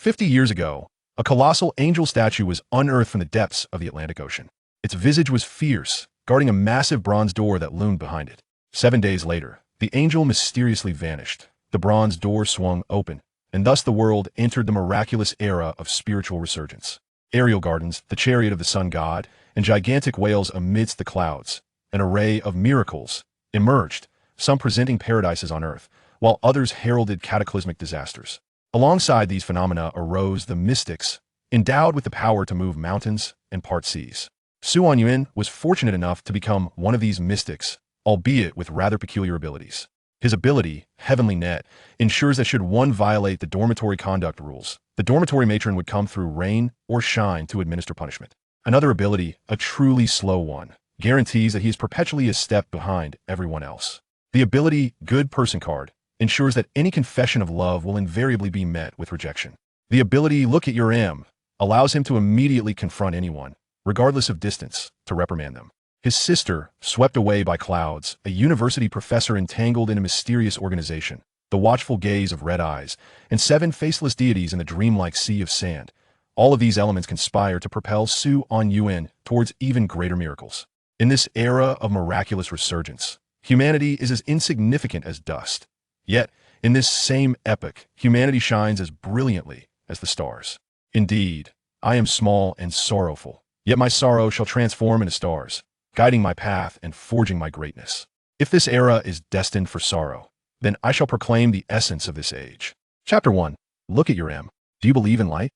50 years ago, a colossal angel statue was unearthed from the depths of the Atlantic Ocean. Its visage was fierce, guarding a massive bronze door that loomed behind it. 7 days later, the angel mysteriously vanished. The bronze door swung open, and thus the world entered the miraculous era of spiritual resurgence. Aerial gardens, the chariot of the sun god, and gigantic whales amidst the clouds. An array of miracles emerged, some presenting paradises on earth, while others heralded cataclysmic disasters. Alongside these phenomena arose the mystics, endowed with the power to move mountains and part seas. Su Anyuan was fortunate enough to become one of these mystics, albeit with rather peculiar abilities. His ability, Heavenly Net, ensures that should one violate the dormitory conduct rules, the dormitory matron would come through rain or shine to administer punishment. Another ability, a truly slow one, guarantees that he is perpetually a step behind everyone else. The ability, Good Person card, ensures that any confession of love will invariably be met with rejection. The ability, Look at Your M, allows him to immediately confront anyone, regardless of distance, to reprimand them. His sister, Swept Away by Clouds, a university professor entangled in a mysterious organization, the watchful gaze of red eyes, and 7 faceless deities in the dreamlike sea of sand. All of these elements conspire to propel Su Anyuan towards even greater miracles. In this era of miraculous resurgence, humanity is as insignificant as dust. Yet, in this same epoch, humanity shines as brilliantly as the stars. Indeed, I am small and sorrowful, yet my sorrow shall transform into stars, guiding my path and forging my greatness. If this era is destined for sorrow, then I shall proclaim the essence of this age. Chapter 1. Look at Your M. Do you believe in light?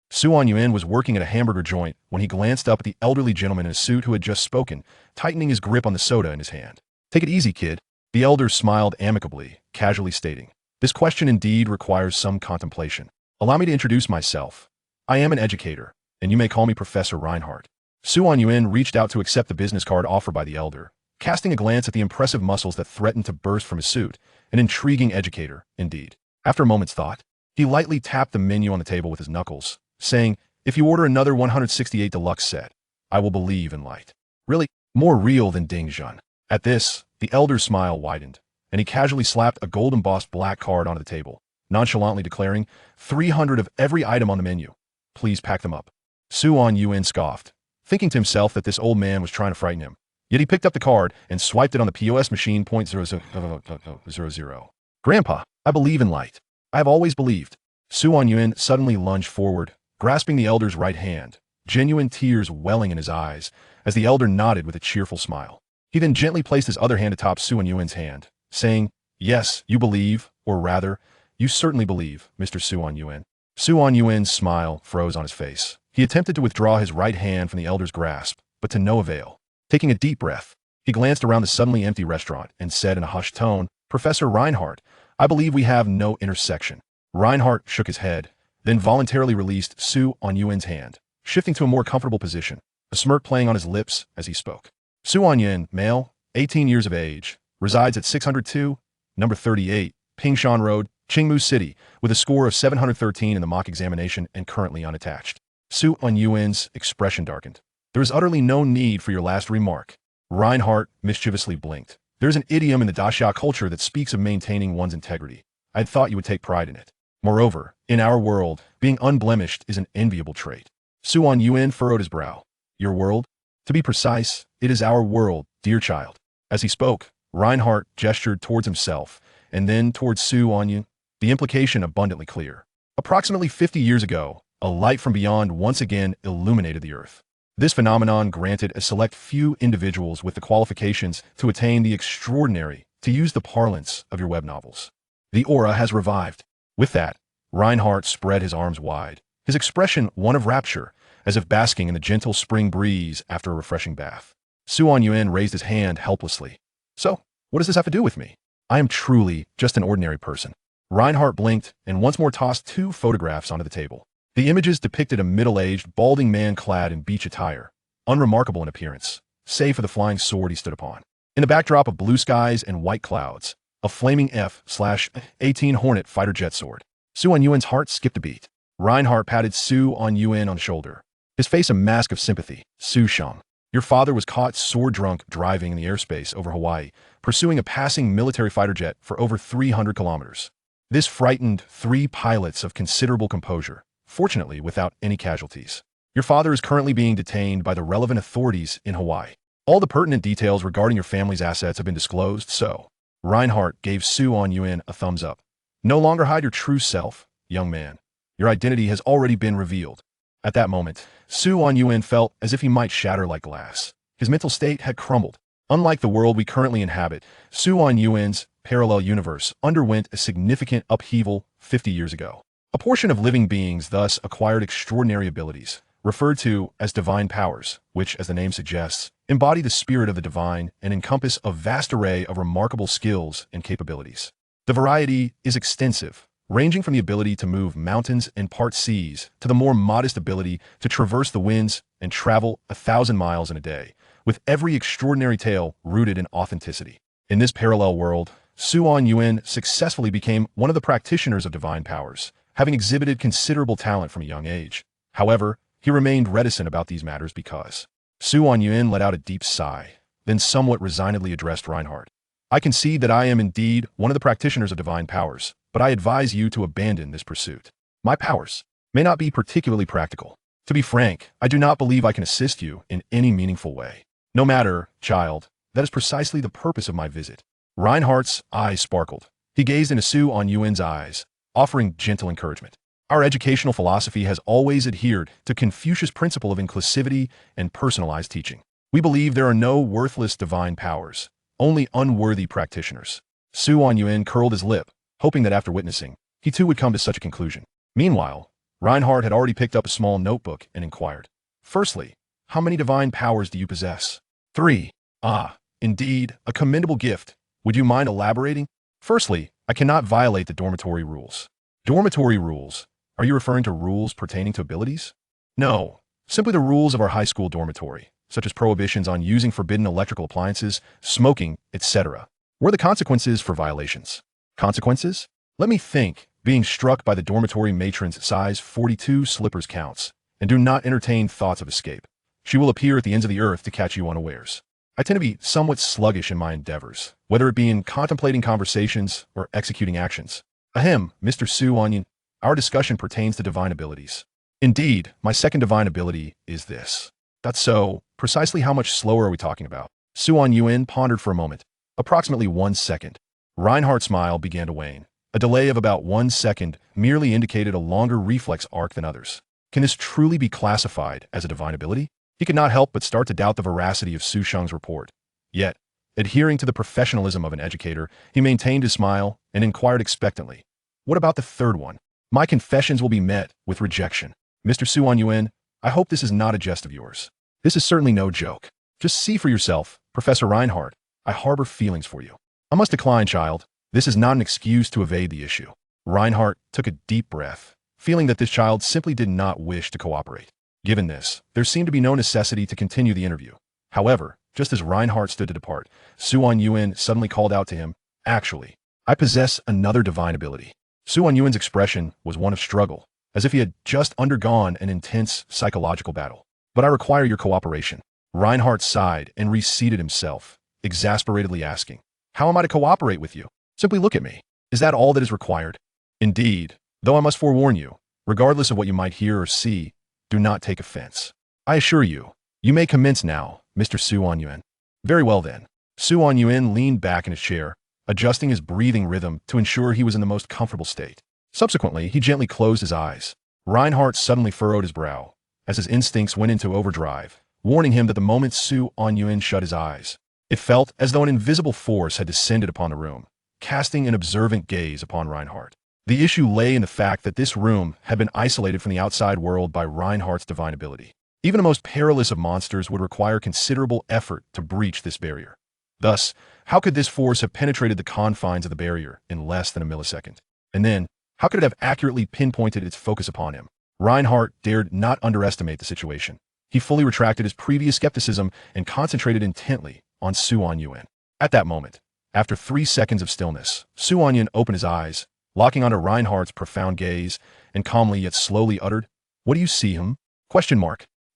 Su Anyuan was working at a hamburger joint when he glanced up at the elderly gentleman in a suit who had just spoken, tightening his grip on the soda in his hand. Take it easy, kid. The elder smiled amicably, casually stating, This question indeed requires some contemplation. Allow me to introduce myself. I am an educator, and you may call me Professor Reinhardt. Su Anyuan reached out to accept the business card offered by the elder, casting a glance at the impressive muscles that threatened to burst from his suit. An intriguing educator, indeed. After a moment's thought, he lightly tapped the menu on the table with his knuckles, saying, If you order another 168 deluxe set, I will believe in light. Really, more real than Ding Zhun. At this, the elder's smile widened, and he casually slapped a gold-embossed black card onto the table, nonchalantly declaring, 300 of every item on the menu. Please pack them up. Su Anyuan scoffed, thinking to himself that this old man was trying to frighten him. Yet he picked up the card and swiped it on the POS machine .0000. Grandpa, I believe in light. I have always believed. Su Anyuan suddenly lunged forward, grasping the elder's right hand, genuine tears welling in his eyes, as the elder nodded with a cheerful smile. He then gently placed his other hand atop Su Anyuan's hand, saying, Yes, you believe, or rather, you certainly believe, Mr. Su Anyuan. Su Anyuan's smile froze on his face. He attempted to withdraw his right hand from the elder's grasp, but to no avail. Taking a deep breath, he glanced around the suddenly empty restaurant and said in a hushed tone, Professor Reinhardt, I believe we have no intersection. Reinhardt shook his head, then voluntarily released Su Anyuan's hand, shifting to a more comfortable position, a smirk playing on his lips as he spoke. Su Anyuan, male, 18 years of age, resides at 602, number 38, Pingshan Road, Qingmu City, with a score of 713 in the mock examination and currently unattached. Su Anyuan's expression darkened. There is utterly no need for your last remark. Reinhardt mischievously blinked. There's an idiom in the Daxia culture that speaks of maintaining one's integrity. I had thought you would take pride in it. Moreover, in our world, being unblemished is an enviable trait. Su Anyuan furrowed his brow. Your world? To be precise, it is our world, dear child. As he spoke, Reinhardt gestured towards himself, and then towards Su Anyuan, the implication abundantly clear. Approximately 50 years ago, a light from beyond once again illuminated the earth. This phenomenon granted a select few individuals with the qualifications to attain the extraordinary, to use the parlance of your web novels. The aura has revived. With that, Reinhardt spread his arms wide, his expression one of rapture, as if basking in the gentle spring breeze after a refreshing bath. Su Anyuan raised his hand helplessly. So, what does this have to do with me? I am truly just an ordinary person. Reinhardt blinked and once more tossed 2 photographs onto the table. The images depicted a middle-aged, balding man clad in beach attire, unremarkable in appearance, save for the flying sword he stood upon. In the backdrop of blue skies and white clouds, a flaming F/18 Hornet fighter jet sword. Su Anyuan's heart skipped a beat. Reinhardt patted Su Anyuan on the shoulder, his face a mask of sympathy. Su Shang, your father was caught sword-drunk driving in the airspace over Hawaii, pursuing a passing military fighter jet for over 300 kilometers. This frightened 3 pilots of considerable composure, fortunately without any casualties. Your father is currently being detained by the relevant authorities in Hawaii. All the pertinent details regarding your family's assets have been disclosed, so Reinhardt gave Anyuan a thumbs up. No longer hide your true self, young man. Your identity has already been revealed. At that moment, Anyuan felt as if he might shatter like glass. His mental state had crumbled. Unlike the world we currently inhabit, Anyuan's parallel universe underwent a significant upheaval 50 years ago. A portion of living beings thus acquired extraordinary abilities, referred to as divine powers, which, as the name suggests, embody the spirit of the divine and encompass a vast array of remarkable skills and capabilities. The variety is extensive, ranging from the ability to move mountains and part seas to the more modest ability to traverse the winds and travel 1,000 miles in a day, with every extraordinary tale rooted in authenticity. In this parallel world, Anyuan successfully became one of the practitioners of divine powers, having exhibited considerable talent from a young age. However, he remained reticent about these matters because Anyuan let out a deep sigh, then somewhat resignedly addressed Reinhardt. I concede that I am indeed one of the practitioners of divine powers, but I advise you to abandon this pursuit. My powers may not be particularly practical. To be frank, I do not believe I can assist you in any meaningful way. No matter, child, that is precisely the purpose of my visit. Reinhardt's eyes sparkled. He gazed into Anyuan's eyes, offering gentle encouragement. Our educational philosophy has always adhered to Confucius' principle of inclusivity and personalized teaching. We believe there are no worthless divine powers, only unworthy practitioners. Anyuan curled his lip, hoping that after witnessing, he too would come to such a conclusion. Meanwhile, Reinhardt had already picked up a small notebook and inquired. Firstly, how many divine powers do you possess? 3. Ah, indeed, a commendable gift. Would you mind elaborating? Firstly, I cannot violate the dormitory rules. Dormitory rules? Are you referring to rules pertaining to abilities? No, simply the rules of our high school dormitory, such as prohibitions on using forbidden electrical appliances, smoking, etc. What are the consequences for violations? Consequences? Let me think. Being struck by the dormitory matron's size 42 slippers counts, and do not entertain thoughts of escape. She will appear at the ends of the earth to catch you unawares. I tend to be somewhat sluggish in my endeavors, whether it be in contemplating conversations or executing actions. Ahem, Mr. Anyuan, our discussion pertains to divine abilities. Indeed, my second divine ability is this. That's so. Precisely how much slower are we talking about? Anyuan pondered for a moment. Approximately 1 second. Reinhardt's smile began to wane. A delay of about 1 second merely indicated a longer reflex arc than others. Can this truly be classified as a divine ability? He could not help but start to doubt the veracity of Su Sheng's report. Yet, adhering to the professionalism of an educator, he maintained his smile and inquired expectantly. What about the third one? My confessions will be met with rejection. Mr. Anyuan, I hope this is not a jest of yours. This is certainly no joke. Just see for yourself, Professor Reinhardt. I harbor feelings for you. I must decline, child. This is not an excuse to evade the issue. Reinhardt took a deep breath, feeling that this child simply did not wish to cooperate. Given this, there seemed to be no necessity to continue the interview. However, just as Reinhardt stood to depart, Anyuan suddenly called out to him, Actually, I possess another divine ability. Anyuan's expression was one of struggle, as if he had just undergone an intense psychological battle. But I require your cooperation. Reinhardt sighed and reseated himself, exasperatedly asking, How am I to cooperate with you? Simply look at me. Is that all that is required? Indeed, though I must forewarn you, regardless of what you might hear or see, do not take offense. I assure you, you may commence now, Mr. Anyuan. Very well then. Anyuan leaned back in his chair, adjusting his breathing rhythm to ensure he was in the most comfortable state. Subsequently, he gently closed his eyes. Reinhardt suddenly furrowed his brow, as his instincts went into overdrive, warning him that the moment Anyuan shut his eyes, it felt as though an invisible force had descended upon the room, casting an observant gaze upon Reinhardt. The issue lay in the fact that this room had been isolated from the outside world by Reinhardt's divine ability. Even the most perilous of monsters would require considerable effort to breach this barrier. Thus, how could this force have penetrated the confines of the barrier in less than a millisecond? And then, how could it have accurately pinpointed its focus upon him? Reinhardt dared not underestimate the situation. He fully retracted his previous skepticism and concentrated intently on Anyuan. At that moment, after 3 seconds of stillness, Anyuan opened his eyes, locking onto Reinhardt's profound gaze, and calmly yet slowly uttered, What do you see, him? ?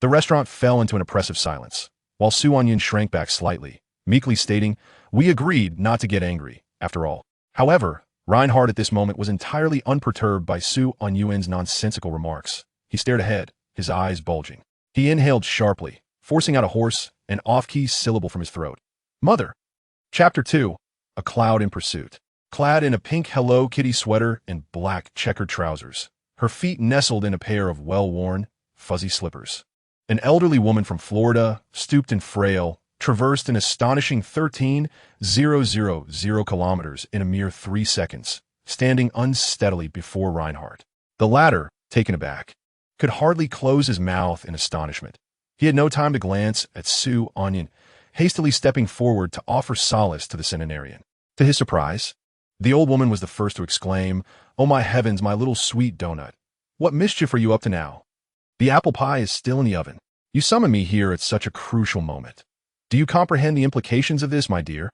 The restaurant fell into an oppressive silence, while Anyuan shrank back slightly, meekly stating, We agreed not to get angry, after all. However, Reinhardt at this moment was entirely unperturbed by Su Anyuan's nonsensical remarks. He stared ahead, his eyes bulging. He inhaled sharply, forcing out a hoarse and off-key syllable from his throat. Mother. Chapter 2. A Cloud in Pursuit. Clad in a pink Hello Kitty sweater and black checkered trousers, her feet nestled in a pair of well-worn, fuzzy slippers. An elderly woman from Florida, stooped and frail, traversed an astonishing 13,000 kilometers in a mere 3 seconds, standing unsteadily before Reinhardt. The latter, taken aback, could hardly close his mouth in astonishment. He had no time to glance at Su Anyuan, hastily stepping forward to offer solace to the centenarian. To his surprise, the old woman was the first to exclaim, "Oh my heavens, my little sweet donut. What mischief are you up to now? The apple pie is still in the oven. You summoned me here at such a crucial moment. Do you comprehend the implications of this, my dear?"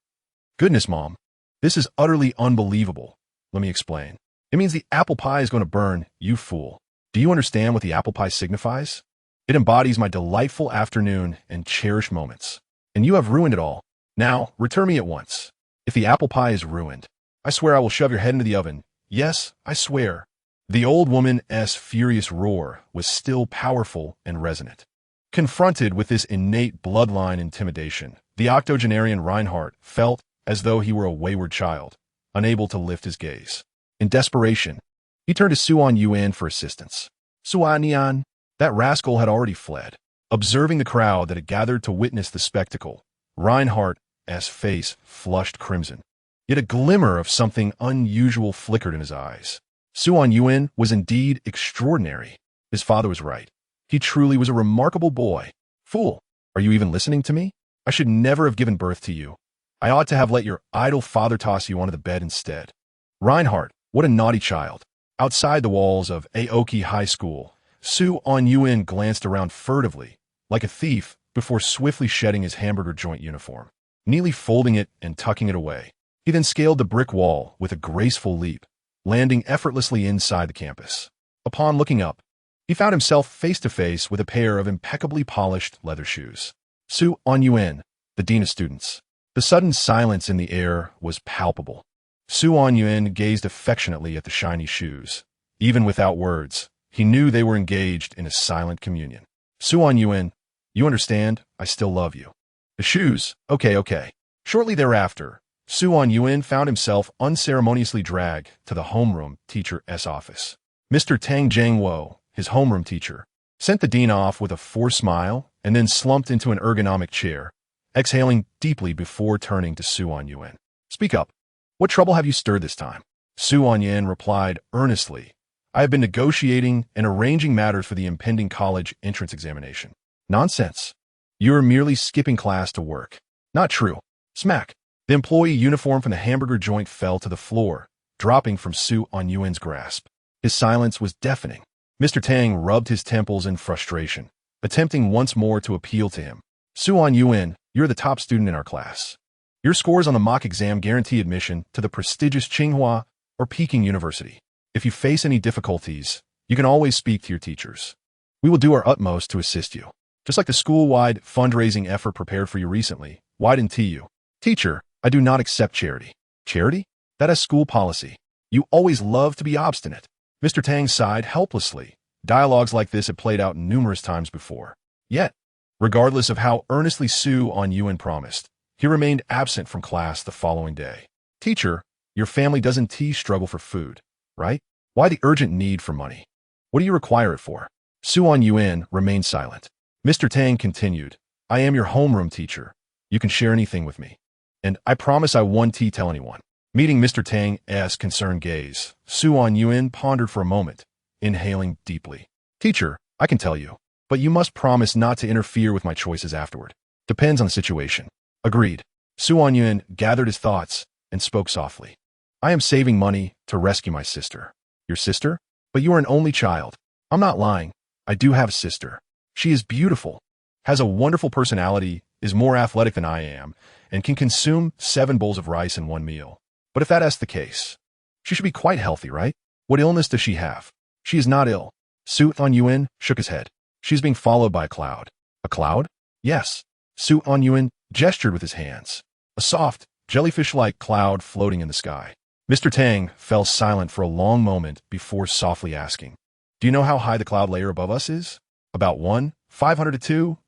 "Goodness, Mom. This is utterly unbelievable. Let me explain. It means the apple pie is going to burn, you fool. Do you understand what the apple pie signifies? It embodies my delightful afternoon and cherished moments. And you have ruined it all. Now, return me at once. If the apple pie is ruined, I swear I will shove your head into the oven. Yes, I swear." The old woman's furious roar was still powerful and resonant. Confronted with this innate bloodline intimidation, the octogenarian Reinhardt felt as though he were a wayward child, unable to lift his gaze. In desperation, he turned to Su Anyuan for assistance. Su Anyuan, that rascal had already fled. Observing the crowd that had gathered to witness the spectacle, Reinhardt's face flushed crimson. Yet a glimmer of something unusual flickered in his eyes. Su Anyuan was indeed extraordinary. His father was right. He truly was a remarkable boy. "Fool, are you even listening to me? I should never have given birth to you. I ought to have let your idle father toss you onto the bed instead." Reinhardt, what a naughty child. Outside the walls of Aoki High School, Su Anyuan glanced around furtively, like a thief, before swiftly shedding his hamburger joint uniform, neatly folding it and tucking it away. He then scaled the brick wall with a graceful leap, landing effortlessly inside the campus. Upon looking up, he found himself face to face with a pair of impeccably polished leather shoes. Su Anyuan, the dean of students. The sudden silence in the air was palpable. Su Anyuan gazed affectionately at the shiny shoes. Even without words, he knew they were engaged in a silent communion. "Su Anyuan, you understand, I still love you." "The shoes, okay. Shortly thereafter, Su Anyuan found himself unceremoniously dragged to the homeroom teacher's office. Mr. Tang Jiangwo, his homeroom teacher, sent the dean off with a forced smile and then slumped into an ergonomic chair, exhaling deeply before turning to Su Anyuan. "Speak up. What trouble have you stirred this time?" Su Anyuan replied earnestly, "I have been negotiating and arranging matters for the impending college entrance examination." "Nonsense. You are merely skipping class to work." "Not true." Smack. The employee uniform from the hamburger joint fell to the floor, dropping from Su Anyuan's grasp. His silence was deafening. Mr. Tang rubbed his temples in frustration, attempting once more to appeal to him. "Su Anyuan, you're the top student in our class. Your scores on the mock exam guarantee admission to the prestigious Tsinghua or Peking University. If you face any difficulties, you can always speak to your teachers. We will do our utmost to assist you. Just like the school-wide fundraising effort prepared for you recently, YNTU. Teacher, I do not accept charity." "Charity? That is school policy. You always love to be obstinate." Mr. Tang sighed helplessly. Dialogues like this had played out numerous times before. Yet, regardless of how earnestly Su Anyuan promised, he remained absent from class the following day. "Teacher, your family doesn't struggle for food, right? Why the urgent need for money? What do you require it for?" Su Anyuan remained silent. Mr. Tang continued, "I am your homeroom teacher. You can share anything with me. And I promise I won't tell anyone." Meeting Mr. Tang's concerned gaze, Su Anyuan pondered for a moment, inhaling deeply. "Teacher, I can tell you, but you must promise not to interfere with my choices afterward. Depends on the situation." "Agreed." Su Anyuan gathered his thoughts and spoke softly. "I am saving money to rescue my sister." "Your sister? But you are an only child." "I'm not lying. I do have a sister. She is beautiful, has a wonderful personality, is more athletic than I am, and can consume 7 bowls of rice in one meal. But if that's the case, she should be quite healthy, right? What illness does she have?" "She is not ill." Su Anyuan shook his head. "She's being followed by a cloud." "A cloud?" "Yes." Su Anyuan gestured with his hands. A soft, jellyfish-like cloud floating in the sky. Mr. Tang fell silent for a long moment before softly asking, "Do you know how high the cloud layer above us is?" "About 1,500 to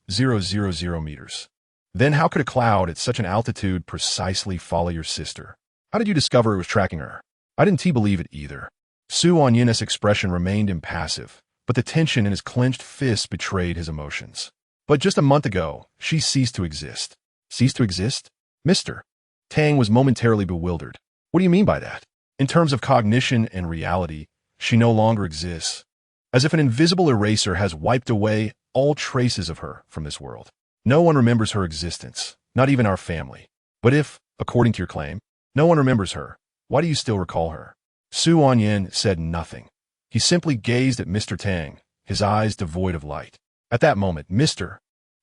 2,000 meters." "Then how could a cloud at such an altitude precisely follow your sister? How did you discover it was tracking her?" "I didn't believe it either." Su Anyun's expression remained impassive, but the tension in his clenched fists betrayed his emotions. "But just a month ago, she ceased to exist." "Ceased to exist?" Mr. Tang was momentarily bewildered. "What do you mean by that?" "In terms of cognition and reality, she no longer exists. As if an invisible eraser has wiped away all traces of her from this world. No one remembers her existence, not even our family. But if, according to your claim, no one remembers her, why do you still recall her?" Su Anyun said nothing. He simply gazed at Mr. Tang, his eyes devoid of light. At that moment, Mr.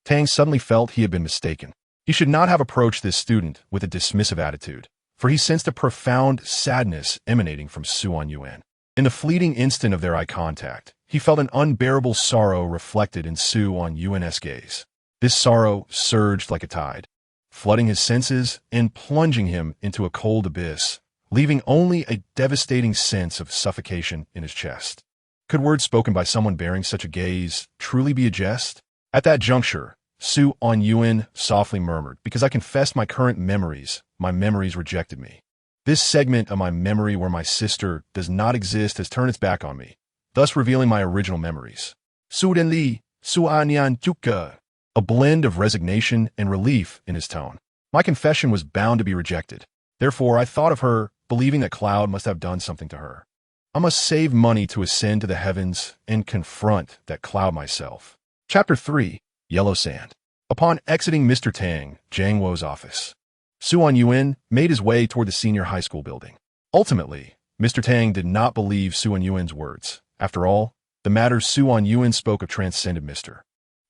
Tang suddenly felt he had been mistaken. He should not have approached this student with a dismissive attitude, for he sensed a profound sadness emanating from Su Anyun. In the fleeting instant of their eye contact, he felt an unbearable sorrow reflected in Su Anyun's gaze. This sorrow surged like a tide, flooding his senses and plunging him into a cold abyss, leaving only a devastating sense of suffocation in his chest. Could words spoken by someone bearing such a gaze truly be a jest? At that juncture, Su Anyun softly murmured, "Because I confessed my current memories, my memories rejected me. This segment of my memory where my sister does not exist has turned its back on me, thus revealing my original memories." Suddenly, Su Anyun Juka, a blend of resignation and relief in his tone. "My confession was bound to be rejected. Therefore, I thought of her, believing that Cloud must have done something to her. I must save money to ascend to the heavens and confront that Cloud myself." Chapter 3. Yellow Sand. Upon exiting Mr. Tang, Jang Wo's office, Su Anyun made his way toward the senior high school building. Ultimately, Mr. Tang did not believe Su Anyun's words. After all, the matters Su Anyun spoke of transcended Mr.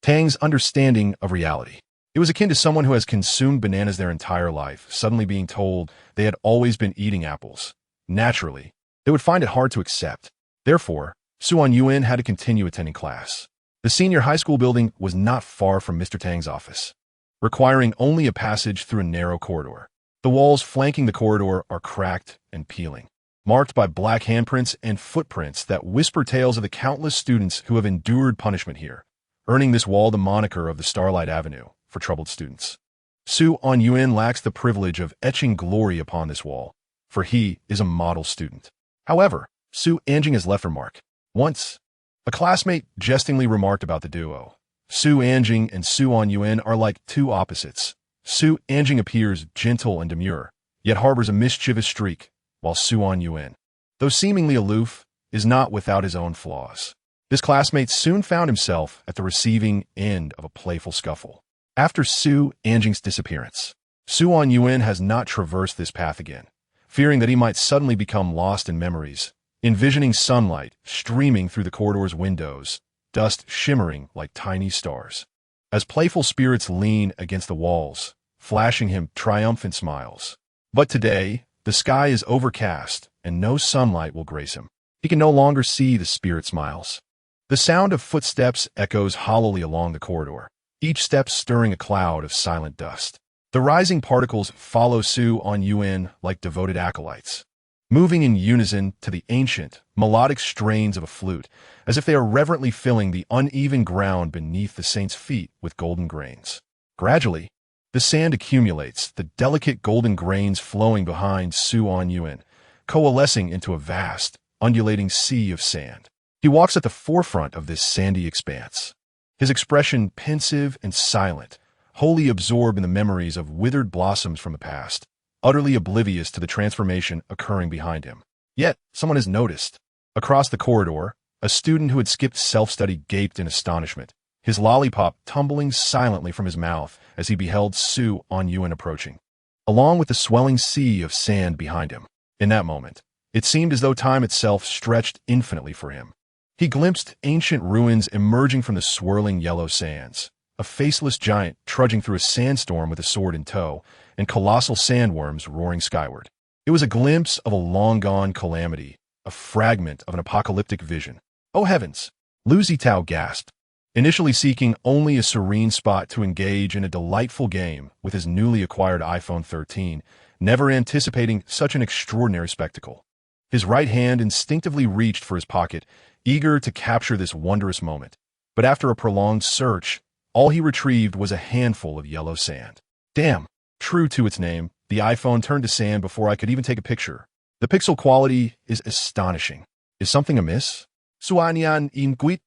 Tang's understanding of reality. It was akin to someone who has consumed bananas their entire life, suddenly being told they had always been eating apples. Naturally, they would find it hard to accept. Therefore, Su Anyun had to continue attending class. The senior high school building was not far from Mr. Tang's office, requiring only a passage through a narrow corridor. The walls flanking the corridor are cracked and peeling, marked by black handprints and footprints that whisper tales of the countless students who have endured punishment here, earning this wall the moniker of the Starlight Avenue for troubled students. Su Anyun lacks the privilege of etching glory upon this wall, for he is a model student. However, Su Anyun has left her mark. Once, a classmate jestingly remarked about the duo. Su Anyun and Su Anyun are like two opposites. Su Anyun appears gentle and demure, yet harbors a mischievous streak, while Su Anyun, though seemingly aloof, is not without his own flaws. This classmate soon found himself at the receiving end of a playful scuffle. After Su Anyun's disappearance, Su Anyun has not traversed this path again, fearing that he might suddenly become lost in memories, envisioning sunlight streaming through the corridor's windows, dust shimmering like tiny stars, as playful spirits lean against the walls, flashing him triumphant smiles. But today, the sky is overcast and no sunlight will grace him. He can no longer see the spirit smiles. The sound of footsteps echoes hollowly along the corridor, each step stirring a cloud of silent dust. The rising particles follow Su Anyun like devoted acolytes, moving in unison to the ancient, melodic strains of a flute, as if they are reverently filling the uneven ground beneath the saint's feet with golden grains. Gradually, the sand accumulates, the delicate golden grains flowing behind Su Anyun, coalescing into a vast, undulating sea of sand. He walks at the forefront of this sandy expanse, his expression pensive and silent, wholly absorbed in the memories of withered blossoms from the past, utterly oblivious to the transformation occurring behind him. Yet, someone has noticed. Across the corridor, a student who had skipped self-study gaped in astonishment, his lollipop tumbling silently from his mouth as he beheld Su Anyun approaching, along with the swelling sea of sand behind him. In that moment, it seemed as though time itself stretched infinitely for him. He glimpsed ancient ruins emerging from the swirling yellow sands, a faceless giant trudging through a sandstorm with a sword in tow, and colossal sandworms roaring skyward. It was a glimpse of a long-gone calamity, a fragment of an apocalyptic vision. "Oh heavens!" Lu Zitao gasped, initially seeking only a serene spot to engage in a delightful game with his newly acquired iPhone 13. never anticipating such an extraordinary spectacle. His right hand instinctively reached for his pocket, eager to capture this wondrous moment. But after a prolonged search, all he retrieved was a handful of yellow sand. Damn! True to its name, the iPhone turned to sand before I could even take a picture. The pixel quality is astonishing. Is something amiss? Anyuan.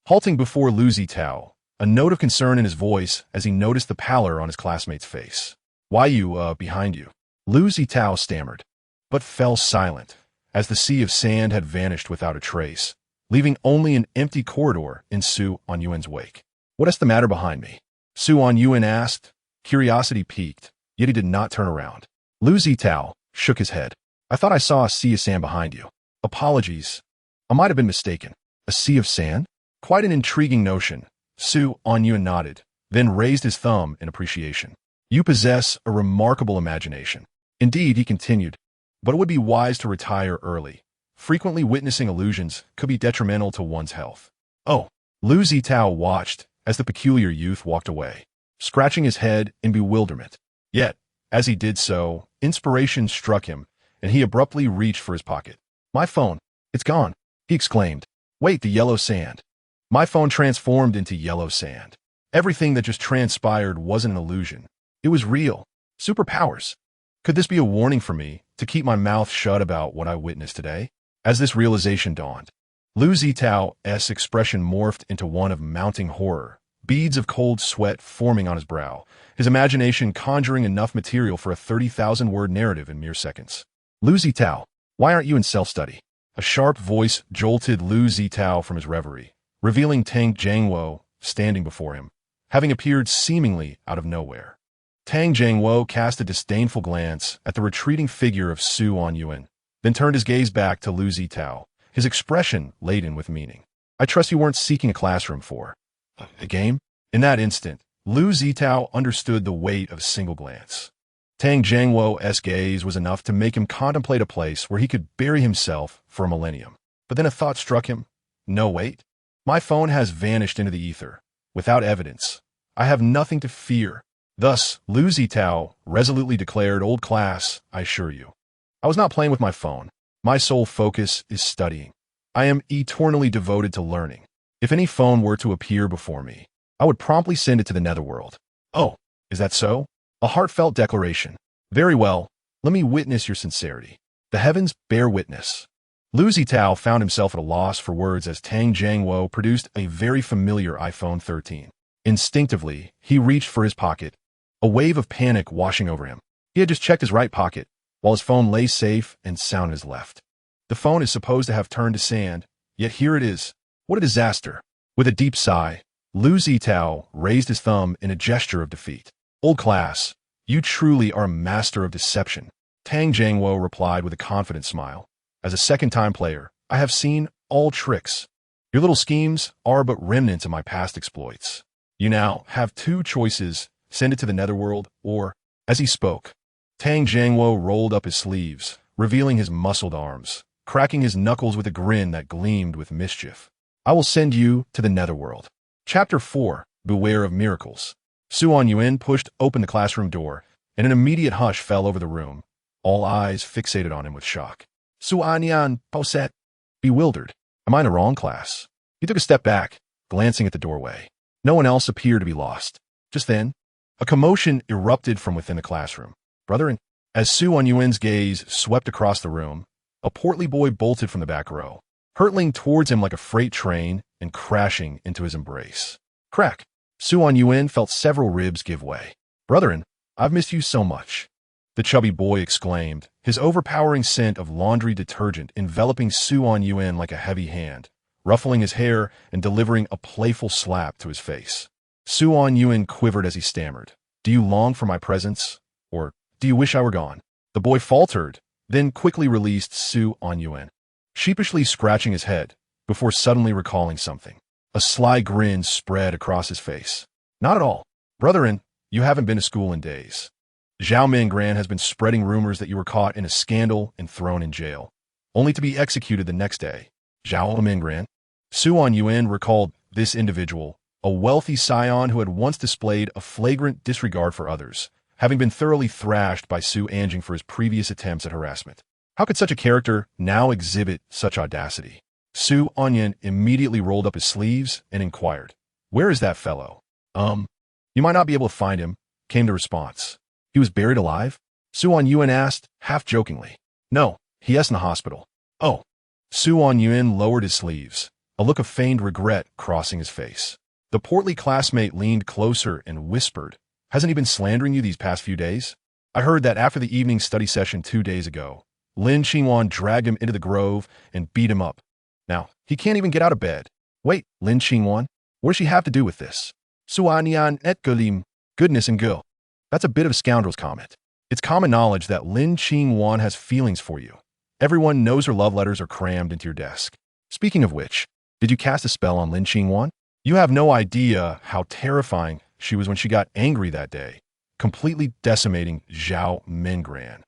Halting before Lu Zitao, a note of concern in his voice as he noticed the pallor on his classmate's face. Why you, behind you? Lu Zitao stammered, but fell silent, as the sea of sand had vanished without a trace, leaving only an empty corridor in Su Anyuan's wake. What is the matter behind me? Su Anyuan asked, curiosity piqued, yet he did not turn around. Lu Zitao shook his head. I thought I saw a sea of sand behind you. Apologies. I might have been mistaken. A sea of sand? Quite an intriguing notion. Su Anyuan nodded, then raised his thumb in appreciation. You possess a remarkable imagination. Indeed, he continued, but it would be wise to retire early. Frequently witnessing illusions could be detrimental to one's health. Oh, Lu Zitao watched as the peculiar youth walked away, scratching his head in bewilderment. Yet, as he did so, inspiration struck him, and he abruptly reached for his pocket. My phone. It's gone, he exclaimed. Wait, the yellow sand. My phone transformed into yellow sand. Everything that just transpired wasn't an illusion. It was real. Superpowers. Could this be a warning for me to keep my mouth shut about what I witnessed today? As this realization dawned, Lu Zitao's expression morphed into one of mounting horror, beads of cold sweat forming on his brow, his imagination conjuring enough material for a 30,000-word narrative in mere seconds. Lu Zitao, why aren't you in self-study? A sharp voice jolted Lu Zitao from his reverie, revealing Tang Jiangwo standing before him, having appeared seemingly out of nowhere. Tang Jiangwo cast a disdainful glance at the retreating figure of Su Anyuan, then turned his gaze back to Lu Zitao, his expression laden with meaning. I trust you weren't seeking a classroom for a game? In that instant, Lu Zitao understood the weight of a single glance. Tang Jiangwo's gaze was enough to make him contemplate a place where he could bury himself for a millennium. But then a thought struck him. No, wait. My phone has vanished into the ether, without evidence. I have nothing to fear. Thus, Lu Zitao resolutely declared, old class, I assure you. I was not playing with my phone. My sole focus is studying. I am eternally devoted to learning. If any phone were to appear before me, I would promptly send it to the netherworld. Oh, is that so? A heartfelt declaration. Very well, let me witness your sincerity. The heavens bear witness. Lu Zitao found himself at a loss for words as Tang Jiangwo produced a very familiar iPhone 13. Instinctively, he reached for his pocket, a wave of panic washing over him. He had just checked his right pocket, while his phone lay safe and sound in his left. The phone is supposed to have turned to sand, yet here it is. What a disaster. With a deep sigh, Lu Zitao raised his thumb in a gesture of defeat. Old class, you truly are a master of deception. Tang Jiangwo replied with a confident smile. As a second-time player, I have seen all tricks. Your little schemes are but remnants of my past exploits. You now have two choices, send it to the netherworld, or, as he spoke, Tang Jiangwo rolled up his sleeves, revealing his muscled arms, cracking his knuckles with a grin that gleamed with mischief. I will send you to the netherworld. Chapter 4, Beware of Miracles. Su Anyuan pushed open the classroom door, and an immediate hush fell over the room, all eyes fixated on him with shock. Su Anyuan, Poset, bewildered. Am I in the wrong class? He took a step back, glancing at the doorway. No one else appeared to be lost. Just then, a commotion erupted from within the classroom. Brethren, as Su Anyuan's gaze swept across the room, a portly boy bolted from the back row, hurtling towards him like a freight train and crashing into his embrace. Crack! Su Anyuan felt several ribs give way. Brethren, I've missed you so much. The chubby boy exclaimed, his overpowering scent of laundry detergent enveloping Su Anyuan like a heavy hand, ruffling his hair and delivering a playful slap to his face. Su Anyuan quivered as he stammered, Do you long for my presence? Or do you wish I were gone? The boy faltered, then quickly released Su Anyuan, sheepishly scratching his head, before suddenly recalling something. A sly grin spread across his face. Not at all. Brethren, you haven't been to school in days. Zhao Mingran has been spreading rumors that you were caught in a scandal and thrown in jail, only to be executed the next day. Zhao Mingran? Su Anyuan recalled this individual, a wealthy scion who had once displayed a flagrant disregard for others, having been thoroughly thrashed by Su Anjing for his previous attempts at harassment. How could such a character now exhibit such audacity? Su Anyan immediately rolled up his sleeves and inquired, "Where is that fellow?" You might not be able to find him," came the response. "He was buried alive?" Su Anyuan asked, half jokingly. "No, he is in the hospital." "Oh." Su Anyuan lowered his sleeves, a look of feigned regret crossing his face. The portly classmate leaned closer and whispered, "Hasn't he been slandering you these past few days? I heard that after the evening study session 2 days ago, Lin Qingwan dragged him into the grove and beat him up. Now, he can't even get out of bed." "Wait, Lin Qingwan? What does she have to do with this?" "Suanian et gulim, goodness and gul." That's a bit of a scoundrel's comment. It's common knowledge that Lin Qingwan has feelings for you. Everyone knows her love letters are crammed into your desk. Speaking of which, did you cast a spell on Lin Qingwan? You have no idea how terrifying she was when she got angry that day, completely decimating Zhao Mengran,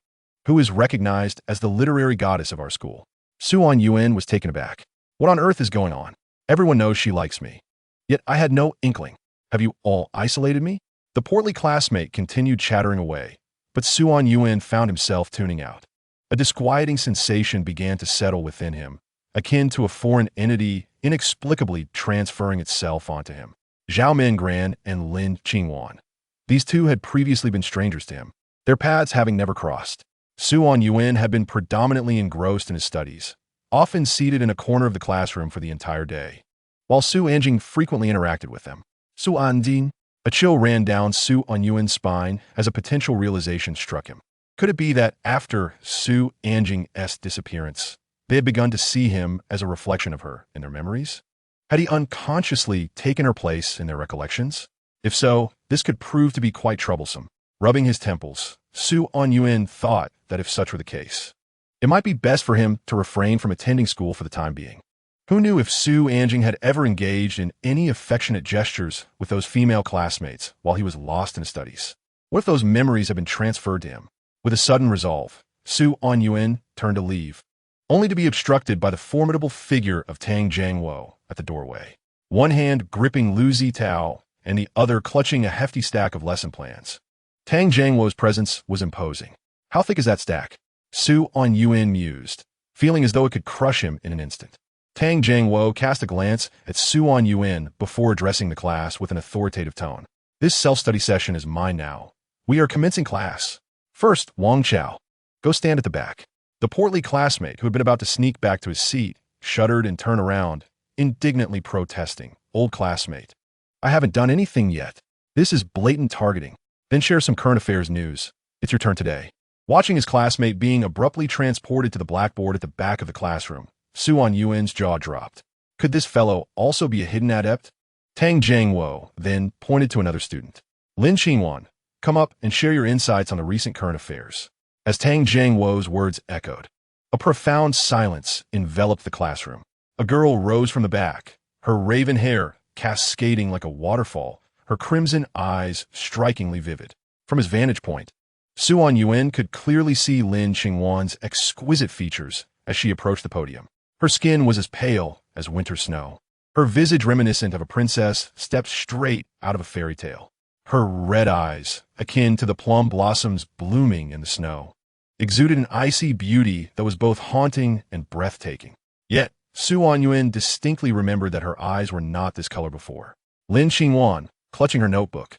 who is recognized as the literary goddess of our school. Su Anyuan was taken aback. What on earth is going on? Everyone knows she likes me. Yet I had no inkling. Have you all isolated me? The portly classmate continued chattering away, but Su Anyuan found himself tuning out. A disquieting sensation began to settle within him, akin to a foreign entity inexplicably transferring itself onto him. Zhao Mengran and Lin Qingwan. These two had previously been strangers to him, their paths having never crossed. Su Anyuan had been predominantly engrossed in his studies, often seated in a corner of the classroom for the entire day, while Su Anjing frequently interacted with them. Su Anjing. A chill ran down Su Anyuan's spine as a potential realization struck him. Could it be that after Su Anjing's disappearance, they had begun to see him as a reflection of her in their memories? Had he unconsciously taken her place in their recollections? If so, this could prove to be quite troublesome. Rubbing his temples, Su Anyuan thought that if such were the case, it might be best for him to refrain from attending school for the time being. Who knew if Su Anjing had ever engaged in any affectionate gestures with those female classmates while he was lost in his studies? What if those memories had been transferred to him? With a sudden resolve, Su Anyuan turned to leave, only to be obstructed by the formidable figure of Tang Jiangwo at the doorway, one hand gripping Lu Zitao and the other clutching a hefty stack of lesson plans. Tang Jiangwo's presence was imposing. How thick is that stack? Su Anyuan mused, feeling as though it could crush him in an instant. Tang Jiangwo cast a glance at Su Anyuan before addressing the class with an authoritative tone. "This self-study session is mine now. We are commencing class. First, Wang Chao. Go stand at the back." The portly classmate, who had been about to sneak back to his seat, shuddered and turned around, indignantly protesting. "Old classmate, I haven't done anything yet. This is blatant targeting. Then share some current affairs news. It's your turn today." Watching his classmate being abruptly transported to the blackboard at the back of the classroom, Su Anyuan's jaw dropped. Could this fellow also be a hidden adept? Tang Jiangwo then pointed to another student. "Lin Qingwan, come up and share your insights on the recent current affairs." As Tang Jiangwo's words echoed, a profound silence enveloped the classroom. A girl rose from the back, her raven hair cascading like a waterfall, her crimson eyes strikingly vivid. From his vantage point, Su Anyuan could clearly see Lin Qingwan's exquisite features as she approached the podium. Her skin was as pale as winter snow. Her visage reminiscent of a princess stepped straight out of a fairy tale. Her red eyes, akin to the plum blossoms blooming in the snow, exuded an icy beauty that was both haunting and breathtaking. Yet, Su Anyuan distinctly remembered that her eyes were not this color before. Lin Qingwan, clutching her notebook,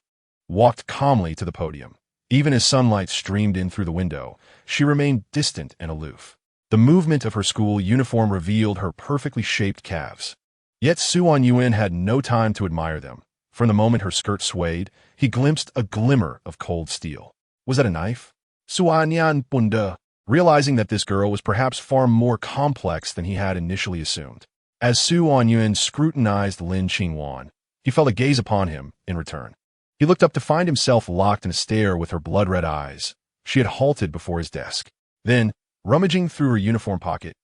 walked calmly to the podium. Even as sunlight streamed in through the window, she remained distant and aloof. The movement of her school uniform revealed her perfectly shaped calves. Yet Su Anyuan had no time to admire them. From the moment her skirt swayed, he glimpsed a glimmer of cold steel. Was that a knife? Su Anyan Bunda, realizing that this girl was perhaps far more complex than he had initially assumed. As Su Anyuan scrutinized Lin Qingwan, he felt a gaze upon him in return. He looked up to find himself locked in a stare with her blood-red eyes. She had halted before his desk. Then, rummaging through her uniform pocket,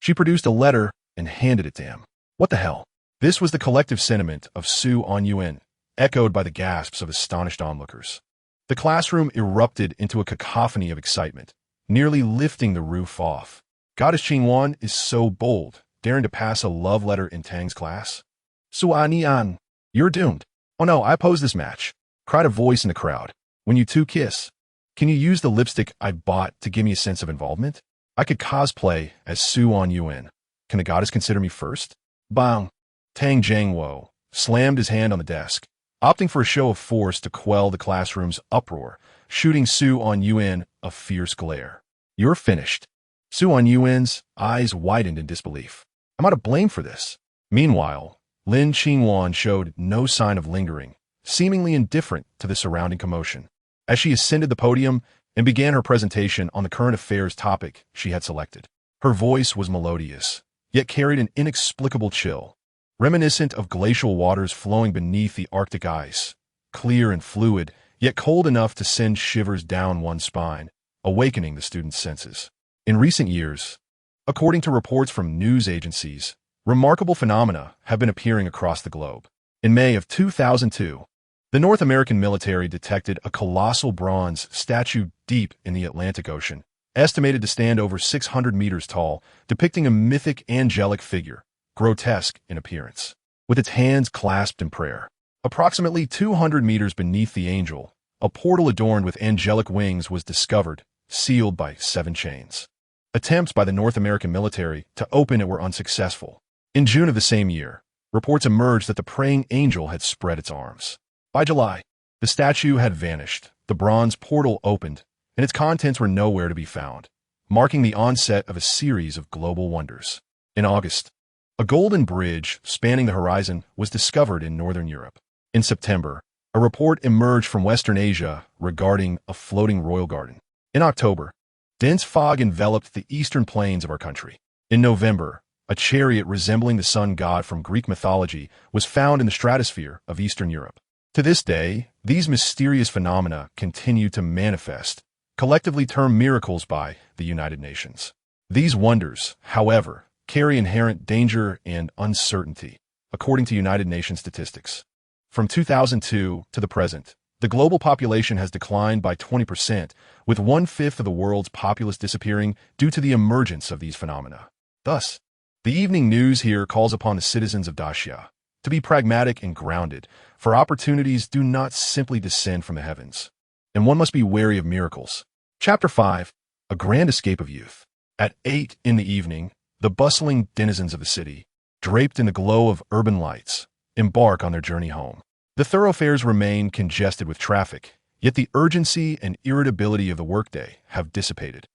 she produced a letter and handed it to him. What the hell? This was the collective sentiment of Su Anyuan, echoed by the gasps of astonished onlookers. The classroom erupted into a cacophony of excitement, nearly lifting the roof off. Goddess Qingwan is so bold, daring to pass a love letter in Tang's class. Su Anyuan, you're doomed. Oh no, I oppose this match, cried a voice in the crowd. When you two kiss, Can you use the lipstick I bought to give me a sense of involvement? I could cosplay as Anyuan. Can the goddess consider me first? Bang! Tang Jangwo slammed his hand on the desk, opting for a show of force to quell the classroom's uproar, shooting Anyuan a fierce glare. You're finished. Anyuan's eyes widened in disbelief. Am I to blame for this? Meanwhile, Lin Qingwan showed no sign of lingering, seemingly indifferent to the surrounding commotion. As she ascended the podium and began her presentation on the current affairs topic she had selected, her voice was melodious, yet carried an inexplicable chill, reminiscent of glacial waters flowing beneath the Arctic ice, clear and fluid, yet cold enough to send shivers down one's spine, awakening the student's senses. In recent years, according to reports from news agencies, remarkable phenomena have been appearing across the globe. In May of 2002, the North American military detected a colossal bronze statue deep in the Atlantic Ocean, estimated to stand over 600 meters tall, depicting a mythic angelic figure, grotesque in appearance, with its hands clasped in prayer. Approximately 200 meters beneath the angel, a portal adorned with angelic wings was discovered, sealed by 7 chains. Attempts by the North American military to open it were unsuccessful. In June of the same year, reports emerged that the praying angel had spread its arms. By July, the statue had vanished, the bronze portal opened, and its contents were nowhere to be found, marking the onset of a series of global wonders. In August, a golden bridge spanning the horizon was discovered in northern Europe. In September, a report emerged from Western Asia regarding a floating royal garden. In October, dense fog enveloped the eastern plains of our country. In November, a chariot resembling the sun god from Greek mythology was found in the stratosphere of Eastern Europe. To this day, these mysterious phenomena continue to manifest, collectively termed miracles by the United Nations. These wonders, however, carry inherent danger and uncertainty, according to United Nations statistics. From 2002 to the present, the global population has declined by 20%, with 1/5 of the world's populace disappearing due to the emergence of these phenomena. Thus, the evening news here calls upon the citizens of Dacia to be pragmatic and grounded, for opportunities do not simply descend from the heavens, and one must be wary of miracles. Chapter 5. A Grand Escape of Youth. At 8 in the evening, the bustling denizens of the city, draped in the glow of urban lights, embark on their journey home. The thoroughfares remain congested with traffic, yet the urgency and irritability of the workday have dissipated,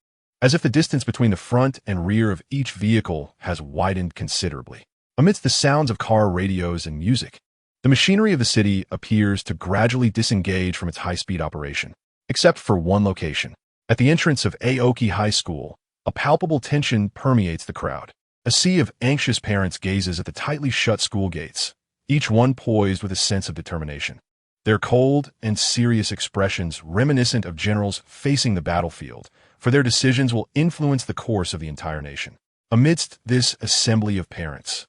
as if the distance between the front and rear of each vehicle has widened considerably. Amidst the sounds of car radios and music, the machinery of the city appears to gradually disengage from its high-speed operation, except for one location. At the entrance of Aoki High School, a palpable tension permeates the crowd. A sea of anxious parents gazes at the tightly shut school gates, each one poised with a sense of determination. Their cold and serious expressions reminiscent of generals facing the battlefield, for their decisions will influence the course of the entire nation. Amidst this assembly of parents,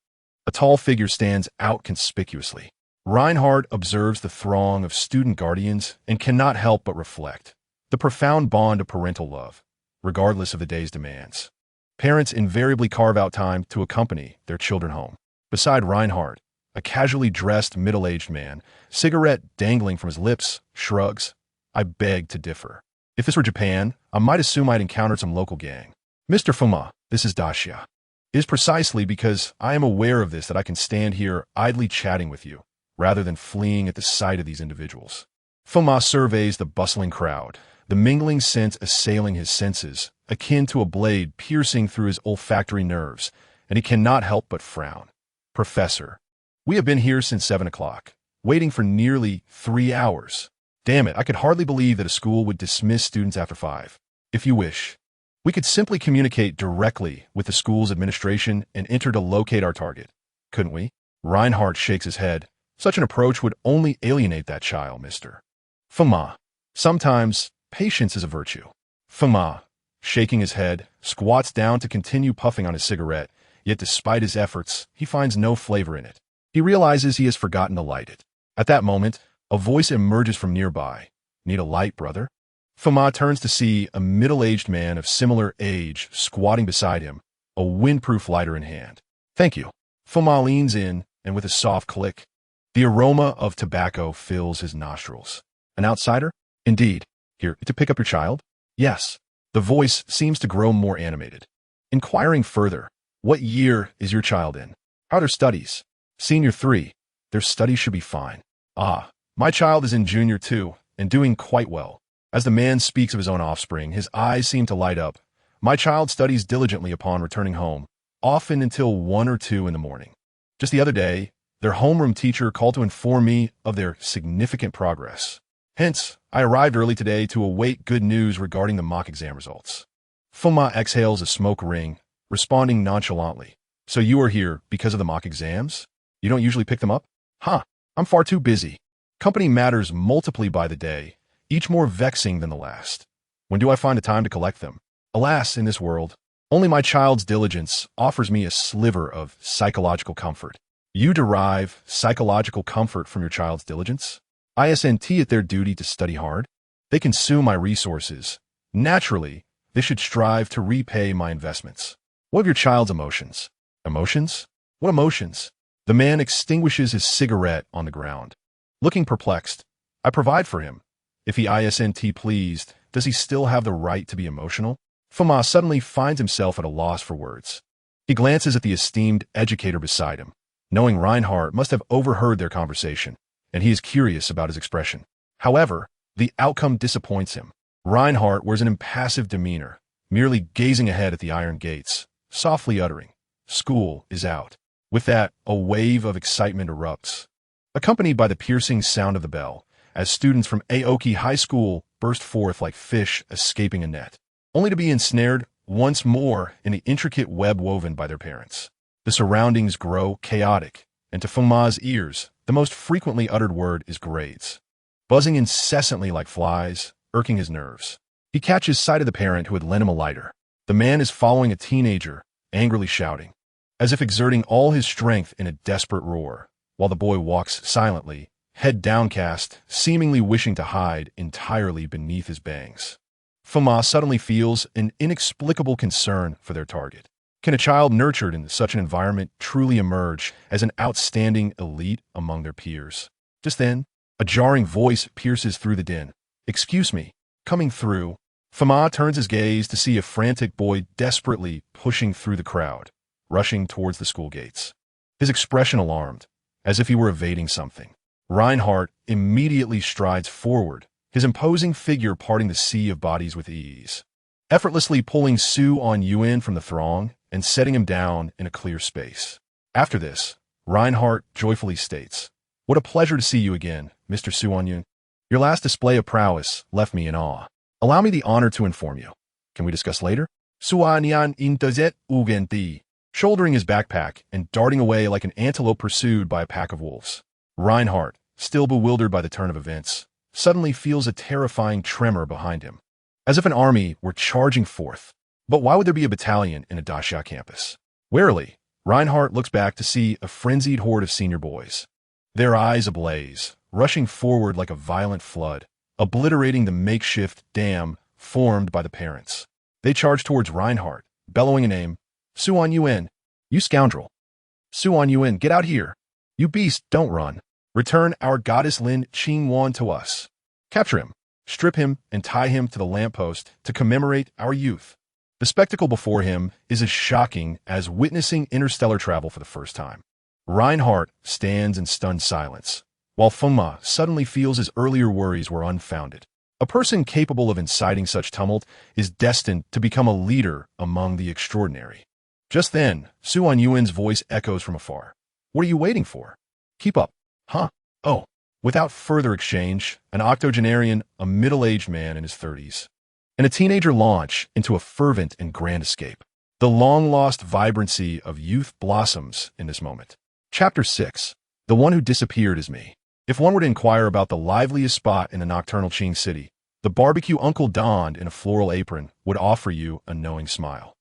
a tall figure stands out conspicuously. Reinhardt observes the throng of student guardians and cannot help but reflect the profound bond of parental love, regardless of the day's demands. Parents invariably carve out time to accompany their children home. Beside Reinhardt, a casually dressed middle-aged man, cigarette dangling from his lips, shrugs. I beg to differ. If this were Japan, I might assume I'd encountered some local gang. Mr. Fuma, this is Dacia. It is precisely because I am aware of this that I can stand here idly chatting with you, rather than fleeing at the sight of these individuals. Fuma surveys the bustling crowd, the mingling scent assailing his senses, akin to a blade piercing through his olfactory nerves, and he cannot help but frown. Professor, we have been here since 7 o'clock, waiting for nearly 3 hours. Damn it, I could hardly believe that a school would dismiss students after 5. If you wish, we could simply communicate directly with the school's administration and enter to locate our target, couldn't we? Reinhardt shakes his head. Such an approach would only alienate that child, Mr. Fuma. Sometimes, patience is a virtue. Fuma, shaking his head, squats down to continue puffing on his cigarette, yet despite his efforts, he finds no flavor in it. He realizes he has forgotten to light it. At that moment, a voice emerges from nearby. Need a light, brother? Fuma turns to see a middle-aged man of similar age squatting beside him, a windproof lighter in hand. Thank you. Fuma leans in, and with a soft click, the aroma of tobacco fills his nostrils. An outsider? Indeed. Here, to pick up your child? Yes. The voice seems to grow more animated. Inquiring further, what year is your child in? How are their studies? Senior 3. Their studies should be fine. Ah, my child is in Junior 2, and doing quite well. As the man speaks of his own offspring, his eyes seem to light up. My child studies diligently upon returning home, often until 1 or 2 in the morning. Just the other day, their homeroom teacher called to inform me of their significant progress. Hence, I arrived early today to await good news regarding the mock exam results. Fuma exhales a smoke ring, responding nonchalantly. So you are here because of the mock exams? You don't usually pick them up? Huh, I'm far too busy. Company matters multiply by the day, each more vexing than the last. When do I find the time to collect them? Alas, in this world, only my child's diligence offers me a sliver of psychological comfort. You derive psychological comfort from your child's diligence? I assent it their duty to study hard. They consume my resources. Naturally, they should strive to repay my investments. What of your child's emotions? Emotions? What emotions? The man extinguishes his cigarette on the ground. Looking perplexed, I provide for him. If he isn't pleased, does he still have the right to be emotional? Fuma suddenly finds himself at a loss for words. He glances at the esteemed educator beside him, knowing Reinhardt must have overheard their conversation, and he is curious about his expression. However, the outcome disappoints him. Reinhardt wears an impassive demeanor, merely gazing ahead at the iron gates, softly uttering, "School is out." With that, a wave of excitement erupts, accompanied by the piercing sound of the bell, as students from Aoki High School burst forth like fish escaping a net, only to be ensnared once more in the intricate web woven by their parents. The surroundings grow chaotic, and to Fuma's ears, the most frequently uttered word is grades, buzzing incessantly like flies, irking his nerves. He catches sight of the parent who had lent him a lighter. The man is following a teenager, angrily shouting, as if exerting all his strength in a desperate roar, while the boy walks silently, head downcast, seemingly wishing to hide entirely beneath his bangs. Fuma suddenly feels an inexplicable concern for their target. Can a child nurtured in such an environment truly emerge as an outstanding elite among their peers? Just then, a jarring voice pierces through the din. "Excuse me." Coming through, Fuma turns his gaze to see a frantic boy desperately pushing through the crowd, rushing towards the school gates. His expression alarmed, as if he were evading something. Reinhardt immediately strides forward, his imposing figure parting the sea of bodies with ease, effortlessly pulling Su-on-Yuan from the throng and setting him down in a clear space. After this, Reinhardt joyfully states, "What a pleasure to see you again, Mr. Su-on-Yuan. Your last display of prowess left me in awe. Allow me the honor to inform you. Can we discuss later?" Su-on-Yuan-intozet-ugenti, shouldering his backpack and darting away like an antelope pursued by a pack of wolves. Reinhardt, still bewildered by the turn of events, suddenly feels a terrifying tremor behind him, as if an army were charging forth. But why would there be a battalion in a Daxia campus? Warily, Reinhardt looks back to see a frenzied horde of senior boys, their eyes ablaze, rushing forward like a violent flood, obliterating the makeshift dam formed by the parents. They charge towards Reinhardt, bellowing a name, "Su-on-Yuan, you scoundrel! Su-on-Yuan, get out here! You beast, don't run! Return our goddess Lin Qingwan to us! Capture him, strip him, and tie him to the lamppost to commemorate our youth." The spectacle before him is as shocking as witnessing interstellar travel for the first time. Reinhardt stands in stunned silence, while Fuma suddenly feels his earlier worries were unfounded. A person capable of inciting such tumult is destined to become a leader among the extraordinary. Just then, Su-on-Yuan's voice echoes from afar. "What are you waiting for? Keep up." "Huh? Oh." Without further exchange, an octogenarian, a middle-aged man in his 30s, and a teenager launch into a fervent and grand escape. The long-lost vibrancy of youth blossoms in this moment. Chapter 6. The one who disappeared is me. If one were to inquire about the liveliest spot in the nocturnal Qing city, the barbecue uncle donned in a floral apron would offer you a knowing smile.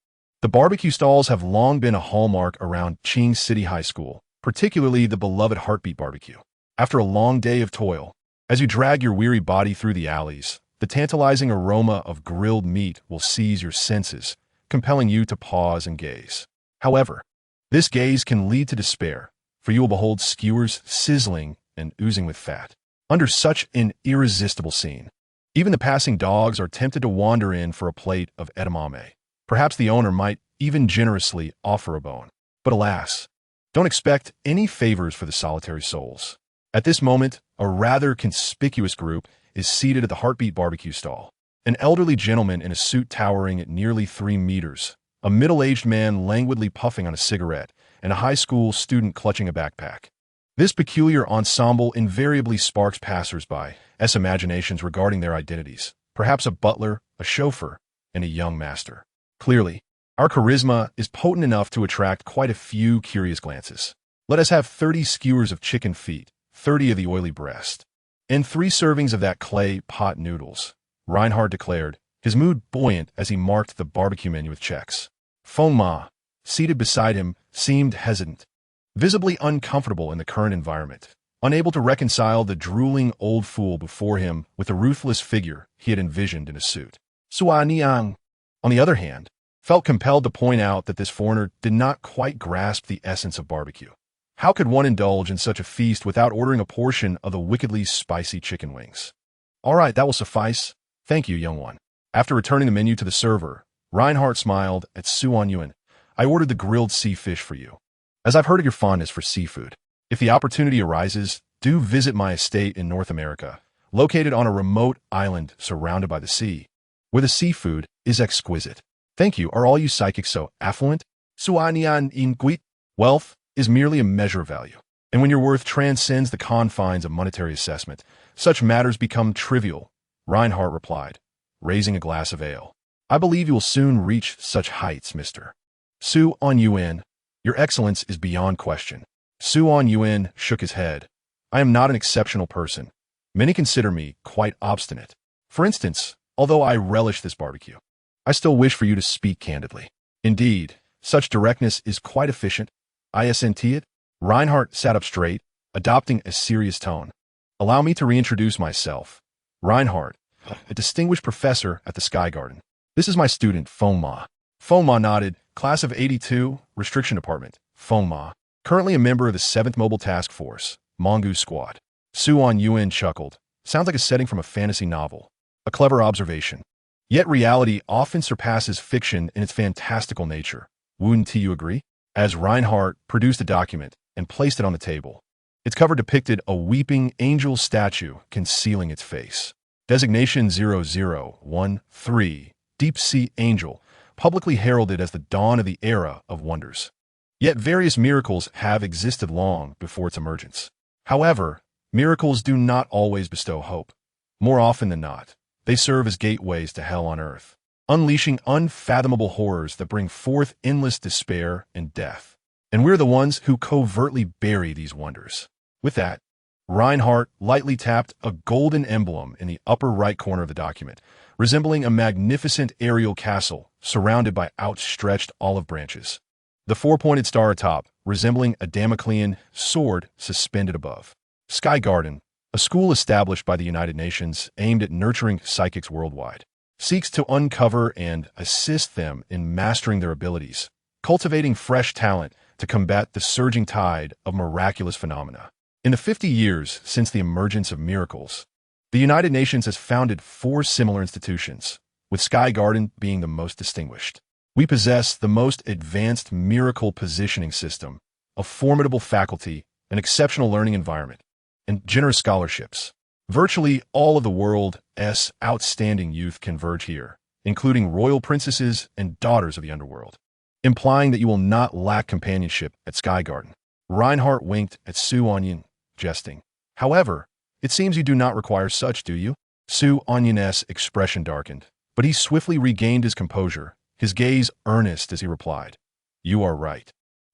The barbecue stalls have long been a hallmark around Qing City High School, particularly the beloved Heartbeat Barbecue. After a long day of toil, as you drag your weary body through the alleys, the tantalizing aroma of grilled meat will seize your senses, compelling you to pause and gaze. However, this gaze can lead to despair, for you will behold skewers sizzling and oozing with fat. Under such an irresistible scene, Even the passing dogs are tempted to wander in for a plate of edamame. Perhaps the owner might even generously offer a bone. But alas, don't expect any favors for the solitary souls. At this moment, a rather conspicuous group is seated at the Heartbeat barbecue stall. An elderly gentleman in a suit towering at nearly 3 meters, a middle-aged man languidly puffing on a cigarette, and a high school student clutching a backpack. This peculiar ensemble invariably sparks passers-by's imaginations regarding their identities, perhaps a butler, a chauffeur, and a young master. Clearly, our charisma is potent enough to attract quite a few curious glances. Let us have 30 skewers of chicken feet, 30 of the oily breast, and 3 servings of that clay pot noodles, Reinhardt declared, his mood buoyant as he marked the barbecue menu with checks. Feng Ma, seated beside him, seemed hesitant, visibly uncomfortable in the current environment, unable to reconcile the drooling old fool before him with the ruthless figure he had envisioned in a suit. Suaniang, on the other hand, felt compelled to point out that this foreigner did not quite grasp the essence of barbecue. How could one indulge in such a feast without ordering a portion of the wickedly spicy chicken wings? All right, that will suffice. Thank you, young one. After returning the menu to the server, Reinhardt smiled at Anyuan. I ordered the grilled sea fish for you. As I've heard of your fondness for seafood, if the opportunity arises, do visit my estate in North America, located on a remote island surrounded by the sea, where the seafood is exquisite. Thank you. Are all you psychics so affluent? Suanian inquit. Wealth is merely a measure of value. And when your worth transcends the confines of monetary assessment, such matters become trivial, Reinhardt replied, raising a glass of ale. I believe you will soon reach such heights, Mr. Su Anyuan. Your excellence is beyond question. Su Anyuan shook his head. I am not an exceptional person. Many consider me quite obstinate. For instance, although I relish this barbecue, I still wish for you to speak candidly. Indeed, such directness is quite efficient. I assent it. Reinhardt sat up straight, adopting a serious tone. Allow me to reintroduce myself. Reinhardt, a distinguished professor at the Sky Garden. This is my student, Feng Ma. Feng Ma nodded. Class of 82, Restriction Department, Feng Ma. Currently a member of the 7th Mobile Task Force, Mongoose Squad. Su Anyuan chuckled. Sounds like a setting from a fantasy novel. A clever observation. Yet reality often surpasses fiction in its fantastical nature. Wouldn't you agree? As Reinhardt produced a document and placed it on the table, its cover depicted a weeping angel statue concealing its face. Designation 0013, Deep Sea Angel, publicly heralded as the dawn of the era of wonders. Yet various miracles have existed long before its emergence. However, miracles do not always bestow hope. More often than not, they serve as gateways to hell on earth, unleashing unfathomable horrors that bring forth endless despair and death. And we're the ones who covertly bury these wonders. With that, Reinhardt lightly tapped a golden emblem in the upper right corner of the document, resembling a magnificent aerial castle surrounded by outstretched olive branches. The 4-pointed star atop, resembling a Damoclean sword suspended above. Sky Garden, a school established by the United Nations aimed at nurturing psychics worldwide, seeks to uncover and assist them in mastering their abilities, cultivating fresh talent to combat the surging tide of miraculous phenomena. In the 50 years since the emergence of miracles, the United Nations has founded 4 similar institutions, with Sky Garden being the most distinguished. We possess the most advanced miracle positioning system, a formidable faculty, an exceptional learning environment, and generous scholarships. Virtually all of the world's outstanding youth converge here, including royal princesses and daughters of the underworld, implying that you will not lack companionship at Sky Garden. Reinhardt winked at Su Anyuan, jesting. However, it seems you do not require such, do you? Su Anyuan's expression darkened, but he swiftly regained his composure, his gaze earnest as he replied, You are right.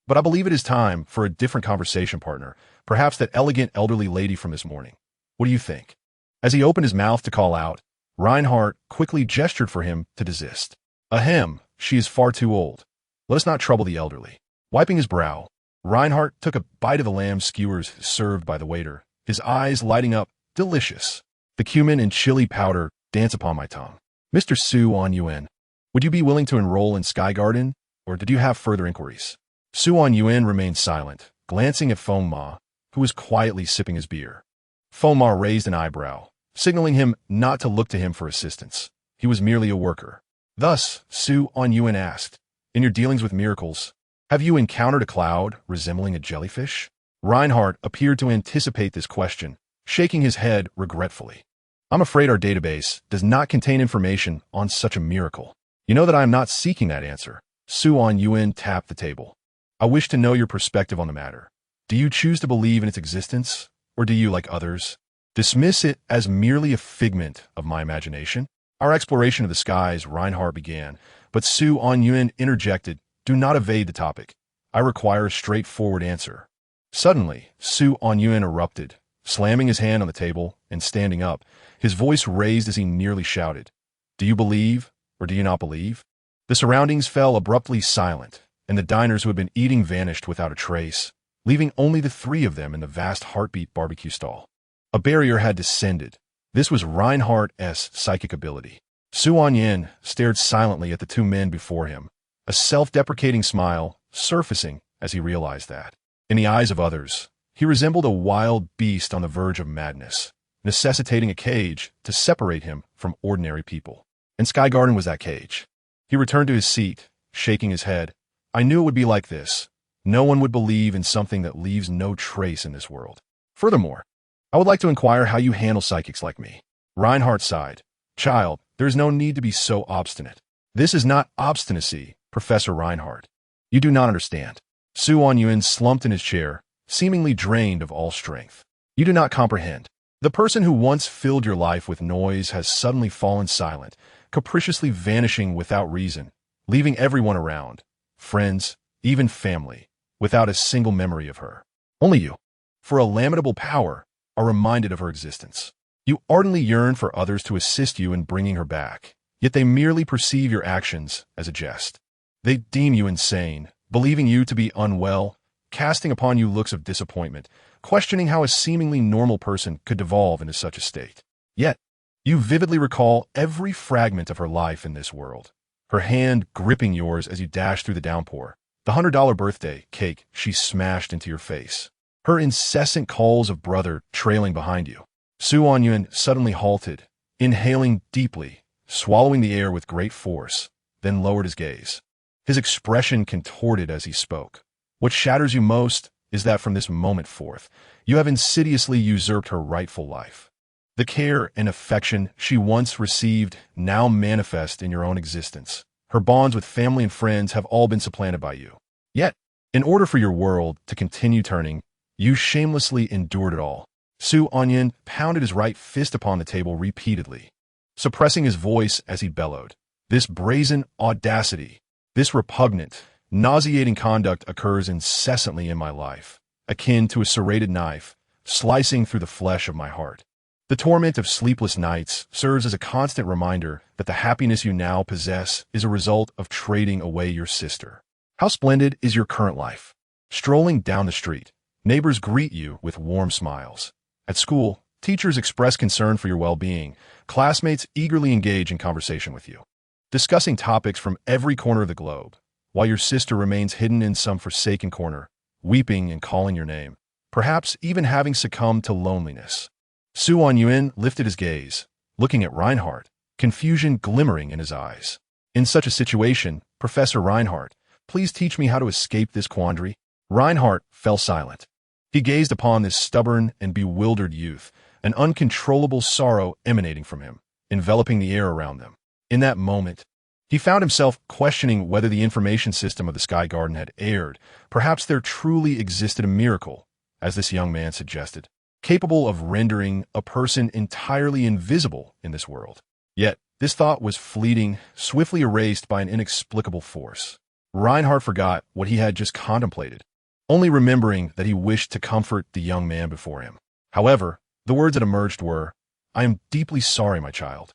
But I believe it is time for a different conversation partner, perhaps that elegant elderly lady from this morning. What do you think? As he opened his mouth to call out, Reinhardt quickly gestured for him to desist. Ahem, she is far too old. Let us not trouble the elderly. Wiping his brow, Reinhardt took a bite of the lamb skewers served by the waiter, his eyes lighting up. Delicious. The cumin and chili powder dance upon my tongue. Mr. Su Anyuan, would you be willing to enroll in Sky Garden, or did you have further inquiries? Su Anyuan remained silent, glancing at Feng Ma, who was quietly sipping his beer. Feng Ma raised an eyebrow, signaling him not to look to him for assistance. He was merely a worker. Thus, Anyuan asked, "In your dealings with miracles, have you encountered a cloud resembling a jellyfish?" Reinhardt appeared to anticipate this question, shaking his head regretfully. "I'm afraid our database does not contain information on such a miracle. You know that I am not seeking that answer." Anyuan tapped the table. "I wish to know your perspective on the matter. Do you choose to believe in its existence, or do you, like others, dismiss it as merely a figment of my imagination?" Our exploration of the skies, Reinhardt began, but Anyuan interjected, "Do not evade the topic. I require a straightforward answer." Suddenly, Anyuan erupted, slamming his hand on the table and standing up, his voice raised as he nearly shouted, "Do you believe, or do you not believe?" The surroundings fell abruptly silent, and the diners who had been eating vanished without a trace, leaving only the three of them in the vast Heartbeat barbecue stall. A barrier had descended. This was Reinhardt's psychic ability. Anyuan stared silently at the two men before him, a self-deprecating smile surfacing as he realized that, in the eyes of others, he resembled a wild beast on the verge of madness, necessitating a cage to separate him from ordinary people. And Sky Garden was that cage. He returned to his seat, shaking his head. "I knew it would be like this. No one would believe in something that leaves no trace in this world. Furthermore, I would like to inquire how you handle psychics like me." Reinhardt sighed. "Child, there is no need to be so obstinate." "This is not obstinacy, Professor Reinhardt. You do not understand." Anyuan slumped in his chair, seemingly drained of all strength. "You do not comprehend. The person who once filled your life with noise has suddenly fallen silent, capriciously vanishing without reason, leaving everyone around, friends, even family, without a single memory of her. Only you, for a lamentable power, are reminded of her existence. You ardently yearn for others to assist you in bringing her back, yet they merely perceive your actions as a jest. They deem you insane, believing you to be unwell, casting upon you looks of disappointment, questioning how a seemingly normal person could devolve into such a state. Yet, you vividly recall every fragment of her life in this world, her hand gripping yours as you dash through the downpour, the $100 birthday cake she smashed into your face, her incessant calls of brother trailing behind you. Anyuan suddenly halted, inhaling deeply, swallowing the air with great force, then lowered his gaze. His expression contorted as he spoke. "What shatters you most is that from this moment forth, you have insidiously usurped her rightful life. The care and affection she once received now manifest in your own existence. Her bonds with family and friends have all been supplanted by you. Yet, in order for your world to continue turning, you shamelessly endured it all." Anyuan pounded his right fist upon the table repeatedly, suppressing his voice as he bellowed. "This brazen audacity, this repugnant, nauseating conduct occurs incessantly in my life, akin to a serrated knife, slicing through the flesh of my heart. The torment of sleepless nights serves as a constant reminder that the happiness you now possess is a result of trading away your sister. How splendid is your current life! Strolling down the street, neighbors greet you with warm smiles. At school, teachers express concern for your well-being. Classmates eagerly engage in conversation with you, discussing topics from every corner of the globe, while your sister remains hidden in some forsaken corner, weeping and calling your name, perhaps even having succumbed to loneliness." Anyuan lifted his gaze, looking at Reinhardt, confusion glimmering in his eyes. "In such a situation, Professor Reinhardt, please teach me how to escape this quandary." Reinhardt fell silent. He gazed upon this stubborn and bewildered youth, an uncontrollable sorrow emanating from him, enveloping the air around them. In that moment, he found himself questioning whether the information system of the Sky Garden had erred. Perhaps there truly existed a miracle, as this young man suggested, capable of rendering a person entirely invisible in this world. Yet, this thought was fleeting, swiftly erased by an inexplicable force. Reinhardt forgot what he had just contemplated, only remembering that he wished to comfort the young man before him. However, the words that emerged were, "I am deeply sorry, my child.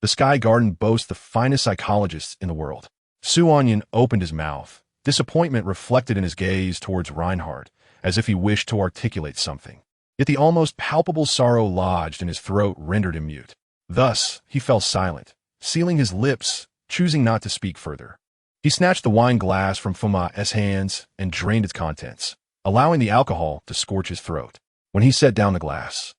The Sky Garden boasts the finest psychologists in the world." Anyuan opened his mouth, disappointment reflected in his gaze towards Reinhardt, as if he wished to articulate something. Yet the almost palpable sorrow lodged in his throat rendered him mute. Thus, he fell silent, sealing his lips, choosing not to speak further. He snatched the wine glass from Fuma's hands and drained its contents, allowing the alcohol to scorch his throat. When he set down the glass,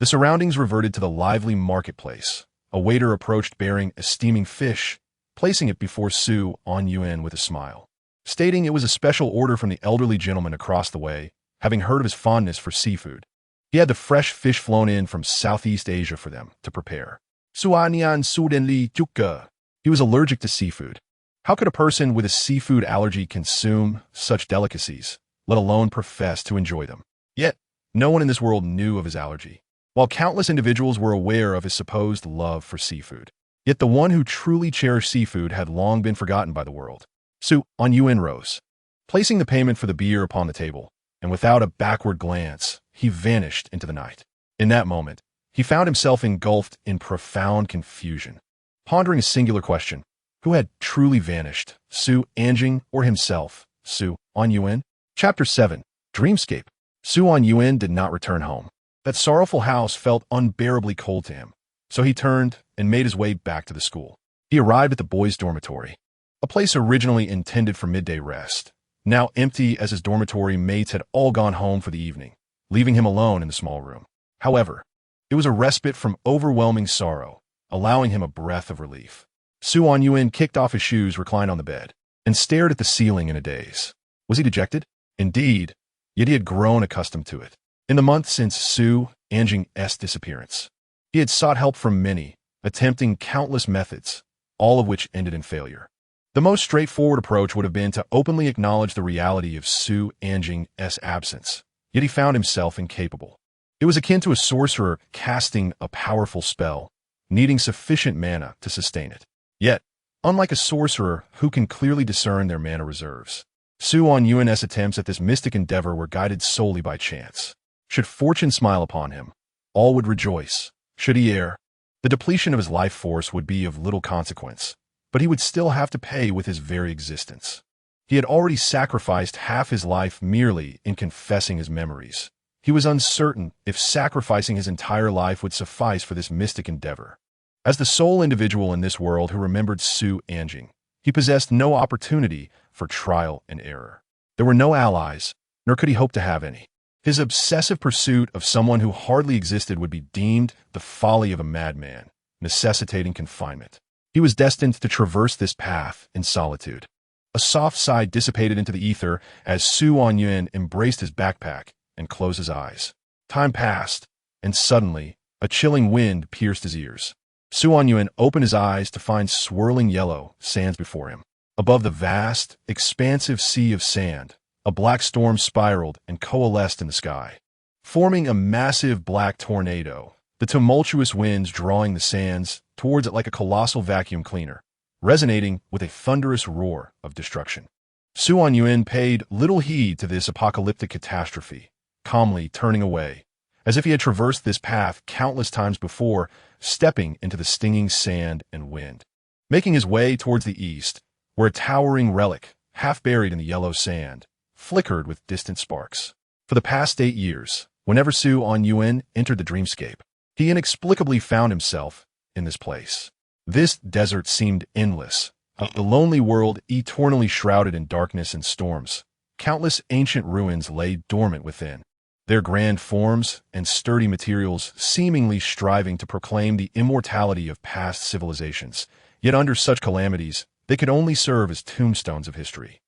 The surroundings reverted to the lively marketplace. A waiter approached bearing a steaming fish, placing it before Su Anyuan with a smile, stating it was a special order from the elderly gentleman across the way, having heard of his fondness for seafood. He had the fresh fish flown in from Southeast Asia for them to prepare. Suanian sudenli tukka. He was allergic to seafood. How could a person with a seafood allergy consume such delicacies, let alone profess to enjoy them? Yet, no one in this world knew of his allergy, while countless individuals were aware of his supposed love for seafood. Yet the one who truly cherished seafood had long been forgotten by the world. Su Anyuan rose, placing the payment for the beer upon the table, and without a backward glance, he vanished into the night. In that moment, he found himself engulfed in profound confusion, pondering a singular question: who had truly vanished, Su Anyuan or himself, Su Anyuan? Chapter 7. Dreamscape. Su Anyuan did not return home. That sorrowful house felt unbearably cold to him, so he turned and made his way back to the school. He arrived at the boys' dormitory, a place originally intended for midday rest, now empty as his dormitory mates had all gone home for the evening, leaving him alone in the small room. However, it was a respite from overwhelming sorrow, allowing him a breath of relief. Su Anyuan kicked off his shoes, reclined on the bed, and stared at the ceiling in a daze. Was he dejected? Indeed, yet he had grown accustomed to it. In the month since Su Anyuan's disappearance, he had sought help from many, attempting countless methods, all of which ended in failure. The most straightforward approach would have been to openly acknowledge the reality of Su Anyuan's absence, yet he found himself incapable. It was akin to a sorcerer casting a powerful spell, needing sufficient mana to sustain it. Yet, unlike a sorcerer who can clearly discern their mana reserves, Su Anyuan's attempts at this mystic endeavor were guided solely by chance. Should fortune smile upon him, all would rejoice. Should he err, the depletion of his life force would be of little consequence, but he would still have to pay with his very existence. He had already sacrificed half his life merely in confessing his memories. He was uncertain if sacrificing his entire life would suffice for this mystic endeavor. As the sole individual in this world who remembered Su Anyuan, he possessed no opportunity for trial and error. There were no allies, nor could he hope to have any. His obsessive pursuit of someone who hardly existed would be deemed the folly of a madman, necessitating confinement. He was destined to traverse this path in solitude. A soft sigh dissipated into the ether as Su Anyuan embraced his backpack and closed his eyes. Time passed, and suddenly, a chilling wind pierced his ears. Su Anyuan opened his eyes to find swirling yellow sands before him. Above the vast, expansive sea of sand, a black storm spiraled and coalesced in the sky, forming a massive black tornado, the tumultuous winds drawing the sands towards it like a colossal vacuum cleaner, resonating with a thunderous roar of destruction. Su Anyuan paid little heed to this apocalyptic catastrophe, calmly turning away, as if he had traversed this path countless times before, stepping into the stinging sand and wind. Making his way towards the east, where a towering relic, half buried in the yellow sand, flickered with distant sparks. For the past 8 years, whenever Su Anyuan entered the dreamscape, he inexplicably found himself in this place. This desert seemed endless, a lonely world eternally shrouded in darkness and storms. Countless ancient ruins lay dormant within, their grand forms and sturdy materials seemingly striving to proclaim the immortality of past civilizations. Yet under such calamities, they could only serve as tombstones of history.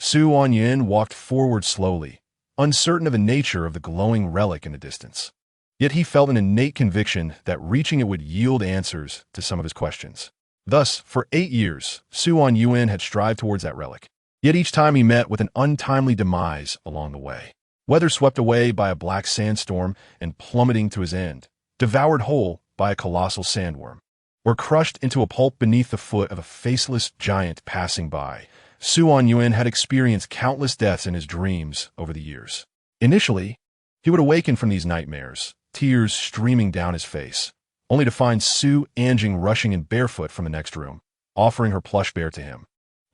Su Anyuan walked forward slowly, uncertain of the nature of the glowing relic in the distance. Yet he felt an innate conviction that reaching it would yield answers to some of his questions. Thus, for 8 years, Su Anyuan had strived towards that relic. Yet each time he met with an untimely demise along the way. Whether swept away by a black sandstorm and plummeting to his end, devoured whole by a colossal sandworm, or crushed into a pulp beneath the foot of a faceless giant passing by, Su Anyuan had experienced countless deaths in his dreams over the years. Initially, he would awaken from these nightmares, tears streaming down his face, only to find Su Anyuan rushing in barefoot from the next room, offering her plush bear to him,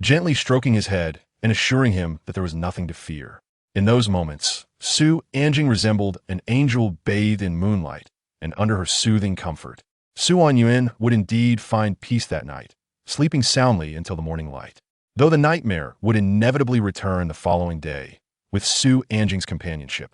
gently stroking his head and assuring him that there was nothing to fear. In those moments, Su Anyuan resembled an angel bathed in moonlight, and under her soothing comfort, Su Anyuan would indeed find peace that night, sleeping soundly until the morning light. Though the nightmare would inevitably return the following day, with Su Anyuan's companionship.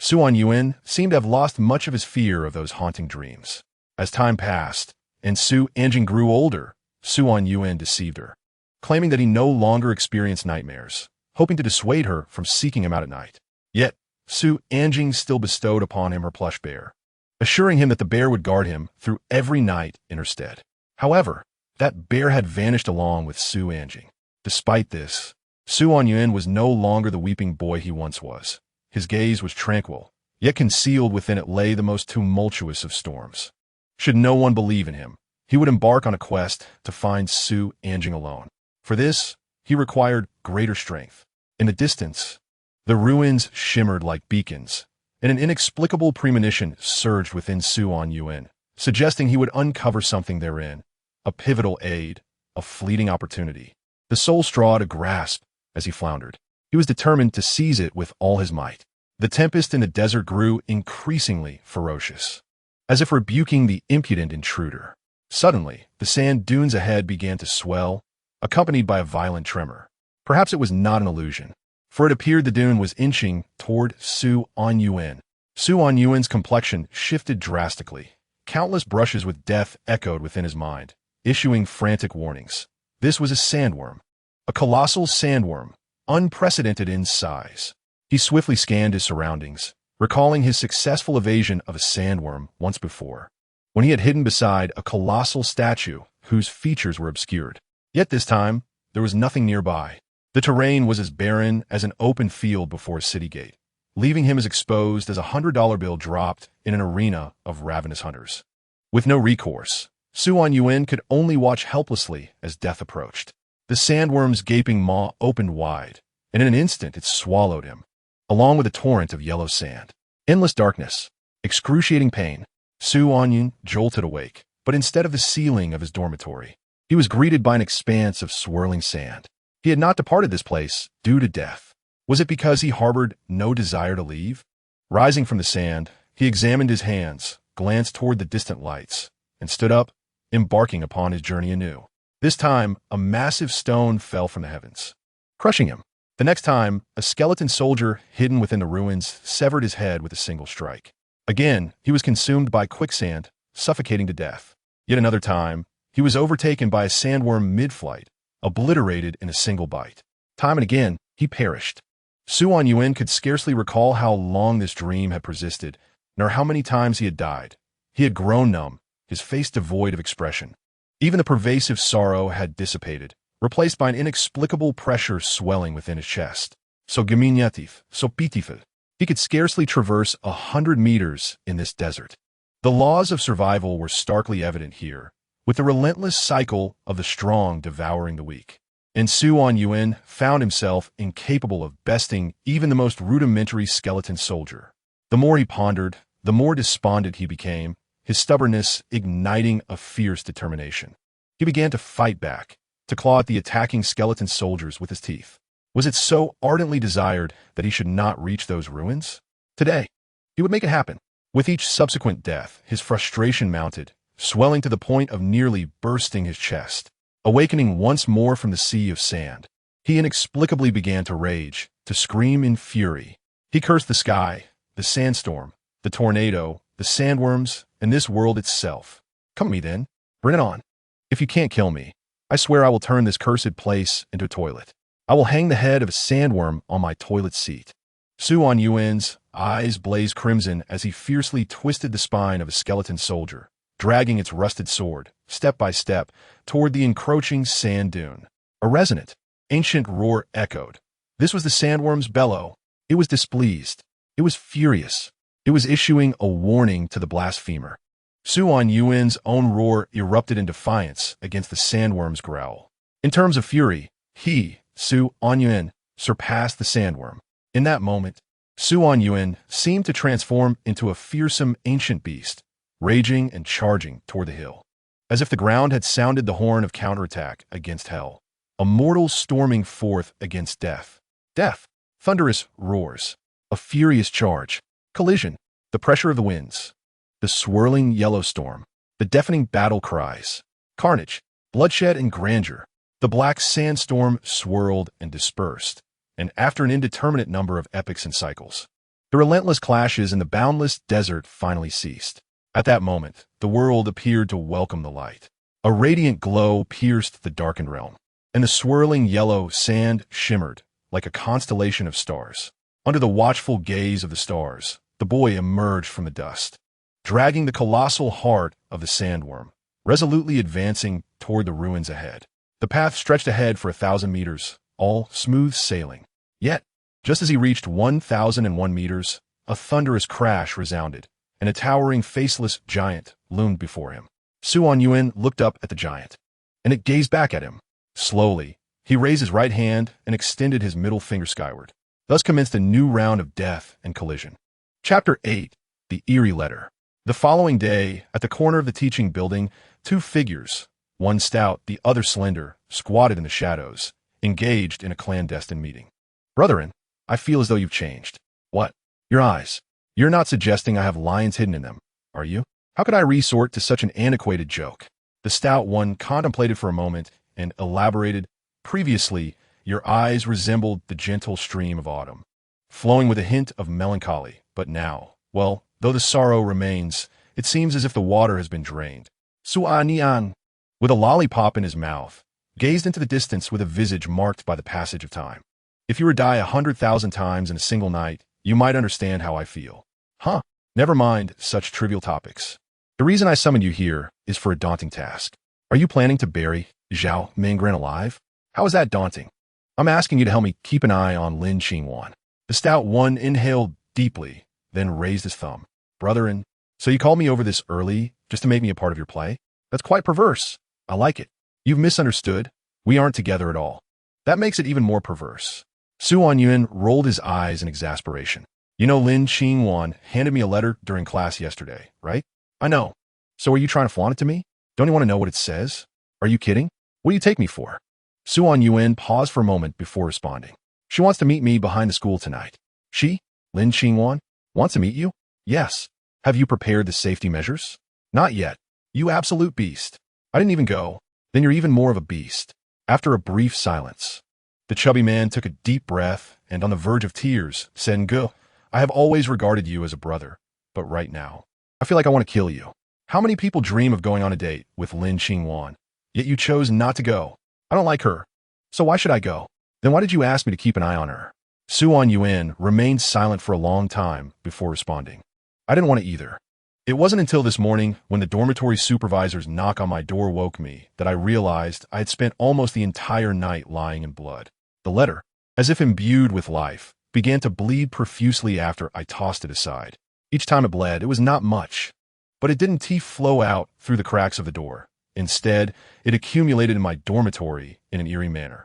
Anyuan seemed to have lost much of his fear of those haunting dreams. As time passed, and Su Anjing grew older, Anyuan deceived her, claiming that he no longer experienced nightmares, hoping to dissuade her from seeking him out at night. Yet, Su Anjing still bestowed upon him her plush bear, assuring him that the bear would guard him through every night in her stead. However, that bear had vanished along with Su Anjing. Despite this, Anyuan was no longer the weeping boy he once was. His gaze was tranquil, yet concealed within it lay the most tumultuous of storms. Should no one believe in him, he would embark on a quest to find Su Anjing alone. For this, he required greater strength. In the distance, the ruins shimmered like beacons, and an inexplicable premonition surged within Anyuan, suggesting he would uncover something therein, a pivotal aid, a fleeting opportunity, the sole straw to grasp as he floundered. He was determined to seize it with all his might. The tempest in the desert grew increasingly ferocious, as if rebuking the impudent intruder. Suddenly, the sand dunes ahead began to swell, accompanied by a violent tremor. Perhaps it was not an illusion, for it appeared the dune was inching toward Anyuan. Anyuan's complexion shifted drastically. Countless brushes with death echoed within his mind, issuing frantic warnings. This was a sandworm, a colossal sandworm, unprecedented in size. He swiftly scanned his surroundings, recalling his successful evasion of a sandworm once before, when he had hidden beside a colossal statue whose features were obscured. Yet this time, there was nothing nearby. The terrain was as barren as an open field before a city gate, leaving him as exposed as $100 bill dropped in an arena of ravenous hunters. With no recourse, Anyuan could only watch helplessly as death approached. The sandworm's gaping maw opened wide, and in an instant it swallowed him, along with a torrent of yellow sand. Endless darkness, excruciating pain. Anyuan jolted awake, but instead of the ceiling of his dormitory, he was greeted by an expanse of swirling sand. He had not departed this place due to death. Was it because he harbored no desire to leave? Rising from the sand, he examined his hands, glanced toward the distant lights, and stood up, embarking upon his journey anew. This time, a massive stone fell from the heavens, crushing him. The next time, a skeleton soldier hidden within the ruins severed his head with a single strike. Again, he was consumed by quicksand, suffocating to death. Yet another time, he was overtaken by a sandworm mid-flight, obliterated in a single bite. Time and again, he perished. Anyuan could scarcely recall how long this dream had persisted, nor how many times he had died. He had grown numb, his face devoid of expression. Even the pervasive sorrow had dissipated, replaced by an inexplicable pressure swelling within his chest. So diminutif, so pitiful. He could scarcely traverse 100 meters in this desert. The laws of survival were starkly evident here, with the relentless cycle of the strong devouring the weak. And Anyuan found himself incapable of besting even the most rudimentary skeleton soldier. The more he pondered, the more despondent he became, his stubbornness igniting a fierce determination. He began to fight back, to claw at the attacking skeleton soldiers with his teeth. Was it so ardently desired that he should not reach those ruins? Today, he would make it happen. With each subsequent death, his frustration mounted, swelling to the point of nearly bursting his chest. Awakening once more from the sea of sand, he inexplicably began to rage, to scream in fury. He cursed the sky, the sandstorm, the tornado, the sandworms, and this world itself. Come at me then. Bring it on. If you can't kill me, I swear I will turn this cursed place into a toilet. I will hang the head of a sandworm on my toilet seat. Anyuan's eyes blazed crimson as he fiercely twisted the spine of a skeleton soldier, dragging its rusted sword, step by step, toward the encroaching sand dune. A resonant, ancient roar echoed. This was the sandworm's bellow. It was displeased. It was furious. It was issuing a warning to the blasphemer. Anyuan's own roar erupted in defiance against the sandworm's growl. In terms of fury, he, Anyuan, surpassed the sandworm. In that moment, Anyuan seemed to transform into a fearsome ancient beast, raging and charging toward the hill. As if the ground had sounded the horn of counterattack against hell, a mortal storming forth against death. Death, thunderous roars, a furious charge, collision, the pressure of the winds, the swirling yellow storm, the deafening battle cries, carnage, bloodshed and grandeur. The black sandstorm swirled and dispersed, and after an indeterminate number of epochs and cycles, The relentless clashes in the boundless desert finally ceased. At that moment, the world appeared to welcome the light. A radiant glow pierced the darkened realm, and the swirling yellow sand shimmered like a constellation of stars. Under the watchful gaze of the stars, the boy emerged from the dust, dragging the colossal heart of the sandworm, resolutely advancing toward the ruins ahead. The path stretched ahead for 1,000 meters, all smooth sailing. Yet, just as he reached 1,001 meters, a thunderous crash resounded, and a towering faceless giant loomed before him. Anyuan looked up at the giant, and it gazed back at him. Slowly, he raised his right hand and extended his middle finger skyward. Thus commenced a new round of death and collision. Chapter 8. The Eerie Letter. The following day, at the corner of the teaching building, two figures, one stout, the other slender, squatted in the shadows, engaged in a clandestine meeting. Brethren, I feel as though you've changed. What? Your eyes. You're not suggesting I have lions hidden in them, are you? How could I resort to such an antiquated joke? The stout one contemplated for a moment and elaborated. Previously, your eyes resembled the gentle stream of autumn, flowing with a hint of melancholy, but now, well, though the sorrow remains, it seems as if the water has been drained. Anyuan, with a lollipop in his mouth, gazed into the distance with a visage marked by the passage of time. If you were to die 100,000 times in a single night, you might understand how I feel. Huh? Never mind such trivial topics. The reason I summoned you here is for a daunting task. Are you planning to bury Zhao Mingren alive? How is that daunting? I'm asking you to help me keep an eye on Lin Qingwan. The stout one inhaled deeply, then raised his thumb. Brethren, so you called me over this early just to make me a part of your play? That's quite perverse. I like it. You've misunderstood. We aren't together at all. That makes it even more perverse. Anyuan rolled his eyes in exasperation. You know Lin Qingwan handed me a letter during class yesterday, right? I know. So are you trying to flaunt it to me? Don't you want to know what it says? Are you kidding? What do you take me for? Anyuan paused for a moment before responding. She wants to meet me behind the school tonight. She, Lin Qingwan, wants to meet you? Yes. Have you prepared the safety measures? Not yet. You absolute beast. I didn't even go. Then you're even more of a beast. After a brief silence, the chubby man took a deep breath and, on the verge of tears, said, "Go. I have always regarded you as a brother, but right now, I feel like I want to kill you. How many people dream of going on a date with Lin Qingwan? Yet you chose not to go. I don't like her. So why should I go? Then why did you ask me to keep an eye on her?" Anyuan remained silent for a long time before responding. I didn't want to either. It wasn't until this morning, when the dormitory supervisor's knock on my door woke me, that I realized I had spent almost the entire night lying in blood. The letter, as if imbued with life, began to bleed profusely after I tossed it aside. Each time it bled, it was not much, but it didn't flow out through the cracks of the door. Instead, it accumulated in my dormitory in an eerie manner.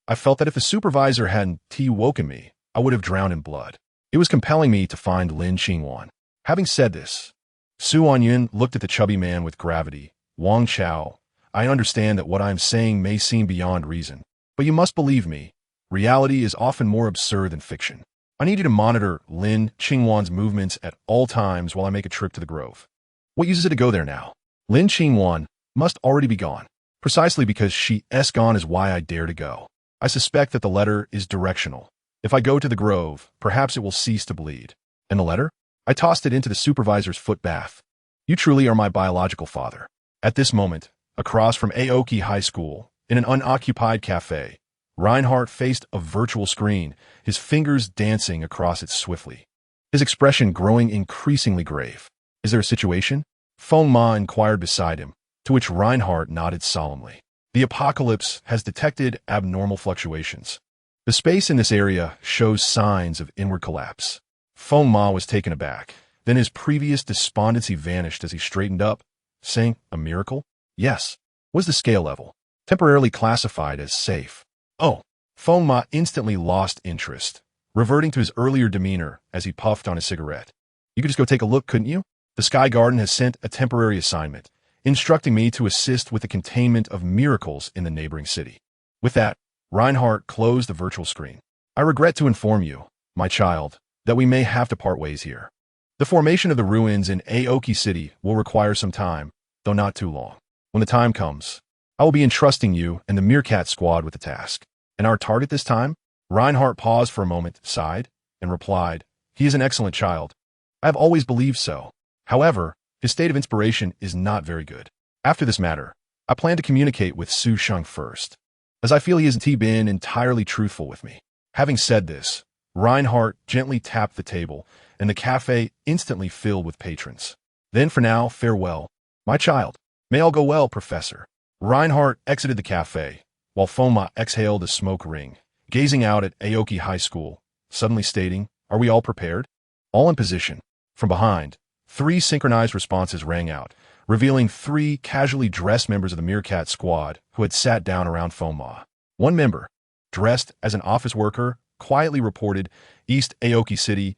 I felt that if the supervisor hadn't woken me, I would have drowned in blood. It was compelling me to find Lin Qingwan. Having said this, Anyuan looked at the chubby man with gravity. Wang Chao, I understand that what I am saying may seem beyond reason, but you must believe me. Reality is often more absurd than fiction. I need you to monitor Lin Qingwan's movements at all times while I make a trip to the grove. What uses it to go there now? Lin Qingwan must already be gone. Precisely because she's gone is why I dare to go. I suspect that the letter is directional. If I go to the grove, perhaps it will cease to bleed. And the letter? I tossed it into the supervisor's foot bath. You truly are my biological father. At this moment, across from Aoki High School, in an unoccupied cafe, Reinhardt faced a virtual screen, his fingers dancing across it swiftly, his expression growing increasingly grave. Is there a situation? Feng Ma inquired beside him, to which Reinhardt nodded solemnly. The apocalypse has detected abnormal fluctuations. The space in this area shows signs of inward collapse. Feng Ma was taken aback. Then his previous despondency vanished as he straightened up, saying, "A miracle?" "Yes." Was the scale level temporarily classified as safe? "Oh." Feng Ma instantly lost interest, reverting to his earlier demeanor as he puffed on his cigarette. "You could just go take a look, couldn't you? The Sky Garden has sent a temporary assignment, instructing me to assist with the containment of miracles in the neighboring city." With that, Reinhardt closed the virtual screen. "I regret to inform you, my child, that we may have to part ways here. The formation of the ruins in Aoki City will require some time, though not too long. When the time comes, I will be entrusting you and the Meerkat squad with the task." "And our target this time?" Reinhardt paused for a moment, sighed, and replied, He is an excellent child. I have always believed so. However, his state of inspiration is not very good. After this matter, I plan to communicate with Su Sheng first, as I feel he hasn't been entirely truthful with me. Having said this, Reinhardt gently tapped the table, and the cafe instantly filled with patrons. Then for now, farewell, my child. May all go well, Professor. Reinhardt exited the cafe, while Foma exhaled a smoke ring, gazing out at Aoki High School, suddenly stating, "Are we all prepared?" All in position. From behind, 3 synchronized responses rang out, revealing 3 casually dressed members of the Meerkat squad who had sat down around Foma. One member, dressed as an office worker, quietly reported, East Aoki City,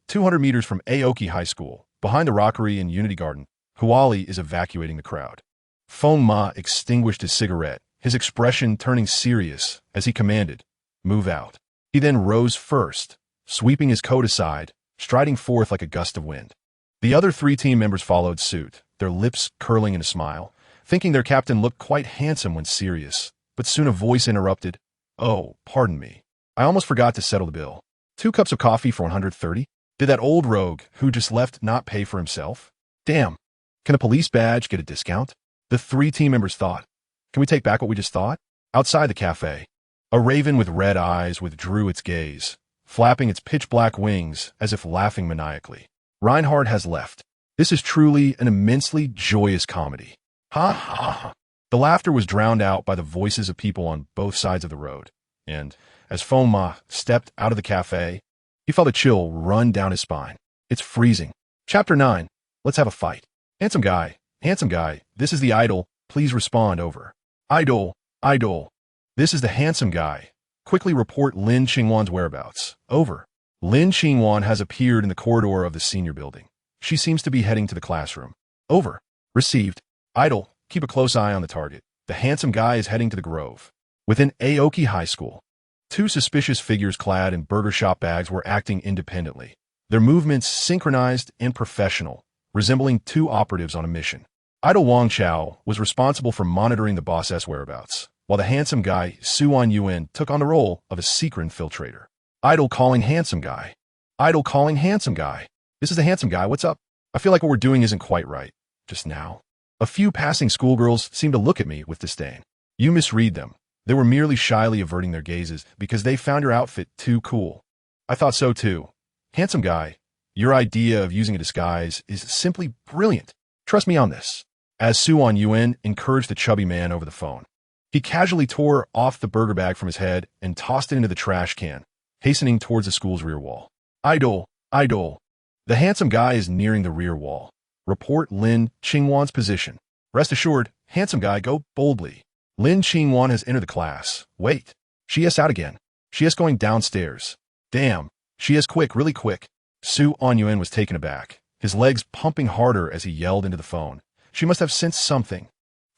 200 meters from Aoki High School, behind the rockery and Unity Garden. Huali is evacuating the crowd. Foma extinguished his cigarette, his expression turning serious as he commanded, "Move out." He then rose first, sweeping his coat aside, striding forth like a gust of wind. The other 3 team members followed suit, their lips curling in a smile, thinking their captain looked quite handsome when serious, but soon a voice interrupted, "Oh, pardon me. I almost forgot to settle the bill. 2 cups of coffee for 130? Did that old rogue who just left not pay for himself? Damn. Can a police badge get a discount?" The 3 team members thought. Can we take back what we just thought? Outside the cafe, a raven with red eyes withdrew its gaze, flapping its pitch-black wings as if laughing maniacally. Reinhardt has left. This is truly an immensely joyous comedy. Ha ha ha. The laughter was drowned out by the voices of people on both sides of the road, and as Foma stepped out of the cafe, he felt a chill run down his spine. It's freezing. Chapter 9. Let's have a fight. Handsome guy, this is the idol, please respond, over. Idol. This is the handsome guy. Quickly report Lin Qingwan's whereabouts, over. Lin Qingwan has appeared in the corridor of the senior building. She seems to be heading to the classroom. Over. Received. Idol, keep a close eye on the target. The handsome guy is heading to the Grove. Within Aoki High School, 2 suspicious figures clad in burger shop bags were acting independently, their movements synchronized and professional, resembling 2 operatives on a mission. Idol Wang Chao was responsible for monitoring the boss's whereabouts, while the handsome guy, Suan Yuan, took on the role of a secret infiltrator. Idol calling handsome guy. This is the handsome guy, what's up? I feel like what we're doing isn't quite right. Just now, a few passing schoolgirls seemed to look at me with disdain. You misread them. They were merely shyly averting their gazes because they found your outfit too cool. I thought so too. Handsome guy, your idea of using a disguise is simply brilliant. Trust me on this. As Suan Yuan encouraged the chubby man over the phone, he casually tore off the burger bag from his head and tossed it into the trash can, hastening towards the school's rear wall. Idol. The handsome guy is nearing the rear wall. Report Lin Qingwan's position. Rest assured, handsome guy, go boldly. Lin Qingwan has entered the class. Wait. She is out again. She is going downstairs. Damn. She is quick, really quick. Su Anyuan was taken aback, his legs pumping harder as he yelled into the phone. She must have sensed something.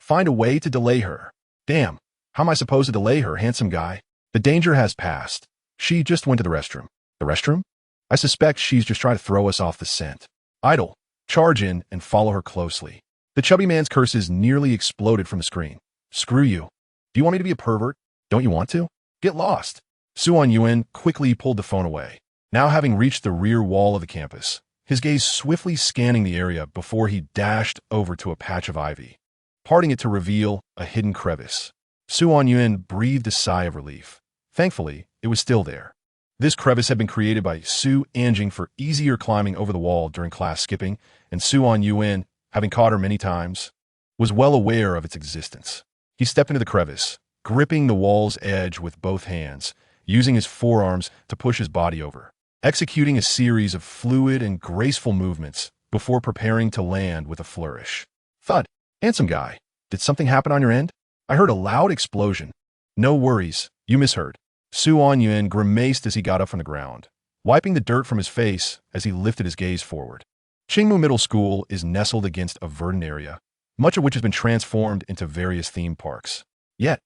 Find a way to delay her. Damn. How am I supposed to delay her, handsome guy? The danger has passed. She just went to the restroom. The restroom? I suspect she's just trying to throw us off the scent. Idol. Charge in and follow her closely. The chubby man's curses nearly exploded from the screen. Screw you. Do you want me to be a pervert? Don't you want to? Get lost. Suan Yuan quickly pulled the phone away. Now having reached the rear wall of the campus, his gaze swiftly scanning the area before he dashed over to a patch of ivy, parting it to reveal a hidden crevice. Suan Yuan breathed a sigh of relief. Thankfully, it was still there. This crevice had been created by Su Anjing for easier climbing over the wall during class skipping, and Suan Yuan, having caught her many times, was well aware of its existence. He stepped into the crevice, gripping the wall's edge with both hands, using his forearms to push his body over, executing a series of fluid and graceful movements before preparing to land with a flourish. Thud. Handsome guy, did something happen on your end? I heard a loud explosion. No worries, you misheard. Suan Yuan grimaced as he got up from the ground, wiping the dirt from his face as he lifted his gaze forward. Qingmu Middle School is nestled against a verdant area, much of which has been transformed into various theme parks. Yet,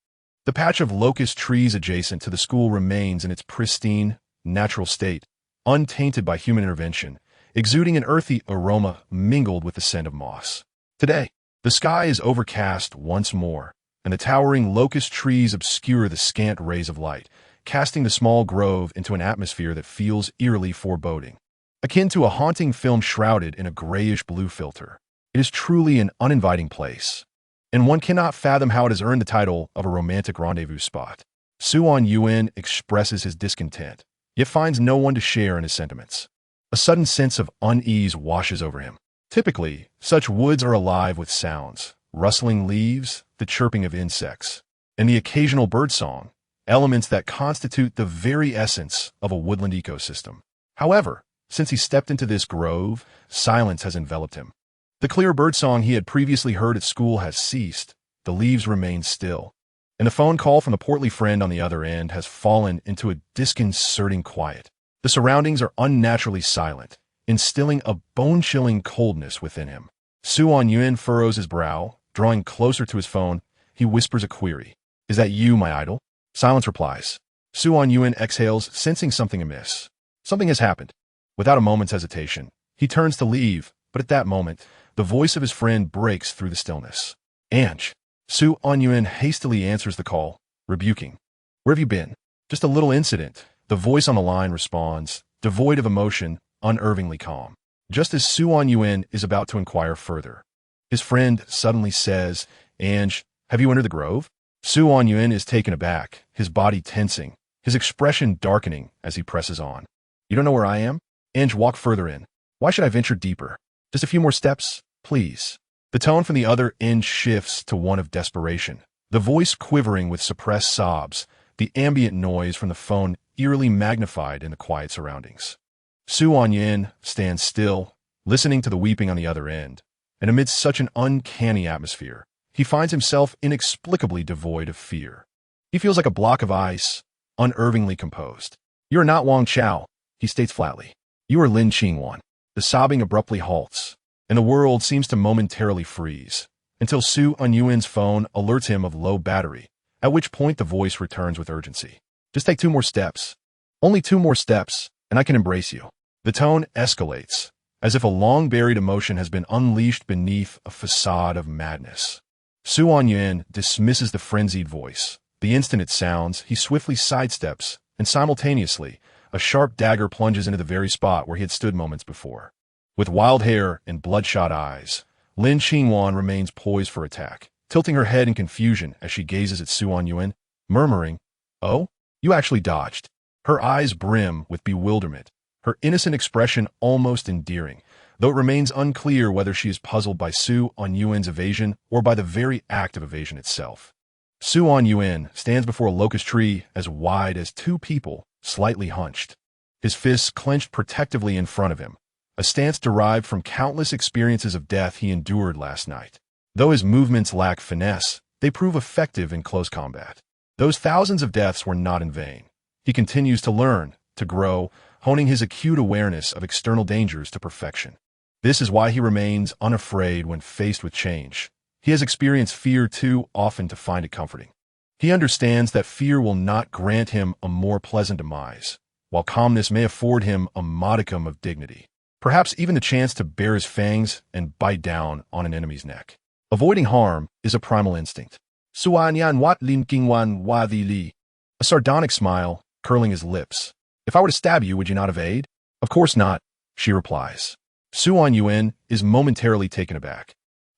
the patch of locust trees adjacent to the school remains in its pristine, natural state, untainted by human intervention, exuding an earthy aroma mingled with the scent of moss. Today, the sky is overcast once more, and the towering locust trees obscure the scant rays of light, casting the small grove into an atmosphere that feels eerily foreboding, akin to a haunting film shrouded in a grayish-blue filter. It is truly an uninviting place, and one cannot fathom how it has earned the title of a romantic rendezvous spot. Anyuan expresses his discontent, yet finds no one to share in his sentiments. A sudden sense of unease washes over him. Typically, such woods are alive with sounds, rustling leaves, the chirping of insects, and the occasional birdsong, elements that constitute the very essence of a woodland ecosystem. However, since he stepped into this grove, silence has enveloped him. The clear birdsong he had previously heard at school has ceased, the leaves remain still, and the phone call from the portly friend on the other end has fallen into a disconcerting quiet. The surroundings are unnaturally silent, instilling a bone-chilling coldness within him. Anyuan furrows his brow. Drawing closer to his phone, he whispers a query. "Is that you, my idol?" Silence replies. Anyuan exhales, sensing something amiss. Something has happened. Without a moment's hesitation, he turns to leave, but at that moment, the voice of his friend breaks through the stillness. "Ange." Anyuan hastily answers the call, rebuking. "Where have you been?" "Just a little incident." The voice on the line responds, devoid of emotion, unnervingly calm. Just as Anyuan is about to inquire further, his friend suddenly says, "Ange, have you entered the grove?" Anyuan is taken aback, his body tensing, his expression darkening as he presses on. "You don't know where I am?" "Ange, walk further in." "Why should I venture deeper?" "Just a few more steps, please." The tone from the other end shifts to one of desperation, the voice quivering with suppressed sobs, the ambient noise from the phone eerily magnified in the quiet surroundings. Anyuan stands still, listening to the weeping on the other end, and amidst such an uncanny atmosphere, he finds himself inexplicably devoid of fear. He feels like a block of ice, unnervingly composed. "You are not Wang Chao," he states flatly. "You are Lin Qingwan." The sobbing abruptly halts, and the world seems to momentarily freeze, until Anyuan's phone alerts him of low battery, at which point the voice returns with urgency. "Just take 2 more steps. Only 2 more steps, and I can embrace you." The tone escalates, as if a long-buried emotion has been unleashed beneath a facade of madness. Anyuan dismisses the frenzied voice. The instant it sounds, he swiftly sidesteps, and simultaneously, a sharp dagger plunges into the very spot where he had stood moments before. With wild hair and bloodshot eyes, Lin Qingwan remains poised for attack, tilting her head in confusion as she gazes at Anyuan, murmuring, "Oh, you actually dodged." Her eyes brim with bewilderment, her innocent expression almost endearing, though it remains unclear whether she is puzzled by Anyuan's evasion or by the very act of evasion itself. Anyuan stands before a locust tree as wide as 2 people, slightly hunched, his fists clenched protectively in front of him, a stance derived from countless experiences of death he endured last night. Though his movements lack finesse, they prove effective in close combat. Those thousands of deaths were not in vain. He continues to learn, to grow, honing his acute awareness of external dangers to perfection. This is why he remains unafraid when faced with change. He has experienced fear too often to find it comforting. He understands that fear will not grant him a more pleasant demise, while calmness may afford him a modicum of dignity, perhaps even the chance to bare his fangs and bite down on an enemy's neck. Avoiding harm is a primal instinct. "Suanyan wat lin kingwan wadi li." A sardonic smile, curling his lips. "If I were to stab you, would you not evade?" "Of course not," she replies. Anyuan is momentarily taken aback.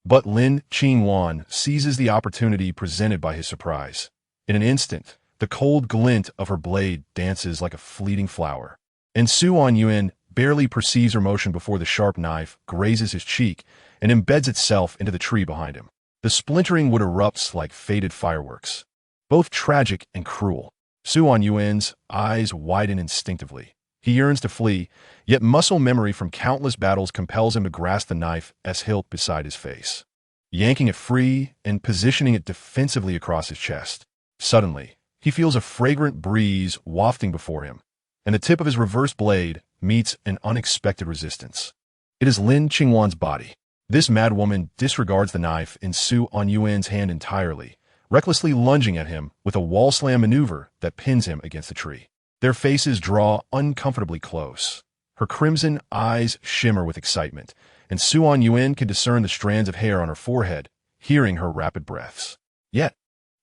But Lin Qingwan seizes the opportunity presented by his surprise. In an instant, the cold glint of her blade dances like a fleeting flower, and Anyuan barely perceives her motion before the sharp knife grazes his cheek and embeds itself into the tree behind him. The splintering wood erupts like faded fireworks, both tragic and cruel. Anyuan's eyes widen instinctively. He yearns to flee, yet muscle memory from countless battles compels him to grasp the knife as hilt beside his face, yanking it free and positioning it defensively across his chest. Suddenly, he feels a fragrant breeze wafting before him, and the tip of his reversed blade meets an unexpected resistance. It is Lin Qingwan's body. This madwoman disregards the knife in Anyuan's hand entirely, recklessly lunging at him with a wall slam maneuver that pins him against the tree. Their faces draw uncomfortably close. Her crimson eyes shimmer with excitement, and Anyuan can discern the strands of hair on her forehead, hearing her rapid breaths. Yet,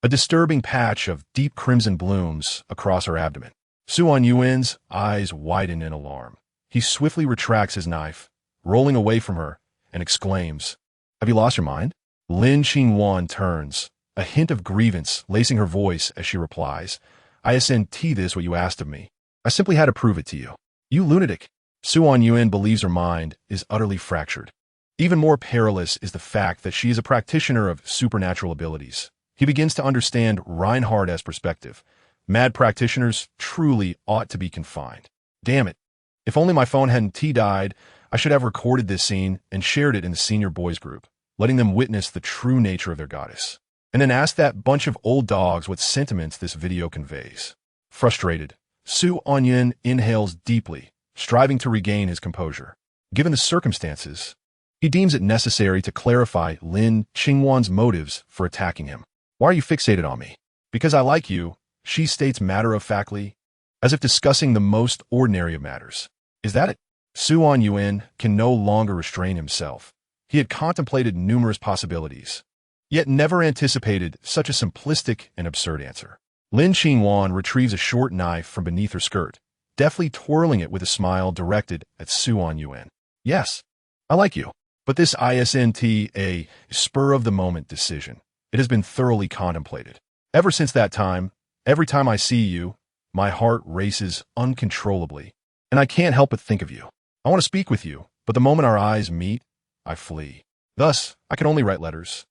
a disturbing patch of deep crimson blooms across her abdomen. Yuan's eyes widen in alarm. He swiftly retracts his knife, rolling away from her, and exclaims, "Have you lost your mind?" Lin Qingwan turns, a hint of grievance lacing her voice as she replies, "I sent this what you asked of me. I simply had to prove it to you. You lunatic." Yuan believes her mind is utterly fractured. Even more perilous is the fact that she is a practitioner of supernatural abilities. He begins to understand Reinhardt's perspective. Mad practitioners truly ought to be confined. Damn it. If only my phone hadn't died, I should have recorded this scene and shared it in the senior boys group, letting them witness the true nature of their goddess. And then ask that bunch of old dogs what sentiments this video conveys. Frustrated, Yuan inhales deeply, striving to regain his composure. Given the circumstances, he deems it necessary to clarify Lin Qingwan's motives for attacking him. "Why are you fixated on me?" "Because I like you," she states matter-of-factly, as if discussing the most ordinary of matters. "Is that it?" Yuan can no longer restrain himself. He had contemplated numerous possibilities, yet never anticipated such a simplistic and absurd answer. Lin Qingwan retrieves a short knife from beneath her skirt, deftly twirling it with a smile directed at Yuan. "Yes, I like you. But this isn't a spur-of-the-moment decision. It has been thoroughly contemplated. Ever since that time, every time I see you, my heart races uncontrollably, and I can't help but think of you. I want to speak with you, but the moment our eyes meet, I flee. Thus, I can only write letters.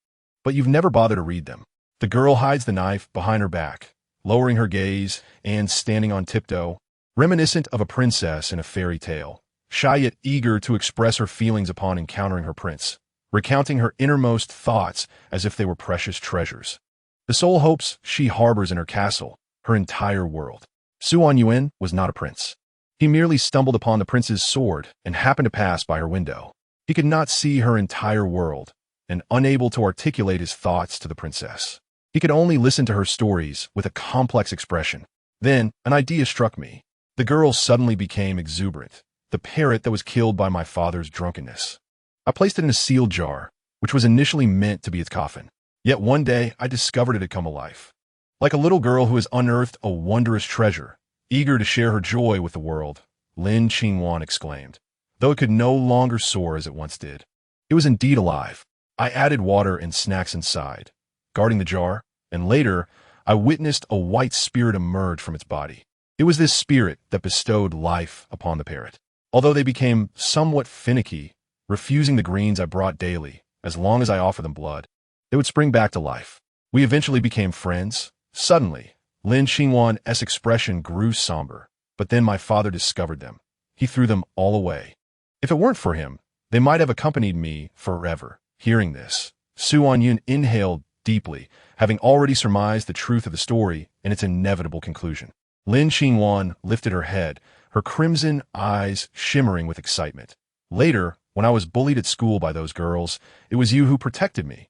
But you've never bothered to read them." The girl hides the knife behind her back, lowering her gaze and standing on tiptoe, reminiscent of a princess in a fairy tale, shy yet eager to express her feelings upon encountering her prince, recounting her innermost thoughts as if they were precious treasures. The sole hopes she harbors in her castle, her entire world. Yuan was not a prince. He merely stumbled upon the prince's sword and happened to pass by her window. He could not see her entire world, and unable to articulate his thoughts to the princess. He could only listen to her stories with a complex expression. Then, an idea struck me. The girl suddenly became exuberant, the parrot that was killed by my father's drunkenness. I placed it in a sealed jar, which was initially meant to be its coffin. Yet one day, I discovered it had come alive. Like a little girl who has unearthed a wondrous treasure, eager to share her joy with the world, Lin Qingwan exclaimed, though it could no longer soar as it once did. It was indeed alive. I added water and snacks inside, guarding the jar, and later, I witnessed a white spirit emerge from its body. It was this spirit that bestowed life upon the parrot. Although they became somewhat finicky, refusing the greens I brought daily, as long as I offered them blood, they would spring back to life. We eventually became friends. Suddenly, Lin Qingwan's expression grew somber, but then my father discovered them. He threw them all away. If it weren't for him, they might have accompanied me forever. Hearing this, Yuan inhaled deeply, having already surmised the truth of the story and its inevitable conclusion. Lin Qingwan lifted her head, her crimson eyes shimmering with excitement. Later, when I was bullied at school by those girls, it was you who protected me,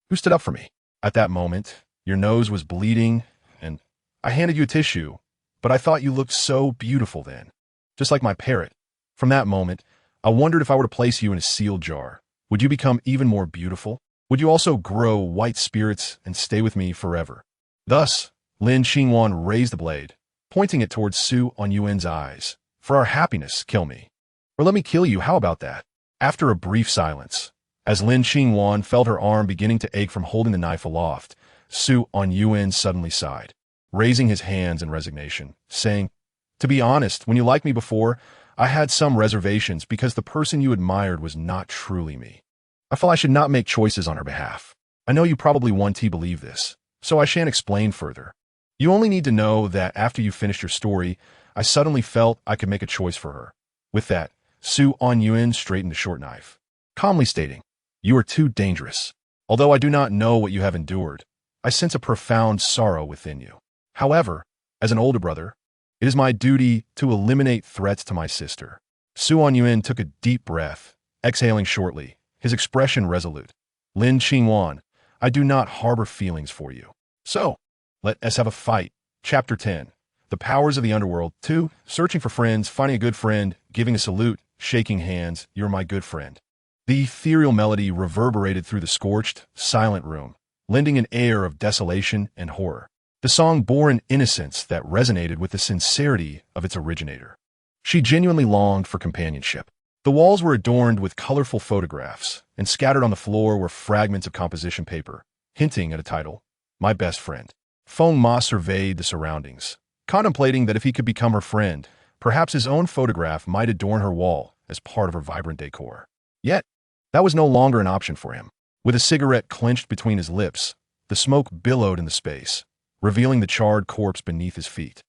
who stood up for me. At that moment, your nose was bleeding, and I handed you a tissue, but I thought you looked so beautiful then, just like my parrot. From that moment, I wondered if I were to place you in a sealed jar. Would you become even more beautiful? Would you also grow white spirits and stay with me forever? Thus, Lin Qingwan raised the blade, pointing it towards Yuan's eyes. For our happiness, kill me. Or let me kill you, how about that? After a brief silence, as Lin Qingwan felt her arm beginning to ache from holding the knife aloft, Yuan suddenly sighed, raising his hands in resignation, saying, "To be honest, when you liked me before, I had some reservations because the person you admired was not truly me. I felt I should not make choices on her behalf. I know you probably want to believe this, so I shan't explain further. You only need to know that after you finished your story, I suddenly felt I could make a choice for her." With that, Yuan straightened the short knife, calmly stating, "You are too dangerous. Although I do not know what you have endured, I sense a profound sorrow within you. However, as an older brother, it is my duty to eliminate threats to my sister." Yuan took a deep breath, exhaling shortly, his expression resolute. "Lin Qingwan, I do not harbor feelings for you. So, let us have a fight." Chapter 10. The Powers of the Underworld. 2. Searching for friends, finding a good friend, giving a salute, shaking hands, "You're my good friend." The ethereal melody reverberated through the scorched, silent room, lending an air of desolation and horror. The song bore an innocence that resonated with the sincerity of its originator. She genuinely longed for companionship. The walls were adorned with colorful photographs, and scattered on the floor were fragments of composition paper, hinting at a title, My Best Friend. Feng Ma surveyed the surroundings, contemplating that if he could become her friend, perhaps his own photograph might adorn her wall as part of her vibrant decor. Yet, that was no longer an option for him. With a cigarette clenched between his lips, the smoke billowed in the space, revealing the charred corpse beneath his feet.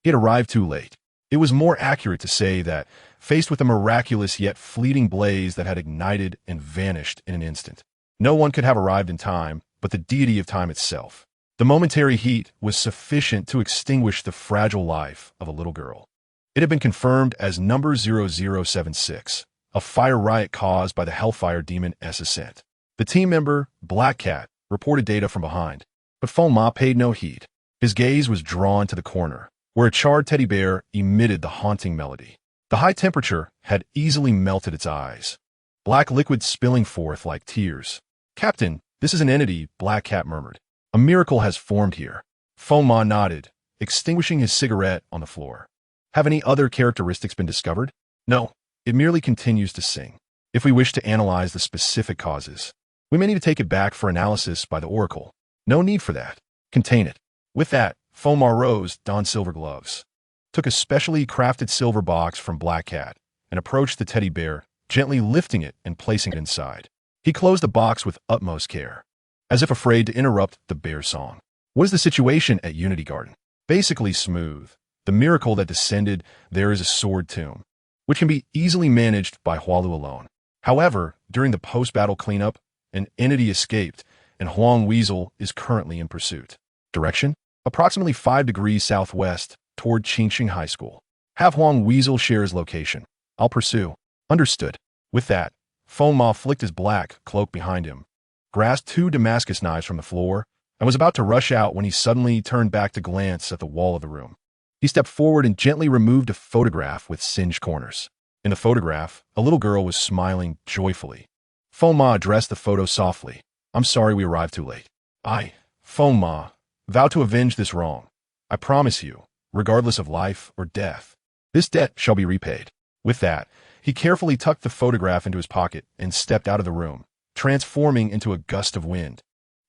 He had arrived too late. It was more accurate to say that, faced with a miraculous yet fleeting blaze that had ignited and vanished in an instant, no one could have arrived in time but the deity of time itself. The momentary heat was sufficient to extinguish the fragile life of a little girl. It had been confirmed as number 0076, a fire riot caused by the Hellfire Demon's ascent. The team member, Black Cat, reported data from behind, but Feng Ma paid no heed. His gaze was drawn to the corner, where a charred teddy bear emitted the haunting melody. The high temperature had easily melted its eyes, black liquid spilling forth like tears. "Captain, this is an entity," Black Cat murmured. "A miracle has formed here." Feng Ma nodded, extinguishing his cigarette on the floor. "Have any other characteristics been discovered?" "No, it merely continues to sing. If we wish to analyze the specific causes, we may need to take it back for analysis by the Oracle." "No need for that. Contain it." With that, Feng Ma rose, donned silver gloves, took a specially crafted silver box from Black Cat, and approached the teddy bear, gently lifting it and placing it inside. He closed the box with utmost care, as if afraid to interrupt the bear's song. "What is the situation at Unity Garden?" "Basically smooth. The miracle that descended there is a sword tomb, which can be easily managed by Hualu alone. However, during the post-battle cleanup, an entity escaped, and Huang Weasel is currently in pursuit." "Direction?" "Approximately 5 degrees southwest, toward Qingxing High School. Have Huang Weasel share his location. I'll pursue." "Understood." With that, Feng Ma flicked his black cloak behind him, grasped 2 Damascus knives from the floor, and was about to rush out when he suddenly turned back to glance at the wall of the room. He stepped forward and gently removed a photograph with singed corners. In the photograph, a little girl was smiling joyfully. Feng Ma addressed the photo softly. "I'm sorry we arrived too late. I, Feng Ma, vow to avenge this wrong. I promise you, regardless of life or death, this debt shall be repaid." With that, he carefully tucked the photograph into his pocket and stepped out of the room, transforming into a gust of wind,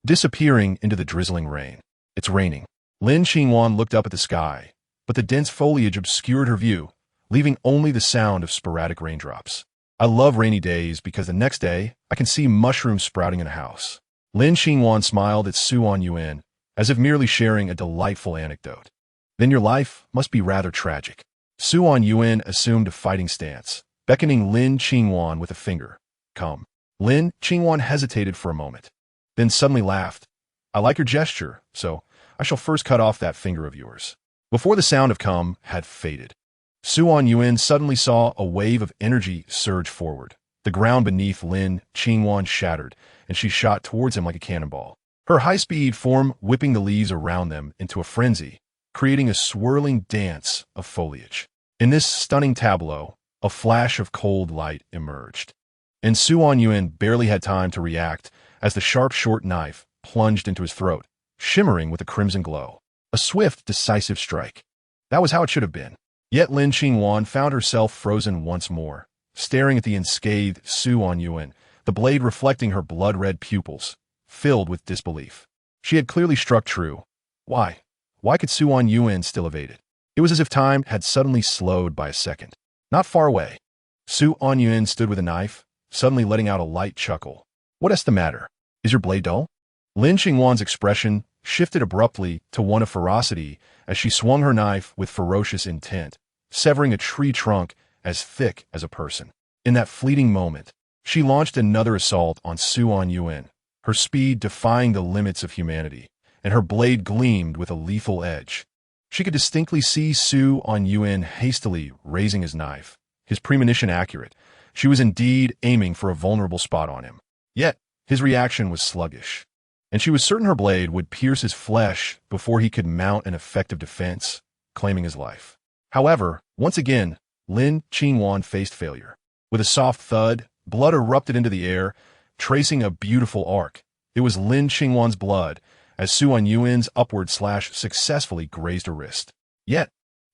disappearing into the drizzling rain. "It's raining." Lin Qingwan looked up at the sky, but the dense foliage obscured her view, leaving only the sound of sporadic raindrops. "I love rainy days because the next day I can see mushrooms sprouting in a house." Lin Qingwan smiled at Suan Yuan, as if merely sharing a delightful anecdote. "Then your life must be rather tragic." Suan Yuan assumed a fighting stance, beckoning Lin Qingwan with a finger. "Come." Lin Qingwan hesitated for a moment, then suddenly laughed. "I like your gesture, so I shall first cut off that finger of yours." Before the sound of "come" had faded, Suan Yuan suddenly saw a wave of energy surge forward. The ground beneath Lin Qingwan shattered, and she shot towards him like a cannonball, her high-speed form whipping the leaves around them into a frenzy, creating a swirling dance of foliage. In this stunning tableau, a flash of cold light emerged, and Suan Yuan barely had time to react as the sharp, short knife plunged into his throat, shimmering with a crimson glow. A swift, decisive strike. That was how it should have been. Yet Lin Qingwan found herself frozen once more, staring at the unscathed Suan Yuan, the blade reflecting her blood-red pupils, filled with disbelief. She had clearly struck true. Why? Why could Suan Yuan still evade it? It was as if time had suddenly slowed by a second. Not far away, Suan Yuan stood with a knife, suddenly letting out a light chuckle. "What is the matter? Is your blade dull?" Lin Qingwan's expression shifted abruptly to one of ferocity as she swung her knife with ferocious intent, severing a tree trunk as thick as a person. In that fleeting moment, she launched another assault on Suan Yuan, her speed defying the limits of humanity, and her blade gleamed with a lethal edge. She could distinctly see Suan Yuan hastily raising his knife, his premonition accurate. She was indeed aiming for a vulnerable spot on him. Yet, his reaction was sluggish, and she was certain her blade would pierce his flesh before he could mount an effective defense, claiming his life. However, once again, Lin Qingwan faced failure. With a soft thud, blood erupted into the air, tracing a beautiful arc, It was Lin Qingwan's blood, as Su Anyuan's upward slash successfully grazed her wrist. Yet,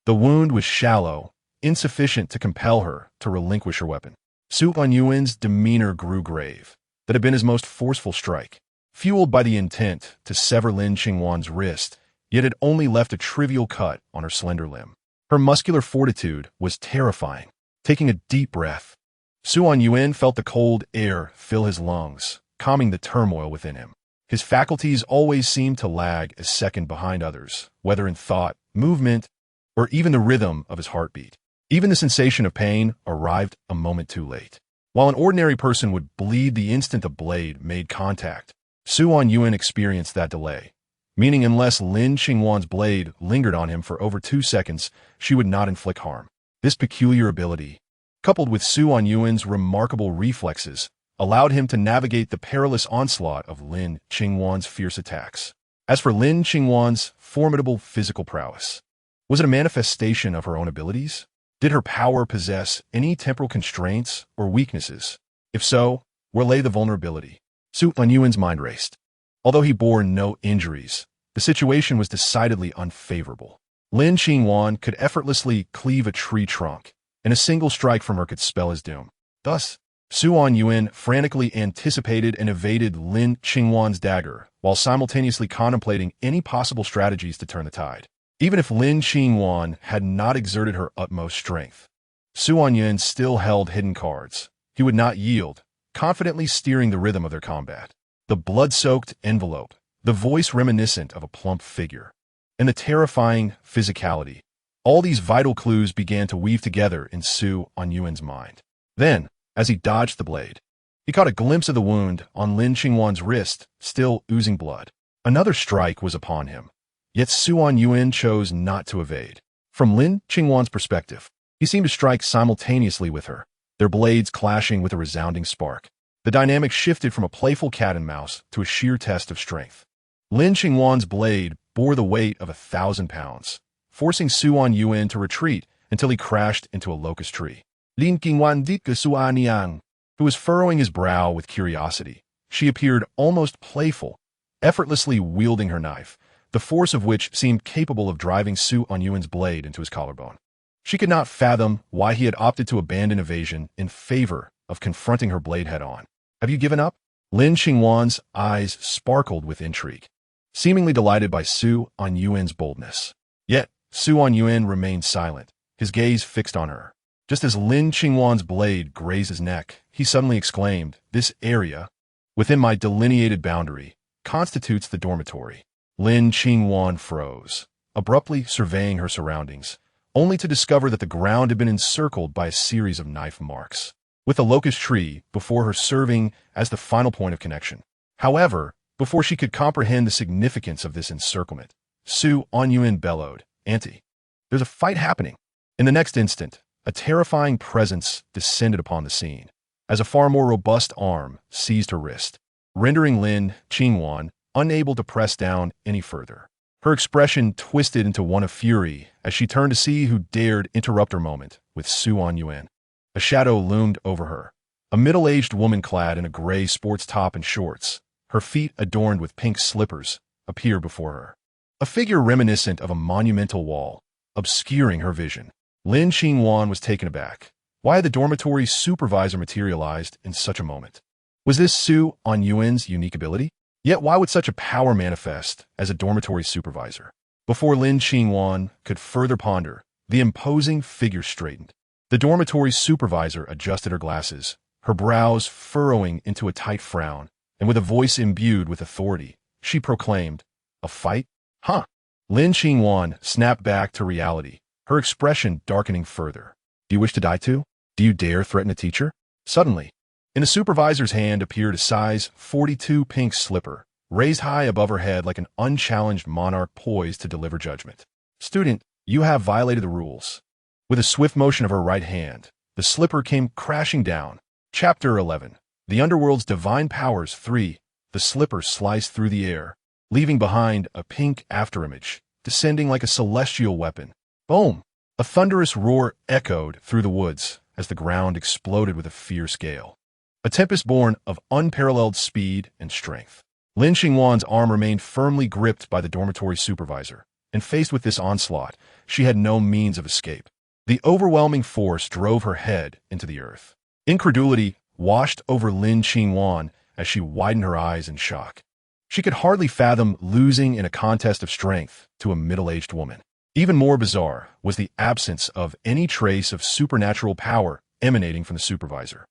the wound was shallow, insufficient to compel her to relinquish her weapon. Su Anyuan's demeanor grew grave. That had been his most forceful strike, fueled by the intent to sever Lin Qingwan's wrist, yet had only left a trivial cut on her slender limb. Her muscular fortitude was terrifying. Taking a deep breath, Su Anyuan felt the cold air fill his lungs, calming the turmoil within him. His faculties always seemed to lag a second behind others, whether in thought, movement, or even the rhythm of his heartbeat. Even the sensation of pain arrived a moment too late. While an ordinary person would bleed the instant a blade made contact, Su Anyuan experienced that delay, meaning unless Lin Qingwan's blade lingered on him for over 2 seconds, she would not inflict harm. This peculiar ability, coupled with Su Anyuan's remarkable reflexes, allowed him to navigate the perilous onslaught of Lin Qingwan's fierce attacks. As for Lin Qingwan's formidable physical prowess, was it a manifestation of her own abilities? Did her power possess any temporal constraints or weaknesses? If so, where lay the vulnerability? Su Anyuan's mind raced. Although he bore no injuries, the situation was decidedly unfavorable. Lin Qingwan could effortlessly cleave a tree trunk, and a single strike from her could spell his doom. Thus, Su Anyuan frantically anticipated and evaded Lin Qingwan's dagger, while simultaneously contemplating any possible strategies to turn the tide. Even if Lin Qingwan had not exerted her utmost strength, Su Anyuan still held hidden cards. He would not yield, confidently steering the rhythm of their combat. The blood-soaked envelope, the voice reminiscent of a plump figure, and the terrifying physicality. All these vital clues began to weave together in Su Anyuan's mind. Then, as he dodged the blade, he caught a glimpse of the wound on Lin Qingwan's wrist, still oozing blood. Another strike was upon him, yet Su Anyuan chose not to evade. From Lin Qingwan's perspective, he seemed to strike simultaneously with her, their blades clashing with a resounding spark. The dynamic shifted from a playful cat and mouse to a sheer test of strength. Lin Qingwan's blade bore the weight of 1,000 pounds, forcing Su Anyuan to retreat until he crashed into a locust tree. Lin Qingwan, who was furrowing his brow with curiosity, she appeared almost playful, effortlessly wielding her knife, the force of which seemed capable of driving Su Anyuan's blade into his collarbone. She could not fathom why he had opted to abandon evasion in favor of confronting her blade head-on. Have you given up? Lin Qingwan's eyes sparkled with intrigue, seemingly delighted by Su Anyuan's boldness. Yet, Su Anyuan remained silent, his gaze fixed on her. Just as Lin Qingwan's blade grazed his neck, he suddenly exclaimed, "This area, within my delineated boundary, constitutes the dormitory." Lin Qingwan froze, abruptly surveying her surroundings, only to discover that the ground had been encircled by a series of knife marks, with the locust tree before her serving as the final point of connection. However, before she could comprehend the significance of this encirclement, Su Anyuan bellowed, "Auntie, there's a fight happening." In the next instant, a terrifying presence descended upon the scene, as a far more robust arm seized her wrist, rendering Lin Qingwan unable to press down any further. Her expression twisted into one of fury as she turned to see who dared interrupt her moment with Su Anyuan. A shadow loomed over her, a middle-aged woman clad in a gray sports top and shorts, her feet adorned with pink slippers, appeared before her. A figure reminiscent of a monumental wall, obscuring her vision. Lin Qingwan was taken aback. Why had the dormitory supervisor materialized in such a moment? Was this Su Anyuan's unique ability? Yet why would such a power manifest as a dormitory supervisor? Before Lin Qingwan could further ponder, the imposing figure straightened. The dormitory supervisor adjusted her glasses, her brows furrowing into a tight frown, and with a voice imbued with authority, she proclaimed, "A fight? Huh?" Lin Qingwan snapped back to reality, her expression darkening further. "Do you wish to die too? Do you dare threaten a teacher?" Suddenly, in the supervisor's hand appeared a size 42 pink slipper, raised high above her head like an unchallenged monarch poised to deliver judgment. "Student, you have violated the rules." With a swift motion of her right hand, the slipper came crashing down. Chapter 11. The Underworld's Divine Powers 3. The slipper sliced through the air, leaving behind a pink afterimage, descending like a celestial weapon. Boom! A thunderous roar echoed through the woods as the ground exploded with a fierce gale. A tempest born of unparalleled speed and strength. Lin Qingwan's arm remained firmly gripped by the dormitory supervisor, and faced with this onslaught, she had no means of escape. The overwhelming force drove her head into the earth. Incredulity washed over Lin Qingwan as she widened her eyes in shock. She could hardly fathom losing in a contest of strength to a middle-aged woman. Even more bizarre was the absence of any trace of supernatural power emanating from the supervisor.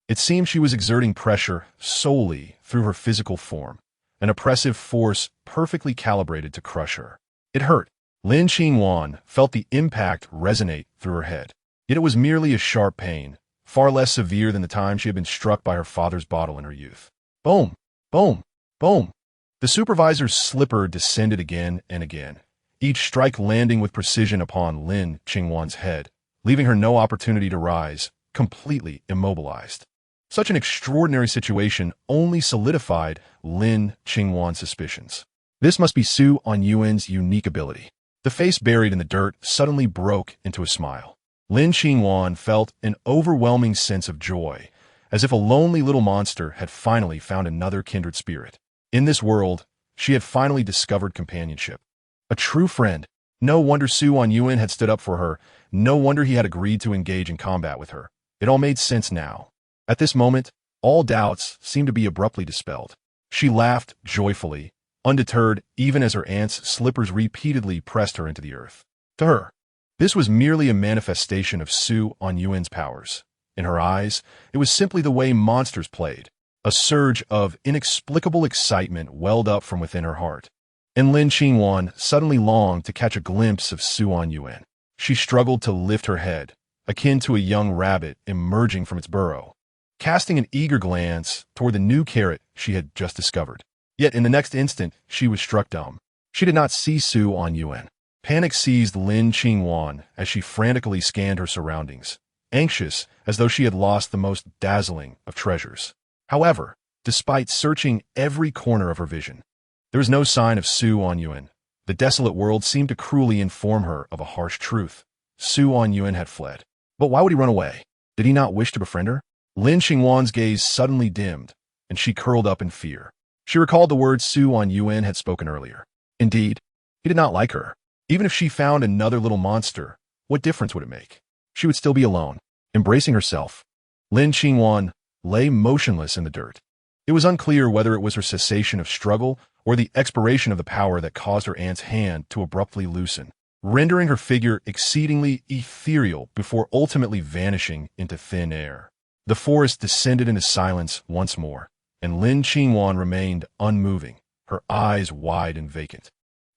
It seemed she was exerting pressure solely through her physical form, an oppressive force perfectly calibrated to crush her. It hurt. Lin Qingwan felt the impact resonate through her head. Yet it was merely a sharp pain, far less severe than the time she had been struck by her father's bottle in her youth. Boom! Boom! Boom! The supervisor's slipper descended again and again, each strike landing with precision upon Lin Qingwan's head, leaving her no opportunity to rise, completely immobilized. Such an extraordinary situation only solidified Lin Qingwan's suspicions. This must be Su Anyuan's unique ability. The face buried in the dirt suddenly broke into a smile. Lin Qingwan felt an overwhelming sense of joy, as if a lonely little monster had finally found another kindred spirit. In this world, she had finally discovered companionship. A true friend. No wonder Su Anyuan had stood up for her. No wonder he had agreed to engage in combat with her. It all made sense now. At this moment, all doubts seemed to be abruptly dispelled. She laughed joyfully, undeterred even as her aunt's slippers repeatedly pressed her into the earth. To her, this was merely a manifestation of Su Anyuan's powers. In her eyes, it was simply the way monsters played. A surge of inexplicable excitement welled up from within her heart, and Lin Qingwan suddenly longed to catch a glimpse of Su Anyuan. She struggled to lift her head, akin to a young rabbit emerging from its burrow, casting an eager glance toward the new carrot she had just discovered. Yet in the next instant, she was struck dumb. She did not see Su Anyuan. Panic seized Lin Qingwan as she frantically scanned her surroundings, anxious as though she had lost the most dazzling of treasures. However, despite searching every corner of her vision, there was no sign of Su Anyuan. The desolate world seemed to cruelly inform her of a harsh truth. Su Anyuan had fled. But why would he run away? Did he not wish to befriend her? Lin Qingwan's gaze suddenly dimmed, and she curled up in fear. She recalled the words Su Anyuan had spoken earlier. Indeed, he did not like her. Even if she found another little monster, what difference would it make? She would still be alone. Embracing herself, Lin Qingwan lay motionless in the dirt. It was unclear whether it was her cessation of struggle or the expiration of the power that caused her aunt's hand to abruptly loosen, rendering her figure exceedingly ethereal before ultimately vanishing into thin air. The forest descended into silence once more, and Lin Qingwan remained unmoving, her eyes wide and vacant,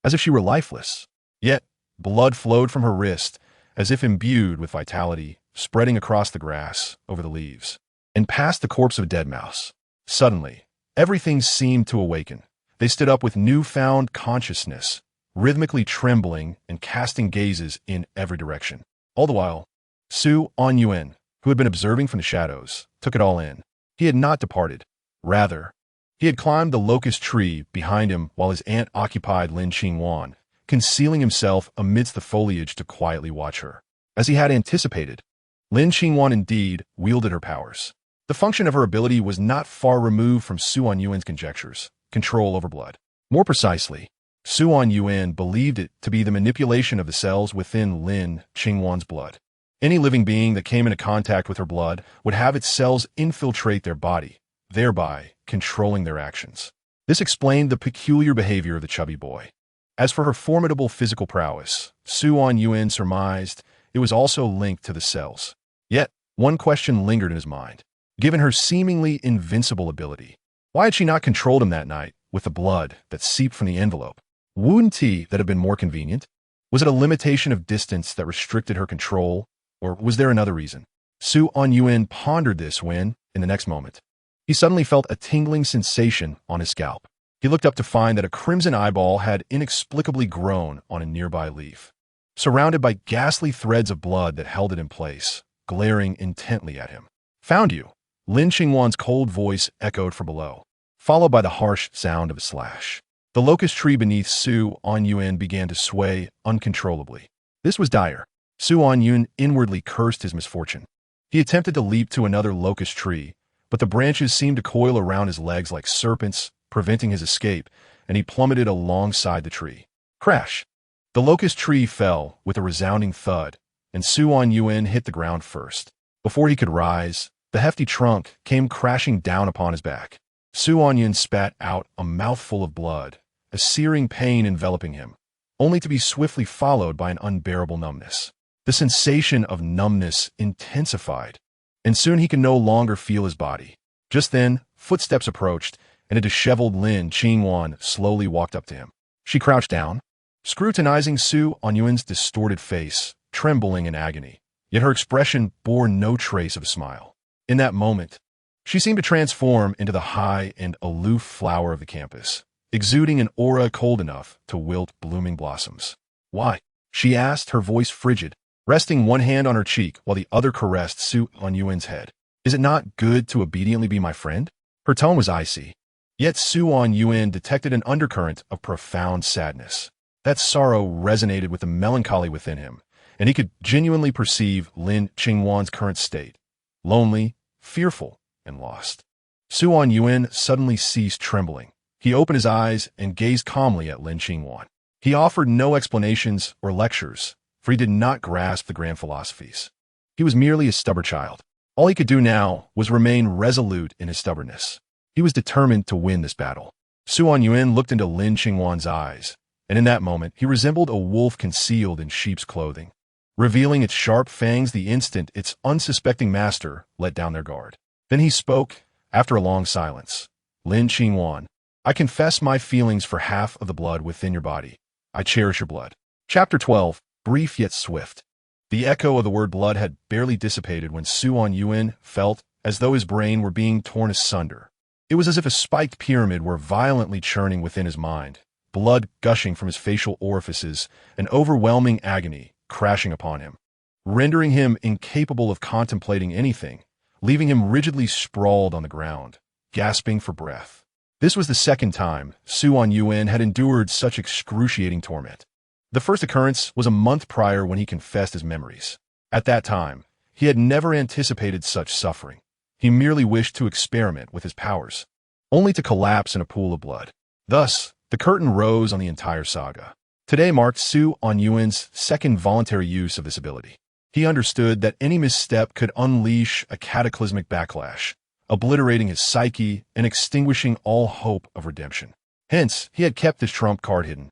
as if she were lifeless. Yet, blood flowed from her wrist, as if imbued with vitality, spreading across the grass, over the leaves, and past the corpse of a dead mouse. Suddenly, everything seemed to awaken. They stood up with newfound consciousness, rhythmically trembling and casting gazes in every direction. All the while, Su Anyuan, who had been observing from the shadows, took it all in. He had not departed. Rather, he had climbed the locust tree behind him while his aunt occupied Lin Qingwan, concealing himself amidst the foliage to quietly watch her. As he had anticipated, Lin Qingwan indeed wielded her powers. The function of her ability was not far removed from Su Anyuan's conjectures, control over blood. More precisely, Su Anyuan believed it to be the manipulation of the cells within Lin Qingwan's blood. Any living being that came into contact with her blood would have its cells infiltrate their body, thereby controlling their actions. This explained the peculiar behavior of the chubby boy. As for her formidable physical prowess, Su Anyuan surmised it was also linked to the cells. Yet, one question lingered in his mind. Given her seemingly invincible ability, why had she not controlled him that night with the blood that seeped from the envelope? Wouldn't that have been more convenient? Was it a limitation of distance that restricted her control, or was there another reason? Su Anyuan pondered this when, in the next moment, he suddenly felt a tingling sensation on his scalp. He looked up to find that a crimson eyeball had inexplicably grown on a nearby leaf, surrounded by ghastly threads of blood that held it in place, glaring intently at him. Found you! Lin Qingwan's cold voice echoed from below, followed by the harsh sound of a slash. The locust tree beneath Su Anyuan began to sway uncontrollably. This was dire. Su Anyuan inwardly cursed his misfortune. He attempted to leap to another locust tree, but the branches seemed to coil around his legs like serpents, preventing his escape, and he plummeted alongside the tree. Crash! The locust tree fell with a resounding thud, and Anyuan hit the ground first. Before he could rise, the hefty trunk came crashing down upon his back. Anyuan spat out a mouthful of blood, a searing pain enveloping him, only to be swiftly followed by an unbearable numbness. The sensation of numbness intensified, and soon he could no longer feel his body. Just then, footsteps approached, and a disheveled Lin Qingwan slowly walked up to him. She crouched down, scrutinizing Anyuan's distorted face, trembling in agony, yet her expression bore no trace of a smile. In that moment, she seemed to transform into the high and aloof flower of the campus, exuding an aura cold enough to wilt blooming blossoms. "Why?" she asked, her voice frigid, resting one hand on her cheek while the other caressed Anyuan's head. "Is it not good to obediently be my friend?" Her tone was icy, yet Anyuan detected an undercurrent of profound sadness. That sorrow resonated with the melancholy within him, and he could genuinely perceive Lin Qingwan's current state: lonely, fearful, and lost. Anyuan suddenly ceased trembling. He opened his eyes and gazed calmly at Lin Qingwan. He offered no explanations or lectures, for he did not grasp the grand philosophies. He was merely a stubborn child. All he could do now was remain resolute in his stubbornness. He was determined to win this battle. Anyuan looked into Lin Qingwan's eyes, and in that moment he resembled a wolf concealed in sheep's clothing, revealing its sharp fangs the instant its unsuspecting master let down their guard. Then he spoke, after a long silence. "Lin Qingwan, I confess my feelings for half of the blood within your body. I cherish your blood." Chapter 12, brief yet swift. The echo of the word blood had barely dissipated when Anyuan felt as though his brain were being torn asunder. It was as if a spiked pyramid were violently churning within his mind, blood gushing from his facial orifices, an overwhelming agony crashing upon him, rendering him incapable of contemplating anything, leaving him rigidly sprawled on the ground, gasping for breath. This was the second time Anyuan had endured such excruciating torment. The first occurrence was a month prior when he confessed his memories. At that time, he had never anticipated such suffering. He merely wished to experiment with his powers, only to collapse in a pool of blood. Thus, the curtain rose on the entire saga. Today marked Anyuan's second voluntary use of this ability. He understood that any misstep could unleash a cataclysmic backlash, obliterating his psyche and extinguishing all hope of redemption. Hence, he had kept his trump card hidden.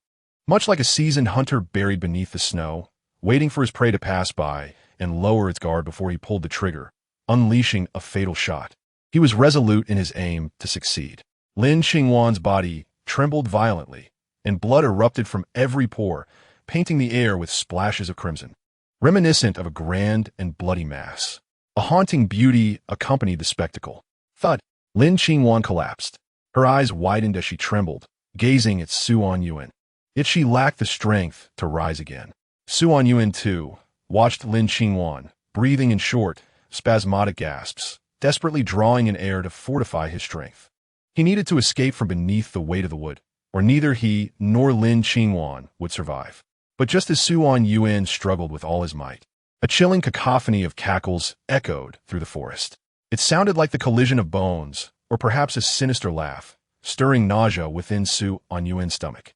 Much like a seasoned hunter buried beneath the snow, waiting for his prey to pass by and lower its guard before he pulled the trigger, unleashing a fatal shot. He was resolute in his aim to succeed. Lin Qingwan's body trembled violently, and blood erupted from every pore, painting the air with splashes of crimson, reminiscent of a grand and bloody mass. A haunting beauty accompanied the spectacle. Thud! Lin Qingwan collapsed. Her eyes widened as she trembled, gazing at Anyuan. Yet she lacked the strength to rise again. Anyuan, too, watched Lin Qingwan, breathing in short, spasmodic gasps, desperately drawing in air to fortify his strength. He needed to escape from beneath the weight of the wood, or neither he nor Lin Qingwan would survive. But just as Anyuan struggled with all his might, a chilling cacophony of cackles echoed through the forest. It sounded like the collision of bones, or perhaps a sinister laugh, stirring nausea within Anyuan's stomach.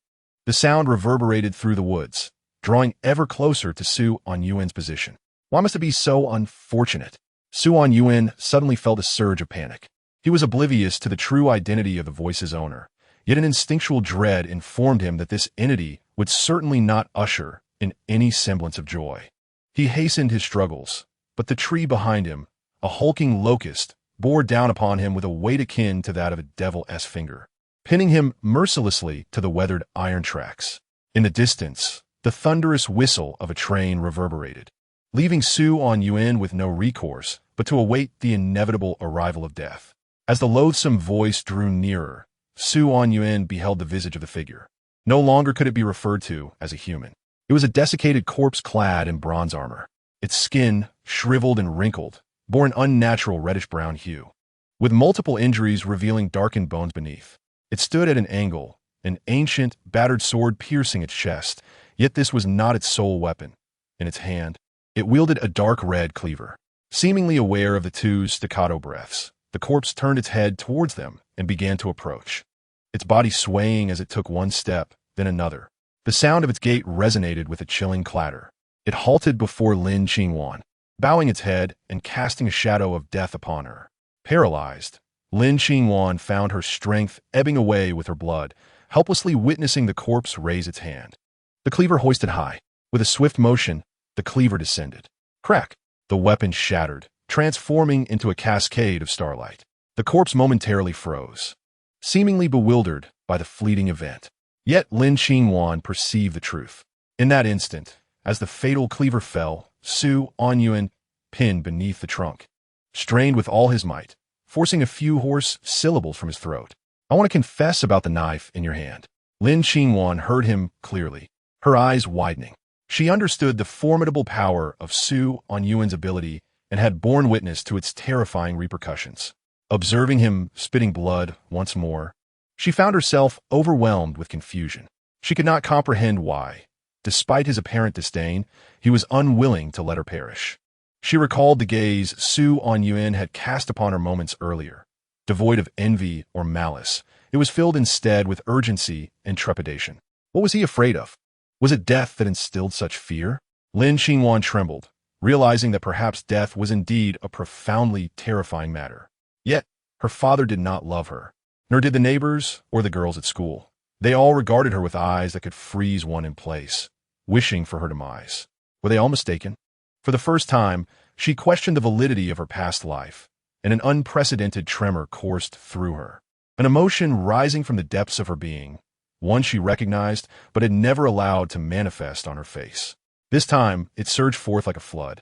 The sound reverberated through the woods, drawing ever closer to Anyuan's position. Why must it be so unfortunate? Anyuan suddenly felt a surge of panic. He was oblivious to the true identity of the voice's owner, yet an instinctual dread informed him that this entity would certainly not usher in any semblance of joy. He hastened his struggles, but the tree behind him, a hulking locust, bore down upon him with a weight akin to that of a devil's finger, pinning him mercilessly to the weathered iron tracks. In the distance, the thunderous whistle of a train reverberated, leaving Anyuan with no recourse but to await the inevitable arrival of death. As the loathsome voice drew nearer, Anyuan beheld the visage of the figure. No longer could it be referred to as a human. It was a desiccated corpse clad in bronze armor. Its skin, shriveled and wrinkled, bore an unnatural reddish-brown hue, with multiple injuries revealing darkened bones beneath. It stood at an angle, an ancient, battered sword piercing its chest, yet this was not its sole weapon. In its hand, it wielded a dark red cleaver. Seemingly aware of the two staccato breaths, the corpse turned its head towards them and began to approach. its body swaying as it took one step, then another. The sound of its gait resonated with a chilling clatter. It halted before Lin Qingwan, bowing its head and casting a shadow of death upon her. Paralyzed, Lin Qingwan found her strength ebbing away with her blood, helplessly witnessing the corpse raise its hand. The cleaver hoisted high. With a swift motion, the cleaver descended. Crack! The weapon shattered, transforming into a cascade of starlight. The corpse momentarily froze, seemingly bewildered by the fleeting event. Yet Lin Qingwan perceived the truth. In that instant, as the fatal cleaver fell, Su Anyuan pinned beneath the trunk, strained with all his might, forcing a few hoarse syllables from his throat. "I want to confess about the knife in your hand." Lin Qingwan heard him clearly, her eyes widening. She understood the formidable power of Su Anyuan's ability and had borne witness to its terrifying repercussions. Observing him spitting blood once more, she found herself overwhelmed with confusion. She could not comprehend why, despite his apparent disdain, he was unwilling to let her perish. She recalled the gaze Su Anyuan had cast upon her moments earlier. Devoid of envy or malice, it was filled instead with urgency and trepidation. What was he afraid of? Was it death that instilled such fear? Lin Qingwan trembled, realizing that perhaps death was indeed a profoundly terrifying matter. Yet, her father did not love her, nor did the neighbors or the girls at school. They all regarded her with eyes that could freeze one in place, wishing for her demise. Were they all mistaken? For the first time, she questioned the validity of her past life, and an unprecedented tremor coursed through her. An emotion rising from the depths of her being, one she recognized but had never allowed to manifest on her face. This time, it surged forth like a flood,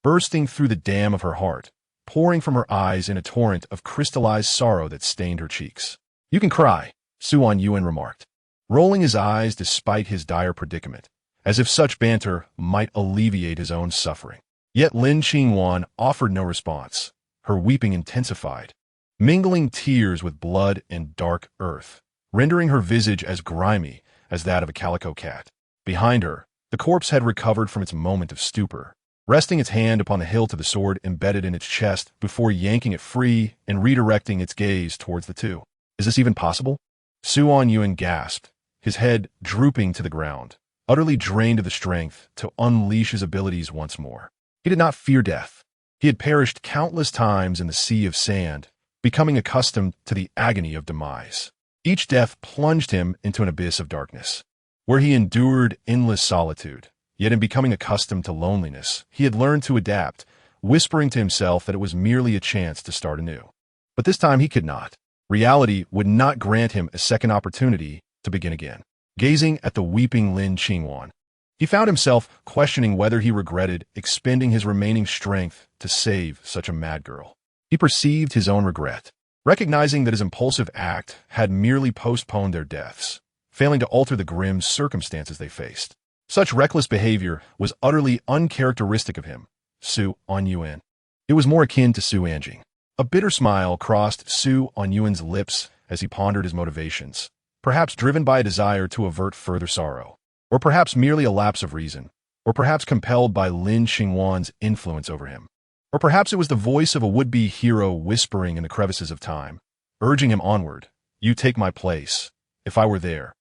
bursting through the dam of her heart, pouring from her eyes in a torrent of crystallized sorrow that stained her cheeks. "You can cry," Su Anyuan remarked, rolling his eyes despite his dire predicament, as if such banter might alleviate his own suffering. Yet Lin Qingwan offered no response. Her weeping intensified, mingling tears with blood and dark earth, rendering her visage as grimy as that of a calico cat. Behind her, the corpse had recovered from its moment of stupor, resting its hand upon the hilt of the sword embedded in its chest before yanking it free and redirecting its gaze towards the two. "Is this even possible?" Su Anyuan gasped, his head drooping to the ground, utterly drained of the strength to unleash his abilities once more. He did not fear death. He had perished countless times in the sea of sand, becoming accustomed to the agony of demise. Each death plunged him into an abyss of darkness, where he endured endless solitude. Yet in becoming accustomed to loneliness, he had learned to adapt, whispering to himself that it was merely a chance to start anew. But this time he could not. Reality would not grant him a second opportunity to begin again. Gazing at the weeping Lin Qingwan, he found himself questioning whether he regretted expending his remaining strength to save such a mad girl. He perceived his own regret, recognizing that his impulsive act had merely postponed their deaths, failing to alter the grim circumstances they faced. Such reckless behavior was utterly uncharacteristic of him, Su Anyuan. It was more akin to Su Anjing. A bitter smile crossed Su Anyuan's lips as he pondered his motivations, perhaps driven by a desire to avert further sorrow, or perhaps merely a lapse of reason, or perhaps compelled by Lin Qingwan's influence over him. Or perhaps it was the voice of a would-be hero whispering in the crevices of time, urging him onward. "You take my place. If I were there,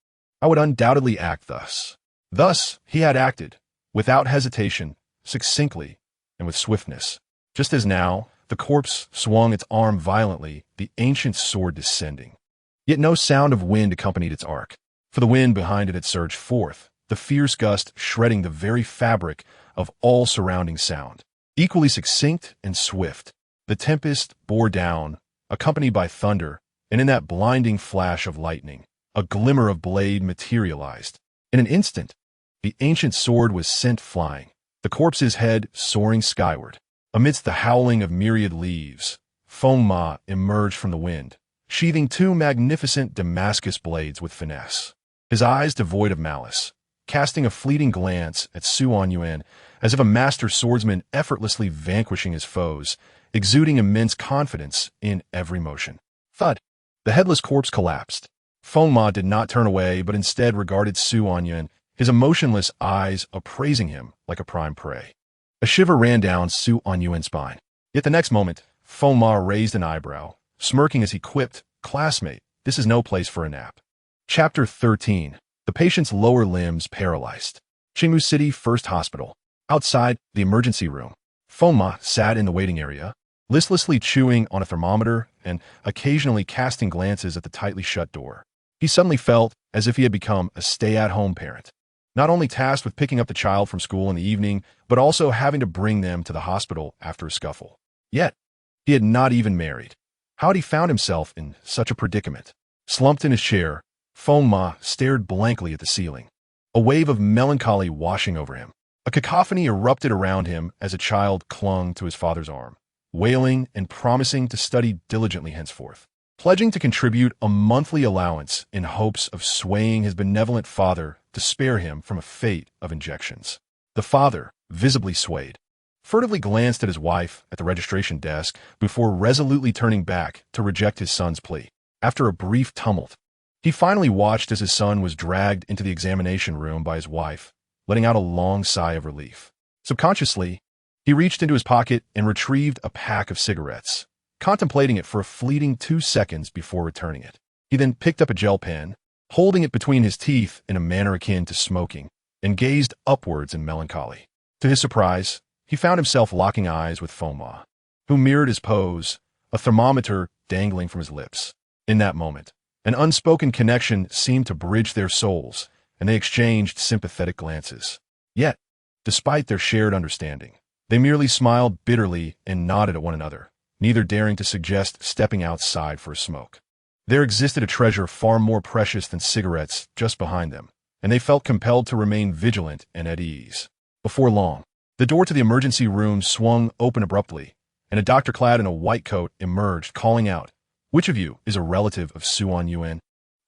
I would undoubtedly act thus." Thus, he had acted, without hesitation, succinctly, and with swiftness. Just as now, the corpse swung its arm violently, the ancient sword descending. Yet no sound of wind accompanied its arc, for the wind behind it had surged forth, the fierce gust shredding the very fabric of all surrounding sound. Equally succinct and swift, the tempest bore down, accompanied by thunder, and in that blinding flash of lightning, a glimmer of blade materialized. In an instant, the ancient sword was sent flying, the corpse's head soaring skyward. Amidst the howling of myriad leaves, Feng Ma emerged from the wind, sheathing two magnificent Damascus blades with finesse, his eyes devoid of malice, casting a fleeting glance at Su Anyuan as if a master swordsman effortlessly vanquishing his foes, exuding immense confidence in every motion. Thud! The headless corpse collapsed. Feng Ma did not turn away, but instead regarded Su Anyuan, his emotionless eyes appraising him like a prime prey. A shiver ran down Su Anyuan's spine. Yet the next moment, Feng Ma raised an eyebrow, smirking as he quipped, "Classmate, This is no place for a nap. Chapter 13. The patient's lower limbs paralyzed. Qingmu City First Hospital. Outside the emergency room, Fengma sat in the waiting area, listlessly chewing on a thermometer and occasionally casting glances at the tightly shut door. He suddenly felt as if he had become a stay-at-home parent, not only tasked with picking up the child from school in the evening, but also having to bring them to the hospital after a scuffle. Yet, he had not even married. How had he found himself in such a predicament? Slumped in his chair, Fengma stared blankly at the ceiling, a wave of melancholy washing over him. A cacophony erupted around him as a child clung to his father's arm, wailing and promising to study diligently henceforth, pledging to contribute a monthly allowance in hopes of swaying his benevolent father to spare him from a fate of injections. The father, visibly swayed, furtively glanced at his wife at the registration desk before resolutely turning back to reject his son's plea. After a brief tumult, he finally watched as his son was dragged into the examination room by his wife, letting out a long sigh of relief. Subconsciously, he reached into his pocket and retrieved a pack of cigarettes, contemplating it for a fleeting 2 seconds before returning it. He then picked up a gel pen, holding it between his teeth in a manner akin to smoking, and gazed upwards in melancholy. To his surprise, he found himself locking eyes with Fengma, who mirrored his pose, a thermometer dangling from his lips. In that moment, an unspoken connection seemed to bridge their souls, and they exchanged sympathetic glances. Yet, despite their shared understanding, they merely smiled bitterly and nodded at one another, neither daring to suggest stepping outside for a smoke. There existed a treasure far more precious than cigarettes just behind them, and they felt compelled to remain vigilant and at ease. Before long, the door to the emergency room swung open abruptly, and a doctor clad in a white coat emerged, calling out, "Which of you is a relative of Anyuan?"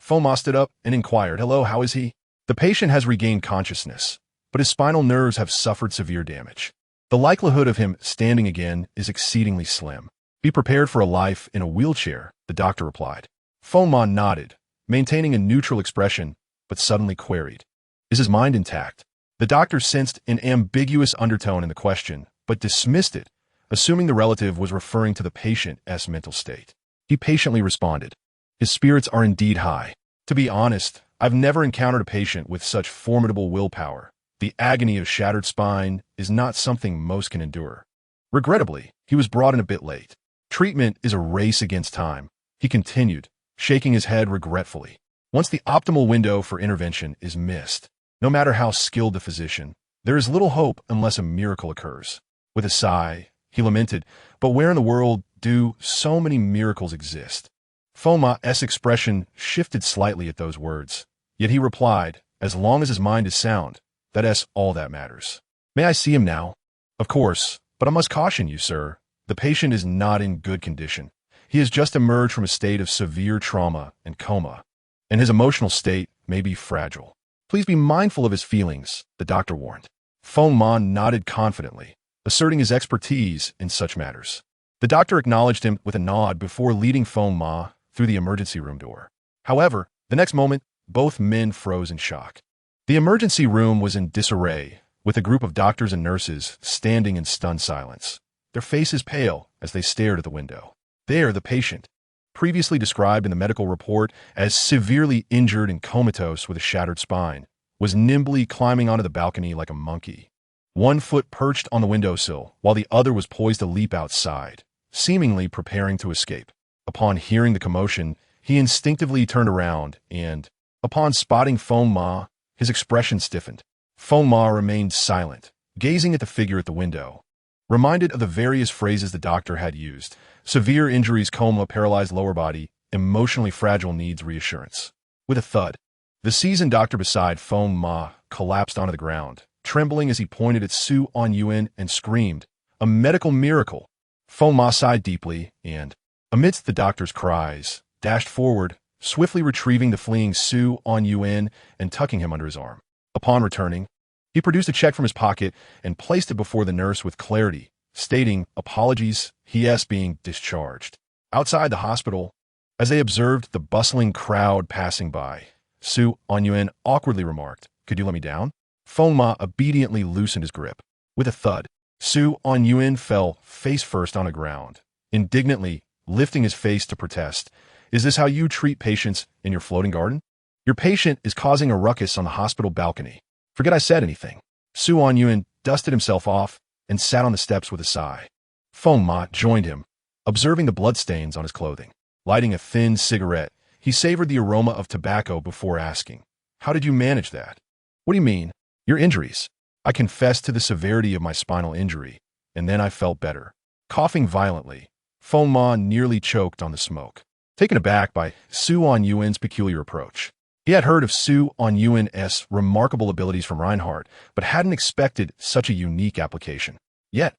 Fengma stood up and inquired, "Hello, how is he?" The patient has regained consciousness, but his spinal nerves have suffered severe damage. The likelihood of him standing again is exceedingly slim. Be prepared for a life in a wheelchair, the doctor replied. Fengma nodded, maintaining a neutral expression, but suddenly queried, "Is his mind intact?" The doctor sensed an ambiguous undertone in the question, but dismissed it, assuming the relative was referring to the patient's mental state. He patiently responded, "His spirits are indeed high. To be honest, I've never encountered a patient with such formidable willpower. The agony of shattered spine is not something most can endure." Regrettably, he was brought in a bit late. "Treatment is a race against time," he continued, shaking his head regretfully. "Once the optimal window for intervention is missed, no matter how skilled the physician, there is little hope unless a miracle occurs." With a sigh, he lamented, "But where in the world do so many miracles exist?" Fengma's expression shifted slightly at those words, yet he replied, "As long as his mind is sound, that's all that matters." "May I see him now?" "Of course, but I must caution you, sir. The patient is not in good condition. He has just emerged from a state of severe trauma and coma, and his emotional state may be fragile. Please be mindful of his feelings," the doctor warned. Fengma nodded confidently, asserting his expertise in such matters. The doctor acknowledged him with a nod before leading Fengma through the emergency room door. However, the next moment, both men froze in shock. The emergency room was in disarray, with a group of doctors and nurses standing in stunned silence, their faces pale as they stared at the window. There, the patient, previously described in the medical report as severely injured and comatose with a shattered spine, was nimbly climbing onto the balcony like a monkey. One foot perched on the windowsill, while the other was poised to leap outside, seemingly preparing to escape. Upon hearing the commotion, he instinctively turned around and, upon spotting Fengma, his expression stiffened. Fengma remained silent, gazing at the figure at the window. Reminded of the various phrases the doctor had used: severe injuries, coma, paralyzed lower body, emotionally fragile, needs reassurance. With a thud, the seasoned doctor beside Fengma collapsed onto the ground, trembling as he pointed at Anyuan and screamed, "A medical miracle!" Fengma sighed deeply and, amidst the doctor's cries, dashed forward, swiftly retrieving the fleeing Anyuan and tucking him under his arm. Upon returning, he produced a check from his pocket and placed it before the nurse with clarity, stating, "Apologies, he is being discharged." Outside the hospital, as they observed the bustling crowd passing by, Anyuan awkwardly remarked, "Could you let me down?" Fengma obediently loosened his grip. With a thud, Anyuan fell face first on the ground, indignantly lifting his face to protest. Is this how you treat patients in your floating garden? Your patient is causing a ruckus on the hospital balcony. Forget I said anything. Su Anyuan dusted himself off and sat on the steps with a sigh. Feng Ma joined him, observing the bloodstains on his clothing. Lighting a thin cigarette, he savored the aroma of tobacco before asking, "How did you manage that?" "What do you mean?" "Your injuries." I confessed to the severity of my spinal injury, and then I felt better. Coughing violently, Feng Ma nearly choked on the smoke. Taken aback by Su Anyuan's peculiar approach. He had heard of Su Anyuan's remarkable abilities from Reinhardt, but hadn't expected such a unique application. Yet,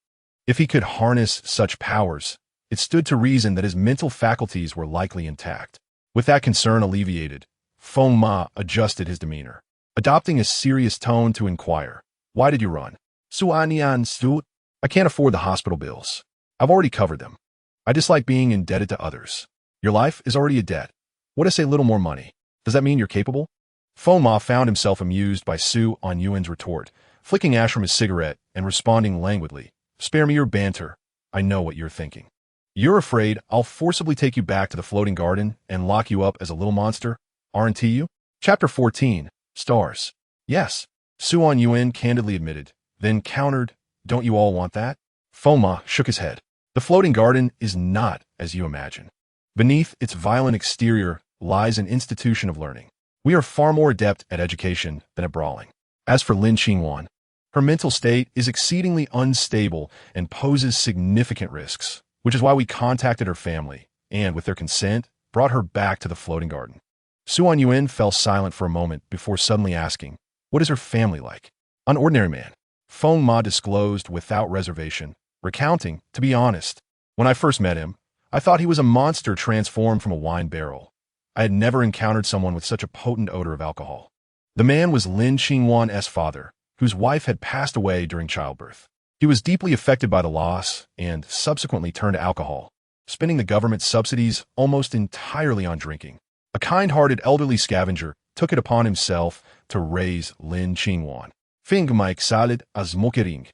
if he could harness such powers, it stood to reason that his mental faculties were likely intact. With that concern alleviated, Feng Ma adjusted his demeanor, adopting a serious tone to inquire, "Why did you run?" "Su Anyuan Su, I can't afford the hospital bills. I've already covered them. I dislike being indebted to others." "Your life is already a debt. What if I say little more money? Does that mean you're capable?" Feng Ma found himself amused by Su Anyuan's retort, flicking ash from his cigarette and responding languidly, "Spare me your banter. I know what you're thinking. You're afraid I'll forcibly take you back to the floating garden and lock you up as a little monster, aren't you?" Chapter 14, Stars. "Yes," Su Anyuan candidly admitted, then countered, "Don't you all want that?" Feng Ma shook his head. "The floating garden is not as you imagine. Beneath its violent exterior lies an institution of learning. We are far more adept at education than at brawling. As for Lin Qingwan, her mental state is exceedingly unstable and poses significant risks, which is why we contacted her family and, with their consent, brought her back to the floating garden." Su Anyuan fell silent for a moment before suddenly asking, "What is her family like?" "An ordinary man," Feng Ma disclosed without reservation, recounting, "To be honest, when I first met him, I thought he was a monster transformed from a wine barrel. I had never encountered someone with such a potent odor of alcohol." The man was Lin Qingwan's father, whose wife had passed away during childbirth. He was deeply affected by the loss and subsequently turned to alcohol, spending the government subsidies almost entirely on drinking. A kind-hearted elderly scavenger took it upon himself to raise Lin Qingwan. "Fing Mike salad as mokering."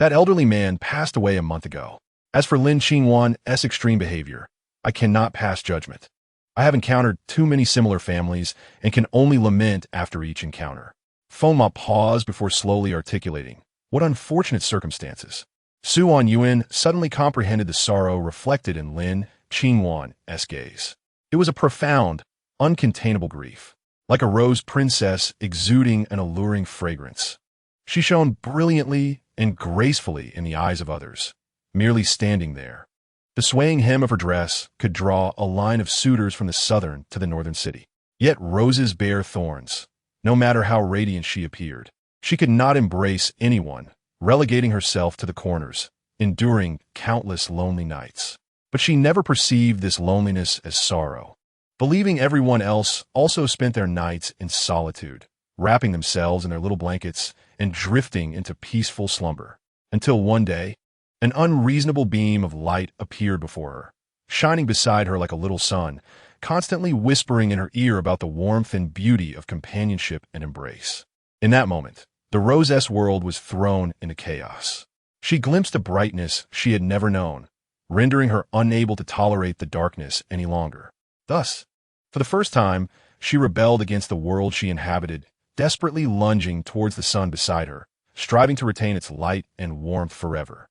That elderly man passed away a month ago. As for Lin Qingwan's extreme behavior, I cannot pass judgment. I have encountered too many similar families and can only lament after each encounter. Feng Ma paused before slowly articulating, "What unfortunate circumstances." Su Anyuan suddenly comprehended the sorrow reflected in Lin Qingwan's gaze. It was a profound, uncontainable grief, like a rose princess exuding an alluring fragrance. She shone brilliantly and gracefully in the eyes of others, merely standing there. The swaying hem of her dress could draw a line of suitors from the southern to the northern city. Yet roses bear thorns. No matter how radiant she appeared, she could not embrace anyone, relegating herself to the corners, enduring countless lonely nights. But she never perceived this loneliness as sorrow, believing everyone else also spent their nights in solitude, wrapping themselves in their little blankets and drifting into peaceful slumber, until one day, an unreasonable beam of light appeared before her, shining beside her like a little sun, constantly whispering in her ear about the warmth and beauty of companionship and embrace. In that moment, the Rose's world was thrown into chaos. She glimpsed a brightness she had never known, rendering her unable to tolerate the darkness any longer. Thus, for the first time, she rebelled against the world she inhabited, desperately lunging towards the sun beside her, striving to retain its light and warmth forever,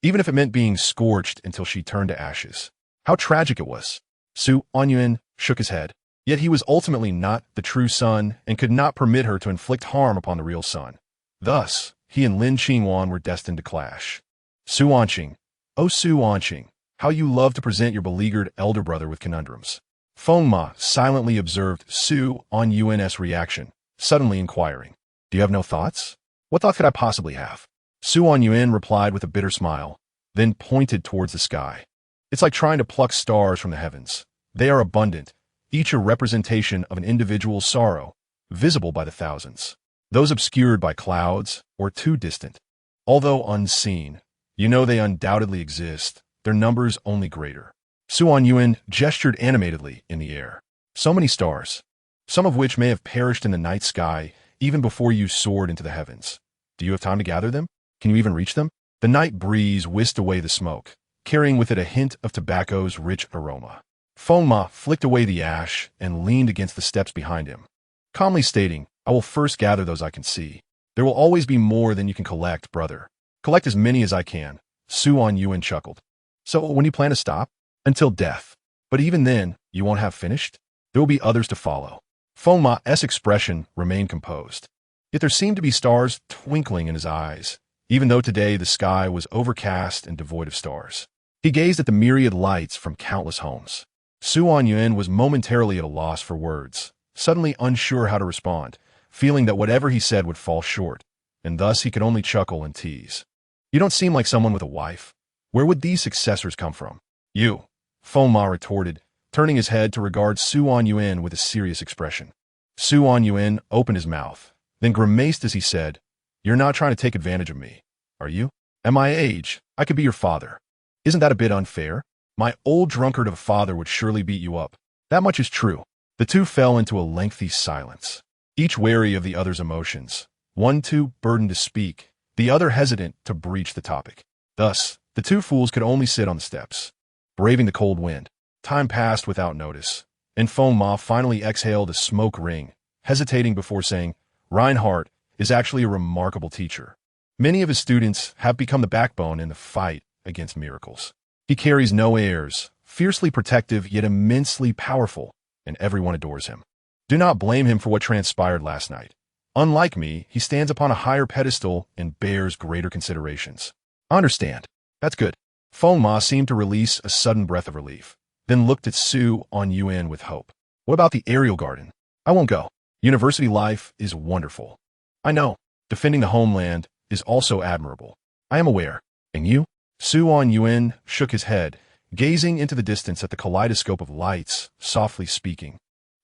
even if it meant being scorched until she turned to ashes. How tragic it was. Su Anyuan shook his head. Yet he was ultimately not the true sun and could not permit her to inflict harm upon the real sun. Thus, he and Lin Qingwan were destined to clash. Su Anqing, oh Su Anqing, how you love to present your beleaguered elder brother with conundrums. Feng Ma silently observed Su Anyuan's reaction, suddenly inquiring, "Do you have no thoughts?" "What thoughts could I possibly have?" Su Anyuan replied with a bitter smile, then pointed towards the sky. "It's like trying to pluck stars from the heavens. They are abundant, each a representation of an individual sorrow, visible by the thousands. Those obscured by clouds or too distant. Although unseen, you know they undoubtedly exist, their numbers only greater." Su Anyuan gestured animatedly in the air. "So many stars, some of which may have perished in the night sky even before you soared into the heavens. Do you have time to gather them? Can you even reach them?" The night breeze whisked away the smoke, carrying with it a hint of tobacco's rich aroma. Feng Ma flicked away the ash and leaned against the steps behind him, calmly stating, "I will first gather those I can see. There will always be more than you can collect, brother. Collect as many as I can." Anyuan chuckled. "So when you plan to stop?" "Until death. But even then, you won't have finished? There will be others to follow." Feng Ma's expression remained composed, yet there seemed to be stars twinkling in his eyes, even though today the sky was overcast and devoid of stars. He gazed at the myriad lights from countless homes. Anyuan was momentarily at a loss for words, suddenly unsure how to respond, feeling that whatever he said would fall short, and thus he could only chuckle and tease. "You don't seem like someone with a wife. Where would these successors come from?" "You," Feng Ma retorted, turning his head to regard Anyuan with a serious expression. Anyuan opened his mouth, then grimaced as he said, "You're not trying to take advantage of me, are you? At my age, I could be your father. Isn't that a bit unfair? My old drunkard of a father would surely beat you up. That much is true." The two fell into a lengthy silence, each wary of the other's emotions, one too burdened to speak, the other hesitant to breach the topic. Thus, the two fools could only sit on the steps, braving the cold wind. Time passed without notice, and Feng Ma finally exhaled a smoke ring, hesitating before saying, "Reinhardt is actually a remarkable teacher. Many of his students have become the backbone in the fight against miracles. He carries no airs, fiercely protective yet immensely powerful, and everyone adores him. Do not blame him for what transpired last night. Unlike me, he stands upon a higher pedestal and bears greater considerations." "I understand. That's good." Feng Ma seemed to release a sudden breath of relief, then looked at Anyuan with hope. "What about the aerial garden?" "I won't go. University life is wonderful." "I know. Defending the homeland is also admirable." "I am aware. And you?" Anyuan shook his head, gazing into the distance at the kaleidoscope of lights, softly speaking.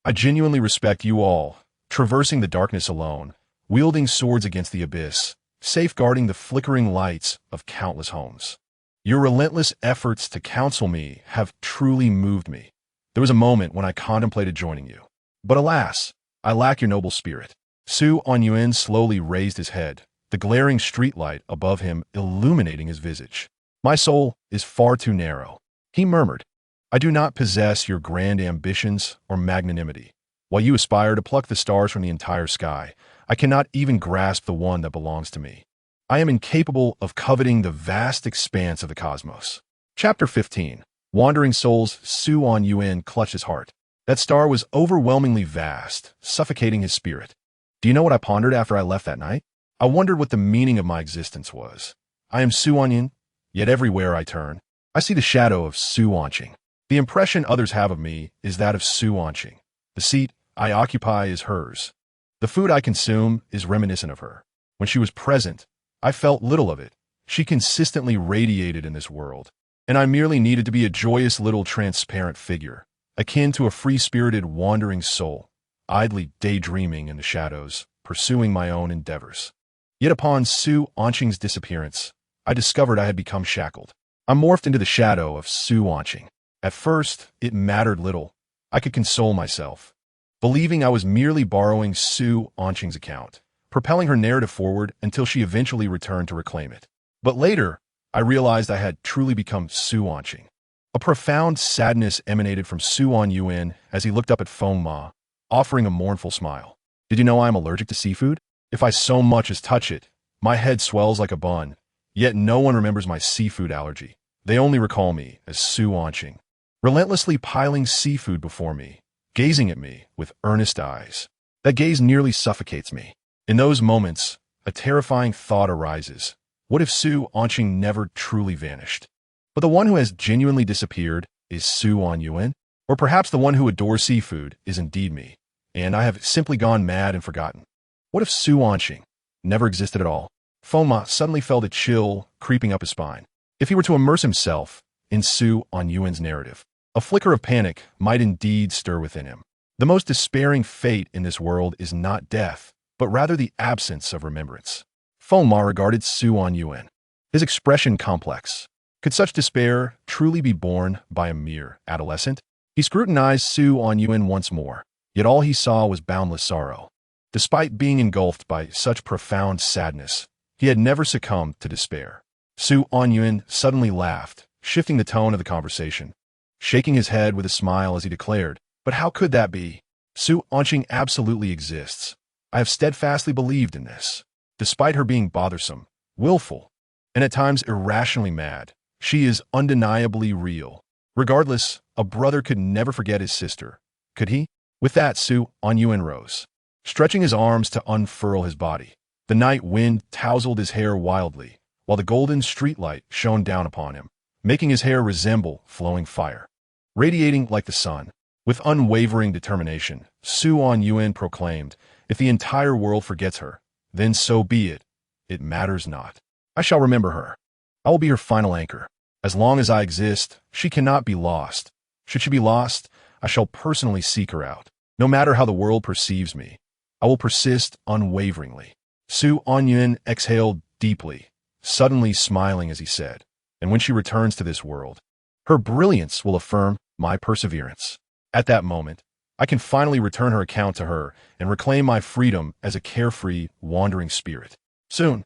"I genuinely respect you all, traversing the darkness alone, wielding swords against the abyss, safeguarding the flickering lights of countless homes. Your relentless efforts to counsel me have truly moved me. There was a moment when I contemplated joining you. But alas, I lack your noble spirit." Anyuan slowly raised his head, the glaring streetlight above him illuminating his visage. "My soul is far too narrow," he murmured. "I do not possess your grand ambitions or magnanimity. While you aspire to pluck the stars from the entire sky, I cannot even grasp the one that belongs to me. I am incapable of coveting the vast expanse of the cosmos." Chapter 15. Wandering Souls. Anyuan clutched his heart. That star was overwhelmingly vast, suffocating his spirit. "Do you know what I pondered after I left that night? I wondered what the meaning of my existence was. I am Anyuan, yet everywhere I turn, I see the shadow of Anyuan. The impression others have of me is that of Anyuan. The seat I occupy is hers. The food I consume is reminiscent of her. When she was present, I felt little of it. She consistently radiated in this world, and I merely needed to be a joyous little transparent figure, akin to a free-spirited wandering soul, idly daydreaming in the shadows, pursuing my own endeavors. Yet upon Anyuan's disappearance, I discovered I had become shackled. I morphed into the shadow of Anyuan. At first, it mattered little. I could console myself, believing I was merely borrowing Anyuan's account, propelling her narrative forward until she eventually returned to reclaim it. But later, I realized I had truly become Anyuan. A profound sadness emanated from Anyuan as he looked up at Feng Ma, offering a mournful smile. "Did you know I am allergic to seafood? If I so much as touch it, my head swells like a bun. Yet no one remembers my seafood allergy. They only recall me as Anyuan, relentlessly piling seafood before me, gazing at me with earnest eyes. That gaze nearly suffocates me. In those moments, a terrifying thought arises. What if Anyuan never truly vanished? But the one who has genuinely disappeared is Anyuan? Or perhaps the one who adores seafood is indeed me, and I have simply gone mad and forgotten. What if Anyuan never existed at all?" Feng Ma suddenly felt a chill creeping up his spine. If he were to immerse himself in Anyuan's narrative, a flicker of panic might indeed stir within him. The most despairing fate in this world is not death, but rather the absence of remembrance. Feng Ma regarded Anyuan, his expression complex. Could such despair truly be borne by a mere adolescent? He scrutinized Anyuan once more, yet all he saw was boundless sorrow. Despite being engulfed by such profound sadness, he had never succumbed to despair. Anyuan suddenly laughed, shifting the tone of the conversation. shaking his head with a smile as he declared, "But how could that be? Su Anqing absolutely exists. I have steadfastly believed in this. Despite her being bothersome, willful, and at times irrationally mad, she is undeniably real. Regardless, a brother could never forget his sister, could he?" With that, Su Anyuan rose, stretching his arms to unfurl his body. The night wind tousled his hair wildly, while the golden streetlight shone down upon him, making his hair resemble flowing fire. Radiating like the sun, with unwavering determination, Su Anyuan proclaimed, "If the entire world forgets her, then so be it. It matters not. I shall remember her. I will be her final anchor. As long as I exist, she cannot be lost. Should she be lost, I shall personally seek her out. No matter how the world perceives me, I will persist unwaveringly." Su Anyuan exhaled deeply, suddenly smiling as he said, "And when she returns to this world, her brilliance will affirm my perseverance. At that moment, I can finally return her account to her and reclaim my freedom as a carefree, wandering spirit. Soon,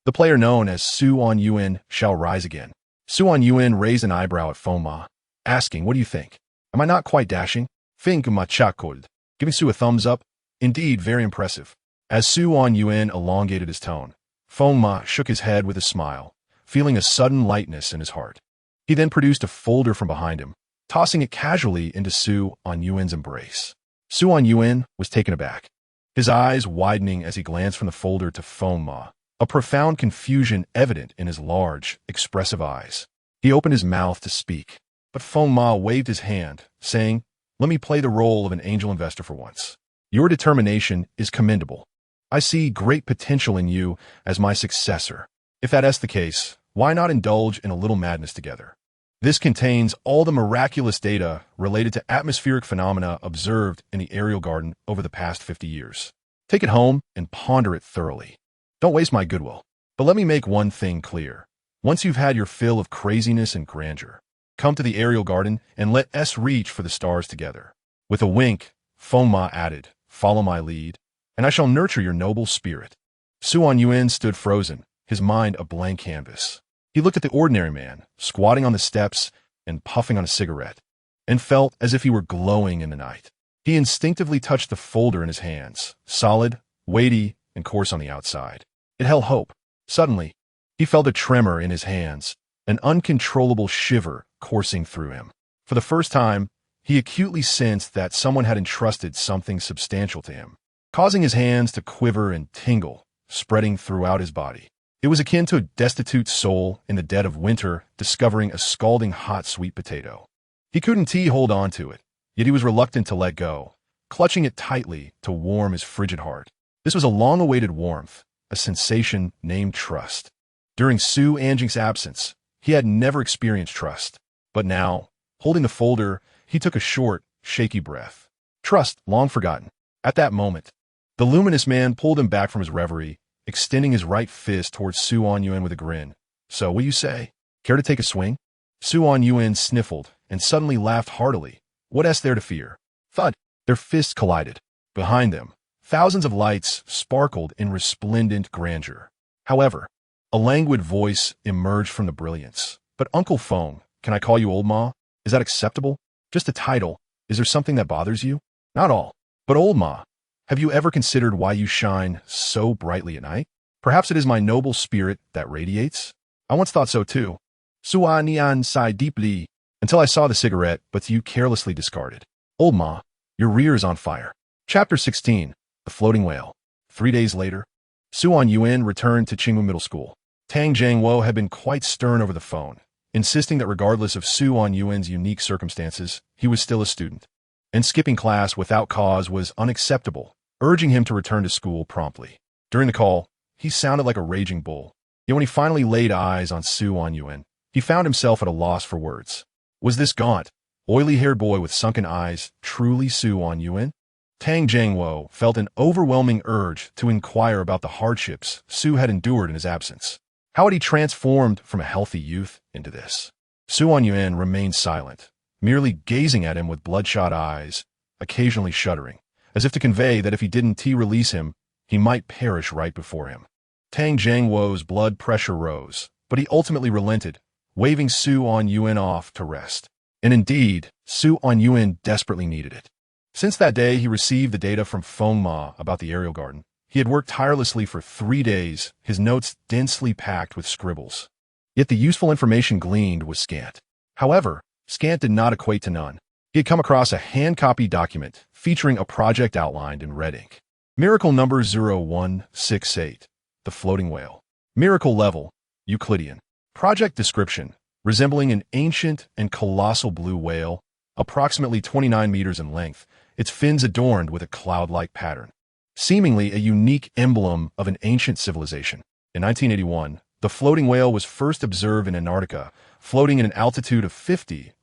the player known as Su Anyuan shall rise again." Su Anyuan raised an eyebrow at Foma, asking, "What do you think? Am I not quite dashing?" Think machakod, giving Su a thumbs up. "Indeed, very impressive." As Su Anyuan elongated his tone, Foma shook his head with a smile, feeling a sudden lightness in his heart. He then produced a folder from behind him, tossing it casually into Su Anyuan's embrace. Su Anyuan was taken aback, his eyes widening as he glanced from the folder to Foma, a profound confusion evident in his large, expressive eyes. He opened his mouth to speak, but Foma waved his hand, saying, "Let me play the role of an angel investor for once. Your determination is commendable. I see great potential in you as my successor. If that is the case, why not indulge in a little madness together? This contains all the miraculous data related to atmospheric phenomena observed in the aerial garden over the past 50 years. Take it home and ponder it thoroughly. Don't waste my goodwill. But let me make one thing clear. Once you've had your fill of craziness and grandeur, come to the aerial garden and let us reach for the stars together." With a wink, Foma added, "Follow my lead, and I shall nurture your noble spirit." Su Anyuan stood frozen, his mind a blank canvas. He looked at the ordinary man, squatting on the steps and puffing on a cigarette, and felt as if he were glowing in the night. He instinctively touched the folder in his hands, solid, weighty, and coarse on the outside. It held hope. Suddenly, he felt a tremor in his hands, an uncontrollable shiver coursing through him. For the first time, he acutely sensed that someone had entrusted something substantial to him, causing his hands to quiver and tingle, spreading throughout his body. It was akin to a destitute soul in the dead of winter discovering a scalding hot sweet potato. He couldn't hold on to it, yet he was reluctant to let go, clutching it tightly to warm his frigid heart. This was a long-awaited warmth, a sensation named trust. During Su Anyuan's absence, he had never experienced trust. But now, holding the folder, he took a short, shaky breath. Trust, long forgotten. At that moment, the luminous man pulled him back from his reverie, extending his right fist towards Su Anyuan with a grin. "So, what do you say? Care to take a swing?" Su Anyuan sniffled and suddenly laughed heartily. What is there to fear? Thud! Their fists collided. Behind them, thousands of lights sparkled in resplendent grandeur. However, a languid voice emerged from the brilliance. "But Uncle Fong, can I call you Old Ma? Is that acceptable? Just a title. Is there something that bothers you?" "Not all. But Old Ma, have you ever considered why you shine so brightly at night? Perhaps it is my noble spirit that radiates? I once thought so too." Su Anyuan sighed deeply, until I saw the cigarette, but you carelessly discarded. "Old Ma, your rear is on fire." Chapter 16. The Floating Whale. 3 days later, Su Anyuan returned to Qingwu Middle School. Tang Jiangwo had been quite stern over the phone, insisting that regardless of Su Anyuan's unique circumstances, he was still a student, and skipping class without cause was unacceptable, urging him to return to school promptly. During the call, he sounded like a raging bull. Yet when he finally laid eyes on Su Anyuan, he found himself at a loss for words. Was this gaunt, oily-haired boy with sunken eyes truly Su Anyuan? Tang Jiangwo felt an overwhelming urge to inquire about the hardships Su had endured in his absence. How had he transformed from a healthy youth into this? Su Anyuan remained silent, merely gazing at him with bloodshot eyes, occasionally shuddering, as if to convey that if he didn't release him, he might perish right before him. Tang Jiangwo's blood pressure rose, but he ultimately relented, waving Su Anyuan off to rest. And indeed, Su Anyuan desperately needed it. Since that day he received the data from Feng Ma about the aerial garden, he had worked tirelessly for 3 days, his notes densely packed with scribbles. Yet the useful information gleaned was scant. However, scant did not equate to none. He had come across a hand-copied document featuring a project outlined in red ink. Miracle number 0168, the floating whale. Miracle level, Euclidean. Project description, resembling an ancient and colossal blue whale, approximately 29 meters in length, its fins adorned with a cloud-like pattern. Seemingly a unique emblem of an ancient civilization. In 1981, the floating whale was first observed in Antarctica, floating at an altitude of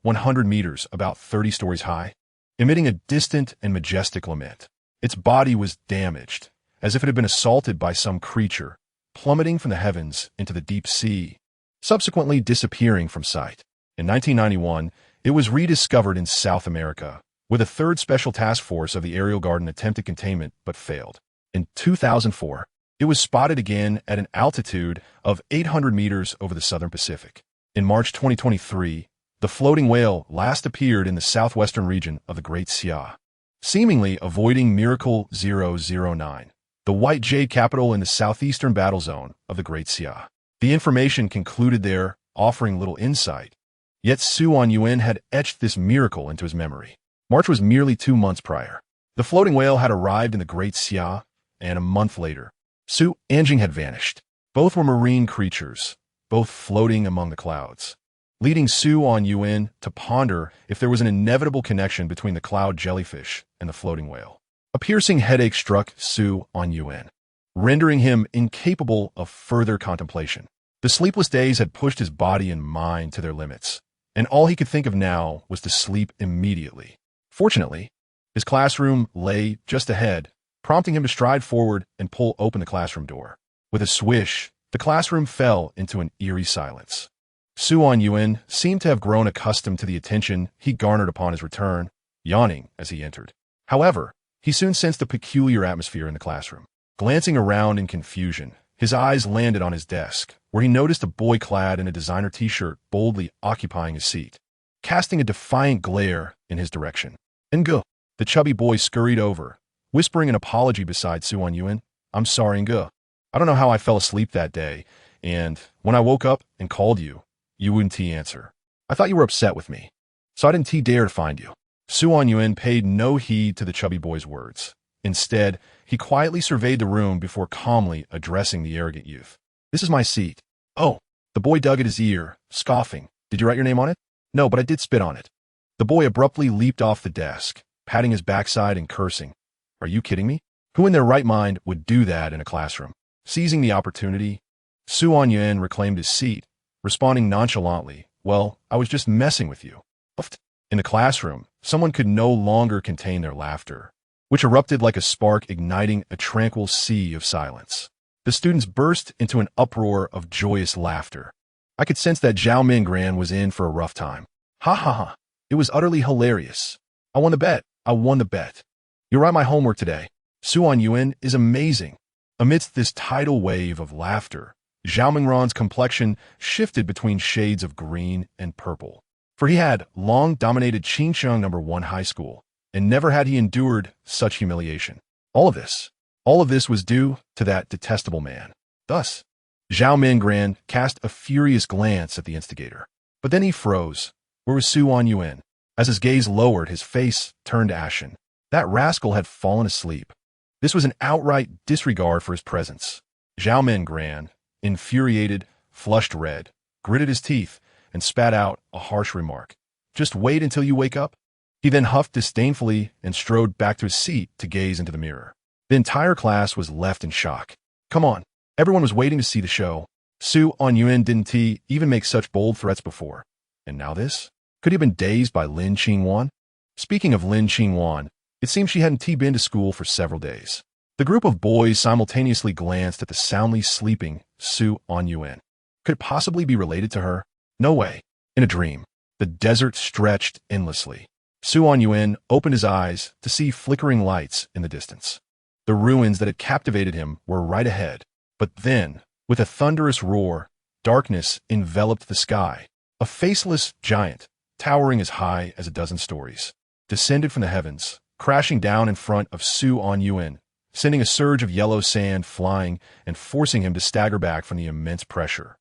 100 meters, about 30 stories high, emitting a distant and majestic lament. Its body was damaged, as if it had been assaulted by some creature, plummeting from the heavens into the deep sea, subsequently disappearing from sight. In 1991, it was rediscovered in South America, with a third special task force of the aerial garden attempted containment but failed. In 2004, it was spotted again at an altitude of 800 meters over the southern Pacific. In March 2023, the floating whale last appeared in the southwestern region of the Great Xia, seemingly avoiding Miracle 009, the white jade capital in the southeastern battle zone of the Great Xia. The information concluded there, offering little insight. Yet Su Anyuan had etched this miracle into his memory. March was merely 2 months prior. The floating whale had arrived in the Great Xia, and a month later, Su Anjing had vanished. Both were marine creatures, both floating among the clouds, leading Su Anyuan to ponder if there was an inevitable connection between the cloud jellyfish and the floating whale. A piercing headache struck Su Anyuan, rendering him incapable of further contemplation. The sleepless days had pushed his body and mind to their limits, and all he could think of now was to sleep immediately. Fortunately, his classroom lay just ahead, prompting him to stride forward and pull open the classroom door. With a swish, the classroom fell into an eerie silence. Su Anyuan seemed to have grown accustomed to the attention he garnered upon his return, yawning as he entered. However, he soon sensed a peculiar atmosphere in the classroom. Glancing around in confusion, his eyes landed on his desk, where he noticed a boy clad in a designer t-shirt boldly occupying his seat, casting a defiant glare in his direction. Ngu, the chubby boy scurried over, whispering an apology beside Su Anyuan. I'm sorry, Ngu. I don't know how I fell asleep that day, and when I woke up and called you, you wouldn't answer. I thought you were upset with me, so I didn't dare to find you. Su Anyuan paid no heed to the chubby boy's words. Instead, he quietly surveyed the room before calmly addressing the arrogant youth. This is my seat. Oh, the boy dug at his ear, scoffing. Did you write your name on it? No, but I did spit on it. The boy abruptly leaped off the desk, patting his backside and cursing. Are you kidding me? Who in their right mind would do that in a classroom? Seizing the opportunity, Su Anyuan reclaimed his seat, responding nonchalantly, well, I was just messing with you. In the classroom, someone could no longer contain their laughter, which erupted like a spark igniting a tranquil sea of silence. The students burst into an uproar of joyous laughter. I could sense that Zhao Mingran was in for a rough time. Ha ha ha. It was utterly hilarious. I won the bet. I won the bet. You write my homework today. Su Anyuan is amazing. Amidst this tidal wave of laughter, Zhao Mingran's complexion shifted between shades of green and purple. For he had long dominated Qingcheng No. 1 high school, and never had he endured such humiliation. All of this was due to that detestable man. Thus, Zhao Mingran cast a furious glance at the instigator. But then he froze. Where was Su Anyuan? As his gaze lowered, his face turned ashen. That rascal had fallen asleep. This was an outright disregard for his presence. Zhao Mingran, infuriated, flushed red, gritted his teeth, and spat out a harsh remark. Just wait until you wake up? He then huffed disdainfully and strode back to his seat to gaze into the mirror. The entire class was left in shock. Come on, everyone was waiting to see the show. Su Anyuan didn't even make such bold threats before. And now this? Could he have been dazed by Lin Qingwan? Speaking of Lin Qingwan, it seems she hadn't been to school for several days. The group of boys simultaneously glanced at the soundly sleeping Su Anyuan. Could it possibly be related to her? No way. In a dream, the desert stretched endlessly. Su Anyuan opened his eyes to see flickering lights in the distance. The ruins that had captivated him were right ahead. But then, with a thunderous roar, darkness enveloped the sky. A faceless giant, towering as high as a dozen stories, descended from the heavens, crashing down in front of Su Anyuan, sending a surge of yellow sand flying and forcing him to stagger back from the immense pressure.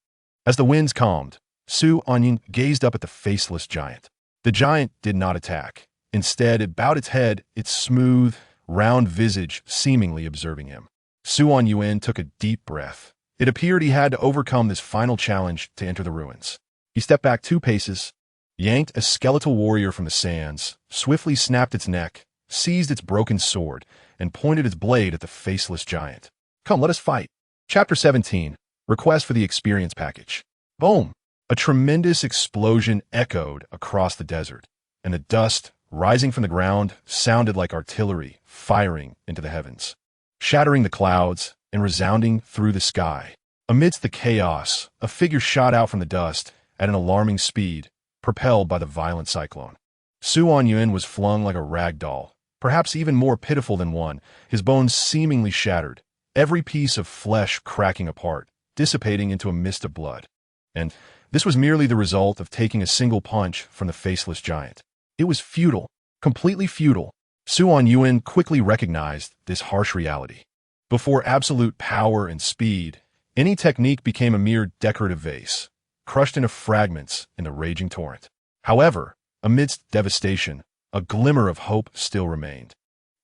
As the winds calmed, Su Anyuan gazed up at the faceless giant. The giant did not attack. Instead, it bowed its head, its smooth, round visage seemingly observing him. Su Anyuan took a deep breath. It appeared he had to overcome this final challenge to enter the ruins. He stepped back 2 paces, yanked a skeletal warrior from the sands, swiftly snapped its neck, seized its broken sword, and pointed its blade at the faceless giant. Come, let us fight. Chapter 17. Request for the Experience Package. Boom! A tremendous explosion echoed across the desert, and the dust, rising from the ground, sounded like artillery firing into the heavens, shattering the clouds and resounding through the sky. Amidst the chaos, a figure shot out from the dust at an alarming speed, propelled by the violent cyclone. Su Anyuan was flung like a rag doll, perhaps even more pitiful than one, his bones seemingly shattered, every piece of flesh cracking apart, dissipating into a mist of blood. And this was merely the result of taking a single punch from the faceless giant. It was futile, completely futile. Su Anyuan quickly recognized this harsh reality. Before absolute power and speed, any technique became a mere decorative vase, crushed into fragments in the raging torrent. However, amidst devastation, a glimmer of hope still remained,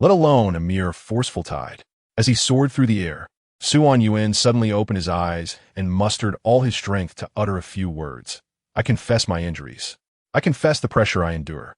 let alone a mere forceful tide. As he soared through the air, Su Anyuan suddenly opened his eyes and mustered all his strength to utter a few words. I confess my injuries. I confess the pressure I endure.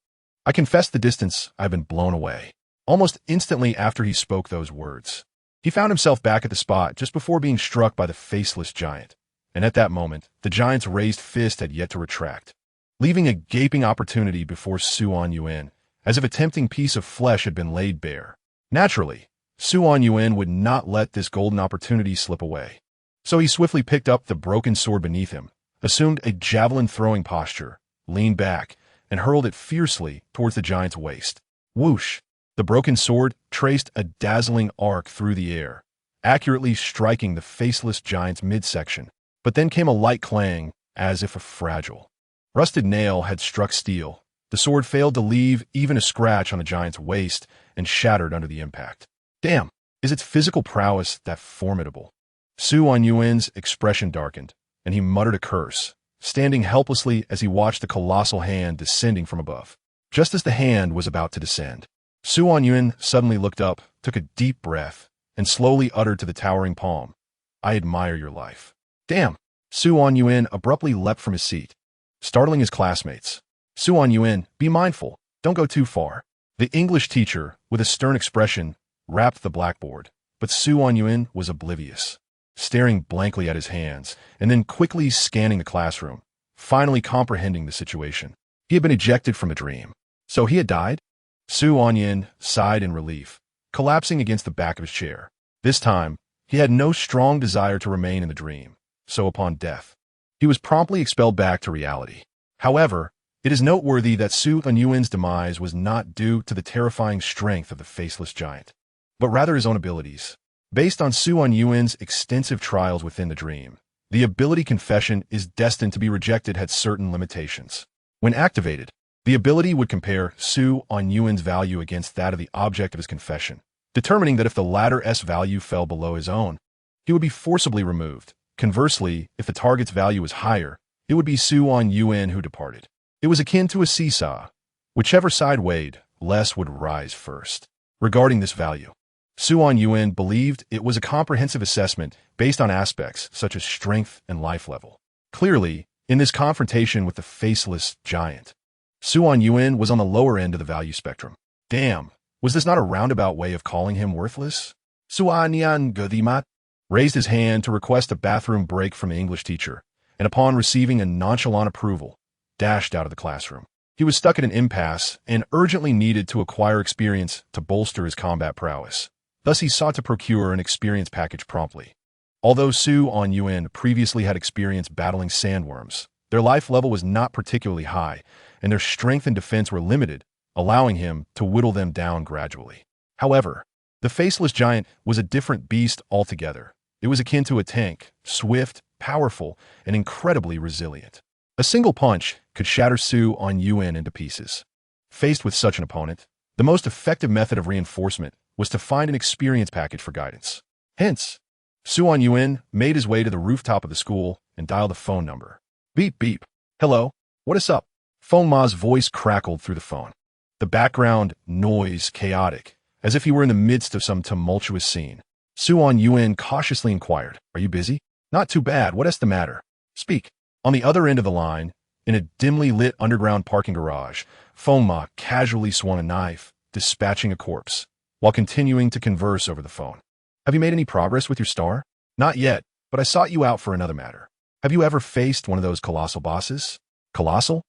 I confess the distance I've been blown away. Almost instantly after he spoke those words, he found himself back at the spot just before being struck by the faceless giant. And at that moment, the giant's raised fist had yet to retract, leaving a gaping opportunity before Su Anyuan, as if a tempting piece of flesh had been laid bare. Naturally, Su Anyuan would not let this golden opportunity slip away. So he swiftly picked up the broken sword beneath him, assumed a javelin-throwing posture, leaned back, and hurled it fiercely towards the giant's waist. Whoosh! The broken sword traced a dazzling arc through the air, accurately striking the faceless giant's midsection. But then came a light clang, as if a fragile, rusted nail had struck steel. The sword failed to leave even a scratch on the giant's waist and shattered under the impact. Damn, is its physical prowess that formidable? Su Anyuan's expression darkened, and he muttered a curse, standing helplessly as he watched the colossal hand descending from above. Just as the hand was about to descend, Su Anyuan suddenly looked up, took a deep breath, and slowly uttered to the towering palm, I admire your life. Damn! Su Anyuan abruptly leapt from his seat, startling his classmates. Su Anyuan, be mindful, don't go too far. The English teacher, with a stern expression, rapped the blackboard, but Su Anyuan was oblivious, staring blankly at his hands and then quickly scanning the classroom, finally comprehending the situation. He had been ejected from a dream. So he had died? Su Anyuan sighed in relief, collapsing against the back of his chair. This time, he had no strong desire to remain in the dream, so upon death, he was promptly expelled back to reality. However, it is noteworthy that Su Anyuan's demise was not due to the terrifying strength of the faceless giant, but rather his own abilities. Based on Su Anyuan's extensive trials within the dream, the ability confession is destined to be rejected had certain limitations. When activated, the ability would compare Su Anyuan's value against that of the object of his confession, determining that if the latter's value fell below his own, he would be forcibly removed. Conversely, if the target's value was higher, it would be Su Anyuan who departed. It was akin to a seesaw. Whichever side weighed, less would rise first. Regarding this value, Su Anyuan believed it was a comprehensive assessment based on aspects such as strength and life level. Clearly, in this confrontation with the faceless giant, Su Anyuan was on the lower end of the value spectrum. Damn, was this not a roundabout way of calling him worthless? Su Anyuan Godimat raised his hand to request a bathroom break from the English teacher, and upon receiving a nonchalant approval, dashed out of the classroom. He was stuck at an impasse and urgently needed to acquire experience to bolster his combat prowess. Thus he sought to procure an experience package promptly. Although Su Anyuan previously had experience battling sandworms, their life level was not particularly high, and their strength and defense were limited, allowing him to whittle them down gradually. However, the faceless giant was a different beast altogether. It was akin to a tank, swift, powerful, and incredibly resilient. A single punch, could shatter Anyuan into pieces. Faced with such an opponent, the most effective method of reinforcement was to find an experience package for guidance. Hence, Anyuan made his way to the rooftop of the school and dialed a phone number. Beep, beep. Hello, what is up? Ma's voice crackled through the phone. The background noise chaotic, as if he were in the midst of some tumultuous scene. Anyuan cautiously inquired, "Are you busy?" "Not too bad. What's the matter?" "Speak." On the other end of the line, in a dimly lit underground parking garage, Ma casually swung a knife, dispatching a corpse, while continuing to converse over the phone. "Have you made any progress with your star?" "Not yet, but I sought you out for another matter. Have you ever faced one of those colossal bosses?" "Colossal?"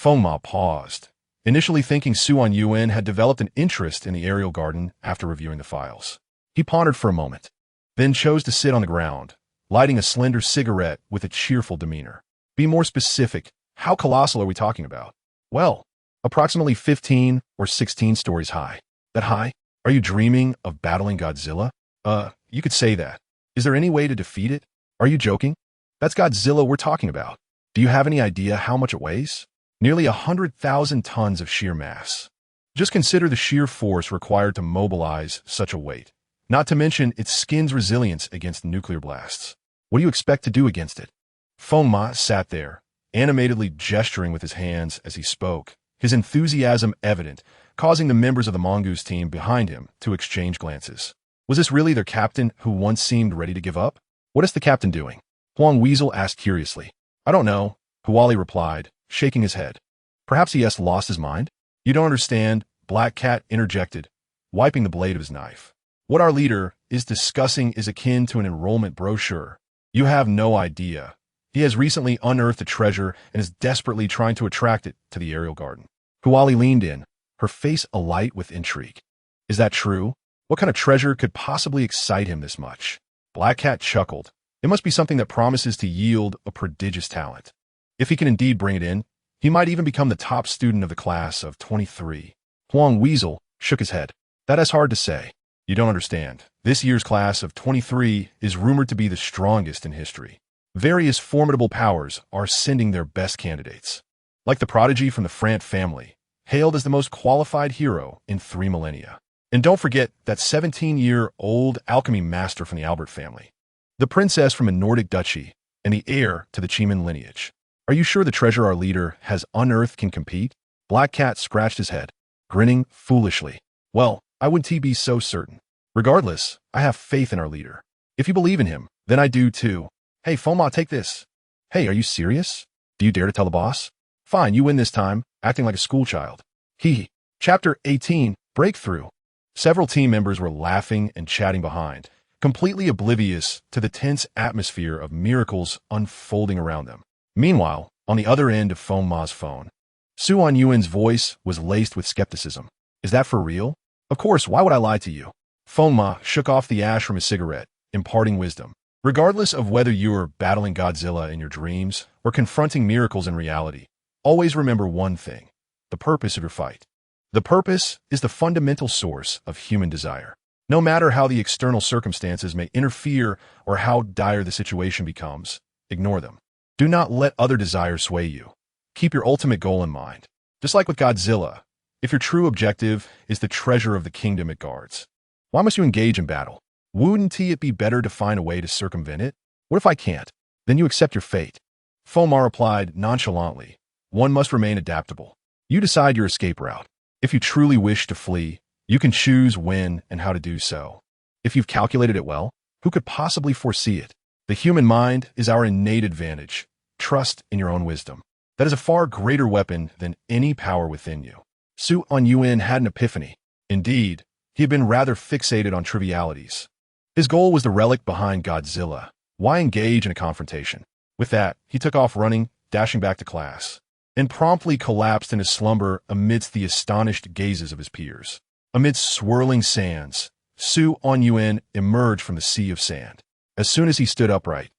Ma paused, initially thinking Anyuan had developed an interest in the aerial garden after reviewing the files. He pondered for a moment, then chose to sit on the ground, lighting a slender cigarette with a cheerful demeanor. "Be more specific. How colossal are we talking about?" "Well, approximately 15 or 16 stories high." "That high? Are you dreaming of battling Godzilla?" You could say that. "Is there any way to defeat it?" "Are you joking? That's Godzilla we're talking about. Do you have any idea how much it weighs?" "Nearly 100,000 tons of sheer mass. Just consider the sheer force required to mobilize such a weight, not to mention its skin's resilience against nuclear blasts. What do you expect to do against it?" Ma sat there, animatedly gesturing with his hands as he spoke, his enthusiasm evident, causing the members of the mongoose team behind him to exchange glances. Was this really their captain who once seemed ready to give up? "What is the captain doing?" Huang Weasel asked curiously. "I don't know," Huali replied, shaking his head. "Perhaps he has lost his mind?" "You don't understand," Black Cat interjected, wiping the blade of his knife. "What our leader is discussing is akin to an enrollment brochure. You have no idea. He has recently unearthed a treasure and is desperately trying to attract it to the aerial garden." Huali leaned in, her face alight with intrigue. "Is that true? What kind of treasure could possibly excite him this much?" Black Cat chuckled. "It must be something that promises to yield a prodigious talent. If he can indeed bring it in, he might even become the top student of the class of 23. Huang Weasel shook his head. "That is hard to say. You don't understand. This year's class of 23 is rumored to be the strongest in history. Various formidable powers are sending their best candidates. Like the prodigy from the Frant family, hailed as the most qualified hero in 3 millennia. And don't forget that 17-year-old alchemy master from the Albert family, the princess from a Nordic duchy, and the heir to the Cheeman lineage. Are you sure the treasure our leader has unearthed can compete?" Black Cat scratched his head, grinning foolishly. "Well, I wouldn't be so certain. Regardless, I have faith in our leader. If you believe in him, then I do too. Hey, Ma, take this." "Hey, are you serious? Do you dare to tell the boss?" "Fine, you win this time, acting like a schoolchild." Hee. Chapter 18, Breakthrough. Several team members were laughing and chatting behind, completely oblivious to the tense atmosphere of miracles unfolding around them. Meanwhile, on the other end of Ma's phone, Anyuan's voice was laced with skepticism. "Is that for real?" "Of course, why would I lie to you?" Ma shook off the ash from his cigarette, imparting wisdom. "Regardless of whether you are battling Godzilla in your dreams or confronting miracles in reality, always remember one thing: the purpose of your fight. The purpose is the fundamental source of human desire. No matter how the external circumstances may interfere or how dire the situation becomes, ignore them. Do not let other desires sway you. Keep your ultimate goal in mind. Just like with Godzilla, if your true objective is the treasure of the kingdom it guards, why must you engage in battle? Wouldn't it be better to find a way to circumvent it? What if I can't? Then you accept your fate." Ma replied nonchalantly. "One must remain adaptable. You decide your escape route. If you truly wish to flee, you can choose when and how to do so. If you've calculated it well, who could possibly foresee it? The human mind is our innate advantage. Trust in your own wisdom. That is a far greater weapon than any power within you." Anyuan had an epiphany. Indeed, he had been rather fixated on trivialities. His goal was the relic behind Godzilla. Why engage in a confrontation? With that, he took off running, dashing back to class, and promptly collapsed in his slumber amidst the astonished gazes of his peers. Amidst swirling sands, Anyuan emerged from the sea of sand. As soon as he stood upright,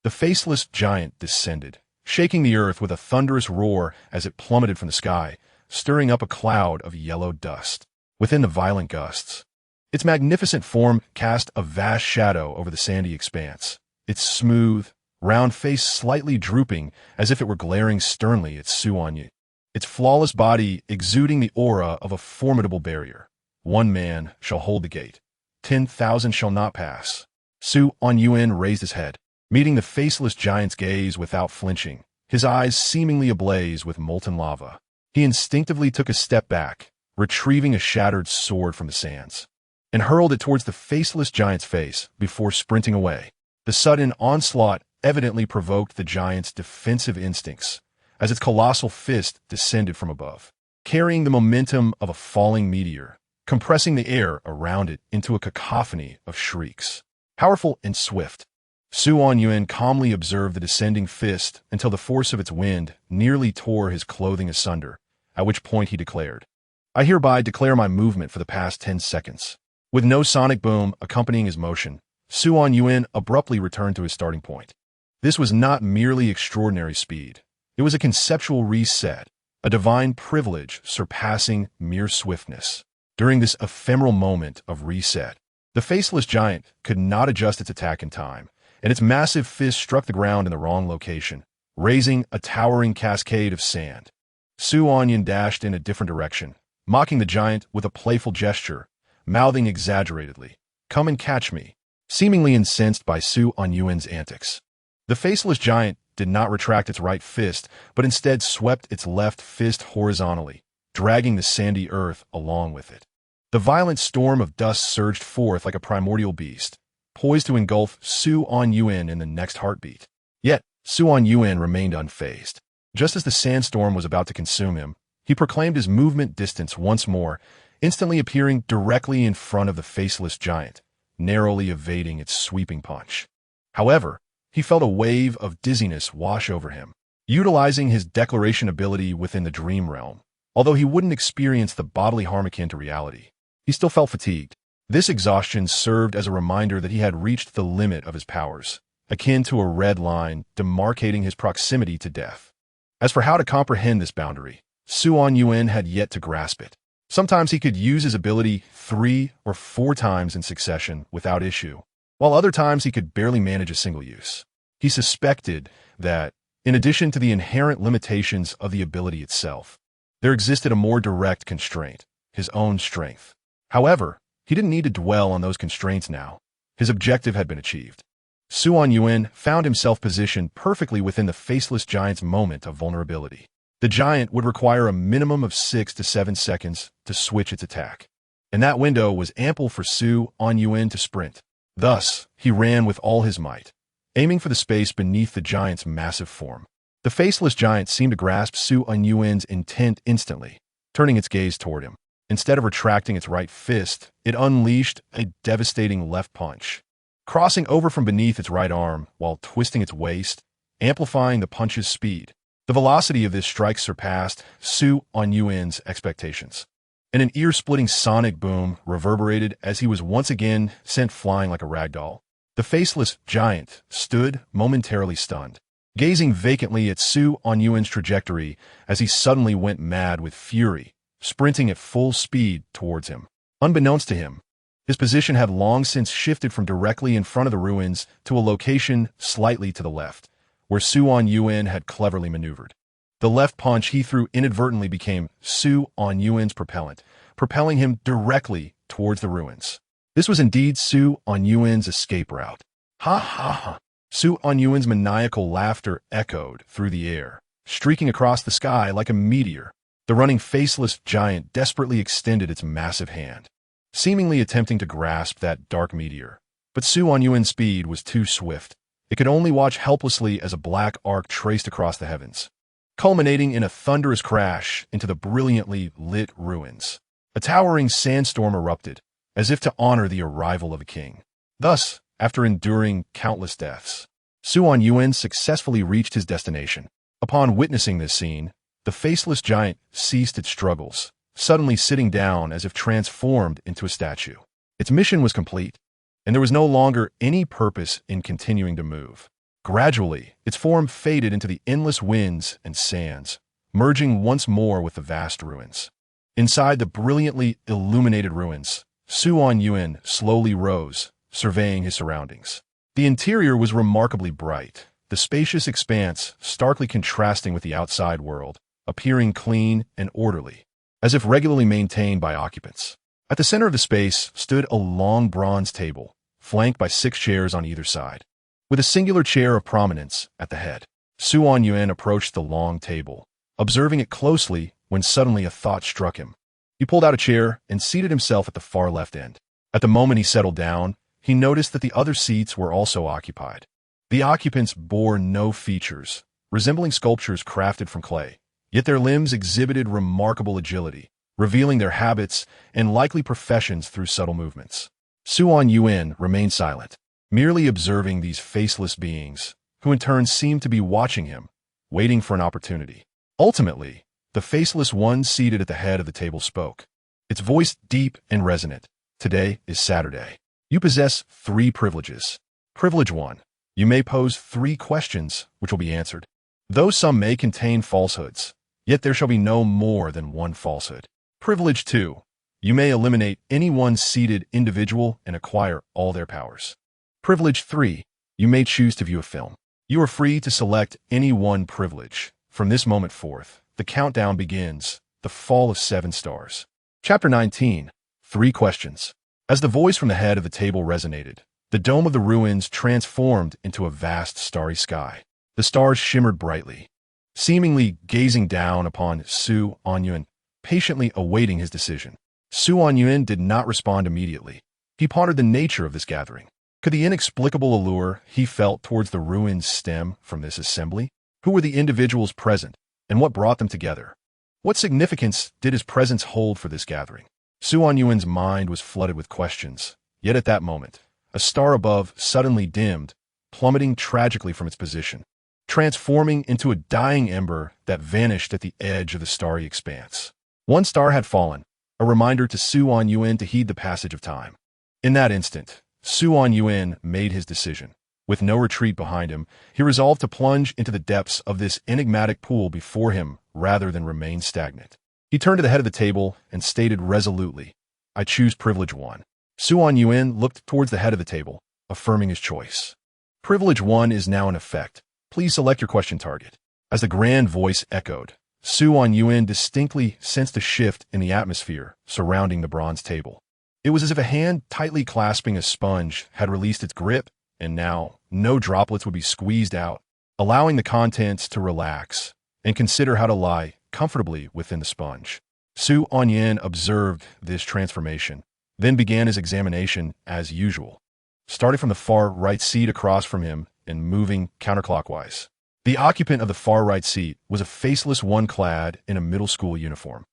the faceless giant descended, shaking the earth with a thunderous roar as it plummeted from the sky, stirring up a cloud of yellow dust. Within the violent gusts, its magnificent form cast a vast shadow over the sandy expanse. Its smooth, round face slightly drooping as if it were glaring sternly at Su Anyuan, its flawless body exuding the aura of a formidable barrier. One man shall hold the gate. 10,000 shall not pass. Su Anyuan raised his head, meeting the faceless giant's gaze without flinching, his eyes seemingly ablaze with molten lava. He instinctively took a step back, retrieving a shattered sword from the sands, and hurled it towards the faceless giant's face before sprinting away. The sudden onslaught evidently provoked the giant's defensive instincts, as its colossal fist descended from above, carrying the momentum of a falling meteor, compressing the air around it into a cacophony of shrieks. Powerful and swift, Su Anyuan calmly observed the descending fist until the force of its wind nearly tore his clothing asunder, at which point he declared, "I hereby declare my movement for the past 10 seconds." With no sonic boom accompanying his motion, Su Anyuan abruptly returned to his starting point. This was not merely extraordinary speed. It was a conceptual reset, a divine privilege surpassing mere swiftness. During this ephemeral moment of reset, the faceless giant could not adjust its attack in time, and its massive fist struck the ground in the wrong location, raising a towering cascade of sand. Su Anyuan dashed in a different direction, mocking the giant with a playful gesture, mouthing exaggeratedly, "Come and catch me," seemingly incensed by Su Anyuan's antics. The faceless giant did not retract its right fist, but instead swept its left fist horizontally, dragging the sandy earth along with it. The violent storm of dust surged forth like a primordial beast, poised to engulf Su Anyuan in the next heartbeat. Yet, Su Anyuan remained unfazed. Just as the sandstorm was about to consume him, he proclaimed his movement distance once more, instantly appearing directly in front of the faceless giant, narrowly evading its sweeping punch. However, he felt a wave of dizziness wash over him. Utilizing his declaration ability within the dream realm, although he wouldn't experience the bodily harm akin to reality, he still felt fatigued. This exhaustion served as a reminder that he had reached the limit of his powers, akin to a red line demarcating his proximity to death. As for how to comprehend this boundary, Su Anyuan had yet to grasp it. Sometimes he could use his ability 3 or 4 times in succession without issue, while other times he could barely manage a single use. He suspected that, in addition to the inherent limitations of the ability itself, there existed a more direct constraint, his own strength. However, he didn't need to dwell on those constraints now. His objective had been achieved. Su Anyuan found himself positioned perfectly within the faceless giant's moment of vulnerability. The giant would require a minimum of 6 to 7 seconds to switch its attack, and that window was ample for Su Anyuan to sprint. Thus, he ran with all his might, aiming for the space beneath the giant's massive form. The faceless giant seemed to grasp Su Anyuan's intent instantly, turning its gaze toward him. Instead of retracting its right fist, it unleashed a devastating left punch, crossing over from beneath its right arm while twisting its waist, amplifying the punch's speed. The velocity of this strike surpassed Su Anyuan's expectations, and an ear-splitting sonic boom reverberated as he was once again sent flying like a ragdoll. The faceless giant stood momentarily stunned, gazing vacantly at Su Anyuan's trajectory as he suddenly went mad with fury, sprinting at full speed towards him. Unbeknownst to him, his position had long since shifted from directly in front of the ruins to a location slightly to the left, where Su Anyuan had cleverly maneuvered. The left punch he threw inadvertently became Su Anyuan's propellant, propelling him directly towards the ruins. This was indeed Su Anyuan's escape route. Ha ha ha! Su Anyuan's maniacal laughter echoed through the air, streaking across the sky like a meteor. The running faceless giant desperately extended its massive hand, seemingly attempting to grasp that dark meteor. But Su Anyuan's speed was too swift. It could only watch helplessly as a black arc traced across the heavens, culminating in a thunderous crash into the brilliantly lit ruins. A towering sandstorm erupted, as if to honor the arrival of a king. Thus, after enduring countless deaths, Su Anyuan successfully reached his destination. Upon witnessing this scene, the faceless giant ceased its struggles, suddenly sitting down as if transformed into a statue. Its mission was complete, and there was no longer any purpose in continuing to move. Gradually, its form faded into the endless winds and sands, merging once more with the vast ruins. Inside the brilliantly illuminated ruins, Su Anyuan slowly rose, surveying his surroundings. The interior was remarkably bright, the spacious expanse starkly contrasting with the outside world, appearing clean and orderly, as if regularly maintained by occupants. At the center of the space stood a long bronze table, flanked by 6 chairs on either side, with a singular chair of prominence at the head. Anyuan approached the long table, observing it closely when suddenly a thought struck him. He pulled out a chair and seated himself at the far left end. At the moment he settled down, he noticed that the other seats were also occupied. The occupants bore no features, resembling sculptures crafted from clay, yet their limbs exhibited remarkable agility, revealing their habits and likely professions through subtle movements. Anyuan remained silent, merely observing these faceless beings, who in turn seemed to be watching him, waiting for an opportunity. Ultimately, the faceless one seated at the head of the table spoke, its voice deep and resonant. Today is Saturday. You possess 3 privileges. Privilege 1. You may pose 3 questions, which will be answered. Though some may contain falsehoods, yet there shall be no more than 1 falsehood. Privilege 2. You may eliminate any one seated individual and acquire all their powers. Privilege 3. You may choose to view a film. You are free to select any one privilege. From this moment forth, the countdown begins, the fall of 7 stars. Chapter 19. 3 questions. As the voice from the head of the table resonated, the dome of the ruins transformed into a vast starry sky. The stars shimmered brightly, seemingly gazing down upon Anyuan, patiently awaiting his decision. Anyuan did not respond immediately. He pondered the nature of this gathering. Could the inexplicable allure he felt towards the ruins stem from this assembly? Who were the individuals present, and what brought them together? What significance did his presence hold for this gathering? Anyuan's mind was flooded with questions, yet at that moment, a star above suddenly dimmed, plummeting tragically from its position, transforming into a dying ember that vanished at the edge of the starry expanse. 1 star had fallen, a reminder to Anyuan to heed the passage of time. In that instant, Anyuan made his decision. With no retreat behind him, he resolved to plunge into the depths of this enigmatic pool before him rather than remain stagnant. He turned to the head of the table and stated resolutely, I choose privilege 1. Anyuan looked towards the head of the table, affirming his choice. Privilege 1 is now in effect. Please select your question target. As the grand voice echoed, Anyuan distinctly sensed a shift in the atmosphere surrounding the bronze table. It was as if a hand tightly clasping a sponge had released its grip, and now no droplets would be squeezed out, allowing the contents to relax and consider how to lie comfortably within the sponge. Anyuan observed this transformation, then began his examination as usual, starting from the far right seat across from him and moving counterclockwise. The occupant of the far right seat was a faceless one clad in a middle school uniform,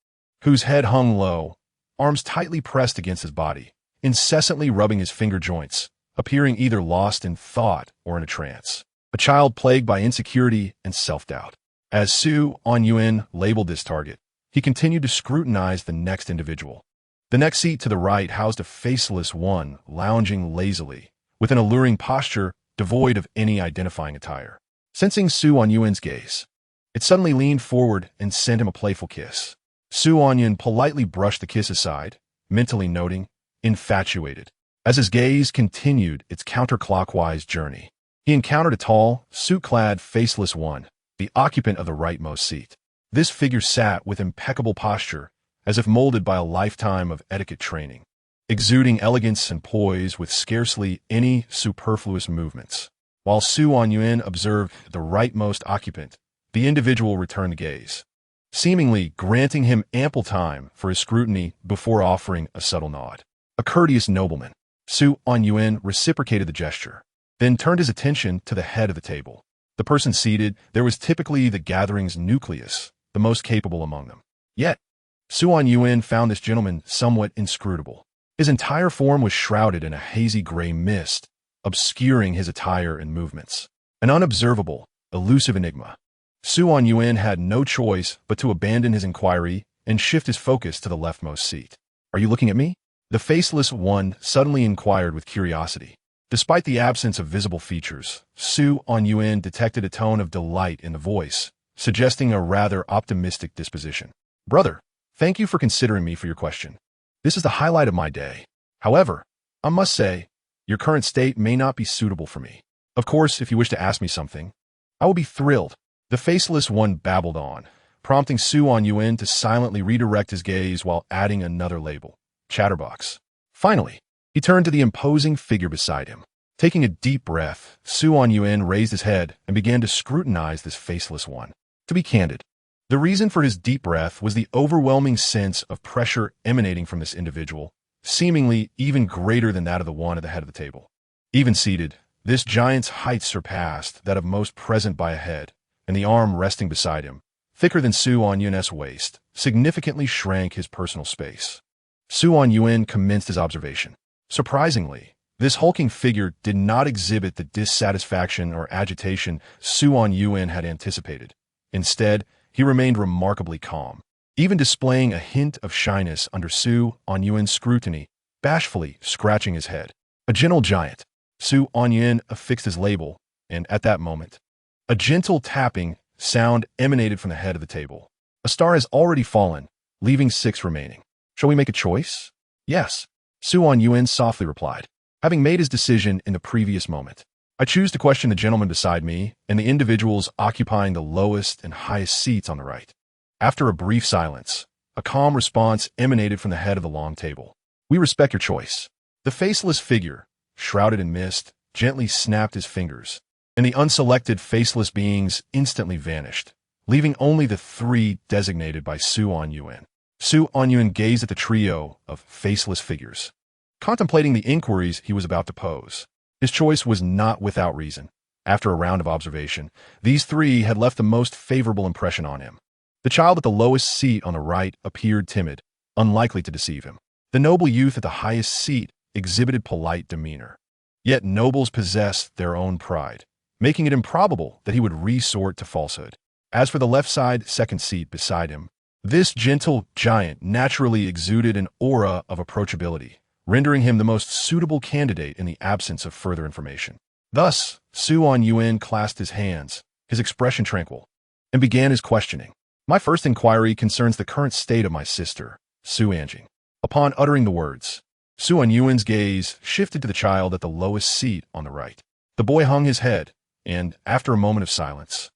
whose head hung low, arms tightly pressed against his body, incessantly rubbing his finger joints, appearing either lost in thought or in a trance. A child plagued by insecurity and self-doubt. As Anyuan labeled this target, he continued to scrutinize the next individual. The next seat to the right housed a faceless one lounging lazily, with an alluring posture devoid of any identifying attire. Sensing Anyuan's gaze, it suddenly leaned forward and sent him a playful kiss. Anyuan politely brushed the kiss aside, mentally noting, infatuated. As his gaze continued its counterclockwise journey, he encountered a tall, suit-clad, faceless one, the occupant of the rightmost seat. This figure sat with impeccable posture, as if molded by a lifetime of etiquette training, exuding elegance and poise with scarcely any superfluous movements. While Anyuan observed the rightmost occupant, the individual returned the gaze, seemingly granting him ample time for his scrutiny before offering a subtle nod. A courteous nobleman, Anyuan reciprocated the gesture, then turned his attention to the head of the table. The person seated there was typically the gathering's nucleus, the most capable among them. Yet, Anyuan found this gentleman somewhat inscrutable. His entire form was shrouded in a hazy gray mist, obscuring his attire and movements. An unobservable, elusive enigma. Anyuan had no choice but to abandon his inquiry and shift his focus to the leftmost seat. Are you looking at me? The faceless one suddenly inquired with curiosity. Despite the absence of visible features, Anyuan detected a tone of delight in the voice, suggesting a rather optimistic disposition. Brother, thank you for considering me for your question. This is the highlight of my day. However, I must say, your current state may not be suitable for me. Of course, if you wish to ask me something, I will be thrilled. The faceless one babbled on, prompting Anyuan to silently redirect his gaze while adding another label, Chatterbox. Finally, he turned to the imposing figure beside him. Taking a deep breath, Anyuan raised his head and began to scrutinize this faceless one. To be candid, the reason for his deep breath was the overwhelming sense of pressure emanating from this individual, seemingly even greater than that of the one at the head of the table. Even seated, this giant's height surpassed that of most present by a head, and the arm resting beside him, thicker than Anyuan's waist, significantly shrank his personal space. Anyuan commenced his observation. Surprisingly, this hulking figure did not exhibit the dissatisfaction or agitation Anyuan had anticipated. Instead, he remained remarkably calm, even displaying a hint of shyness under Anyuan's scrutiny, bashfully scratching his head. A gentle giant. Anyuan affixed his label, and at that moment, a gentle tapping sound emanated from the head of the table. A star has already fallen, leaving 6 remaining. Shall we make a choice? Yes, Anyuan softly replied, having made his decision in the previous moment. I choose to question the gentleman beside me and the individuals occupying the lowest and highest seats on the right. After a brief silence, a calm response emanated from the head of the long table. We respect your choice. The faceless figure, shrouded in mist, gently snapped his fingers, and the unselected faceless beings instantly vanished, leaving only the 3 designated by Anyuan. Anyuan gazed at the trio of faceless figures, contemplating the inquiries he was about to pose. His choice was not without reason. After a round of observation, these 3 had left the most favorable impression on him. The child at the lowest seat on the right appeared timid, unlikely to deceive him. The noble youth at the highest seat exhibited polite demeanor. Yet nobles possessed their own pride, making it improbable that he would resort to falsehood. As for the left side second seat beside him, this gentle giant naturally exuded an aura of approachability, rendering him the most suitable candidate in the absence of further information. Thus, Anyuan clasped his hands, his expression tranquil, and began his questioning. My first inquiry concerns the current state of my sister, Anjing. Upon uttering the words, Anyuan's gaze shifted to the child at the lowest seat on the right. The boy hung his head, and, after a moment of silence,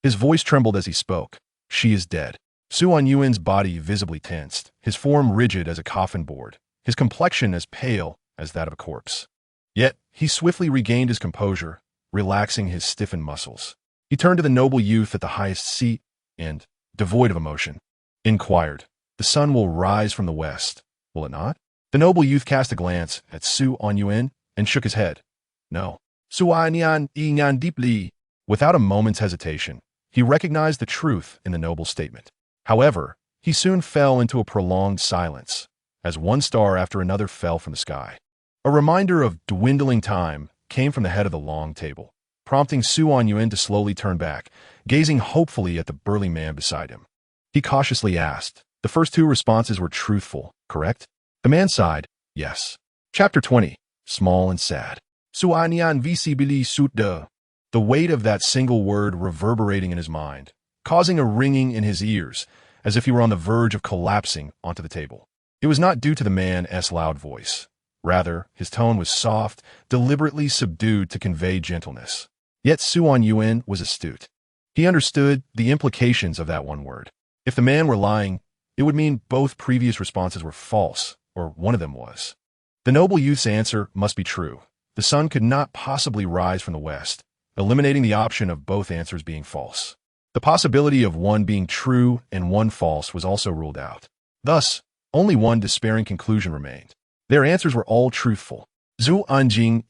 his voice trembled as he spoke. She is dead. Anyuan's body visibly tensed, his form rigid as a coffin board, his complexion as pale as that of a corpse. Yet, he swiftly regained his composure, relaxing his stiffened muscles. He turned to the noble youth at the highest seat and, devoid of emotion, inquired, The sun will rise from the west, will it not? The noble youth cast a glance at Anyuan and shook his head. No. Anyuan deeply. Without a moment's hesitation, he recognized the truth in the noble statement. However, he soon fell into a prolonged silence, as one star after another fell from the sky. A reminder of dwindling time came from the head of the long table, prompting Anyuan to slowly turn back, gazing hopefully at the burly man beside him. He cautiously asked. The first 2 responses were truthful, correct? The man sighed, yes. Chapter 20, Small and Sad. Anyuan visibili sutda. The weight of that single word reverberating in his mind, causing a ringing in his ears, as if he were on the verge of collapsing onto the table. It was not due to the man's loud voice. Rather, his tone was soft, deliberately subdued to convey gentleness. Yet Anyuan was astute. He understood the implications of that one word. If the man were lying, it would mean both previous responses were false, or one of them was. The noble youth's answer must be true. The sun could not possibly rise from the west, eliminating the option of both answers being false. The possibility of one being true and one false was also ruled out. Thus, only one despairing conclusion remained. Their answers were all truthful. Anyuan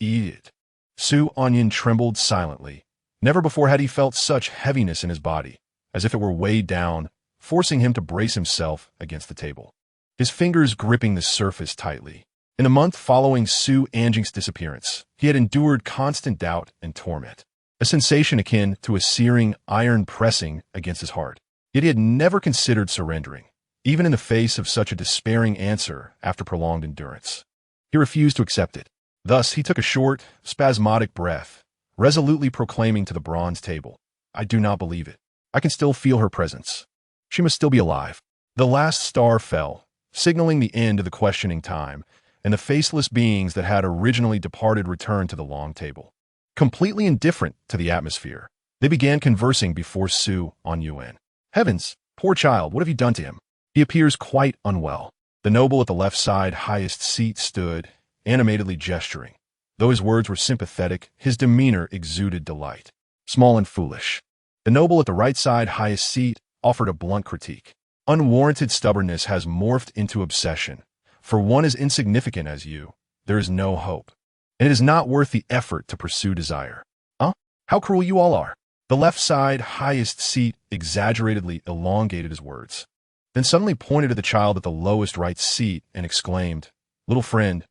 trembled silently. Never before had he felt such heaviness in his body, as if it were weighed down, forcing him to brace himself against the table, his fingers gripping the surface tightly. In the month following Anjing's disappearance, he had endured constant doubt and torment, a sensation akin to a searing iron pressing against his heart. Yet he had never considered surrendering, even in the face of such a despairing answer after prolonged endurance. He refused to accept it. Thus, he took a short, spasmodic breath, resolutely proclaiming to the bronze table, I do not believe it. I can still feel her presence. She must still be alive. The last star fell, signaling the end of the questioning time, and the faceless beings that had originally departed returned to the long table, completely indifferent to the atmosphere. They began conversing before Su on Yuan. Heavens, poor child, what have you done to him? He appears quite unwell. The noble at the left side highest seat stood, animatedly gesturing. Though his words were sympathetic, his demeanor exuded delight. Small and foolish. The noble at the right side highest seat offered a blunt critique. Unwarranted stubbornness has morphed into obsession. For one as insignificant as you, there is no hope. And it is not worth the effort to pursue desire. How cruel you all are. The left side highest seat exaggeratedly elongated his words, then suddenly pointed to the child at the lowest right seat and exclaimed, "Little friend,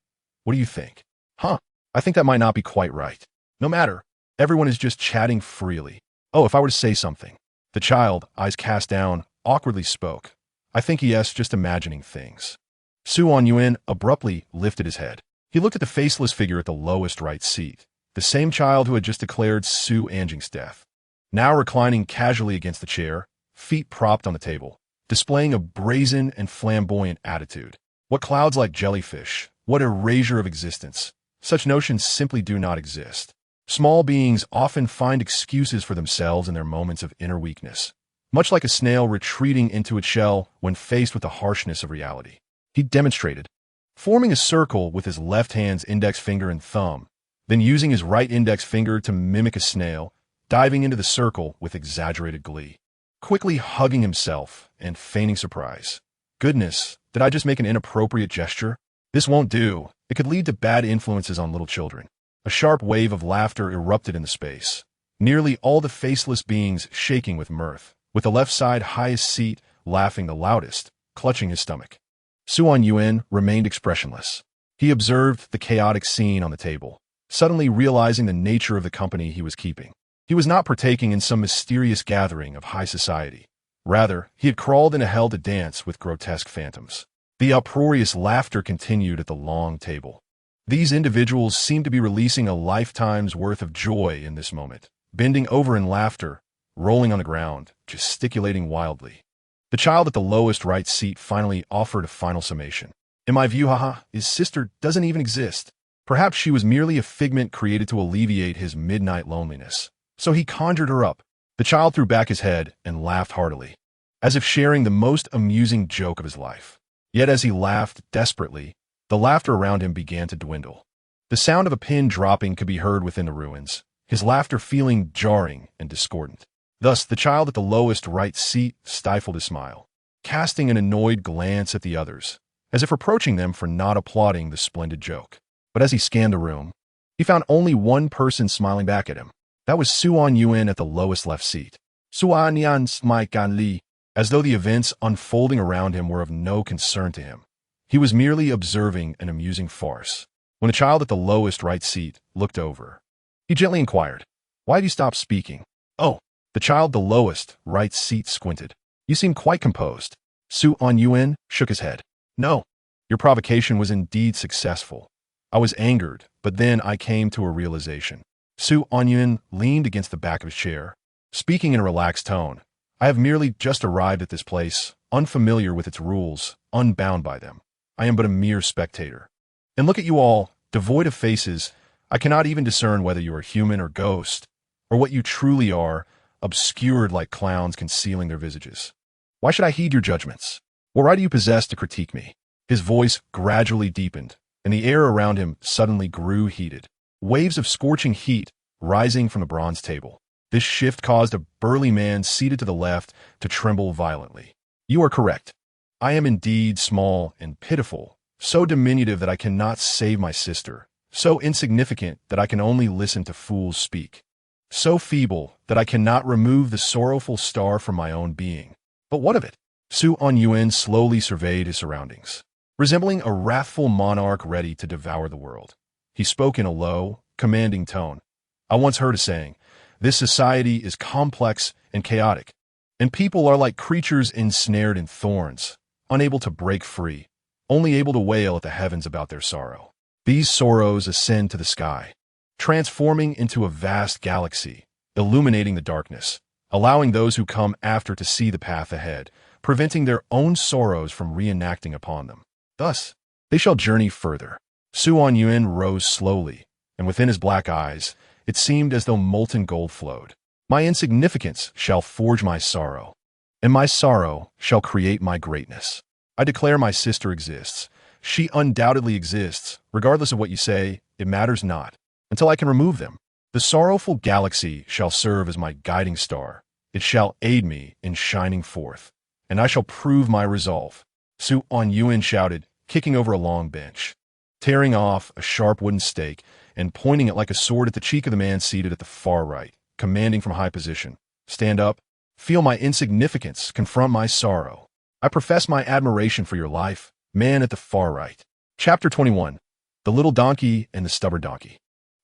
what do you think?" I think that might not be quite right. No matter. Everyone is just chatting freely. If I were to say something. The child, eyes cast down, awkwardly spoke. I think yes, just imagining things. Su Anyuan abruptly lifted his head. He looked at the faceless figure at the lowest right seat, the same child who had just declared Su Anjing's death. Now reclining casually against the chair, feet propped on the table, displaying a brazen and flamboyant attitude. What clouds like jellyfish, what erasure of existence. Such notions simply do not exist. Small beings often find excuses for themselves in their moments of inner weakness, much like a snail retreating into its shell when faced with the harshness of reality. He demonstrated, forming a circle with his left hand's index finger and thumb, then using his right index finger to mimic a snail, diving into the circle with exaggerated glee, quickly hugging himself and feigning surprise. Goodness, did I just make an inappropriate gesture? This won't do. It could lead to bad influences on little children. A sharp wave of laughter erupted in the space, nearly all the faceless beings shaking with mirth, with the left side highest seat laughing the loudest, clutching his stomach. Su Anyuan remained expressionless. He observed the chaotic scene on the table, suddenly realizing the nature of the company he was keeping. He was not partaking in some mysterious gathering of high society. Rather, he had crawled into hell to dance with grotesque phantoms. The uproarious laughter continued at the long table. These individuals seemed to be releasing a lifetime's worth of joy in this moment, bending over in laughter, rolling on the ground, gesticulating wildly. The child at the lowest right seat finally offered a final summation. In my view, his sister doesn't even exist. Perhaps she was merely a figment created to alleviate his midnight loneliness. So he conjured her up. The child threw back his head and laughed heartily, as if sharing the most amusing joke of his life. Yet as he laughed desperately, the laughter around him began to dwindle. The sound of a pin dropping could be heard within the ruins, his laughter feeling jarring and discordant. Thus, the child at the lowest right seat stifled his smile, casting an annoyed glance at the others, as if reproaching them for not applauding the splendid joke. But as he scanned the room, he found only one person smiling back at him. That was Su Anyuan at the lowest left seat. Su Anyuan smiled Li, as though the events unfolding around him were of no concern to him. He was merely observing an amusing farce. When the child at the lowest right seat looked over, he gently inquired, "Why have you stopped speaking?" The child the lowest right seat squinted. "You seem quite composed." Su Anyuan shook his head. "No, your provocation was indeed successful. I was angered, but then I came to a realization." Su Anyuan leaned against the back of his chair, speaking in a relaxed tone. "I have merely just arrived at this place, unfamiliar with its rules, unbound by them. I am but a mere spectator. And look at you all, devoid of faces. I cannot even discern whether you are human or ghost, or what you truly are, obscured like clowns concealing their visages. Why should I heed your judgments? What right do you possess to critique me?" His voice gradually deepened, and the air around him suddenly grew heated. Waves of scorching heat rising from the bronze table. This shift caused a burly man seated to the left to tremble violently. "You are correct. I am indeed small and pitiful, so diminutive that I cannot save my sister, so insignificant that I can only listen to fools speak, so feeble that I cannot remove the sorrowful star from my own being. But what of it?" Su Anyuan slowly surveyed his surroundings, resembling a wrathful monarch ready to devour the world. He spoke in a low, commanding tone. "I once heard a saying, this society is complex and chaotic, and people are like creatures ensnared in thorns, unable to break free, only able to wail at the heavens about their sorrow. These sorrows ascend to the sky, transforming into a vast galaxy, illuminating the darkness, allowing those who come after to see the path ahead, preventing their own sorrows from reenacting upon them. Thus, they shall journey further." Su Anyuan rose slowly, and within his black eyes, it seemed as though molten gold flowed. My insignificance shall forge my sorrow, and my sorrow shall create my greatness. I declare my sister exists. She undoubtedly exists. Regardless of what you say, it matters not, until I can remove them. The sorrowful galaxy shall serve as my guiding star. It shall aid me in shining forth, and I shall prove my resolve. Anyuan shouted, kicking over a long bench, tearing off a sharp wooden stake and pointing it like a sword at the cheek of the man seated at the far right, commanding from a high position. Stand up, feel my insignificance, confront my sorrow. I profess my admiration for your life, man at the far right. Chapter 21. The Little Donkey and the Stubborn Donkey.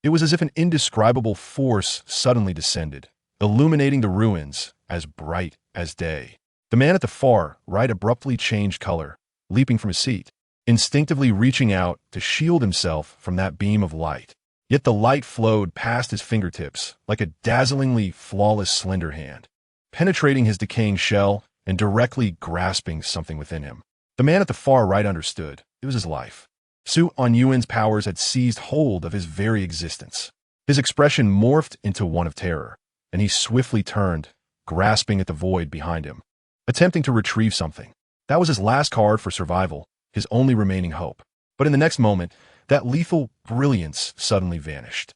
It was as if an indescribable force suddenly descended, illuminating the ruins as bright as day. The man at the far right abruptly changed color, leaping from his seat, instinctively reaching out to shield himself from that beam of light. Yet the light flowed past his fingertips like a dazzlingly flawless slender hand, penetrating his decaying shell and directly grasping something within him. The man at the far right understood. It was his life. Anyuan's powers had seized hold of his very existence. His expression morphed into one of terror, and he swiftly turned, grasping at the void behind him, attempting to retrieve something. That was his last card for survival, his only remaining hope. But in the next moment, that lethal brilliance suddenly vanished.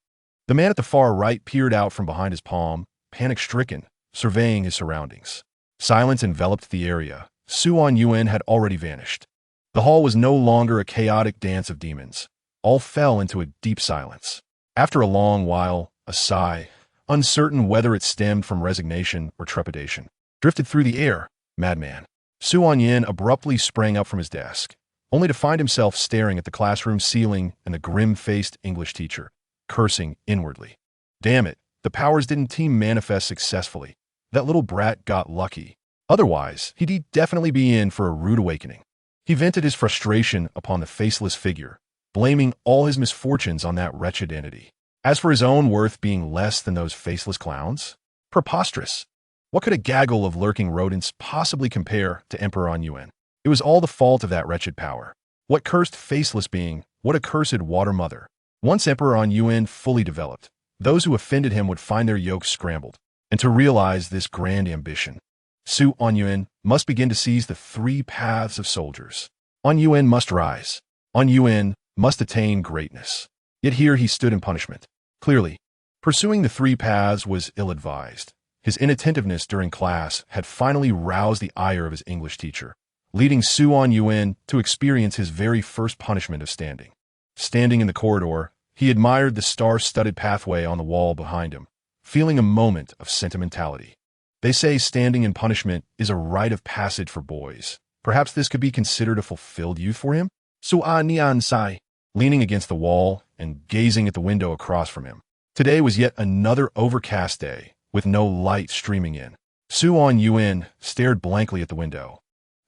The man at the far right peered out from behind his palm, panic-stricken, surveying his surroundings. Silence enveloped the area. Anyuan had already vanished. The hall was no longer a chaotic dance of demons. All fell into a deep silence. After a long while, a sigh, uncertain whether it stemmed from resignation or trepidation, drifted through the air. Madman. Anyuan abruptly sprang up from his desk, only to find himself staring at the classroom ceiling and the grim-faced English teacher, cursing inwardly. Damn it, the powers didn't team manifest successfully. That little brat got lucky. Otherwise, he'd definitely be in for a rude awakening. He vented his frustration upon the faceless figure, blaming all his misfortunes on that wretched entity. As for his own worth being less than those faceless clowns, preposterous. What could a gaggle of lurking rodents possibly compare to Emperor Anyuan? It was all the fault of that wretched power. What cursed faceless being, what accursed water mother. Once Emperor Anyuan fully developed, those who offended him would find their yokes scrambled. And to realize this grand ambition, Anyuan must begin to seize the three paths of soldiers. Anyuan must rise. Anyuan must attain greatness. Yet here he stood in punishment. Clearly, pursuing the three paths was ill-advised. His inattentiveness during class had finally roused the ire of his English teacher, leading Anyuan to experience his very first punishment of standing. Standing in the corridor, he admired the star-studded pathway on the wall behind him, feeling a moment of sentimentality. They say standing in punishment is a rite of passage for boys. Perhaps this could be considered a fulfilled youth for him? Nian, leaning against the wall and gazing at the window across from him. Today was yet another overcast day, with no light streaming in. Anyuan stared blankly at the window,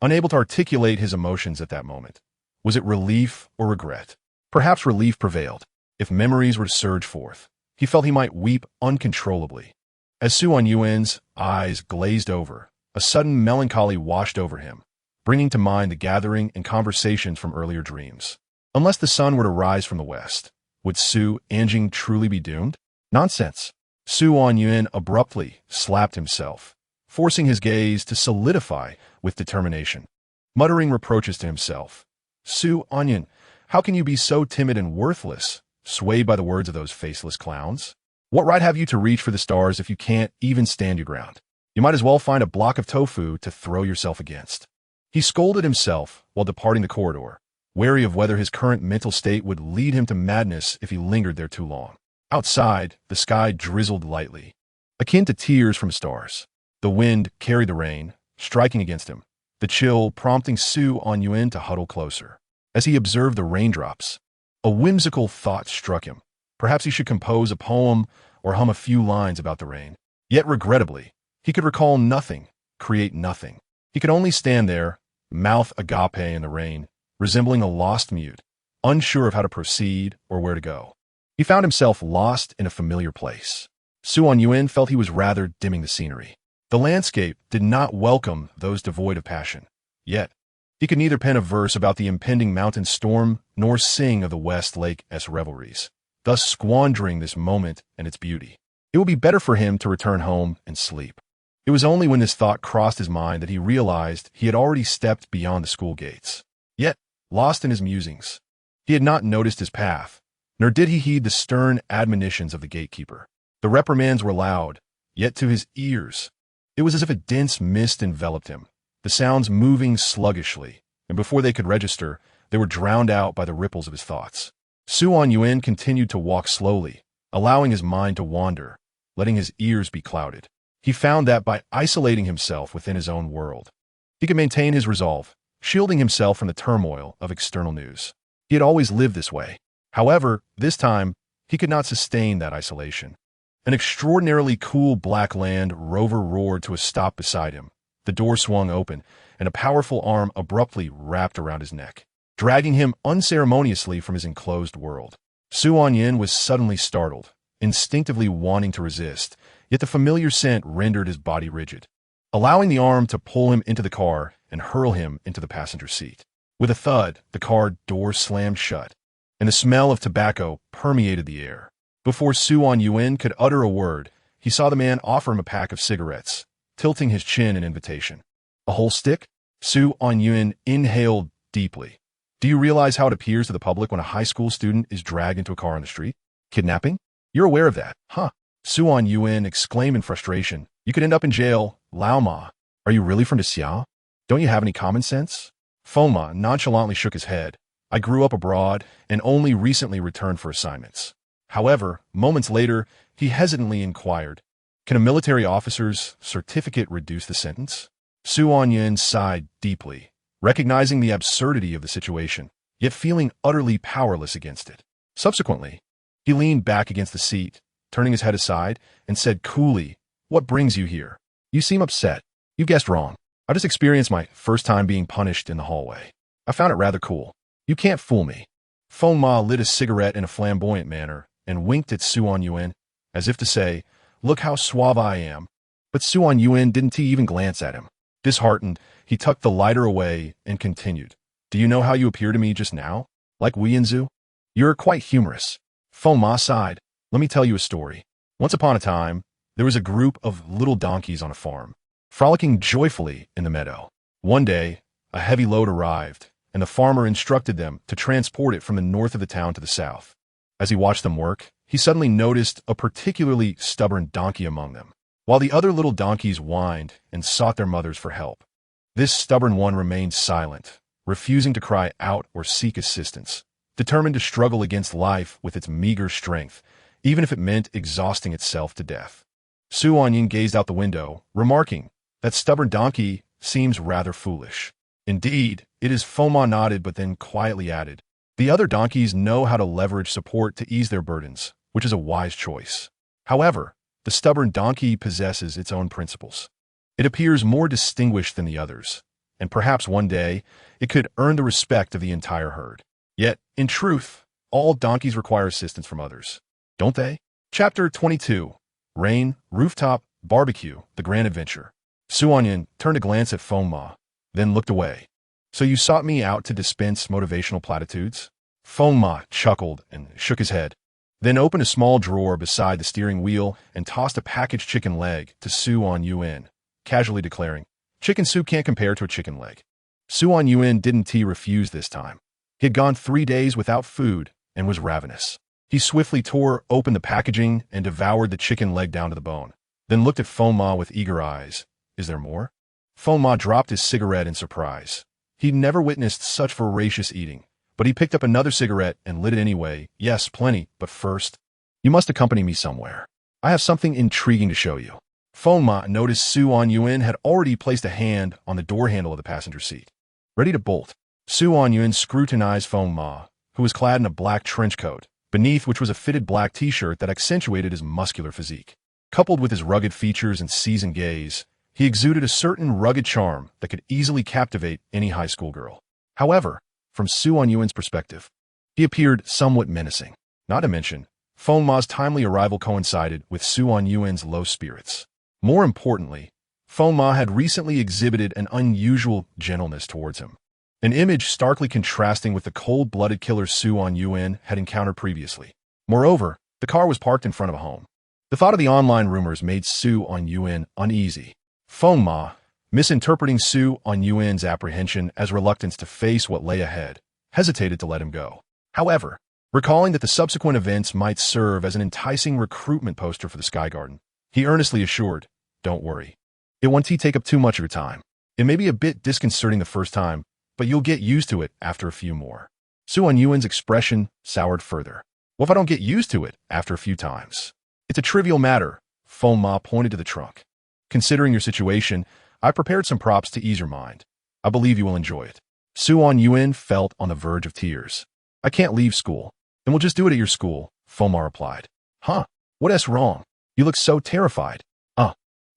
unable to articulate his emotions at that moment. Was it relief or regret? Perhaps relief prevailed. If memories were to surge forth, he felt he might weep uncontrollably. As Anyuan's eyes glazed over, a sudden melancholy washed over him, bringing to mind the gathering and conversations from earlier dreams. Unless the sun were to rise from the west, would Anyuan truly be doomed? Nonsense. Anyuan abruptly slapped himself, forcing his gaze to solidify with determination. Muttering reproaches to himself. Anyuan, how can you be so timid and worthless, swayed by the words of those faceless clowns? What right have you to reach for the stars if you can't even stand your ground? You might as well find a block of tofu to throw yourself against. He scolded himself while departing the corridor, wary of whether his current mental state would lead him to madness if he lingered there too long. Outside, the sky drizzled lightly, akin to tears from stars. The wind carried the rain, striking against him, the chill prompting Anyuan to huddle closer. As he observed the raindrops, a whimsical thought struck him. Perhaps he should compose a poem or hum a few lines about the rain. Yet regrettably, he could recall nothing, create nothing. He could only stand there, mouth agape in the rain, resembling a lost mute, unsure of how to proceed or where to go. He found himself lost in a familiar place. Anyuan felt he was rather dimming the scenery. The landscape did not welcome those devoid of passion. Yet, he could neither pen a verse about the impending mountain storm nor sing of the West Lake's revelries, thus squandering this moment and its beauty. It would be better for him to return home and sleep. It was only when this thought crossed his mind that he realized he had already stepped beyond the school gates. Yet, lost in his musings, he had not noticed his path, nor did he heed the stern admonitions of the gatekeeper. The reprimands were loud, yet to his ears, it was as if a dense mist enveloped him, the sounds moving sluggishly, and before they could register, they were drowned out by the ripples of his thoughts. Anyuan continued to walk slowly, allowing his mind to wander, letting his ears be clouded. He found that by isolating himself within his own world, he could maintain his resolve, shielding himself from the turmoil of external news. He had always lived this way. However, this time, he could not sustain that isolation. An extraordinarily cool black Land Rover roared to a stop beside him. The door swung open, and a powerful arm abruptly wrapped around his neck, dragging him unceremoniously from his enclosed world. Anyuan was suddenly startled, instinctively wanting to resist, yet the familiar scent rendered his body rigid, allowing the arm to pull him into the car and hurl him into the passenger seat. With a thud, the car door slammed shut, and the smell of tobacco permeated the air. Before Anyuan could utter a word, he saw the man offer him a pack of cigarettes, tilting his chin in invitation. A whole stick? Anyuan inhaled deeply. Do you realize how it appears to the public when a high school student is dragged into a car on the street? Kidnapping? You're aware of that, huh? Anyuan exclaimed in frustration. You could end up in jail. Lao Ma. Are you really from Xiao? Don't you have any common sense? Ma nonchalantly shook his head. I grew up abroad and only recently returned for assignments. However, moments later, he hesitantly inquired, can a military officer's certificate reduce the sentence? Anyuan sighed deeply, recognizing the absurdity of the situation, yet feeling utterly powerless against it. Subsequently, he leaned back against the seat, turning his head aside, and said coolly, what brings you here? You seem upset. You guessed wrong. I just experienced my first time being punished in the hallway. I found it rather cool. You can't fool me. Ma lit a cigarette in a flamboyant manner and winked at Anyuan, as if to say, look how suave I am. But Anyuan didn't even glance at him. Disheartened, he tucked the lighter away and continued. Do you know how you appear to me just now? Like Wuxianzu? You're quite humorous. Ma sighed. Let me tell you a story. Once upon a time, there was a group of little donkeys on a farm, frolicking joyfully in the meadow. One day, a heavy load arrived, and the farmer instructed them to transport it from the north of the town to the south. As he watched them work, he suddenly noticed a particularly stubborn donkey among them, while the other little donkeys whined and sought their mothers for help. This stubborn one remained silent, refusing to cry out or seek assistance, determined to struggle against life with its meager strength, even if it meant exhausting itself to death. Anyuan gazed out the window, remarking, that stubborn donkey seems rather foolish. Indeed, it is. Ma nodded but then quietly added, the other donkeys know how to leverage support to ease their burdens, which is a wise choice. However, the stubborn donkey possesses its own principles. It appears more distinguished than the others, and perhaps one day it could earn the respect of the entire herd. Yet, in truth, all donkeys require assistance from others, don't they? Chapter 22. Rain, Rooftop, Barbecue, The Grand Adventure. Anyuan turned a glance at Ma, then looked away. So you sought me out to dispense motivational platitudes? Ma chuckled and shook his head, then opened a small drawer beside the steering wheel and tossed a packaged chicken leg to Anyuan, casually declaring, chicken soup can't compare to a chicken leg. Anyuan didn't refuse this time. He had gone 3 days without food and was ravenous. He swiftly tore open the packaging and devoured the chicken leg down to the bone, then looked at Ma with eager eyes. Is there more? Ma dropped his cigarette in surprise. He'd never witnessed such voracious eating, but he picked up another cigarette and lit it anyway. Yes, plenty, but first, you must accompany me somewhere. I have something intriguing to show you. Ma noticed Anyuan had already placed a hand on the door handle of the passenger seat, ready to bolt. Anyuan scrutinized Ma, who was clad in a black trench coat, beneath which was a fitted black t-shirt that accentuated his muscular physique. Coupled with his rugged features and seasoned gaze, he exuded a certain rugged charm that could easily captivate any high school girl. However, from Anyuan's perspective, he appeared somewhat menacing. Not to mention, Ma's timely arrival coincided with Anyuan's low spirits. More importantly, Ma had recently exhibited an unusual gentleness towards him, an image starkly contrasting with the cold-blooded killer Anyuan had encountered previously. Moreover, the car was parked in front of a home. The thought of the online rumors made Su Anyuan uneasy. Feng Ma, misinterpreting Su Anyuan's apprehension as reluctance to face what lay ahead, hesitated to let him go. However, recalling that the subsequent events might serve as an enticing recruitment poster for the Sky Garden, he earnestly assured, "Don't worry. It won't take up too much of your time. It may be a bit disconcerting the first time, but you'll get used to it after a few more." Su Anyuan's expression soured further. "What if I don't get used to it after a few times?" "It's a trivial matter." Feng Ma pointed to the trunk. "Considering your situation, I prepared some props to ease your mind. I believe you will enjoy it." Su Anyuan felt on the verge of tears. "I can't leave school. Then we'll just do it at your school," Feng Ma replied. "Huh? What's wrong? You look so terrified."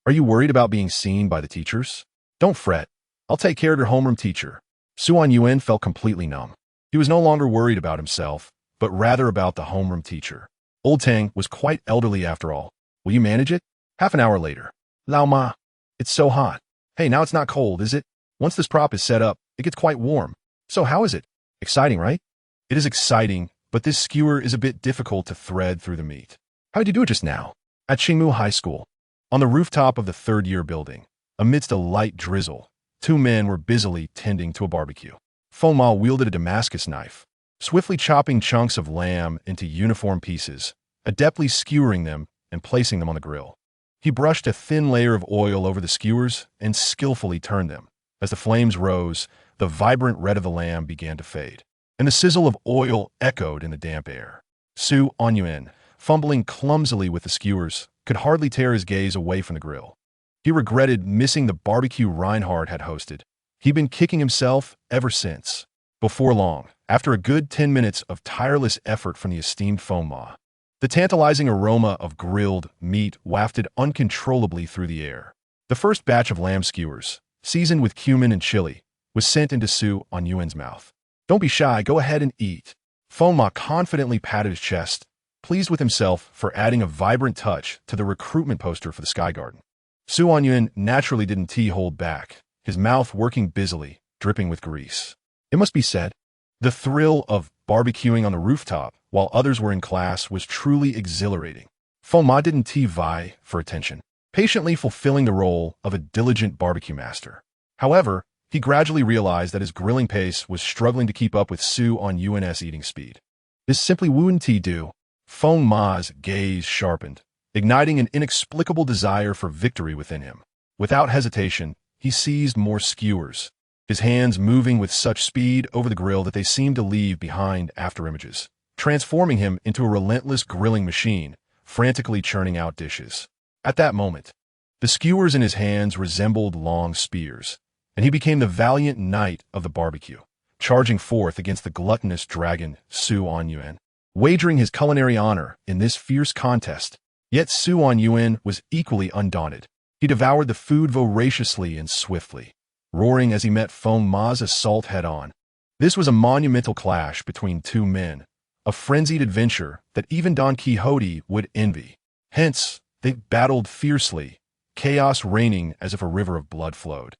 Are you worried about being seen by the teachers?" "Don't fret. I'll take care of your homeroom teacher." Su Anyuan felt completely numb. He was no longer worried about himself, but rather about the homeroom teacher. Old Tang was quite elderly after all. "Will you manage it?" Half an hour later. "Lao Ma, it's so hot." "Hey, now it's not cold, is it? Once this prop is set up, it gets quite warm." "So how is it? Exciting, right?" "It is exciting, but this skewer is a bit difficult to thread through the meat." "How did you do it just now?" "At Qingmu High School. On the rooftop of the third-year building, amidst a light drizzle, two men were busily tending to a barbecue. Feng Ma wielded a Damascus knife, swiftly chopping chunks of lamb into uniform pieces, adeptly skewering them and placing them on the grill. He brushed a thin layer of oil over the skewers and skillfully turned them. As the flames rose, the vibrant red of the lamb began to fade, and the sizzle of oil echoed in the damp air. Su Anyuan, fumbling clumsily with the skewers, could hardly tear his gaze away from the grill. He regretted missing the barbecue Reinhardt had hosted. He'd been kicking himself ever since. Before long, after a good 10 minutes of tireless effort from the esteemed Feng Ma, the tantalizing aroma of grilled meat wafted uncontrollably through the air. The first batch of lamb skewers, seasoned with cumin and chili, was sent into Su Anyuan's mouth. "Don't be shy, go ahead and eat." Feng Ma confidently patted his chest, pleased with himself for adding a vibrant touch to the recruitment poster for the Sky Garden. Su Anyuan naturally didn't hold back, his mouth working busily, dripping with grease. It must be said, the thrill of barbecuing on the rooftop while others were in class was truly exhilarating. Feng Ma didn't vie for attention, patiently fulfilling the role of a diligent barbecue master. However, he gradually realized that his grilling pace was struggling to keep up with Su Anyuan's eating speed. This simply wouldn't do. Feng Ma's gaze sharpened, igniting an inexplicable desire for victory within him. Without hesitation, he seized more skewers, his hands moving with such speed over the grill that they seemed to leave behind afterimages, transforming him into a relentless grilling machine, frantically churning out dishes. At that moment, the skewers in his hands resembled long spears, and he became the valiant knight of the barbecue, charging forth against the gluttonous dragon Su Anyuan, wagering his culinary honor in this fierce contest. Yet Su Anyuan was equally undaunted. He devoured the food voraciously and swiftly, roaring as he met Feng Ma's assault head-on. This was a monumental clash between two men, a frenzied adventure that even Don Quixote would envy. Hence, they battled fiercely, chaos reigning as if a river of blood flowed,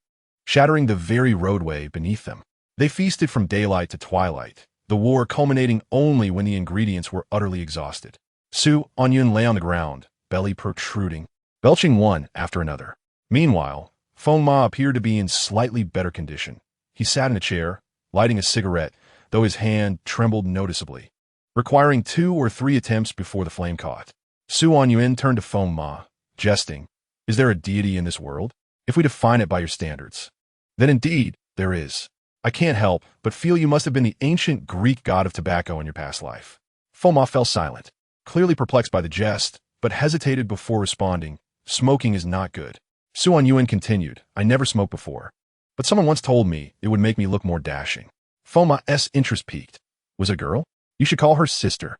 shattering the very roadway beneath them. They feasted from daylight to twilight, the war culminating only when the ingredients were utterly exhausted. Su Anyuan lay on the ground, belly protruding, belching one after another. Meanwhile, Feng Ma appeared to be in slightly better condition. He sat in a chair, lighting a cigarette, though his hand trembled noticeably, requiring 2 or 3 attempts before the flame caught. Su Anyuan turned to Feng Ma, jesting, "Is there a deity in this world? If we define it by your standards, then indeed there is. I can't help but feel you must have been the ancient Greek god of tobacco in your past life." Feng Ma fell silent, clearly perplexed by the jest, but hesitated before responding. "Smoking is not good." Su Anyuan continued, "I never smoked before, but someone once told me it would make me look more dashing." Feng Ma's interest piqued. "Was it a girl? You should call her sister."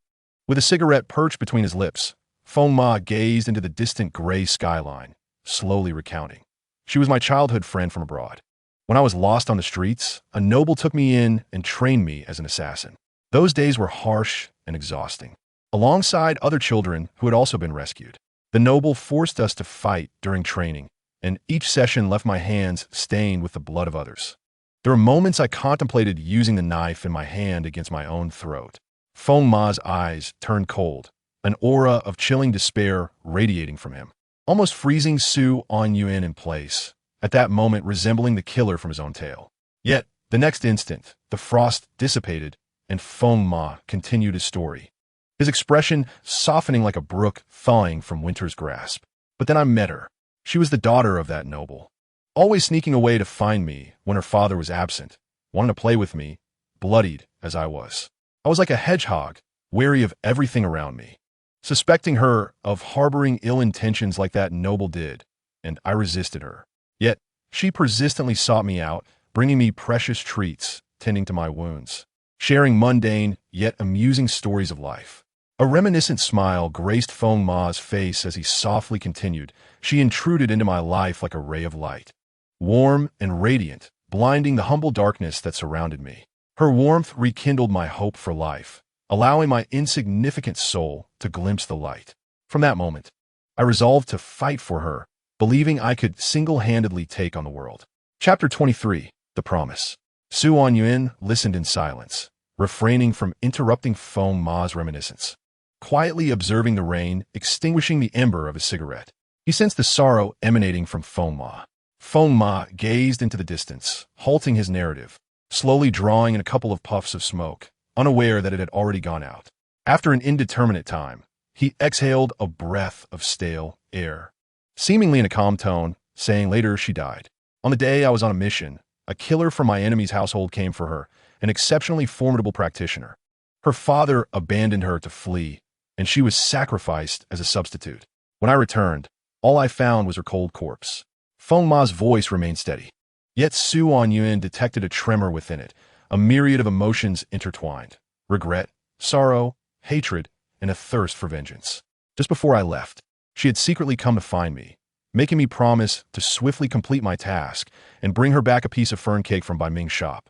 With a cigarette perched between his lips, Feng Ma gazed into the distant gray skyline, slowly recounting. "She was my childhood friend from abroad. When I was lost on the streets, a noble took me in and trained me as an assassin. Those days were harsh and exhausting. Alongside other children who had also been rescued, the noble forced us to fight during training, and each session left my hands stained with the blood of others. There were moments I contemplated using the knife in my hand against my own throat." Feng Ma's eyes turned cold, an aura of chilling despair radiating from him, almost freezing Su Anyuan in place, at that moment resembling the killer from his own tale. Yet, the next instant, the frost dissipated, and Feng Ma continued his story, his expression softening like a brook thawing from winter's grasp. But then I met her. She was the daughter of that noble, always sneaking away to find me when her father was absent, wanting to play with me, bloodied as I was. I was like a hedgehog, wary of everything around me, suspecting her of harboring ill intentions like that noble did, and I resisted her. Yet, she persistently sought me out, bringing me precious treats, tending to my wounds, sharing mundane yet amusing stories of life. A reminiscent smile graced Feng Ma's face as he softly continued. She intruded into my life like a ray of light, warm and radiant, blinding the humble darkness that surrounded me. Her warmth rekindled my hope for life, allowing my insignificant soul to glimpse the light. From that moment, I resolved to fight for her, believing I could single-handedly take on the world. Chapter 23. The Promise. Su Anyuan listened in silence, refraining from interrupting Feng Ma's reminiscence, quietly observing the rain extinguishing the ember of his cigarette. He sensed the sorrow emanating from Feng Ma. Feng Ma gazed into the distance, halting his narrative, slowly drawing in a couple of puffs of smoke, unaware that it had already gone out. After an indeterminate time, he exhaled a breath of stale air, seemingly in a calm tone, saying, "Later she died. On the day I was on a mission, a killer from my enemy's household came for her, an exceptionally formidable practitioner. Her father abandoned her to flee, and she was sacrificed as a substitute. When I returned, all I found was her cold corpse." Feng Ma's voice remained steady. Yet Su Anyuan detected a tremor within it, a myriad of emotions intertwined: regret, sorrow, hatred, and a thirst for vengeance. Just before I left, she had secretly come to find me, making me promise to swiftly complete my task and bring her back a piece of fern cake from Bai Ming's shop.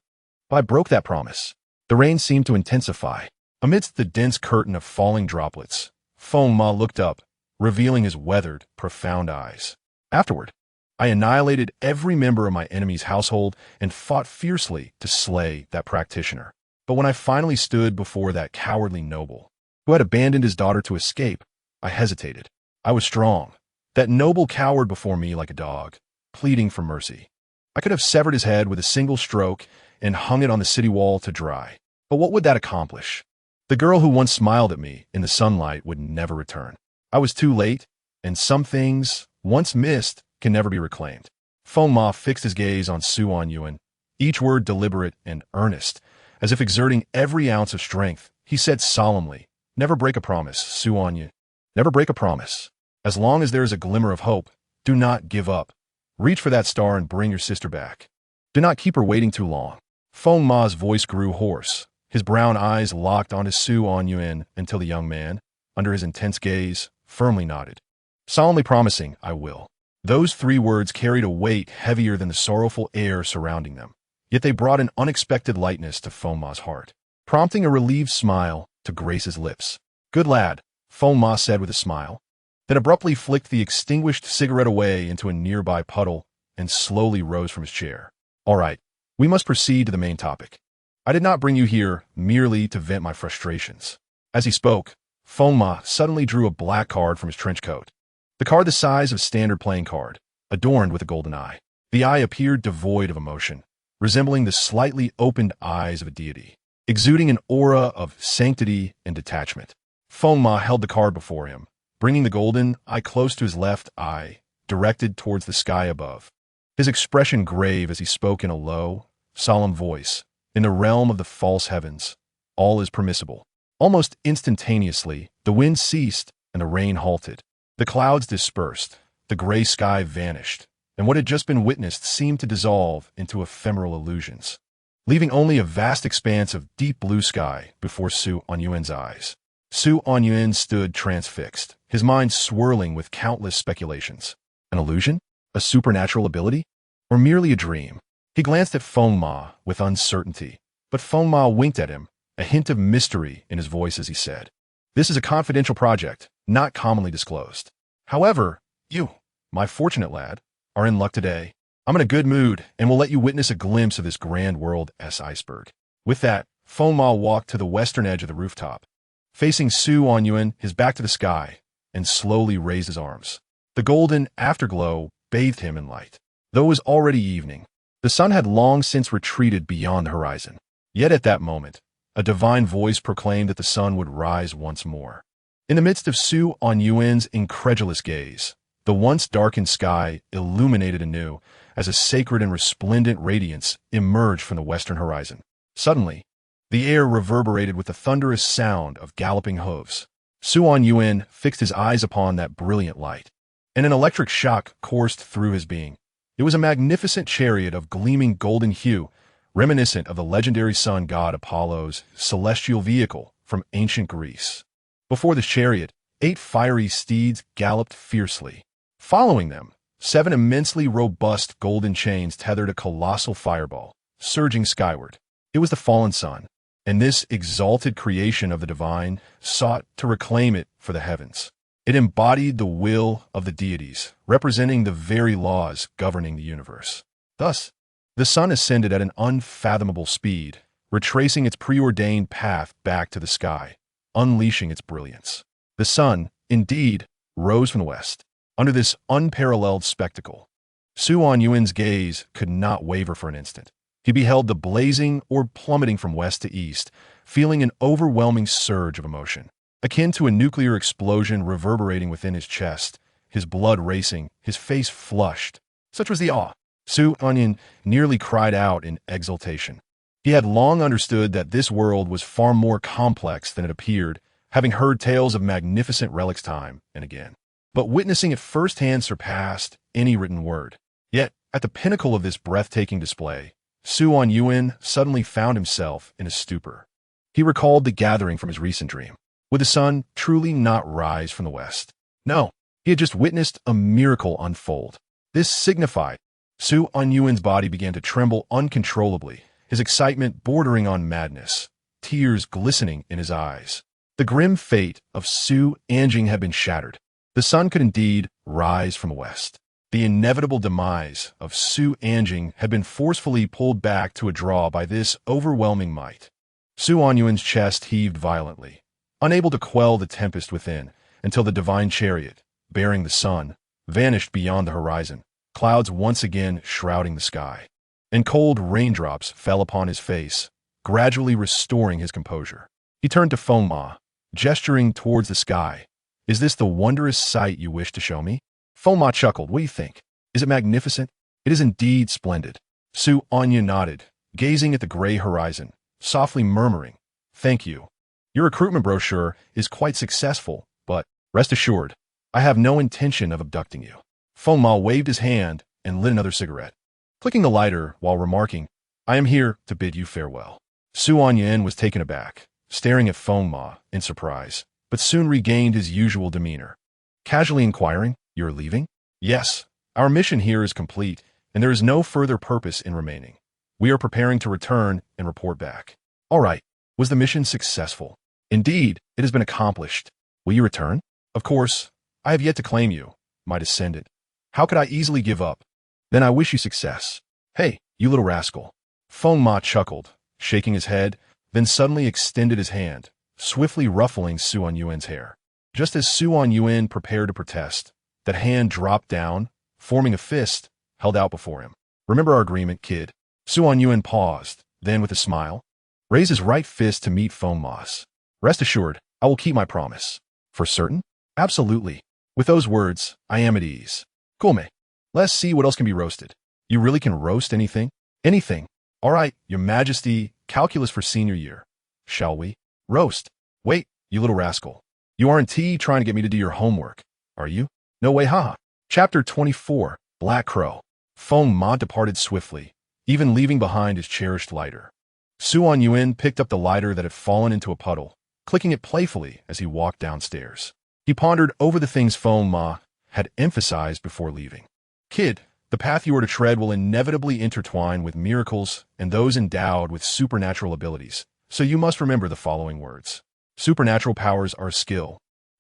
But I broke that promise. The rain seemed to intensify. Amidst the dense curtain of falling droplets, Feng Ma looked up, revealing his weathered, profound eyes. Afterward, I annihilated every member of my enemy's household and fought fiercely to slay that practitioner. But when I finally stood before that cowardly noble, who had abandoned his daughter to escape, I hesitated. I was strong. That noble cowered before me like a dog, pleading for mercy. I could have severed his head with a single stroke and hung it on the city wall to dry. But what would that accomplish? The girl who once smiled at me in the sunlight would never return. I was too late, and some things, once missed, can never be reclaimed. Feng Ma fixed his gaze on Su Anyuan, each word deliberate and earnest, as if exerting every ounce of strength. He said solemnly, "Never break a promise, Su Anyuan. Never break a promise. As long as there is a glimmer of hope, do not give up. Reach for that star and bring your sister back. Do not keep her waiting too long." Feng Ma's voice grew hoarse, his brown eyes locked onto Su Anyuan until the young man, under his intense gaze, firmly nodded, solemnly promising, "I will." Those three words carried a weight heavier than the sorrowful air surrounding them, yet they brought an unexpected lightness to Feng Ma's heart, prompting a relieved smile to grace his lips. "Good lad," Feng Ma said with a smile, then abruptly flicked the extinguished cigarette away into a nearby puddle and slowly rose from his chair. "All right, we must proceed to the main topic. I did not bring you here merely to vent my frustrations." As he spoke, Feng Ma suddenly drew a black card from his trench coat. The card the size of a standard playing card, adorned with a golden eye. The eye appeared devoid of emotion, resembling the slightly opened eyes of a deity, exuding an aura of sanctity and detachment. Feng Ma held the card before him, bringing the golden eye close to his left eye, directed towards the sky above. His expression grave as he spoke in a low, solemn voice, "In the realm of the false heavens, all is permissible." Almost instantaneously, the wind ceased and the rain halted. The clouds dispersed, the gray sky vanished, and what had just been witnessed seemed to dissolve into ephemeral illusions, leaving only a vast expanse of deep blue sky before Su Anyuan's eyes. Su Anyuan stood transfixed, his mind swirling with countless speculations. An illusion? A supernatural ability? Or merely a dream? He glanced at Feng Ma with uncertainty, but Feng Ma winked at him, a hint of mystery in his voice as he said, "This is a confidential project, not commonly disclosed. However, you, my fortunate lad, are in luck today. I'm in a good mood and will let you witness a glimpse of this grand world iceberg." With that, Feng Ma walked to the western edge of the rooftop, facing Su Anyuan, his back to the sky, and slowly raised his arms. The golden afterglow bathed him in light. Though it was already evening, the sun had long since retreated beyond the horizon. Yet at that moment, a divine voice proclaimed that the sun would rise once more. In the midst of Su Anyuan's incredulous gaze, the once darkened sky illuminated anew as a sacred and resplendent radiance emerged from the western horizon. Suddenly, the air reverberated with the thunderous sound of galloping hooves. Su Anyuan fixed his eyes upon that brilliant light, and an electric shock coursed through his being. It was a magnificent chariot of gleaming golden hue, reminiscent of the legendary sun god Apollo's celestial vehicle from ancient Greece. Before the chariot, 8 fiery steeds galloped fiercely. Following them, 7 immensely robust golden chains tethered a colossal fireball, surging skyward. It was the fallen sun, and this exalted creation of the divine sought to reclaim it for the heavens. It embodied the will of the deities, representing the very laws governing the universe. Thus, the sun ascended at an unfathomable speed, retracing its preordained path back to the sky, unleashing its brilliance. The sun, indeed, rose from the west. Under this unparalleled spectacle, Su Anyuan's gaze could not waver for an instant. He beheld the blazing or plummeting from west to east, feeling an overwhelming surge of emotion, akin to a nuclear explosion reverberating within his chest, his blood racing, his face flushed. Such was the awe. Su Anyuan nearly cried out in exultation. He had long understood that this world was far more complex than it appeared, having heard tales of magnificent relics time and again. But witnessing it firsthand surpassed any written word. Yet, at the pinnacle of this breathtaking display, Su Anyuan suddenly found himself in a stupor. He recalled the gathering from his recent dream. Would the sun truly not rise from the west? No, he had just witnessed a miracle unfold. This signified. Su Anyuan's body began to tremble uncontrollably, his excitement bordering on madness, tears glistening in his eyes. The grim fate of Su Anyuan had been shattered. The sun could indeed rise from the west. The inevitable demise of Su Anyuan had been forcefully pulled back to a draw by this overwhelming might. Su Anyuan's chest heaved violently, unable to quell the tempest within, until the divine chariot, bearing the sun, vanished beyond the horizon, clouds once again shrouding the sky. And cold raindrops fell upon his face, gradually restoring his composure. He turned to Feng Ma, gesturing towards the sky. Is this the wondrous sight you wish to show me? Feng Ma chuckled. What do you think? Is it magnificent? It is indeed splendid. Su Anyuan nodded, gazing at the gray horizon, softly murmuring, Thank you. Your recruitment brochure is quite successful, but rest assured, I have no intention of abducting you. Feng Ma waved his hand and lit another cigarette, clicking the lighter while remarking, I am here to bid you farewell. Su Anyuan was taken aback, staring at Feng Ma in surprise, but soon regained his usual demeanor. Casually inquiring, You're leaving? Yes, our mission here is complete, and there is no further purpose in remaining. We are preparing to return and report back. All right, was the mission successful? Indeed, it has been accomplished. Will you return? Of course, I have yet to claim you, my descendant. How could I easily give up? Then I wish you success. Hey, you little rascal. Feng Ma chuckled, shaking his head, then suddenly extended his hand, swiftly ruffling Su Anyuan's hair. Just as Su Anyuan prepared to protest, that hand dropped down, forming a fist held out before him. Remember our agreement, kid? Su Anyuan paused, then with a smile, raised his right fist to meet Feng Ma's. Rest assured, I will keep my promise. For certain? Absolutely. With those words, I am at ease. Come, let's see what else can be roasted. You really can roast anything? Anything. All right, your majesty, calculus for senior year. Shall we? Roast. Wait, you little rascal. You aren't trying to get me to do your homework, are you? No way, haha. Chapter 24, Black Crow. Feng Ma departed swiftly, even leaving behind his cherished lighter. Su Anyuan picked up the lighter that had fallen into a puddle, clicking it playfully as he walked downstairs. He pondered over the things Feng Ma had emphasized before leaving. Kid, the path you are to tread will inevitably intertwine with miracles and those endowed with supernatural abilities, so you must remember the following words. Supernatural powers are a skill,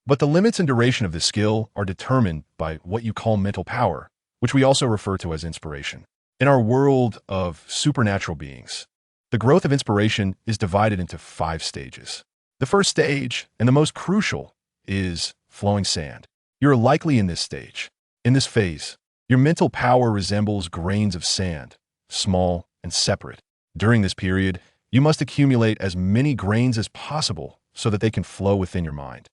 but the limits and duration of this skill are determined by what you call mental power, which we also refer to as inspiration. In our world of supernatural beings, the growth of inspiration is divided into 5 stages. The first stage, and the most crucial, is flowing sand. You're likely in this stage. In this phase, your mental power resembles grains of sand, small and separate. During this period, you must accumulate as many grains as possible so that they can flow within your mind.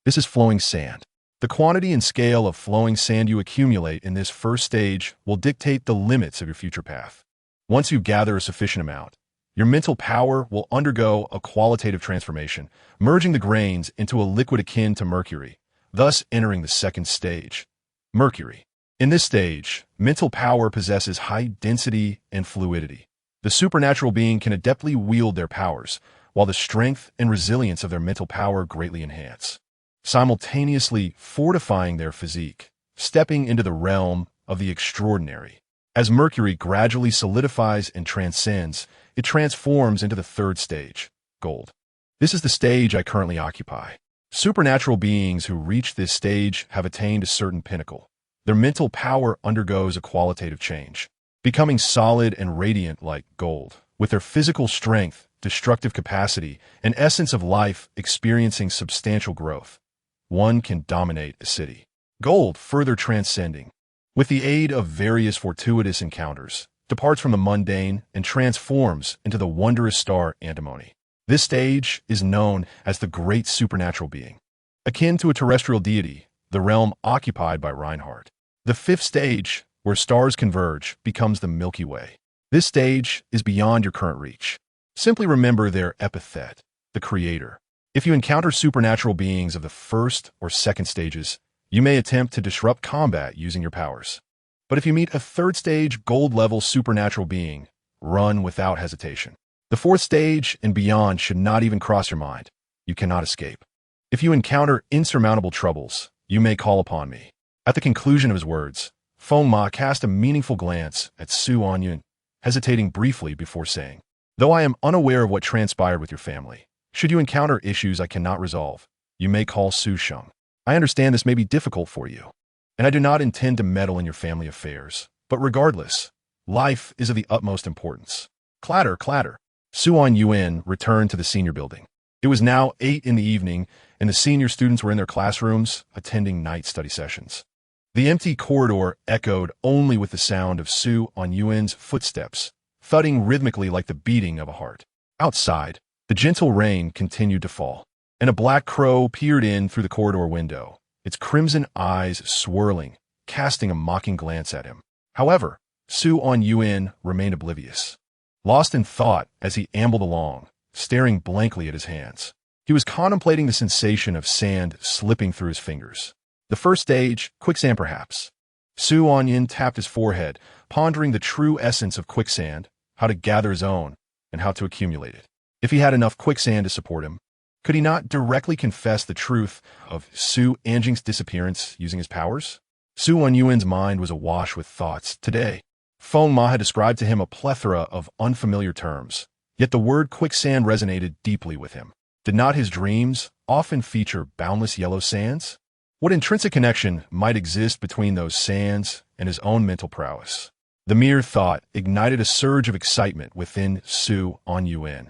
This is flowing sand. The quantity and scale of flowing sand you accumulate in this first stage will dictate the limits of your future path. Once you gather a sufficient amount, your mental power will undergo a qualitative transformation, merging the grains into a liquid akin to mercury, thus entering the second stage, mercury. In this stage, mental power possesses high density and fluidity. The supernatural being can adeptly wield their powers, while the strength and resilience of their mental power greatly enhance, simultaneously fortifying their physique, stepping into the realm of the extraordinary. As Mercury gradually solidifies and transcends, it transforms into the third stage, gold. This is the stage I currently occupy. Supernatural beings who reach this stage have attained a certain pinnacle. Their mental power undergoes a qualitative change, becoming solid and radiant like gold, with their physical strength, destructive capacity, and essence of life experiencing substantial growth. One can dominate a city. Gold, further transcending, with the aid of various fortuitous encounters, departs from the mundane and transforms into the wondrous star antimony. This stage is known as the great supernatural being, akin to a terrestrial deity, the realm occupied by Reinhardt. The fifth stage, where stars converge, becomes the Milky Way. This stage is beyond your current reach. Simply remember their epithet, the Creator. If you encounter supernatural beings of the first or second stages, you may attempt to disrupt combat using your powers. But if you meet a third stage gold-level supernatural being, run without hesitation. The fourth stage and beyond should not even cross your mind. You cannot escape. If you encounter insurmountable troubles, you may call upon me. At the conclusion of his words, Feng Ma cast a meaningful glance at Su Anyuan, hesitating briefly before saying, "Though I am unaware of what transpired with your family, should you encounter issues I cannot resolve, you may call Su Sheng. I understand this may be difficult for you, and I do not intend to meddle in your family affairs. But regardless, life is of the utmost importance." Clatter, clatter. Su Anyuan returned to the senior building. It was now 8 in the evening, and the senior students were in their classrooms, attending night study sessions. The empty corridor echoed only with the sound of Su Anyuan's footsteps, thudding rhythmically like the beating of a heart. Outside, the gentle rain continued to fall, and a black crow peered in through the corridor window, its crimson eyes swirling, casting a mocking glance at him. However, Su Anyuan remained oblivious, lost in thought as he ambled along, staring blankly at his hands. He was contemplating the sensation of sand slipping through his fingers. The first stage, quicksand perhaps. Su Anyuan tapped his forehead, pondering the true essence of quicksand, how to gather his own, and how to accumulate it. If he had enough quicksand to support him, could he not directly confess the truth of Su Anyuan's disappearance using his powers? Su Anyuan's mind was awash with thoughts. Today, Feng Ma had described to him a plethora of unfamiliar terms, yet the word quicksand resonated deeply with him. Did not his dreams often feature boundless yellow sands? What intrinsic connection might exist between those sands and his own mental prowess? The mere thought ignited a surge of excitement within Su Anyuan,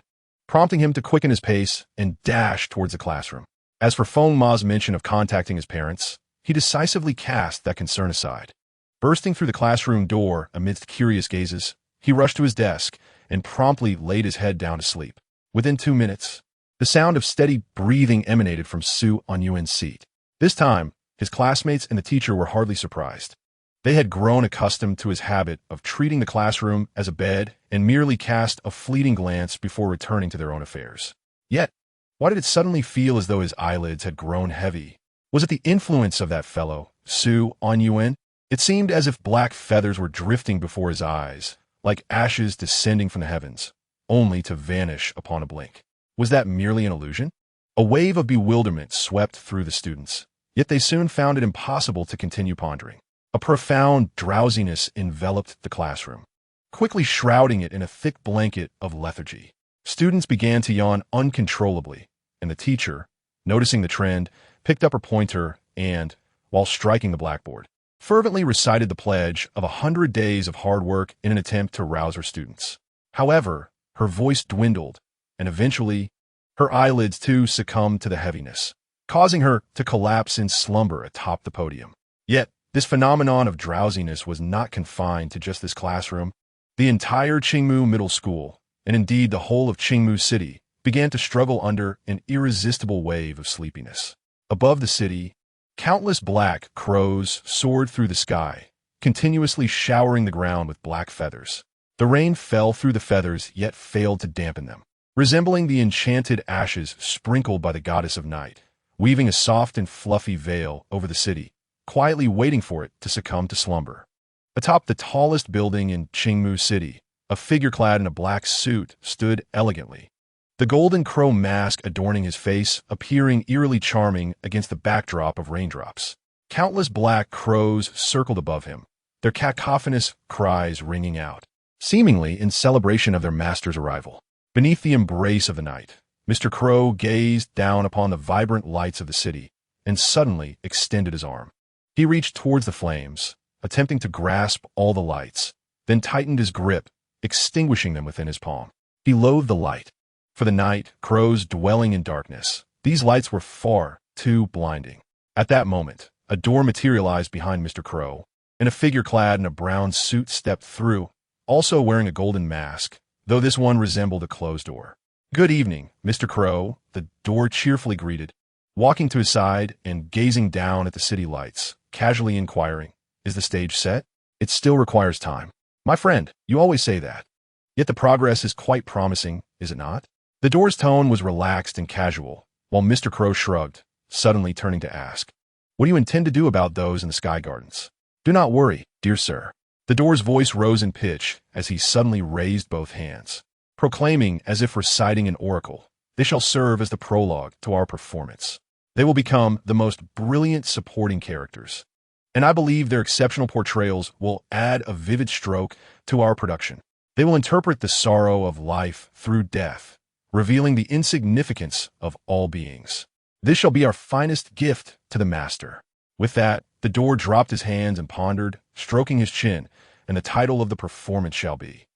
prompting him to quicken his pace and dash towards the classroom. As for Feng Ma's mention of contacting his parents, he decisively cast that concern aside. Bursting through the classroom door amidst curious gazes, he rushed to his desk and promptly laid his head down to sleep. Within 2 minutes, the sound of steady breathing emanated from Su Anyuan's seat. This time, his classmates and the teacher were hardly surprised. They had grown accustomed to his habit of treating the classroom as a bed and merely cast a fleeting glance before returning to their own affairs. Yet, why did it suddenly feel as though his eyelids had grown heavy? Was it the influence of that fellow, Su Anyuan? It seemed as if black feathers were drifting before his eyes, like ashes descending from the heavens, only to vanish upon a blink. Was that merely an illusion? A wave of bewilderment swept through the students, yet they soon found it impossible to continue pondering. A profound drowsiness enveloped the classroom, quickly shrouding it in a thick blanket of lethargy. Students began to yawn uncontrollably, and the teacher, noticing the trend, picked up her pointer and, while striking the blackboard, fervently recited the pledge of 100 days of hard work in an attempt to rouse her students. However, her voice dwindled, and eventually, Her eyelids, too, succumbed to the heaviness, causing her to collapse in slumber atop the podium. Yet, this phenomenon of drowsiness was not confined to just this classroom. The entire Qingmu Middle School, and indeed the whole of Qingmu City, began to struggle under an irresistible wave of sleepiness. Above the city, countless black crows soared through the sky, continuously showering the ground with black feathers. The rain fell through the feathers, yet failed to dampen them, resembling the enchanted ashes sprinkled by the goddess of night, weaving a soft and fluffy veil over the city, quietly waiting for it to succumb to slumber. Atop the tallest building in Qingmu City, a figure clad in a black suit stood elegantly, the golden crow mask adorning his face, appearing eerily charming against the backdrop of raindrops. Countless black crows circled above him, their cacophonous cries ringing out, seemingly in celebration of their master's arrival. Beneath the embrace of the night, Mr. Crow gazed down upon the vibrant lights of the city and suddenly extended his arm. He reached towards the flames, attempting to grasp all the lights, then tightened his grip, extinguishing them within his palm. He loathed the light. For the night, crows dwelling in darkness, these lights were far too blinding. At that moment, a door materialized behind Mr. Crow, and a figure clad in a brown suit stepped through, also wearing a golden mask, though this one resembled a closed door. "Good evening, Mr. Crow," the door cheerfully greeted, walking to his side and gazing down at the city lights, casually inquiring, "Is the stage set?" "It still requires time." "My friend, you always say that. Yet the progress is quite promising, is it not?" The door's tone was relaxed and casual, while Mr. Crow shrugged, suddenly turning to ask, "What do you intend to do about those in the sky gardens?" "Do not worry, dear sir." The door's voice rose in pitch as he suddenly raised both hands, proclaiming as if reciting an oracle, "They shall serve as the prologue to our performance. They will become the most brilliant supporting characters, and I believe their exceptional portrayals will add a vivid stroke to our production. They will interpret the sorrow of life through death, revealing the insignificance of all beings. This shall be our finest gift to the master." With that, the door dropped his hands and pondered, stroking his chin, and the title of the performance shall be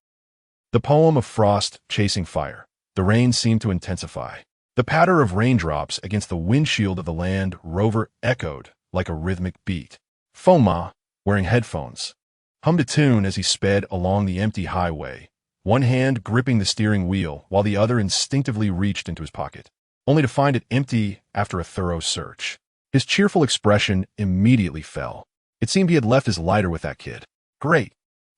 "The Poem of Frost Chasing Fire." The rain seemed to intensify. The patter of raindrops against the windshield of the Land Rover echoed like a rhythmic beat. Feng, wearing headphones, hummed a tune as he sped along the empty highway, one hand gripping the steering wheel while the other instinctively reached into his pocket, only to find it empty after a thorough search. His cheerful expression immediately fell. It seemed he had left his lighter with that kid. Great.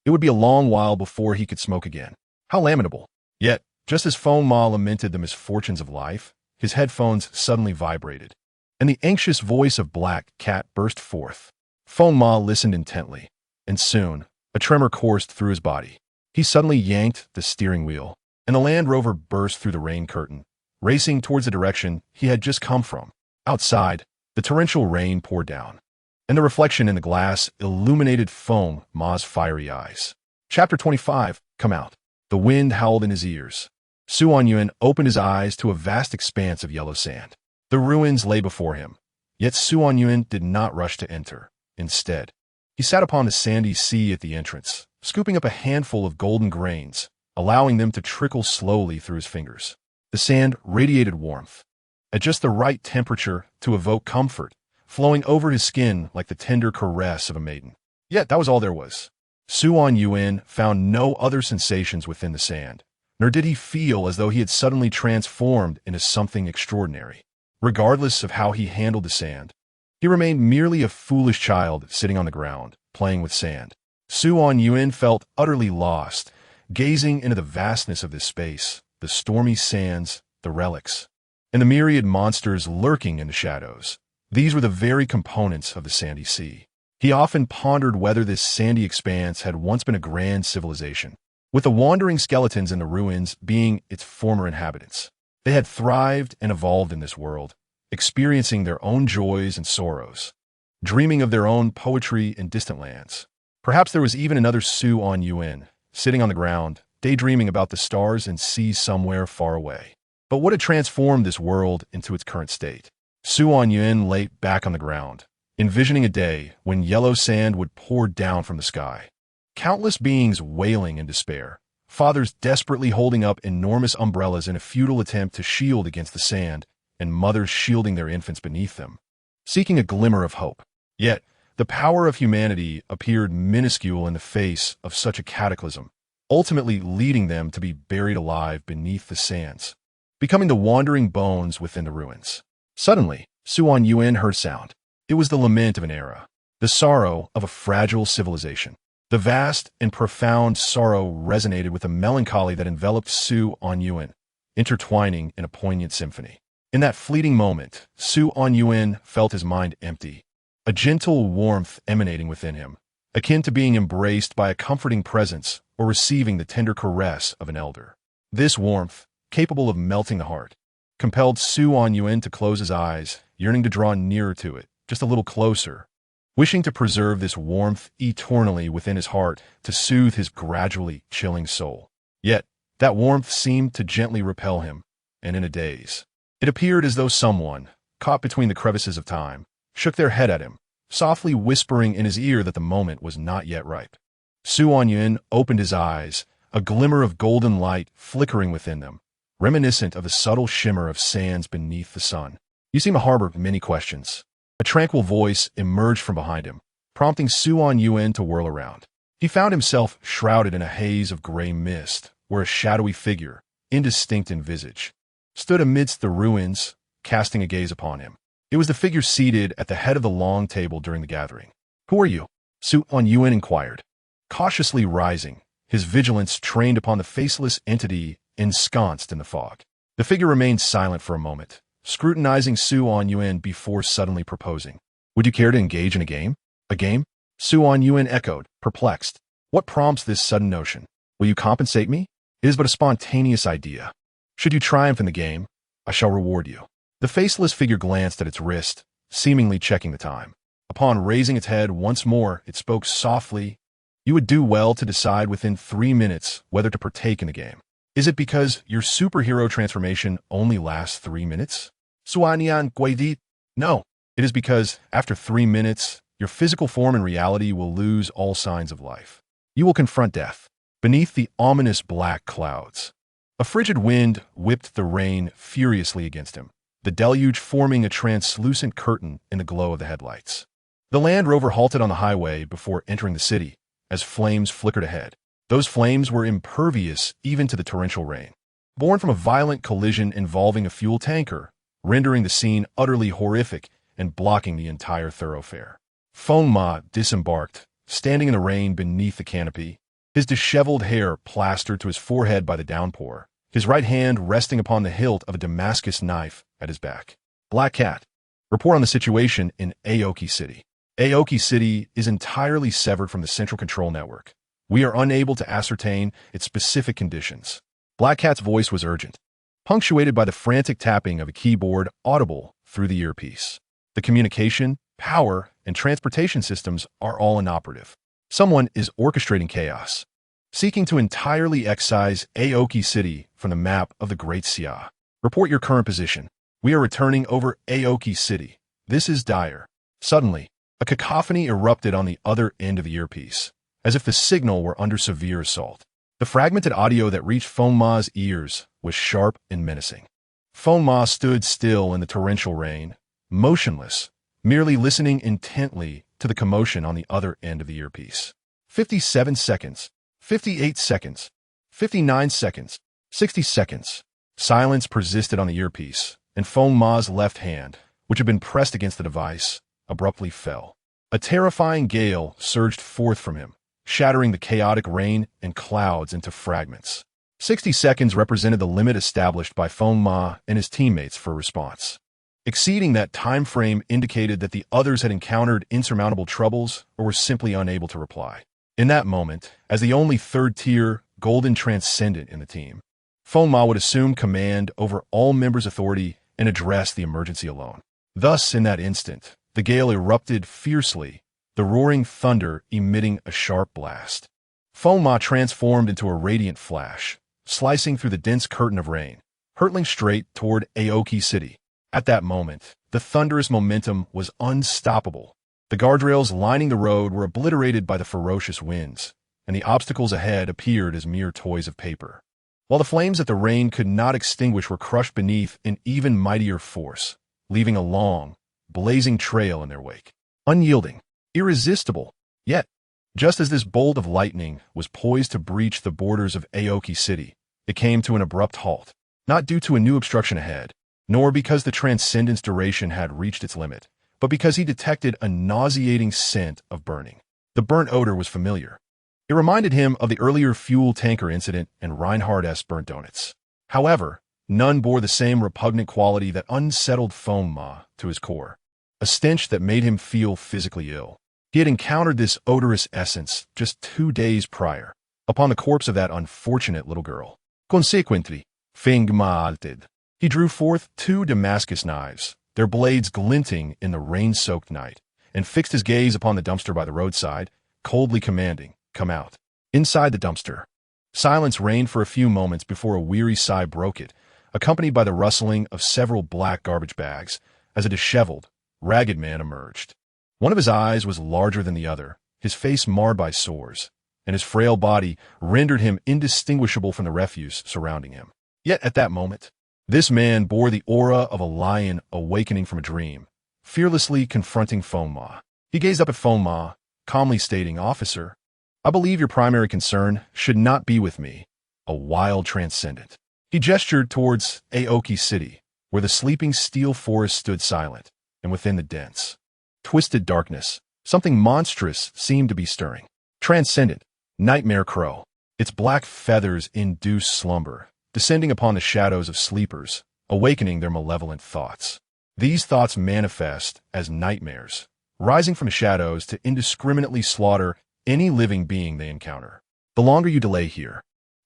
It would be a long while before he could smoke again. How lamentable. Yet, just as Feng lamented the misfortunes of life, his headphones suddenly vibrated, and the anxious voice of Black Cat burst forth. Feng listened intently, and soon, a tremor coursed through his body. He suddenly yanked the steering wheel, and the Land Rover burst through the rain curtain, racing towards the direction he had just come from. Outside, the torrential rain poured down, and the reflection in the glass illuminated Feng Ma's fiery eyes. Chapter 25, Come Out. The wind howled in his ears. Anyuan opened his eyes to a vast expanse of yellow sand. The ruins lay before him, yet Anyuan did not rush to enter. Instead, he sat upon the sandy sea at the entrance, scooping up a handful of golden grains, allowing them to trickle slowly through his fingers. The sand radiated warmth, at just the right temperature to evoke comfort, flowing over his skin like the tender caress of a maiden. Yet that was all there was. Anyuan found no other sensations within the sand, nor did he feel as though he had suddenly transformed into something extraordinary. Regardless of how he handled the sand, he remained merely a foolish child sitting on the ground, playing with sand. Anyuan felt utterly lost, gazing into the vastness of this space, the stormy sands, the relics, and the myriad monsters lurking in the shadows. These were the very components of the sandy sea. He often pondered whether this sandy expanse had once been a grand civilization, with the wandering skeletons in the ruins being its former inhabitants. They had thrived and evolved in this world, experiencing their own joys and sorrows, dreaming of their own poetry in distant lands. Perhaps there was even another Anyuan, sitting on the ground, daydreaming about the stars and seas somewhere far away. But what had transformed this world into its current state? Anyuan lay back on the ground, envisioning a day when yellow sand would pour down from the sky. Countless beings wailing in despair, fathers desperately holding up enormous umbrellas in a futile attempt to shield against the sand, and mothers shielding their infants beneath them, seeking a glimmer of hope. Yet, the power of humanity appeared minuscule in the face of such a cataclysm, ultimately leading them to be buried alive beneath the sands, becoming the wandering bones within the ruins. Suddenly, Suan Yuan heard sound. It was the lament of an era, the sorrow of a fragile civilization. The vast and profound sorrow resonated with the melancholy that enveloped Suan Yuan, intertwining in a poignant symphony. In that fleeting moment, Suan Yuan felt his mind empty, a gentle warmth emanating within him, akin to being embraced by a comforting presence or receiving the tender caress of an elder. This warmth, capable of melting the heart, compelled Suan Yuan to close his eyes, yearning to draw nearer to it, just a little closer, wishing to preserve this warmth eternally within his heart to soothe his gradually chilling soul. Yet, that warmth seemed to gently repel him, and in a daze. It appeared as though someone, caught between the crevices of time, shook their head at him, softly whispering in his ear that the moment was not yet ripe. Suan Yuan opened his eyes, a glimmer of golden light flickering within them, reminiscent of the subtle shimmer of sands beneath the sun. "You seem to harbor many questions." A tranquil voice emerged from behind him, prompting Suan Yuan to whirl around. He found himself shrouded in a haze of gray mist, where a shadowy figure, indistinct in visage, stood amidst the ruins, casting a gaze upon him. It was the figure seated at the head of the long table during the gathering. "Who are you?" Suan Yuan inquired, cautiously rising, his vigilance trained upon the faceless entity ensconced in the fog. The figure remained silent for a moment, scrutinizing Suan Yuan before suddenly proposing. "Would you care to engage in a game?" "A game?" Suan Yuan echoed, perplexed. "What prompts this sudden notion? Will you compensate me? It is but a spontaneous idea. Should you triumph in the game, I shall reward you." The faceless figure glanced at its wrist, seemingly checking the time. Upon raising its head once more, it spoke softly. "You would do well to decide within 3 minutes whether to partake in the game. Is it because your superhero transformation only lasts 3 minutes?" "Wuxianovel." "No, it is because, after 3 minutes, your physical form in reality will lose all signs of life. You will confront death, beneath the ominous black clouds." A frigid wind whipped the rain furiously against him, the deluge forming a translucent curtain in the glow of the headlights. The Land Rover halted on the highway before entering the city, as flames flickered ahead. Those flames were impervious even to the torrential rain, born from a violent collision involving a fuel tanker, rendering the scene utterly horrific and blocking the entire thoroughfare. Feng Ma disembarked, standing in the rain beneath the canopy, his disheveled hair plastered to his forehead by the downpour, his right hand resting upon the hilt of a Damascus knife at his back. "Black Cat, report on the situation in Aoki City." Aoki City is entirely severed from the central control network. We are unable to ascertain its specific conditions. Black Cat's voice was urgent, punctuated by the frantic tapping of a keyboard audible through the earpiece. The communication, power, and transportation systems are all inoperative. Someone is orchestrating chaos, seeking to entirely excise Aoki City from the map of the Great Xia. Report your current position. We are returning over Aoki City. This is dire. Suddenly, a cacophony erupted on the other end of the earpiece, as if the signal were under severe assault. The fragmented audio that reached Feng Ma's ears was sharp and menacing. Feng Ma stood still in the torrential rain, motionless, merely listening intently to the commotion on the other end of the earpiece. 57 seconds, 58 seconds, 59 seconds, 60 seconds. Silence persisted on the earpiece, and Feng Ma's left hand, which had been pressed against the device, abruptly fell. A terrifying gale surged forth from him, shattering the chaotic rain and clouds into fragments. 60 seconds represented the limit established by Feng Ma and his teammates for response. Exceeding that time frame indicated that the others had encountered insurmountable troubles or were simply unable to reply. In that moment, as the only third-tier golden transcendent in the team, Feng Ma would assume command over all members' authority and address the emergency alone. Thus, in that instant, the gale erupted fiercely, the roaring thunder emitting a sharp blast. Feng Ma transformed into a radiant flash, slicing through the dense curtain of rain, hurtling straight toward Aoki City. At that moment, the thunderous momentum was unstoppable. The guardrails lining the road were obliterated by the ferocious winds, and the obstacles ahead appeared as mere toys of paper. While the flames that the rain could not extinguish were crushed beneath an even mightier force, leaving a long, blazing trail in their wake. Unyielding, irresistible, yet, just as this bolt of lightning was poised to breach the borders of Aoki City, it came to an abrupt halt, not due to a new obstruction ahead, nor because the transcendence duration had reached its limit, but because he detected a nauseating scent of burning. The burnt odor was familiar. It reminded him of the earlier fuel tanker incident and Reinhardt's burnt donuts. However, none bore the same repugnant quality that unsettled Fong-ma to his core, a stench that made him feel physically ill. He had encountered this odorous essence just 2 days prior, upon the corpse of that unfortunate little girl. Consequently, Fong-ma did. He drew forth 2 Damascus knives, their blades glinting in the rain-soaked night, and fixed his gaze upon the dumpster by the roadside, coldly commanding, "Come out." Inside the dumpster, silence reigned for a few moments before a weary sigh broke it, accompanied by the rustling of several black garbage bags, as a disheveled, ragged man emerged. One of his eyes was larger than the other, his face marred by sores, and his frail body rendered him indistinguishable from the refuse surrounding him. Yet at that moment, this man bore the aura of a lion awakening from a dream, fearlessly confronting Fong-ma. He gazed up at Fong-ma, calmly stating, "Officer, I believe your primary concern should not be with me, a wild transcendent." He gestured towards Aoki City, where the sleeping steel forest stood silent, and within the dense, twisted darkness, something monstrous seemed to be stirring. Transcendent, nightmare crow, its black feathers induced slumber, descending upon the shadows of sleepers, awakening their malevolent thoughts. These thoughts manifest as nightmares, rising from the shadows to indiscriminately slaughter any living being they encounter. The longer you delay here,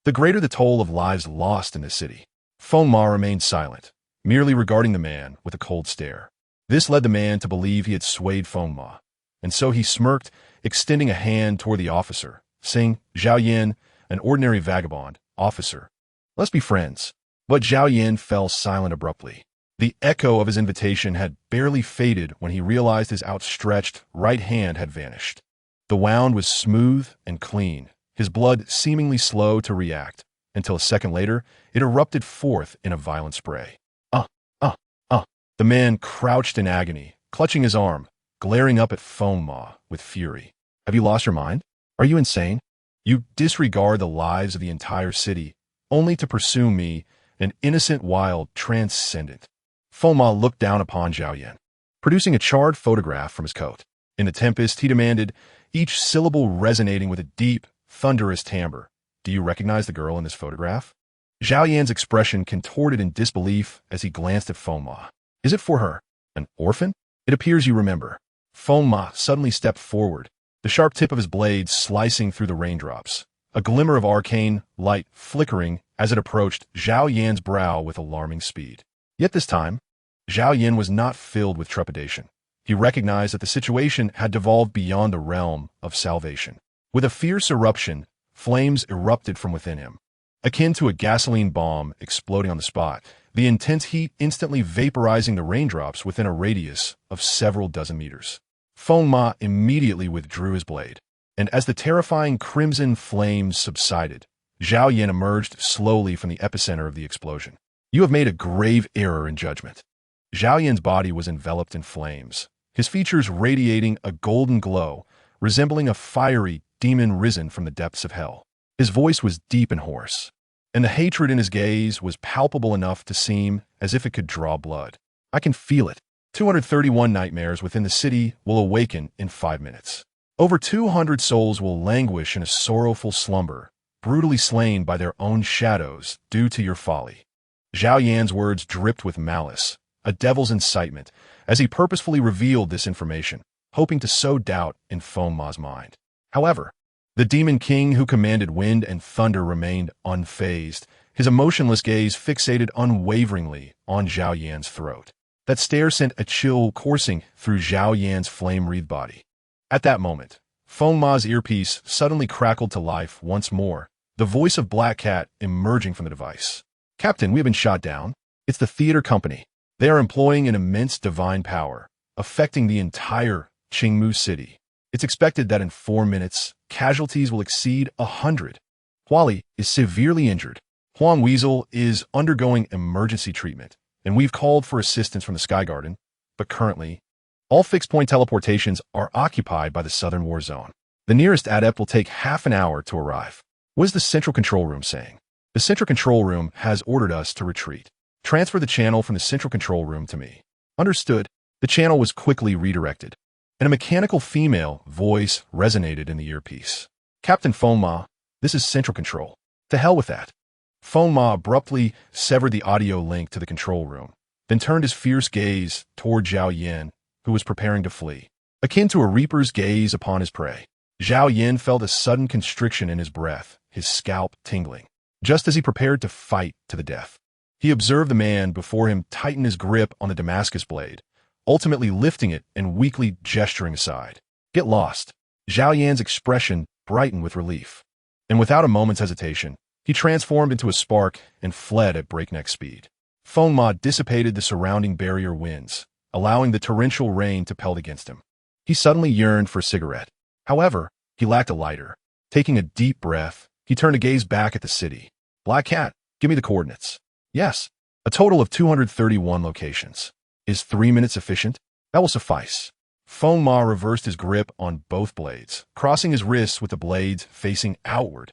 the greater the toll of lives lost in the city. Fong-ma remained silent, merely regarding the man with a cold stare. This led the man to believe he had swayed Fong-ma, and so he smirked, extending a hand toward the officer, saying, "Zhao Yan, an ordinary vagabond, officer. Let's be friends." But Zhao Yan fell silent abruptly. The echo of his invitation had barely faded when he realized his outstretched right hand had vanished. The wound was smooth and clean, his blood seemingly slow to react, until a second later, it erupted forth in a violent spray. The man crouched in agony, clutching his arm, glaring up at Fong-ma with fury. "Have you lost your mind? Are you insane? You disregard the lives of the entire city, only to pursue me, an innocent wild transcendent." Fong-ma looked down upon Zhao Yan, producing a charred photograph from his coat. In the tempest, he demanded, each syllable resonating with a deep, thunderous timbre, "Do you recognize the girl in this photograph?" Zhao Yan's expression contorted in disbelief as he glanced at Fong-ma. "Is it for her? An orphan? It appears you remember." Fong-ma suddenly stepped forward, the sharp tip of his blade slicing through the raindrops, a glimmer of arcane light flickering as it approached Zhao Yan's brow with alarming speed. Yet this time, Zhao Yan was not filled with trepidation. He recognized that the situation had devolved beyond the realm of salvation. With a fierce eruption, flames erupted from within him. Akin to a gasoline bomb exploding on the spot, the intense heat instantly vaporizing the raindrops within a radius of several dozen meters. Fong-ma immediately withdrew his blade, and as the terrifying crimson flames subsided, Zhao Yan emerged slowly from the epicenter of the explosion. "You have made a grave error in judgment." Zhao Yan's body was enveloped in flames, his features radiating a golden glow, resembling a fiery demon risen from the depths of hell. His voice was deep and hoarse, and the hatred in his gaze was palpable enough to seem as if it could draw blood. "I can feel it. 231 nightmares within the city will awaken in 5 minutes. Over 200 souls will languish in a sorrowful slumber, brutally slain by their own shadows due to your folly." Zhao Yan's words dripped with malice, a devil's incitement, as he purposefully revealed this information, hoping to sow doubt in Fong-ma's mind. However, the demon king who commanded wind and thunder remained unfazed, his emotionless gaze fixated unwaveringly on Zhao Yan's throat. That stare sent a chill coursing through Zhao Yan's flame-wreathed body. At that moment, Fong-ma's earpiece suddenly crackled to life once more, the voice of Black Cat emerging from the device. "Captain, we have been shot down. It's the theater company. They are employing an immense divine power, affecting the entire Qingmu city. It's expected that in 4 minutes, casualties will exceed 100. Huali is severely injured. Huang Weasel is undergoing emergency treatment, and we've called for assistance from the Sky Garden, but currently, all fixed-point teleportations are occupied by the Southern War Zone. The nearest adept will take half an hour to arrive. What is the Central Control Room saying? The Central Control Room has ordered us to retreat. Transfer the channel from the Central Control Room to me. Understood. The channel was quickly redirected, and a mechanical female voice resonated in the earpiece. Captain Feng Ma, this is Central Control. To hell with that. Feng Ma abruptly severed the audio link to the control room, then turned his fierce gaze toward Zhao Yin, who was preparing to flee. Akin to a reaper's gaze upon his prey, Zhao Yin felt a sudden constriction in his breath, his scalp tingling. Just as he prepared to fight to the death, he observed the man before him tighten his grip on the Damascus blade, ultimately lifting it and weakly gesturing aside. Get lost. Zhao Yan's expression brightened with relief, and without a moment's hesitation, he transformed into a spark and fled at breakneck speed. Feng Ma dissipated the surrounding barrier winds, allowing the torrential rain to pelt against him. He suddenly yearned for a cigarette. However, he lacked a lighter. Taking a deep breath, he turned to gaze back at the city. Black Cat, give me the coordinates. Yes, a total of 231 locations. Is 3 minutes sufficient? That will suffice. Feng Ma reversed his grip on both blades, crossing his wrists with the blades facing outward,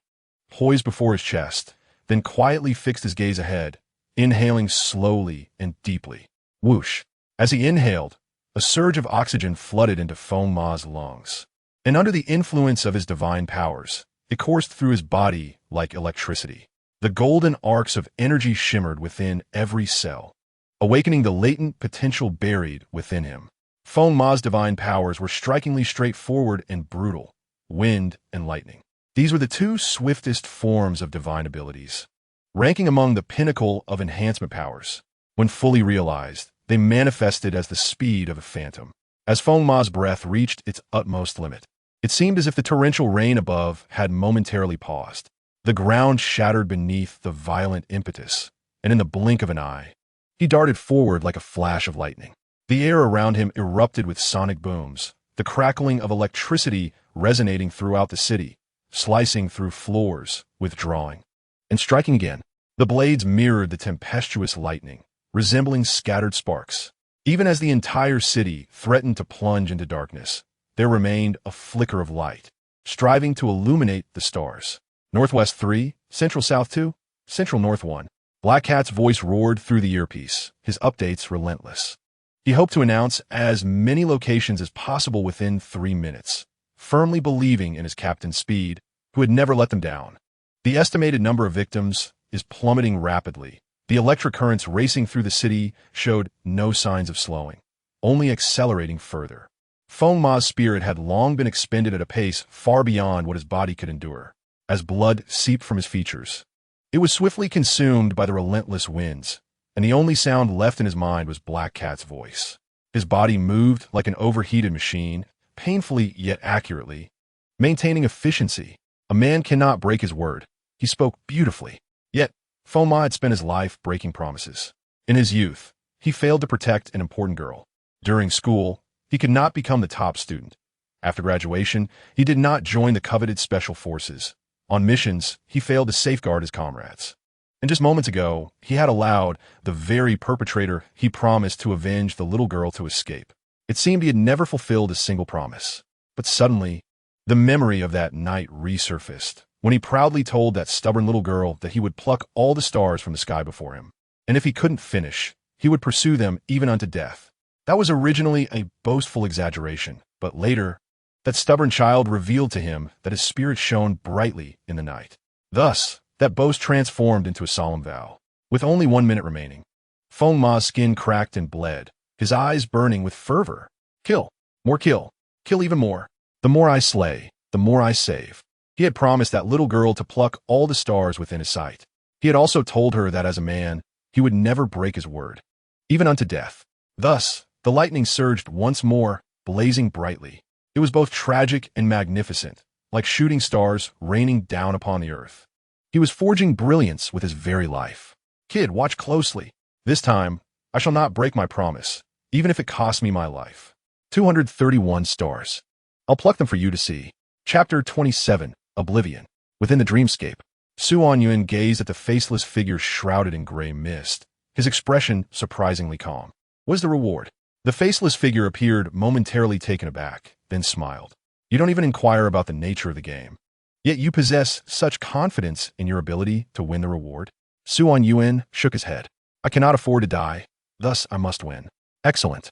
poised before his chest, then quietly fixed his gaze ahead, inhaling slowly and deeply. Whoosh. As he inhaled, a surge of oxygen flooded into Feng Ma's lungs, and under the influence of his divine powers, it coursed through his body like electricity. The golden arcs of energy shimmered within every cell, awakening the latent potential buried within him. Feng Ma's divine powers were strikingly straightforward and brutal, wind and lightning. These were the two swiftest forms of divine abilities, ranking among the pinnacle of enhancement powers. When fully realized, they manifested as the speed of a phantom. As Feng Ma's breath reached its utmost limit, it seemed as if the torrential rain above had momentarily paused. The ground shattered beneath the violent impetus, and in the blink of an eye, he darted forward like a flash of lightning. The air around him erupted with sonic booms, the crackling of electricity resonating throughout the city, slicing through floors, withdrawing, and striking again. The blades mirrored the tempestuous lightning, resembling scattered sparks. Even as the entire city threatened to plunge into darkness, there remained a flicker of light, striving to illuminate the stars. Northwest 3, Central South 2, Central North 1. Black Cat's voice roared through the earpiece, his updates relentless. He hoped to announce as many locations as possible within 3 minutes, firmly believing in his captain's speed, who had never let them down. The estimated number of victims is plummeting rapidly. The electric currents racing through the city showed no signs of slowing, only accelerating further. Feng Ma's spirit had long been expended at a pace far beyond what his body could endure. As blood seeped from his features, it was swiftly consumed by the relentless winds, and the only sound left in his mind was Black Cat's voice. His body moved like an overheated machine, painfully yet accurately, maintaining efficiency. A man cannot break his word. He spoke beautifully. Yet, Feng Ma had spent his life breaking promises. In his youth, he failed to protect an important girl. During school, he could not become the top student. After graduation, he did not join the coveted special forces. On missions, he failed to safeguard his comrades. And just moments ago, he had allowed the very perpetrator he promised to avenge the little girl to escape. It seemed he had never fulfilled a single promise. But suddenly, the memory of that night resurfaced, when he proudly told that stubborn little girl that he would pluck all the stars from the sky before him. And if he couldn't finish, he would pursue them even unto death. That was originally a boastful exaggeration, but later, that stubborn child revealed to him that his spirit shone brightly in the night. Thus, that boast transformed into a solemn vow. With only 1 minute remaining, Feng Ma's skin cracked and bled, his eyes burning with fervor. Kill. More kill. Kill even more. The more I slay, the more I save. He had promised that little girl to pluck all the stars within his sight. He had also told her that as a man, he would never break his word, even unto death. Thus, the lightning surged once more, blazing brightly. It was both tragic and magnificent, like shooting stars raining down upon the earth. He was forging brilliance with his very life. Kid, watch closely. This time, I shall not break my promise, even if it costs me my life. 231 stars. I'll pluck them for you to see. Chapter 27, Oblivion. Within the dreamscape, Anyuan gazed at the faceless figure shrouded in gray mist, his expression surprisingly calm. What is the reward? The faceless figure appeared momentarily taken aback, then smiled. You don't even inquire about the nature of the game. Yet you possess such confidence in your ability to win the reward? Anyuan shook his head. I cannot afford to die, thus I must win. Excellent.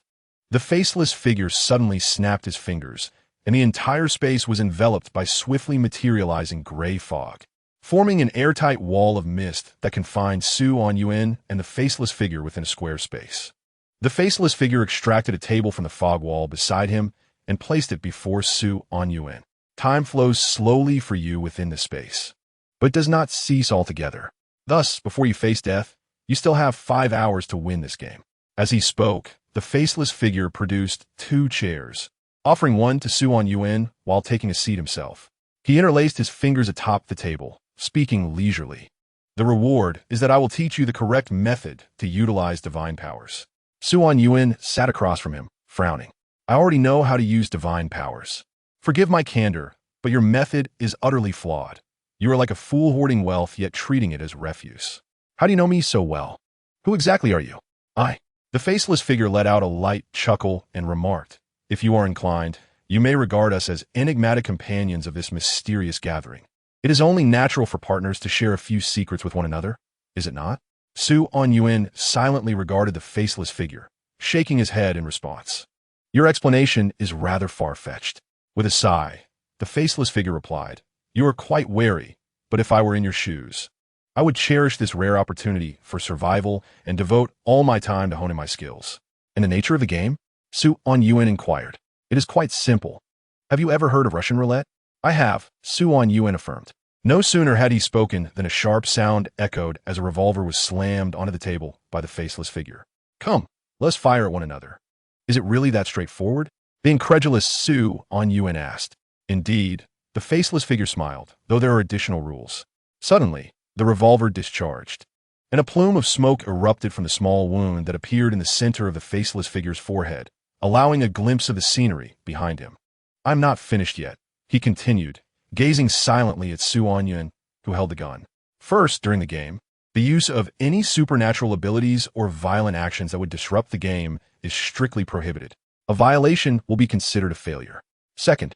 The faceless figure suddenly snapped his fingers, and the entire space was enveloped by swiftly materializing gray fog, forming an airtight wall of mist that confined Anyuan and the faceless figure within a square space. The faceless figure extracted a table from the fog wall beside him and placed it before Anyuan. Time flows slowly for you within the space, but does not cease altogether. Thus, before you face death, you still have 5 hours to win this game. As he spoke, the faceless figure produced 2 chairs, offering one to Anyuan while taking a seat himself. He interlaced his fingers atop the table, speaking leisurely. The reward is that I will teach you the correct method to utilize divine powers. Anyuan sat across from him, frowning. I already know how to use divine powers. Forgive my candor, but your method is utterly flawed. You are like a fool hoarding wealth yet treating it as refuse. How do you know me so well? Who exactly are you? The faceless figure let out a light chuckle and remarked, if you are inclined, you may regard us as enigmatic companions of this mysterious gathering. It is only natural for partners to share a few secrets with one another, is it not? Anyuan silently regarded the faceless figure, shaking his head in response. Your explanation is rather far-fetched. With a sigh, the faceless figure replied, you are quite wary, but if I were in your shoes, I would cherish this rare opportunity for survival and devote all my time to honing my skills. And the nature of the game? Anyuan inquired. It is quite simple. Have you ever heard of Russian roulette? I have, Anyuan affirmed. No sooner had he spoken than a sharp sound echoed as a revolver was slammed onto the table by the faceless figure. Come, let's fire at one another. Is it really that straightforward? The incredulous Anyuan asked. Indeed, the faceless figure smiled, though there are additional rules. Suddenly, the revolver discharged, and a plume of smoke erupted from the small wound that appeared in the center of the faceless figure's forehead, allowing a glimpse of the scenery behind him. I'm not finished yet, he continued, gazing silently at Anyuan, who held the gun. First, during the game, the use of any supernatural abilities or violent actions that would disrupt the game is strictly prohibited. A violation will be considered a failure. Second,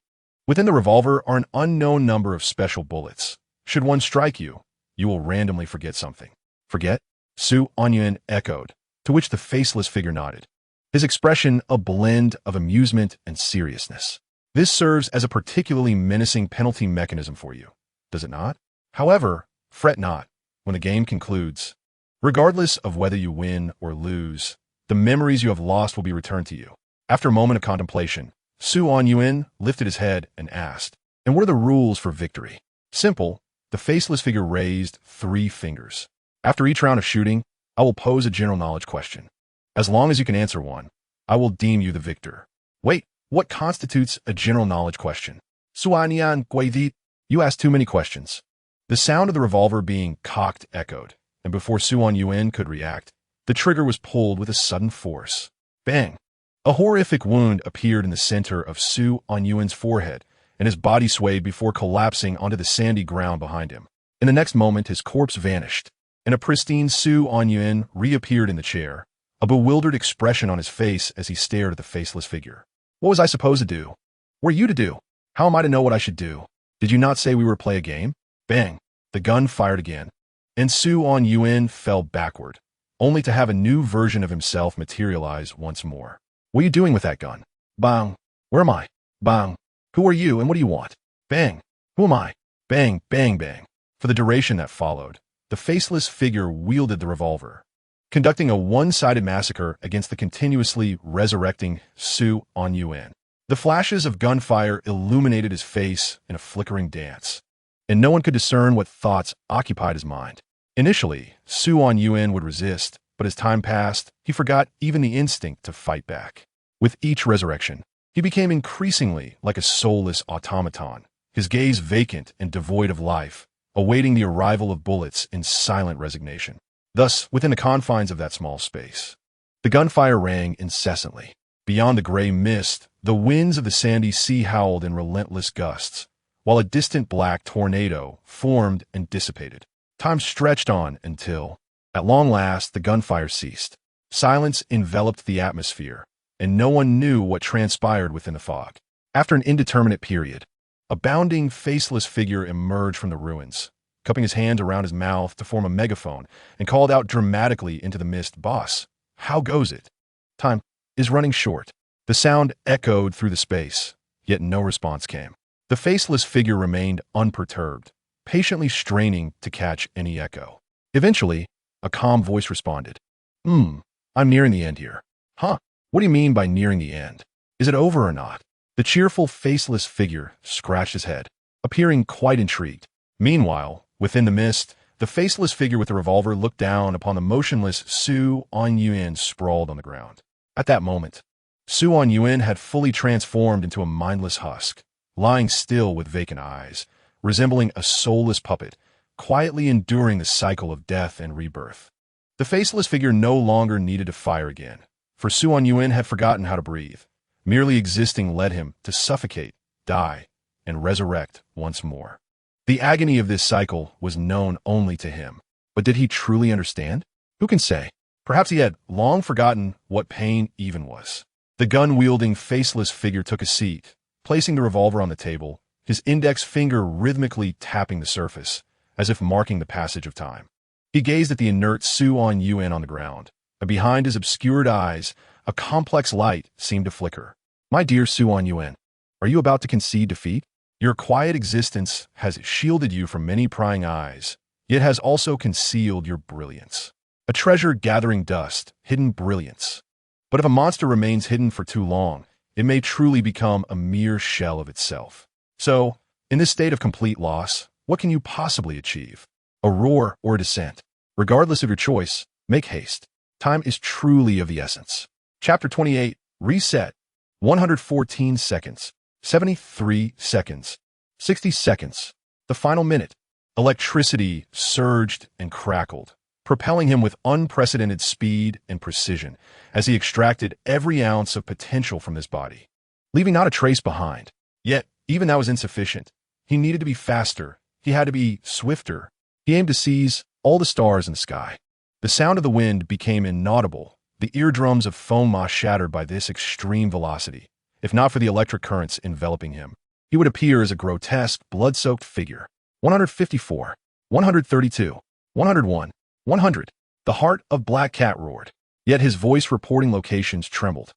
within the revolver are an unknown number of special bullets. Should one strike you, you will randomly forget something. Forget? Anyuan echoed, to which the faceless figure nodded, his expression a blend of amusement and seriousness. This serves as a particularly menacing penalty mechanism for you, does it not? However, fret not when the game concludes. Regardless of whether you win or lose, the memories you have lost will be returned to you. After a moment of contemplation, Anyuan lifted his head and asked, and what are the rules for victory? Simple. The faceless figure raised 3 fingers. After each round of shooting, I will pose a general knowledge question. As long as you can answer one, I will deem you the victor. Wait, what constitutes a general knowledge question? Wuxianovel, you asked too many questions. The sound of the revolver being cocked echoed, and before Anyuan could react, the trigger was pulled with a sudden force. Bang! A horrific wound appeared in the center of Anyuan's forehead, and his body swayed before collapsing onto the sandy ground behind him. In the next moment, his corpse vanished, and a pristine Anyuan reappeared in the chair, a bewildered expression on his face as he stared at the faceless figure. What was I supposed to do? What are you to do? How am I to know what I should do? Did you not say we were to play a game? Bang! The gun fired again, and Anyuan fell backward, only to have a new version of himself materialize once more. What are you doing with that gun? Bang! Where am I? Bang! Who are you and what do you want? Bang! Who am I? Bang, bang, bang. For the duration that followed, the faceless figure wielded the revolver, conducting a one-sided massacre against the continuously resurrecting Anyuan. The flashes of gunfire illuminated his face in a flickering dance, and no one could discern what thoughts occupied his mind. Initially, Anyuan would resist, but as time passed, he forgot even the instinct to fight back. With each resurrection, he became increasingly like a soulless automaton, his gaze vacant and devoid of life, awaiting the arrival of bullets in silent resignation. Thus, within the confines of that small space, the gunfire rang incessantly. Beyond the gray mist, the winds of the sandy sea howled in relentless gusts, while a distant black tornado formed and dissipated. Time stretched on until, at long last, the gunfire ceased. Silence enveloped the atmosphere, and no one knew what transpired within the fog. After an indeterminate period, a bounding, faceless figure emerged from the ruins, cupping his hands around his mouth to form a megaphone, and called out dramatically into the mist, "Boss, how goes it?" Time is running short. The sound echoed through the space, yet no response came. The faceless figure remained unperturbed, patiently straining to catch any echo. Eventually, a calm voice responded, I'm nearing the end here." "Huh? What do you mean by nearing the end? Is it over or not?" The cheerful, faceless figure scratched his head, appearing quite intrigued. Meanwhile, within the mist, the faceless figure with the revolver looked down upon the motionless Anyuan sprawled on the ground. At that moment, Anyuan had fully transformed into a mindless husk, lying still with vacant eyes, resembling a soulless puppet, quietly enduring the cycle of death and rebirth. The faceless figure no longer needed to fire again, for Anyuan had forgotten how to breathe. Merely existing led him to suffocate, die, and resurrect once more. The agony of this cycle was known only to him. But did he truly understand? Who can say? Perhaps he had long forgotten what pain even was. The gun-wielding, faceless figure took a seat, placing the revolver on the table, his index finger rhythmically tapping the surface, as if marking the passage of time. He gazed at the inert Anyuan on the ground, and behind his obscured eyes, a complex light seemed to flicker. "My dear Anyuan, are you about to concede defeat? Your quiet existence has shielded you from many prying eyes, yet has also concealed your brilliance. A treasure gathering dust, hidden brilliance. But if a monster remains hidden for too long, it may truly become a mere shell of itself. So, in this state of complete loss, what can you possibly achieve? A roar or a descent? Regardless of your choice, make haste. Time is truly of the essence." Chapter 28, Reset. 114 seconds. 73 seconds. 60 seconds. The final minute. Electricity surged and crackled, propelling him with unprecedented speed and precision as he extracted every ounce of potential from this body, leaving not a trace behind. Yet, even that was insufficient. He needed to be faster. He had to be swifter. He aimed to seize all the stars in the sky. The sound of the wind became inaudible, the eardrums of Ma shattered by this extreme velocity. If not for the electric currents enveloping him, he would appear as a grotesque, blood-soaked figure. 154, 132, 101, 100. The heart of Black Cat roared, yet his voice reporting locations trembled.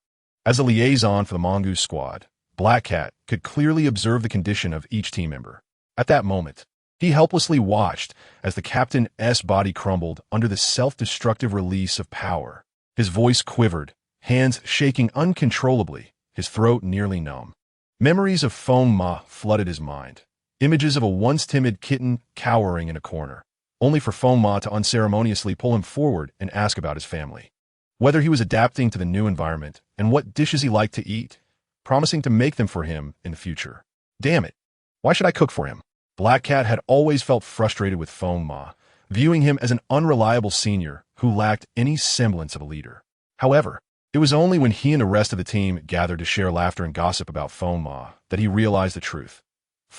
As a liaison for the Mongoose squad, Black Cat could clearly observe the condition of each team member. At that moment, he helplessly watched as the captain's body crumbled under the self-destructive release of power. His voice quivered, hands shaking uncontrollably, his throat nearly numb. Memories of Ma flooded his mind. Images of a once timid kitten cowering in a corner, only for Ma to unceremoniously pull him forward and ask about his family, whether he was adapting to the new environment, and what dishes he liked to eat, promising to make them for him in the future. Damn it. Why should I cook for him? Black Cat had always felt frustrated with Ma, viewing him as an unreliable senior who lacked any semblance of a leader. However, it was only when he and the rest of the team gathered to share laughter and gossip about Ma that he realized the truth.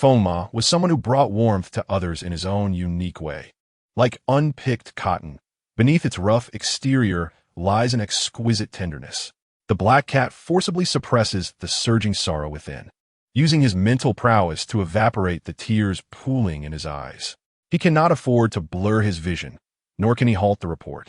Ma was someone who brought warmth to others in his own unique way. Like unpicked cotton, beneath its rough exterior lies an exquisite tenderness. The Black Cat forcibly suppresses the surging sorrow within, using his mental prowess to evaporate the tears pooling in his eyes. He cannot afford to blur his vision, nor can he halt the report.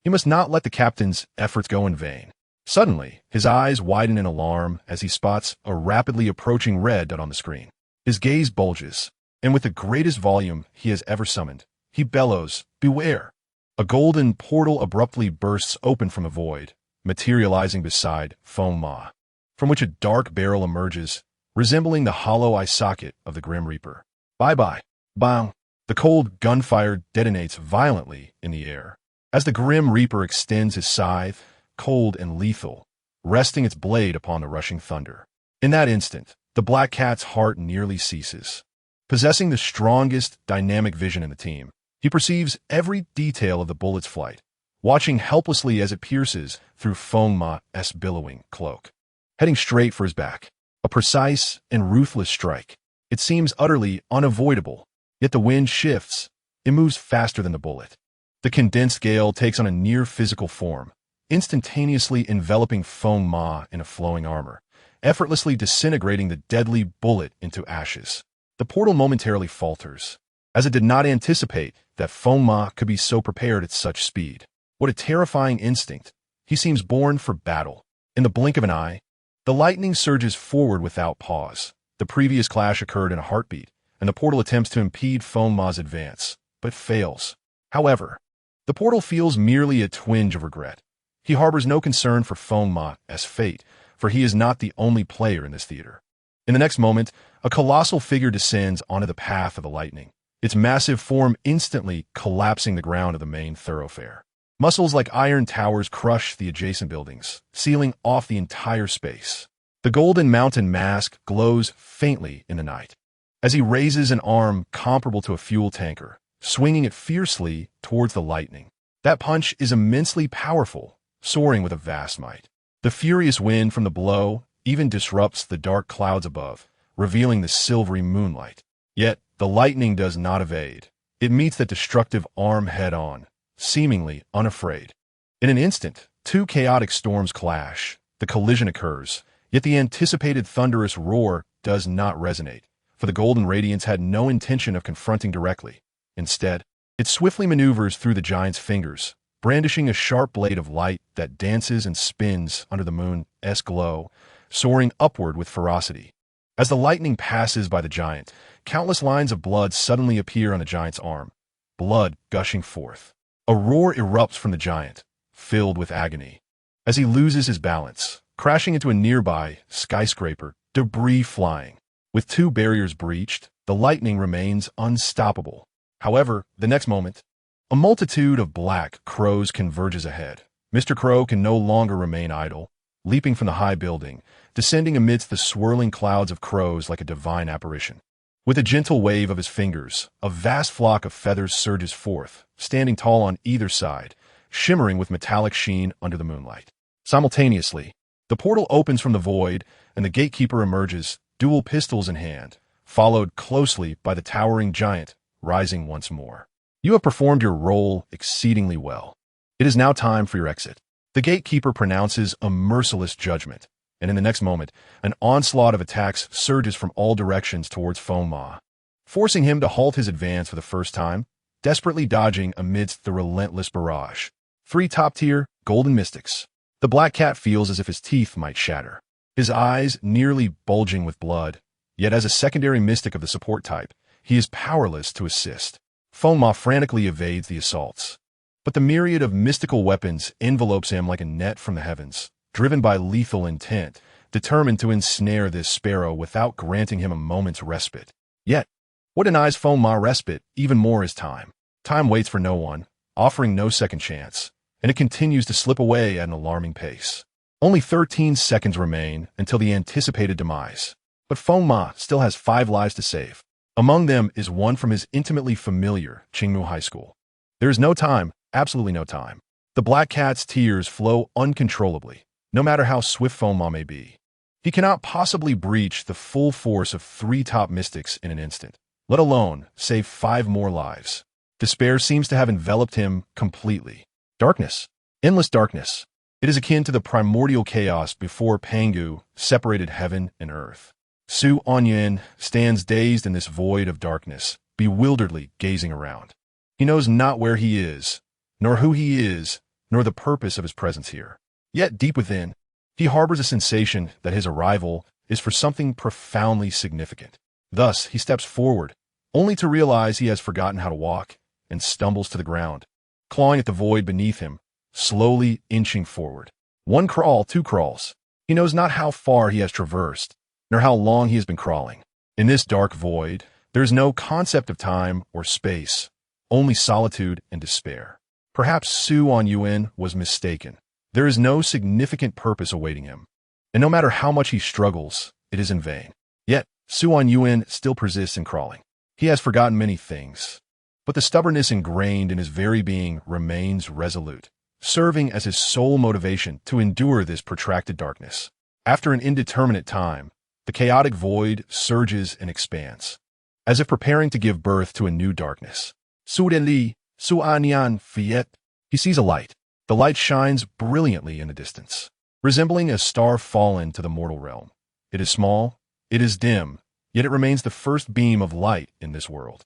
He must not let the captain's efforts go in vain. Suddenly, his eyes widen in alarm as he spots a rapidly approaching red dot on the screen. His gaze bulges, and with the greatest volume he has ever summoned, he bellows, "Beware!" A golden portal abruptly bursts open from the void, materializing beside Ma, from which a dark barrel emerges, resembling the hollow eye socket of the Grim Reaper. Bye-bye. Bang! The cold gunfire detonates violently in the air, as the Grim Reaper extends his scythe, cold and lethal, resting its blade upon the rushing thunder. In that instant, the Black Cat's heart nearly ceases. Possessing the strongest dynamic vision in the team, he perceives every detail of the bullet's flight, watching helplessly as it pierces through Ma's billowing cloak, heading straight for his back. A precise and ruthless strike. It seems utterly unavoidable, yet the wind shifts. It moves faster than the bullet. The condensed gale takes on a near-physical form, instantaneously enveloping Feng Ma in a flowing armor, effortlessly disintegrating the deadly bullet into ashes. The portal momentarily falters, as it did not anticipate that Feng Ma could be so prepared at such speed. What a terrifying instinct! He seems born for battle. In the blink of an eye, the lightning surges forward without pause. The previous clash occurred in a heartbeat, and the portal attempts to impede Feng Ma's advance, but fails. However, the portal feels merely a twinge of regret. He harbors no concern for Feng Ma's fate, for he is not the only player in this theater. In the next moment, a colossal figure descends onto the path of the lightning, its massive form instantly collapsing the ground of the main thoroughfare. Muscles like iron towers crush the adjacent buildings, sealing off the entire space. The golden mountain mask glows faintly in the night, as he raises an arm comparable to a fuel tanker, swinging it fiercely towards the lightning. That punch is immensely powerful, soaring with a vast might. The furious wind from the blow even disrupts the dark clouds above, revealing the silvery moonlight. Yet, the lightning does not evade. It meets that destructive arm head-on, seemingly unafraid. In an instant, two chaotic storms clash. The collision occurs, yet the anticipated thunderous roar does not resonate, for the golden radiance had no intention of confronting directly. Instead, it swiftly maneuvers through the giant's fingers, brandishing a sharp blade of light that dances and spins under the moon's glow, soaring upward with ferocity. As the lightning passes by the giant, countless lines of blood suddenly appear on the giant's arm, blood gushing forth. A roar erupts from the giant, filled with agony. As he loses his balance, crashing into a nearby skyscraper, debris flying. With two barriers breached, the lightning remains unstoppable. However, the next moment, a multitude of black crows converges ahead. Mr. Crow can no longer remain idle, leaping from the high building, descending amidst the swirling clouds of crows like a divine apparition. With a gentle wave of his fingers, a vast flock of feathers surges forth, standing tall on either side, shimmering with metallic sheen under the moonlight. Simultaneously, the portal opens from the void, and the gatekeeper emerges, dual pistols in hand, followed closely by the towering giant, rising once more. You have performed your role exceedingly well. It is now time for your exit. The gatekeeper pronounces a merciless judgment, and in the next moment, an onslaught of attacks surges from all directions towards Feng Ma, forcing him to halt his advance for the first time, desperately dodging amidst the relentless barrage. 3 top-tier golden mystics. The black cat feels as if his teeth might shatter, his eyes nearly bulging with blood, yet as a secondary mystic of the support type, he is powerless to assist. Feng Ma frantically evades the assaults, but the myriad of mystical weapons envelopes him like a net from the heavens, driven by lethal intent, determined to ensnare this sparrow without granting him a moment's respite. Yet, what denies Feng Ma respite even more is time. Time waits for no one, offering no second chance, and it continues to slip away at an alarming pace. Only 13 seconds remain until the anticipated demise, but Feng Ma still has 5 lives to save. Among them is one from his intimately familiar Qingmu High School. There is no time, absolutely no time. The black cat's tears flow uncontrollably, no matter how swift Feng Ma may be. He cannot possibly breach the full force of 3 top mystics in an instant, let alone save 5 more lives. Despair seems to have enveloped him completely. Darkness. Endless darkness. It is akin to the primordial chaos before Pangu separated heaven and earth. Su Anyuan stands dazed in this void of darkness, bewilderedly gazing around. He knows not where he is, nor who he is, nor the purpose of his presence here. Yet deep within, he harbors a sensation that his arrival is for something profoundly significant. Thus, he steps forward, only to realize he has forgotten how to walk, and stumbles to the ground, clawing at the void beneath him, slowly inching forward. 1 crawl, 2 crawls. He knows not how far he has traversed, nor how long he has been crawling. In this dark void, there is no concept of time or space, only solitude and despair. Perhaps Su Anyuan was mistaken. There is no significant purpose awaiting him, and no matter how much he struggles, it is in vain. Yet, Su Anyuan still persists in crawling. He has forgotten many things, but the stubbornness ingrained in his very being remains resolute, serving as his sole motivation to endure this protracted darkness. After an indeterminate time, The chaotic void surges and expands, as if preparing to give birth to a new darkness. Suddenly, Anyuan fiet. He sees a light. The light shines brilliantly in the distance, resembling a star fallen to the mortal realm. It is small, it is dim, yet it remains the first beam of light in this world.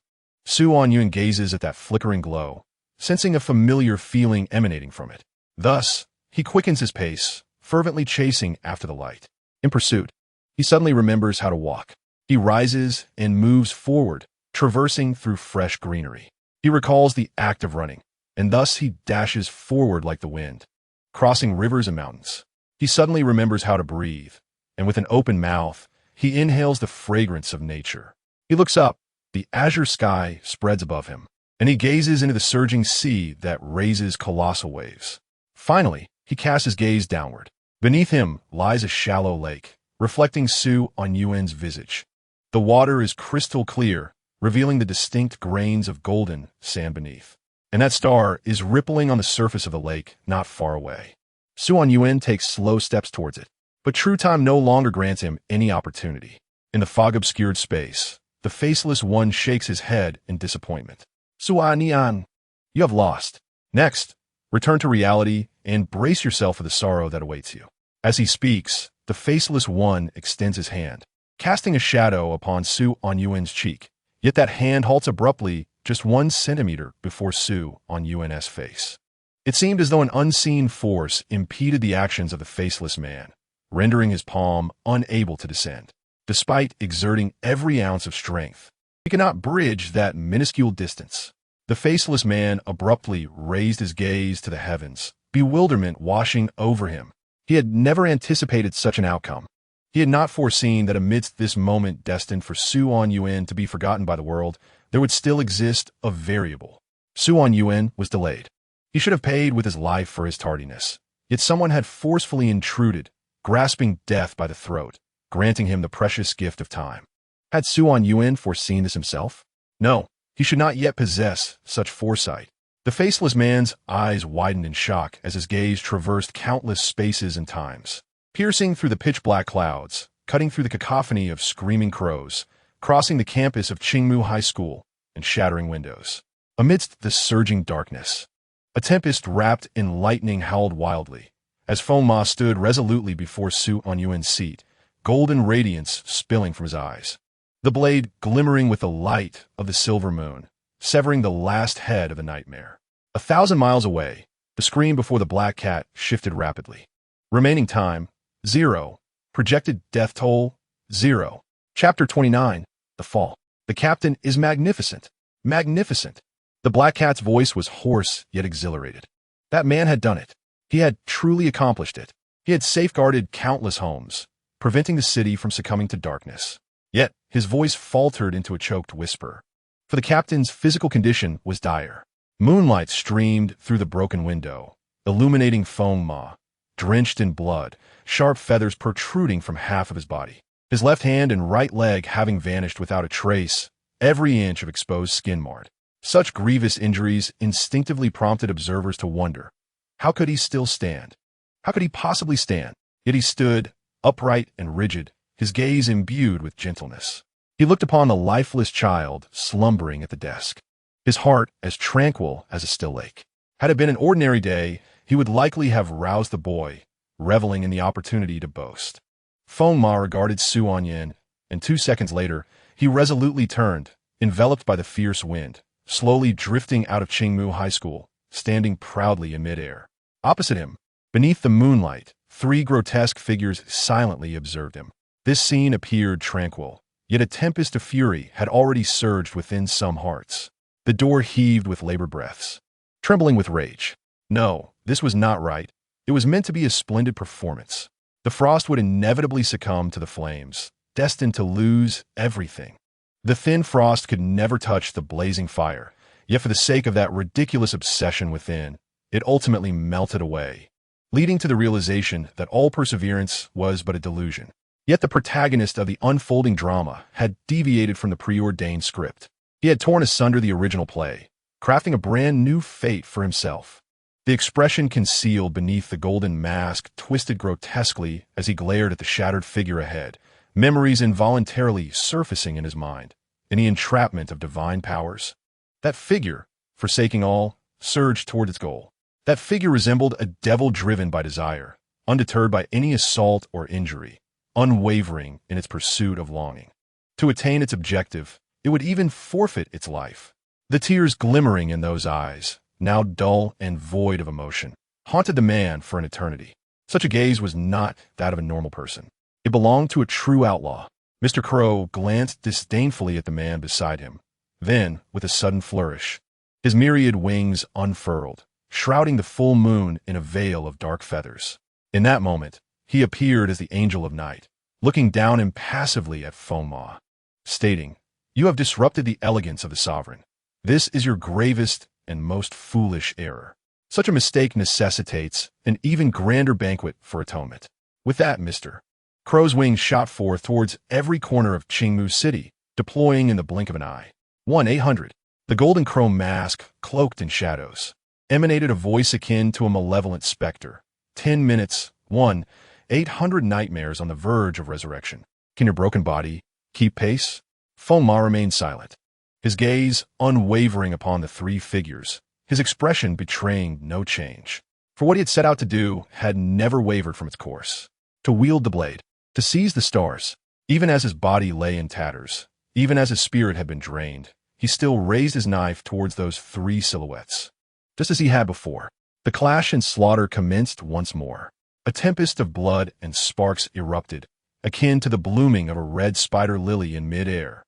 Anyuan gazes at that flickering glow, sensing a familiar feeling emanating from it. Thus, he quickens his pace, fervently chasing after the light. In pursuit, he suddenly remembers how to walk. He rises and moves forward, traversing through fresh greenery. He recalls the act of running, and thus he dashes forward like the wind, crossing rivers and mountains. He suddenly remembers how to breathe, and with an open mouth, he inhales the fragrance of nature. He looks up, the azure sky spreads above him, and he gazes into the surging sea that raises colossal waves. Finally, he casts his gaze downward. Beneath him lies a shallow lake, reflecting Anyuan's visage. The water is crystal clear, revealing the distinct grains of golden sand beneath. And that star is rippling on the surface of the lake not far away. Anyuan takes slow steps towards it, but true time no longer grants him any opportunity. In the fog-obscured space, the faceless one shakes his head in disappointment. Anyuan, you have lost. Next, return to reality and brace yourself for the sorrow that awaits you. As he speaks, the faceless one extends his hand, casting a shadow upon Anyuan's cheek. Yet that hand halts abruptly just 1 centimeter before Anyuan's face. It seemed as though an unseen force impeded the actions of the faceless man, rendering his palm unable to descend. Despite exerting every ounce of strength, he could not bridge that minuscule distance. The faceless man abruptly raised his gaze to the heavens, bewilderment washing over him. He had never anticipated such an outcome. He had not foreseen that amidst this moment destined for Anyuan to be forgotten by the world, there would still exist a variable. Anyuan was delayed. He should have paid with his life for his tardiness. Yet someone had forcefully intruded, grasping death by the throat, granting him the precious gift of time. Had Anyuan foreseen this himself? No, he should not yet possess such foresight. The faceless man's eyes widened in shock as his gaze traversed countless spaces and times, piercing through the pitch-black clouds, cutting through the cacophony of screaming crows, crossing the campus of Qingmu High School, and shattering windows. Amidst the surging darkness, a tempest wrapped in lightning howled wildly, as Fengma stood resolutely before Anyuan's seat, golden radiance spilling from his eyes. The blade glimmering with the light of the silver moon, severing the last head of the nightmare. 1,000 miles away, the screen before the black cat shifted rapidly. Remaining time, 0. Projected death toll, 0. Chapter 29, The Fall. The captain is magnificent. Magnificent. The black cat's voice was hoarse yet exhilarated. That man had done it. He had truly accomplished it. He had safeguarded countless homes, preventing the city from succumbing to darkness. Yet, his voice faltered into a choked whisper. For the captain's physical condition was dire. Moonlight streamed through the broken window, illuminating Fengma, drenched in blood, sharp feathers protruding from half of his body. His left hand and right leg having vanished without a trace, every inch of exposed skin marred. Such grievous injuries instinctively prompted observers to wonder, how could he still stand? How could he possibly stand? Yet he stood, upright and rigid, his gaze imbued with gentleness. He looked upon the lifeless child slumbering at the desk, his heart as tranquil as a still lake. Had it been an ordinary day, he would likely have roused the boy, reveling in the opportunity to boast. Fengma regarded Anyuan, and 2 seconds later, he resolutely turned, enveloped by the fierce wind, slowly drifting out of Qingmu High School, standing proudly in midair. Opposite him, beneath the moonlight, 3 grotesque figures silently observed him. This scene appeared tranquil, yet a tempest of fury had already surged within some hearts. The door heaved with labored breaths, trembling with rage. No, this was not right. It was meant to be a splendid performance. The frost would inevitably succumb to the flames, destined to lose everything. The thin frost could never touch the blazing fire, yet for the sake of that ridiculous obsession within, it ultimately melted away, leading to the realization that all perseverance was but a delusion. Yet the protagonist of the unfolding drama had deviated from the preordained script. He had torn asunder the original play, crafting a brand new fate for himself. The expression concealed beneath the golden mask twisted grotesquely as he glared at the shattered figure ahead, memories involuntarily surfacing in his mind, in the entrapment of divine powers. That figure, forsaking all, surged toward its goal. That figure resembled a devil driven by desire, undeterred by any assault or injury, unwavering in its pursuit of longing. To attain its objective, it would even forfeit its life. The tears glimmering in those eyes, now dull and void of emotion, haunted the man for an eternity. Such a gaze was not that of a normal person. It belonged to a true outlaw. Mr. Crow glanced disdainfully at the man beside him. Then, with a sudden flourish, his myriad wings unfurled, shrouding the full moon in a veil of dark feathers. In that moment, he appeared as the Angel of Night, looking down impassively at Feng-Ma, stating, "You have disrupted the elegance of the sovereign. This is your gravest and most foolish error. Such a mistake necessitates an even grander banquet for atonement." With that, Mr. Crow's wings shot forth towards every corner of Qingmu City, deploying in the blink of an eye. 1-800. The golden crow mask, cloaked in shadows, emanated a voice akin to a malevolent specter. 10 minutes, 1-800 nightmares on the verge of resurrection. Can your broken body keep pace? Feng-Ma remained silent, his gaze unwavering upon the three figures, his expression betraying no change. For what he had set out to do had never wavered from its course. To wield the blade, to seize the stars. Even as his body lay in tatters, even as his spirit had been drained, he still raised his knife towards those three silhouettes. Just as he had before, the clash and slaughter commenced once more. A tempest of blood and sparks erupted, akin to the blooming of a red spider lily in mid-air.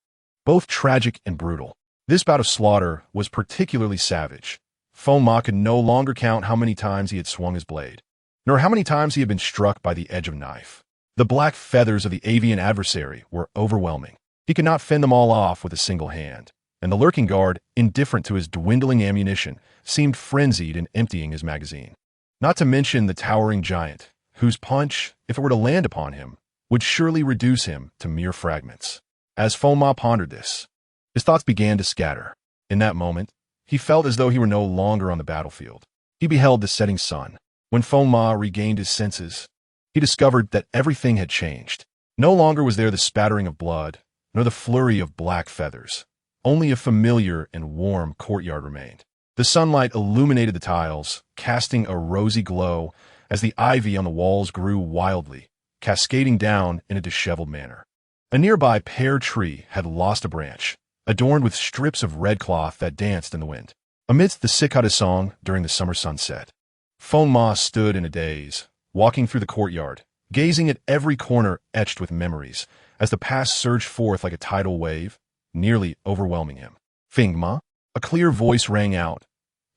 Both tragic and brutal, this bout of slaughter was particularly savage. Feng-Ma could no longer count how many times he had swung his blade, nor how many times he had been struck by the edge of a knife. The black feathers of the avian adversary were overwhelming. He could not fend them all off with a single hand, and the lurking guard, indifferent to his dwindling ammunition, seemed frenzied in emptying his magazine. Not to mention the towering giant, whose punch, if it were to land upon him, would surely reduce him to mere fragments. As Feng-Ma pondered this, his thoughts began to scatter. In that moment, he felt as though he were no longer on the battlefield. He beheld the setting sun. When Feng-Ma regained his senses, he discovered that everything had changed. No longer was there the spattering of blood, nor the flurry of black feathers. Only a familiar and warm courtyard remained. The sunlight illuminated the tiles, casting a rosy glow as the ivy on the walls grew wildly, cascading down in a disheveled manner. A nearby pear tree had lost a branch, adorned with strips of red cloth that danced in the wind. Amidst the cicada song during the summer sunset, Feng-Ma stood in a daze, walking through the courtyard, gazing at every corner etched with memories, as the past surged forth like a tidal wave, nearly overwhelming him. "Feng-Ma?" A clear voice rang out,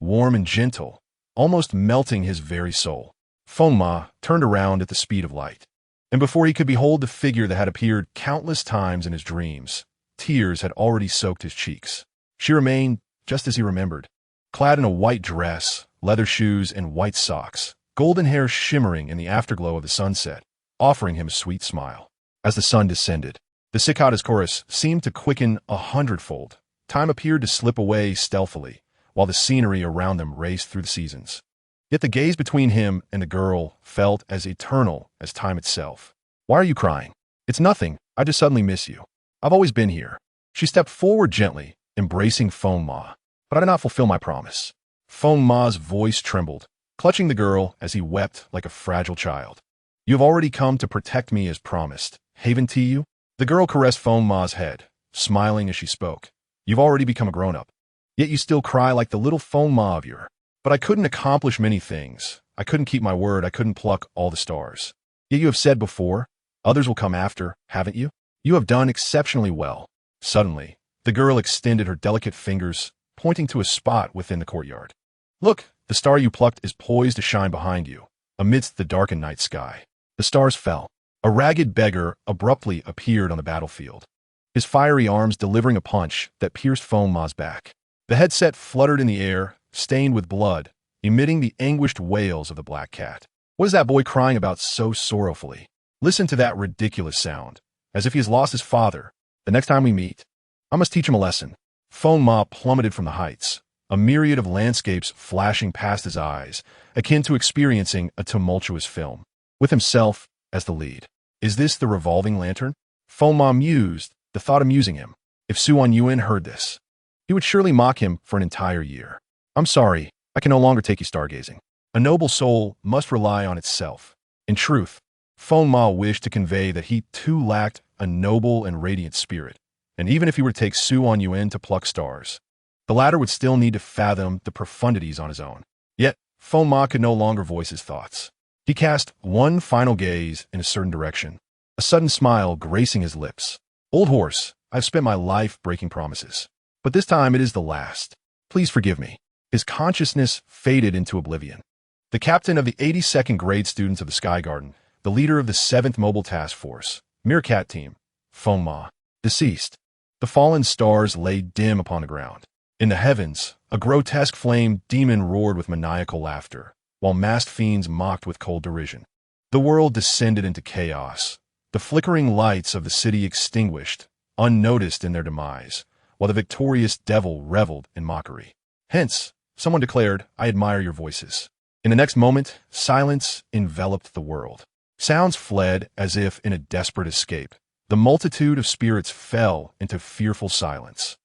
warm and gentle, almost melting his very soul. Feng-Ma turned around at the speed of light, and before he could behold the figure that had appeared countless times in his dreams, tears had already soaked his cheeks. She remained just as he remembered, clad in a white dress, leather shoes, and white socks, golden hair shimmering in the afterglow of the sunset, offering him a sweet smile. As the sun descended, the cicada's chorus seemed to quicken 100-fold. Time appeared to slip away stealthily, while the scenery around them raced through the seasons. Yet the gaze between him and the girl felt as eternal as time itself. "Why are you crying?" "It's nothing. I just suddenly miss you. I've always been here." She stepped forward gently, embracing Feng-Ma. "But I did not fulfill my promise." Feng-Ma's voice trembled, clutching the girl as he wept like a fragile child. "You have already come to protect me as promised, haven't you?" The girl caressed Feng-Ma's head, smiling as she spoke. "You've already become a grown-up. Yet you still cry like the little Feng-Ma of yore. But I couldn't accomplish many things. I couldn't keep my word. I couldn't pluck all the stars. Yet you have said before, others will come after, haven't you? You have done exceptionally well." Suddenly, the girl extended her delicate fingers, pointing to a spot within the courtyard. "Look, the star you plucked is poised to shine behind you, amidst the darkened night sky." The stars fell. A ragged beggar abruptly appeared on the battlefield, his fiery arms delivering a punch that pierced Feng-Ma's back. The headset fluttered in the air, stained with blood, emitting the anguished wails of the black cat. "What is that boy crying about so sorrowfully? Listen to that ridiculous sound, as if he has lost his father. The next time we meet, I must teach him a lesson." Feng-Ma plummeted from the heights, a myriad of landscapes flashing past his eyes, akin to experiencing a tumultuous film, with himself as the lead. "Is this the revolving lantern?" Feng Ma mused, the thought amusing him. If Anyuan heard this, he would surely mock him for an entire year. I'm sorry, I can no longer take you stargazing. A noble soul must rely on itself. In truth, Feng Ma wished to convey that he too lacked a noble and radiant spirit, and even if he were to take Anyuan to pluck stars, the latter would still need to fathom the profundities on his own. Yet, Feng Ma could no longer voice his thoughts. He cast one final gaze in a certain direction, a sudden smile gracing his lips. Old horse, I've spent my life breaking promises, but this time it is the last. Please forgive me. His consciousness faded into oblivion. The captain of the 82nd grade students of the Sky Garden, the leader of the 7th Mobile Task Force, Meerkat Team, Feng Ma, deceased. The fallen stars lay dim upon the ground. In the heavens, a grotesque flame demon roared with maniacal laughter, while masked fiends mocked with cold derision. The world descended into chaos. The flickering lights of the city extinguished, unnoticed in their demise, while the victorious devil reveled in mockery. Hence, someone declared, I admire your voices. In the next moment, silence enveloped the world. Sounds fled as if in a desperate escape. The multitude of spirits fell into fearful silence,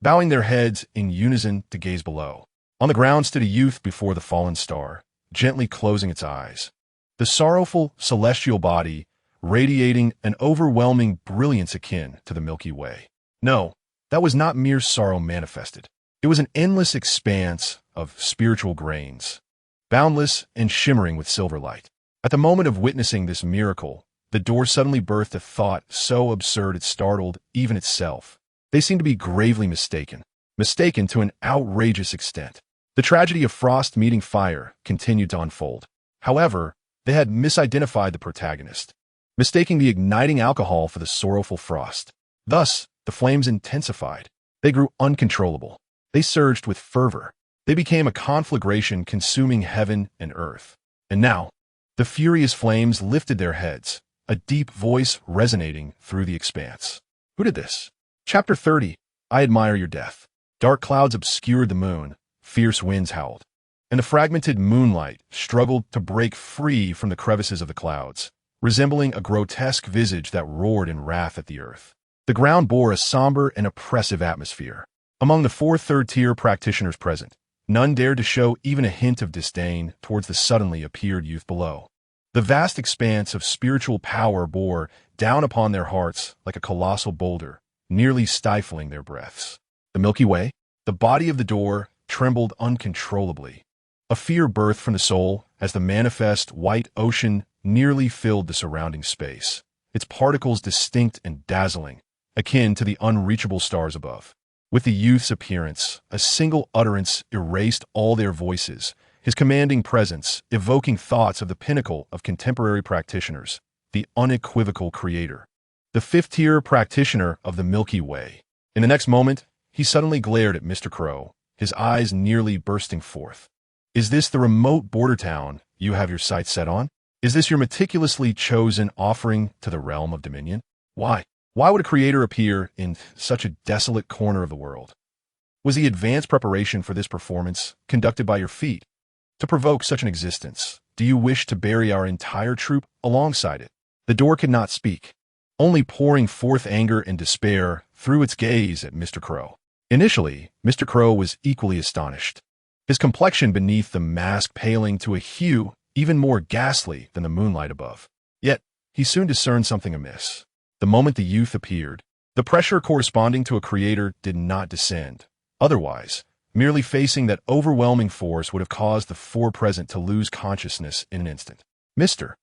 bowing their heads in unison to gaze below. On the ground stood a youth before the fallen star, gently closing its eyes. The sorrowful celestial body radiating an overwhelming brilliance akin to the Milky Way. No, that was not mere sorrow manifested. It was an endless expanse of spiritual grains, boundless and shimmering with silver light. At the moment of witnessing this miracle, the door suddenly birthed a thought so absurd it startled even itself. They seemed to be gravely mistaken to an outrageous extent. The tragedy of frost meeting fire continued to unfold. However, they had misidentified the protagonist, mistaking the igniting alcohol for the sorrowful frost. Thus, the flames intensified. They grew uncontrollable. They surged with fervor. They became a conflagration consuming heaven and earth. And now, the furious flames lifted their heads, a deep voice resonating through the expanse. Who did this? Chapter 30. I admire your death. Dark clouds obscured the moon, fierce winds howled, and the fragmented moonlight struggled to break free from the crevices of the clouds, resembling a grotesque visage that roared in wrath at the earth. The ground bore a somber and oppressive atmosphere. Among the 4 third-tier practitioners present, none dared to show even a hint of disdain towards the suddenly appeared youth below. The vast expanse of spiritual power bore down upon their hearts like a colossal boulder, nearly stifling their breaths. The Milky Way, the body of the door, trembled uncontrollably. A fear birthed from the soul as the manifest white ocean nearly filled the surrounding space, its particles distinct and dazzling, akin to the unreachable stars above. With the youth's appearance, a single utterance erased all their voices, his commanding presence evoking thoughts of the pinnacle of contemporary practitioners, the unequivocal creator, the 5th-tier practitioner of the Milky Way. In the next moment, he suddenly glared at Mr. Crow, his eyes nearly bursting forth. Is this the remote border town you have your sights set on? Is this your meticulously chosen offering to the realm of dominion? Why? Why would a creator appear in such a desolate corner of the world? Was the advanced preparation for this performance conducted by your feet? To provoke such an existence, do you wish to bury our entire troop alongside it? The door could not speak, only pouring forth anger and despair through its gaze at Mr. Crow. Initially, Mr. Crow was equally astonished, his complexion beneath the mask paling to a hue even more ghastly than the moonlight above. Yet, he soon discerned something amiss. The moment the youth appeared, the pressure corresponding to a creator did not descend. Otherwise, merely facing that overwhelming force would have caused the 4 present to lose consciousness in an instant. Mr.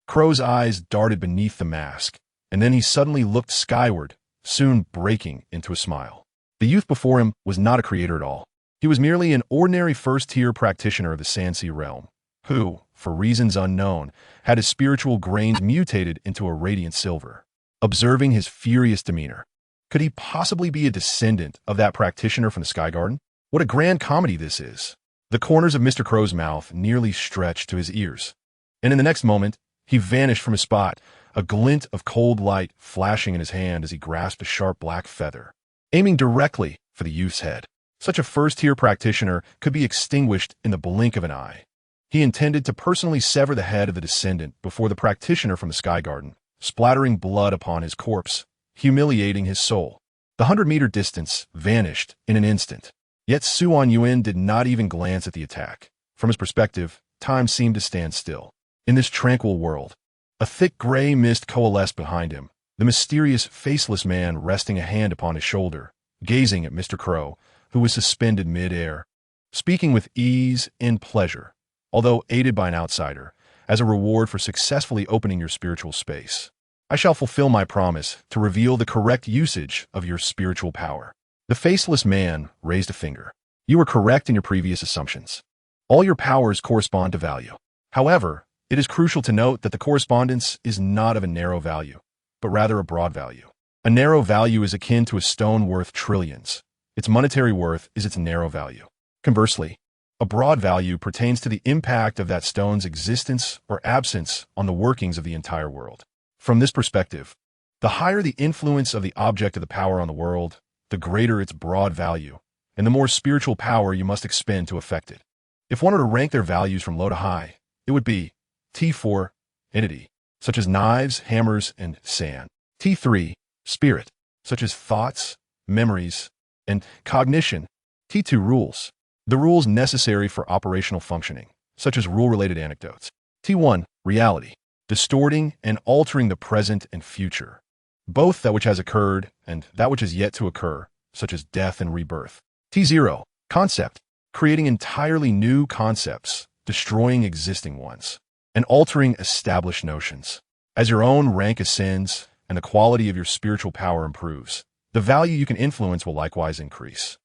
Crow's eyes darted beneath the mask, and then he suddenly looked skyward, soon breaking into a smile. The youth before him was not a creator at all. He was merely an ordinary 1st-tier practitioner of the Sansea realm, who, for reasons unknown, had his spiritual grains mutated into a radiant silver. Observing his furious demeanor, could he possibly be a descendant of that practitioner from the Sky Garden? What a grand comedy this is! The corners of Mr. Crow's mouth nearly stretched to his ears, and in the next moment, he vanished from his spot, a glint of cold light flashing in his hand as he grasped a sharp black feather, aiming directly for the youth's head. Such a 1st-tier practitioner could be extinguished in the blink of an eye. He intended to personally sever the head of the descendant before the practitioner from the Sky Garden, splattering blood upon his corpse humiliating his soul. The 100-meter distance vanished in an instant. Yet Anyuan did not even glance at the attack. From his perspective, time seemed to stand still. In this tranquil world, a thick gray mist coalesced behind him, the mysterious, faceless man resting a hand upon his shoulder, gazing at Mr. Crow, who was suspended mid-air, speaking with ease and pleasure, although aided by an outsider, as a reward for successfully opening your spiritual space. I shall fulfill my promise to reveal the correct usage of your spiritual power. The faceless man raised a finger. You were correct in your previous assumptions. All your powers correspond to value. However, it is crucial to note that the correspondence is not of a narrow value, but rather a broad value. A narrow value is akin to a stone worth trillions. Its monetary worth is its narrow value. Conversely, a broad value pertains to the impact of that stone's existence or absence on the workings of the entire world. From this perspective, the higher the influence of the object of the power on the world, the greater its broad value, and the more spiritual power you must expend to affect it. If one were to rank their values from low to high, it would be T4, entity, such as knives, hammers, and sand. T3, spirit, such as thoughts, memories, and cognition. T2, rules, the rules necessary for operational functioning, such as rule-related anecdotes. T1, reality, distorting and altering the present and future, both that which has occurred and that which is yet to occur, such as death and rebirth. T0, concept, creating entirely new concepts, destroying existing ones, and altering established notions. As your own rank ascends and the quality of your spiritual power improves, the value you can influence will likewise increase.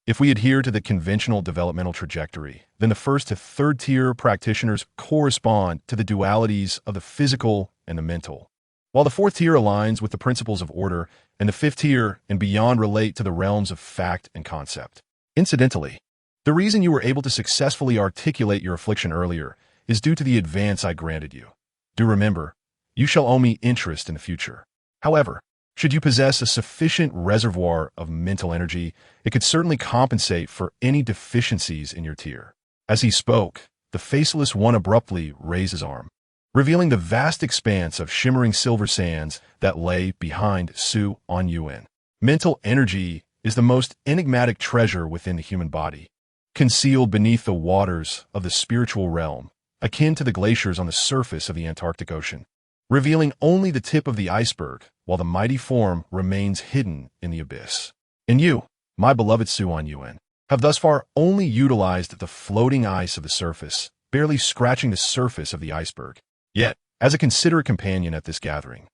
If we adhere to the conventional developmental trajectory, then the first to third tier practitioners correspond to the dualities of the physical and the mental, while the fourth tier aligns with the principles of order, and the fifth tier and beyond relate to the realms of fact and concept. Incidentally, the reason you were able to successfully articulate your affliction earlier is due to the advance I granted you. Do remember, you shall owe me interest in the future. However, should you possess a sufficient reservoir of mental energy, it could certainly compensate for any deficiencies in your tier. As he spoke, the faceless one abruptly raised his arm, revealing the vast expanse of shimmering silver sands that lay behind Anyuan. Mental energy is the most enigmatic treasure within the human body, concealed beneath the waters of the spiritual realm, akin to the glaciers on the surface of the Antarctic Ocean, revealing only the tip of the iceberg, while the mighty form remains hidden in the abyss. And you, my beloved Anyuan, have thus far only utilized the floating ice of the surface, barely scratching the surface of the iceberg. Yet, as a considerate companion at this gathering,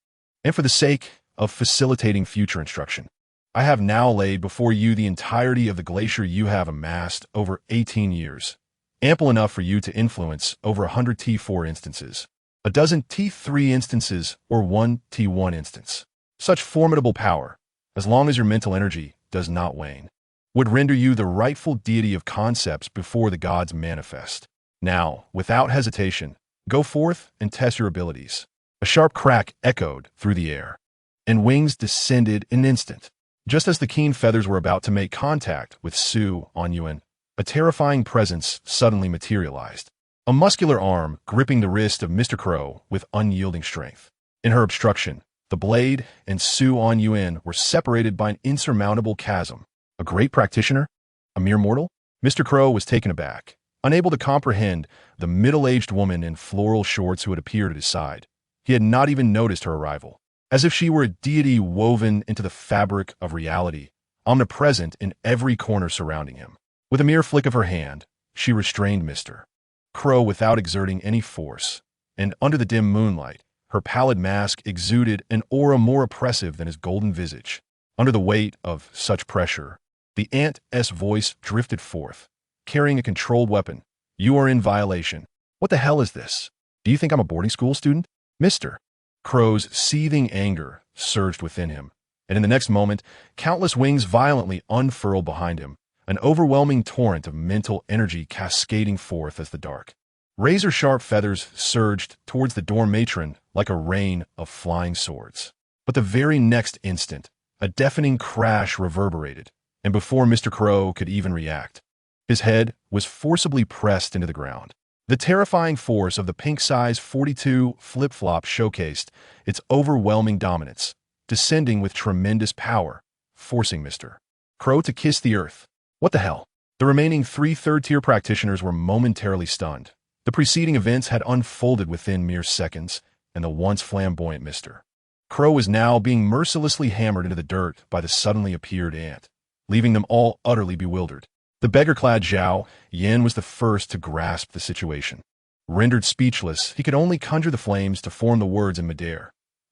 and for the sake of facilitating future instruction, I have now laid before you the entirety of the glacier you have amassed over 18 years, ample enough for you to influence over 100 T4 instances, a dozen T3 instances, or one T1 instance. Such formidable power, as long as your mental energy does not wane, would render you the rightful deity of concepts before the gods manifest. Now, without hesitation, go forth and test your abilities. A sharp crack echoed through the air, and wings descended in an instant. Just as the keen feathers were about to make contact with Anyuan, a terrifying presence suddenly materialized. A muscular arm gripping the wrist of Mr. Crow with unyielding strength. In her obstruction, the blade and Anyuan were separated by an insurmountable chasm. A great practitioner? A mere mortal? Mr. Crow was taken aback, unable to comprehend the middle-aged woman in floral shorts who had appeared at his side. He had not even noticed her arrival, as if she were a deity woven into the fabric of reality, omnipresent in every corner surrounding him. With a mere flick of her hand, she restrained Mr. Crow without exerting any force, and under the dim moonlight, her pallid mask exuded an aura more oppressive than his golden visage. Under the weight of such pressure, the aunt's voice drifted forth, carrying a controlled weapon. You are in violation. What the hell is this? Do you think I'm a boarding school student? Mr. Crow's seething anger surged within him, and in the next moment, countless wings violently unfurled behind him, an overwhelming torrent of mental energy cascading forth as the dark, razor-sharp feathers surged towards the dorm matron like a rain of flying swords. But the very next instant, a deafening crash reverberated, and before Mr. Crow could even react, his head was forcibly pressed into the ground. The terrifying force of the pink size 42 flip-flop showcased its overwhelming dominance, descending with tremendous power, forcing Mr. Crow to kiss the earth. What the hell? The remaining 3 third-tier practitioners were momentarily stunned. The preceding events had unfolded within mere seconds, and the once flamboyant Mr. Crow was now being mercilessly hammered into the dirt by the suddenly appeared ant, leaving them all utterly bewildered. The beggar-clad Zhao Yan was the first to grasp the situation. Rendered speechless, he could only conjure the flames to form the words in midair.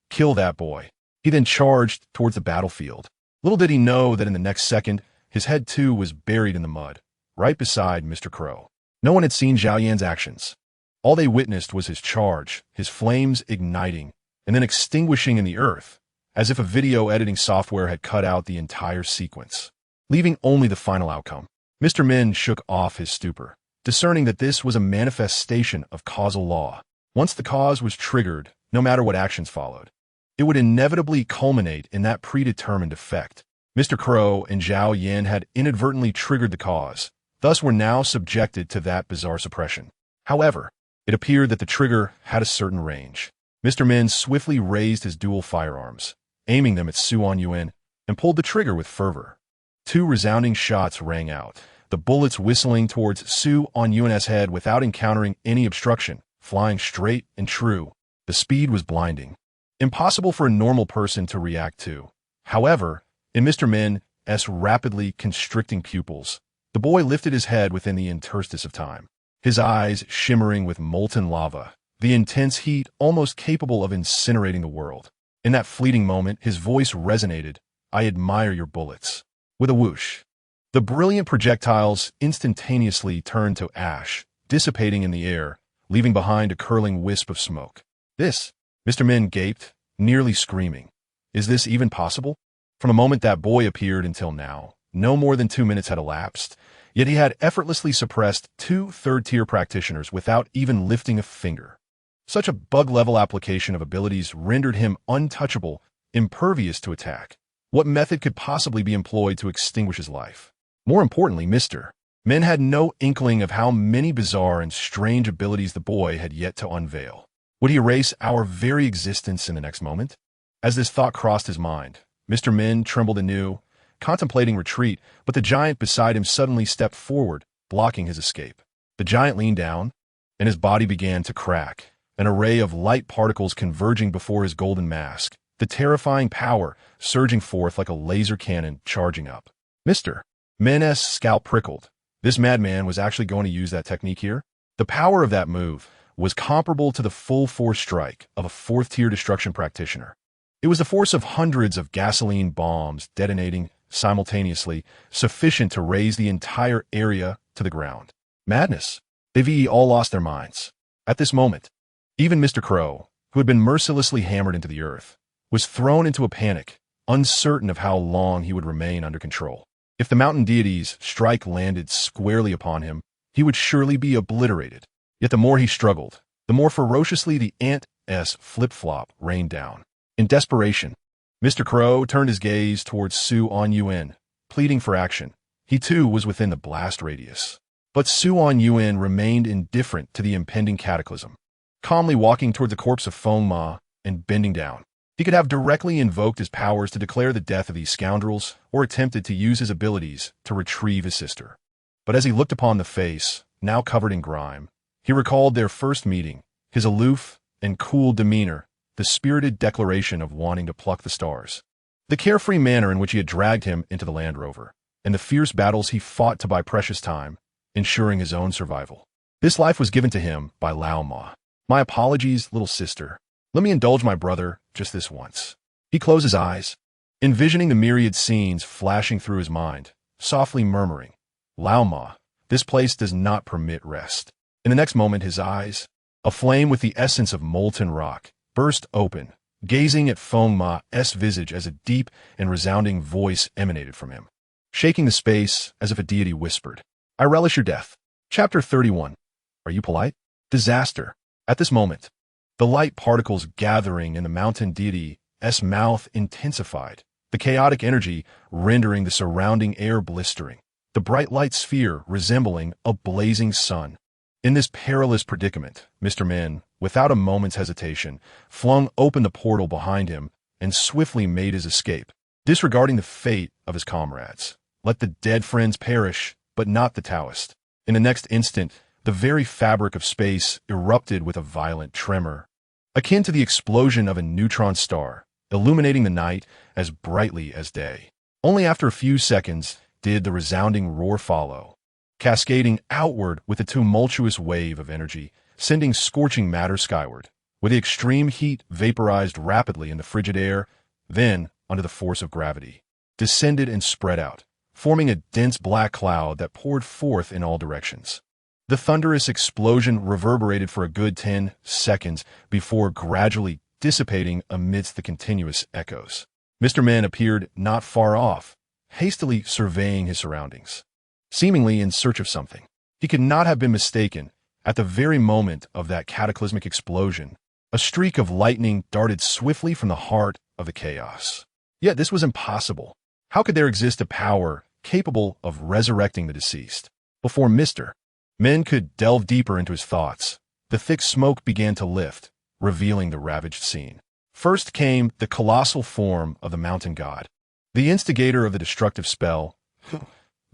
"Kill that boy." He then charged towards the battlefield. Little did he know that in the next second, his head too was buried in the mud, right beside Mr. Crow. No one had seen Zhao Yan's actions. All they witnessed was his charge, his flames igniting, and then extinguishing in the earth, as if a video editing software had cut out the entire sequence, leaving only the final outcome. Mr. Min shook off his stupor, discerning that this was a manifestation of causal law. Once the cause was triggered, no matter what actions followed, it would inevitably culminate in that predetermined effect. Mr. Crow and Zhao Yan had inadvertently triggered the cause, thus were now subjected to that bizarre suppression. However, it appeared that the trigger had a certain range. Mr. Min swiftly raised his dual firearms, aiming them at Su Anyuan, and pulled the trigger with fervor. 2 resounding shots rang out, the bullets whistling towards Su Anyuan's head without encountering any obstruction, flying straight and true. The speed was blinding, impossible for a normal person to react to. However, in Mr. Min's rapidly constricting pupils, the boy lifted his head within the interstice of time, his eyes shimmering with molten lava, the intense heat almost capable of incinerating the world. In that fleeting moment, his voice resonated, "I admire your bullets." With a whoosh, the brilliant projectiles instantaneously turned to ash, dissipating in the air, leaving behind a curling wisp of smoke. "This," Mr. Min gaped, nearly screaming. "Is this even possible?" From the moment that boy appeared until now, no more than 2 minutes had elapsed, yet he had effortlessly suppressed 2 third-tier practitioners without even lifting a finger. Such a bug-level application of abilities rendered him untouchable, impervious to attack. What method could possibly be employed to extinguish his life? More importantly, Mr. Min had no inkling of how many bizarre and strange abilities the boy had yet to unveil. Would he erase our very existence in the next moment? As this thought crossed his mind, Mr. Min trembled anew, contemplating retreat, but the giant beside him suddenly stepped forward, blocking his escape. The giant leaned down, and his body began to crack, an array of light particles converging before his golden mask, the terrifying power surging forth like a laser cannon charging up. Mr. Min's scalp prickled. This madman was actually going to use that technique here? The power of that move was comparable to the full-force strike of a 4th-tier destruction practitioner. It was the force of hundreds of gasoline bombs detonating simultaneously, sufficient to raze the entire area to the ground. Madness. They've all lost their minds. At this moment, even Mr. Crow, who had been mercilessly hammered into the earth, was thrown into a panic, uncertain of how long he would remain under control. If the mountain deity's strike landed squarely upon him, he would surely be obliterated. Yet the more he struggled, the more ferociously the ant's flip-flop rained down. In desperation, Mr. Crow turned his gaze towards Su Anyuan, pleading for action. He too was within the blast radius. But Su Anyuan remained indifferent to the impending cataclysm, calmly walking toward the corpse of Feng Ma and bending down. He could have directly invoked his powers to declare the death of these scoundrels, or attempted to use his abilities to retrieve his sister. But as he looked upon the face, now covered in grime, he recalled their first meeting, his aloof and cool demeanor, the spirited declaration of wanting to pluck the stars, the carefree manner in which he had dragged him into the Land Rover, and the fierce battles he fought to buy precious time, ensuring his own survival. This life was given to him by Lao Ma. "My apologies, little sister. Let me indulge my brother just this once." He closed his eyes, envisioning the myriad scenes flashing through his mind, softly murmuring, "Lao Ma, this place does not permit rest." In the next moment, his eyes, aflame with the essence of molten rock, burst open, gazing at Feng Ma's visage as a deep and resounding voice emanated from him, shaking the space as if a deity whispered, "I relish your death." Chapter 31. Are you polite? Disaster. At this moment, the light particles gathering in the mountain deity's mouth intensified, the chaotic energy rendering the surrounding air blistering, the bright light sphere resembling a blazing sun. In this perilous predicament, Mr. Min, without a moment's hesitation, flung open the portal behind him and swiftly made his escape, disregarding the fate of his comrades. Let the dead friends perish, but not the Taoist. In the next instant, the very fabric of space erupted with a violent tremor, akin to the explosion of a neutron star, illuminating the night as brightly as day. Only after a few seconds did the resounding roar follow, cascading outward with a tumultuous wave of energy, sending scorching matter skyward, where the extreme heat vaporized rapidly in the frigid air, then, under the force of gravity, descended and spread out, forming a dense black cloud that poured forth in all directions. The thunderous explosion reverberated for a good 10 seconds before gradually dissipating amidst the continuous echoes. Mr. Men appeared not far off, hastily surveying his surroundings, seemingly in search of something. He could not have been mistaken. At the very moment of that cataclysmic explosion, a streak of lightning darted swiftly from the heart of the chaos. Yet this was impossible. How could there exist a power capable of resurrecting the deceased? Before Mr. Men could delve deeper into his thoughts, the thick smoke began to lift, revealing the ravaged scene. First came the colossal form of the mountain god, the instigator of the destructive spell,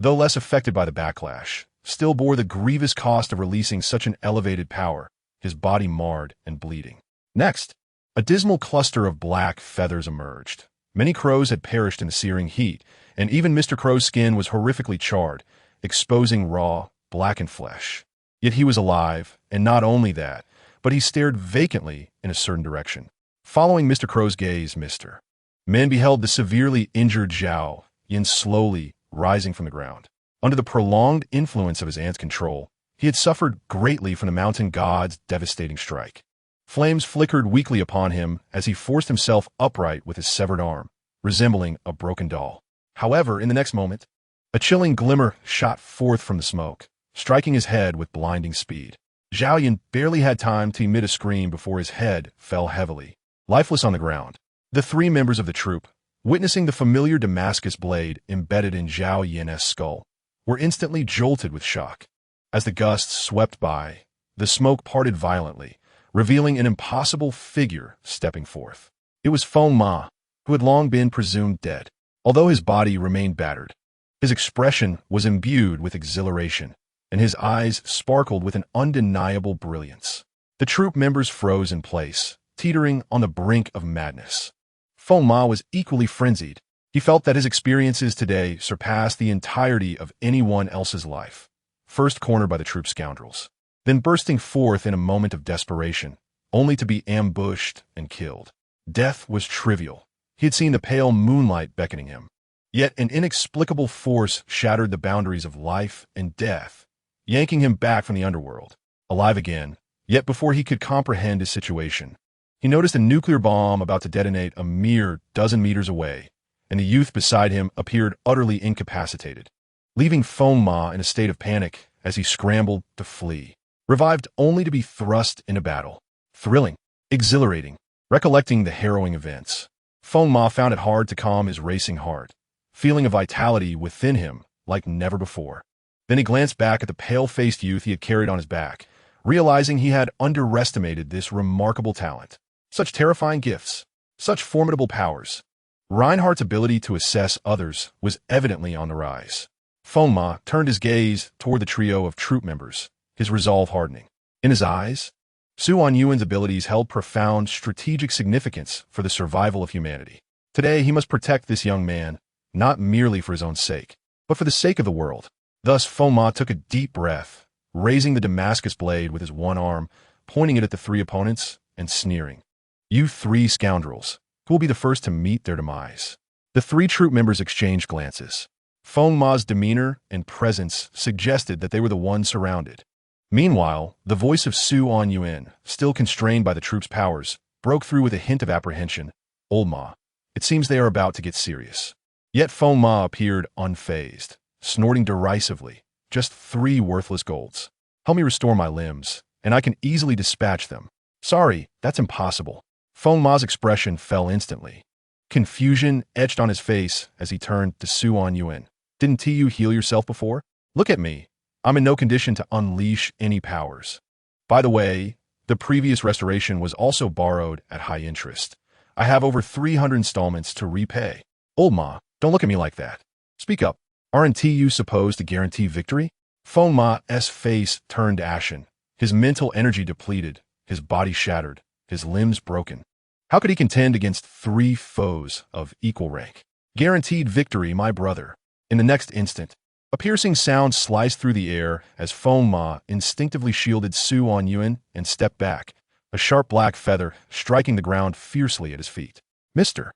though less affected by the backlash, still bore the grievous cost of releasing such an elevated power, his body marred and bleeding. Next, a dismal cluster of black feathers emerged. Many crows had perished in the searing heat, and even Mr. Crow's skin was horrifically charred, exposing raw, blackened flesh. Yet he was alive, and not only that, but he stared vacantly in a certain direction. Following Mr. Crow's gaze, Mr. Men beheld the severely injured Zhao Yin slowly rising from the ground. Under the prolonged influence of his aunt's control, he had suffered greatly from the mountain god's devastating strike. Flames flickered weakly upon him as he forced himself upright with his severed arm, resembling a broken doll. However, in the next moment, a chilling glimmer shot forth from the smoke, striking his head with blinding speed. Zhao Yin barely had time to emit a scream before his head fell heavily, lifeless on the ground. The three members of the troop, witnessing the familiar Damascus blade embedded in Zhao Yin's skull, were instantly jolted with shock. As the gusts swept by, the smoke parted violently, revealing an impossible figure stepping forth. It was Feng Ma, who had long been presumed dead. Although his body remained battered, his expression was imbued with exhilaration, and his eyes sparkled with an undeniable brilliance. The troop members froze in place, teetering on the brink of madness. Feng Ma was equally frenzied. He felt that his experiences today surpassed the entirety of anyone else's life. First cornered by the troop scoundrels, then bursting forth in a moment of desperation, only to be ambushed and killed. Death was trivial. He had seen the pale moonlight beckoning him. Yet an inexplicable force shattered the boundaries of life and death, yanking him back from the underworld, alive again. Yet before he could comprehend his situation, he noticed a nuclear bomb about to detonate a mere dozen meters away, and the youth beside him appeared utterly incapacitated, leaving Feng Ma in a state of panic as he scrambled to flee, revived only to be thrust into battle. Thrilling, exhilarating, recollecting the harrowing events, Feng Ma found it hard to calm his racing heart, feeling a vitality within him like never before. Then he glanced back at the pale-faced youth he had carried on his back, realizing he had underestimated this remarkable talent. Such terrifying gifts, such formidable powers. Reinhardt's ability to assess others was evidently on the rise. Feng Ma turned his gaze toward the trio of troop members, his resolve hardening. In his eyes, Su Anyuan's abilities held profound strategic significance for the survival of humanity. Today he must protect this young man, not merely for his own sake, but for the sake of the world. Thus Feng Ma took a deep breath, raising the Damascus blade with his one arm, pointing it at the three opponents, and sneering. "You three scoundrels, who will be the first to meet their demise?" The three troop members exchanged glances. Feng Ma's demeanor and presence suggested that they were the ones surrounded. Meanwhile, the voice of Su Anyuan, still constrained by the troop's powers, broke through with a hint of apprehension. "Old Ma, it seems they are about to get serious." Yet Feng Ma appeared unfazed, snorting derisively. "Just 3 worthless golds. Help me restore my limbs, and I can easily dispatch them." "Sorry, that's impossible." Feng Ma's expression fell instantly. Confusion etched on his face as he turned to Su Anyuan. "Didn't you heal yourself before? Look at me. I'm in no condition to unleash any powers. By the way, the previous restoration was also borrowed at high interest. I have over 300 installments to repay. Old Ma, don't look at me like that. Speak up. Aren't you supposed to guarantee victory? Feng Ma's face turned ashen, his mental energy depleted, his body shattered, his limbs broken. How could he contend against 3 foes of equal rank? Guaranteed victory, my brother. In the next instant, a piercing sound sliced through the air as Feng Ma instinctively shielded Su Anyuan and stepped back, a sharp black feather striking the ground fiercely at his feet. Mr.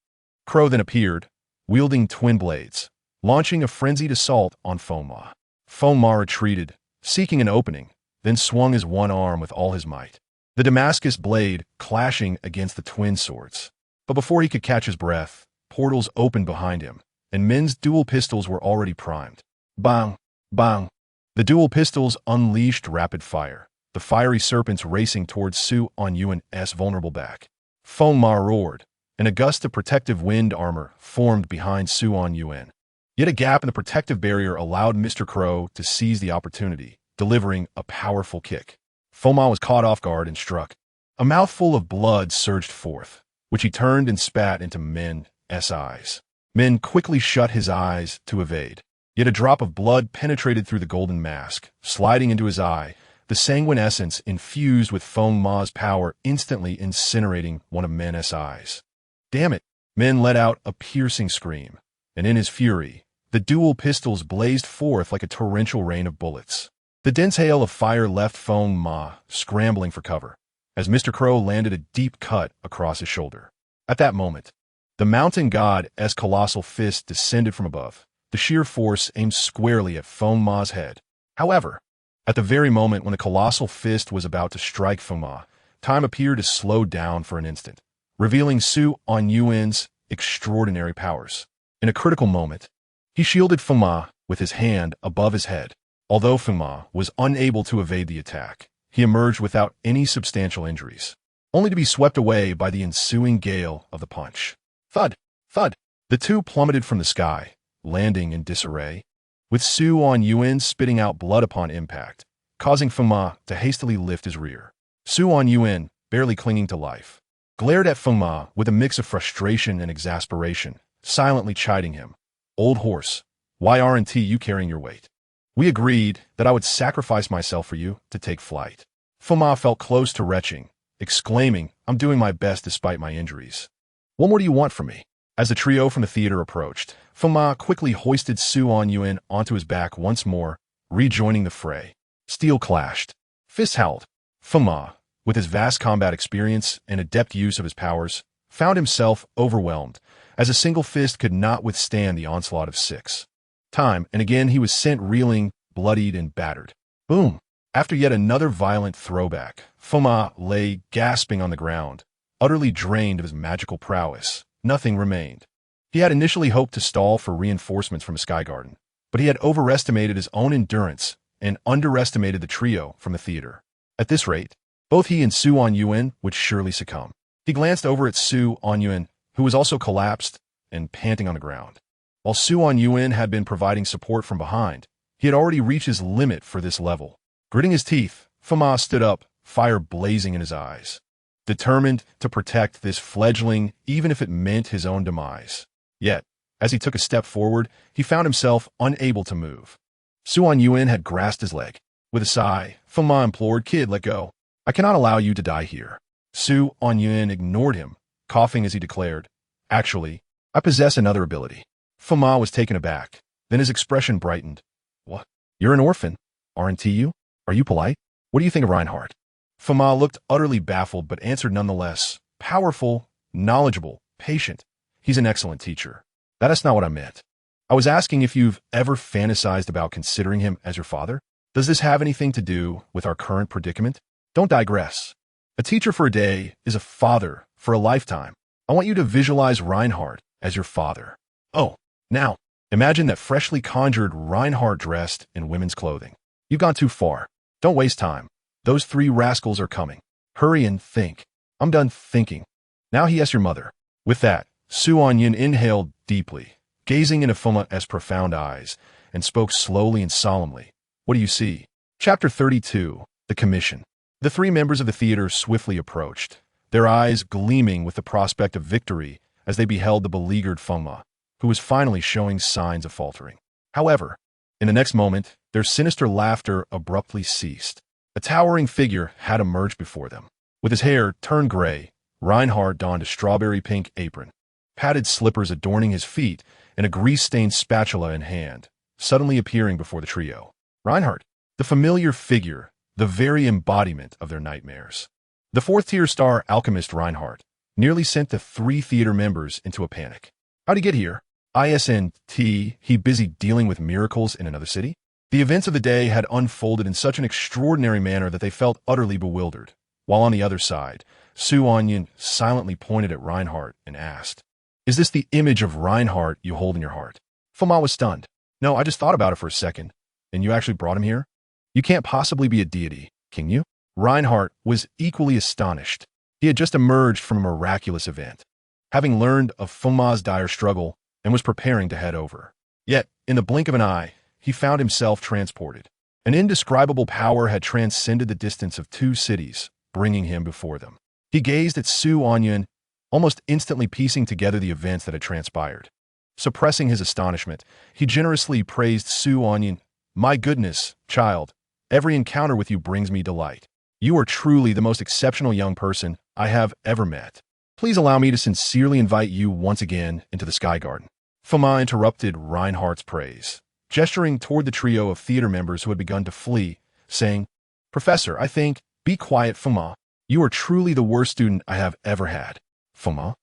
Crow then appeared, wielding twin blades, launching a frenzied assault on Feng Ma. Feng Ma retreated, seeking an opening, then swung his one arm with all his might, the Damascus blade clashing against the twin swords. But before he could catch his breath, portals opened behind him, and men's dual pistols were already primed. Bang! Bang! The dual pistols unleashed rapid fire, the fiery serpents racing towards Su Anyuan's vulnerable back. Feng Ma roared, and a gust of protective wind armor formed behind Su Anyuan. Yet a gap in the protective barrier allowed Mr. Crow to seize the opportunity, delivering a powerful kick. Feng Ma was caught off guard and struck. A mouthful of blood surged forth, which he turned and spat into Men's eyes. Men quickly shut his eyes to evade. Yet a drop of blood penetrated through the golden mask, sliding into his eye, the sanguine essence infused with Feng Ma's power instantly incinerating one of Men's eyes. Damn it! Men let out a piercing scream, and in his fury, the dual pistols blazed forth like a torrential rain of bullets. The dense hail of fire left Feng Ma scrambling for cover, as Mr. Crow landed a deep cut across his shoulder. At that moment, the mountain god's colossal fist descended from above, the sheer force aimed squarely at Feng Ma's head. However, at the very moment when the colossal fist was about to strike Feng Ma, time appeared to slow down for an instant, revealing Su Anyuan's extraordinary powers. In a critical moment, he shielded Feng Ma with his hand above his head. Although Feng Ma was unable to evade the attack, he emerged without any substantial injuries, only to be swept away by the ensuing gale of the punch. Thud! Thud! The two plummeted from the sky, landing in disarray, with Su Anyuan spitting out blood upon impact, causing Feng Ma to hastily lift his rear. Su Anyuan, barely clinging to life, glared at Feng Ma with a mix of frustration and exasperation, silently chiding him. Old horse, why aren't you carrying your weight? We agreed that I would sacrifice myself for you to take flight. Feng Ma felt close to retching, exclaiming, I'm doing my best despite my injuries. What more do you want from me? As the trio from the theater approached, Feng Ma quickly hoisted Su Anyuan onto his back once more, rejoining the fray. Steel clashed. Fists howled. Feng Ma, with his vast combat experience and adept use of his powers, found himself overwhelmed, as a single fist could not withstand the onslaught of 6. Time and again he was sent reeling, bloodied, and battered. Boom! After yet another violent throwback, Feng Ma lay gasping on the ground, utterly drained of his magical prowess. Nothing remained. He had initially hoped to stall for reinforcements from a sky garden, but he had overestimated his own endurance and underestimated the trio from the theater. At this rate, both he and Su Anyuan would surely succumb. He glanced over at Su Anyuan, who was also collapsed and panting on the ground. While Su Anyuan had been providing support from behind, he had already reached his limit for this level. Gritting his teeth, Feng Ma stood up, fire blazing in his eyes, determined to protect this fledgling even if it meant his own demise. Yet, as he took a step forward, he found himself unable to move. Su Anyuan had grasped his leg. With a sigh, Feng Ma implored, Kid, let go. I cannot allow you to die here. Su Anyuan ignored him, coughing as he declared, Actually, I possess another ability. Feng Ma was taken aback. Then his expression brightened. What? You're an orphan, aren't you? Are you polite? What do you think of Reinhardt? Feng Ma looked utterly baffled but answered nonetheless. Powerful, knowledgeable, patient. He's an excellent teacher. That's not what I meant. I was asking if you've ever fantasized about considering him as your father. Does this have anything to do with our current predicament? Don't digress. A teacher for a day is a father for a lifetime. I want you to visualize Reinhardt as your father. Oh, now, imagine that freshly conjured Reinhardt dressed in women's clothing. You've gone too far. Don't waste time. Those 3 rascals are coming. Hurry and think. I'm done thinking. Now he asks your mother. With that, Su Anyuan inhaled deeply, gazing into Feng Ma's profound eyes, and spoke slowly and solemnly. What do you see? Chapter 32, The Commission. The 3 members of the theater swiftly approached, their eyes gleaming with the prospect of victory as they beheld the beleaguered Fengma, who was finally showing signs of faltering. However, in the next moment, their sinister laughter abruptly ceased. A towering figure had emerged before them. With his hair turned gray, Reinhardt donned a strawberry-pink apron, padded slippers adorning his feet, and a grease-stained spatula in hand, suddenly appearing before the trio. Reinhardt, the familiar figure, the very embodiment of their nightmares. The fourth-tier star alchemist Reinhardt nearly sent the 3 theater members into a panic. How'd he get here? He busy dealing with miracles in another city? The events of the day had unfolded in such an extraordinary manner that they felt utterly bewildered, while on the other side, Su Anyuan silently pointed at Reinhardt and asked, "Is this the image of Reinhardt you hold in your heart?" Fengma was stunned. "No, I just thought about it for a second. And you actually brought him here? You can't possibly be a deity, can you?" Reinhardt was equally astonished. He had just emerged from a miraculous event, having learned of Fengma's dire struggle, and was preparing to head over. Yet, in the blink of an eye, he found himself transported. An indescribable power had transcended the distance of 2 cities, bringing him before them. He gazed at Su Anyuan, almost instantly piecing together the events that had transpired. Suppressing his astonishment, he generously praised Su Anyuan. "My goodness, child, every encounter with you brings me delight. You are truly the most exceptional young person I have ever met. Please allow me to sincerely invite you once again into the Sky Garden." Fengma interrupted Reinhardt's praise, gesturing toward the trio of theater members who had begun to flee, saying, "Professor, I think, be quiet, Fengma. You are truly the worst student I have ever had." Fengma?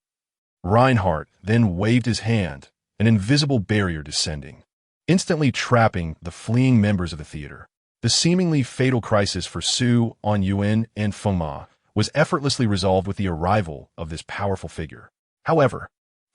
Reinhardt then waved his hand, an invisible barrier descending, instantly trapping the fleeing members of the theater. The seemingly fatal crisis for Su Anyuan and Fengma was effortlessly resolved with the arrival of this powerful figure. However,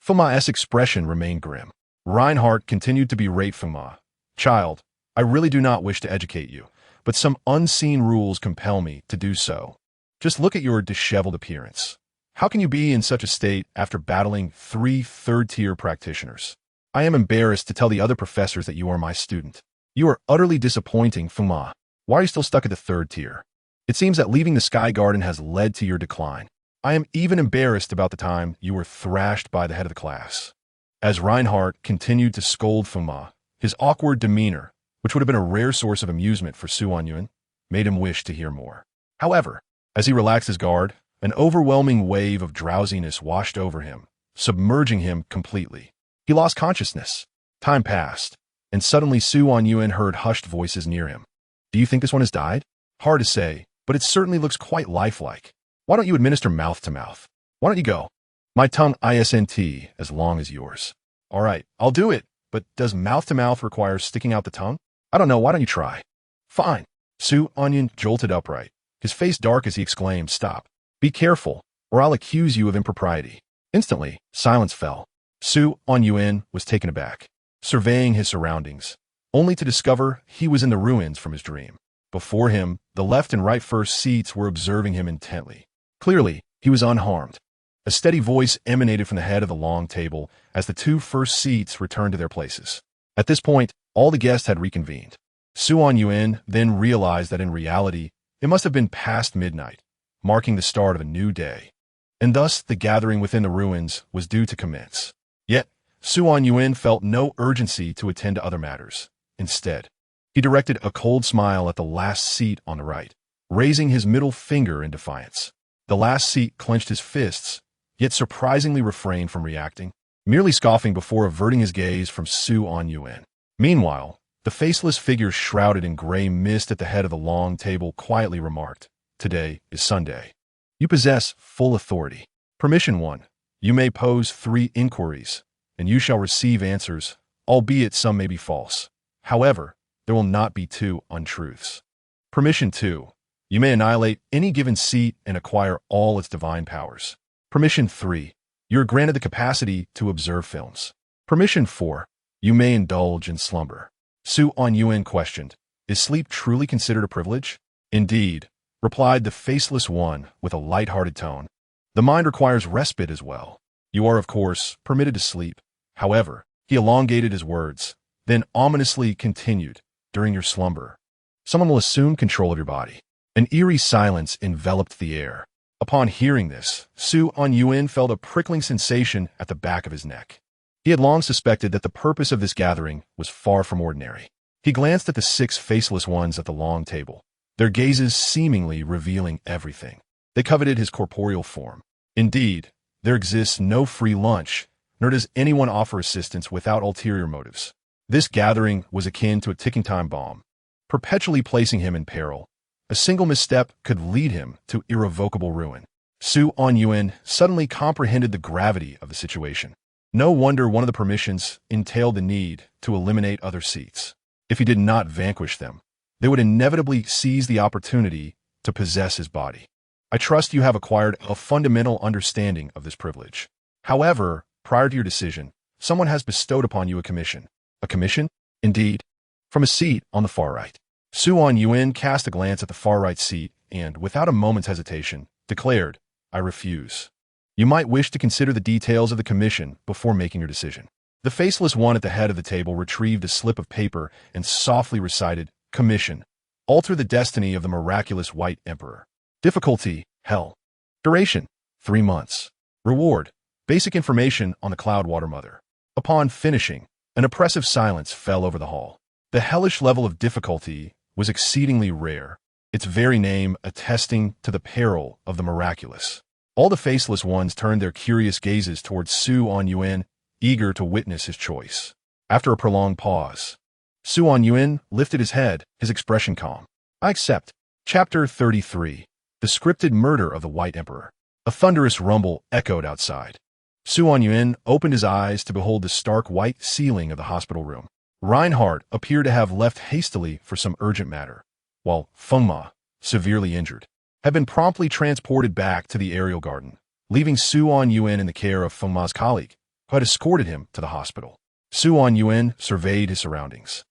Fengma's expression remained grim. Reinhardt continued to berate Fengma. "Child, I really do not wish to educate you, but some unseen rules compel me to do so. Just look at your disheveled appearance. How can you be in such a state after battling 3 third-tier practitioners? I am embarrassed to tell the other professors that you are my student. You are utterly disappointing, Fengma. Why are you still stuck at the 3rd tier? It seems that leaving the Sky Garden has led to your decline. I am even embarrassed about the time you were thrashed by the head of the class." As Reinhardt continued to scold Fengma, his awkward demeanor, which would have been a rare source of amusement for Su Anyuan, made him wish to hear more. However, as he relaxed his guard, an overwhelming wave of drowsiness washed over him, submerging him completely. He lost consciousness. Time passed, and suddenly Su Anyuan heard hushed voices near him. "Do you think this one has died?" "Hard to say, but it certainly looks quite lifelike. Why don't you administer mouth-to-mouth? Why don't you go?" "My tongue isn't as long as yours." "All right, I'll do it, but does mouth-to-mouth require sticking out the tongue?" "I don't know, why don't you try?" "Fine." Su Anyuan jolted upright, his face dark as he exclaimed, "Stop. Be careful, or I'll accuse you of impropriety." Instantly, silence fell. Su Anyuan was taken aback, surveying his surroundings, only to discover he was in the ruins from his dream. Before him, the left and right first seats were observing him intently. Clearly, he was unharmed. A steady voice emanated from the head of the long table as the 2 first seats returned to their places. At this point, all the guests had reconvened. Su Anyuan then realized that in reality, it must have been past midnight, marking the start of a new day, and thus the gathering within the ruins was due to commence. Yet, Su Anyuan felt no urgency to attend to other matters. Instead, he directed a cold smile at the last seat on the right, raising his middle finger in defiance. The last seat clenched his fists, yet surprisingly refrained from reacting, merely scoffing before averting his gaze from Su Anyuan. Meanwhile, the faceless figure shrouded in gray mist at the head of the long table quietly remarked, "Today is Sunday. You possess full authority. Permission 1. You may pose 3 inquiries, and you shall receive answers, albeit some may be false. However, there will not be 2 untruths. Permission 2. You may annihilate any given seat and acquire all its divine powers. Permission 3. You are granted the capacity to observe films. Permission 4. You may indulge in slumber." Su Anyuan questioned, "Is sleep truly considered a privilege?" "Indeed," replied the faceless one with a light-hearted tone. "The mind requires respite as well. You are, of course, permitted to sleep. However," he elongated his words, then ominously continued, "during your slumber, someone will assume control of your body." An eerie silence enveloped the air. Upon hearing this, Su Anyuan felt a prickling sensation at the back of his neck. He had long suspected that the purpose of this gathering was far from ordinary. He glanced at the 6 faceless ones at the long table, their gazes seemingly revealing everything. They coveted his corporeal form. Indeed, there exists no free lunch, nor does anyone offer assistance without ulterior motives. This gathering was akin to a ticking time bomb, perpetually placing him in peril. A single misstep could lead him to irrevocable ruin. Su Anyuan suddenly comprehended the gravity of the situation. No wonder one of the permissions entailed the need to eliminate other seats. If he did not vanquish them, they would inevitably seize the opportunity to possess his body. I trust you have acquired a fundamental understanding of this privilege. However, prior to your decision, someone has bestowed upon you a commission. A commission? Indeed. From a seat on the far right. Su Anyuan cast a glance at the far right seat and, without a moment's hesitation, declared, I refuse. You might wish to consider the details of the commission before making your decision. The faceless one at the head of the table retrieved a slip of paper and softly recited, Commission. Alter the destiny of the miraculous White Emperor. Difficulty, Hell. Duration, 3 months. Reward, basic information on the Cloud Water Mother. Upon finishing, an oppressive silence fell over the hall. The hellish level of difficulty was exceedingly rare, its very name attesting to the peril of the miraculous. All the faceless ones turned their curious gazes towards Su Anyuan, eager to witness his choice. After a prolonged pause, Su Anyuan lifted his head, his expression calm. I accept. Chapter 33. The Scripted Murder of the White Emperor. A thunderous rumble echoed outside. Su Anyuan opened his eyes to behold the stark white ceiling of the hospital room. Reinhardt appeared to have left hastily for some urgent matter, while Fengma, severely injured, had been promptly transported back to the aerial garden, leaving Su Anyuan in the care of Fengma's colleague, who had escorted him to the hospital. Su Anyuan surveyed his surroundings.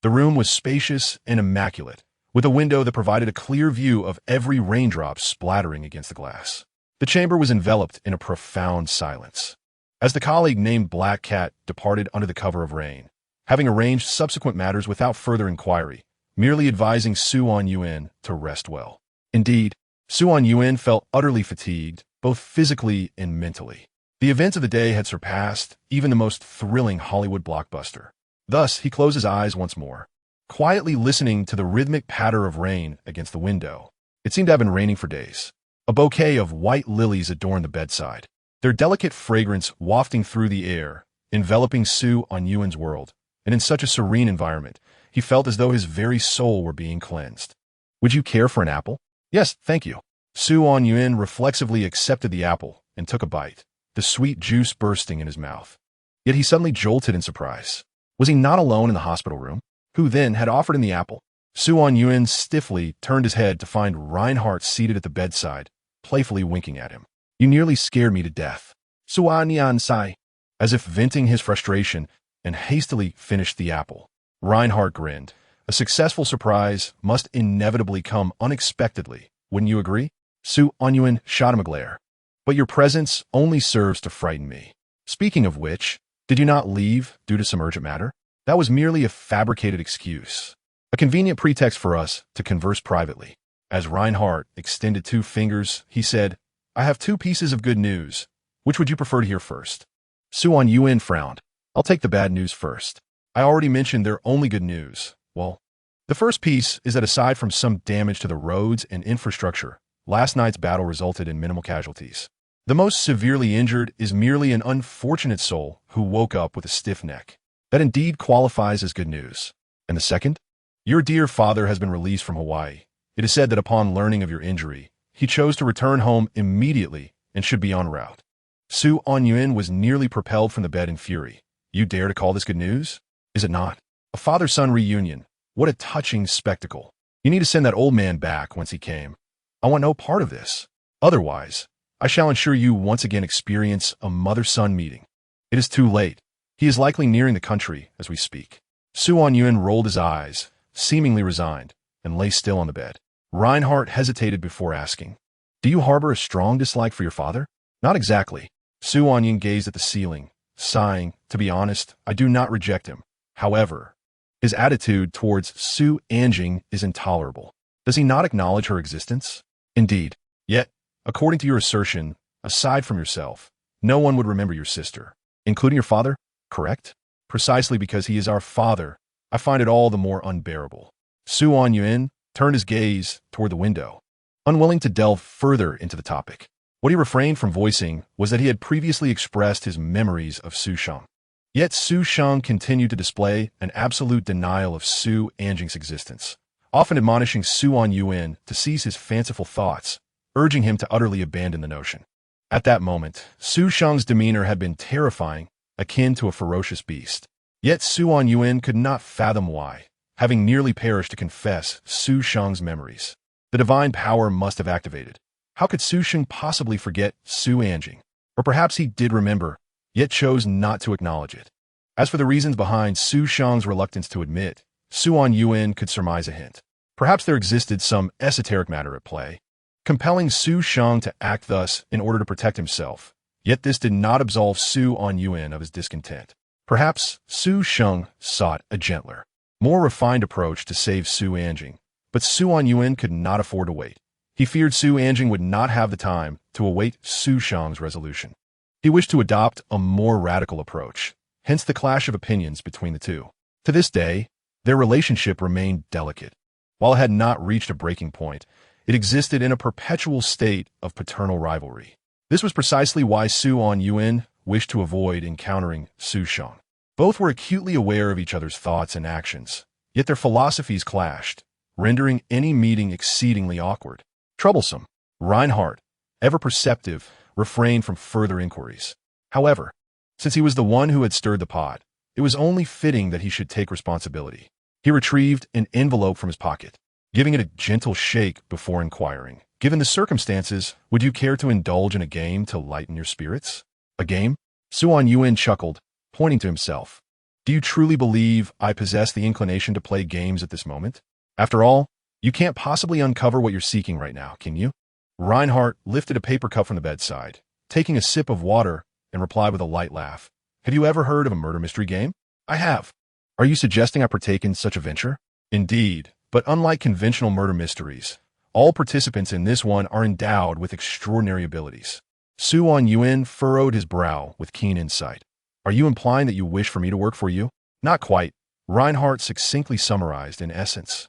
The room was spacious and immaculate, with a window that provided a clear view of every raindrop splattering against the glass. The chamber was enveloped in a profound silence. As the colleague named Black Cat departed under the cover of rain, having arranged subsequent matters without further inquiry, merely advising Su Anyuan to rest well. Indeed, Su Anyuan felt utterly fatigued, both physically and mentally. The events of the day had surpassed even the most thrilling Hollywood blockbuster. Thus, he closed his eyes once more, quietly listening to the rhythmic patter of rain against the window. It seemed to have been raining for days. A bouquet of white lilies adorned the bedside, their delicate fragrance wafting through the air, enveloping Su Anyuan's world, and in such a serene environment, he felt as though his very soul were being cleansed. Would you care for an apple? Yes, thank you. Su Anyuan reflexively accepted the apple and took a bite, the sweet juice bursting in his mouth. Yet he suddenly jolted in surprise. Was he not alone in the hospital room? Who then had offered him the apple? Su Anyuan stiffly turned his head to find Reinhardt seated at the bedside, playfully winking at him. You nearly scared me to death. Su Anyuan sighed, as if venting his frustration, and hastily finished the apple. Reinhardt grinned. A successful surprise must inevitably come unexpectedly, wouldn't you agree? Su Anyuan shot him a glare. But your presence only serves to frighten me. Speaking of which, did you not leave due to some urgent matter? That was merely a fabricated excuse, a convenient pretext for us to converse privately. As Reinhardt extended 2 fingers, he said, I have 2 pieces of good news. Which would you prefer to hear first? Su Anyuan frowned. I'll take the bad news first. I already mentioned their only good news. Well, the first piece is that aside from some damage to the roads and infrastructure, last night's battle resulted in minimal casualties. The most severely injured is merely an unfortunate soul who woke up with a stiff neck. That indeed qualifies as good news. And the second? Your dear father has been released from Hawaii. It is said that upon learning of your injury, he chose to return home immediately and should be en route. Su Anyuan was nearly propelled from the bed in fury. You dare to call this good news? Is it not? A father-son reunion. What a touching spectacle. You need to send that old man back whence he came. I want no part of this. Otherwise, I shall ensure you once again experience a mother-son meeting. It is too late. He is likely nearing the country as we speak. Su Anyuan rolled his eyes, seemingly resigned, and lay still on the bed. Reinhardt hesitated before asking, Do you harbor a strong dislike for your father? Not exactly. Su Anyuan gazed at the ceiling, sighing, To be honest, I do not reject him. However, his attitude towards Su Anyuan is intolerable. Does he not acknowledge her existence? Indeed. Yet, According to your assertion, aside from yourself, no one would remember your sister, including your father, correct? Precisely because he is our father, I find it all the more unbearable. Su Anyuan turned his gaze toward the window, unwilling to delve further into the topic. What he refrained from voicing was that he had previously expressed his memories of Su Sheng. Yet Su Sheng continued to display an absolute denial of Su Anjing's existence, often admonishing Su Anyuan to cease his fanciful thoughts, urging him to utterly abandon the notion. At that moment, Su Sheng's demeanor had been terrifying, akin to a ferocious beast. Yet Su Anyuan could not fathom why, having nearly perished to confess Su Sheng's memories. The divine power must have activated. How could Su Sheng possibly forget Su Anjing? Or perhaps he did remember, yet chose not to acknowledge it. As for the reasons behind Su Sheng's reluctance to admit, Su Anyuan could surmise a hint. Perhaps there existed some esoteric matter at play, compelling Su Sheng to act thus in order to protect himself. Yet this did not absolve Su Anyuan of his discontent. Perhaps Su Sheng sought a gentler, more refined approach to save Su Anjing, but Su Anyuan could not afford to wait. He feared Su Anjing would not have the time to await Su Sheng's resolution. He wished to adopt a more radical approach, hence the clash of opinions between the two. To this day, their relationship remained delicate. While it had not reached a breaking point, it existed in a perpetual state of paternal rivalry. This was precisely why Su Anyuan wished to avoid encountering Su Sheng. Both were acutely aware of each other's thoughts and actions, yet their philosophies clashed, rendering any meeting exceedingly awkward. Troublesome. Reinhardt, ever perceptive, refrained from further inquiries. However, since he was the one who had stirred the pot, it was only fitting that he should take responsibility. He retrieved an envelope from his pocket, giving it a gentle shake before inquiring. Given the circumstances, would you care to indulge in a game to lighten your spirits? A game? Su Anyuan chuckled, pointing to himself. Do you truly believe I possess the inclination to play games at this moment? After all, you can't possibly uncover what you're seeking right now, can you? Reinhardt lifted a paper cup from the bedside, taking a sip of water, and replied with a light laugh. Have you ever heard of a murder mystery game? I have. Are you suggesting I partake in such a venture? Indeed, but unlike conventional murder mysteries, all participants in this one are endowed with extraordinary abilities. Su Anyuan furrowed his brow with keen insight. Are you implying that you wish for me to work for you? Not quite. Reinhardt succinctly summarized in essence.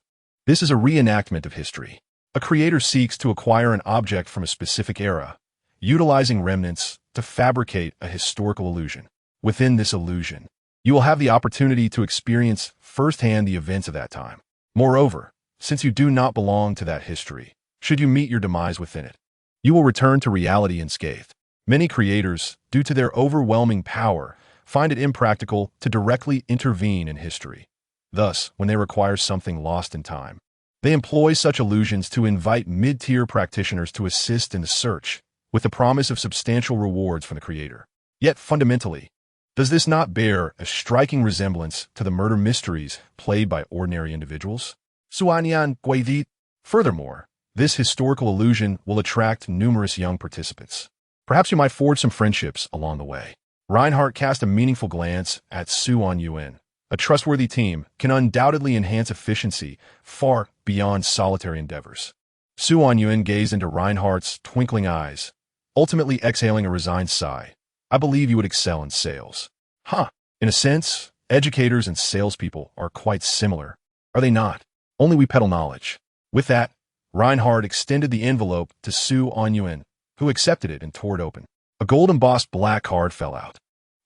This is a reenactment of history. A creator seeks to acquire an object from a specific era, utilizing remnants to fabricate a historical illusion. Within this illusion, you will have the opportunity to experience firsthand the events of that time. Moreover, since you do not belong to that history, should you meet your demise within it, you will return to reality unscathed. Many creators, due to their overwhelming power, find it impractical to directly intervene in history. Thus, when they require something lost in time, they employ such illusions to invite mid-tier practitioners to assist in the search, with the promise of substantial rewards from the creator. Yet fundamentally, does this not bear a striking resemblance to the murder mysteries played by ordinary individuals? Wuxianovel. Furthermore, this historical illusion will attract numerous young participants. Perhaps you might forge some friendships along the way. Reinhardt cast a meaningful glance at Su Anyuan. A trustworthy team can undoubtedly enhance efficiency far beyond solitary endeavors. Su Anyuan gazed into Reinhardt's twinkling eyes, ultimately exhaling a resigned sigh. I believe you would excel in sales. Huh. In a sense, educators and salespeople are quite similar, are they not? Only we peddle knowledge. With that, Reinhardt extended the envelope to Su Anyuan, who accepted it and tore it open. A gold-embossed black card fell out.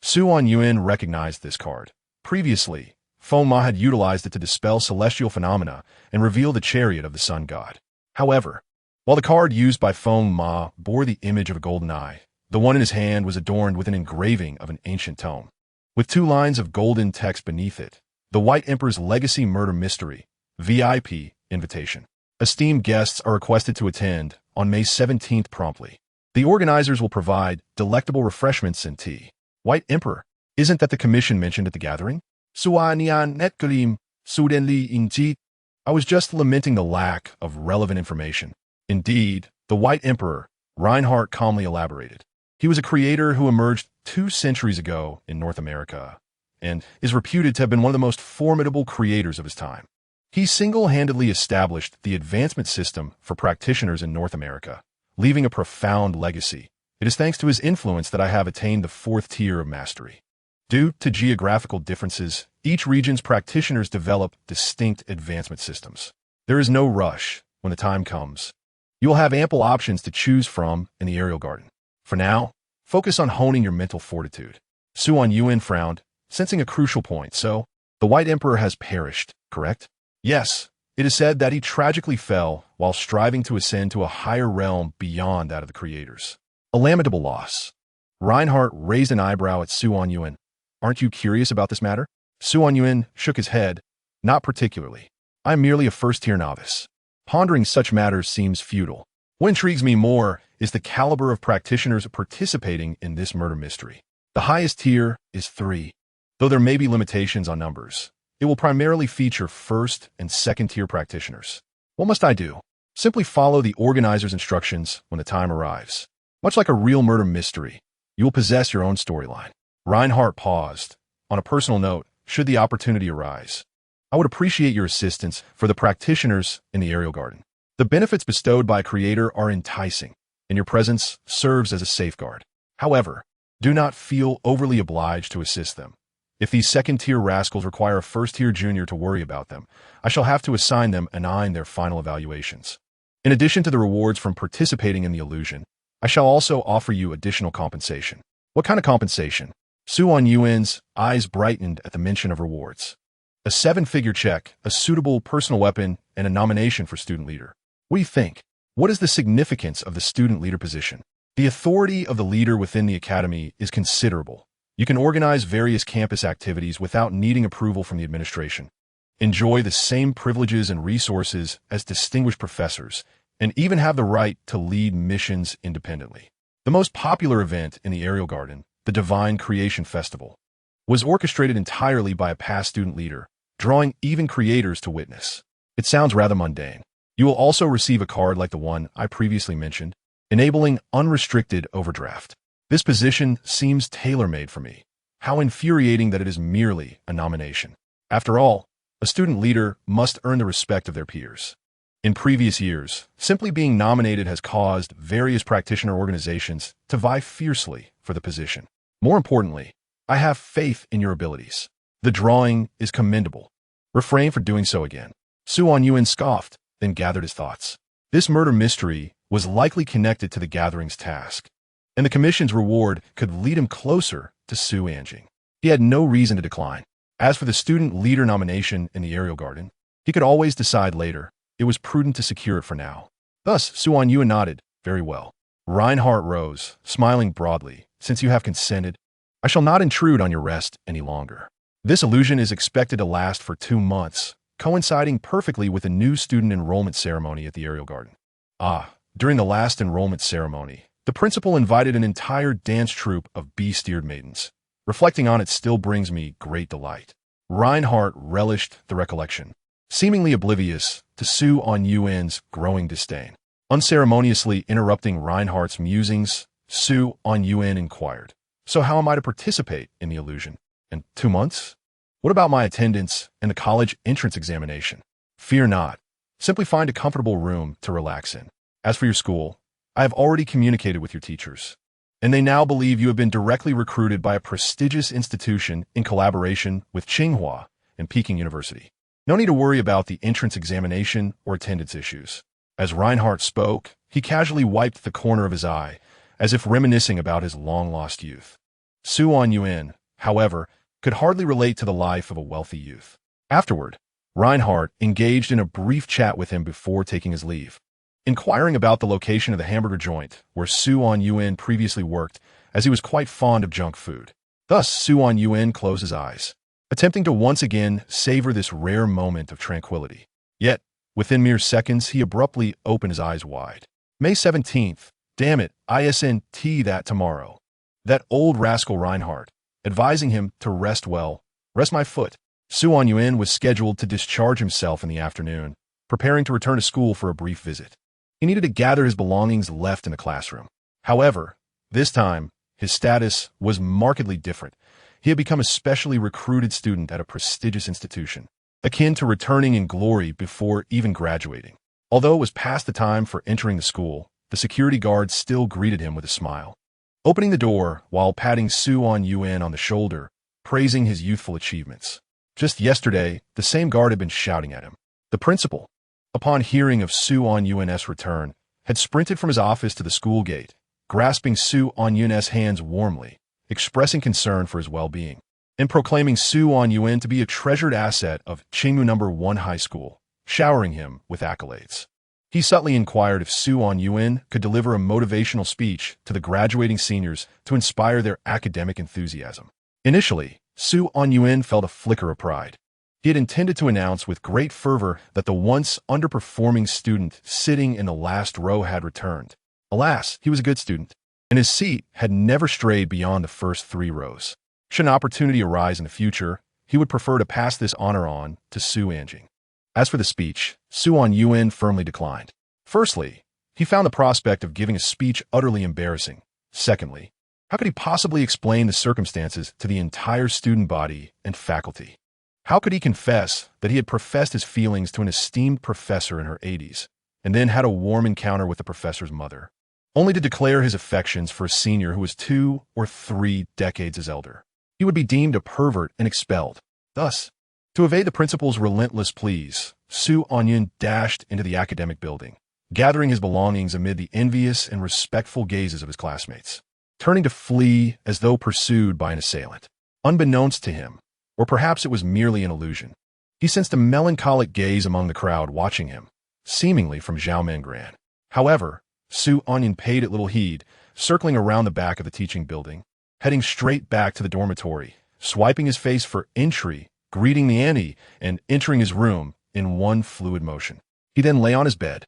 Su Anyuan recognized this card. Previously, Feng Ma had utilized it to dispel celestial phenomena and reveal the chariot of the sun god. However, while the card used by Feng Ma bore the image of a golden eye, the one in his hand was adorned with an engraving of an ancient tome, with 2 lines of golden text beneath it. The White Emperor's Legacy Murder Mystery, VIP, invitation. Esteemed guests are requested to attend on May 17th promptly. The organizers will provide delectable refreshments and tea. White Emperor, isn't that the commission mentioned at the gathering? I was just lamenting the lack of relevant information. Indeed, the White Emperor, Reinhardt calmly elaborated. He was a creator who emerged 2 centuries ago in North America, and is reputed to have been one of the most formidable creators of his time. He single-handedly established the advancement system for practitioners in North America, leaving a profound legacy. It is thanks to his influence that I have attained the 4th tier of mastery. Due to geographical differences, each region's practitioners develop distinct advancement systems. There is no rush. When the time comes, you will have ample options to choose from in the aerial garden. For now, focus on honing your mental fortitude. Anyuan frowned, sensing a crucial point. So, the White Emperor has perished, correct? Yes, it is said that he tragically fell while striving to ascend to a higher realm beyond that of the creators. A lamentable loss. Reinhardt raised an eyebrow at Anyuan. Aren't you curious about this matter? Anyuan shook his head. Not particularly. I'm merely a first-tier novice. Pondering such matters seems futile. What intrigues me more is the caliber of practitioners participating in this murder mystery. The highest tier is 3. Though there may be limitations on numbers, it will primarily feature 1st and 2nd tier practitioners. What must I do? Simply follow the organizer's instructions when the time arrives. Much like a real murder mystery, you will possess your own storyline. Reinhardt paused. On a personal note, should the opportunity arise, I would appreciate your assistance for the practitioners in the aerial garden. The benefits bestowed by a creator are enticing, and your presence serves as a safeguard. However, do not feel overly obliged to assist them. If these 2nd-tier rascals require a 1st-tier junior to worry about them, I shall have to assign them in their final evaluations. In addition to the rewards from participating in the illusion, I shall also offer you additional compensation. What kind of compensation? Anyuan's eyes brightened at the mention of rewards. A 7-figure check, a suitable personal weapon, and a nomination for student leader. What do you think? What is the significance of the student leader position? The authority of the leader within the academy is considerable. You can organize various campus activities without needing approval from the administration. Enjoy the same privileges and resources as distinguished professors, and even have the right to lead missions independently. The most popular event in the aerial garden, the Divine Creation Festival, was orchestrated entirely by a past student leader, drawing even creators to witness. It sounds rather mundane. You will also receive a card like the one I previously mentioned, enabling unrestricted overdraft. This position seems tailor-made for me. How infuriating that it is merely a nomination. After all, a student leader must earn the respect of their peers. In previous years, simply being nominated has caused various practitioner organizations to vie fiercely for the position. More importantly, I have faith in your abilities. The drawing is commendable. Refrain from doing so again. Anyuan scoffed, then gathered his thoughts. This murder mystery was likely connected to the gathering's task, and the commission's reward could lead him closer to Anyuan. He had no reason to decline. As for the student leader nomination in the aerial garden, he could always decide later. It was prudent to secure it for now. Thus, Anyuan nodded. Very well. Reinhardt rose, smiling broadly. Since you have consented, I shall not intrude on your rest any longer. This illusion is expected to last for 2 months, coinciding perfectly with a new student enrollment ceremony at the aerial garden. During the last enrollment ceremony, the principal invited an entire dance troupe of bee-steered maidens. Reflecting on it still brings me great delight. Reinhardt relished the recollection, seemingly oblivious to Anyuan's growing disdain. Unceremoniously interrupting Reinhardt's musings, Anyuan inquired, "So how am I to participate in the illusion? In 2 months? What about my attendance and the college entrance examination?" "Fear not. Simply find a comfortable room to relax in. As for your school, I have already communicated with your teachers, and they now believe you have been directly recruited by a prestigious institution in collaboration with Tsinghua and Peking University. No need to worry about the entrance examination or attendance issues." As Reinhardt spoke, he casually wiped the corner of his eye, as if reminiscing about his long-lost youth. Anyuan, however, could hardly relate to the life of a wealthy youth. Afterward, Reinhardt engaged in a brief chat with him before taking his leave, inquiring about the location of the hamburger joint where Anyuan previously worked, as he was quite fond of junk food. Thus, Anyuan closed his eyes, attempting to once again savor this rare moment of tranquility. Yet, within mere seconds, he abruptly opened his eyes wide. May 17th. Damn it, ISNT that tomorrow. That old rascal Reinhardt, advising him to rest well. Rest my foot. Anyuan was scheduled to discharge himself in the afternoon, preparing to return to school for a brief visit. He needed to gather his belongings left in the classroom. However, this time, his status was markedly different. He had become a specially recruited student at a prestigious institution, akin to returning in glory before even graduating. Although it was past the time for entering the school, the security guard still greeted him with a smile. Opening the door while patting Anyuan on the shoulder, praising his youthful achievements. Just yesterday, the same guard had been shouting at him. The principal, upon hearing of Anyuan's return, had sprinted from his office to the school gate, grasping Anyuan's hands warmly, expressing concern for his well-being, and proclaiming Anyuan to be a treasured asset of Chingmu No. 1 High School, showering him with accolades. He subtly inquired if Anyuan could deliver a motivational speech to the graduating seniors to inspire their academic enthusiasm. Initially, Anyuan felt a flicker of pride. He had intended to announce with great fervor that the once underperforming student sitting in the last row had returned. Alas, he was a good student, and his seat had never strayed beyond the first 3 rows. Should an opportunity arise in the future, he would prefer to pass this honor on to Anjing. As for the speech, Anyuan firmly declined. Firstly, he found the prospect of giving a speech utterly embarrassing. Secondly, how could he possibly explain the circumstances to the entire student body and faculty? How could he confess that he had professed his feelings to an esteemed professor in her 80s, and then had a warm encounter with the professor's mother, only to declare his affections for a senior who was 2 or 3 decades his elder? He would be deemed a pervert and expelled. Thus, to evade the principal's relentless pleas, Anyuan dashed into the academic building, gathering his belongings amid the envious and respectful gazes of his classmates, turning to flee as though pursued by an assailant. Unbeknownst to him, or perhaps it was merely an illusion, he sensed a melancholic gaze among the crowd watching him, seemingly from Xiaomengran. However, Anyuan paid it little heed, circling around the back of the teaching building, heading straight back to the dormitory, swiping his face for entry, greeting the auntie, and entering his room in one fluid motion. He then lay on his bed,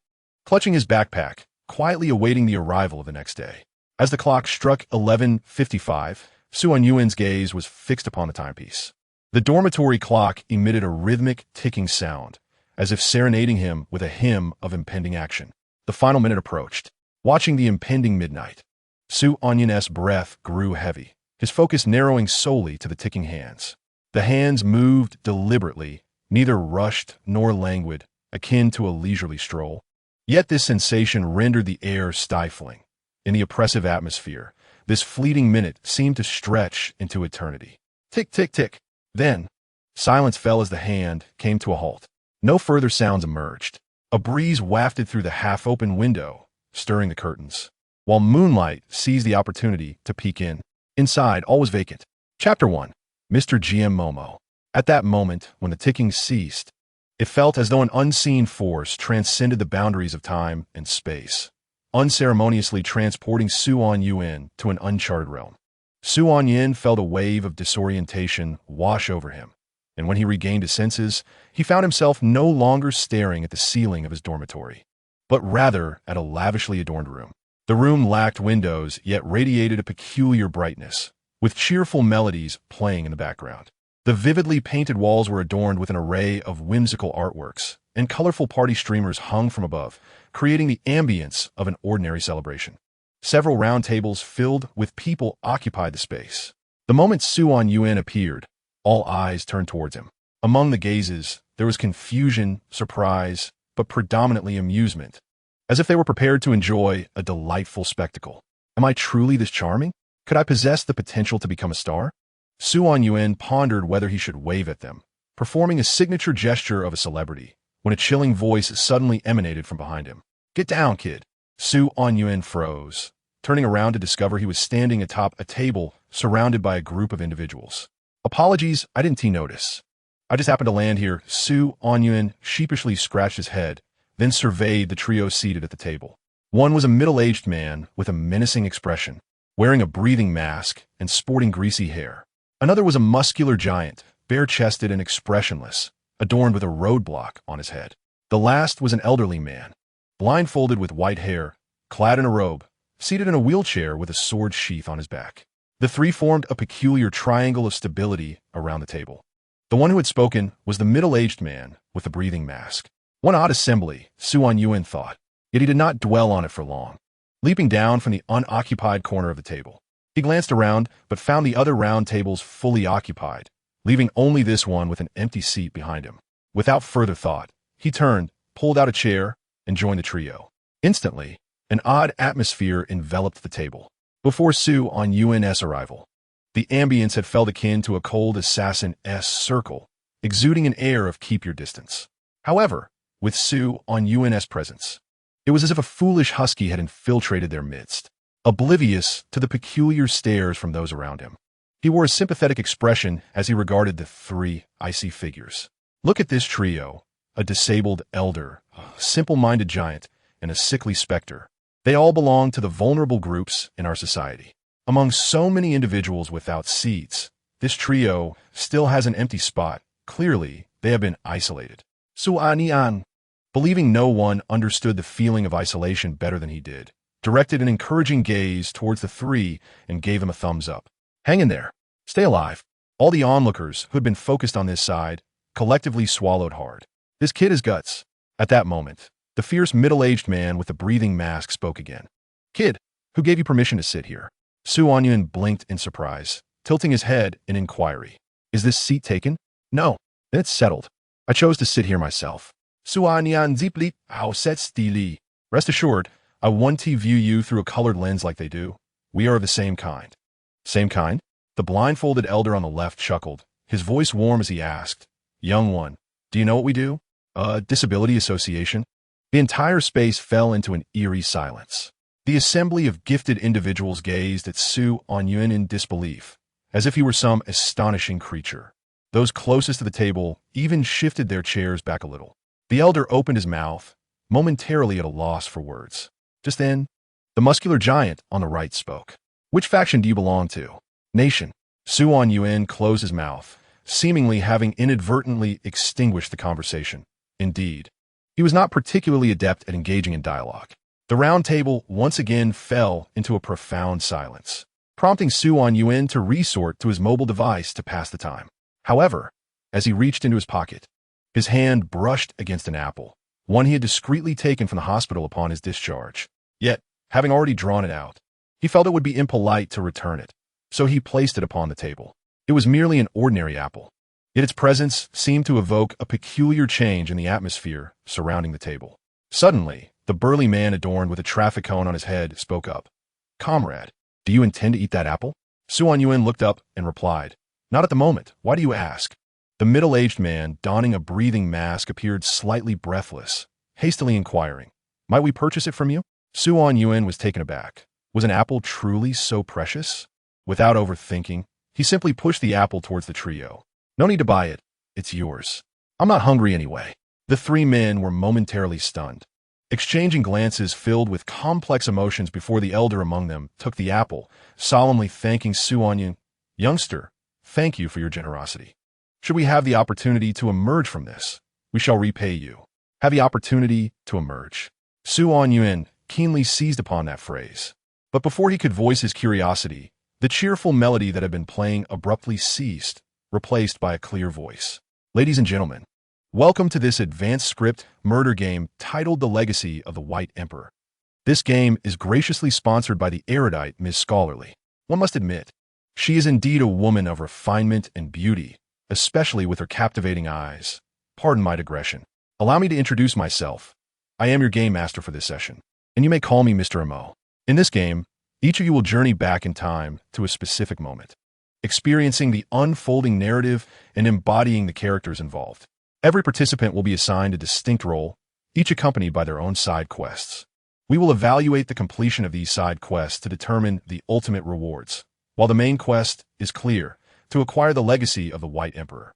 clutching his backpack, quietly awaiting the arrival of the next day. As the clock struck 11:55, Anyuan's gaze was fixed upon the timepiece. The dormitory clock emitted a rhythmic ticking sound, as if serenading him with a hymn of impending action. The final minute approached. Watching the impending midnight, Anyuan's breath grew heavy, his focus narrowing solely to the ticking hands. The hands moved deliberately, neither rushed nor languid, akin to a leisurely stroll. Yet this sensation rendered the air stifling. In the oppressive atmosphere, this fleeting minute seemed to stretch into eternity. Tick, tick, tick. Then, silence fell as the hand came to a halt. No further sounds emerged. A breeze wafted through the half-open window, stirring the curtains, while moonlight seized the opportunity to peek in. Inside, all was vacant. Chapter 1. Mr. GM Momo. At that moment, when the ticking ceased, it felt as though an unseen force transcended the boundaries of time and space, unceremoniously transporting Anyuan to an uncharted realm. Anyuan felt a wave of disorientation wash over him, and when he regained his senses, he found himself no longer staring at the ceiling of his dormitory, but rather at a lavishly adorned room. The room lacked windows, yet radiated a peculiar brightness, with cheerful melodies playing in the background. The vividly painted walls were adorned with an array of whimsical artworks, and colorful party streamers hung from above, creating the ambience of an ordinary celebration. Several round tables filled with people occupied the space. The moment Anyuan appeared, all eyes turned towards him. Among the gazes, there was confusion, surprise, but predominantly amusement, as if they were prepared to enjoy a delightful spectacle. Am I truly this charming? Could I possess the potential to become a star? Anyuan pondered whether he should wave at them, performing a signature gesture of a celebrity, when a chilling voice suddenly emanated from behind him. "Get down, kid." Anyuan froze, turning around to discover he was standing atop a table surrounded by a group of individuals. "Apologies, I didn't notice. I just happened to land here." Anyuan sheepishly scratched his head, then surveyed the trio seated at the table. One was a middle-aged man with a menacing expression, wearing a breathing mask and sporting greasy hair. Another was a muscular giant, bare-chested and expressionless, adorned with a roadblock on his head. The last was an elderly man, blindfolded with white hair, clad in a robe, seated in a wheelchair with a sword sheath on his back. The three formed a peculiar triangle of stability around the table. The one who had spoken was the middle-aged man with the breathing mask. One odd assembly, Anyuan thought, yet he did not dwell on it for long. Leaping down from the unoccupied corner of the table, he glanced around but found the other round tables fully occupied, leaving only this one with an empty seat behind him. Without further thought, he turned, pulled out a chair, and joined the trio. Instantly, An odd atmosphere enveloped the table. Before Su-On-Yuan's arrival, the ambience had felt akin to a cold assassin-esque circle, exuding an air of keep your distance. However, with Su-On-Yuan's presence, it was as if a foolish husky had infiltrated their midst, oblivious to the peculiar stares from those around him. He wore a sympathetic expression as he regarded the three icy figures. Look at this trio, a disabled elder, a simple-minded giant, and a sickly specter. They all belong to the vulnerable groups in our society. Among so many individuals without seats, this trio still has an empty spot. Clearly, they have been isolated. Anyuan, believing no one understood the feeling of isolation better than he did, directed an encouraging gaze towards the three and gave them a thumbs up. Hang in there. Stay alive. All the onlookers who had been focused on this side collectively swallowed hard. This kid has guts. At that moment, the fierce middle-aged man with the breathing mask spoke again. Kid, who gave you permission to sit here? Su-On-Yuan blinked in surprise, tilting his head in inquiry. Is this seat taken? No. Then it's settled. I chose to sit here myself. Su-On-Yuan deeply, how set stili. Rest assured, I won't view you through a colored lens like they do. We are of the same kind. Same kind? The blindfolded elder on the left chuckled, his voice warm as he asked, Young one, do you know what we do? Disability Association? The entire space fell into an eerie silence. The assembly of gifted individuals gazed at Su-On-Yuan in disbelief, as if he were some astonishing creature. Those closest to the table even shifted their chairs back a little. The elder opened his mouth, momentarily at a loss for words. Just then, the muscular giant on the right spoke. Which faction do you belong to? Nation. Su-On-Yuan closed his mouth, seemingly having inadvertently extinguished the conversation. Indeed, he was not particularly adept at engaging in dialogue. The round table once again fell into a profound silence, prompting Su-On-Yuan to resort to his mobile device to pass the time. However, as he reached into his pocket, his hand brushed against an apple, one he had discreetly taken from the hospital upon his discharge. Yet, having already drawn it out, he felt it would be impolite to return it, so he placed it upon the table. It was merely an ordinary apple, yet its presence seemed to evoke a peculiar change in the atmosphere surrounding the table. Suddenly, the burly man adorned with a traffic cone on his head spoke up. Comrade, do you intend to eat that apple? Su-On-Yuan looked up and replied, Not at the moment. Why do you ask? The middle-aged man, donning a breathing mask, appeared slightly breathless, hastily inquiring, Might we purchase it from you? Su-On-Yuan was taken aback. Was an apple truly so precious? Without overthinking, he simply pushed the apple towards the trio. No need to buy it. It's yours. I'm not hungry anyway. The three men were momentarily stunned, exchanging glances filled with complex emotions before the elder among them took the apple, solemnly thanking Su-On-Yuan. Youngster, thank you for your generosity. Should we have the opportunity to emerge from this, we shall repay you. Have the opportunity to emerge. Su-On-Yuan keenly seized upon that phrase. But before he could voice his curiosity, the cheerful melody that had been playing abruptly ceased, replaced by a clear voice. Ladies and gentlemen, welcome to this advanced script murder game titled The Legacy of the White Emperor. This game is graciously sponsored by the erudite Ms. Scholarly. One must admit, she is indeed a woman of refinement and beauty, especially with her captivating eyes. Pardon my digression. Allow me to introduce myself. I am your game master for this session, and you may call me Mr. M.O. In this game, each of you will journey back in time to a specific moment, experiencing the unfolding narrative and embodying the characters involved. Every participant will be assigned a distinct role, each accompanied by their own side quests. We will evaluate the completion of these side quests to determine the ultimate rewards, while the main quest is clear, to acquire the legacy of the White Emperor.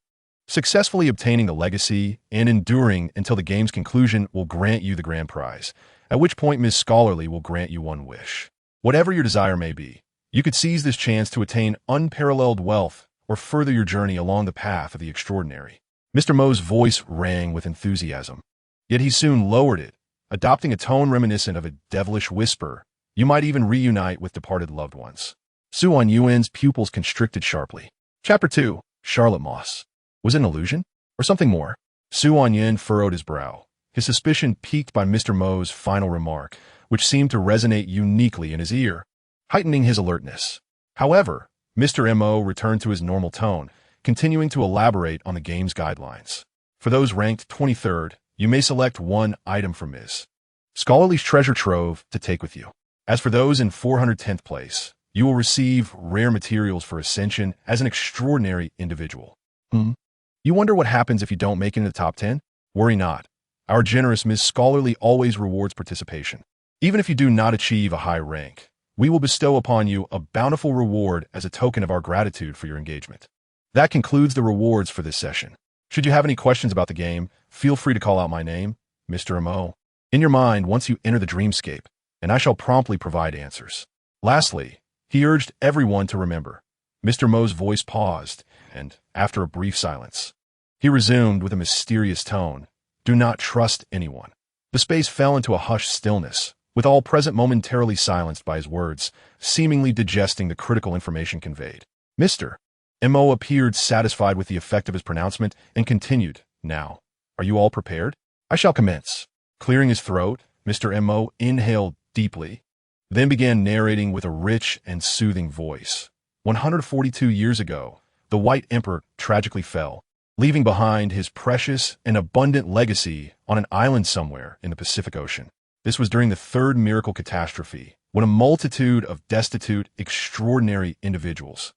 Successfully obtaining the legacy and enduring until the game's conclusion will grant you the grand prize, at which point Ms. Scholarly will grant you one wish. Whatever your desire may be, you could seize this chance to attain unparalleled wealth or further your journey along the path of the extraordinary. Mr. Mo's voice rang with enthusiasm, yet he soon lowered it, adopting a tone reminiscent of a devilish whisper. You might even reunite with departed loved ones. Su-On-Yuan's pupils constricted sharply. Chapter 2, Charlotte Moss. Was it an illusion? Or something more? Su-On-Yuan furrowed his brow, his suspicion piqued by Mr. Mo's final remark, which seemed to resonate uniquely in his ear, heightening his alertness. However, Mr. M.O. returned to his normal tone, continuing to elaborate on the game's guidelines. For those ranked 23rd, you may select one item from Ms. scholarly treasure trove to take with you. As for those in 410th place, you will receive rare materials for ascension as an extraordinary individual. You wonder what happens if you don't make it in the top 10? Worry not. Our generous Ms. Scholarly always rewards participation. Even if you do not achieve a high rank, we will bestow upon you a bountiful reward as a token of our gratitude for your engagement. That concludes the rewards for this session. Should you have any questions about the game, feel free to call out my name, Mr. M.O., in your mind once you enter the dreamscape, and I shall promptly provide answers. Lastly, he urged everyone to remember. Mr. Mo's voice paused, and, after a brief silence, he resumed with a mysterious tone, "Do not trust anyone." The space fell into a hushed stillness, with all present momentarily silenced by his words, seemingly digesting the critical information conveyed. Mr. M.O. appeared satisfied with the effect of his pronouncement and continued, "Now, are you all prepared? I shall commence." Clearing his throat, Mr. M.O. inhaled deeply, then began narrating with a rich and soothing voice. 142 years ago, the White Emperor tragically fell, leaving behind his precious and abundant legacy on an island somewhere in the Pacific Ocean. This was during the third miracle catastrophe, when a multitude of destitute, extraordinary individuals,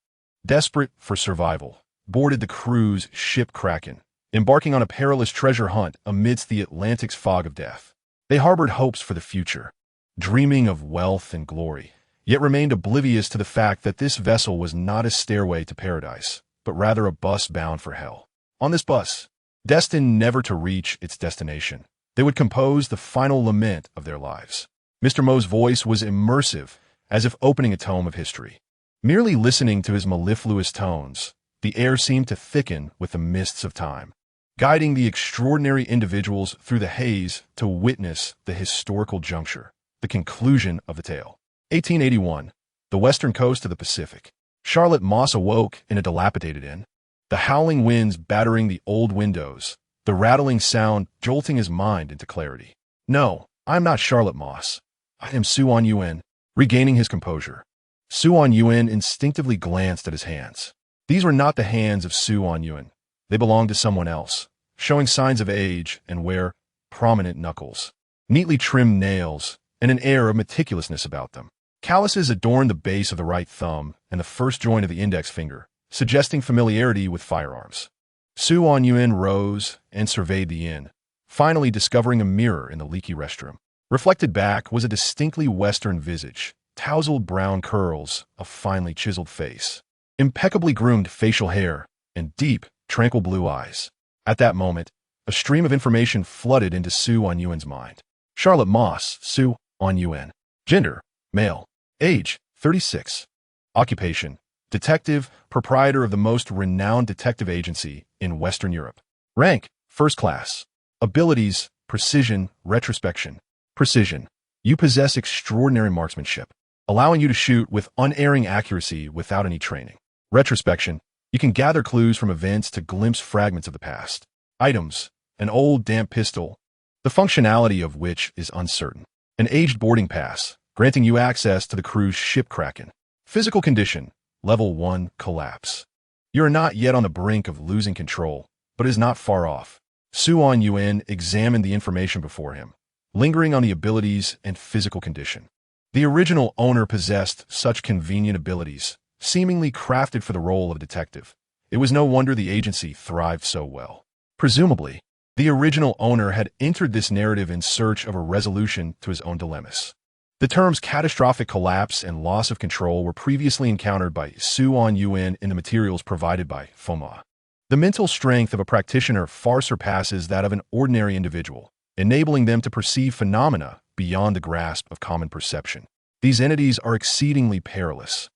desperate for survival, boarded the crew's ship Kraken, embarking on a perilous treasure hunt amidst the Atlantic's fog of death. They harbored hopes for the future, dreaming of wealth and glory, yet remained oblivious to the fact that this vessel was not a stairway to paradise, but rather a bus bound for hell. On this bus, destined never to reach its destination, they would compose the final lament of their lives. Mr. Mo's voice was immersive, as if opening a tome of history. Merely listening to his mellifluous tones, the air seemed to thicken with the mists of time, guiding the extraordinary individuals through the haze to witness the historical juncture, the conclusion of the tale. 1881, the western coast of the Pacific. Charlotte Moss awoke in a dilapidated inn, the howling winds battering the old windows, the rattling sound jolting his mind into clarity. "No, I am not Charlotte Moss. I am Anyuan." Regaining his composure, Anyuan instinctively glanced at his hands. These were not the hands of Anyuan. They belonged to someone else, showing signs of age and wear prominent knuckles, neatly trimmed nails, and an air of meticulousness about them. Calluses adorned the base of the right thumb and the first joint of the index finger, suggesting familiarity with firearms. Anyuan rose and surveyed the inn, finally discovering a mirror in the leaky restroom. Reflected back was a distinctly Western visage, tousled brown curls, a finely chiseled face, impeccably groomed facial hair, and deep, tranquil blue eyes. At that moment, a stream of information flooded into Anyuan's mind. Charlotte Moss, Anyuan. Gender, male. Age, 36. Occupation, detective, proprietor of the most renowned detective agency in Western Europe. Rank, first class. Abilities, precision, retrospection. Precision. You possess extraordinary marksmanship, allowing you to shoot with unerring accuracy without any training. Retrospection. You can gather clues from events to glimpse fragments of the past. Items. An old damp pistol, the functionality of which is uncertain. An aged boarding pass, granting you access to the crew's ship Kraken. Physical condition. Level 1, collapse. You are not yet on the brink of losing control, but is not far off. Anyuan examined the information before him, lingering on the abilities and physical condition. The original owner possessed such convenient abilities, seemingly crafted for the role of a detective. It was no wonder the agency thrived so well. Presumably, the original owner had entered this narrative in search of a resolution to his own dilemmas. The terms catastrophic collapse and loss of control were previously encountered by Anyuan in the materials provided by FOMA. The mental strength of a practitioner far surpasses that of an ordinary individual, enabling them to perceive phenomena beyond the grasp of common perception. These entities are exceedingly perilous,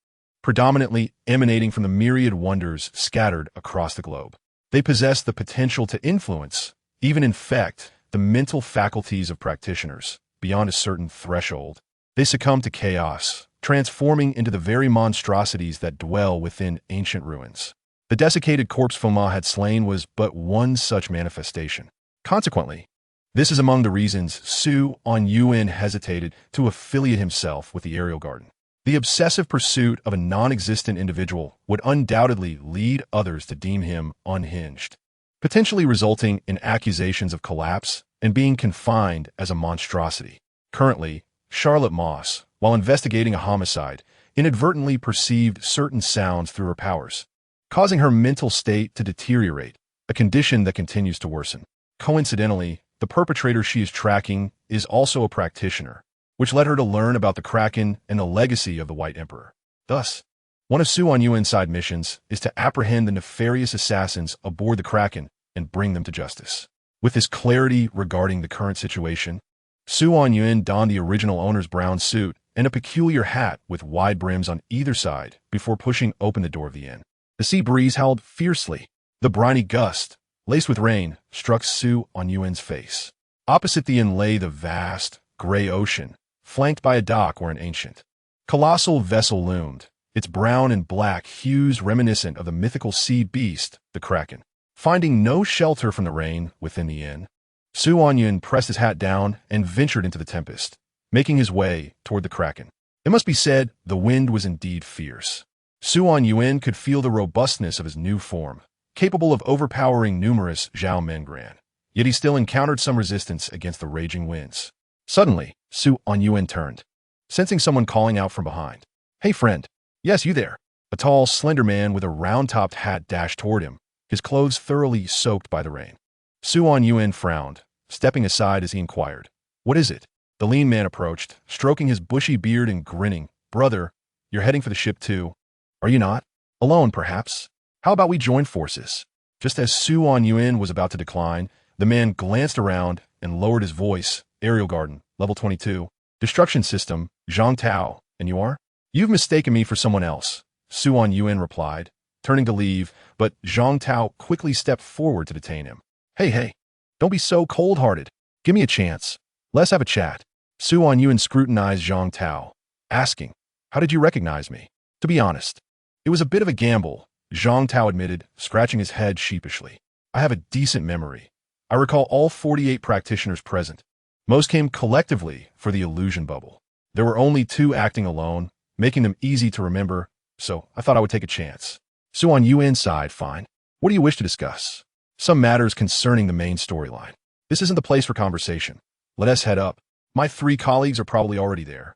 predominantly emanating from the myriad wonders scattered across the globe. They possess the potential to influence, even infect, the mental faculties of practitioners. Beyond a certain threshold, they succumb to chaos, transforming into the very monstrosities that dwell within ancient ruins. The desiccated corpse Foma had slain was but one such manifestation. Consequently, this is among the reasons Anyuan hesitated to affiliate himself with the Aerial Garden. The obsessive pursuit of a non-existent individual would undoubtedly lead others to deem him unhinged, potentially resulting in accusations of collapse and being confined as a monstrosity. Currently, Charlotte Moss, while investigating a homicide, inadvertently perceived certain sounds through her powers, causing her mental state to deteriorate, a condition that continues to worsen. Coincidentally, the perpetrator she is tracking is also a practitioner, which led her to learn about the Kraken and the legacy of the White Emperor. Thus, one of Su On-Yuen's side missions is to apprehend the nefarious assassins aboard the Kraken and bring them to justice. With this clarity regarding the current situation, Su On-Yuen donned the original owner's brown suit and a peculiar hat with wide brims on either side before pushing open the door of the inn. The sea breeze howled fiercely. The briny gust, laced with rain, struck Su On-Yuen's face. Opposite the inn lay the vast, gray ocean, flanked by a dock where an ancient, colossal vessel loomed, its brown and black hues reminiscent of the mythical sea beast, the Kraken. Finding no shelter from the rain within the inn, Su On-Yuen pressed his hat down and ventured into the tempest, making his way toward the Kraken. It must be said, the wind was indeed fierce. Su On-Yuen could feel the robustness of his new form, capable of overpowering numerous Zhao Mengran, yet he still encountered some resistance against the raging winds. Suddenly, Su On-Yuen turned, sensing someone calling out from behind. "Hey friend, yes, you there." A tall, slender man with a round-topped hat dashed toward him, his clothes thoroughly soaked by the rain. Su On-Yuen frowned, stepping aside as he inquired, "What is it?" The lean man approached, stroking his bushy beard and grinning. "Brother, you're heading for the ship too, are you not? Alone, perhaps? How about we join forces?" Just as Su On-Yuen was about to decline, the man glanced around and lowered his voice. "Aerial Garden, level 22. Destruction system, Zhang Tao, and you are?" "You've mistaken me for someone else," Su On-Yuen replied, turning to leave, but Zhang Tao quickly stepped forward to detain him. Hey, don't be so cold-hearted. Give me a chance. Let's have a chat." Su On-Yuen scrutinized Zhang Tao, asking, "How did you recognize me?" "To be honest, it was a bit of a gamble," Zhang Tao admitted, scratching his head sheepishly. "I have a decent memory. I recall all 48 practitioners present. Most came collectively for the illusion bubble. There were only 2 acting alone, making them easy to remember, so I thought I would take a chance." Su On-Yuen sighed. "Fine. What do you wish to discuss?" "Some matters concerning the main storyline. This isn't the place for conversation. Let us head up. My 3 colleagues are probably already there,"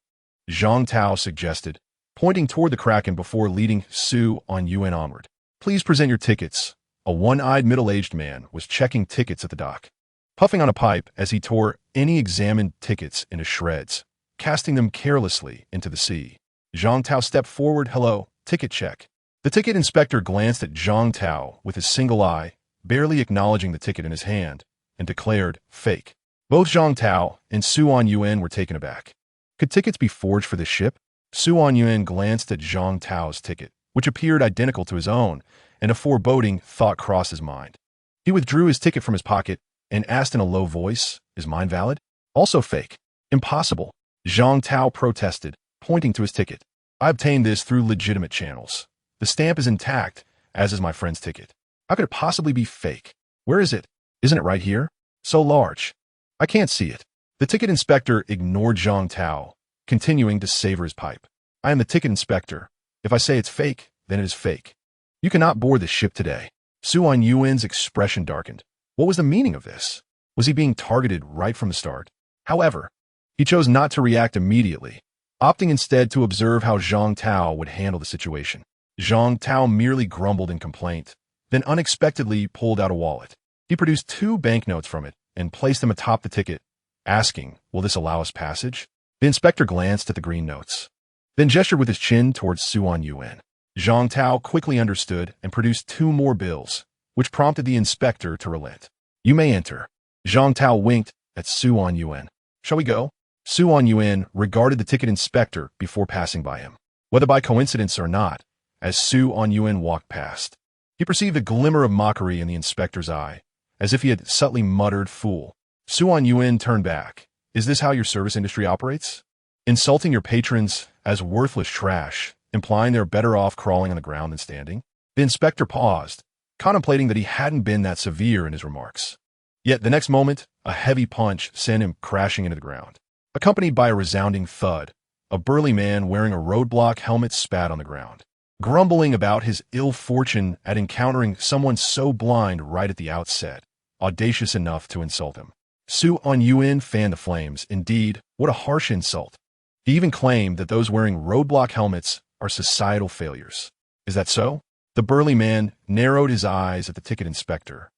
Zhang Tao suggested, pointing toward the Kraken before leading Su On-Yuen onward. "Please present your tickets." A one-eyed middle-aged man was checking tickets at the dock, puffing on a pipe as he tore any examined tickets into shreds, casting them carelessly into the sea. Zhang Tao stepped forward. "Hello, ticket check." The ticket inspector glanced at Zhang Tao with his single eye, barely acknowledging the ticket in his hand, and declared, "Fake." Both Zhang Tao and Su On-Yuen were taken aback. Could tickets be forged for this ship? Su On-Yuen glanced at Zhang Tao's ticket, which appeared identical to his own, and a foreboding thought crossed his mind. He withdrew his ticket from his pocket and asked in a low voice, "Is mine valid?" "Also fake." "Impossible," Zhang Tao protested, pointing to his ticket. "I obtained this through legitimate channels. The stamp is intact, as is my friend's ticket. How could it possibly be fake? Where is it? Isn't it right here? So large. I can't see it." The ticket inspector ignored Zhang Tao, continuing to savor his pipe. "I am the ticket inspector. If I say it's fake, then it is fake. You cannot board the ship today." Su On-Yuen's expression darkened. What was the meaning of this? Was he being targeted right from the start? However, he chose not to react immediately, opting instead to observe how Zhang Tao would handle the situation. Zhang Tao merely grumbled in complaint, then unexpectedly pulled out a wallet. He produced 2 banknotes from it and placed them atop the ticket, asking, "Will this allow us passage?" The inspector glanced at the green notes, then gestured with his chin towards Su On-Yuen. Zhang Tao quickly understood and produced 2 more bills, which prompted the inspector to relent. "You may enter." Zhang Tao winked at Su On-Yuen. "Shall we go?" Su On-Yuen regarded the ticket inspector before passing by him. Whether by coincidence or not, as Su On-Yuen walked past, he perceived a glimmer of mockery in the inspector's eye, as if he had subtly muttered, "Fool." Su On-Yuen turned back. "Is this how your service industry operates? Insulting your patrons as worthless trash, implying they're better off crawling on the ground than standing?" The inspector paused, contemplating that he hadn't been that severe in his remarks. Yet the next moment, a heavy punch sent him crashing into the ground. Accompanied by a resounding thud, a burly man wearing a roadblock helmet spat on the ground, grumbling about his ill fortune at encountering someone so blind right at the outset, audacious enough to insult him. Su On-Yuen fanned the flames. Indeed, What a harsh insult. He even claimed that those wearing roadblock helmets are societal failures. Is that so? The burly man narrowed his eyes at the ticket inspector,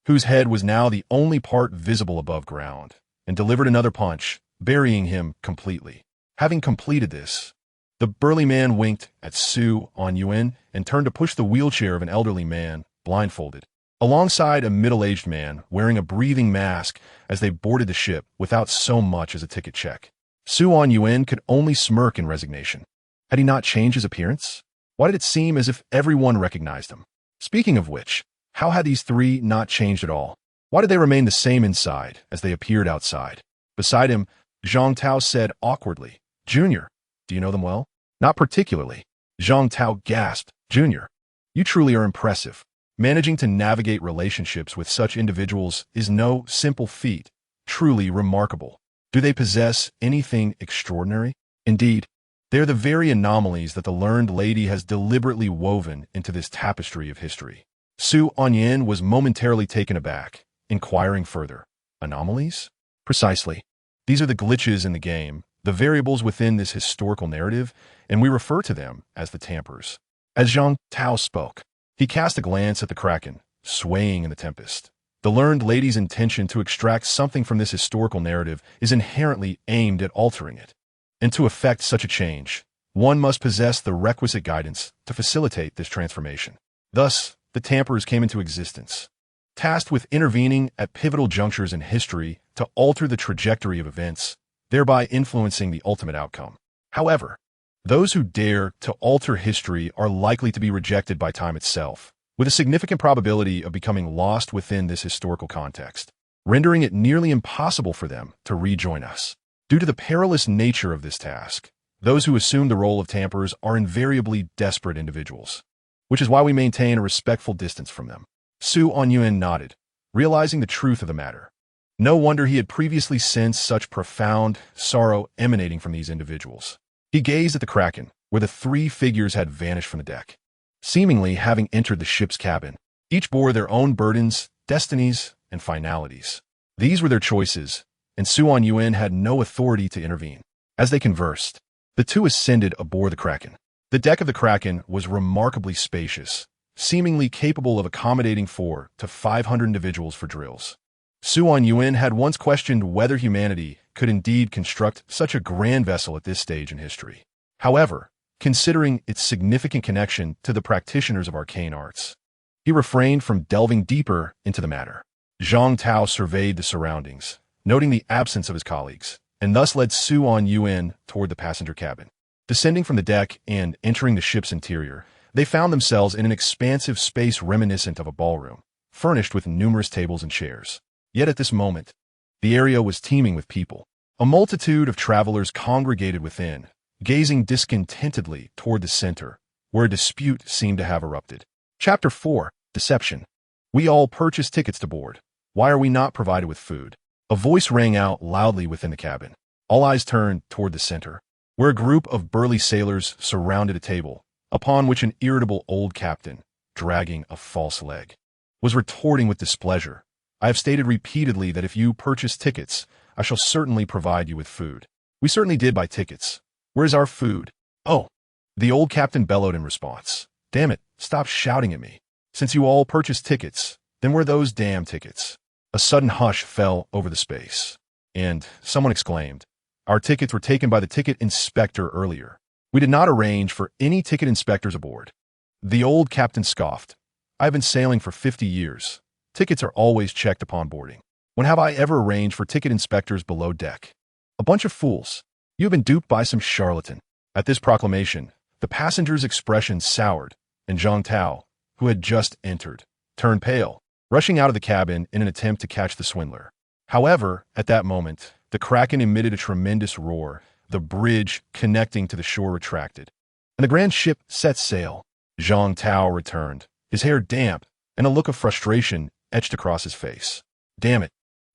whose head was now the only part visible above ground, and delivered another punch, burying him completely. Having completed this, the burly man winked at Su Anyuan and turned to push the wheelchair of an elderly man, blindfolded, alongside a middle-aged man wearing a breathing mask as they boarded the ship without so much as a ticket check. Su Anyuan could only smirk in resignation. Had he not changed his appearance? Why did it seem as if everyone recognized him? Speaking of which, how had these three not changed at all? Why did they remain the same inside as they appeared outside? Beside him, Zhang Tao said awkwardly, "Junior, do you know them well?" "Not particularly." Zhang Tao gasped. "Junior, you truly are impressive. Managing to navigate relationships with such individuals is no simple feat. Truly remarkable. Do they possess anything extraordinary? Indeed, they're the very anomalies that the learned lady has deliberately woven into this tapestry of history." Su Anyuan was momentarily taken aback, inquiring further. "Anomalies?" "Precisely. These are the glitches in the game, the variables within this historical narrative, and we refer to them as the tampers." As Zhang Tao spoke, he cast a glance at the kraken, swaying in the tempest. The learned lady's intention to extract something from this historical narrative is inherently aimed at altering it. And to effect such a change, one must possess the requisite guidance to facilitate this transformation. Thus, the tampers came into existence, tasked with intervening at pivotal junctures in history to alter the trajectory of events, thereby influencing the ultimate outcome. However, those who dare to alter history are likely to be rejected by time itself, with a significant probability of becoming lost within this historical context, rendering it nearly impossible for them to rejoin us. Due to the perilous nature of this task, those who assume the role of tampers are invariably desperate individuals, which is why we maintain a respectful distance from them. Su Anyuan nodded, realizing the truth of the matter. No wonder he had previously sensed such profound sorrow emanating from these individuals. He gazed at the kraken, where the three figures had vanished from the deck, seemingly having entered the ship's cabin. Each bore their own burdens, destinies, and finalities. These were their choices, and Su Anyuan had no authority to intervene. As they conversed, the two ascended aboard the kraken. The deck of the kraken was remarkably spacious, seemingly capable of accommodating 400 to 500 individuals for drills. Su Anyuan had once questioned whether humanity could indeed construct such a grand vessel at this stage in history. However, considering its significant connection to the practitioners of arcane arts, he refrained from delving deeper into the matter. Zhang Tao surveyed the surroundings, noting the absence of his colleagues, and thus led Su Anyuan toward the passenger cabin. Descending from the deck and entering the ship's interior, they found themselves in an expansive space reminiscent of a ballroom, furnished with numerous tables and chairs. Yet at this moment, the area was teeming with people. A multitude of travelers congregated within, gazing discontentedly toward the center, where a dispute seemed to have erupted. Chapter 4. Deception. "We all purchased tickets to board. Why are we not provided with food?" A voice rang out loudly within the cabin. All eyes turned toward the center, where a group of burly sailors surrounded a table, upon which an irritable old captain, dragging a false leg, was retorting with displeasure. "I have stated repeatedly that if you purchase tickets, I shall certainly provide you with food. We certainly did buy tickets. Where is our food?" "Oh," the old captain bellowed in response. "Damn it, stop shouting at me. Since you all purchased tickets, then where are those damn tickets?" A sudden hush fell over the space, and someone exclaimed, "Our tickets were taken by the ticket inspector earlier. We did not arrange for any ticket inspectors aboard." The old captain scoffed. "I've been sailing for 50 years. Tickets are always checked upon boarding. When have I ever arranged for ticket inspectors below deck? A bunch of fools. You have been duped by some charlatan." At this proclamation, the passenger's expression soured, and Zhang Tao, who had just entered, turned pale, rushing out of the cabin in an attempt to catch the swindler. However, at that moment, the kraken emitted a tremendous roar, the bridge connecting to the shore retracted, and the grand ship set sail. Zhang Tao returned, his hair damp, and a look of frustration etched across his face. "Damn it.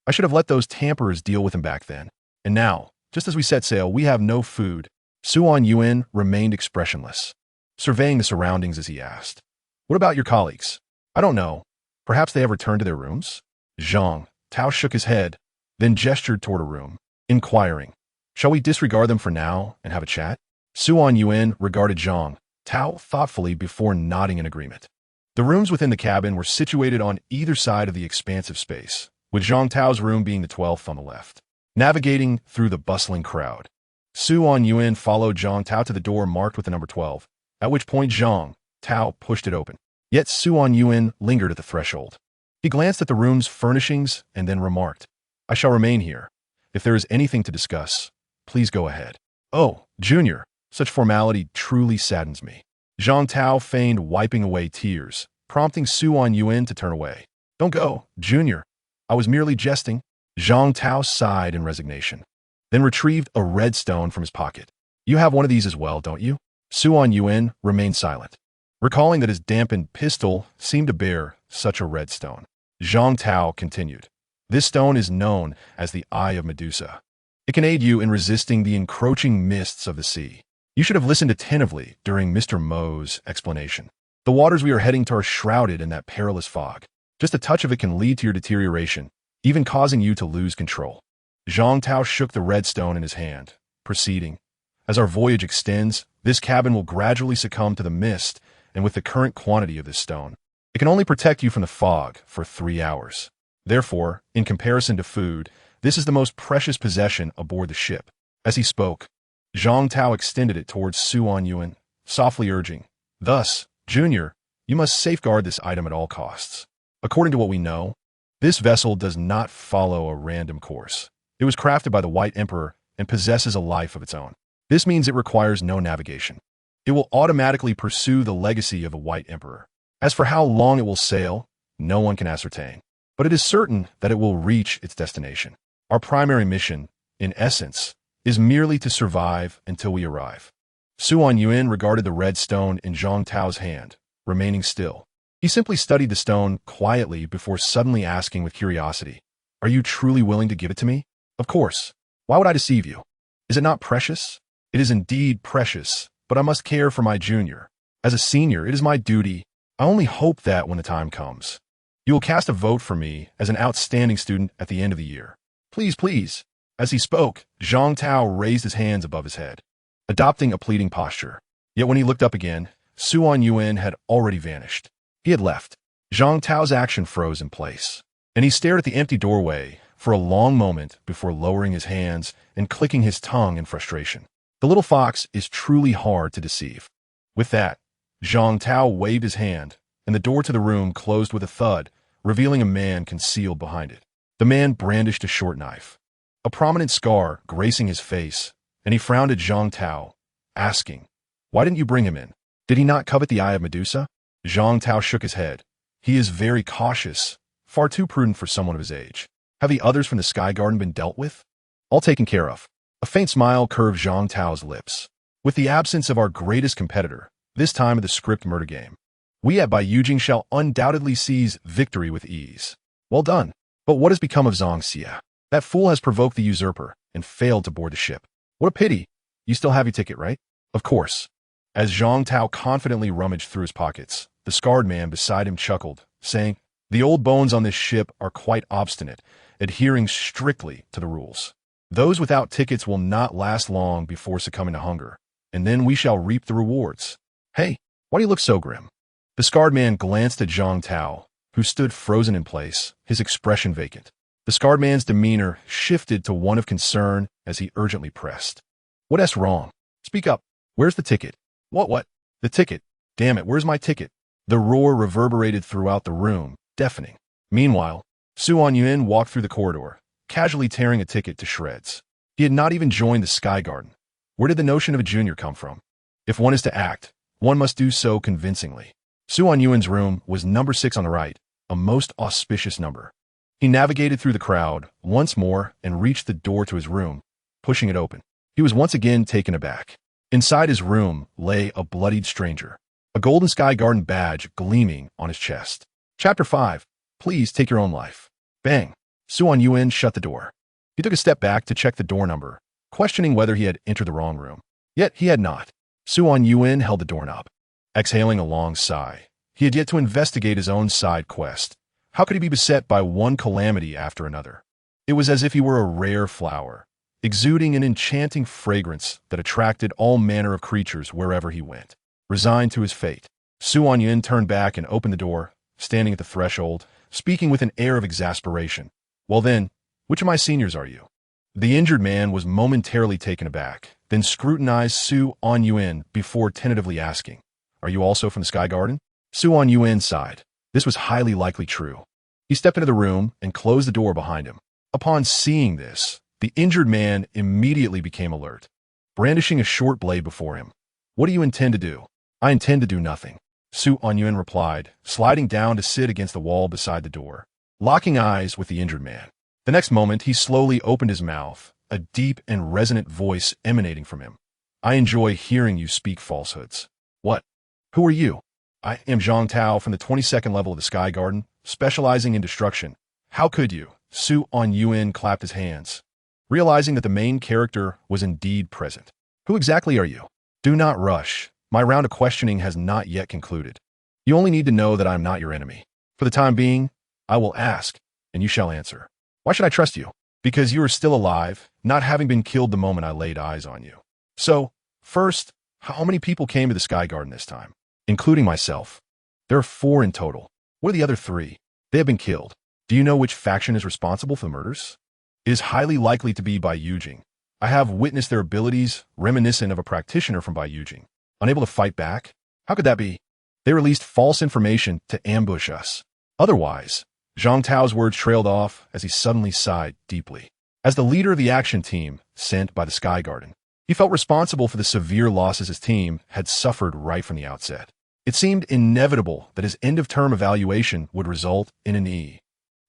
I should have let those tamperers deal with him back then. And now, just as we set sail, we have no food." Su Anyuan remained expressionless, surveying the surroundings as he asked, "What about your colleagues?" "I don't know. Perhaps they have returned to their rooms?" Zhang Tao shook his head, then gestured toward a room, inquiring, Shall we disregard them for now and have a chat? Anyuan regarded Zhang Tao thoughtfully before nodding in agreement. The rooms within the cabin were situated on either side of the expansive space, with Zhang Tao's room being the 12th on the left. Navigating through the bustling crowd, Anyuan followed Zhang Tao to the door marked with the number 12, at which point Zhang Tao pushed it open. Yet Anyuan lingered at the threshold. He glanced at the room's furnishings and then remarked, "I shall remain here. If there is anything to discuss, please go ahead." "Oh, Junior, such formality truly saddens me." Zhang Tao feigned wiping away tears, prompting Anyuan to turn away. "Don't go, Junior. I was merely jesting." Zhang Tao sighed in resignation, then retrieved a red stone from his pocket. "You have one of these as well, don't you?" Anyuan remained silent, recalling that his dampened pistol seemed to bear such a red stone. Zhang Tao continued, "This stone is known as the Eye of Medusa. It can aid you in resisting the encroaching mists of the sea. You should have listened attentively during Mr. Mo's explanation. The waters we are heading to are shrouded in that perilous fog. Just a touch of it can lead to your deterioration, even causing you to lose control." Zhang Tao shook the red stone in his hand, proceeding, "As our voyage extends, this cabin will gradually succumb to the mist, and with the current quantity of this stone, it can only protect you from the fog for 3 hours. Therefore, in comparison to food, this is the most precious possession aboard the ship." As he spoke, Zhang Tao extended it towards Anyuan, softly urging, "Thus, Junior, you must safeguard this item at all costs. According to what we know, this vessel does not follow a random course. It was crafted by the White Emperor and possesses a life of its own. This means it requires no navigation. It will automatically pursue the legacy of the White Emperor. As for how long it will sail, no one can ascertain. But it is certain that it will reach its destination. Our primary mission, in essence, is merely to survive until we arrive." Anyuan regarded the red stone in Zhang Tao's hand, remaining still. He simply studied the stone quietly before suddenly asking with curiosity, "Are you truly willing to give it to me?" "Of course. Why would I deceive you? Is it not precious?" "It is indeed precious, but I must care for my junior. As a senior, it is my duty. I only hope that when the time comes, you will cast a vote for me as an outstanding student at the end of the year. Please, please." As he spoke, Zhang Tao raised his hands above his head, adopting a pleading posture. Yet when he looked up again, Anyuan had already vanished. He had left. Zhang Tao's action froze in place, and he stared at the empty doorway for a long moment before lowering his hands and clicking his tongue in frustration. The little fox is truly hard to deceive. With that, Zhang Tao waved his hand, and the door to the room closed with a thud, revealing a man concealed behind it. The man brandished a short knife, a prominent scar gracing his face, and he frowned at Zhang Tao, asking, "Why didn't you bring him in? Did he not covet the Eye of Medusa?" Zhang Tao shook his head. "He is very cautious, far too prudent for someone of his age. Have the others from the Sky Garden been dealt with?" "All taken care of." A faint smile curved Zhang Tao's lips. "With the absence of our greatest competitor, this time of the script murder game, we at Bai Yujing shall undoubtedly seize victory with ease. Well done. But what has become of Zhang Xia? That fool has provoked the usurper and failed to board the ship. What a pity. You still have your ticket, right?" "Of course." As Zhang Tao confidently rummaged through his pockets, the scarred man beside him chuckled, saying, "The old bones on this ship are quite obstinate, adhering strictly to the rules. Those without tickets will not last long before succumbing to hunger, and then we shall reap the rewards. Hey, why do you look so grim?" The scarred man glanced at Zhang Tao, who stood frozen in place, his expression vacant. The scarred man's demeanor shifted to one of concern as he urgently pressed, "What's wrong? Speak up. Where's the ticket?" What? The ticket. Damn it, where's my ticket?" The roar reverberated throughout the room, deafening. Meanwhile, Anyuan walked through the corridor, casually tearing a ticket to shreds. He had not even joined the Sky Garden. Where did the notion of a junior come from? If one is to act, one must do so convincingly. Anyuan's room was number 6 on the right, a most auspicious number. He navigated through the crowd once more and reached the door to his room, pushing it open. He was once again taken aback. Inside his room lay a bloodied stranger, a golden Sky Garden badge gleaming on his chest. Chapter 5. Please take your own life. Bang. Anyuan shut the door. He took a step back to check the door number, questioning whether he had entered the wrong room. Yet he had not. Anyuan held the doorknob. Exhaling a long sigh, he had yet to investigate his own side quest. How could he be beset by one calamity after another? It was as if he were a rare flower, exuding an enchanting fragrance that attracted all manner of creatures wherever he went. Resigned to his fate, Anyuan turned back and opened the door, standing at the threshold, speaking with an air of exasperation. "Well then, which of my seniors are you?" The injured man was momentarily taken aback, then scrutinized Anyuan before tentatively asking, "Are you also from the Sky Garden?" Anyuan sighed. This was highly likely true. He stepped into the room and closed the door behind him. Upon seeing this, the injured man immediately became alert, brandishing a short blade before him. "What do you intend to do?" "I intend to do nothing," Anyuan replied, sliding down to sit against the wall beside the door, locking eyes with the injured man. The next moment, he slowly opened his mouth, a deep and resonant voice emanating from him. "I enjoy hearing you speak falsehoods." "What? Who are you?" "I am Zhang Tao from the 22nd level of the Sky Garden, specializing in destruction." "How could you?" Anyuan clapped his hands, realizing that the main character was indeed present. "Who exactly are you?" "Do not rush. My round of questioning has not yet concluded. You only need to know that I am not your enemy. For the time being, I will ask, and you shall answer." "Why should I trust you?" "Because you are still alive, not having been killed the moment I laid eyes on you." "So, first, how many people came to the Sky Garden this time?" "Including myself. There are 4 in total." "What are the other 3? "They have been killed." "Do you know which faction is responsible for the murders?" "It is highly likely to be Bai Yujing. I have witnessed their abilities reminiscent of a practitioner from Bai Yujing. Unable to fight back? How could that be?" "They released false information to ambush us." "Otherwise," Zhang Tao's words trailed off as he suddenly sighed deeply. As the leader of the action team sent by the Sky Garden, he felt responsible for the severe losses his team had suffered right from the outset. It seemed inevitable that his end-of-term evaluation would result in an E.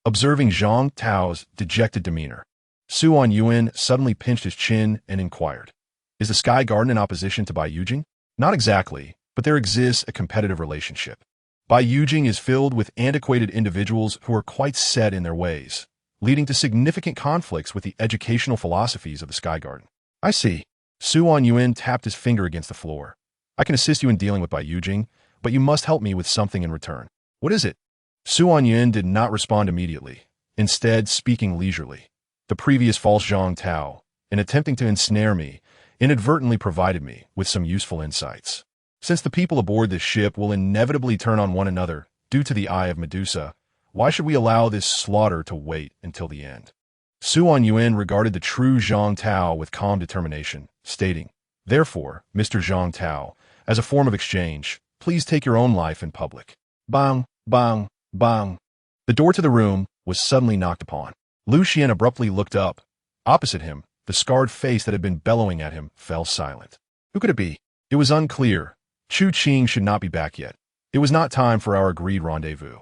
Observing Zhang Tao's dejected demeanor, Anyuan suddenly pinched his chin and inquired, "Is the Sky Garden in opposition to Bai Yujing?" "Not exactly, but there exists a competitive relationship. Bai Yujing is filled with antiquated individuals who are quite set in their ways, leading to significant conflicts with the educational philosophies of the Sky Garden." "I see." Anyuan tapped his finger against the floor. "I can assist you in dealing with Bai Yujing, but you must help me with something in return." "What is it?" Anyuan did not respond immediately, instead speaking leisurely. "The previous false Zhang Tao, in attempting to ensnare me, inadvertently provided me with some useful insights. Since the people aboard this ship will inevitably turn on one another due to the Eye of Medusa, why should we allow this slaughter to wait until the end?" Anyuan regarded the true Zhang Tao with calm determination, stating, "Therefore, Mr. Zhang Tao, as a form of exchange, please take your own life in public." Bang, bang, bang. The door to the room was suddenly knocked upon. Lucian abruptly looked up. Opposite him, the scarred face that had been bellowing at him fell silent. Who could it be? It was unclear. Chu Qing should not be back yet. It was not time for our agreed rendezvous.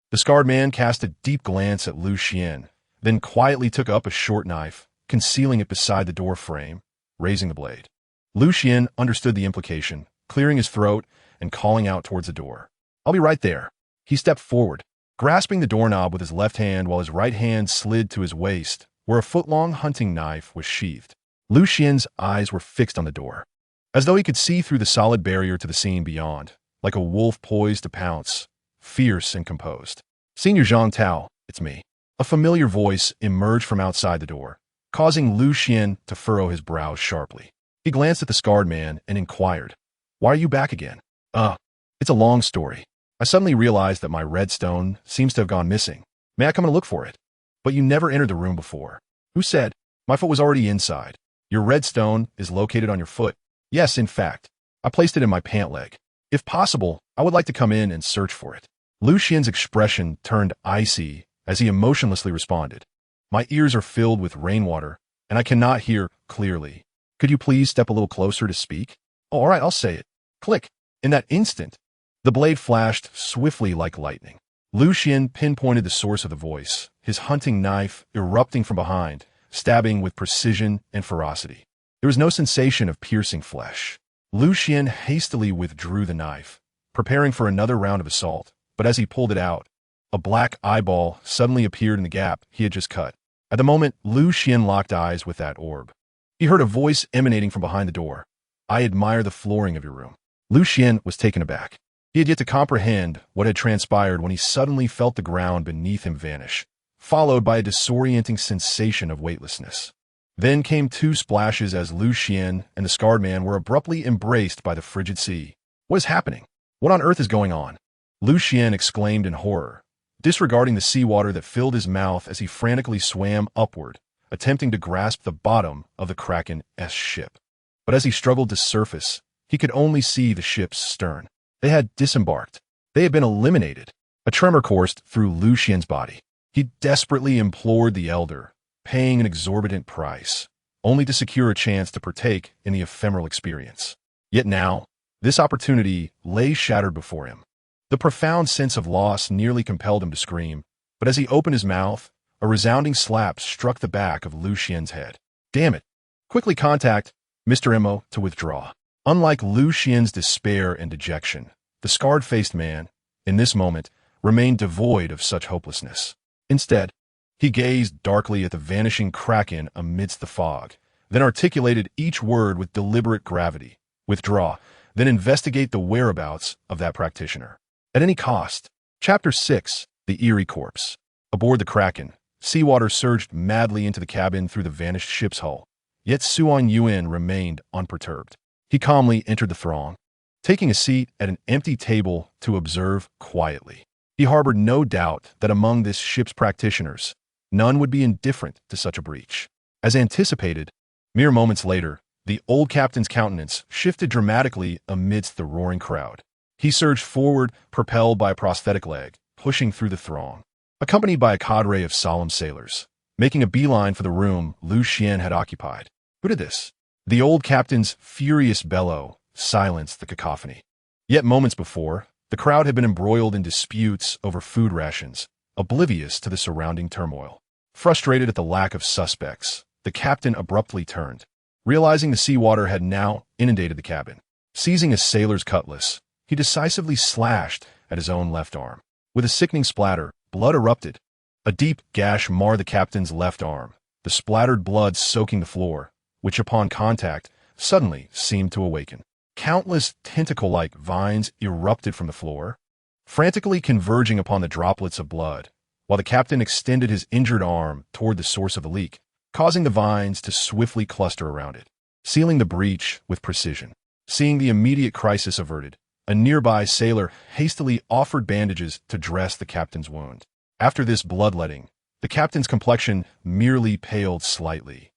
The scarred man cast a deep glance at Lucian, then quietly took up a short knife, concealing it beside the door frame, raising the blade. Lucian understood the implication, clearing his throat and calling out towards the door. "I'll be right there." He stepped forward, grasping the doorknob with his left hand while his right hand slid to his waist, where a foot-long hunting knife was sheathed. Lucian's eyes were fixed on the door, as though he could see through the solid barrier to the scene beyond, like a wolf poised to pounce, fierce and composed. "Senior Zhang Tao, it's me." A familiar voice emerged from outside the door, causing Lucian to furrow his brows sharply. He glanced at the scarred man and inquired, "Why are you back again?" It's a long story. I suddenly realized that my redstone seems to have gone missing. May I come and look for it?" "But you never entered the room before." "Who said?" "My foot was already inside." "Your redstone is located on your foot." "Yes, in fact. I placed it in my pant leg. If possible, I would like to come in and search for it." Lucian's expression turned icy as he emotionlessly responded, "My ears are filled with rainwater, and I cannot hear clearly. Could you please step a little closer to speak?" "Oh, all right, I'll say it." Click. In that instant, the blade flashed swiftly like lightning. Lucian pinpointed the source of the voice, his hunting knife erupting from behind, stabbing with precision and ferocity. There was no sensation of piercing flesh. Lucian hastily withdrew the knife, preparing for another round of assault, but as he pulled it out, a black eyeball suddenly appeared in the gap he had just cut. At the moment, Lucian locked eyes with that orb. He heard a voice emanating from behind the door. "I admire the flooring of your room." Lucian was taken aback. He had yet to comprehend what had transpired when he suddenly felt the ground beneath him vanish, followed by a disorienting sensation of weightlessness. Then came two splashes as Lu Xian and the scarred man were abruptly embraced by the frigid sea. What is happening? What on earth is going on? Lu Xian exclaimed in horror, disregarding the seawater that filled his mouth as he frantically swam upward, attempting to grasp the bottom of the Kraken's ship. But as he struggled to surface, he could only see the ship's stern. They had disembarked. They had been eliminated. A tremor coursed through Lu Xian's body. He desperately implored the elder, paying an exorbitant price, only to secure a chance to partake in the ephemeral experience. Yet now, this opportunity lay shattered before him. The profound sense of loss nearly compelled him to scream, but as he opened his mouth, a resounding slap struck the back of Lu Xian's head. Damn it! Quickly contact Mr. Mo to withdraw. Unlike Lu Xian's despair and dejection, the scarred-faced man, in this moment, remained devoid of such hopelessness. Instead, he gazed darkly at the vanishing Kraken amidst the fog, then articulated each word with deliberate gravity. Withdraw, then investigate the whereabouts of that practitioner. At any cost. Chapter 6. The Eerie Corpse. Aboard the Kraken, seawater surged madly into the cabin through the vanished ship's hull, yet Suan Yuan remained unperturbed. He calmly entered the throng, taking a seat at an empty table to observe quietly. He harbored no doubt that among this ship's practitioners, none would be indifferent to such a breach. As anticipated, mere moments later, the old captain's countenance shifted dramatically amidst the roaring crowd. He surged forward, propelled by a prosthetic leg, pushing through the throng, accompanied by a cadre of solemn sailors, making a beeline for the room Lu Xian had occupied. Who did this? The old captain's furious bellow silenced the cacophony. Yet moments before, the crowd had been embroiled in disputes over food rations, oblivious to the surrounding turmoil. Frustrated at the lack of suspects, the captain abruptly turned, realizing the seawater had now inundated the cabin. Seizing a sailor's cutlass, he decisively slashed at his own left arm. With a sickening splatter, blood erupted. A deep gash marred the captain's left arm, the splattered blood soaking the floor, which upon contact suddenly seemed to awaken. Countless tentacle-like vines erupted from the floor, frantically converging upon the droplets of blood, while the captain extended his injured arm toward the source of the leak, causing the vines to swiftly cluster around it, sealing the breach with precision. Seeing the immediate crisis averted, a nearby sailor hastily offered bandages to dress the captain's wound. After this bloodletting, the captain's complexion merely paled slightly,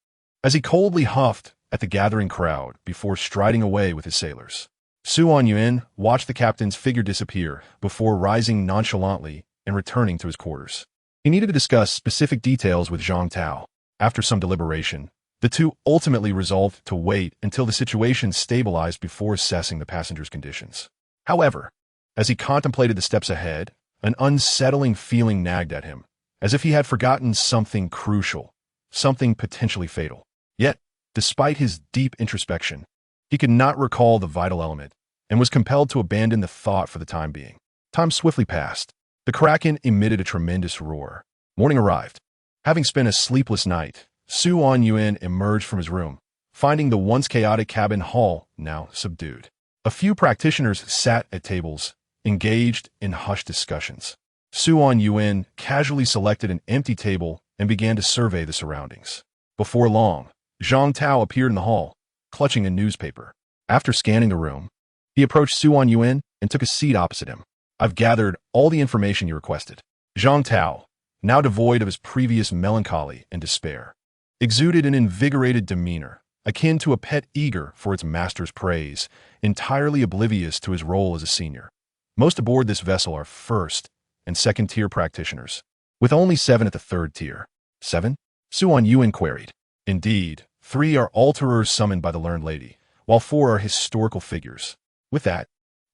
as he coldly huffed at the gathering crowd before striding away with his sailors. Suan Yuan watched the captain's figure disappear before rising nonchalantly and returning to his quarters. He needed to discuss specific details with Zhang Tao. After some deliberation, the two ultimately resolved to wait until the situation stabilized before assessing the passenger's conditions. However, as he contemplated the steps ahead, an unsettling feeling nagged at him, as if he had forgotten something crucial, something potentially fatal. Yet, despite his deep introspection, he could not recall the vital element and was compelled to abandon the thought for the time being. Time swiftly passed. The Kraken emitted a tremendous roar. Morning arrived. Having spent a sleepless night, Suan Yuan emerged from his room, finding the once chaotic cabin hall now subdued. A few practitioners sat at tables, engaged in hushed discussions. Suan Yuan casually selected an empty table and began to survey the surroundings. Before long, Zhang Tao appeared in the hall, clutching a newspaper. After scanning the room, he approached Suan Yuan and took a seat opposite him. I've gathered all the information you requested. Zhang Tao, now devoid of his previous melancholy and despair, exuded an invigorated demeanor, akin to a pet eager for its master's praise, entirely oblivious to his role as a senior. Most aboard this vessel are first and second-tier practitioners, with only 7 at the third tier. 7? Suan Yuan queried. Indeed, 3 are alterers summoned by the learned lady, while 4 are historical figures. With that,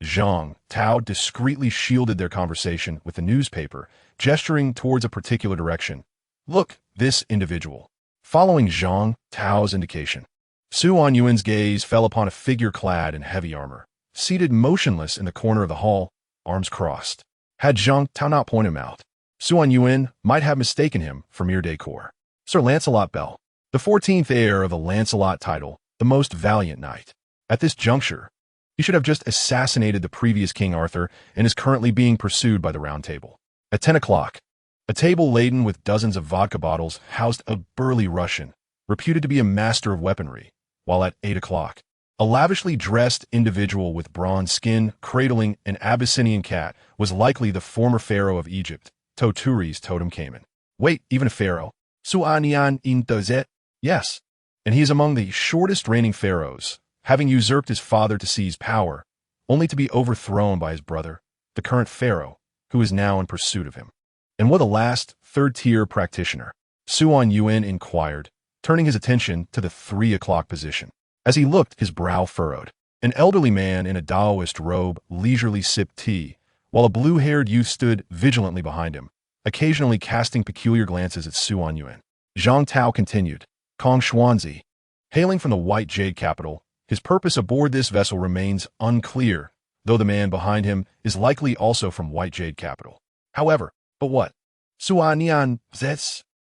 Zhang Tao discreetly shielded their conversation with the newspaper, gesturing towards a particular direction. Look, this individual. Following Zhang Tao's indication, Suan Yuan's gaze fell upon a figure clad in heavy armor, seated motionless in the corner of the hall, arms crossed. Had Zhang Tao not pointed him out, Suan Yuan might have mistaken him for mere decor. Sir Lancelot Bell, the 14th heir of the Lancelot title, the most valiant knight. At this juncture, he should have just assassinated the previous King Arthur and is currently being pursued by the Round Table. At 10 o'clock, a table laden with dozens of vodka bottles housed a burly Russian, reputed to be a master of weaponry, while at 8 o'clock, a lavishly dressed individual with bronze skin cradling an Abyssinian cat was likely the former pharaoh of Egypt, Toturi's totem-kamen. Wait, even a pharaoh? Anyuan? Yes, and he is among the shortest reigning pharaohs, having usurped his father to seize power, only to be overthrown by his brother, the current pharaoh, who is now in pursuit of him. And what a last, third-tier practitioner? Anyuan inquired, turning his attention to the 3 o'clock position. As he looked, his brow furrowed. An elderly man in a Taoist robe leisurely sipped tea, while a blue-haired youth stood vigilantly behind him, occasionally casting peculiar glances at Anyuan. Zhang Tao continued, Kong Xuanzi. Hailing from the White Jade capital, his purpose aboard this vessel remains unclear, though the man behind him is likely also from White Jade capital. However, but what? Anyuan,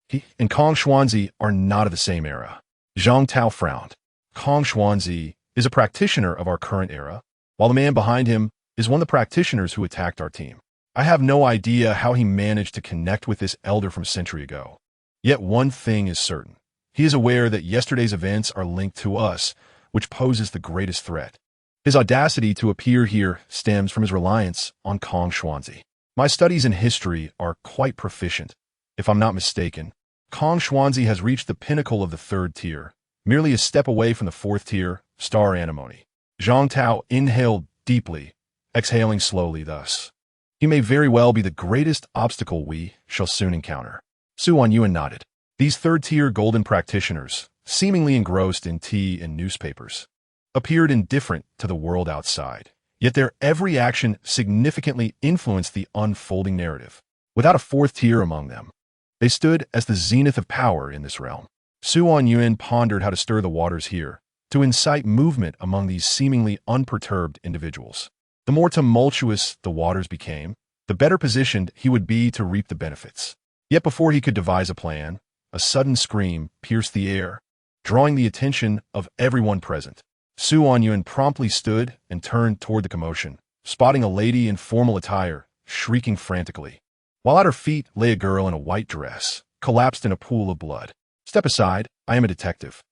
he and Kong Xuanzi are not of the same era. Zhang Tao frowned. Kong Xuanzi is a practitioner of our current era, while the man behind him is one of the practitioners who attacked our team. I have no idea how he managed to connect with this elder from a century ago. Yet one thing is certain. He is aware that yesterday's events are linked to us, which poses the greatest threat. His audacity to appear here stems from his reliance on Kong Xuanzi. My studies in history are quite proficient. If I'm not mistaken, Kong Xuanzi has reached the pinnacle of the 3rd tier, merely a step away from the 4th tier, star anemone. Zhang Tao inhaled deeply, exhaling slowly thus. He may very well be the greatest obstacle we shall soon encounter. Anyuan nodded. These 3rd-tier golden practitioners, seemingly engrossed in tea and newspapers, appeared indifferent to the world outside, yet their every action significantly influenced the unfolding narrative. Without a 4th tier among them, they stood as the zenith of power in this realm. Anyuan pondered how to stir the waters here, to incite movement among these seemingly unperturbed individuals. The more tumultuous the waters became, the better positioned he would be to reap the benefits. Yet before he could devise a plan, a sudden scream pierced the air, drawing the attention of everyone present. Anyuan promptly stood and turned toward the commotion, spotting a lady in formal attire, shrieking frantically, while at her feet lay a girl in a white dress, collapsed in a pool of blood. Step aside, I am a detective.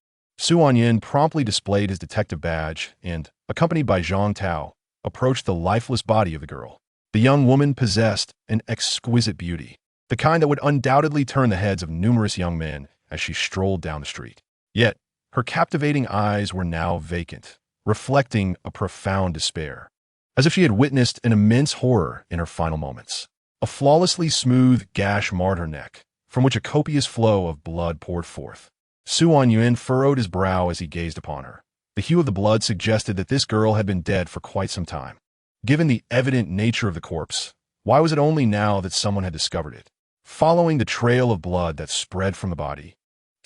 Anyuan promptly displayed his detective badge and, accompanied by Zhang Tao, approached the lifeless body of the girl. The young woman possessed an exquisite beauty, the kind that would undoubtedly turn the heads of numerous young men as she strolled down the street. Yet, her captivating eyes were now vacant, reflecting a profound despair, as if she had witnessed an immense horror in her final moments. A flawlessly smooth gash marred her neck, from which a copious flow of blood poured forth. Anyuan furrowed his brow as he gazed upon her. The hue of the blood suggested that this girl had been dead for quite some time. Given the evident nature of the corpse, why was it only now that someone had discovered it? Following the trail of blood that spread from the body,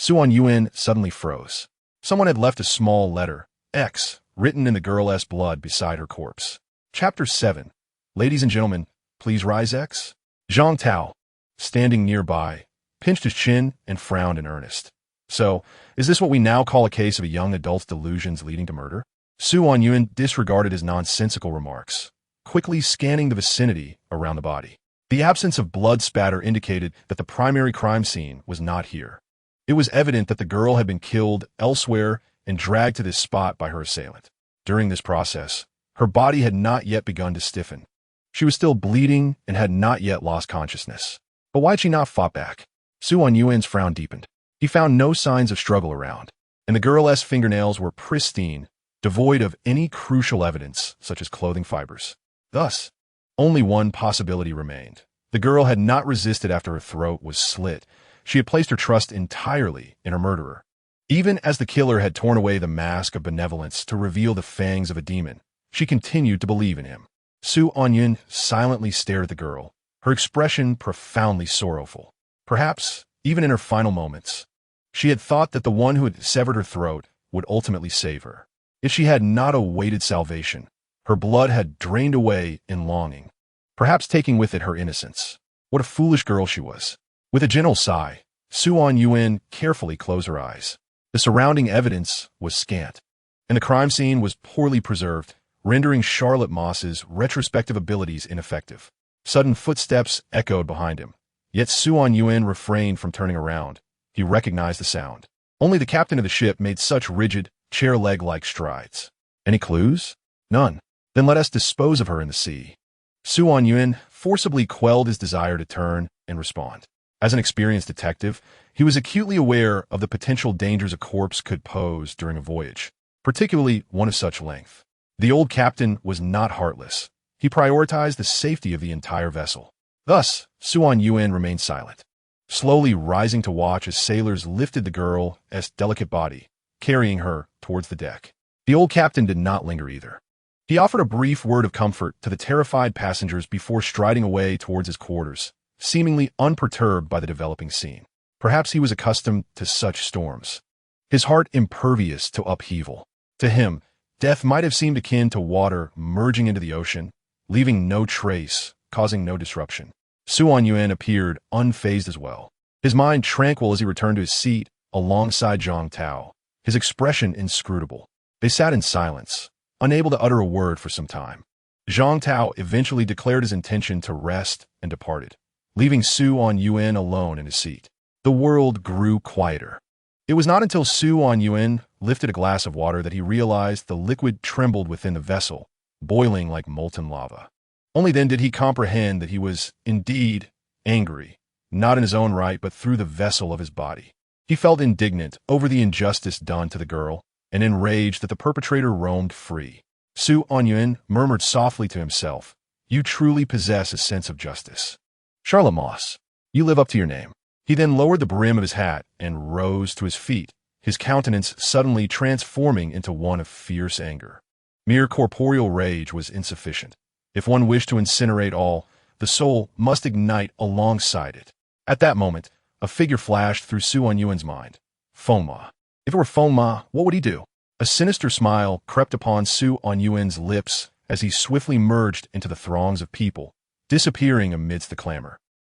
Anyuan suddenly froze. Someone had left a small letter, X, written in the girl's blood beside her corpse. Chapter 7. Ladies and gentlemen, please rise X. Zhang Tao, standing nearby, pinched his chin and frowned in earnest. So, is this what we now call a case of a young adult's delusions leading to murder? Anyuan disregarded his nonsensical remarks, quickly scanning the vicinity around the body. The absence of blood spatter indicated that the primary crime scene was not here. It was evident that the girl had been killed elsewhere and dragged to this spot by her assailant. During this process, her body had not yet begun to stiffen. She was still bleeding and had not yet lost consciousness. But why had she not fought back? Anyuan's frown deepened. He found no signs of struggle around, and the girl's fingernails were pristine, devoid of any crucial evidence, such as clothing fibers. Thus, only one possibility remained. The girl had not resisted after her throat was slit. She had placed her trust entirely in her murderer. Even as the killer had torn away the mask of benevolence to reveal the fangs of a demon, she continued to believe in him. Anyuan silently stared at the girl, her expression profoundly sorrowful. Perhaps, even in her final moments, she had thought that the one who had severed her throat would ultimately save her. If she had not awaited salvation, her blood had drained away in longing, perhaps taking with it her innocence. What a foolish girl she was. With a gentle sigh, Anyuan carefully closed her eyes. The surrounding evidence was scant, and the crime scene was poorly preserved, rendering Charlotte Moss's retrospective abilities ineffective. Sudden footsteps echoed behind him, yet Anyuan refrained from turning around. He recognized the sound. Only the captain of the ship made such rigid, chair-leg-like strides. Any clues? None. Then let us dispose of her in the sea. Anyuan forcibly quelled his desire to turn and respond. As an experienced detective, he was acutely aware of the potential dangers a corpse could pose during a voyage, particularly one of such length. The old captain was not heartless. He prioritized the safety of the entire vessel. Thus, Anyuan remained silent, slowly rising to watch as sailors lifted the girl's delicate body, carrying her towards the deck. The old captain did not linger either. He offered a brief word of comfort to the terrified passengers before striding away towards his quarters, seemingly unperturbed by the developing scene. Perhaps he was accustomed to such storms, his heart impervious to upheaval. To him, death might have seemed akin to water merging into the ocean, leaving no trace, causing no disruption. Anyuan appeared unfazed as well, his mind tranquil as he returned to his seat alongside Zhang Tao, his expression inscrutable. They sat in silence, unable to utter a word for some time. Zhang Tao eventually declared his intention to rest and departed, leaving Anyuan alone in his seat. The world grew quieter. It was not until Anyuan lifted a glass of water that he realized the liquid trembled within the vessel, boiling like molten lava. Only then did he comprehend that he was indeed angry, not in his own right but through the vessel of his body. He felt indignant over the injustice done to the girl, and enraged that the perpetrator roamed free. Anyuan murmured softly to himself, "You truly possess a sense of justice. Charlotte Moss, you live up to your name." He then lowered the brim of his hat and rose to his feet, his countenance suddenly transforming into one of fierce anger. Mere corporeal rage was insufficient. If one wished to incinerate all, the soul must ignite alongside it. At that moment, a figure flashed through Anyuan's mind. Fengma. If it were Fengma, what would he do? A sinister smile crept upon Anyuan's lips as he swiftly merged into the throngs of people, disappearing amidst the clamor.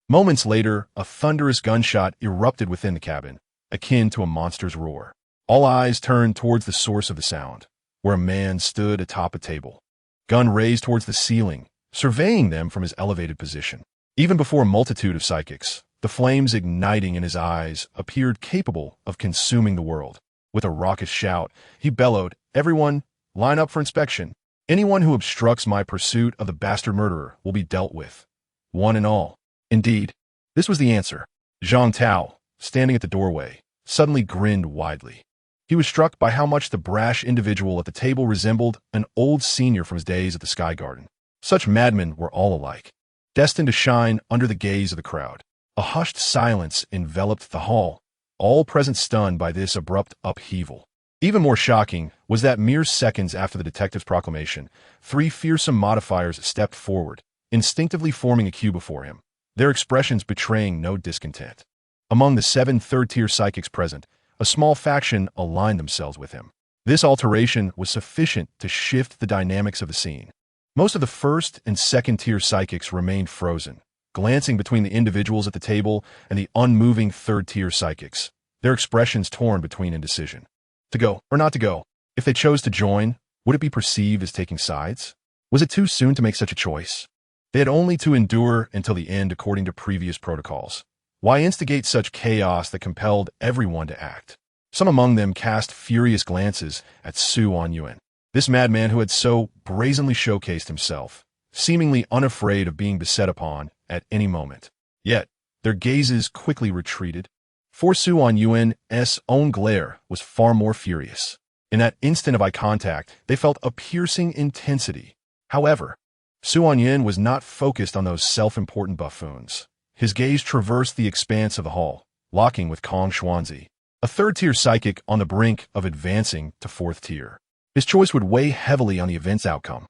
Moments later, a thunderous gunshot erupted within the cabin, akin to a monster's roar. All eyes turned towards the source of the sound, where a man stood atop a table, gun raised towards the ceiling, surveying them from his elevated position. Even before a multitude of psychics, the flames igniting in his eyes appeared capable of consuming the world. With a raucous shout, he bellowed, "Everyone, line up for inspection. Anyone who obstructs my pursuit of the bastard murderer will be dealt with, one and all." Indeed, this was the answer. Zhang Tao, standing at the doorway, suddenly grinned widely. He was struck by how much the brash individual at the table resembled an old senior from his days at the Sky Garden. Such madmen were all alike, destined to shine under the gaze of the crowd. A hushed silence enveloped the hall, all present stunned by this abrupt upheaval. Even more shocking was that mere seconds after the detective's proclamation, 3 fearsome modifiers stepped forward, instinctively forming a queue before him, their expressions betraying no discontent. Among the 7 third-tier psychics present, a small faction aligned themselves with him. This alteration was sufficient to shift the dynamics of the scene. Most of the first and second-tier psychics remained frozen, glancing between the individuals at the table and the unmoving third-tier psychics, their expressions torn between indecision. To go or not to go? If they chose to join, would it be perceived as taking sides? Was it too soon to make such a choice? They had only to endure until the end according to previous protocols. Why instigate such chaos that compelled everyone to act? Some among them cast furious glances at Anyuan, this madman who had so brazenly showcased himself, seemingly unafraid of being beset upon at any moment. Yet, their gazes quickly retreated, for Anyuan's own glare was far more furious. In that instant of eye contact, they felt a piercing intensity. However, Anyuan was not focused on those self-important buffoons. His gaze traversed the expanse of the hall, locking with Kong Xuanzi, a third-tier psychic on the brink of advancing to 4th tier. His choice would weigh heavily on the event's outcome.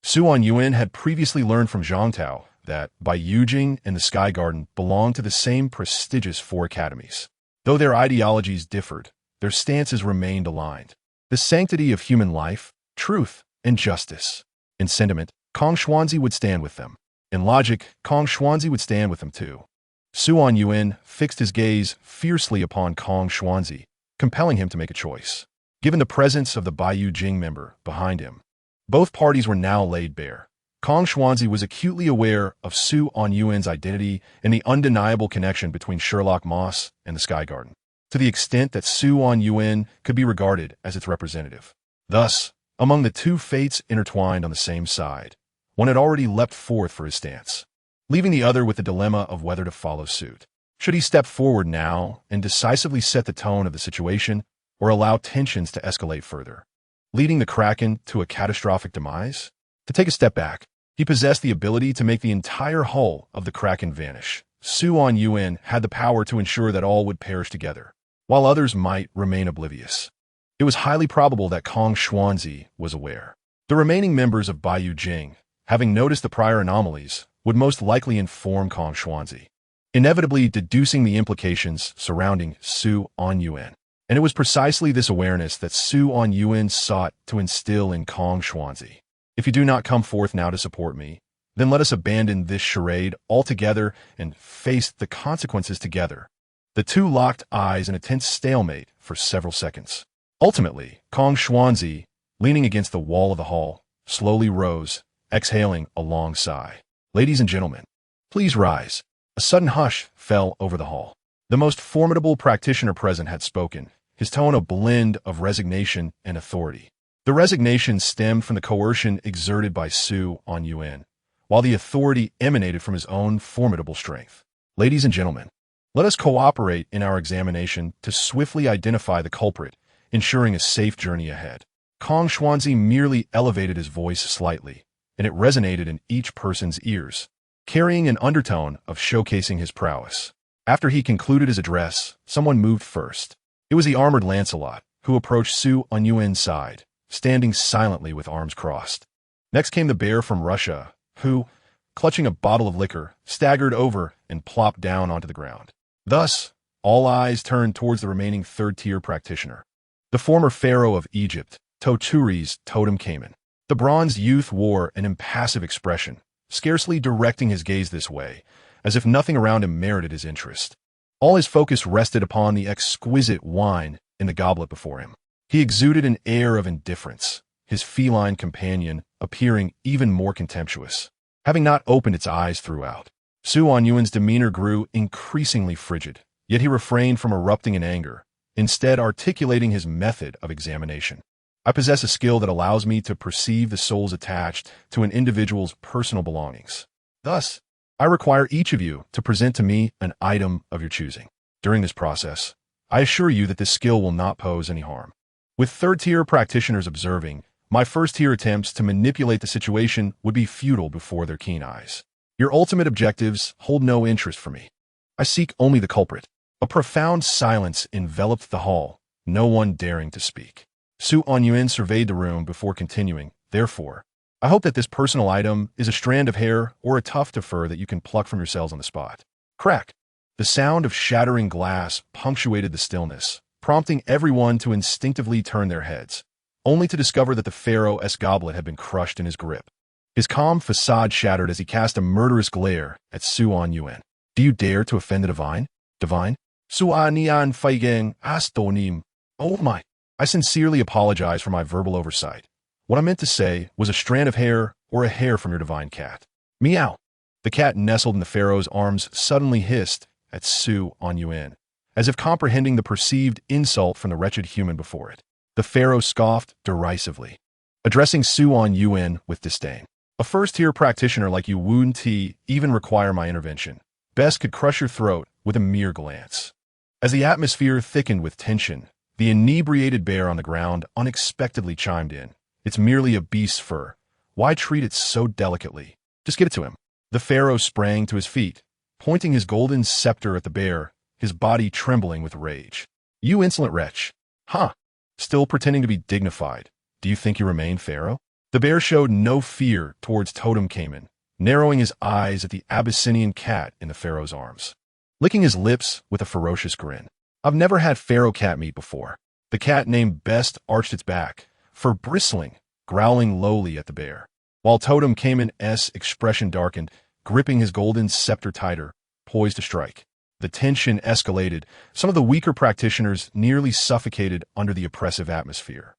Anyuan had previously learned from Zhang Tao that Bai Yujing and the Sky Garden belonged to the same prestigious 4 academies. Though their ideologies differed, their stances remained aligned. The sanctity of human life, truth, and justice. In sentiment, Kong Xuanzi would stand with them. In logic, Kong Xuanzi would stand with them too. Anyuan fixed his gaze fiercely upon Kong Xuanzi, compelling him to make a choice. Given the presence of the Bai Yujing member behind him, both parties were now laid bare. Kong Xuanzi was acutely aware of Anyuan's identity and the undeniable connection between Sherlock Moss and the Sky Garden. to the extent that Anyuan could be regarded as its representative. Thus, among the two fates intertwined on the same side, one had already leapt forth for his stance, leaving the other with the dilemma of whether to follow suit. Should he step forward now and decisively set the tone of the situation, or allow tensions to escalate further, leading the Kraken to a catastrophic demise? To take a step back, he possessed the ability to make the entire hull of the Kraken vanish. Anyuan had the power to ensure that all would perish together, while others might remain oblivious. It was highly probable that Kong Xuanzi was aware. The remaining members of Baiyu Jing, having noticed the prior anomalies, would most likely inform Kong Xuanzi, inevitably deducing the implications surrounding Anyuan. And it was precisely this awareness that Anyuan sought to instill in Kong Xuanzi. If you do not come forth now to support me, then let us abandon this charade altogether and face the consequences together. The two locked eyes in a tense stalemate for several seconds. Ultimately, Kong Xuanzi, leaning against the wall of the hall, slowly rose, exhaling a long sigh. Ladies and gentlemen, please rise. A sudden hush fell over the hall. The most formidable practitioner present had spoken, his tone a blend of resignation and authority. The resignation stemmed from the coercion exerted by Anyuan, while the authority emanated from his own formidable strength. Ladies and gentlemen, let us cooperate in our examination to swiftly identify the culprit, ensuring a safe journey ahead. Kong Xuanzi merely elevated his voice slightly, and it resonated in each person's ears, carrying an undertone of showcasing his prowess. After he concluded his address, someone moved first. It was the armored Lancelot, who approached Anyuan's side, standing silently with arms crossed. Next came the bear from Russia, who, clutching a bottle of liquor, staggered over and plopped down onto the ground. Thus, all eyes turned towards the remaining third-tier practitioner, the former pharaoh of Egypt, Toturi's Totem-Caiman. The bronze youth wore an impassive expression, scarcely directing his gaze this way, as if nothing around him merited his interest. All his focus rested upon the exquisite wine in the goblet before him. He exuded an air of indifference, his feline companion appearing even more contemptuous, having not opened its eyes throughout. Anyuan's demeanor grew increasingly frigid, yet he refrained from erupting in anger, instead articulating his method of examination. I possess a skill that allows me to perceive the souls attached to an individual's personal belongings. Thus, I require each of you to present to me an item of your choosing. During this process, I assure you that this skill will not pose any harm. With third-tier practitioners observing, my first-tier attempts to manipulate the situation would be futile before their keen eyes. Your ultimate objectives hold no interest for me. I seek only the culprit. A profound silence enveloped the hall, no one daring to speak. Anyuan surveyed the room before continuing. Therefore, I hope that this personal item is a strand of hair or a tuft of fur that you can pluck from yourselves on the spot. Crack! The sound of shattering glass punctuated the stillness, prompting everyone to instinctively turn their heads, only to discover that the pharaoh's goblet had been crushed in his grip. His calm facade shattered as he cast a murderous glare at Anyuan. Do you dare to offend the divine? Divine? Suanian faigang astonim. Oh my! I sincerely apologize for my verbal oversight. What I meant to say was a strand of hair or a hair from your divine cat. Meow! The cat nestled in the pharaoh's arms suddenly hissed at Anyuan, as if comprehending the perceived insult from the wretched human before it. The pharaoh scoffed derisively, addressing Anyuan with disdain. A first-tier practitioner like you wouldn't even require my intervention. Best could crush your throat with a mere glance. As the atmosphere thickened with tension, the inebriated bear on the ground unexpectedly chimed in. It's merely a beast's fur. Why treat it so delicately? Just get it to him. The pharaoh sprang to his feet, pointing his golden scepter at the bear, his body trembling with rage. You insolent wretch! Huh! Still pretending to be dignified. Do you think you remain pharaoh? The bear showed no fear towards Totem-Caiman, narrowing his eyes at the Abyssinian cat in the pharaoh's arms, licking his lips with a ferocious grin. I've never had pharaoh cat meat before. The cat named Best arched its back, fur bristling, growling lowly at the bear, while Totem-Caiman's expression darkened, gripping his golden scepter tighter, poised to strike. The tension escalated, some of the weaker practitioners nearly suffocated under the oppressive atmosphere.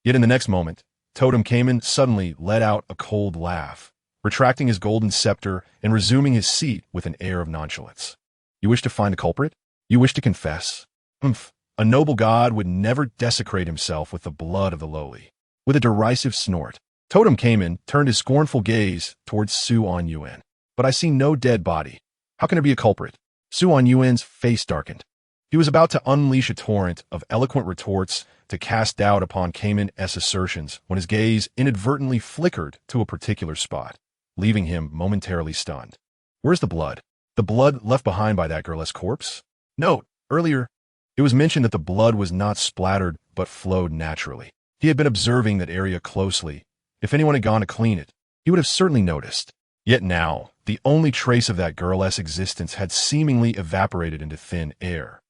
Yet in the next moment, Totem-Caiman suddenly let out a cold laugh, retracting his golden scepter and resuming his seat with an air of nonchalance. You wish to find a culprit? You wish to confess? Humph, A noble god would never desecrate himself with the blood of the lowly. With a derisive snort, Totem came in, turned his scornful gaze towards Anyuan. But I see no dead body. How can there be a culprit? Anyuan's face darkened. He was about to unleash a torrent of eloquent retorts to cast doubt upon Cayman's assertions when his gaze inadvertently flickered to a particular spot, leaving him momentarily stunned. Where's the blood? The blood left behind by that girl's corpse? Note, earlier, it was mentioned that the blood was not splattered but flowed naturally. He had been observing that area closely. If anyone had gone to clean it, he would have certainly noticed. Yet now, the only trace of that girl's existence had seemingly evaporated into thin air.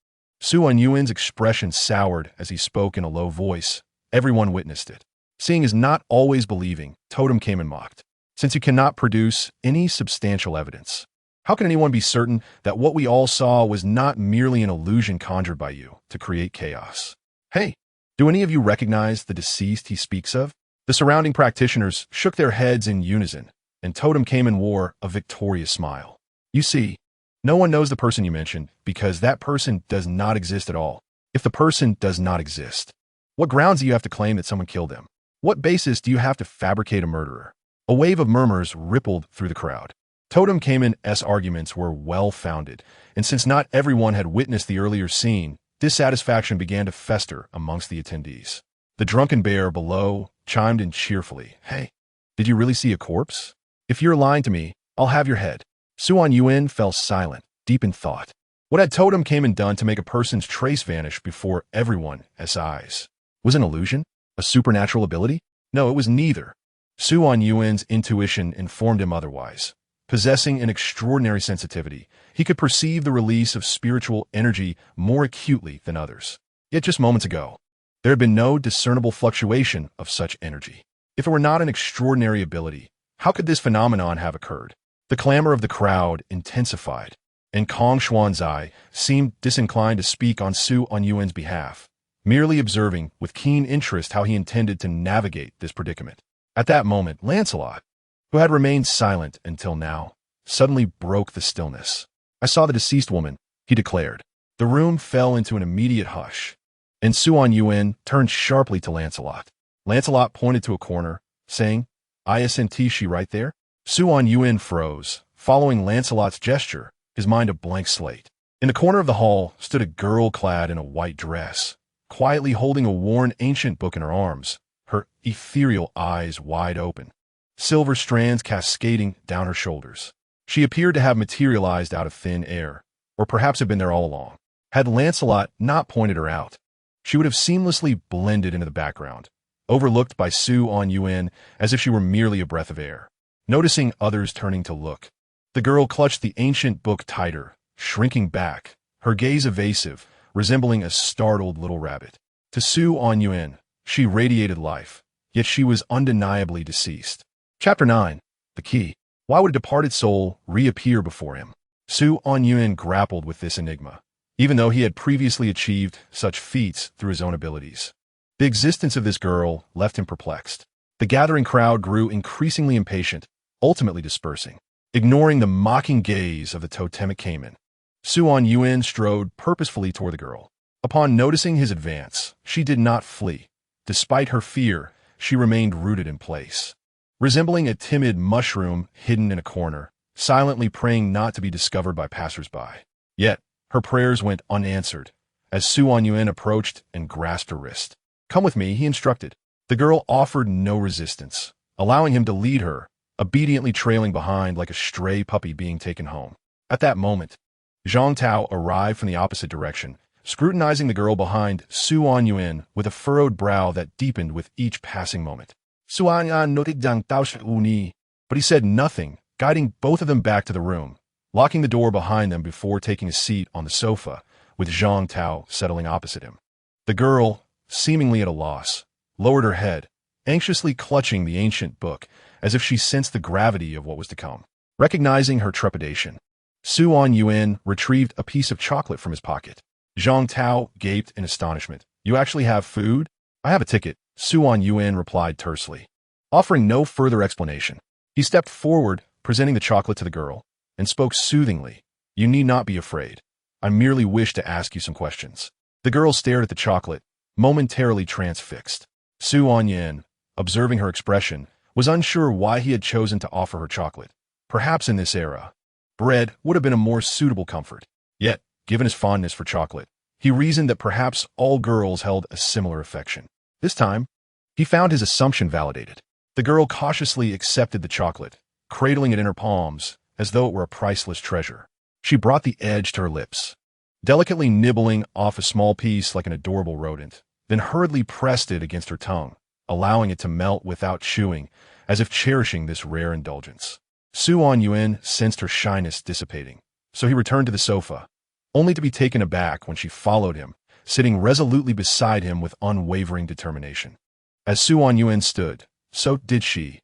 Anyuan's expression soured as he spoke in a low voice. Everyone witnessed it. Seeing is not always believing, Totem came and mocked. Since you cannot produce any substantial evidence, how can anyone be certain that what we all saw was not merely an illusion conjured by you to create chaos? Hey, do any of you recognize the deceased he speaks of? The surrounding practitioners shook their heads in unison, and Totem came and wore a victorious smile. You see, no one knows the person you mentioned because that person does not exist at all. If the person does not exist, what grounds do you have to claim that someone killed them? What basis do you have to fabricate a murderer? A wave of murmurs rippled through the crowd. Totem Cayman's arguments were well-founded, and since not everyone had witnessed the earlier scene, dissatisfaction began to fester amongst the attendees. The drunken bear below chimed in cheerfully. Hey, did you really see a corpse? If you're lying to me, I'll have your head. Anyuan fell silent, deep in thought. What had Totem Cayman done to make a person's trace vanish before everyone's eyes? Was it an illusion? A supernatural ability? No, it was neither. Anyuan's intuition informed him otherwise. Possessing an extraordinary sensitivity, he could perceive the release of spiritual energy more acutely than others. Yet just moments ago, there had been no discernible fluctuation of such energy. If it were not an extraordinary ability, how could this phenomenon have occurred? The clamor of the crowd intensified, and Kong Xuanzai seemed disinclined to speak on Anyuan's behalf, merely observing with keen interest how he intended to navigate this predicament. At that moment, Lancelot, who had remained silent until now, suddenly broke the stillness. I saw the deceased woman, he declared. The room fell into an immediate hush, and Anyuan turned sharply to Lancelot. Lancelot pointed to a corner, saying, "Isn't she right there?" Anyuan froze, following Lancelot's gesture, his mind a blank slate. In the corner of the hall stood a girl clad in a white dress, quietly holding a worn ancient book in her arms, her ethereal eyes wide open, silver strands cascading down her shoulders. She appeared to have materialized out of thin air, or perhaps had been there all along. Had Lancelot not pointed her out, she would have seamlessly blended into the background, overlooked by Anyuan as if she were merely a breath of air. Noticing others turning to look, the girl clutched the ancient book tighter, shrinking back, her gaze evasive, resembling a startled little rabbit. To Anyuan, she radiated life, yet she was undeniably deceased. Chapter 9. The Key. Why would a departed soul reappear before him? Anyuan grappled with this enigma, even though he had previously achieved such feats through his own abilities. The existence of this girl left him perplexed. The gathering crowd grew increasingly impatient, ultimately dispersing, ignoring the mocking gaze of the totemic Cayman. Anyuan strode purposefully toward the girl. Upon noticing his advance, she did not flee. Despite her fear, she remained rooted in place, resembling a timid mushroom hidden in a corner, silently praying not to be discovered by passers-by. Yet, her prayers went unanswered, as Anyuan approached and grasped her wrist. "Come with me," he instructed. The girl offered no resistance, allowing him to lead her, obediently trailing behind like a stray puppy being taken home. At that moment, Zhang Tao arrived from the opposite direction, scrutinizing the girl behind Anyuan with a furrowed brow that deepened with each passing moment. But he said nothing, guiding both of them back to the room, locking the door behind them before taking a seat on the sofa, with Zhang Tao settling opposite him. The girl, seemingly at a loss, lowered her head, anxiously clutching the ancient book, as if she sensed the gravity of what was to come. Recognizing her trepidation, Anyuan retrieved a piece of chocolate from his pocket. Zhang Tao gaped in astonishment. "You actually have food?" "I have a ticket," Anyuan replied tersely. Offering no further explanation, he stepped forward, presenting the chocolate to the girl, and spoke soothingly. "You need not be afraid. I merely wish to ask you some questions." The girl stared at the chocolate, momentarily transfixed. Su Anyuan, observing her expression, was unsure why he had chosen to offer her chocolate. Perhaps in this era, bread would have been a more suitable comfort. Yet, given his fondness for chocolate, he reasoned that perhaps all girls held a similar affection. This time, he found his assumption validated. The girl cautiously accepted the chocolate, cradling it in her palms as though it were a priceless treasure. She brought the edge to her lips, delicately nibbling off a small piece like an adorable rodent, then hurriedly pressed it against her tongue, allowing it to melt without chewing, as if cherishing this rare indulgence. Su Anyuan sensed her shyness dissipating, so he returned to the sofa, only to be taken aback when she followed him, sitting resolutely beside him with unwavering determination. As Su Anyuan stood, so did she.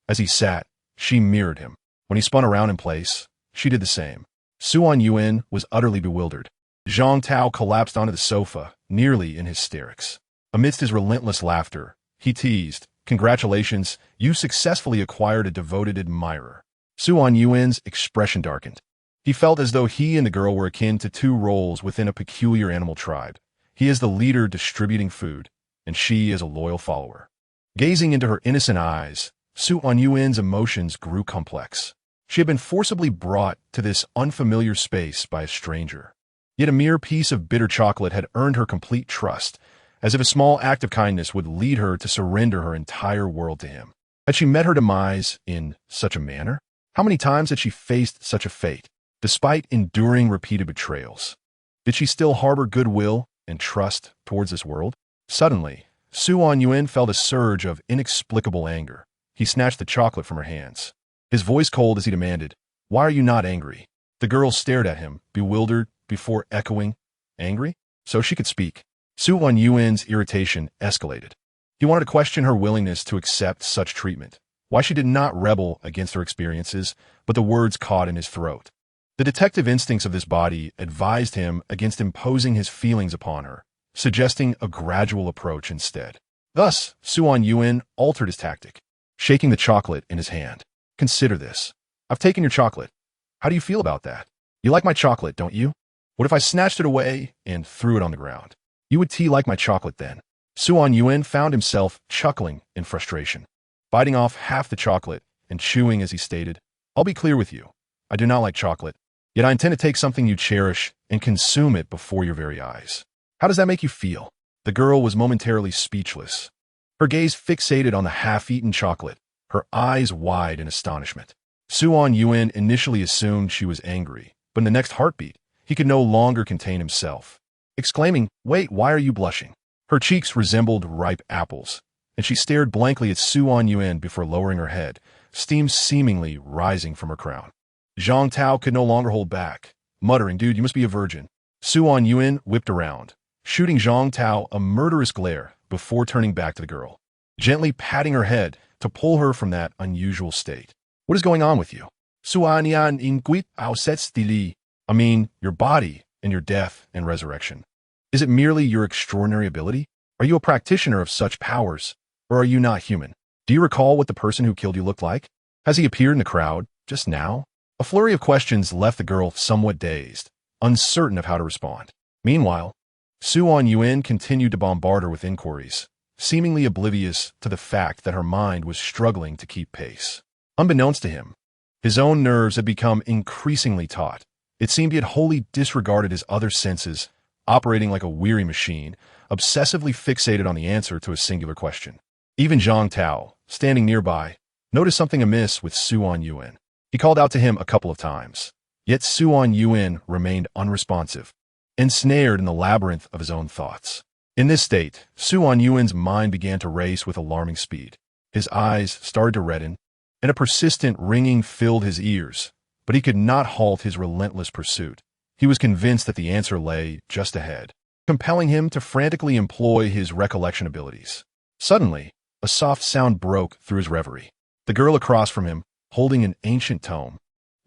As he sat, she mirrored him. When he spun around in place, she did the same. Su Anyuan was utterly bewildered. Zhang Tao collapsed onto the sofa, nearly in hysterics. Amidst his relentless laughter, he teased, "Congratulations, you successfully acquired a devoted admirer." Su Anyuan's expression darkened. He felt as though he and the girl were akin to two roles within a peculiar animal tribe. He as the leader distributing food, and she as a loyal follower. Gazing into her innocent eyes, Su Anyuan's emotions grew complex. She had been forcibly brought to this unfamiliar space by a stranger. Yet a mere piece of bitter chocolate had earned her complete trust, as if a small act of kindness would lead her to surrender her entire world to him. Had she met her demise in such a manner? How many times had she faced such a fate, despite enduring repeated betrayals? Did she still harbor goodwill and trust towards this world? Suddenly, Su Anyuan felt a surge of inexplicable anger. He snatched the chocolate from her hands, his voice cold as he demanded, "Why are you not angry?" The girl stared at him, bewildered, before echoing, "Angry?" So she could speak. Su Anyuan's irritation escalated. He wanted to question her willingness to accept such treatment, why she did not rebel against her experiences, but the words caught in his throat. The detective instincts of this body advised him against imposing his feelings upon her, suggesting a gradual approach instead. Thus, Su Anyuan altered his tactic, shaking the chocolate in his hand. "Consider this. I've taken your chocolate. How do you feel about that? You like my chocolate, don't you? What if I snatched it away and threw it on the ground? You would like my chocolate then?" Su Anyuan found himself chuckling in frustration, biting off half the chocolate and chewing as he stated, "I'll be clear with you. I do not like chocolate, yet I intend to take something you cherish and consume it before your very eyes. How does that make you feel?" The girl was momentarily speechless, her gaze fixated on the half-eaten chocolate, her eyes wide in astonishment. Su Anyuan initially assumed she was angry, but in the next heartbeat, he could no longer contain himself, exclaiming, "Wait, why are you blushing?" Her cheeks resembled ripe apples, and she stared blankly at Su Anyuan before lowering her head, steam seemingly rising from her crown. Zhang Tao could no longer hold back, muttering, "Dude, you must be a virgin." Su Anyuan whipped around, shooting Zhang Tao a murderous glare before turning back to the girl, gently patting her head to pull her from that unusual state. "What is going on with you? Su Anyuan inquit ausets stili. I mean, your body and your death and resurrection. Is it merely your extraordinary ability? Are you a practitioner of such powers, or are you not human? Do you recall what the person who killed you looked like? Has he appeared in the crowd just now?" A flurry of questions left the girl somewhat dazed, uncertain of how to respond. Meanwhile, Su Anyuan continued to bombard her with inquiries, seemingly oblivious to the fact that her mind was struggling to keep pace. Unbeknownst to him, his own nerves had become increasingly taut. It seemed he had wholly disregarded his other senses, operating like a weary machine, obsessively fixated on the answer to a singular question. Even Zhang Tao, standing nearby, noticed something amiss with Su Anyuan. He called out to him a couple of times, yet Su Anyuan remained unresponsive, ensnared in the labyrinth of his own thoughts. In this state, Su Anyuan's mind began to race with alarming speed. His eyes started to redden, and a persistent ringing filled his ears, but he could not halt his relentless pursuit. He was convinced that the answer lay just ahead, compelling him to frantically employ his recollection abilities. Suddenly, a soft sound broke through his reverie. The girl across from him, holding an ancient tome,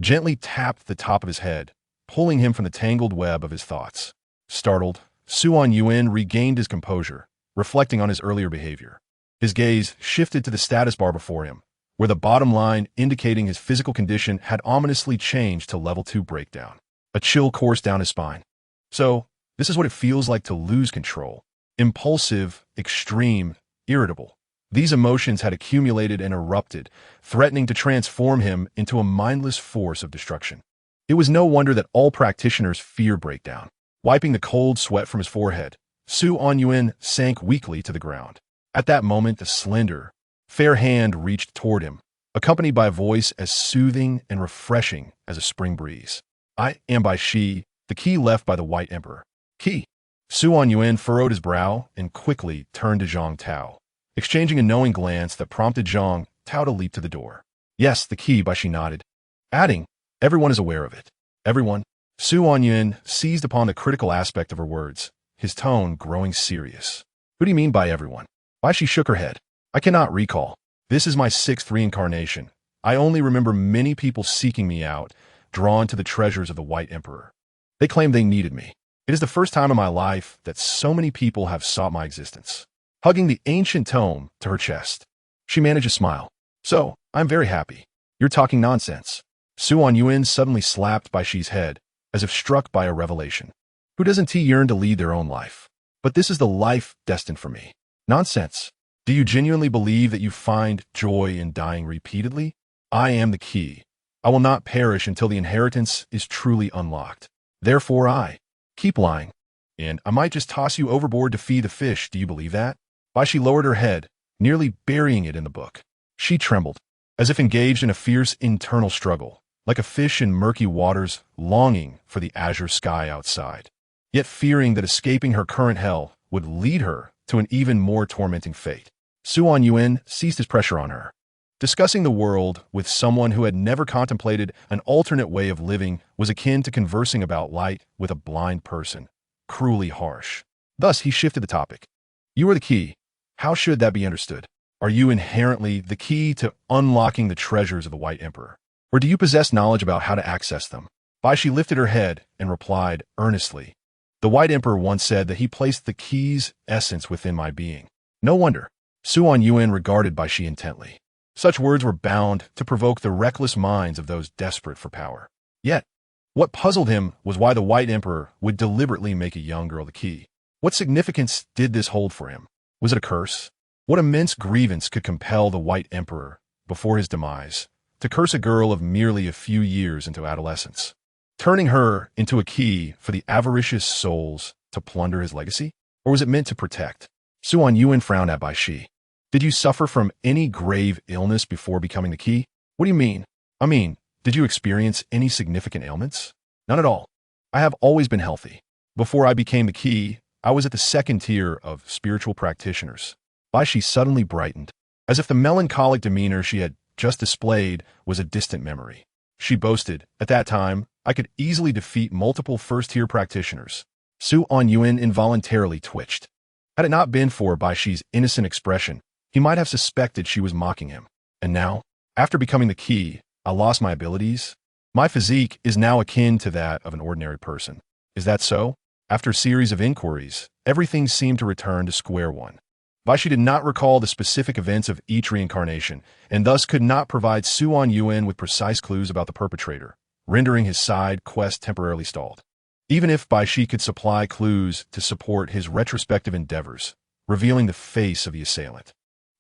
gently tapped the top of his head, pulling him from the tangled web of his thoughts. Startled, Su Anyuan regained his composure, reflecting on his earlier behavior. His gaze shifted to the status bar before him, where the bottom line indicating his physical condition had ominously changed to level 2 breakdown. A chill coursed down his spine. So, This is what it feels like to lose control. Impulsive, extreme, irritable. These emotions had accumulated and erupted, threatening to transform him into a mindless force of destruction. It was no wonder that all practitioners fear breakdown. Wiping the cold sweat from his forehead, Su Anyuan sank weakly to the ground. At that moment, a slender, fair hand reached toward him, accompanied by a voice as soothing and refreshing as a spring breeze. I am by she, the key left by the White Emperor. Key. Su Anyuan furrowed his brow and quickly turned to Zhang Tao, exchanging a knowing glance that prompted Zhang Tao to leap to the door. Yes, the key, by she nodded, adding, everyone is aware of it. Everyone. Su Anyuan seized upon the critical aspect of her words, his tone growing serious. Who do you mean by everyone? Why she shook her head. I cannot recall. This is my 6th reincarnation. I only remember many people seeking me out, drawn to the treasures of the White Emperor. They claimed they needed me. It is the first time in my life that so many people have sought my existence. Hugging the ancient tome to her chest, she managed a smile. So, I'm very happy. You're talking nonsense. Su Anyuan suddenly slapped Bai Shi's head, as if struck by a revelation. Who doesn't yearn to lead their own life? But this is the life destined for me. Nonsense. Do you genuinely believe that you find joy in dying repeatedly? I am the key. I will not perish until the inheritance is truly unlocked. Therefore I keep lying. And I might just toss you overboard to feed the fish. Do you believe that? Bai Shi lowered her head, nearly burying it in the book. She trembled, as if engaged in a fierce internal struggle, like a fish in murky waters longing for the azure sky outside, yet fearing that escaping her current hell would lead her to an even more tormenting fate. Su Anyuan ceased his pressure on her. Discussing the world with someone who had never contemplated an alternate way of living was akin to conversing about light with a blind person, cruelly harsh. Thus, he shifted the topic. You are the key. How should that be understood? Are you inherently the key to unlocking the treasures of the White Emperor? Or do you possess knowledge about how to access them? Bai Shi lifted her head and replied earnestly. The White Emperor once said that he placed the key's essence within my being. No wonder. Su Anyuan regarded Bai Shi intently. Such words were bound to provoke the reckless minds of those desperate for power. Yet, what puzzled him was why the White Emperor would deliberately make a young girl the key. What significance did this hold for him? Was it a curse? What immense grievance could compel the White Emperor, before his demise, to curse a girl of merely a few years into adolescence, turning her into a key for the avaricious souls to plunder his legacy? Or was it meant to protect? Su Anyuan frowned at Bai Shi. Did you suffer from any grave illness before becoming the key? What do you mean? I mean, did you experience any significant ailments? None at all. I have always been healthy. Before I became the key, I was at the 2nd tier of spiritual practitioners. Bai Shi suddenly brightened, as if the melancholic demeanor she had just displayed was a distant memory. She boasted, at that time, I could easily defeat multiple 1st-tier practitioners. Su Anyuan involuntarily twitched. Had it not been for Bai Shi's innocent expression, he might have suspected she was mocking him. And now, after becoming the key, I lost my abilities? My physique is now akin to that of an ordinary person. Is that so? After a series of inquiries, everything seemed to return to square one. Bai Shi did not recall the specific events of each reincarnation, and thus could not provide Su Anyuan with precise clues about the perpetrator, rendering his side quest temporarily stalled. Even if Bai Shi could supply clues to support his retrospective endeavors, revealing the face of the assailant,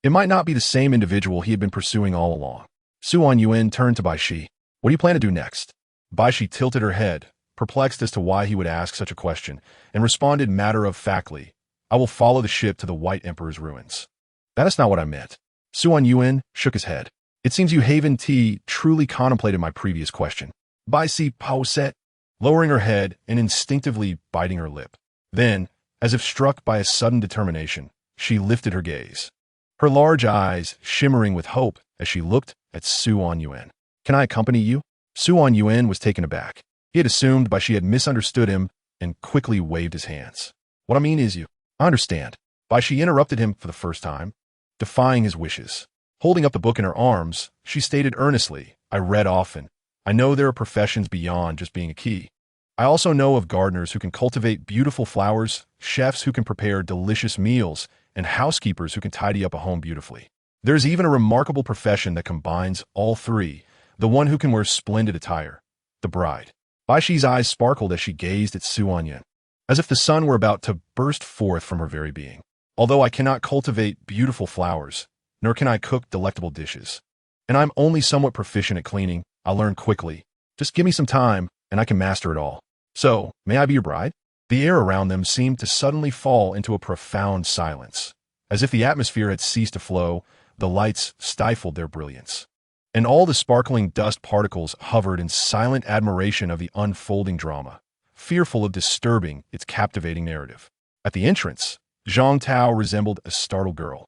it might not be the same individual he had been pursuing all along. Su Anyuan turned to Bai Shi. What do you plan to do next? Bai Shi tilted her head, perplexed as to why he would ask such a question, and responded matter-of-factly, I will follow the ship to the White Emperor's ruins. That is not what I meant. Su Anyuan shook his head. It seems you Haven T truly contemplated my previous question. Bai Shi pauset, lowering her head and instinctively biting her lip. Then, as if struck by a sudden determination, she lifted her gaze, her large eyes shimmering with hope as she looked at Su Anyuan. Can I accompany you? Su Anyuan was taken aback. He had assumed Bai Shi had misunderstood him and quickly waved his hands. What I mean is you. I understand. Bai Shi interrupted him for the first time, defying his wishes. Holding up the book in her arms, she stated earnestly, I read often. I know there are professions beyond just being a key. I also know of gardeners who can cultivate beautiful flowers, chefs who can prepare delicious meals, and housekeepers who can tidy up a home beautifully. There's even a remarkable profession that combines all three, the one who can wear splendid attire, the bride. Bai Shi's eyes sparkled as she gazed at Su Anyuan. as if the sun were about to burst forth from her very being. Although I cannot cultivate beautiful flowers, nor can I cook delectable dishes, and I'm only somewhat proficient at cleaning, I'll learn quickly. Just give me some time, and I can master it all. So, may I be your bride? The air around them seemed to suddenly fall into a profound silence. As if the atmosphere had ceased to flow, the lights stifled their brilliance, and all the sparkling dust particles hovered in silent admiration of the unfolding drama, fearful of disturbing its captivating narrative. At the entrance, Zhang Tao resembled a startled girl,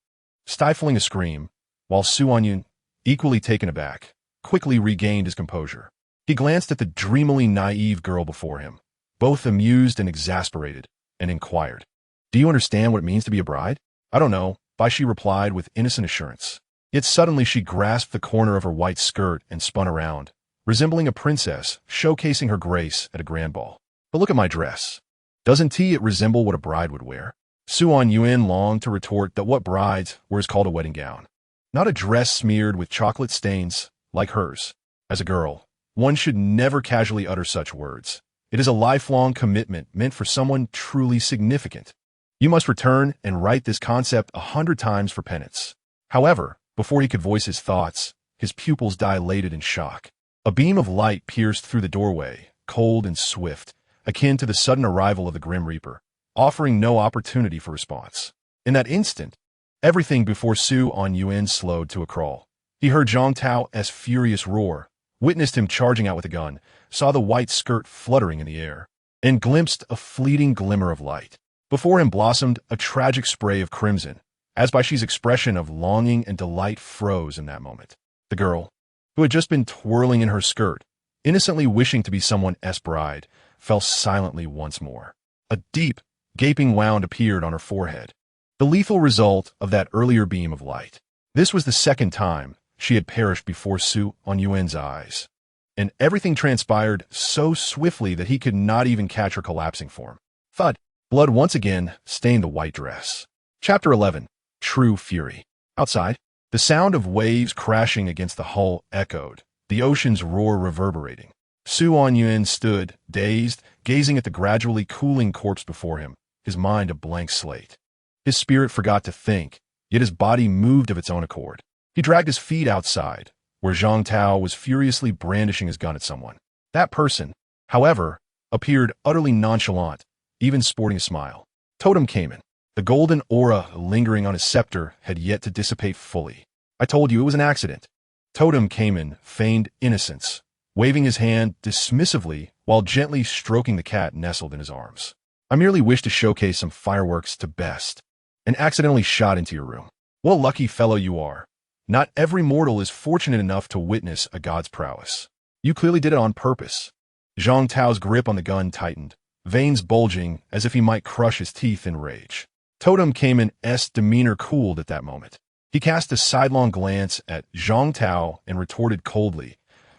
stifling a scream, while Su Anyuan, equally taken aback, quickly regained his composure. He glanced at the dreamily naive girl before him, both amused and exasperated, and inquired, "Do you understand what it means to be a bride?" "I don't know," she replied with innocent assurance. Yet suddenly she grasped the corner of her white skirt and spun around, resembling a princess, showcasing her grace at a grand ball. "But look at my dress. Doesn't it resemble what a bride would wear?" Su Anyuan longed to retort that what brides wear is called a wedding gown, not a dress smeared with chocolate stains like hers. As a girl, one should never casually utter such words. It is a lifelong commitment meant for someone truly significant. You must return and write this concept 100 times for penance. However, before he could voice his thoughts, his pupils dilated in shock. A beam of light pierced through the doorway, cold and swift, akin to the sudden arrival of the Grim Reaper, offering no opportunity for response. In that instant, everything before Su Anyuan slowed to a crawl. He heard Zhang Tao's furious roar, witnessed him charging out with a gun, saw the white skirt fluttering in the air, and glimpsed a fleeting glimmer of light. Before him blossomed a tragic spray of crimson, as Baishi's expression of longing and delight froze in that moment. The girl, who had just been twirling in her skirt, innocently wishing to be someone's bride, fell silently once more. A deep, gaping wound appeared on her forehead, the lethal result of that earlier beam of light. This was the second time she had perished before Su Anyuan's eyes, and everything transpired so swiftly that he could not even catch her collapsing form. Thud! Blood once again stained the white dress. Chapter 11. True Fury. Outside, the sound of waves crashing against the hull echoed, the ocean's roar reverberating. Su Anyuan stood, dazed, gazing at the gradually cooling corpse before him, his mind a blank slate. His spirit forgot to think, yet his body moved of its own accord. He dragged his feet outside, where Zhang Tao was furiously brandishing his gun at someone. That person, however, appeared utterly nonchalant, even sporting a smile. Totem came in. The golden aura lingering on his scepter had yet to dissipate fully. "I told you it was an accident." Totem came in, feigned innocence, waving his hand dismissively while gently stroking the cat nestled in his arms. "I merely wish to showcase some fireworks to best, and accidentally shot into your room. What a lucky fellow you are. Not every mortal is fortunate enough to witness a god's prowess. You clearly did it on purpose." Zhang Tao's grip on the gun tightened, veins bulging as if he might crush his teeth in rage. Totem Cayman's demeanor cooled at that moment. He cast a sidelong glance at Zhang Tao and retorted coldly,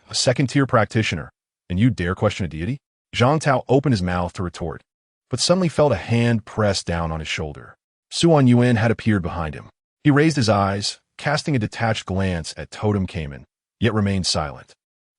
"A second-tier practitioner, and you dare question a deity?" Zhang Tao opened his mouth to retort, but suddenly felt a hand press down on his shoulder. Su Anyuan had appeared behind him. He raised his eyes, casting a detached glance at Totem Cayman, yet remained silent.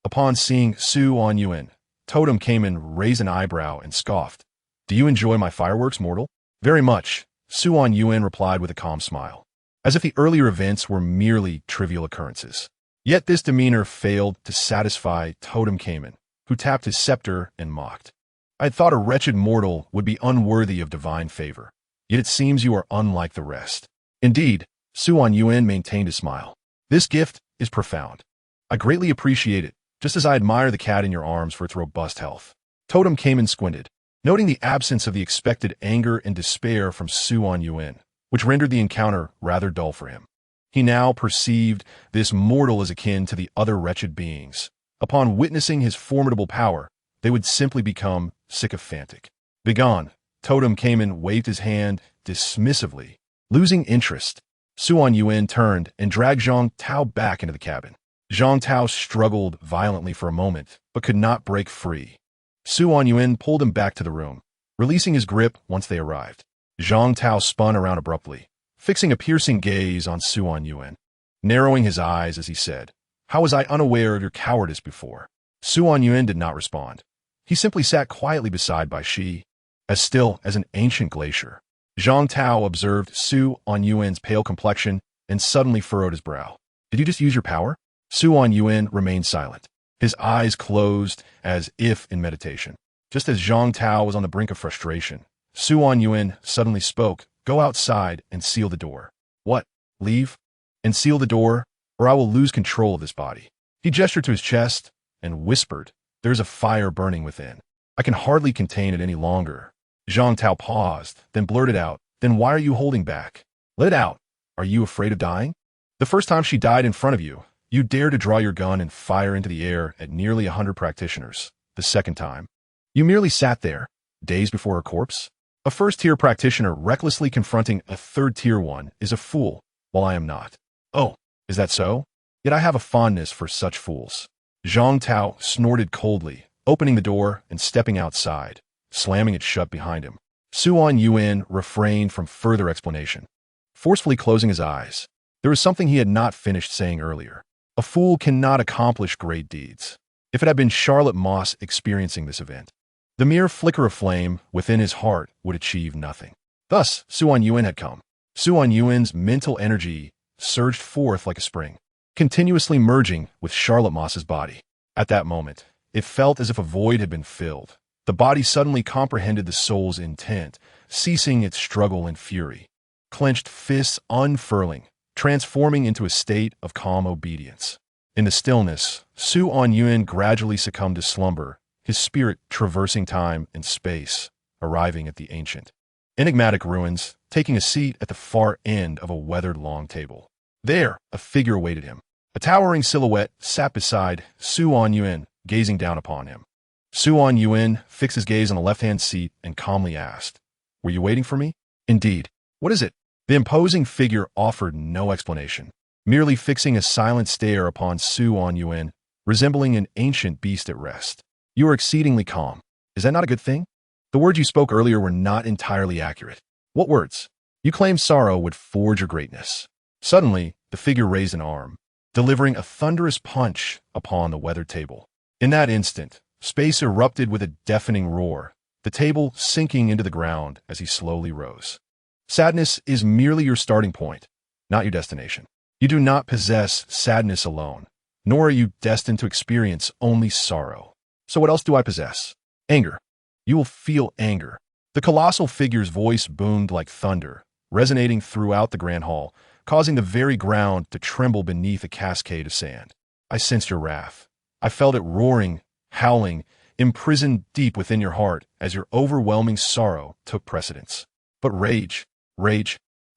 Upon seeing Su Anyuan, Totem Cayman raised an eyebrow and scoffed. "Do you enjoy my fireworks, mortal?" "Very much," Su Anyuan replied with a calm smile, as if the earlier events were merely trivial occurrences. Yet this demeanor failed to satisfy Totem Cayman, who tapped his scepter and mocked. "I had thought a wretched mortal would be unworthy of divine favor, yet it seems you are unlike the rest." "Indeed," Su Anyuan maintained his smile. "This gift is profound. I greatly appreciate it, just as I admire the cat in your arms for its robust health." Totem Cayman squinted, noting the absence of the expected anger and despair from Su Anyuan, which rendered the encounter rather dull for him. He now perceived this mortal as akin to the other wretched beings. Upon witnessing his formidable power, they would simply become sycophantic. "Begone!" Totem Cayman waved his hand dismissively. Losing interest, Su Anyuan turned and dragged Zhang Tao back into the cabin. Zhang Tao struggled violently for a moment, but could not break free. Su Anyuan pulled him back to the room, releasing his grip once they arrived. Zhang Tao spun around abruptly, fixing a piercing gaze on Su Anyuan, narrowing his eyes as he said, "How was I unaware of your cowardice before?" Su Anyuan did not respond. He simply sat quietly beside Baishi, as still as an ancient glacier. Zhang Tao observed Su Anyuan's pale complexion and suddenly furrowed his brow. Did you just use your power? Su Anyuan remained silent, his eyes closed as if in meditation. Just as Zhang Tao was on the brink of frustration, Su Anyuan suddenly spoke, "Go outside and seal the door." "What? Leave? And seal the door, or I will lose control of this body." He gestured to his chest and whispered, "There's a fire burning within. I can hardly contain it any longer." Zhang Tao paused, then blurted out, "Then why are you holding back? Let it out. Are you afraid of dying? The first time she died in front of you, you dared to draw your gun and fire into the air at nearly 100 practitioners. The second time, you merely sat there, days before her corpse. A first-tier practitioner recklessly confronting a third-tier one is a fool, while I am not." "Oh, is that so? Yet I have a fondness for such fools." Zhang Tao snorted coldly, opening the door and stepping outside, slamming it shut behind him. Su Anyuan refrained from further explanation, forcefully closing his eyes. There was something he had not finished saying earlier. A fool cannot accomplish great deeds. If it had been Charlotte Moss experiencing this event, the mere flicker of flame within his heart would achieve nothing. Thus, Su Anyuan had come. Su Anyuan's mental energy surged forth like a spring, continuously merging with Charlotte Moss's body. At that moment, it felt as if a void had been filled. The body suddenly comprehended the soul's intent, ceasing its struggle and fury. Clenched fists unfurling, transforming into a state of calm obedience. In the stillness, Su Anyuan gradually succumbed to slumber, his spirit traversing time and space, arriving at the ancient, enigmatic ruins, taking a seat at the far end of a weathered long table. There, a figure awaited him. A towering silhouette sat beside Su Anyuan, gazing down upon him. Su Anyuan fixed his gaze on the left-hand seat and calmly asked, "Were you waiting for me?" "Indeed. What is it?" The imposing figure offered no explanation, merely fixing a silent stare upon Su Anyuan, resembling an ancient beast at rest. "You are exceedingly calm. Is that not a good thing? The words you spoke earlier were not entirely accurate." "What words?" "You claimed sorrow would forge your greatness." Suddenly, the figure raised an arm, delivering a thunderous punch upon the weathered table. In that instant, space erupted with a deafening roar, the table sinking into the ground as he slowly rose. Sadness is merely your starting point, not your destination. You do not possess sadness alone, nor are you destined to experience only sorrow. So what else do I possess? Anger. You will feel anger. The colossal figure's voice boomed like thunder, resonating throughout the grand hall, causing the very ground to tremble beneath a cascade of sand. "I sensed your wrath. I felt it roaring, howling, imprisoned deep within your heart as your overwhelming sorrow took precedence. But rage.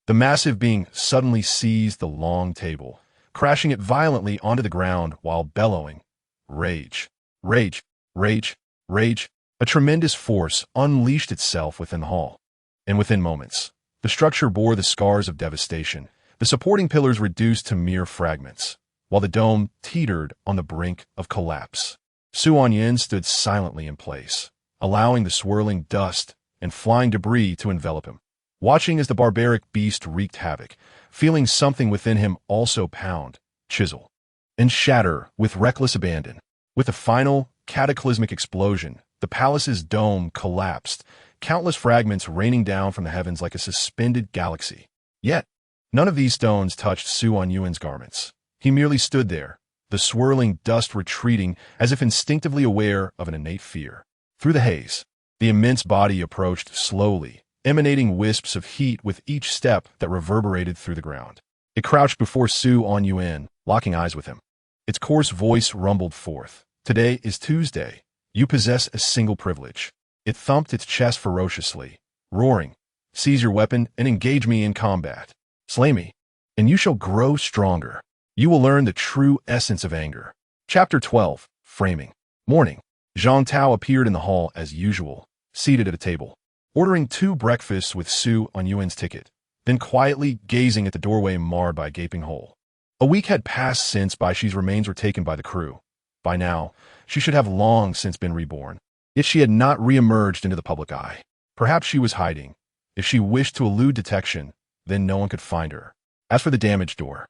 The massive being suddenly seized the long table, crashing it violently onto the ground while bellowing, "Rage. A tremendous force unleashed itself within the hall. And within moments, the structure bore the scars of devastation, the supporting pillars reduced to mere fragments, while the dome teetered on the brink of collapse. Su Anyuan stood silently in place, allowing the swirling dust and flying debris to envelop him, watching as the barbaric beast wreaked havoc, feeling something within him also pound, chisel, and shatter with reckless abandon. With a final, cataclysmic explosion, the palace's dome collapsed, countless fragments raining down from the heavens like a suspended galaxy. Yet, none of these stones touched Su Anyuan's garments. He merely stood there, the swirling dust retreating as if instinctively aware of an innate fear. Through the haze, the immense body approached slowly, emanating wisps of heat with each step that reverberated through the ground. It crouched before Su Anyuan, locking eyes with him. Its coarse voice rumbled forth. "Today is Tuesday. You possess a single privilege." It thumped its chest ferociously, roaring, "Seize your weapon and engage me in combat. Slay me, and you shall grow stronger. You will learn the true essence of anger." Chapter 12. Framing. Morning. Zhang Tao appeared in the hall as usual, seated at a table, ordering 2 breakfasts with Su Anyuan's ticket, then quietly gazing at the doorway marred by a gaping hole. A week had passed since Baishi's remains were taken by the crew. By now, she should have long since been reborn. Yet she had not re-emerged into the public eye. Perhaps she was hiding. If she wished to elude detection, then no one could find her. As for the damaged door,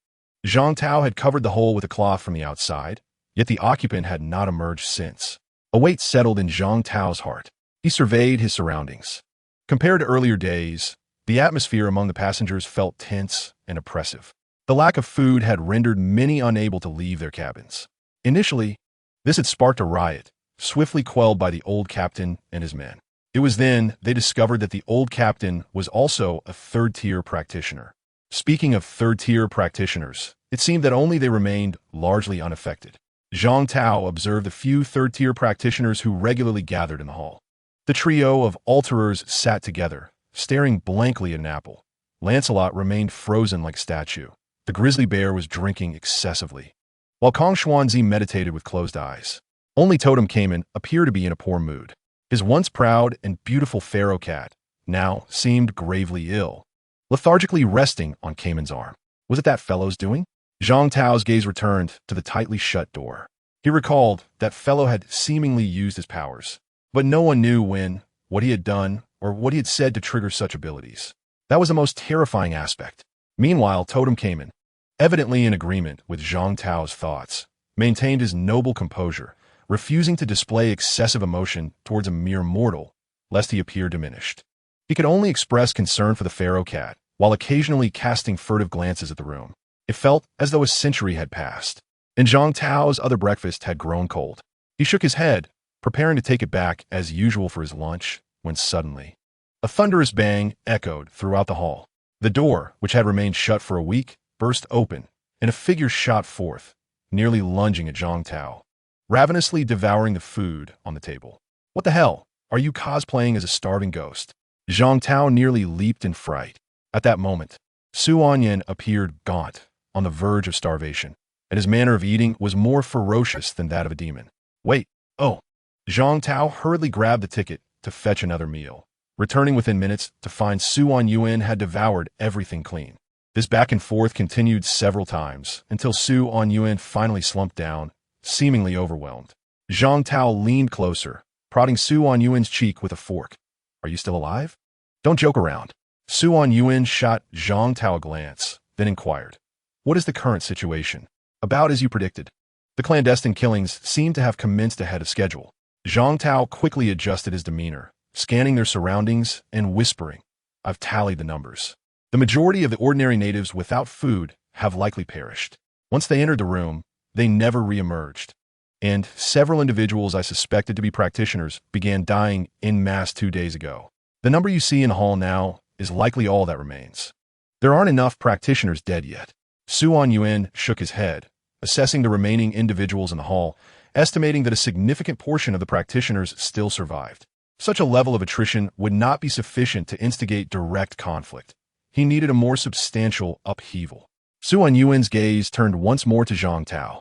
Zhang Tao had covered the hole with a cloth from the outside, yet the occupant had not emerged since. A weight settled in Zhang Tao's heart. He surveyed his surroundings. Compared to earlier days, the atmosphere among the passengers felt tense and oppressive. The lack of food had rendered many unable to leave their cabins. Initially, this had sparked a riot, swiftly quelled by the old captain and his men. It was then they discovered that the old captain was also a third-tier practitioner. Speaking of third-tier practitioners, it seemed that only they remained largely unaffected. Zhang Tao observed the few third-tier practitioners who regularly gathered in the hall. The trio of alterers sat together, staring blankly at an apple. Lancelot remained frozen like a statue. The grizzly bear was drinking excessively, while Kong Xuanzi meditated with closed eyes. Only Totem Cayman appeared to be in a poor mood. His once proud and beautiful pharaoh cat now seemed gravely ill, lethargically resting on Cayman's arm. Was it that fellow's doing? Zhang Tao's gaze returned to the tightly shut door. He recalled that fellow had seemingly used his powers, but no one knew when, what he had done, or what he had said to trigger such abilities. That was the most terrifying aspect. Meanwhile, Totem Cayman, evidently in agreement with Zhang Tao's thoughts, maintained his noble composure, refusing to display excessive emotion towards a mere mortal, lest he appear diminished. He could only express concern for the pharaoh cat, while occasionally casting furtive glances at the room. It felt as though a century had passed, and Zhang Tao's other breakfast had grown cold. He shook his head, preparing to take it back as usual for his lunch, when suddenly, a thunderous bang echoed throughout the hall. The door, which had remained shut for a week, burst open, and a figure shot forth, nearly lunging at Zhang Tao, ravenously devouring the food on the table. What the hell? Are you cosplaying as a starving ghost? Zhang Tao nearly leaped in fright. At that moment, Su Anyan appeared gaunt, on the verge of starvation, and his manner of eating was more ferocious than that of a demon. Wait, oh. Zhang Tao hurriedly grabbed the ticket to fetch another meal, returning within minutes to find Su Anyuan had devoured everything clean. This back and forth continued several times, until Su Anyuan finally slumped down, seemingly overwhelmed. Zhang Tao leaned closer, prodding Su Anyuan's cheek with a fork. Are you still alive? Don't joke around. Su Anyuan shot Zhang Tao a glance, then inquired, what is the current situation? About as you predicted. The clandestine killings seem to have commenced ahead of schedule. Zhang Tao quickly adjusted his demeanor, scanning their surroundings and whispering, I've tallied the numbers. The majority of the ordinary natives without food have likely perished. Once they entered the room, they never re-emerged, and several individuals I suspected to be practitioners began dying en masse 2 days ago. The number you see in the hall now is likely all that remains. There aren't enough practitioners dead yet. Su Anyuan shook his head, assessing the remaining individuals in the hall, estimating that a significant portion of the practitioners still survived. Such a level of attrition would not be sufficient to instigate direct conflict. He needed a more substantial upheaval. Su Anyuan's gaze turned once more to Zhang Tao.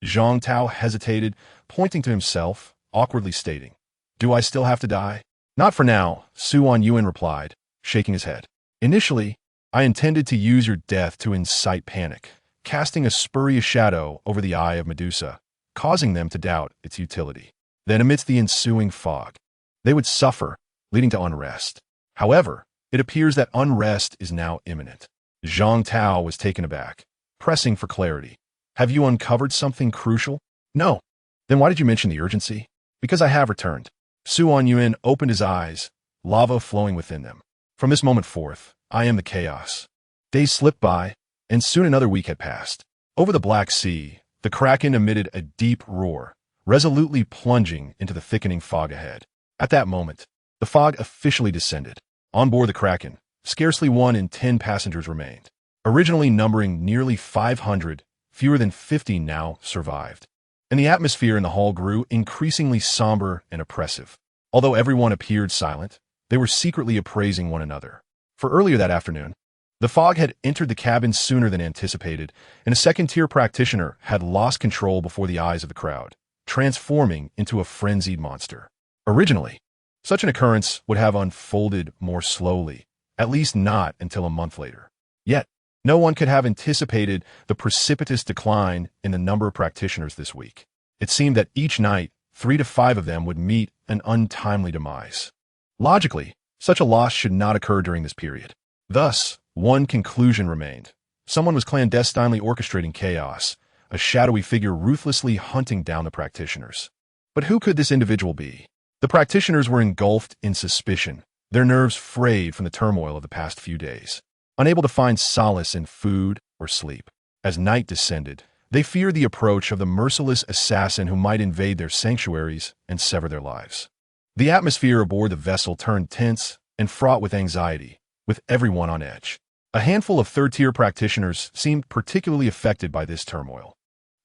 Zhang Tao hesitated, pointing to himself, awkwardly stating, Do I still have to die? Not for now, Su Anyuan replied, shaking his head. Initially, I intended to use your death to incite panic, casting a spurious shadow over the eye of Medusa, causing them to doubt its utility. Then amidst the ensuing fog, they would suffer, leading to unrest. However, it appears that unrest is now imminent. Zhang Tao was taken aback, pressing for clarity. Have you uncovered something crucial? No. Then why did you mention the urgency? Because I have returned. Su Anyuan opened his eyes, lava flowing within them. From this moment forth, I am the chaos. Days slipped by, and soon another week had passed. Over the Black Sea, the Kraken emitted a deep roar, resolutely plunging into the thickening fog ahead. At that moment, the fog officially descended. On board the Kraken, scarcely 1 in 10 passengers remained. Originally numbering nearly 500, fewer than 50 now survived. And the atmosphere in the hall grew increasingly somber and oppressive. Although everyone appeared silent, they were secretly appraising one another. For earlier that afternoon, the fog had entered the cabin sooner than anticipated, and a second-tier practitioner had lost control before the eyes of the crowd, transforming into a frenzied monster. Originally, such an occurrence would have unfolded more slowly, at least not until a month later. Yet, no one could have anticipated the precipitous decline in the number of practitioners this week. It seemed that each night, 3 to 5 of them would meet an untimely demise. Logically, such a loss should not occur during this period. Thus, one conclusion remained. Someone was clandestinely orchestrating chaos, a shadowy figure ruthlessly hunting down the practitioners. But who could this individual be? The practitioners were engulfed in suspicion, their nerves frayed from the turmoil of the past few days, unable to find solace in food or sleep. As night descended, they feared the approach of the merciless assassin who might invade their sanctuaries and sever their lives. The atmosphere aboard the vessel turned tense and fraught with anxiety, with everyone on edge. A handful of third-tier practitioners seemed particularly affected by this turmoil.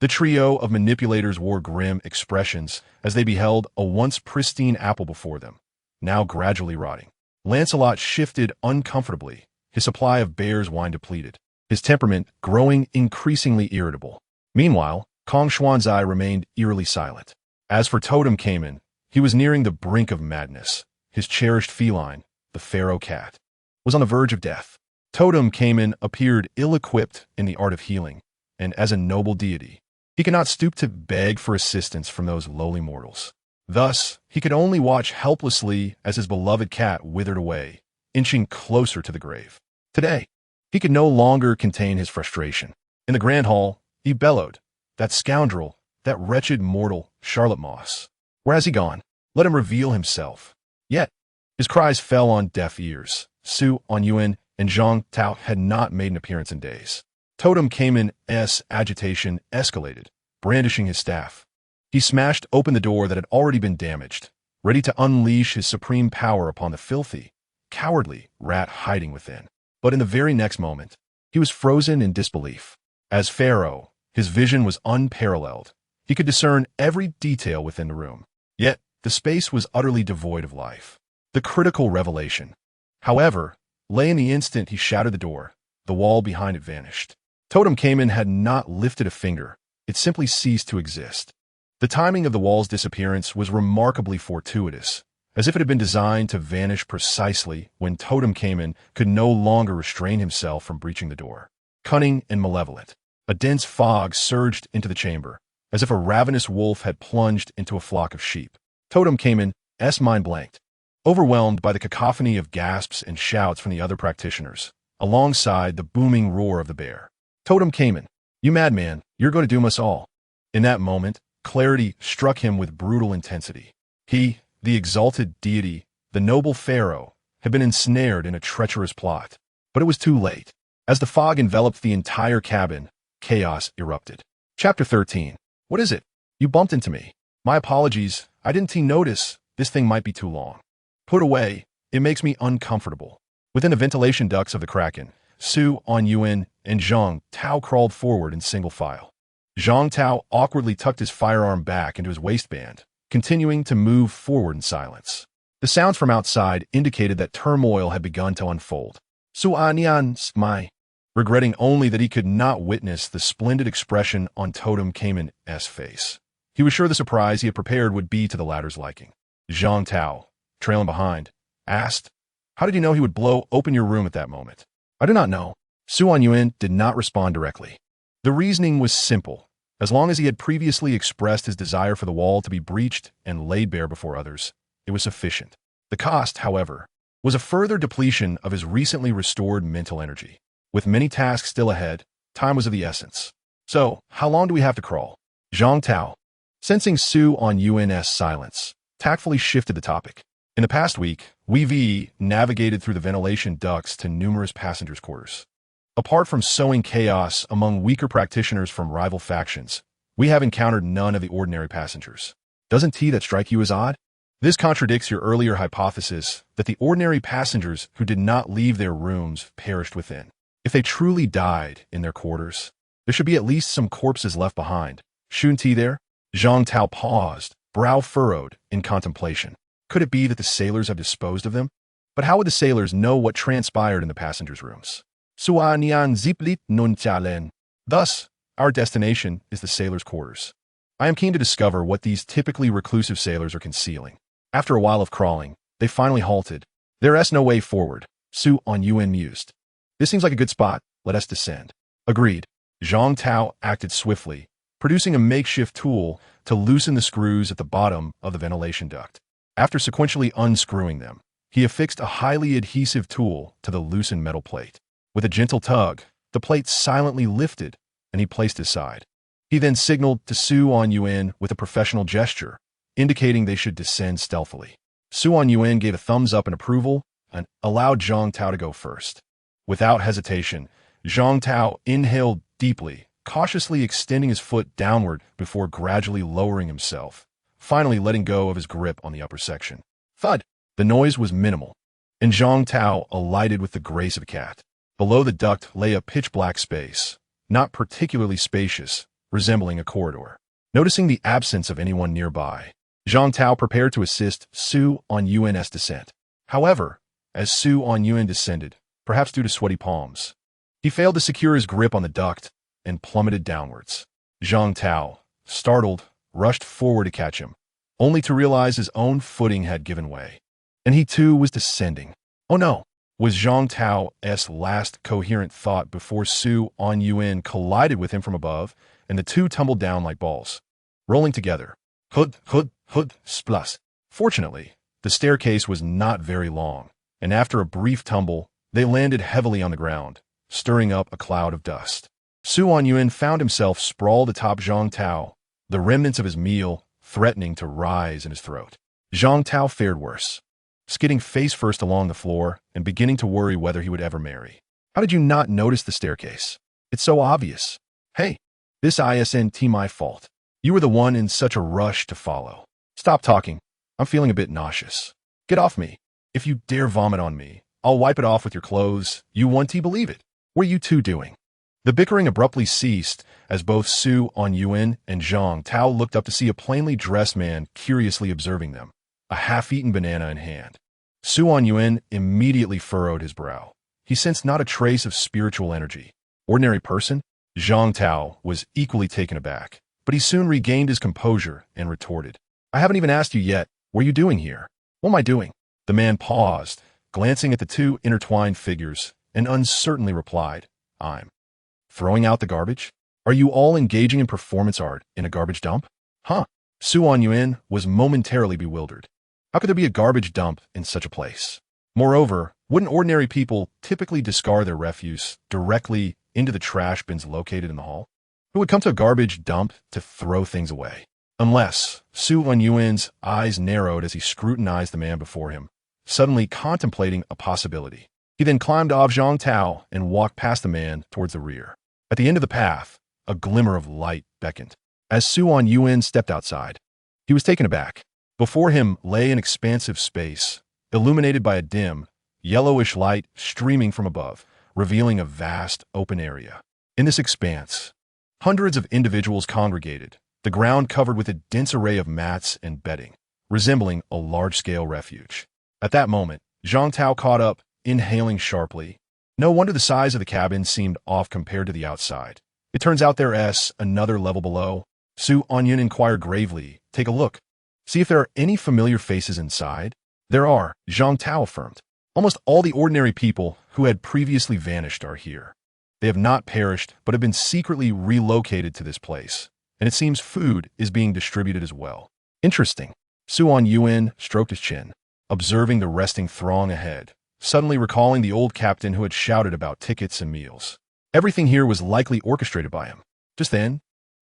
The trio of manipulators wore grim expressions as they beheld a once pristine apple before them, now gradually rotting. Lancelot shifted uncomfortably, his supply of bear's wine depleted, his temperament growing increasingly irritable. Meanwhile, Kong Xuanzai remained eerily silent. As for Totem Cayman, he was nearing the brink of madness. His cherished feline, the pharaoh cat, was on the verge of death. Totem Cayman appeared ill-equipped in the art of healing, and as a noble deity, he could not stoop to beg for assistance from those lowly mortals. Thus, he could only watch helplessly as his beloved cat withered away, inching closer to the grave. Today, he could no longer contain his frustration. In the grand hall, he bellowed, "That scoundrel, that wretched mortal, Charlotte Moss. Where has he gone? Let him reveal himself." Yet, his cries fell on deaf ears. Su, Anyuan, and Zhang Tao had not made an appearance in days. Totem Cayman's agitation escalated, brandishing his staff. He smashed open the door that had already been damaged, ready to unleash his supreme power upon the filthy, cowardly rat hiding within. But in the very next moment, he was frozen in disbelief. As Pharaoh, his vision was unparalleled. He could discern every detail within the room. Yet, the space was utterly devoid of life. The critical revelation, however, lay in the instant he shattered the door. The wall behind it vanished. Totem Cayman had not lifted a finger. It simply ceased to exist. The timing of the wall's disappearance was remarkably fortuitous, as if it had been designed to vanish precisely when Totem Cayman could no longer restrain himself from breaching the door. Cunning and malevolent, a dense fog surged into the chamber, as if a ravenous wolf had plunged into a flock of sheep. Totem Cayman's mind blanked, overwhelmed by the cacophony of gasps and shouts from the other practitioners, alongside the booming roar of the bear. "Totem Cayman, you madman, you're going to doom us all." In that moment, clarity struck him with brutal intensity. He, the exalted deity, the noble pharaoh, had been ensnared in a treacherous plot. But it was too late. As the fog enveloped the entire cabin, chaos erupted. Chapter 13. What is it? You bumped into me. My apologies, I didn't notice. This thing might be too long. Put away, it makes me uncomfortable. Within the ventilation ducts of the Kraken, Su, Anyuan, and Zhang Tao crawled forward in single file. Zhang Tao awkwardly tucked his firearm back into his waistband, continuing to move forward in silence. The sounds from outside indicated that turmoil had begun to unfold. Su Anyuan smiled, regretting only that he could not witness the splendid expression on Totem Cayman's face. He was sure the surprise he had prepared would be to the latter's liking. Zhang Tao, trailing behind, asked, "How did you know he would blow open your room at that moment?" "I do not know." Su Anyuan did not respond directly. The reasoning was simple. As long as he had previously expressed his desire for the wall to be breached and laid bare before others, it was sufficient. The cost, however, was a further depletion of his recently restored mental energy. With many tasks still ahead, time was of the essence. "So, how long do we have to crawl?" Zhang Tao, sensing Su Anyuan's silence, tactfully shifted the topic. "In the past week, we've navigated through the ventilation ducts to numerous passengers' quarters. Apart from sowing chaos among weaker practitioners from rival factions, we have encountered none of the ordinary passengers. Doesn't that strike you as odd? This contradicts your earlier hypothesis that the ordinary passengers who did not leave their rooms perished within. If they truly died in their quarters, there should be at least some corpses left behind. Shouldn't there?" Zhang Tao paused, brow furrowed in contemplation. Could it be that the sailors have disposed of them? But how would the sailors know what transpired in the passengers' rooms? Suanian ziplit nun chalen. Thus, our destination is the sailors' quarters. I am keen to discover what these typically reclusive sailors are concealing. After a while of crawling, they finally halted. "There is no way forward," Su Anyuan mused. "This seems like a good spot. Let us descend." Agreed. Zhang Tao acted swiftly, producing a makeshift tool to loosen the screws at the bottom of the ventilation duct. After sequentially unscrewing them, he affixed a highly adhesive tool to the loosened metal plate. With a gentle tug, the plate silently lifted, and he placed it aside. He then signaled to Su Anyuan with a professional gesture, indicating they should descend stealthily. Su Anyuan gave a thumbs up in approval, and allowed Zhang Tao to go first. Without hesitation, Zhang Tao inhaled deeply, cautiously extending his foot downward before gradually lowering himself, finally letting go of his grip on the upper section. Thud! The noise was minimal, and Zhang Tao alighted with the grace of a cat. Below the duct lay a pitch-black space, not particularly spacious, resembling a corridor. Noticing the absence of anyone nearby, Zhang Tao prepared to assist Su Anyuan's descent. However, as Su Anyuan descended, perhaps due to sweaty palms, he failed to secure his grip on the duct and plummeted downwards. Zhang Tao, startled, rushed forward to catch him, only to realize his own footing had given way, and he too was descending. Oh no, was Zhang Tao's last coherent thought before Su Anyuan collided with him from above, and the two tumbled down like balls, rolling together. Hud, splus. Fortunately, the staircase was not very long, and after a brief tumble, they landed heavily on the ground, stirring up a cloud of dust. Su Anyuan found himself sprawled atop Zhang Tao, the remnants of his meal threatening to rise in his throat. Zhang Tao fared worse, skidding face first along the floor and beginning to worry whether he would ever marry. How did you not notice the staircase? It's so obvious. Hey, this isn't my fault. You were the one in such a rush to follow. Stop talking. I'm feeling a bit nauseous. Get off me. If you dare vomit on me, I'll wipe it off with your clothes. You won't believe it. What are you two doing? The bickering abruptly ceased as both Su Anyuan and Zhang Tao looked up to see a plainly dressed man curiously observing them, a half-eaten banana in hand. Su Anyuan immediately furrowed his brow. He sensed not a trace of spiritual energy. Ordinary person? Zhang Tao was equally taken aback, but he soon regained his composure and retorted. I haven't even asked you yet. What are you doing here? What am I doing? The man paused, glancing at the two intertwined figures, and uncertainly replied, I'm throwing out the garbage? Are you all engaging in performance art in a garbage dump? Huh. Su Anyuan was momentarily bewildered. How could there be a garbage dump in such a place? Moreover, wouldn't ordinary people typically discard their refuse directly into the trash bins located in the hall? Who would come to a garbage dump to throw things away? Unless Su Anyuan's eyes narrowed as he scrutinized the man before him, suddenly contemplating a possibility. He then climbed off Zhang Tao and walked past the man towards the rear. At the end of the path, a glimmer of light beckoned. As Su Anyuan stepped outside, he was taken aback. Before him lay an expansive space, illuminated by a dim, yellowish light streaming from above, revealing a vast open area. In this expanse, hundreds of individuals congregated, the ground covered with a dense array of mats and bedding, resembling a large-scale refuge. At that moment, Zhang Tao caught up, inhaling sharply. No wonder the size of the cabin seemed off compared to the outside. It turns out there's another level below. Su Anyuan inquired gravely. Take a look. See if there are any familiar faces inside. There are, Zhang Tao affirmed. Almost all the ordinary people who had previously vanished are here. They have not perished, but have been secretly relocated to this place, and it seems food is being distributed as well. Interesting. Su Anyuan stroked his chin, observing the resting throng ahead, suddenly recalling the old captain who had shouted about tickets and meals. Everything here was likely orchestrated by him. Just then,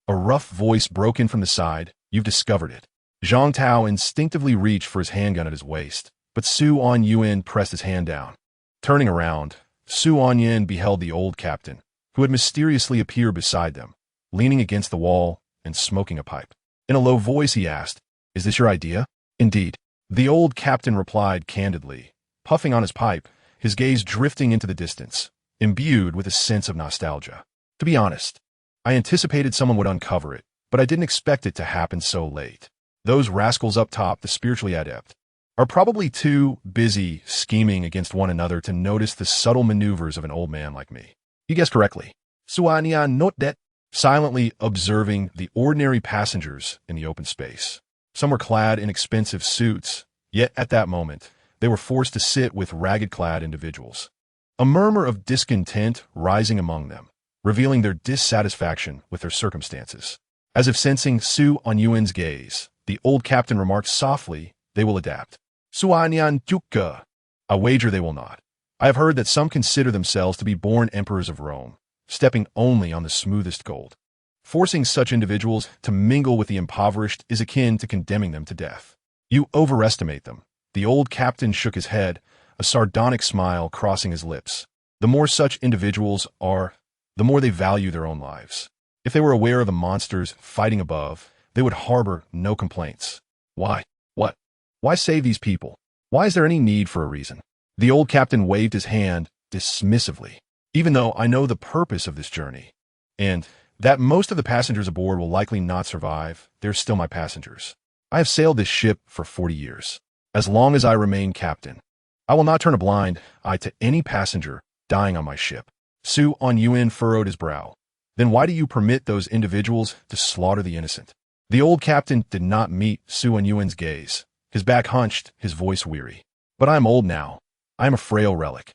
a rough voice broke in from the side. You've discovered it. Zhang Tao instinctively reached for his handgun at his waist, but Su Anyuan pressed his hand down. Turning around, Su Anyuan beheld the old captain, who had mysteriously appeared beside them, leaning against the wall and smoking a pipe. In a low voice he asked, Is this your idea? Indeed. The old captain replied candidly, puffing on his pipe, his gaze drifting into the distance, imbued with a sense of nostalgia. To be honest, I anticipated someone would uncover it, but I didn't expect it to happen so late. Those rascals up top, the spiritually adept, are probably too busy scheming against one another to notice the subtle maneuvers of an old man like me. You guessed correctly. Su Anyuan note that, silently observing the ordinary passengers in the open space. Some were clad in expensive suits, yet at that moment, they were forced to sit with ragged-clad individuals. A murmur of discontent rising among them, revealing their dissatisfaction with their circumstances. As if sensing Su Anyuan's gaze, the old captain remarked softly, They will adapt. Su Anyuan Tukka. I wager they will not. I have heard that some consider themselves to be born emperors of Rome, stepping only on the smoothest gold. Forcing such individuals to mingle with the impoverished is akin to condemning them to death. You overestimate them. The old captain shook his head, a sardonic smile crossing his lips. The more such individuals are, the more they value their own lives. If they were aware of the monsters fighting above, they would harbor no complaints. Why? What? Why save these people? Why is there any need for a reason? The old captain waved his hand dismissively. Even though I know the purpose of this journey, and that most of the passengers aboard will likely not survive, they're still my passengers. I have sailed this ship for 40 years. As long as I remain captain, I will not turn a blind eye to any passenger dying on my ship. Su Anyuan furrowed his brow. Then why do you permit those individuals to slaughter the innocent? The old captain did not meet Su Anyuan's gaze. His back hunched, his voice weary. But I am old now. I am a frail relic.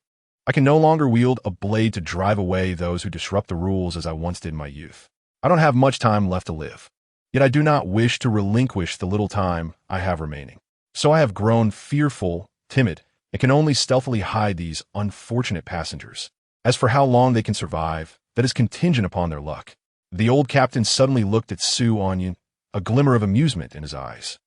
I can no longer wield a blade to drive away those who disrupt the rules as I once did in my youth. I don't have much time left to live. Yet I do not wish to relinquish the little time I have remaining. So I have grown fearful, timid, and can only stealthily hide these unfortunate passengers. As for how long they can survive, that is contingent upon their luck. The old captain suddenly looked at Su Anyuan, a glimmer of amusement in his eyes.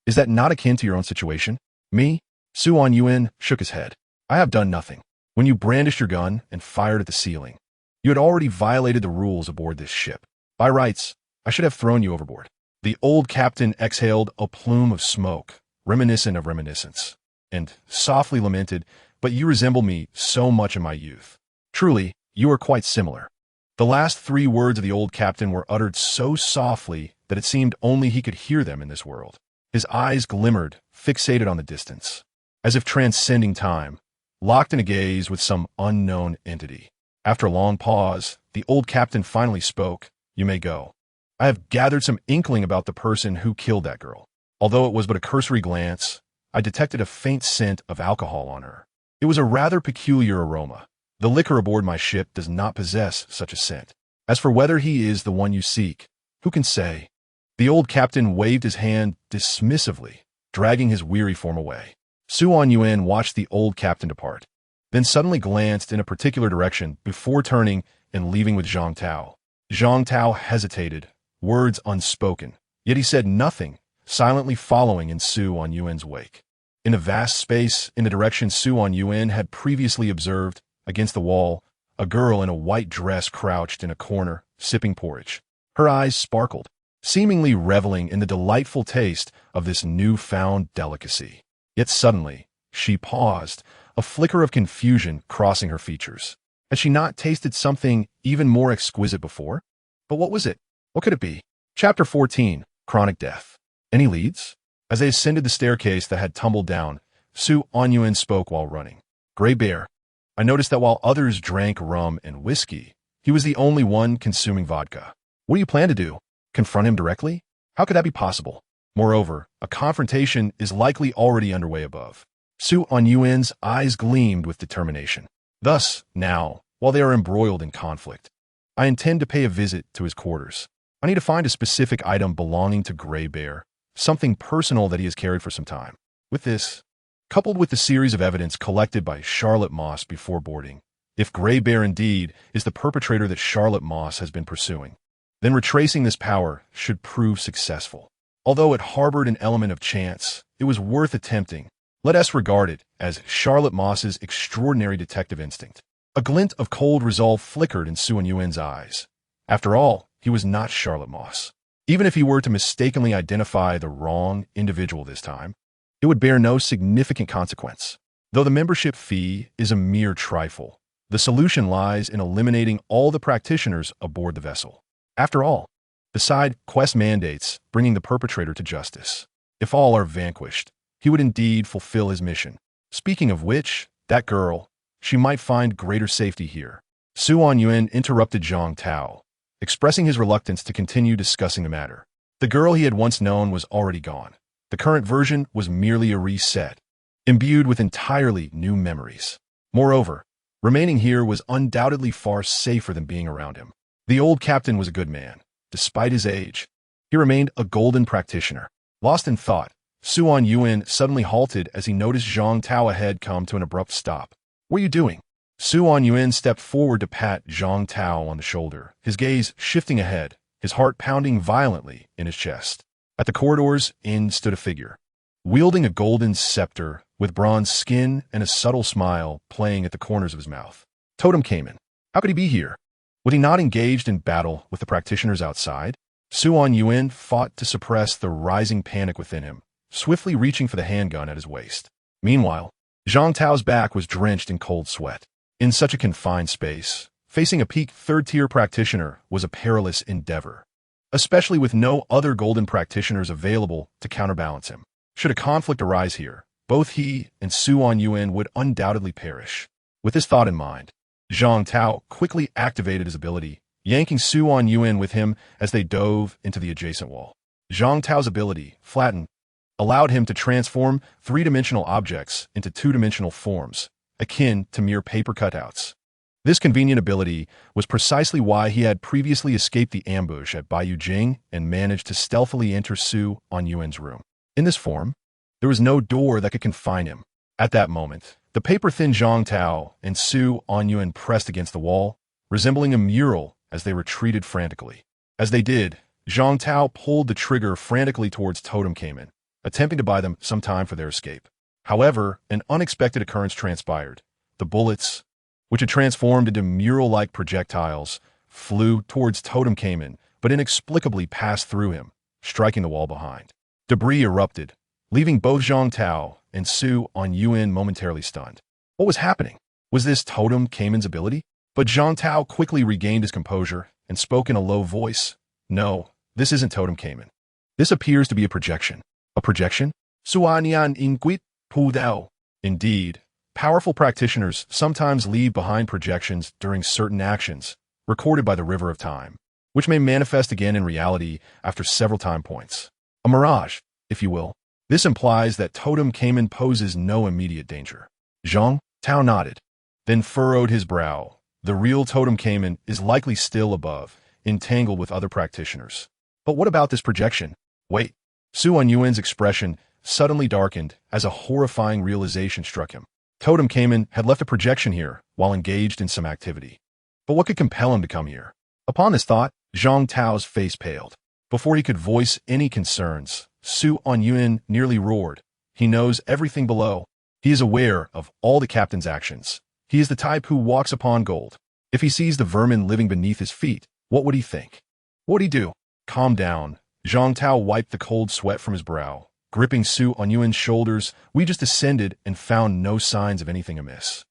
Is that not akin to your own situation? Me? Su Anyuan shook his head. I have done nothing. When you brandished your gun and fired at the ceiling, you had already violated the rules aboard this ship. By rights, I should have thrown you overboard. The old captain exhaled a plume of smoke, reminiscent of reminiscence, and softly lamented, but you resemble me so much in my youth. Truly, you are quite similar. The last 3 words of the old captain were uttered so softly that it seemed only he could hear them in this world. His eyes glimmered, fixated on the distance, as if transcending time, locked in a gaze with some unknown entity. After a long pause, the old captain finally spoke. You may go. I have gathered some inkling about the person who killed that girl. Although it was but a cursory glance, I detected a faint scent of alcohol on her. It was a rather peculiar aroma. The liquor aboard my ship does not possess such a scent. As for whether he is the one you seek, who can say? The old captain waved his hand dismissively, dragging his weary form away. Su Anyuan watched the old captain depart, then suddenly glanced in a particular direction before turning and leaving with Zhang Tao. Zhang Tao hesitated, words unspoken, yet he said nothing, silently following in Su Anyuan's wake. In a vast space in the direction Su Anyuan had previously observed, against the wall, a girl in a white dress crouched in a corner, sipping porridge. Her eyes sparkled, seemingly reveling in the delightful taste of this newfound delicacy. Yet suddenly, she paused, a flicker of confusion crossing her features. Had she not tasted something even more exquisite before? But what was it? What could it be? Chapter 14, Chronic Death. Any leads? As they ascended the staircase that had tumbled down, Su Anyuan spoke while running. Gray Bear, I noticed that while others drank rum and whiskey, he was the only one consuming vodka. What do you plan to do? Confront him directly? How could that be possible? Moreover, a confrontation is likely already underway above. Su Anyuan's eyes gleamed with determination. Thus, now, while they are embroiled in conflict, I intend to pay a visit to his quarters. I need to find a specific item belonging to Gray Bear, something personal that he has carried for some time. With this, coupled with the series of evidence collected by Charlotte Moss before boarding, if Gray Bear indeed is the perpetrator that Charlotte Moss has been pursuing, then retracing this power should prove successful. Although it harbored an element of chance, it was worth attempting. Let us regard it as Charlotte Moss's extraordinary detective instinct. A glint of cold resolve flickered in Su Anyuan's eyes. After all, he was not Charlotte Moss. Even if he were to mistakenly identify the wrong individual this time, it would bear no significant consequence. Though the membership fee is a mere trifle, the solution lies in eliminating all the practitioners aboard the vessel. After all, beside quest mandates bringing the perpetrator to justice, if all are vanquished, he would indeed fulfill his mission. Speaking of which, that girl, she might find greater safety here. Su Anyuan interrupted Zhang Tao, expressing his reluctance to continue discussing the matter. The girl he had once known was already gone. The current version was merely a reset, imbued with entirely new memories. Moreover, remaining here was undoubtedly far safer than being around him. The old captain was a good man. Despite his age, he remained a golden practitioner. Lost in thought, Su Anyuan suddenly halted as he noticed Zhang Tao ahead come to an abrupt stop. What are you doing? Su Anyuan stepped forward to pat Zhang Tao on the shoulder, his gaze shifting ahead, his heart pounding violently in his chest. At the corridor's end stood a figure, wielding a golden scepter with bronze skin and a subtle smile playing at the corners of his mouth. Totem came in. How could he be here? Was he not engaged in battle with the practitioners outside? Anyuan fought to suppress the rising panic within him, swiftly reaching for the handgun at his waist. Meanwhile, Zhang Tao's back was drenched in cold sweat. In such a confined space, facing a peak third-tier practitioner was a perilous endeavor, especially with no other golden practitioners available to counterbalance him. Should a conflict arise here, both he and Anyuan would undoubtedly perish. With this thought in mind, Zhang Tao quickly activated his ability, yanking Anyuan with him as they dove into the adjacent wall. Zhang Tao's ability, Flatten, allowed him to transform three-dimensional objects into two-dimensional forms, akin to mere paper cutouts. This convenient ability was precisely why he had previously escaped the ambush at Baiyu Jing and managed to stealthily enter Anyuan's room. In this form, there was no door that could confine him. At that moment, the paper-thin Zhang Tao and Anyuan pressed against the wall, resembling a mural as they retreated frantically. As they did, Zhang Tao pulled the trigger frantically towards Totem Cayman, attempting to buy them some time for their escape. However, an unexpected occurrence transpired. The bullets, which had transformed into mural-like projectiles, flew towards Totem Cayman, but inexplicably passed through him, striking the wall behind. Debris erupted, leaving both Zhang Tao and Anyuan momentarily stunned. What was happening? Was this Totem Cayman's ability? But Zhang Tao quickly regained his composure and spoke in a low voice. No, this isn't Totem Cayman. This appears to be a projection. A projection? Indeed, powerful practitioners sometimes leave behind projections during certain actions, recorded by the river of time, which may manifest again in reality after several time points. A mirage, if you will. This implies that Totem Cayman poses no immediate danger. Zhang Tao nodded, then furrowed his brow. The real Totem Cayman is likely still above, entangled with other practitioners. But what about this projection? Wait. Anyuan's expression suddenly darkened as a horrifying realization struck him. Totem Cayman had left a projection here while engaged in some activity. But what could compel him to come here? Upon this thought, Zhang Tao's face paled. Before he could voice any concerns, Anyuan nearly roared. He knows everything below. He is aware of all the captain's actions. He is the type who walks upon gold. If he sees the vermin living beneath his feet, what would he think? What would he do? Calm down. Zhang Tao wiped the cold sweat from his brow. Gripping Anyuan's shoulders, we just ascended and found no signs of anything amiss.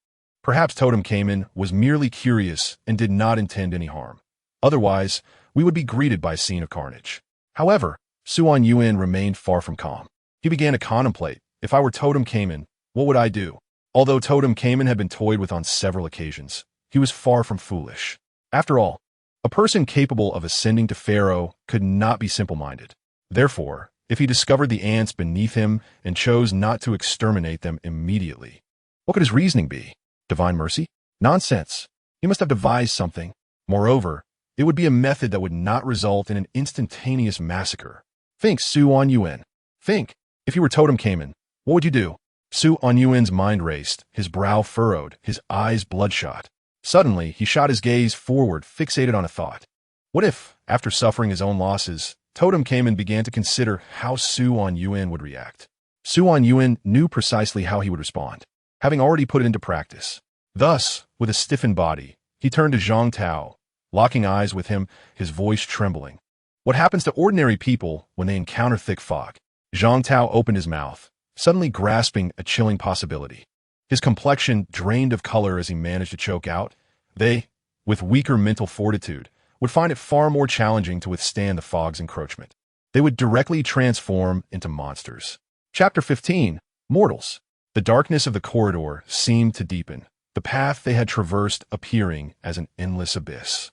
Perhaps Totem Cayman was merely curious and did not intend any harm. Otherwise, we would be greeted by a scene of carnage. However, Anyuan remained far from calm. He began to contemplate, if I were Totem Cayman, what would I do? Although Totem Cayman had been toyed with on several occasions, he was far from foolish. After all, a person capable of ascending to Pharaoh could not be simple-minded. Therefore, if he discovered the ants beneath him and chose not to exterminate them immediately, what could his reasoning be? Divine mercy? Nonsense. He must have devised something. Moreover, it would be a method that would not result in an instantaneous massacre. Think, Anyuan. Think. If you were Totem Cayman, what would you do? Anyuan's mind raced, his brow furrowed, his eyes bloodshot. Suddenly, he shot his gaze forward, fixated on a thought. What if, after suffering his own losses, Totem Cayman began to consider how Anyuan would react? Anyuan knew precisely how he would respond, having already put it into practice. Thus, with a stiffened body, he turned to Zhang Tao, locking eyes with him, his voice trembling. What happens to ordinary people when they encounter thick fog? Zhang Tao opened his mouth, suddenly grasping a chilling possibility. His complexion drained of color as he managed to choke out. They, with weaker mental fortitude, would find it far more challenging to withstand the fog's encroachment. They would directly transform into monsters. Chapter 15. Mortals. The darkness of the corridor seemed to deepen, the path they had traversed appearing as an endless abyss,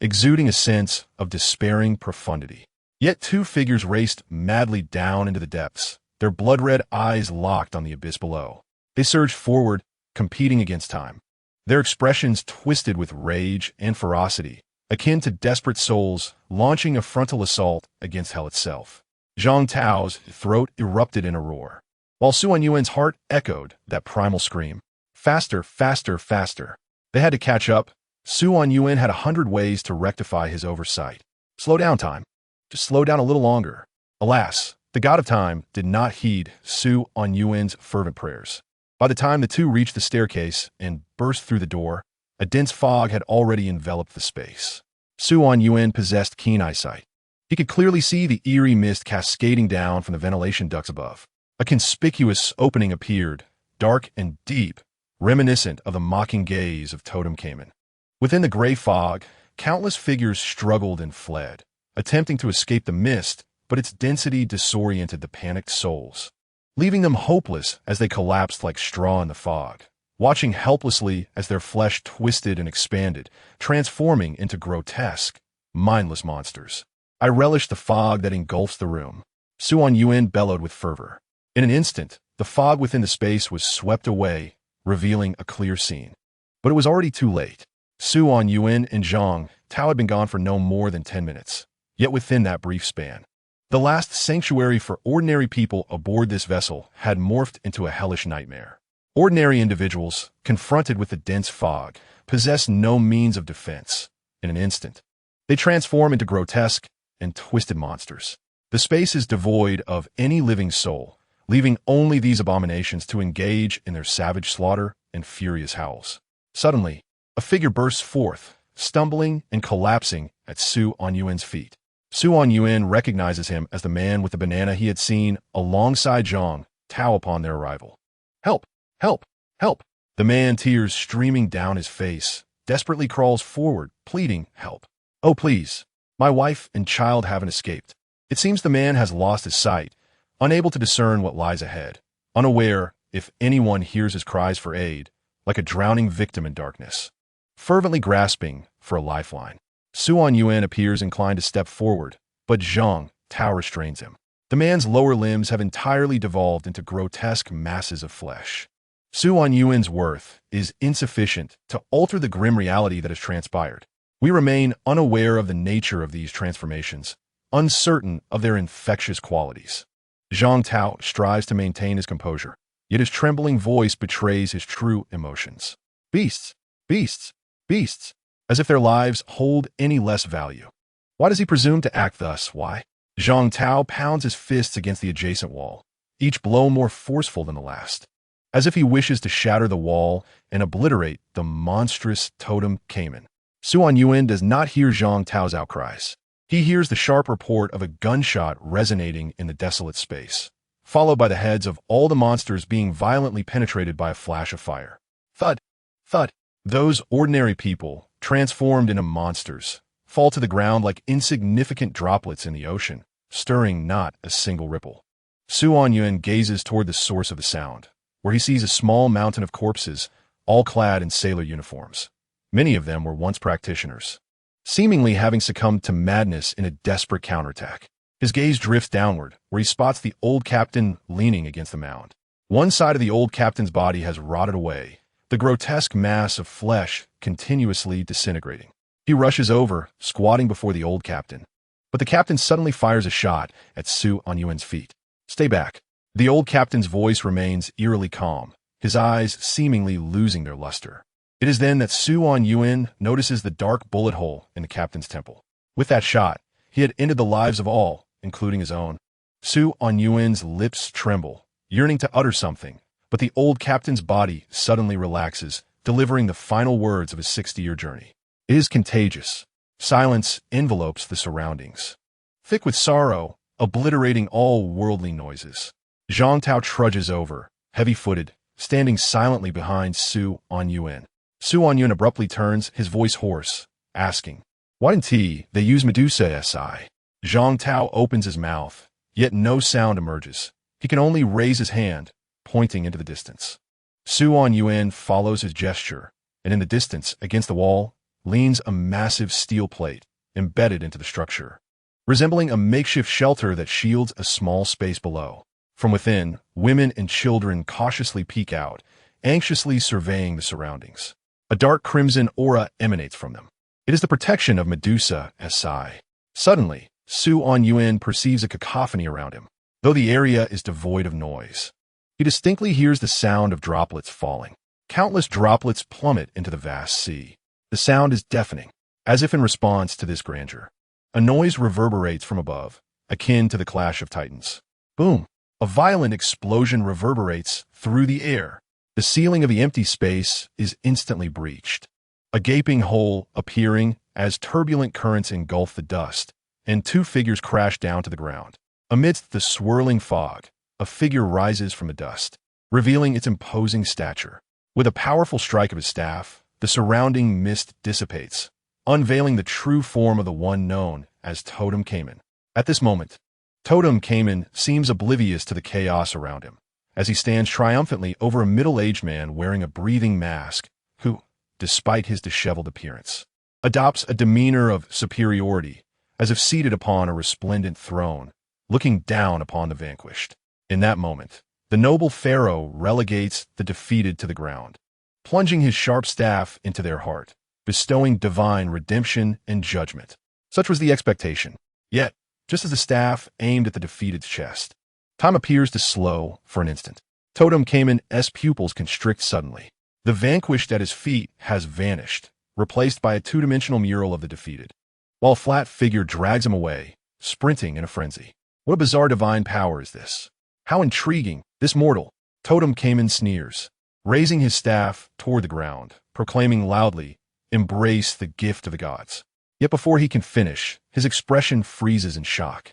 exuding a sense of despairing profundity. Yet two figures raced madly down into the depths, their blood-red eyes locked on the abyss below. They surged forward, competing against time. Their expressions twisted with rage and ferocity, akin to desperate souls launching a frontal assault against hell itself. Zhang Tao's throat erupted in a roar, while Anyuan's heart echoed that primal scream. Faster, faster, faster. They had to catch up. Anyuan had 100 ways to rectify his oversight. Slow down, time. Just slow down a little longer. Alas, The god of time did not heed Su Anyuan's fervent prayers. By the time the two reached the staircase and burst through the door, a dense fog had already enveloped the space. Su Anyuan possessed keen eyesight. He could clearly see the eerie mist cascading down from the ventilation ducts above. A conspicuous opening appeared, dark and deep, reminiscent of the mocking gaze of totem caiman. Within the gray fog, countless figures struggled and fled, attempting to escape the mist, but its density disoriented the panicked souls, leaving them hopeless as they collapsed like straw in the fog, watching helplessly as their flesh twisted and expanded, transforming into grotesque, mindless monsters. I relished the fog that engulfs the room. Su Anyuan bellowed with fervor. In an instant, the fog within the space was swept away, revealing a clear scene. But it was already too late. Su Anyuan and Zhang Tao had been gone for no more than 10 minutes. Yet within that brief span, the last sanctuary for ordinary people aboard this vessel had morphed into a hellish nightmare. Ordinary individuals, confronted with the dense fog, possessed no means of defense. In an instant, they transform into grotesque and twisted monsters. The space is devoid of any living soul, leaving only these abominations to engage in their savage slaughter and furious howls. Suddenly, a figure bursts forth, stumbling and collapsing at Su Anyuan's feet. Su Anyuan recognizes him as the man with the banana he had seen alongside Zhang Tao upon their arrival. "Help! Help! Help!" The man, tears streaming down his face, desperately crawls forward, pleading, "Help! Oh, please! My wife and child haven't escaped." It seems the man has lost his sight, unable to discern what lies ahead, unaware if anyone hears his cries for aid, like a drowning victim in darkness, fervently grasping for a lifeline. Su Anyuan appears inclined to step forward, but Zhang Tao restrains him. The man's lower limbs have entirely devolved into grotesque masses of flesh. Su Anyuan's worth is insufficient to alter the grim reality that has transpired. We remain unaware of the nature of these transformations, uncertain of their infectious qualities. Zhang Tao strives to maintain his composure, yet his trembling voice betrays his true emotions. "Beasts! Beasts! Beasts!" As if their lives hold any less value. Why does he presume to act thus? Why? Zhang Tao pounds his fists against the adjacent wall, each blow more forceful than the last, as if he wishes to shatter the wall and obliterate the monstrous totem caiman. Su Anyuan does not hear Zhang Tao's outcries. He hears the sharp report of a gunshot resonating in the desolate space, followed by the heads of all the monsters being violently penetrated by a flash of fire. Thud! Thud! Those ordinary people, transformed into monsters, fall to the ground like insignificant droplets in the ocean, stirring not a single ripple. Su Anyuan gazes toward the source of the sound, where he sees a small mountain of corpses, all clad in sailor uniforms. Many of them were once practitioners, seemingly having succumbed to madness in a desperate counterattack. His gaze drifts downward, where he spots the old captain leaning against the mound. One side of the old captain's body has rotted away, the grotesque mass of flesh continuously disintegrating. He rushes over, squatting before the old captain. But the captain suddenly fires a shot at Su Anyuan's feet. "Stay back." The old captain's voice remains eerily calm, his eyes seemingly losing their luster. It is then that Su Anyuan notices the dark bullet hole in the captain's temple. With that shot, he had ended the lives of all, including his own. Su Anyuan's lips tremble, yearning to utter something, but the old captain's body suddenly relaxes, delivering the final words of his 60-year journey. It is contagious. Silence envelopes the surroundings, thick with sorrow, obliterating all worldly noises. Zhang Tao trudges over, heavy-footed, standing silently behind Su Anyuan. Su Anyuan abruptly turns, his voice hoarse, asking, "Why didn't they use Medusa SI?" Zhang Tao opens his mouth, yet no sound emerges. He can only raise his hand, pointing into the distance. Su Anyuan follows his gesture, and in the distance, against the wall, leans a massive steel plate embedded into the structure, resembling a makeshift shelter that shields a small space below. From within, women and children cautiously peek out, anxiously surveying the surroundings. A dark crimson aura emanates from them. It is the protection of Medusa SI. Suddenly, Su Anyuan perceives a cacophony around him, though the area is devoid of noise. He distinctly hears the sound of droplets falling. Countless droplets plummet into the vast sea. The sound is deafening, as if in response to this grandeur. A noise reverberates from above, akin to the clash of titans. Boom! A violent explosion reverberates through the air. The ceiling of the empty space is instantly breached. A gaping hole appearing as turbulent currents engulf the dust, and two figures crash down to the ground. Amidst the swirling fog, a figure rises from the dust, revealing its imposing stature. With a powerful strike of his staff, the surrounding mist dissipates, unveiling the true form of the one known as Totem Cayman. At this moment, Totem Cayman seems oblivious to the chaos around him, as he stands triumphantly over a middle-aged man wearing a breathing mask who, despite his disheveled appearance, adopts a demeanor of superiority, as if seated upon a resplendent throne, looking down upon the vanquished. In that moment, the noble pharaoh relegates the defeated to the ground, plunging his sharp staff into their heart, bestowing divine redemption and judgment. Such was the expectation. Yet, just as the staff aimed at the defeated's chest, time appears to slow for an instant. Totem Cayman's pupils constrict suddenly. The vanquished at his feet has vanished, replaced by a two-dimensional mural of the defeated, while a flat figure drags him away, sprinting in a frenzy. What a bizarre divine power is this? How intriguing, this mortal! Totem Cayman sneers, raising his staff toward the ground, proclaiming loudly, "Embrace the gift of the gods." Yet before he can finish, his expression freezes in shock,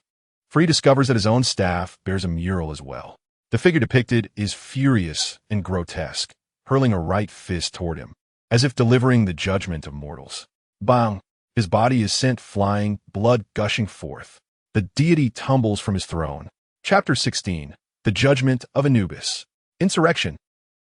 for he discovers that his own staff bears a mural as well. The figure depicted is furious and grotesque, hurling a right fist toward him, as if delivering the judgment of mortals. Bang! His body is sent flying, blood gushing forth. The deity tumbles from his throne. Chapter 16. The Judgment of Anubis. Insurrection.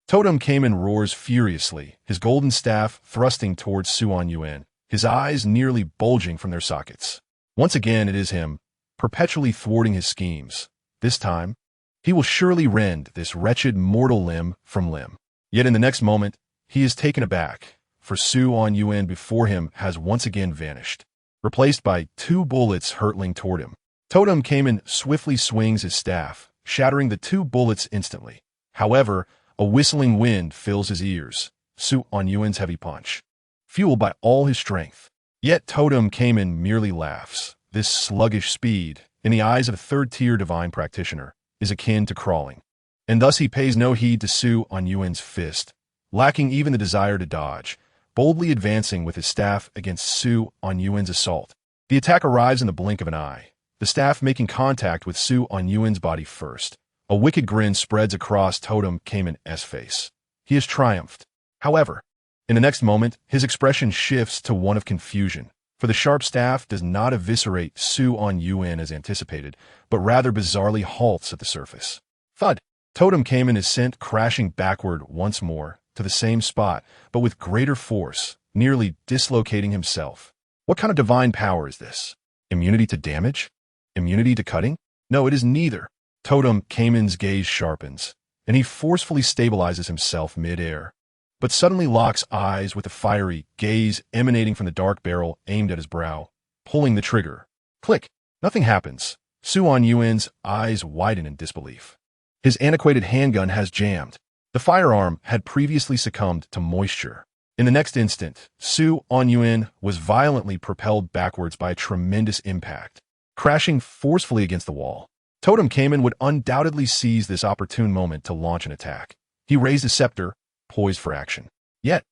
Totem Cayman roars furiously, his golden staff thrusting towards Anyuan, his eyes nearly bulging from their sockets. Once again it is him, perpetually thwarting his schemes. This time, he will surely rend this wretched mortal limb from limb. Yet in the next moment, he is taken aback, for Anyuan before him has once again vanished, replaced by two bullets hurtling toward him. Totem Cayman swiftly swings his staff, shattering the two bullets instantly. However, a whistling wind fills his ears, Anyuan's heavy punch, fueled by all his strength. Yet Totem Cayman merely laughs. This sluggish speed, in the eyes of a third-tier divine practitioner, is akin to crawling. And thus he pays no heed to Anyuan's fist, lacking even the desire to dodge, boldly advancing with his staff against Anyuan's assault. The attack arrives in the blink of an eye, the staff making contact with Anyuan's body first. A wicked grin spreads across Totem Cayman's face. He has triumphed. However, in the next moment, his expression shifts to one of confusion, for the sharp staff does not eviscerate Anyuan as anticipated, but rather bizarrely halts at the surface. Thud! Totem Cayman is sent crashing backward once more, to the same spot, but with greater force, nearly dislocating himself. What kind of divine power is this? Immunity to damage? Immunity to cutting? No, it is neither. Totem Cayman's gaze sharpens, and he forcefully stabilizes himself mid-air, but suddenly locks eyes with a fiery gaze emanating from the dark barrel aimed at his brow, pulling the trigger. Click! Nothing happens. Anyuan's eyes widen in disbelief. His antiquated handgun has jammed. The firearm had previously succumbed to moisture. In the next instant, Anyuan was violently propelled backwards by a tremendous impact, crashing forcefully against the wall. Totem Cayman would undoubtedly seize this opportune moment to launch an attack. He raised his scepter, poised for action. Yet,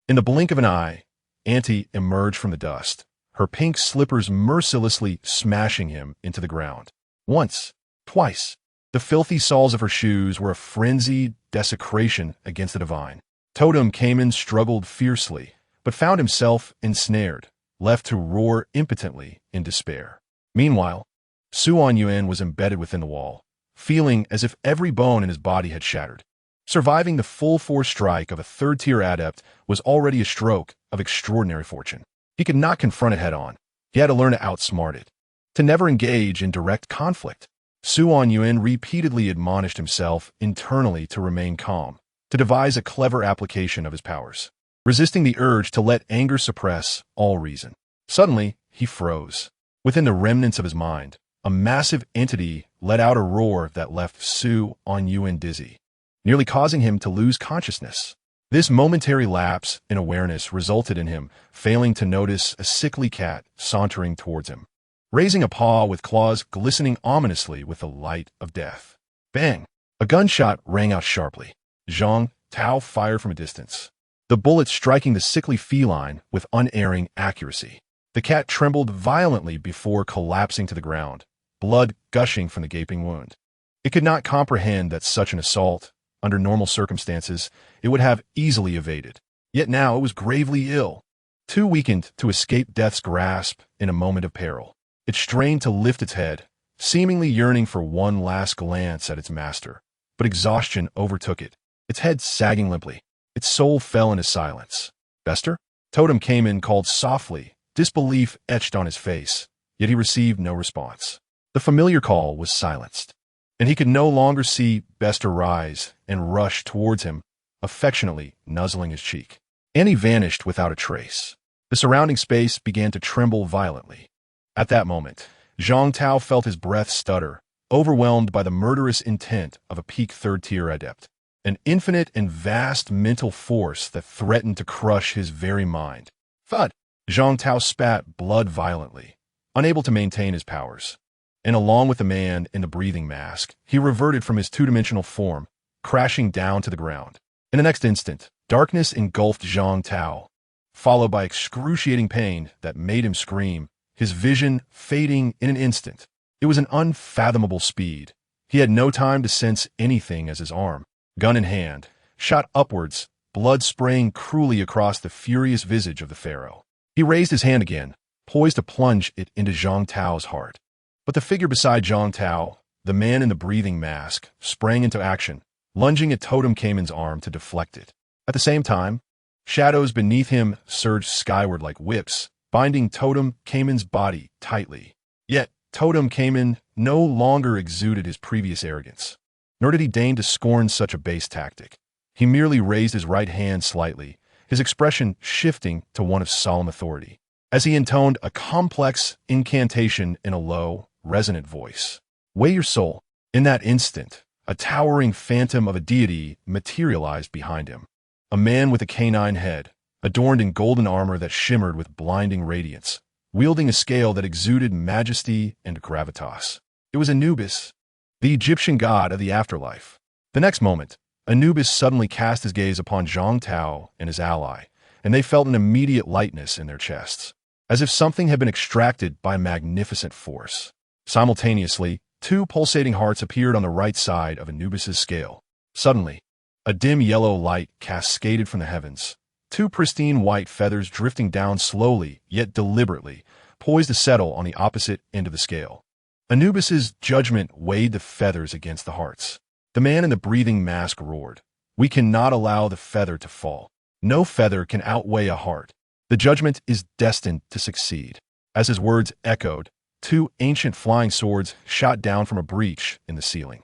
in the blink of an eye, Auntie emerged from the dust, her pink slippers mercilessly smashing him into the ground. Once, twice, the filthy soles of her shoes were a frenzied desecration against the divine. Totem Cayman struggled fiercely, but found himself ensnared, left to roar impotently in despair. Meanwhile, Anyuan was embedded within the wall, feeling as if every bone in his body had shattered. Surviving the full-force strike of a third-tier adept was already a stroke of extraordinary fortune. He could not confront it head-on. He had to learn to outsmart it, to never engage in direct conflict. Anyuan repeatedly admonished himself internally to remain calm, to devise a clever application of his powers, resisting the urge to let anger suppress all reason. Suddenly, he froze. Within the remnants of his mind, a massive entity let out a roar that left Anyuan dizzy, nearly causing him to lose consciousness. This momentary lapse in awareness resulted in him failing to notice a sickly cat sauntering towards him. raising a paw with claws glistening ominously with the light of death. Bang! A gunshot rang out sharply. Zhang Tao fired from a distance, the bullet striking the sickly feline with unerring accuracy. The cat trembled violently before collapsing to the ground, blood gushing from the gaping wound. It could not comprehend that such an assault, under normal circumstances, it would have easily evaded. Yet now it was gravely ill, too weakened to escape death's grasp in a moment of peril. It strained to lift its head, seemingly yearning for one last glance at its master, but exhaustion overtook it, its head sagging limply. Its soul fell into silence. Bester? Totem came in, called softly, disbelief etched on his face, yet he received no response. The familiar call was silenced, and he could no longer see Bester rise and rush towards him, affectionately nuzzling his cheek. Annie vanished without a trace. The surrounding space began to tremble violently. At that moment, Zhang Tao felt his breath stutter, overwhelmed by the murderous intent of a peak third-tier adept, an infinite and vast mental force that threatened to crush his very mind. Thud! Zhang Tao spat blood violently, unable to maintain his powers. And along with the man in the breathing mask, he reverted from his two-dimensional form, crashing down to the ground. In the next instant, darkness engulfed Zhang Tao, followed by excruciating pain that made him scream, his vision fading in an instant. It was an unfathomable speed. He had no time to sense anything as his arm, gun in hand, shot upwards, blood spraying cruelly across the furious visage of the pharaoh. He raised his hand again, poised to plunge it into Zhang Tao's heart. But the figure beside Zhang Tao, the man in the breathing mask, sprang into action, lunging at Totem Cayman's arm to deflect it. At the same time, shadows beneath him surged skyward like whips, binding Totem Cayman's body tightly. Yet, Totem Cayman no longer exuded his previous arrogance, nor did he deign to scorn such a base tactic. He merely raised his right hand slightly, his expression shifting to one of solemn authority, as he intoned a complex incantation in a low, resonant voice. Weigh your soul. In that instant, a towering phantom of a deity materialized behind him. A man with a canine head, adorned in golden armor that shimmered with blinding radiance, wielding a scale that exuded majesty and gravitas. It was Anubis, the Egyptian god of the afterlife. The next moment, Anubis suddenly cast his gaze upon Zhang Tao and his ally, and they felt an immediate lightness in their chests, as if something had been extracted by magnificent force. Simultaneously, two pulsating hearts appeared on the right side of Anubis's scale. Suddenly, a dim yellow light cascaded from the heavens, two pristine white feathers drifting down slowly yet deliberately, poised to settle on the opposite end of the scale. Anubis's judgment weighed the feathers against the hearts. The man in the breathing mask roared, "We cannot allow the feather to fall. No feather can outweigh a heart. The judgment is destined to succeed." As his words echoed, two ancient flying swords shot down from a breach in the ceiling,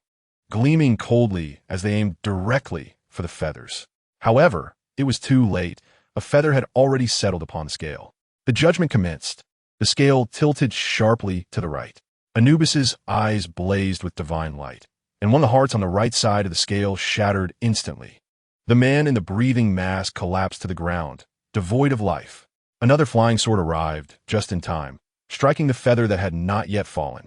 gleaming coldly as they aimed directly for the feathers. However, it was too late. A feather had already settled upon the scale. The judgment commenced. The scale tilted sharply to the right. Anubis's eyes blazed with divine light, and one of the hearts on the right side of the scale shattered instantly. The man in the breathing mask collapsed to the ground, devoid of life. Another flying sword arrived, just in time, striking the feather that had not yet fallen.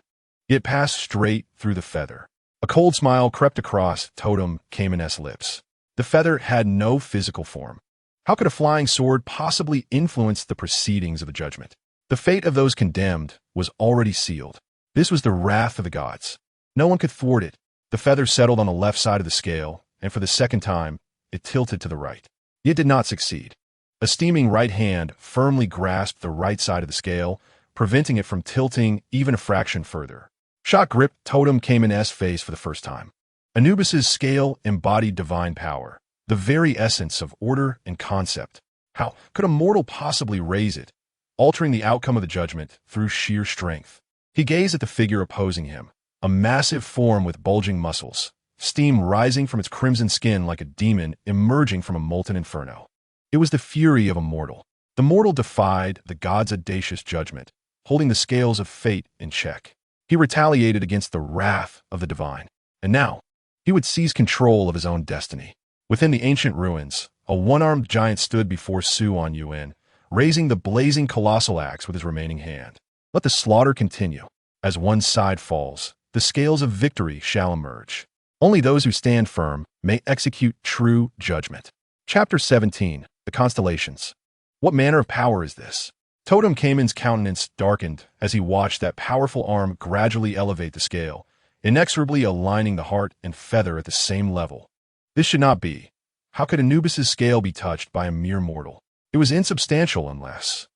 It passed straight through the feather. A cold smile crept across Totem Cayman's lips. The feather had no physical form. How could a flying sword possibly influence the proceedings of the judgment? The fate of those condemned was already sealed. This was the wrath of the gods. No one could thwart it. The feather settled on the left side of the scale, and for the second time, it tilted to the right. It did not succeed. A steaming right hand firmly grasped the right side of the scale, preventing it from tilting even a fraction further. Shock gripped Totem Cayman's face for the first time. Anubis's scale embodied divine power, the very essence of order and concept. How could a mortal possibly raise it, altering the outcome of the judgment through sheer strength? He gazed at the figure opposing him, a massive form with bulging muscles, steam rising from its crimson skin like a demon emerging from a molten inferno. It was the fury of a mortal. The mortal defied the god's audacious judgment, holding the scales of fate in check. He retaliated against the wrath of the divine, and now he would seize control of his own destiny. Within the ancient ruins, a one-armed giant stood before Anyuan, raising the blazing colossal axe with his remaining hand. Let the slaughter continue. As one side falls, the scales of victory shall emerge. Only those who stand firm may execute true judgment. Chapter 17. The Constellations. What manner of power is this? Totem Cayman's countenance darkened as he watched that powerful arm gradually elevate the scale, inexorably aligning the heart and feather at the same level. This should not be. How could Anubis's scale be touched by a mere mortal? It was insubstantial unless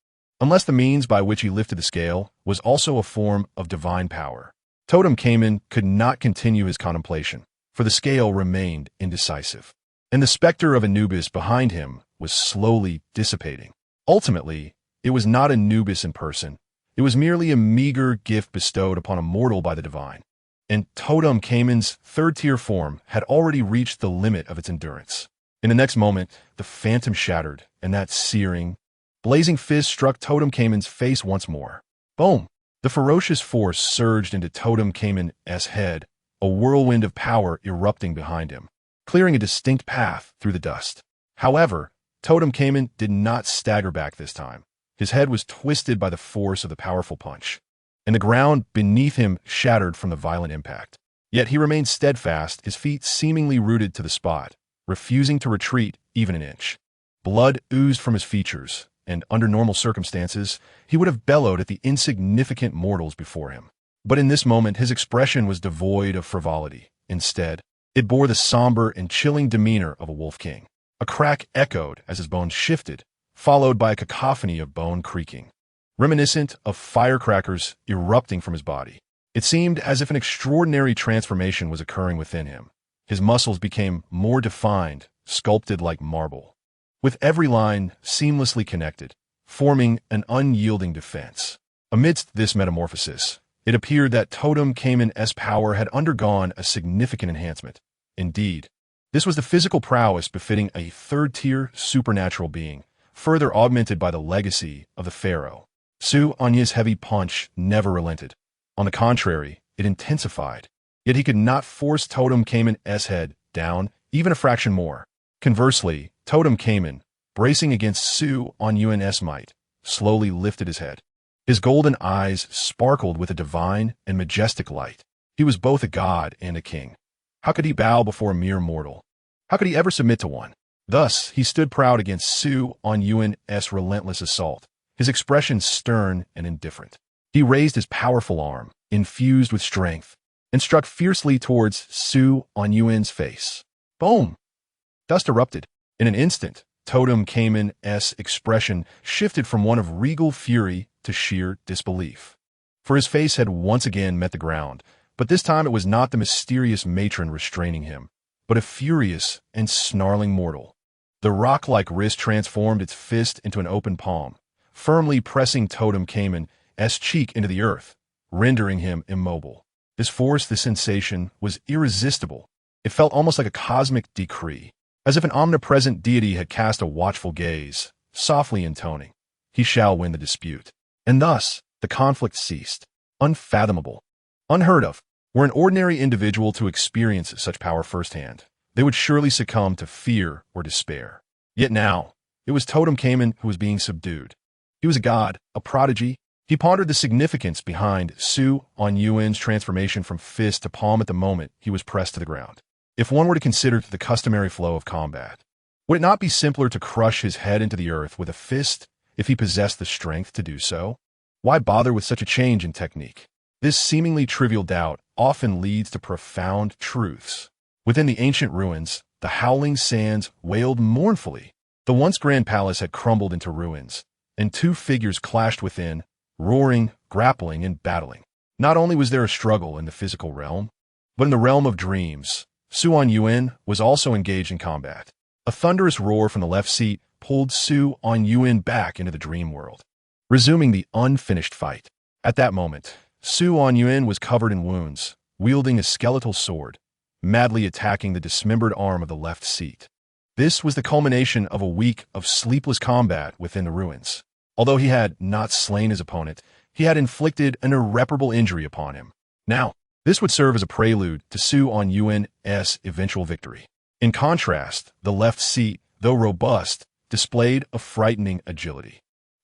the means by which he lifted the scale was also a form of divine power. Totem Cayman could not continue his contemplation, for the scale remained indecisive, and the specter of Anubis behind him was slowly dissipating. Ultimately, it was not Anubis in person. It was merely a meager gift bestowed upon a mortal by the divine. And Totem Cayman's third-tier form had already reached the limit of its endurance. In the next moment, the phantom shattered, and that searing, blazing fist struck Totem Cayman's face once more. Boom! The ferocious force surged into Totem Cayman's head, a whirlwind of power erupting behind him, clearing a distinct path through the dust. However, Totem Cayman did not stagger back this time. His head was twisted by the force of the powerful punch, and the ground beneath him shattered from the violent impact. Yet he remained steadfast, his feet seemingly rooted to the spot, refusing to retreat even an inch. Blood oozed from his features, and under normal circumstances, he would have bellowed at the insignificant mortals before him. But in this moment, his expression was devoid of frivolity. Instead, it bore the somber and chilling demeanor of a wolf king. A crack echoed as his bones shifted, followed by a cacophony of bone creaking, reminiscent of firecrackers erupting from his body. It seemed as if an extraordinary transformation was occurring within him. His muscles became more defined, sculpted like marble, with every line seamlessly connected, forming an unyielding defense. Amidst this metamorphosis, it appeared that Totem Cayman's power had undergone a significant enhancement. Indeed, this was the physical prowess befitting a third-tier supernatural being, further augmented by the legacy of the pharaoh. Su-Anya's heavy punch never relented. On the contrary, it intensified. Yet he could not force Totem Cayman's head down even a fraction more. Conversely, Totem Cayman, bracing against Su-Anyuan's might, slowly lifted his head. His golden eyes sparkled with a divine and majestic light. He was both a god and a king. How could he bow before a mere mortal? How could he ever submit to one? Thus, he stood proud against Su-Anyuan's relentless assault, his expression stern and indifferent. He raised his powerful arm, infused with strength, and struck fiercely towards Su-Anyuan's face. Boom! Dust erupted. In an instant, Totem Cayman's expression shifted from one of regal fury to sheer disbelief. For his face had once again met the ground, but this time it was not the mysterious matron restraining him, but a furious and snarling mortal. The rock-like wrist transformed its fist into an open palm, firmly pressing Totem Cayman's cheek into the earth, rendering him immobile. This force, this sensation, was irresistible. It felt almost like a cosmic decree, as if an omnipresent deity had cast a watchful gaze, softly intoning, "He shall win the dispute." And thus, the conflict ceased. Unfathomable. Unheard of. Were an ordinary individual to experience such power firsthand, they would surely succumb to fear or despair. Yet now, it was Totem Cayman who was being subdued. He was a god, a prodigy. He pondered the significance behind Su-Anyuan's transformation from fist to palm at the moment he was pressed to the ground. If one were to consider the customary flow of combat, would it not be simpler to crush his head into the earth with a fist if he possessed the strength to do so? Why bother with such a change in technique? This seemingly trivial doubt often leads to profound truths. Within the ancient ruins, the howling sands wailed mournfully. The once grand palace had crumbled into ruins, and two figures clashed within, roaring, grappling, and battling. Not only was there a struggle in the physical realm, but in the realm of dreams, Su-Anyuan was also engaged in combat. A thunderous roar from the left seat pulled Su-Anyuan back into the dream world, resuming the unfinished fight. At that moment, Su-Anyuan was covered in wounds, wielding a skeletal sword, madly attacking the dismembered arm of the left seat. This was the culmination of a week of sleepless combat within the ruins. Although he had not slain his opponent, he had inflicted an irreparable injury upon him. Now, this would serve as a prelude to Su-Anyuan's eventual victory. In contrast, the left seat, though robust, displayed a frightening agility.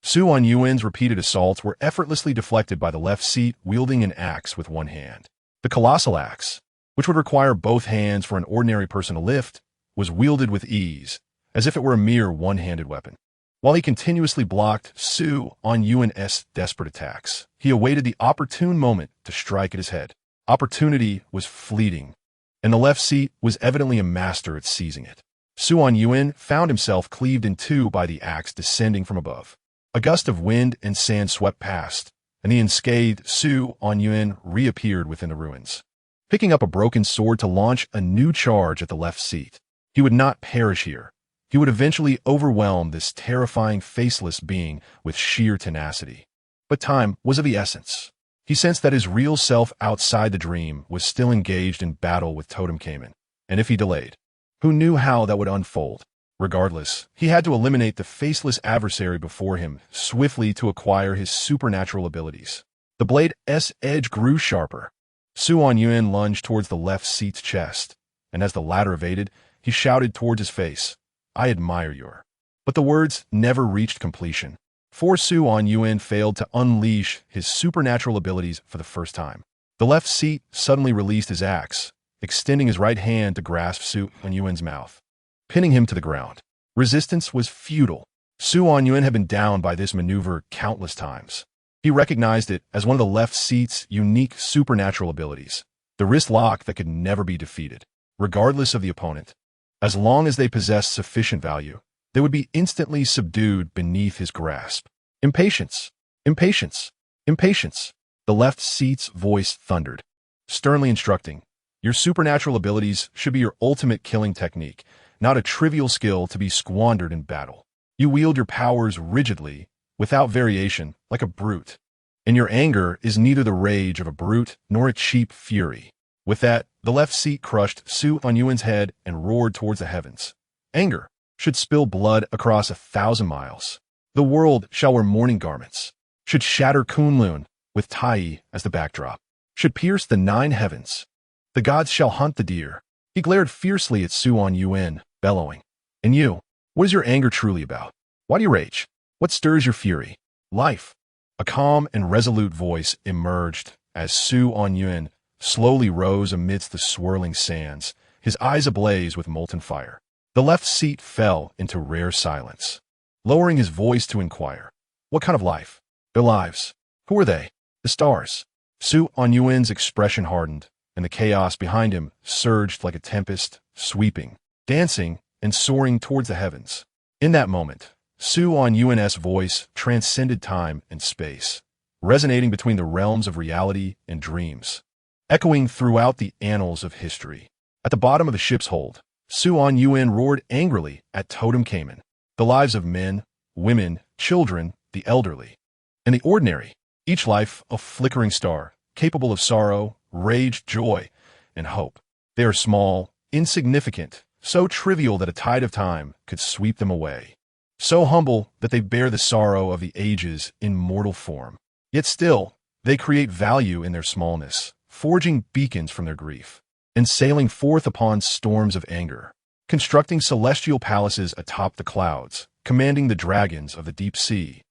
Su Anyuan's repeated assaults were effortlessly deflected by the left seat wielding an axe with one hand. The colossal axe, which would require both hands for an ordinary person to lift, was wielded with ease, as if it were a mere one-handed weapon. While he continuously blocked Su Anyuan's desperate attacks, he awaited the opportune moment to strike at his head. Opportunity was fleeting, and the left seat was evidently a master at seizing it. Su Anyuan found himself cleaved in two by the axe descending from above. A gust of wind and sand swept past, and the unscathed Su Anyuan reappeared within the ruins, picking up a broken sword to launch a new charge at the left seat. He would not perish here. He would eventually overwhelm this terrifying faceless being with sheer tenacity. But time was of the essence. He sensed that his real self outside the dream was still engaged in battle with Totemkaiman, and if he delayed, who knew how that would unfold? Regardless, he had to eliminate the faceless adversary before him swiftly to acquire his supernatural abilities. The blade's edge grew sharper. Su Anyuan lunged towards the left seat's chest, and as the latter evaded, he shouted towards his face, "I admire your." But the words never reached completion, for Su Anyuan failed to unleash his supernatural abilities for the first time. The left seat suddenly released his axe, extending his right hand to grasp Su Anyuan's mouth, pinning him to the ground. Resistance was futile. Su Anyuan had been down by this maneuver countless times. He recognized it as one of the left seat's unique supernatural abilities, the wrist lock that could never be defeated, regardless of the opponent. As long as they possessed sufficient value, they would be instantly subdued beneath his grasp. Impatience! Impatience! Impatience! The left seat's voice thundered, sternly instructing, "Your supernatural abilities should be your ultimate killing technique, not a trivial skill to be squandered in battle. You wield your powers rigidly, without variation, like a brute. And your anger is neither the rage of a brute nor a cheap fury." With that, the left seat crushed Su Anyuan's head and roared towards the heavens. Anger should spill blood across 1,000 miles. The world shall wear mourning garments, should shatter Kunlun with Tai as the backdrop, should pierce the 9 heavens. The gods shall hunt the deer. He glared fiercely at Su Anyuan, bellowing, "And you, what is your anger truly about? Why do you rage? What stirs your fury?" "Life." A calm and resolute voice emerged as Su Anyuan slowly rose amidst the swirling sands, his eyes ablaze with molten fire. The left seat fell into rare silence, lowering his voice to inquire, "What kind of life?" "Their lives." "Who are they?" "The stars." Su Anyuan's expression hardened, and the chaos behind him surged like a tempest, sweeping, dancing, and soaring towards the heavens. In that moment, Su Anyuan's voice transcended time and space, resonating between the realms of reality and dreams, echoing throughout the annals of history. At the bottom of the ship's hold, Su Anyuan roared angrily at Totemkaiman, the lives of men, women, children, the elderly, and the ordinary, each life a flickering star, capable of sorrow, rage, joy, and hope. They are small, insignificant, so trivial that a tide of time could sweep them away, so humble that they bear the sorrow of the ages in mortal form. Yet still, they create value in their smallness, forging beacons from their grief, and sailing forth upon storms of anger, constructing celestial palaces atop the clouds, commanding the dragons of the deep sea,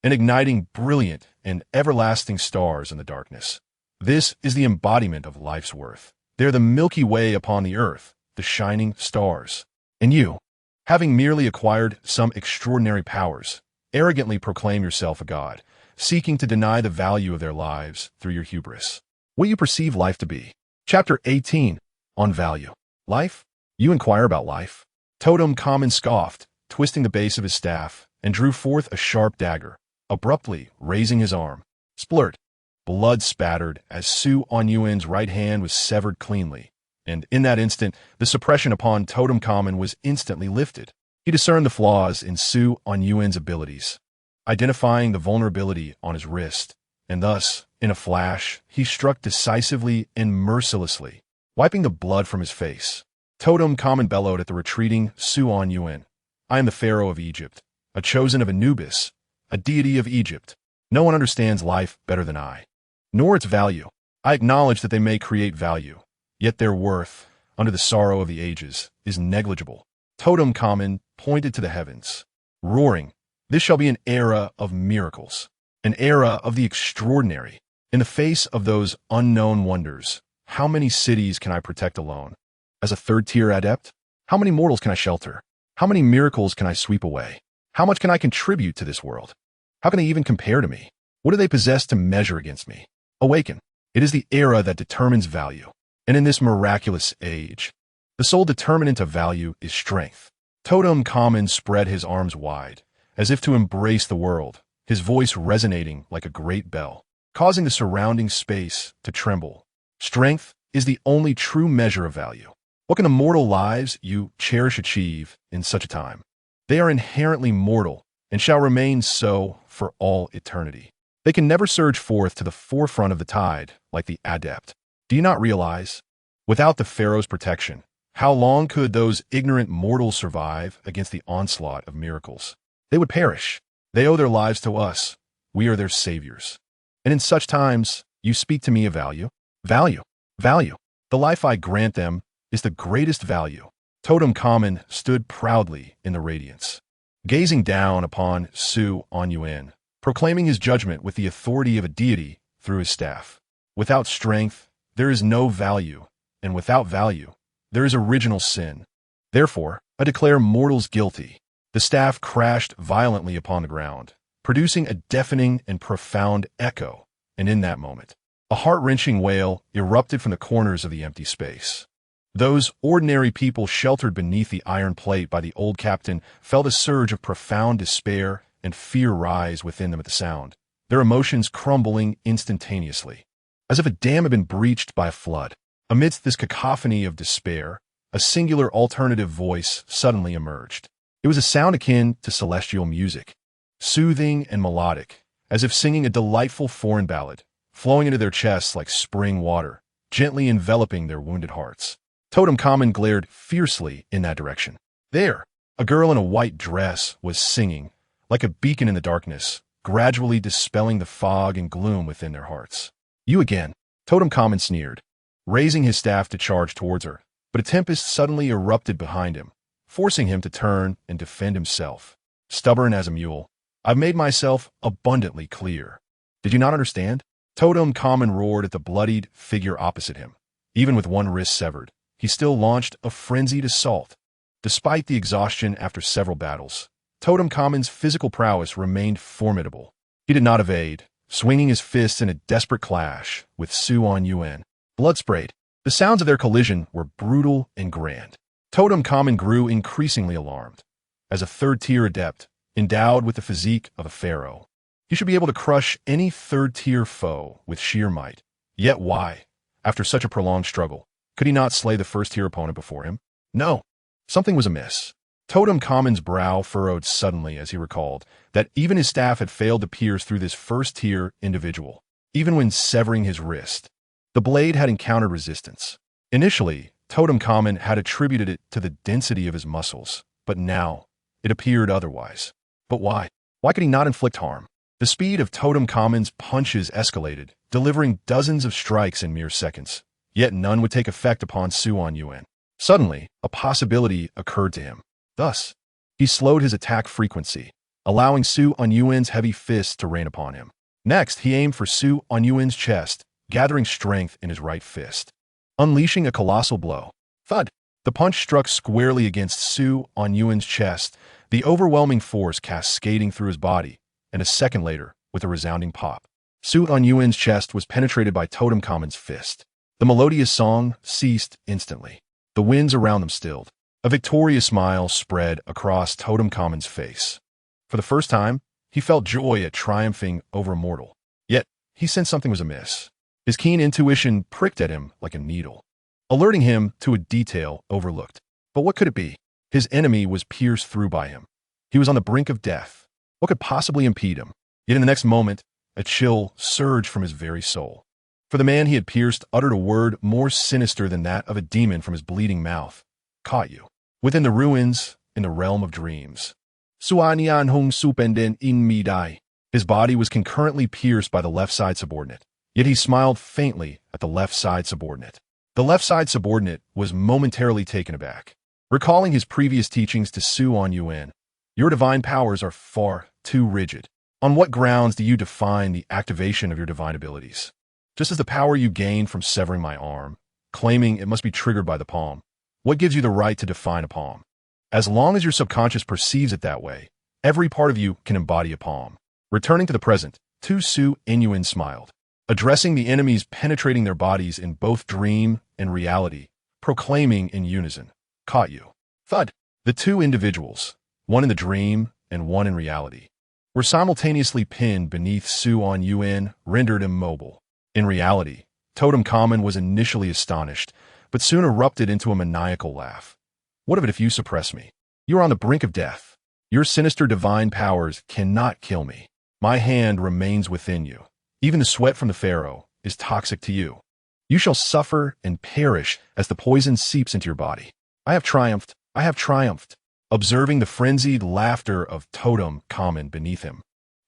and igniting brilliant and everlasting stars in the darkness. This is the embodiment of life's worth. They are the Milky Way upon the earth, the shining stars. And you, having merely acquired some extraordinary powers, arrogantly proclaim yourself a god, seeking to deny the value of their lives through your hubris. What you perceive life to be. Chapter 18. On value. Life? You inquire about life? Totemkaiman scoffed, twisting the base of his staff, and drew forth a sharp dagger, abruptly raising his arm. Splurt. Blood spattered as Su Anyuan's right hand was severed cleanly, and in that instant, the suppression upon Totemkaiman was instantly lifted. He discerned the flaws in Su Anyuan's abilities, identifying the vulnerability on his wrist, and thus, in a flash, he struck decisively and mercilessly, wiping the blood from his face. Totemkaiman bellowed at the retreating Su Anyuan, "I am the Pharaoh of Egypt, a chosen of Anubis, a deity of Egypt. No one understands life better than I, nor its value. I acknowledge that they may create value, yet their worth, under the sorrow of the ages, is negligible." Totemkaiman pointed to the heavens, roaring, This shall be an era of miracles, an era of the extraordinary. In the face of those unknown wonders, how many cities can I protect alone? As a third-tier adept, how many mortals can I shelter? How many miracles can I sweep away? How much can I contribute to this world? How can they even compare to me? What do they possess to measure against me? Awaken. It is the era that determines value. And in this miraculous age, the sole determinant of value is strength. Totem Common spread his arms wide, as if to embrace the world, his voice resonating like a great bell, causing the surrounding space to tremble. Strength is the only true measure of value. What can the mortal lives you cherish achieve in such a time? They are inherently mortal and shall remain so for all eternity. They can never surge forth to the forefront of the tide like the adept. Do you not realize? Without the pharaoh's protection, how long could those ignorant mortals survive against the onslaught of miracles? They would perish. They owe their lives to us. We are their saviors. And in such times, you speak to me of value? Value. Value. The life I grant them is the greatest value. Totem Common stood proudly in the radiance, gazing down upon Su Anyuan, proclaiming his judgment with the authority of a deity through his staff. Without strength, there is no value, and without value, there is original sin. Therefore, I declare mortals guilty. The staff crashed violently upon the ground, producing a deafening and profound echo, and in that moment, a heart-wrenching wail erupted from the corners of the empty space. Those ordinary people sheltered beneath the iron plate by the old captain felt a surge of profound despair and fear rise within them at the sound, their emotions crumbling instantaneously, as if a dam had been breached by a flood. Amidst this cacophony of despair, a singular alternative voice suddenly emerged. It was a sound akin to celestial music, soothing and melodic, as if singing a delightful foreign ballad, flowing into their chests like spring water, gently enveloping their wounded hearts. Totem Common glared fiercely in that direction. There, a girl in a white dress was singing, like a beacon in the darkness, gradually dispelling the fog and gloom within their hearts. You again, Totem Common sneered, raising his staff to charge towards her, but a tempest suddenly erupted behind him, forcing him to turn and defend himself. Stubborn as a mule, I've made myself abundantly clear. Did you not understand? Totem Common roared at the bloodied figure opposite him. Even with one wrist severed, he still launched a frenzied assault. Despite the exhaustion after several battles, Totem Common's physical prowess remained formidable. He did not evade, swinging his fists in a desperate clash with Su Anyuan. Blood sprayed. The sounds of their collision were brutal and grand. Totem Common grew increasingly alarmed. As a third-tier adept, endowed with the physique of a pharaoh, he should be able to crush any third-tier foe with sheer might. Yet why, after such a prolonged struggle, could he not slay the first-tier opponent before him? No, something was amiss. Totem Common's brow furrowed suddenly as he recalled that even his staff had failed to pierce through this first-tier individual, even when severing his wrist. The blade had encountered resistance. Initially, Totem Common had attributed it to the density of his muscles, but now it appeared otherwise. But why? Why could he not inflict harm? The speed of Totem Common's punches escalated, delivering dozens of strikes in mere seconds. Yet none would take effect upon Su Anyuan. Suddenly, a possibility occurred to him. Thus, he slowed his attack frequency, allowing Su Anyuan's heavy fists to rain upon him. Next, he aimed for Su Anyuan's chest, gathering strength in his right fist. Unleashing a colossal blow. Thud! The punch struck squarely against Su Anyuan's chest, the overwhelming force cascading through his body, and a second later, with a resounding pop, Su Anyuan's chest was penetrated by Totem Common's fist. The melodious song ceased instantly. The winds around them stilled. A victorious smile spread across Totem Common's face. For the first time, he felt joy at triumphing over a mortal. Yet, he sensed something was amiss. His keen intuition pricked at him like a needle, alerting him to a detail overlooked. But what could it be? His enemy was pierced through by him. He was on the brink of death. What could possibly impede him? Yet in the next moment, a chill surged from his very soul. For the man he had pierced uttered a word more sinister than that of a demon from his bleeding mouth. Caught you. Within the ruins, in the realm of dreams. Suanian hung supenden in me die. His body was concurrently pierced by the left side subordinate. Yet he smiled faintly at the left side subordinate. The left side subordinate was momentarily taken aback. Recalling his previous teachings to Su Anyuan, your divine powers are far too rigid. On what grounds do you define the activation of your divine abilities? Just as the power you gained from severing my arm, claiming it must be triggered by the palm. What gives you the right to define a palm? As long as your subconscious perceives it that way, every part of you can embody a palm. Returning to the present, Su Anyuan smiled, addressing the enemies penetrating their bodies in both dream and reality, proclaiming in unison, "Caught you." Thud. The two individuals, one in the dream and one in reality, were simultaneously pinned beneath Su Anyuan, rendered immobile. In reality, Totem Common was initially astonished, but soon erupted into a maniacal laugh. What of it if you suppress me? You are on the brink of death. Your sinister divine powers cannot kill me. My hand remains within you. Even the sweat from the pharaoh is toxic to you. You shall suffer and perish as the poison seeps into your body. I have triumphed. I have triumphed. Observing the frenzied laughter of Totem Common beneath him,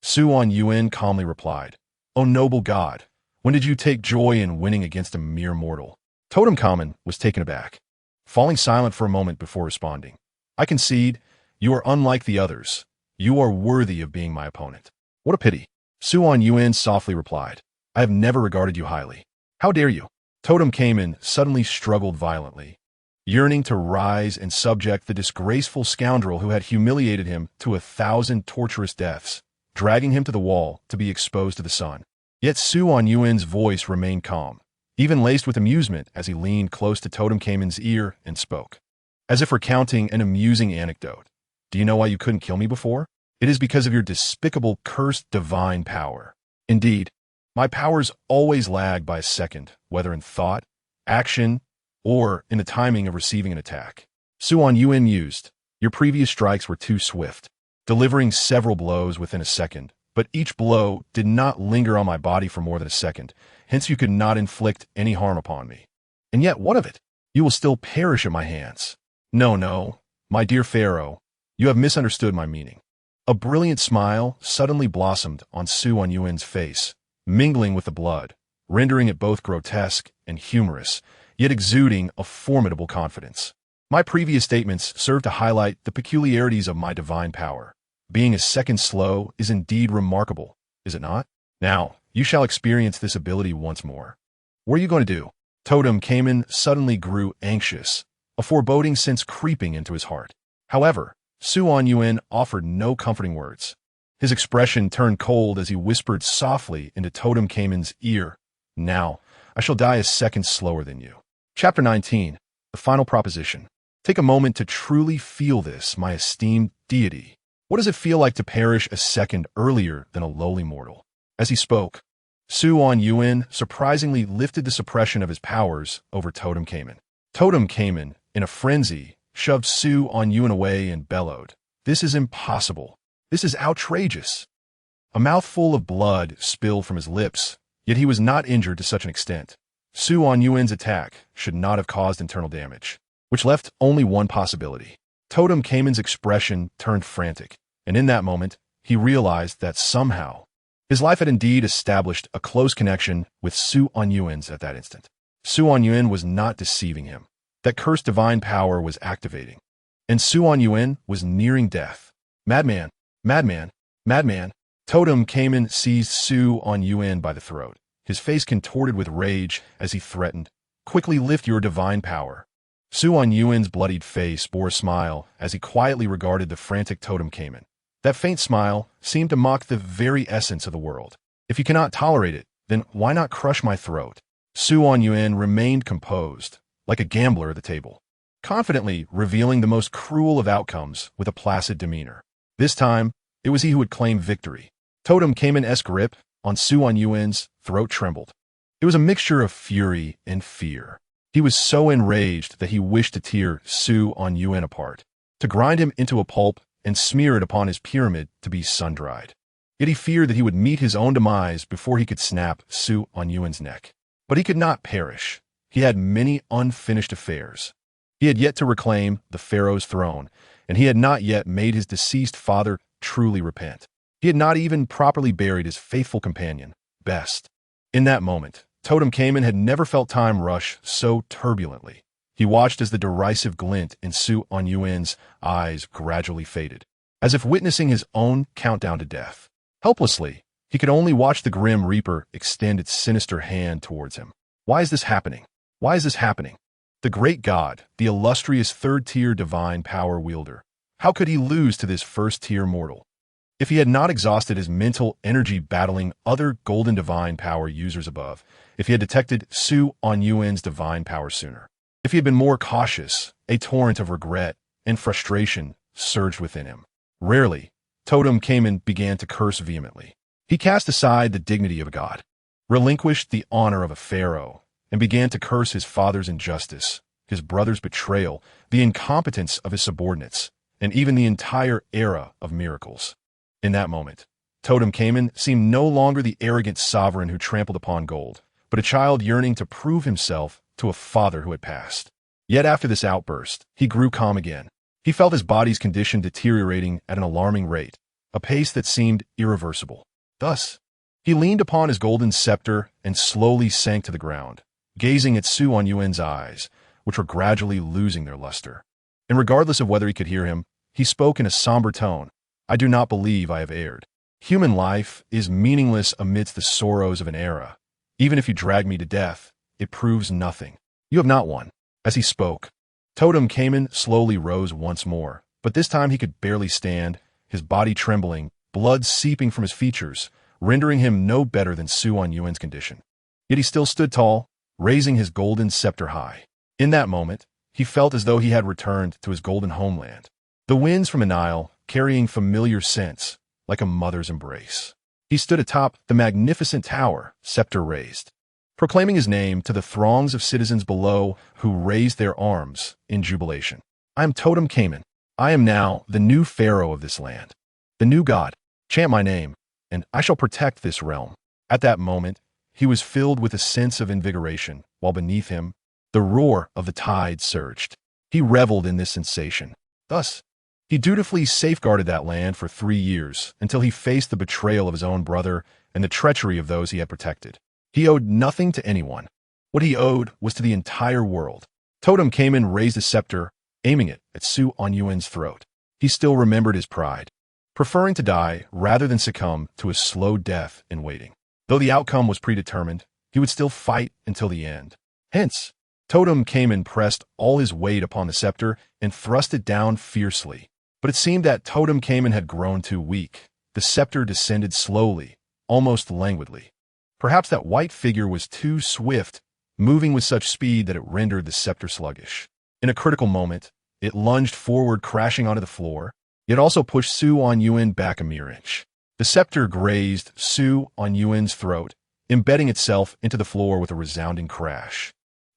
Su Anyuan calmly replied, "O noble god, when did you take joy in winning against a mere mortal?" Totem Common was taken aback, falling silent for a moment before responding. "I concede, you are unlike the others. You are worthy of being my opponent." "What a pity." Su Anyuan softly replied, "I have never regarded you highly." "How dare you?" Totem Common suddenly struggled violently, yearning to rise and subject the disgraceful scoundrel who had humiliated him to 1,000 torturous deaths, dragging him to the wall to be exposed to the sun. Yet Su Anyuan's voice remained calm, even laced with amusement as he leaned close to Totem Common's ear and spoke, as if recounting an amusing anecdote. "Do you know why you couldn't kill me before? It is because of your despicable, cursed divine power. Indeed, my powers always lag by a second, whether in thought, action, or in the timing of receiving an attack." Su Anyuan mused, "Your previous strikes were too swift, delivering several blows within a second, but each blow did not linger on my body for more than a second, hence you could not inflict any harm upon me. And yet, what of it? You will still perish at my hands." No, my dear Pharaoh, you have misunderstood my meaning." A brilliant smile suddenly blossomed on Su Anyuan's face, mingling with the blood, rendering it both grotesque and humorous, yet exuding a formidable confidence. "My previous statements serve to highlight the peculiarities of my divine power. Being a second slow is indeed remarkable, is it not? Now, you shall experience this ability once more." "What are you going to do?" Totem Common suddenly grew anxious, a foreboding sense creeping into his heart. However, Su Anyuan offered no comforting words. His expression turned cold as he whispered softly into Totem Common's ear, "Now, I shall die a second slower than you." Chapter 19, the final proposition. Take a moment to truly feel this, my esteemed deity. What does it feel like to perish a second earlier than a lowly mortal? As he spoke, Su Anyuan surprisingly lifted the suppression of his powers over Totem Common. Totem Common, in a frenzy, shoved Su Anyuan away and bellowed, "This is impossible. This is outrageous." A mouthful of blood spilled from his lips, yet he was not injured to such an extent. Su Anyuan's attack should not have caused internal damage, which left only one possibility. Totem Common's expression turned frantic, and in that moment, he realized that somehow his life had indeed established a close connection with Su Anyuan's at that instant. Su Anyuan was not deceiving him. That cursed divine power was activating, and Su Anyuan was nearing death. "Madman! Madman! Madman!" Totem Common seized Su Anyuan by the throat, his face contorted with rage as he threatened, "Quickly lift your divine power." Su Anyuan's bloodied face bore a smile as he quietly regarded the frantic Totem Common. That faint smile seemed to mock the very essence of the world. "If you cannot tolerate it, then why not crush my throat?" Su Anyuan remained composed, like a gambler at the table, confidently revealing the most cruel of outcomes with a placid demeanor. This time, it was he who would claim victory. Totem Common's grip on Su Anyuan's throat trembled. It was a mixture of fury and fear. He was so enraged that he wished to tear Su Anyuan apart, to grind him into a pulp and smear it upon his pyramid to be sun-dried. Yet he feared that he would meet his own demise before he could snap Su Anyuan's neck. But he could not perish. He had many unfinished affairs. He had yet to reclaim the pharaoh's throne, and he had not yet made his deceased father truly repent. He had not even properly buried his faithful companion, Best. In that moment, Totem Common had never felt time rush so turbulently. He watched as the derisive glint in Su Anyuan's eyes gradually faded. as if witnessing his own countdown to death. Helplessly, he could only watch the grim reaper extend its sinister hand towards him. Why is this happening? Why is this happening? The great god, the illustrious third-tier divine power wielder. How could he lose to this first-tier mortal? If he had not exhausted his mental energy battling other golden divine power users above, if he had detected Su Anyuan's divine power sooner, if he had been more cautious, a torrent of regret and frustration surged within him. Rarely, Totem Cayman began to curse vehemently. He cast aside the dignity of a god, relinquished the honor of a pharaoh, and began to curse his father's injustice, his brother's betrayal, the incompetence of his subordinates, and even the entire era of miracles. In that moment, Totem Cayman seemed no longer the arrogant sovereign who trampled upon gold, but a child yearning to prove himself to a father who had passed. Yet after this outburst, he grew calm again. He felt his body's condition deteriorating at an alarming rate, a pace that seemed irreversible. Thus, he leaned upon his golden scepter and slowly sank to the ground, gazing at Su Anyuan's eyes, which were gradually losing their luster. And regardless of whether he could hear him, he spoke in a somber tone. I do not believe I have erred. Human life is meaningless amidst the sorrows of an era. Even if you drag me to death, it proves nothing. You have not won. As he spoke, Totem Cayman slowly rose once more, but this time he could barely stand, his body trembling, blood seeping from his features, rendering him no better than Su Anyuan's condition. Yet he still stood tall, raising his golden scepter high. In that moment, he felt as though he had returned to his golden homeland. The winds from an isle, carrying familiar scents, like a mother's embrace. He stood atop the magnificent tower, scepter raised, proclaiming his name to the throngs of citizens below who raised their arms in jubilation. I am Totem Cayman. I am now the new pharaoh of this land. The new god. Chant my name, and I shall protect this realm. At that moment, he was filled with a sense of invigoration, while beneath him, the roar of the tide surged. He reveled in this sensation. Thus, he dutifully safeguarded that land for 3 years until he faced the betrayal of his own brother and the treachery of those he had protected. He owed nothing to anyone. What he owed was to the entire world. Totem Cayman raised a scepter, aiming it at Su Anyuan's throat. He still remembered his pride, preferring to die rather than succumb to a slow death in waiting. Though the outcome was predetermined, he would still fight until the end. Hence, Totem Cayman pressed all his weight upon the scepter and thrust it down fiercely. But it seemed that Totem Cayman had grown too weak. The scepter descended slowly, almost languidly. Perhaps that white figure was too swift, moving with such speed that it rendered the scepter sluggish. In a critical moment, it lunged forward, crashing onto the floor, yet also pushed Su Anyuan back a mere inch. The scepter grazed Su Anyuan's throat, embedding itself into the floor with a resounding crash,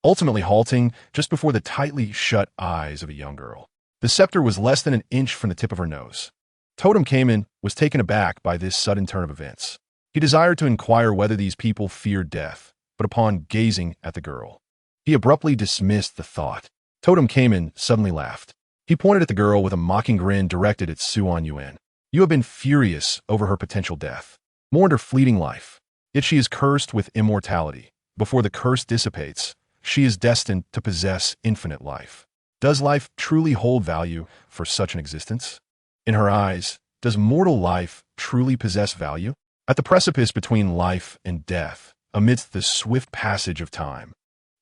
ultimately halting just before the tightly shut eyes of a young girl. The scepter was less than an inch from the tip of her nose. Totem Cayman was taken aback by this sudden turn of events. He desired to inquire whether these people feared death, but upon gazing at the girl, he abruptly dismissed the thought. Totem Cayman suddenly laughed. He pointed at the girl with a mocking grin directed at Su Anyuan. You have been furious over her potential death, mourned her fleeting life. Yet she is cursed with immortality. Before the curse dissipates, she is destined to possess infinite life. Does life truly hold value for such an existence? In her eyes, does mortal life truly possess value? At the precipice between life and death, amidst the swift passage of time,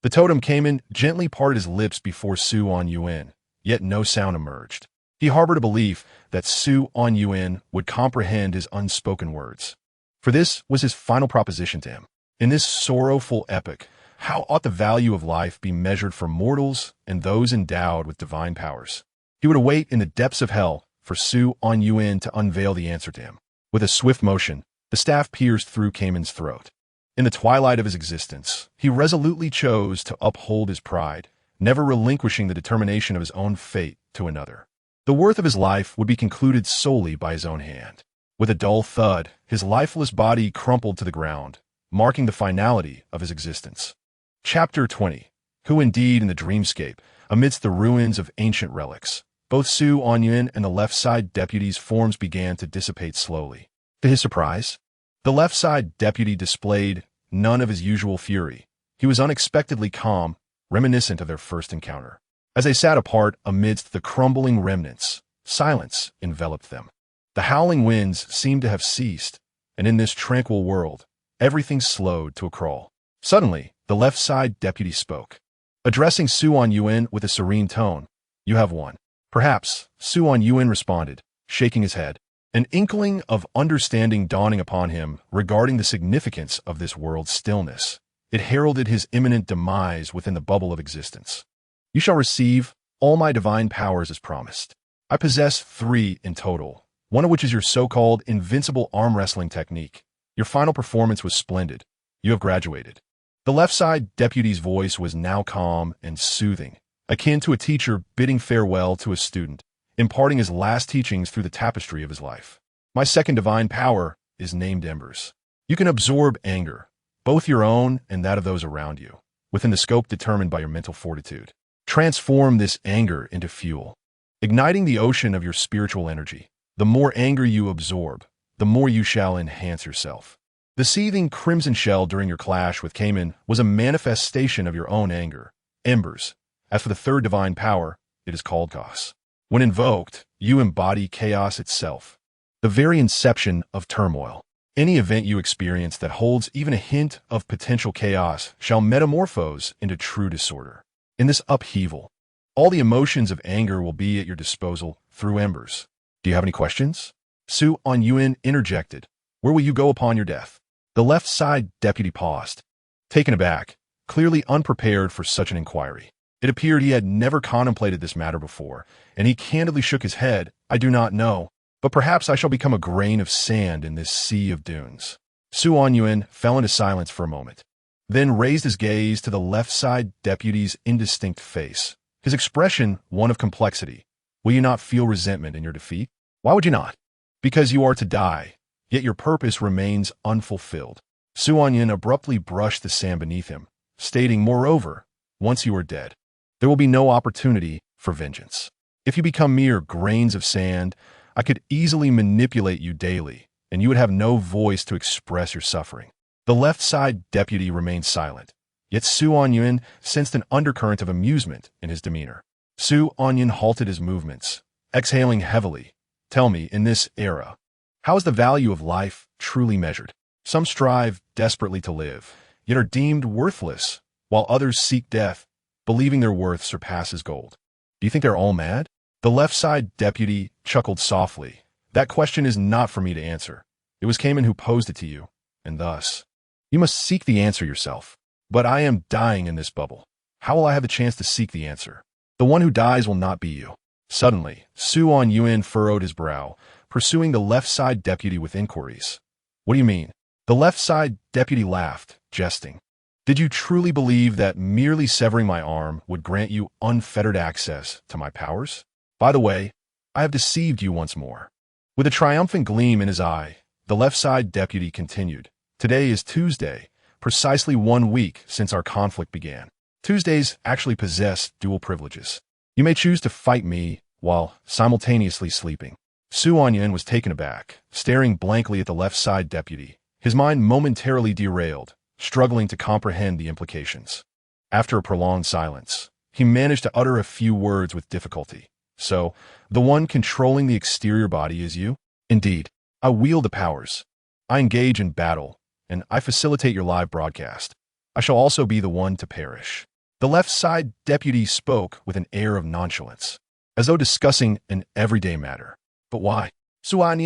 the Totem Cayman gently parted his lips before Su Anyuan, yet no sound emerged. He harbored a belief that Su Anyuan would comprehend his unspoken words. For this was his final proposition to him. In this sorrowful epoch, how ought the value of life be measured for mortals and those endowed with divine powers? He would await in the depths of hell for Su Anyuan to unveil the answer to him. With a swift motion, the staff pierced through Cayman's throat. In the twilight of his existence, he resolutely chose to uphold his pride, never relinquishing the determination of his own fate to another. The worth of his life would be concluded solely by his own hand. With a dull thud, his lifeless body crumpled to the ground, marking the finality of his existence. Chapter 20. Who indeed in the dreamscape, amidst the ruins of ancient relics, both Su Anyuan and the left side deputy's forms began to dissipate slowly. To his surprise, the left side deputy displayed none of his usual fury. He was unexpectedly calm, reminiscent of their first encounter. As they sat apart amidst the crumbling remnants, silence enveloped them. The howling winds seemed to have ceased, and in this tranquil world, everything slowed to a crawl. Suddenly, the left side deputy spoke. Addressing Anyuan with a serene tone, "You have won." "Perhaps," Anyuan responded, shaking his head. An inkling of understanding dawning upon him regarding the significance of this world's stillness. It heralded his imminent demise within the bubble of existence. "You shall receive all my divine powers as promised. I possess 3 in total, one of which is your so-called invincible arm wrestling technique. Your final performance was splendid. You have graduated." The left side deputy's voice was now calm and soothing, akin to a teacher bidding farewell to a student, imparting his last teachings through the tapestry of his life. "My second divine power is named Embers. You can absorb anger, both your own and that of those around you, within the scope determined by your mental fortitude. Transform this anger into fuel, igniting the ocean of your spiritual energy. The more anger you absorb, the more you shall enhance yourself." The seething crimson shell during your clash with Cayman was a manifestation of your own anger, Embers. As for the third divine power, it is called chaos. When invoked, you embody chaos itself, the very inception of turmoil. Any event you experience that holds even a hint of potential chaos shall metamorphose into true disorder. In this upheaval, all the emotions of anger will be at your disposal through Embers. "Do you have any questions?" Anyuan interjected. "Where will you go upon your death?" The left side deputy paused, taken aback, clearly unprepared for such an inquiry. It appeared he had never contemplated this matter before, and he candidly shook his head. "I do not know, but perhaps I shall become a grain of sand in this sea of dunes." Anyuan fell into silence for a moment, then raised his gaze to the left side deputy's indistinct face, his expression one of complexity. "Will you not feel resentment in your defeat?" "Why would you not?" "Because you are to die, yet your purpose remains unfulfilled." Anyuan abruptly brushed the sand beneath him, stating, "Moreover, once you are dead, there will be no opportunity for vengeance. If you become mere grains of sand, I could easily manipulate you daily, and you would have no voice to express your suffering." The left side deputy remained silent, yet Anyuan sensed an undercurrent of amusement in his demeanor. Anyuan halted his movements, exhaling heavily. "Tell me, in this era, how is the value of life truly measured? Some strive desperately to live, yet are deemed worthless, while others seek death, believing their worth surpasses gold. Do you think they're all mad?" The left side deputy chuckled softly. "That question is not for me to answer. It was Cayman who posed it to you, and thus, you must seek the answer yourself. But I am dying in this bubble. How will I have the chance to seek the answer? The one who dies will not be you." Suddenly, Anyuan furrowed his brow, pursuing the left side deputy with inquiries. "What do you mean?" The left side deputy laughed, jesting. "Did you truly believe that merely severing my arm would grant you unfettered access to my powers? By the way, I have deceived you once more." With a triumphant gleam in his eye, the left side deputy continued. "Today is Tuesday, precisely 1 week since our conflict began. Tuesdays actually possess dual privileges. You may choose to fight me while simultaneously sleeping." Anyuan was taken aback, staring blankly at the left side deputy, his mind momentarily derailed, struggling to comprehend the implications. After a prolonged silence, he managed to utter a few words with difficulty. "So, the one controlling the exterior body is you?" "Indeed. I wield the powers. I engage in battle, and I facilitate your live broadcast. I shall also be the one to perish." The left side deputy spoke with an air of nonchalance, as though discussing an everyday matter. "But why?" "Aren't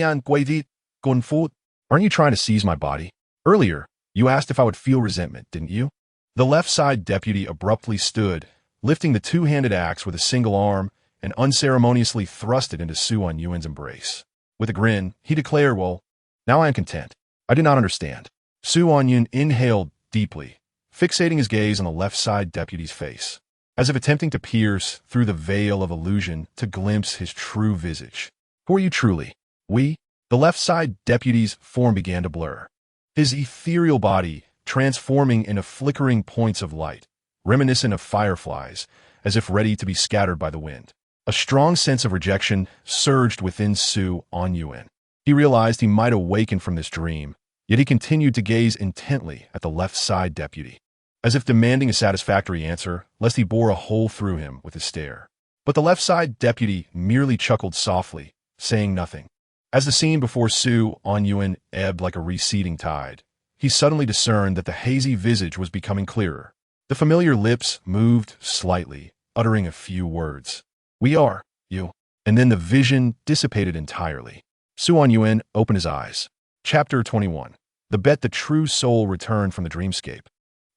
you trying to seize my body? Earlier, you asked if I would feel resentment, didn't you?" The left side deputy abruptly stood, lifting the two-handed axe with a single arm, and unceremoniously thrust it into Anyuan's embrace. With a grin, he declared, "Well, now I am content. I do not understand." Anyuan inhaled deeply, fixating his gaze on the left side deputy's face, as if attempting to pierce through the veil of illusion to glimpse his true visage. "Who are you truly?" "We?" The left side deputy's form began to blur, his ethereal body transforming into flickering points of light, reminiscent of fireflies, as if ready to be scattered by the wind. A strong sense of rejection surged within Anyuan. He realized he might awaken from this dream, yet he continued to gaze intently at the left side deputy, as if demanding a satisfactory answer, lest he bore a hole through him with his stare. But the left-side deputy merely chuckled softly, saying nothing. As the scene before Su Anyuan ebbed like a receding tide, he suddenly discerned that the hazy visage was becoming clearer. The familiar lips moved slightly, uttering a few words. "We are, you." And then the vision dissipated entirely. Su Anyuan opened his eyes. Chapter 21. The bet the true soul returned from the dreamscape.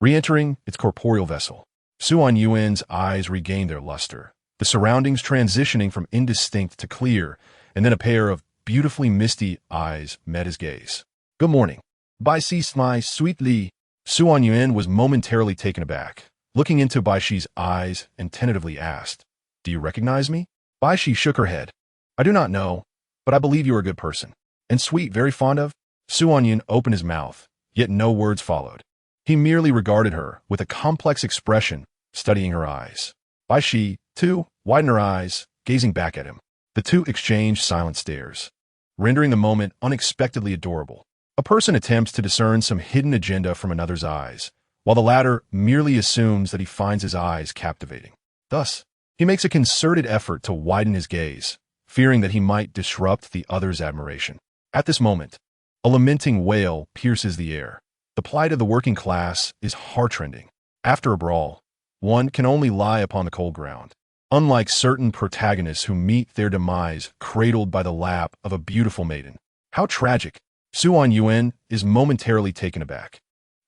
Re-entering its corporeal vessel, Su Anyuan's eyes regained their luster, the surroundings transitioning from indistinct to clear, and then a pair of beautifully misty eyes met his gaze. "Good morning." Bai Shi smiled sweetly. Su Anyuan was momentarily taken aback, looking into Bai Shi's eyes and tentatively asked, "Do you recognize me?" Bai Shi shook her head. "I do not know, but I believe you are a good person. And sweet, very fond of?" Su Anyuan opened his mouth, yet no words followed. He merely regarded her with a complex expression, studying her eyes. Bai Shi, too, widened her eyes, gazing back at him. The two exchanged silent stares, rendering the moment unexpectedly adorable. A person attempts to discern some hidden agenda from another's eyes, while the latter merely assumes that he finds his eyes captivating. Thus, he makes a concerted effort to widen his gaze, fearing that he might disrupt the other's admiration. At this moment, a lamenting wail pierces the air. The plight of the working class is heartrending. After a brawl, one can only lie upon the cold ground. Unlike certain protagonists who meet their demise cradled by the lap of a beautiful maiden. How tragic! Su Anyuan is momentarily taken aback,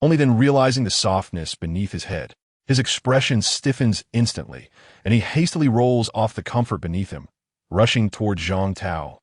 only then realizing the softness beneath his head. His expression stiffens instantly, and he hastily rolls off the comfort beneath him, rushing toward Zhang Tao,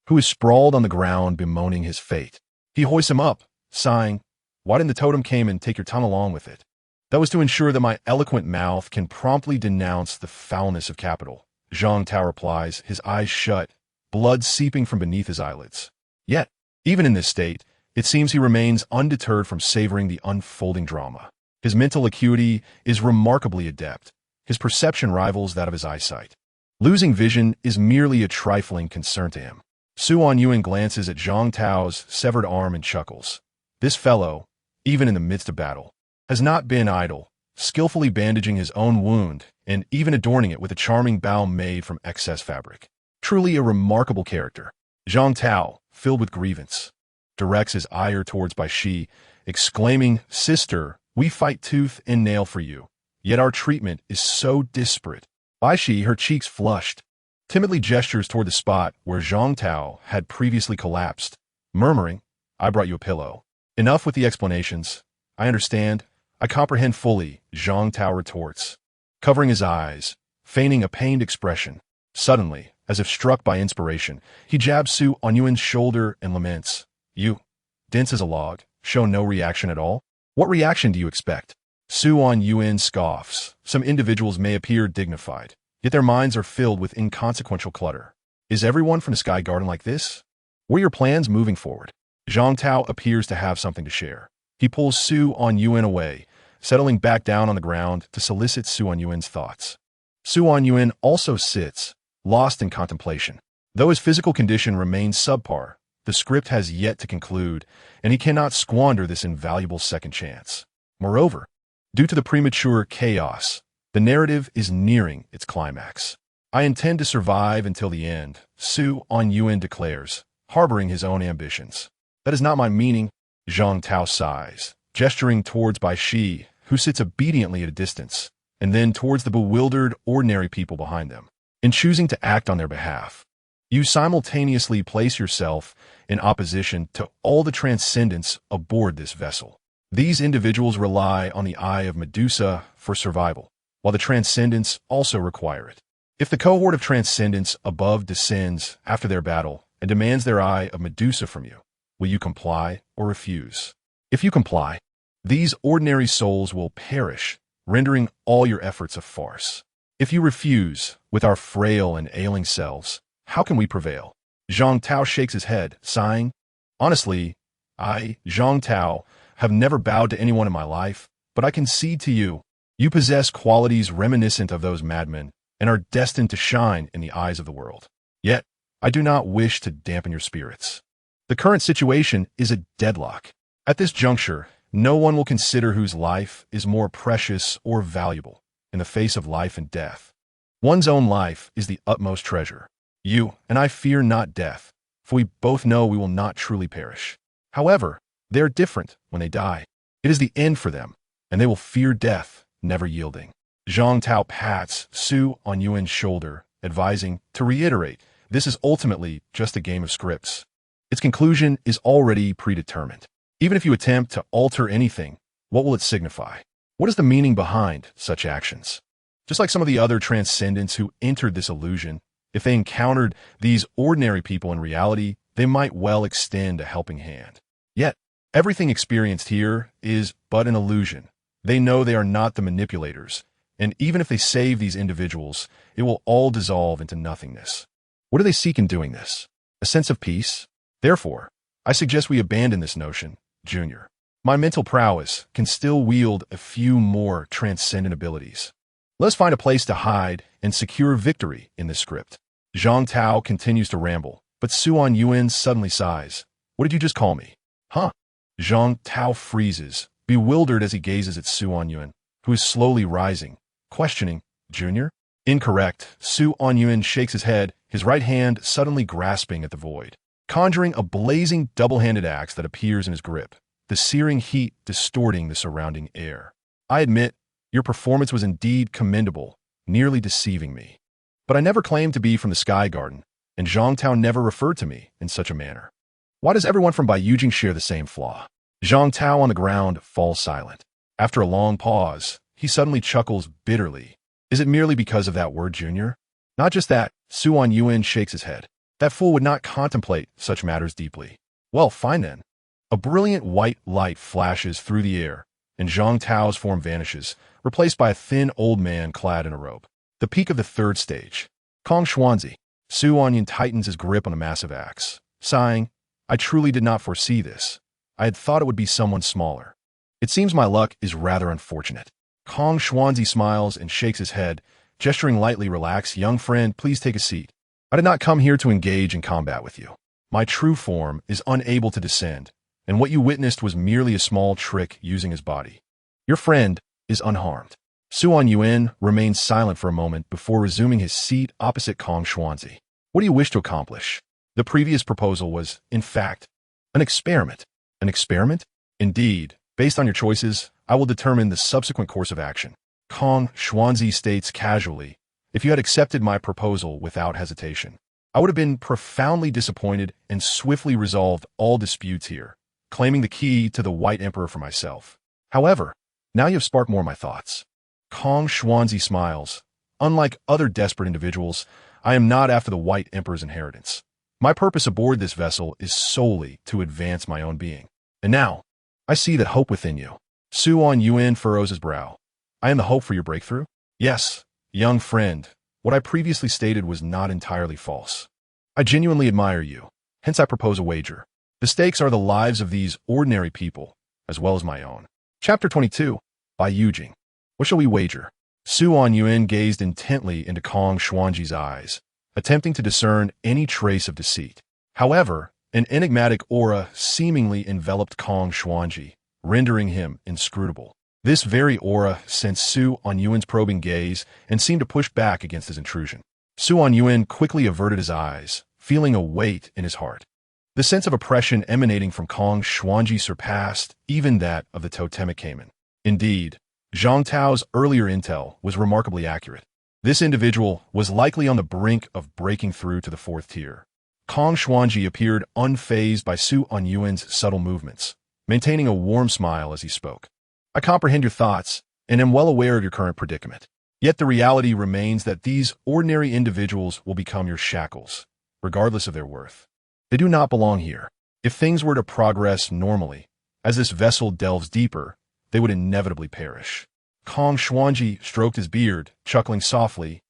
who is sprawled on the ground bemoaning his fate. He hoists him up, sighing, "Why didn't the totem come and take your tongue along with it?" "That was to ensure that my eloquent mouth can promptly denounce the foulness of capital," Zhang Tao replies, his eyes shut, blood seeping from beneath his eyelids. Yet, even in this state, it seems he remains undeterred from savoring the unfolding drama. His mental acuity is remarkably adept. His perception rivals that of his eyesight. Losing vision is merely a trifling concern to him. Su Anyuan glances at Zhang Tao's severed arm and chuckles. This fellow, even in the midst of battle, has not been idle, skillfully bandaging his own wound and even adorning it with a charming bow made from excess fabric. Truly a remarkable character. Zhang Tao, filled with grievance, directs his ire towards Bai Shi, exclaiming, "Sister, we fight tooth and nail for you, yet our treatment is so disparate." Bai Shi, her cheeks flushed, timidly gestures toward the spot where Zhang Tao had previously collapsed, murmuring, "I brought you a pillow." "Enough with the explanations. I understand. I comprehend fully," Zhang Tao retorts, covering his eyes, feigning a pained expression. Suddenly, as if struck by inspiration, he jabs Su Anyuan's shoulder and laments, "You, dense as a log, show no reaction at all? What reaction do you expect?" Su Anyuan scoffs. Some individuals may appear dignified, yet their minds are filled with inconsequential clutter. Is everyone from the Sky Garden like this? What are your plans moving forward? Zhang Tao appears to have something to share. He pulls Su Anyuan away, settling back down on the ground to solicit Su Anyuan's thoughts. Su Anyuan also sits, lost in contemplation. Though his physical condition remains subpar, the script has yet to conclude, and he cannot squander this invaluable second chance. Moreover, due to the premature chaos, the narrative is nearing its climax. "I intend to survive until the end," Su Anyuan declares, harboring his own ambitions. "That is not my meaning," Zhang Tao sighs, gesturing towards Bai Shi, who sits obediently at a distance, and then towards the bewildered, ordinary people behind them. "In choosing to act on their behalf, you simultaneously place yourself in opposition to all the transcendence aboard this vessel. These individuals rely on the eye of Medusa for survival, while the transcendents also require it. If the cohort of transcendents above descends after their battle and demands their eye of Medusa from you, will you comply or refuse? If you comply, these ordinary souls will perish, rendering all your efforts a farce. If you refuse, with our frail and ailing selves, how can we prevail?" Zhang Tao shakes his head, sighing, "Honestly, I, Zhang Tao, have never bowed to anyone in my life, but I concede to you, you possess qualities reminiscent of those madmen and are destined to shine in the eyes of the world. Yet, I do not wish to dampen your spirits. The current situation is a deadlock. At this juncture, no one will consider whose life is more precious or valuable in the face of life and death. One's own life is the utmost treasure. You and I fear not death, for we both know we will not truly perish. However, they are different when they die. It is the end for them, and they will fear death, never yielding. Zhang Tao pats Su on Yuan's shoulder, advising, to reiterate, this is ultimately just a game of scripts. Its conclusion is already predetermined. Even if you attempt to alter anything, what will it signify? What is the meaning behind such actions? Just like some of the other transcendents who entered this illusion, if they encountered these ordinary people in reality, they might well extend a helping hand. Yet, everything experienced here is but an illusion. They know they are not the manipulators, and even if they save these individuals, it will all dissolve into nothingness. What do they seek in doing this? A sense of peace? Therefore, I suggest we abandon this notion, Junior. My mental prowess can still wield a few more transcendent abilities. Let's find a place to hide and secure victory in this script. Zhang Tao continues to ramble, but Suan Yuan suddenly sighs. What did you just call me? Huh? Zhang Tao freezes, bewildered as he gazes at Suan Yuan, who is slowly rising, questioning, Junior? Incorrect. Suan Yuan shakes his head, his right hand suddenly grasping at the void, conjuring a blazing double-handed axe that appears in his grip, the searing heat distorting the surrounding air. I admit, your performance was indeed commendable, nearly deceiving me. But I never claimed to be from the Sky Garden, and Zhang Tao never referred to me in such a manner. Why does everyone from Baiyujing share the same flaw? Zhang Tao on the ground falls silent. After a long pause, he suddenly chuckles bitterly. Is it merely because of that word, Junior? Not just that, Suan Yuan shakes his head. That fool would not contemplate such matters deeply. Well, fine then. A brilliant white light flashes through the air, and Zhang Tao's form vanishes, replaced by a thin old man clad in a robe. The peak of the third stage. Kong Xuanzi. Suan Yuan tightens his grip on a massive axe, sighing, I truly did not foresee this. I had thought it would be someone smaller. It seems my luck is rather unfortunate. Kong Xuanzi smiles and shakes his head, gesturing lightly. Relax, young friend, please take a seat. I did not come here to engage in combat with you. My true form is unable to descend, and what you witnessed was merely a small trick using his body. Your friend is unharmed. Suan Yuan remains silent for a moment before resuming his seat opposite Kong Xuanzi. What do you wish to accomplish? The previous proposal was, in fact, an experiment. An experiment? Indeed, based on your choices, I will determine the subsequent course of action. Kong Xuanzi states casually, if you had accepted my proposal without hesitation, I would have been profoundly disappointed and swiftly resolved all disputes here, claiming the key to the White Emperor for myself. However, now you have sparked more of my thoughts. Kong Xuanzi smiles. Unlike other desperate individuals, I am not after the White Emperor's inheritance. My purpose aboard this vessel is solely to advance my own being. And now, I see that hope within you. Suan Yuan furrows his brow. I am the hope for your breakthrough? Yes, young friend. What I previously stated was not entirely false. I genuinely admire you. Hence I propose a wager. The stakes are the lives of these ordinary people, as well as my own. Chapter 22. Baiyujing. What shall we wager? Suan Yuan gazed intently into Kong Xuanzi's eyes, attempting to discern any trace of deceit. However, an enigmatic aura seemingly enveloped Kong Xuanzi, rendering him inscrutable. This very aura sensed Suan Yuan's probing gaze and seemed to push back against his intrusion. Suan Yuan quickly averted his eyes, feeling a weight in his heart. The sense of oppression emanating from Kong Xuanzi surpassed even that of the totemic Cayman. Indeed, Zhang Tao's earlier intel was remarkably accurate. This individual was likely on the brink of breaking through to the fourth tier. Kong Xuanzi appeared unfazed by Suan Yuan's subtle movements, maintaining a warm smile as he spoke. I comprehend your thoughts and am well aware of your current predicament. Yet the reality remains that these ordinary individuals will become your shackles, regardless of their worth. They do not belong here. If things were to progress normally, as this vessel delves deeper, they would inevitably perish. Kong Xuanzi stroked his beard, chuckling softly.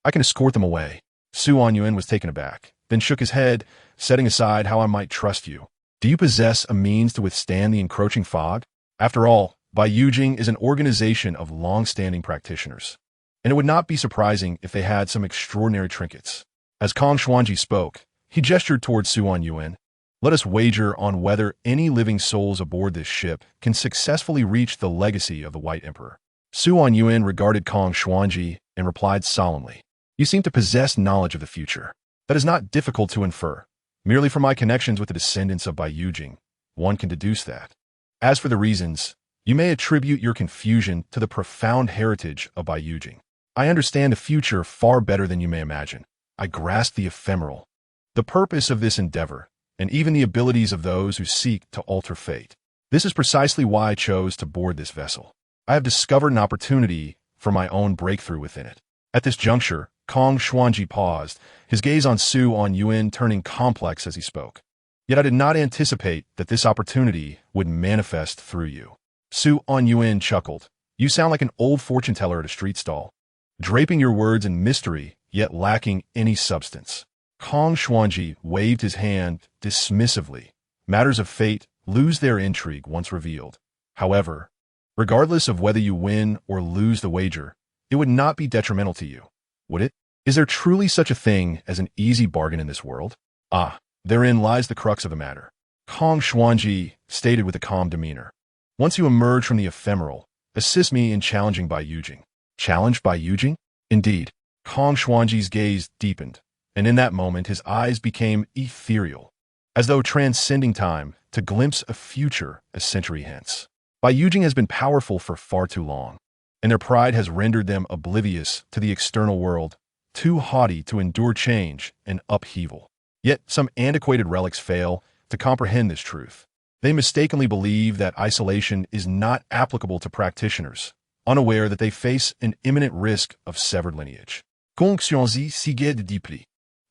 I can escort them away. Suan Yuan was taken aback, then shook his head, setting aside how I might trust you. Do you possess a means to withstand the encroaching fog? After all, Baiyujing is an organization of long-standing practitioners, and it would not be surprising if they had some extraordinary trinkets. As Kong Xuanzi spoke, he gestured towards Suan Yuan. Let us wager on whether any living souls aboard this ship can successfully reach the legacy of the White Emperor. Suan Yuan regarded Kong Xuanzi and replied solemnly. You seem to possess knowledge of the future. That is not difficult to infer. Merely from my connections with the descendants of Bai Yujing, one can deduce that. As for the reasons, you may attribute your confusion to the profound heritage of Bai Yujing. I understand the future far better than you may imagine. I grasp the ephemeral, the purpose of this endeavor, and even the abilities of those who seek to alter fate. This is precisely why I chose to board this vessel. I have discovered an opportunity for my own breakthrough within it. At this juncture, Kong Xuanji paused, his gaze on Su Anyuan turning complex as he spoke. Yet I did not anticipate that this opportunity would manifest through you. Su Anyuan chuckled. You sound like an old fortune teller at a street stall, draping your words in mystery, yet lacking any substance. Kong Xuanji waved his hand dismissively. Matters of fate lose their intrigue once revealed. However, regardless of whether you win or lose the wager, it would not be detrimental to you, would it? Is there truly such a thing as an easy bargain in this world? Ah, therein lies the crux of the matter, Kong Xuanji stated with a calm demeanor. Once you emerge from the ephemeral, assist me in challenging Bai Yujing. Challenged Bai Yujing? Indeed. Kong Xuanji's gaze deepened, and in that moment his eyes became ethereal, as though transcending time to glimpse a future a century hence. Bai Yujing has been powerful for far too long, and their pride has rendered them oblivious to the external world, too haughty to endure change and upheaval. Yet some antiquated relics fail to comprehend this truth. They mistakenly believe that isolation is not applicable to practitioners, unaware that they face an imminent risk of severed lineage.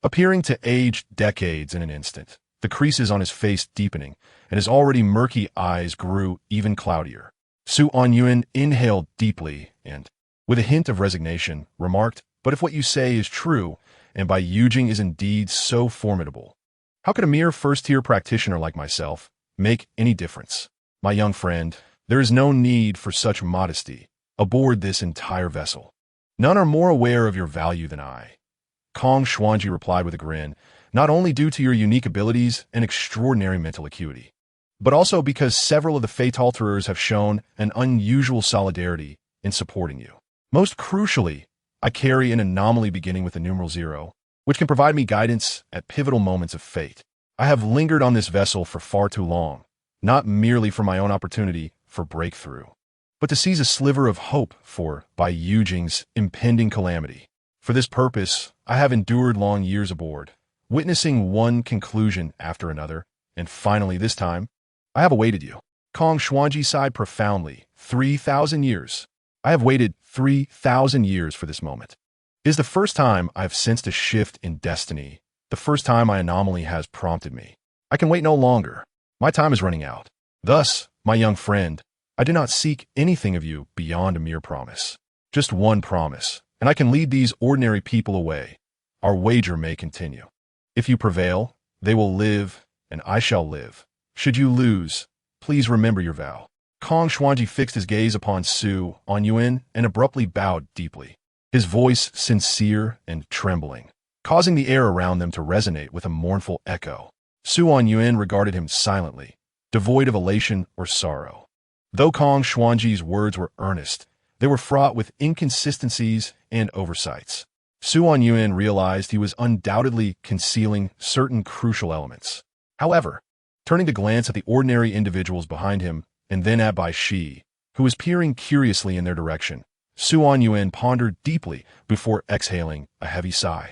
Appearing to age decades in an instant, the creases on his face deepening, and his already murky eyes grew even cloudier. Su Anyuan inhaled deeply and, with a hint of resignation, remarked, "But if what you say is true, and Bai Yujing is indeed so formidable, how could a mere first-tier practitioner like myself make any difference? My young friend, there is no need for such modesty aboard this entire vessel. None are more aware of your value than I." Kong Xuanji replied with a grin, "Not only due to your unique abilities and extraordinary mental acuity, but also because several of the Fate Alterers have shown an unusual solidarity in supporting you. Most crucially, I carry an anomaly beginning with the numeral 0, which can provide me guidance at pivotal moments of fate. I have lingered on this vessel for far too long, not merely for my own opportunity for breakthrough, but to seize a sliver of hope for Bai Yujing's impending calamity. For this purpose, I have endured long years aboard, witnessing one conclusion after another, and finally this time, I have awaited you." Kong Xuanji sighed profoundly. 3,000 years. I have waited 3,000 years for this moment. It is the first time I have sensed a shift in destiny, the first time my anomaly has prompted me. I can wait no longer. My time is running out. Thus, my young friend, I do not seek anything of you beyond a mere promise. Just one promise, and I can lead these ordinary people away. Our wager may continue. If you prevail, they will live, and I shall live. Should you lose, please remember your vow." Kong Xuanji fixed his gaze upon Su Anyuan and abruptly bowed deeply, his voice sincere and trembling, causing the air around them to resonate with a mournful echo. Su Anyuan regarded him silently, devoid of elation or sorrow. Though Kong Xuanji's words were earnest, they were fraught with inconsistencies and oversights. Su Anyuan realized he was undoubtedly concealing certain crucial elements. However, turning to glance at the ordinary individuals behind him, and then at Bai Shi, who was peering curiously in their direction, Su Anyuan pondered deeply before exhaling a heavy sigh.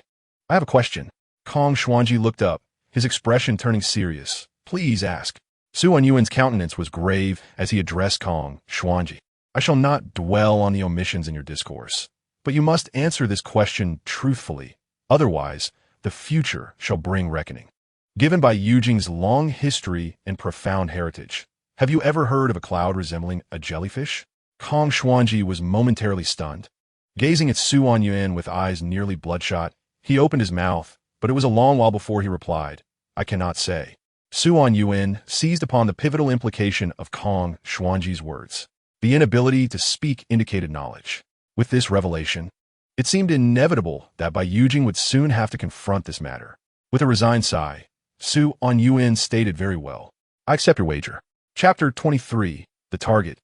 "I have a question." Kong Xuanji looked up, his expression turning serious. "Please ask." Su Anyuan's countenance was grave as he addressed Kong Xuanji. "I shall not dwell on the omissions in your discourse, but you must answer this question truthfully. Otherwise, the future shall bring reckoning. Given Bai Yujing's long history and profound heritage, have you ever heard of a cloud resembling a jellyfish?" Kong Xuanji was momentarily stunned. Gazing at Su Anyuan with eyes nearly bloodshot, he opened his mouth, but it was a long while before he replied, "I cannot say." Su Anyuan seized upon the pivotal implication of Kong Xuanji's words. The inability to speak indicated knowledge. With this revelation, it seemed inevitable that Bai Yujing would soon have to confront this matter. With a resigned sigh, Su Anyuan stated, "Very well. I accept your wager." Chapter 23. The Target.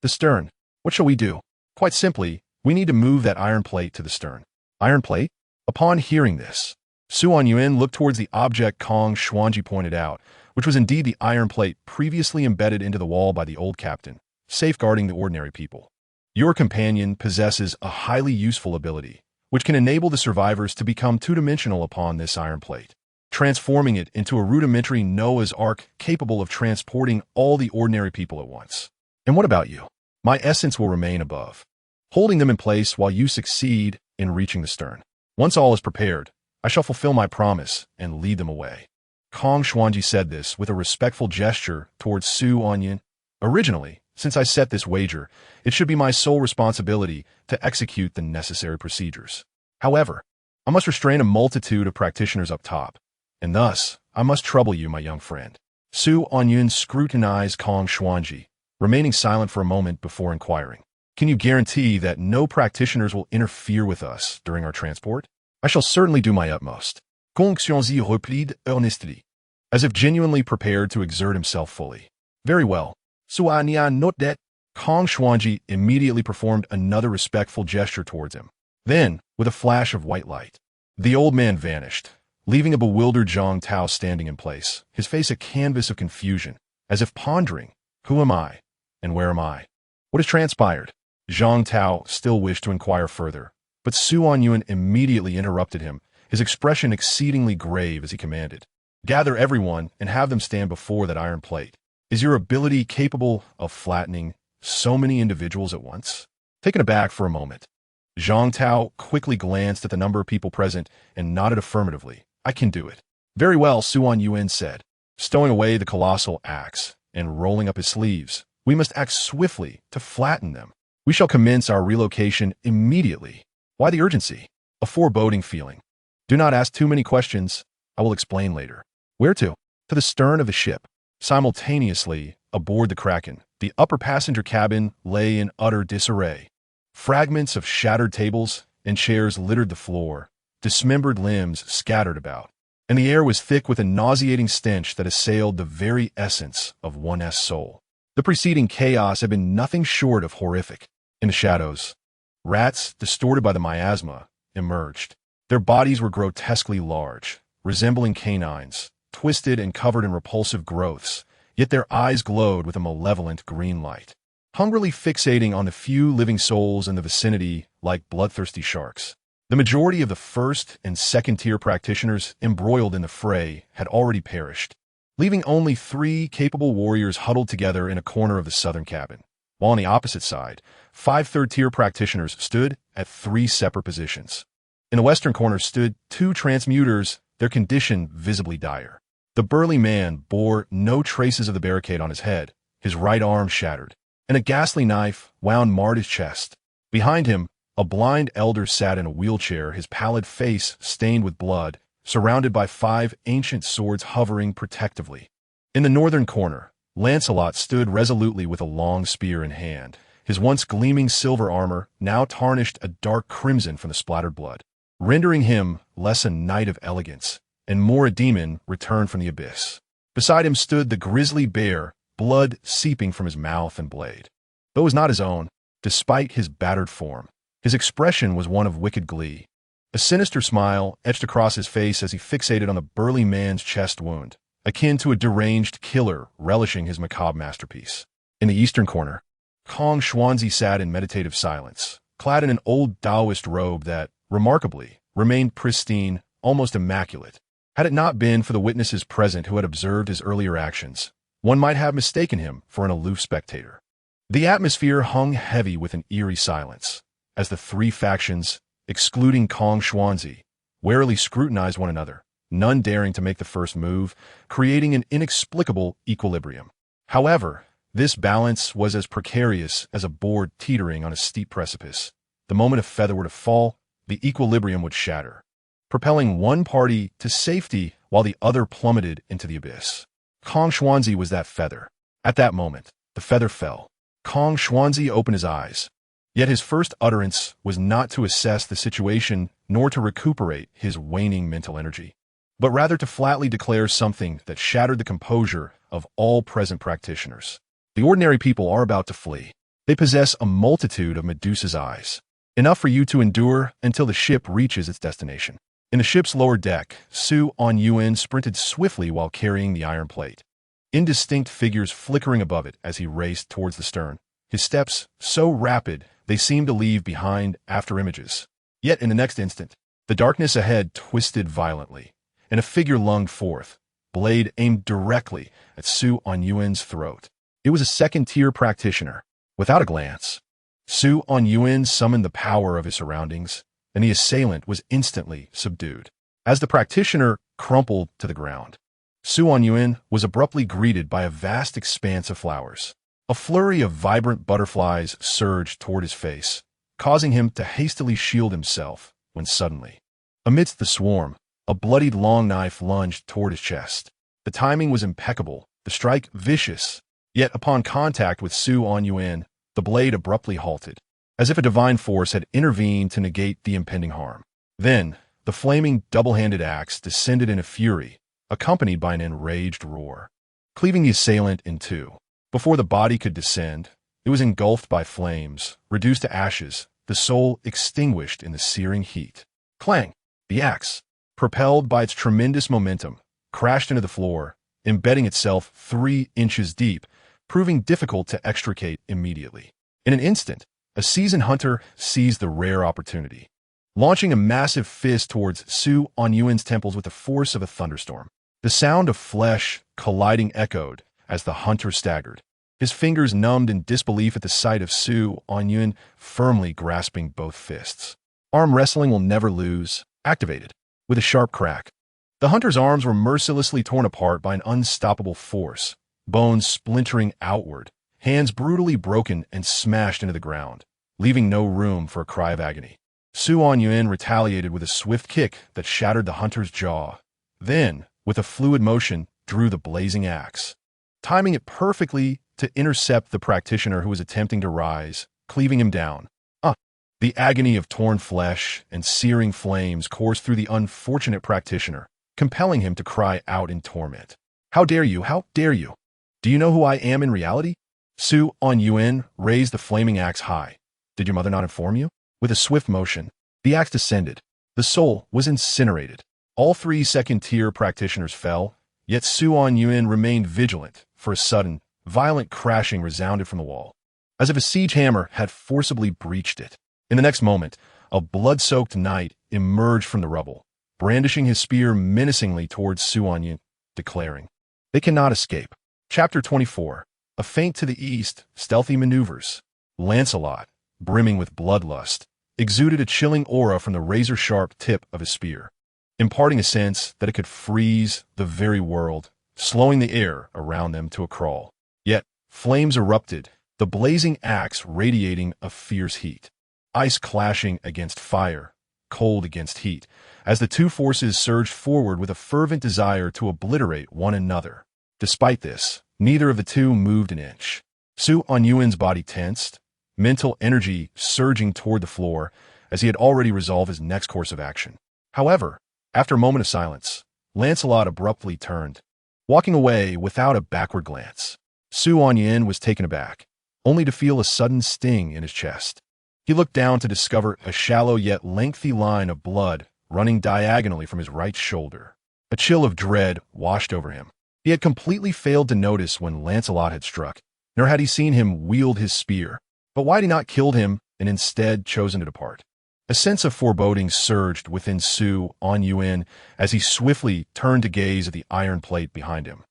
The Stern. What shall we do? Quite simply, we need to move that iron plate to the stern. Iron plate? Upon hearing this, Su Anyuan looked towards the object Kong Xuanji pointed out, which was indeed the iron plate previously embedded into the wall by the old captain, safeguarding the ordinary people. Your companion possesses a highly useful ability, which can enable the survivors to become two-dimensional upon this iron plate, transforming it into a rudimentary Noah's Ark capable of transporting all the ordinary people at once. And what about you? My essence will remain above, holding them in place while you succeed in reaching the stern. Once all is prepared, I shall fulfill my promise and lead them away. Kong Xuanji said this with a respectful gesture towards Su Anyuan. Originally, since I set this wager, it should be my sole responsibility to execute the necessary procedures. However, I must restrain a multitude of practitioners up top, and thus I must trouble you, my young friend. Su Anyuan scrutinized Kong Xuanji, remaining silent for a moment before inquiring. Can you guarantee that no practitioners will interfere with us during our transport? I shall certainly do my utmost. Kong Xuanji replied earnestly, as if genuinely prepared to exert himself fully. Very well. Su Anyuan note that. Kong Xuanji immediately performed another respectful gesture towards him. Then, with a flash of white light, the old man vanished, leaving a bewildered Zhang Tao standing in place, his face a canvas of confusion, as if pondering, who am I, and where am I? What has transpired? Zhang Tao still wished to inquire further, but Su Anyuan immediately interrupted him, his expression exceedingly grave as he commanded. Gather everyone and have them stand before that iron plate. Is your ability capable of flattening so many individuals at once? Taken aback for a moment, Zhang Tao quickly glanced at the number of people present and nodded affirmatively. I can do it. Very well, Su Anyuan said, stowing away the colossal axe and rolling up his sleeves. We must act swiftly to flatten them. We shall commence our relocation immediately. Why the urgency? A foreboding feeling. Do not ask too many questions. I will explain later. Where to? To the stern of the ship. Simultaneously, aboard the Kraken, the upper passenger cabin lay in utter disarray. Fragments of shattered tables and chairs littered the floor, dismembered limbs scattered about, and the air was thick with a nauseating stench that assailed the very essence of one's soul. The preceding chaos had been nothing short of horrific. In the shadows, rats, distorted by the miasma, emerged. Their bodies were grotesquely large, resembling canines, twisted and covered in repulsive growths, yet their eyes glowed with a malevolent green light, hungrily fixating on the few living souls in the vicinity like bloodthirsty sharks. The majority of the first and second-tier practitioners embroiled in the fray had already perished, leaving only 3 capable warriors huddled together in a corner of the southern cabin, while on the opposite side, 5 third-tier practitioners stood at 3 separate positions. In the western corner stood 2 transmuters, their condition visibly dire. The burly man bore no traces of the barricade on his head, his right arm shattered, and a ghastly knife wound marred his chest. Behind him, a blind elder sat in a wheelchair, his pallid face stained with blood, surrounded by 5 ancient swords hovering protectively. In the northern corner, Lancelot stood resolutely with a long spear in hand, his once gleaming silver armor now tarnished a dark crimson from the splattered blood, rendering him less a knight of elegance and more a demon returned from the abyss. Beside him stood the grisly bear, blood seeping from his mouth and blade. Though it was not his own, despite his battered form, his expression was one of wicked glee. A sinister smile etched across his face as he fixated on the burly man's chest wound, akin to a deranged killer relishing his macabre masterpiece. In the eastern corner, Kong Xuanji sat in meditative silence, clad in an old Taoist robe that, remarkably, remained pristine, almost immaculate. Had it not been for the witnesses present who had observed his earlier actions, one might have mistaken him for an aloof spectator. The atmosphere hung heavy with an eerie silence, as the 3 factions, excluding Kong Xuanji, warily scrutinized one another, none daring to make the first move, creating an inexplicable equilibrium. However, this balance was as precarious as a board teetering on a steep precipice. The moment a feather were to fall, the equilibrium would shatter, propelling one party to safety while the other plummeted into the abyss. Kong Xuanji was that feather. At that moment, the feather fell. Kong Xuanji opened his eyes. Yet his first utterance was not to assess the situation nor to recuperate his waning mental energy, but rather to flatly declare something that shattered the composure of all present practitioners. The ordinary people are about to flee. They possess a multitude of Medusa's eyes. enough for you to endure until the ship reaches its destination. In the ship's lower deck, Anyuan sprinted swiftly while carrying the iron plate, indistinct figures flickering above it as he raced towards the stern, his steps so rapid they seemed to leave behind afterimages. Yet in the next instant, the darkness ahead twisted violently, and a figure lunged forth, blade aimed directly at Anyuan's throat. It was a second-tier practitioner. Without a glance, Anyuan summoned the power of his surroundings, and the assailant was instantly subdued. As the practitioner crumpled to the ground, Anyuan was abruptly greeted by a vast expanse of flowers. A flurry of vibrant butterflies surged toward his face, causing him to hastily shield himself when suddenly, amidst the swarm, a bloodied long knife lunged toward his chest. The timing was impeccable, the strike vicious, yet upon contact with Anyuan, the blade abruptly halted, as if a divine force had intervened to negate the impending harm. Then, the flaming double-handed axe descended in a fury, accompanied by an enraged roar, cleaving the assailant in two. Before the body could descend, it was engulfed by flames, reduced to ashes, the soul extinguished in the searing heat. Clang! The axe, propelled by its tremendous momentum, crashed into the floor, embedding itself 3 inches deep, proving difficult to extricate immediately. In an instant, a seasoned hunter seized the rare opportunity, launching a massive fist towards Anyuan's temples with the force of a thunderstorm. The sound of flesh colliding echoed as the hunter staggered, his fingers numbed in disbelief at the sight of Anyuan firmly grasping both fists. Arm wrestling will never lose, activated. With a sharp crack, the hunter's arms were mercilessly torn apart by an unstoppable force, bones splintering outward, hands brutally broken and smashed into the ground, leaving no room for a cry of agony. Anyuan retaliated with a swift kick that shattered the hunter's jaw, then, with a fluid motion, drew the blazing axe, timing it perfectly to intercept the practitioner who was attempting to rise, cleaving him down. The agony of torn flesh and searing flames coursed through the unfortunate practitioner, compelling him to cry out in torment. How dare you? How dare you? Do you know who I am in reality? Anyuan raised the flaming axe high. Did your mother not inform you? With a swift motion, the axe descended. The soul was incinerated. All 3 second-tier practitioners fell, yet Anyuan remained vigilant, for a sudden, violent crashing resounded from the wall, as if a siege hammer had forcibly breached it. In the next moment, a blood-soaked knight emerged from the rubble, brandishing his spear menacingly towards Anyuan, declaring, "They cannot escape." Chapter 24. A feint to the east, stealthy maneuvers. Lancelot, brimming with bloodlust, exuded a chilling aura from the razor-sharp tip of his spear, imparting a sense that it could freeze the very world, slowing the air around them to a crawl. Yet, flames erupted, the blazing axe radiating a fierce heat. Ice clashing against fire, cold against heat, as the two forces surged forward with a fervent desire to obliterate one another. Despite this, neither of the two moved an inch. Anyuan's body tensed, mental energy surging toward the floor, as he had already resolved his next course of action. However, after a moment of silence, Lancelot abruptly turned, walking away without a backward glance. Anyuan was taken aback, only to feel a sudden sting in his chest. He looked down to discover a shallow yet lengthy line of blood running diagonally from his right shoulder. A chill of dread washed over him. He had completely failed to notice when Lancelot had struck, nor had he seen him wield his spear. But why had he not killed him and instead chosen to depart? A sense of foreboding surged within Anyuan as he swiftly turned to gaze at the iron plate behind him,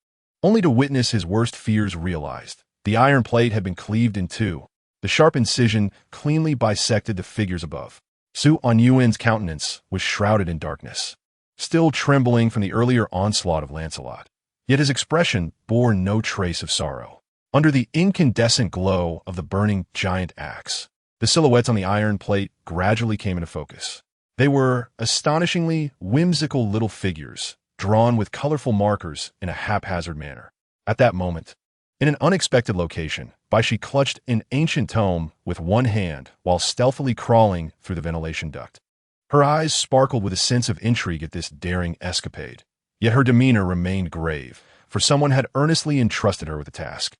only to witness his worst fears realized. The iron plate had been cleaved in two. The sharp incision cleanly bisected the figures above. Anyuan's countenance was shrouded in darkness, still trembling from the earlier onslaught of Lancelot. Yet his expression bore no trace of sorrow. Under the incandescent glow of the burning giant axe, the silhouettes on the iron plate gradually came into focus. They were astonishingly whimsical little figures, drawn with colorful markers in a haphazard manner. At that moment, in an unexpected location, Baishi clutched an ancient tome with one hand while stealthily crawling through the ventilation duct. Her eyes sparkled with a sense of intrigue at this daring escapade, yet her demeanor remained grave, for someone had earnestly entrusted her with the task,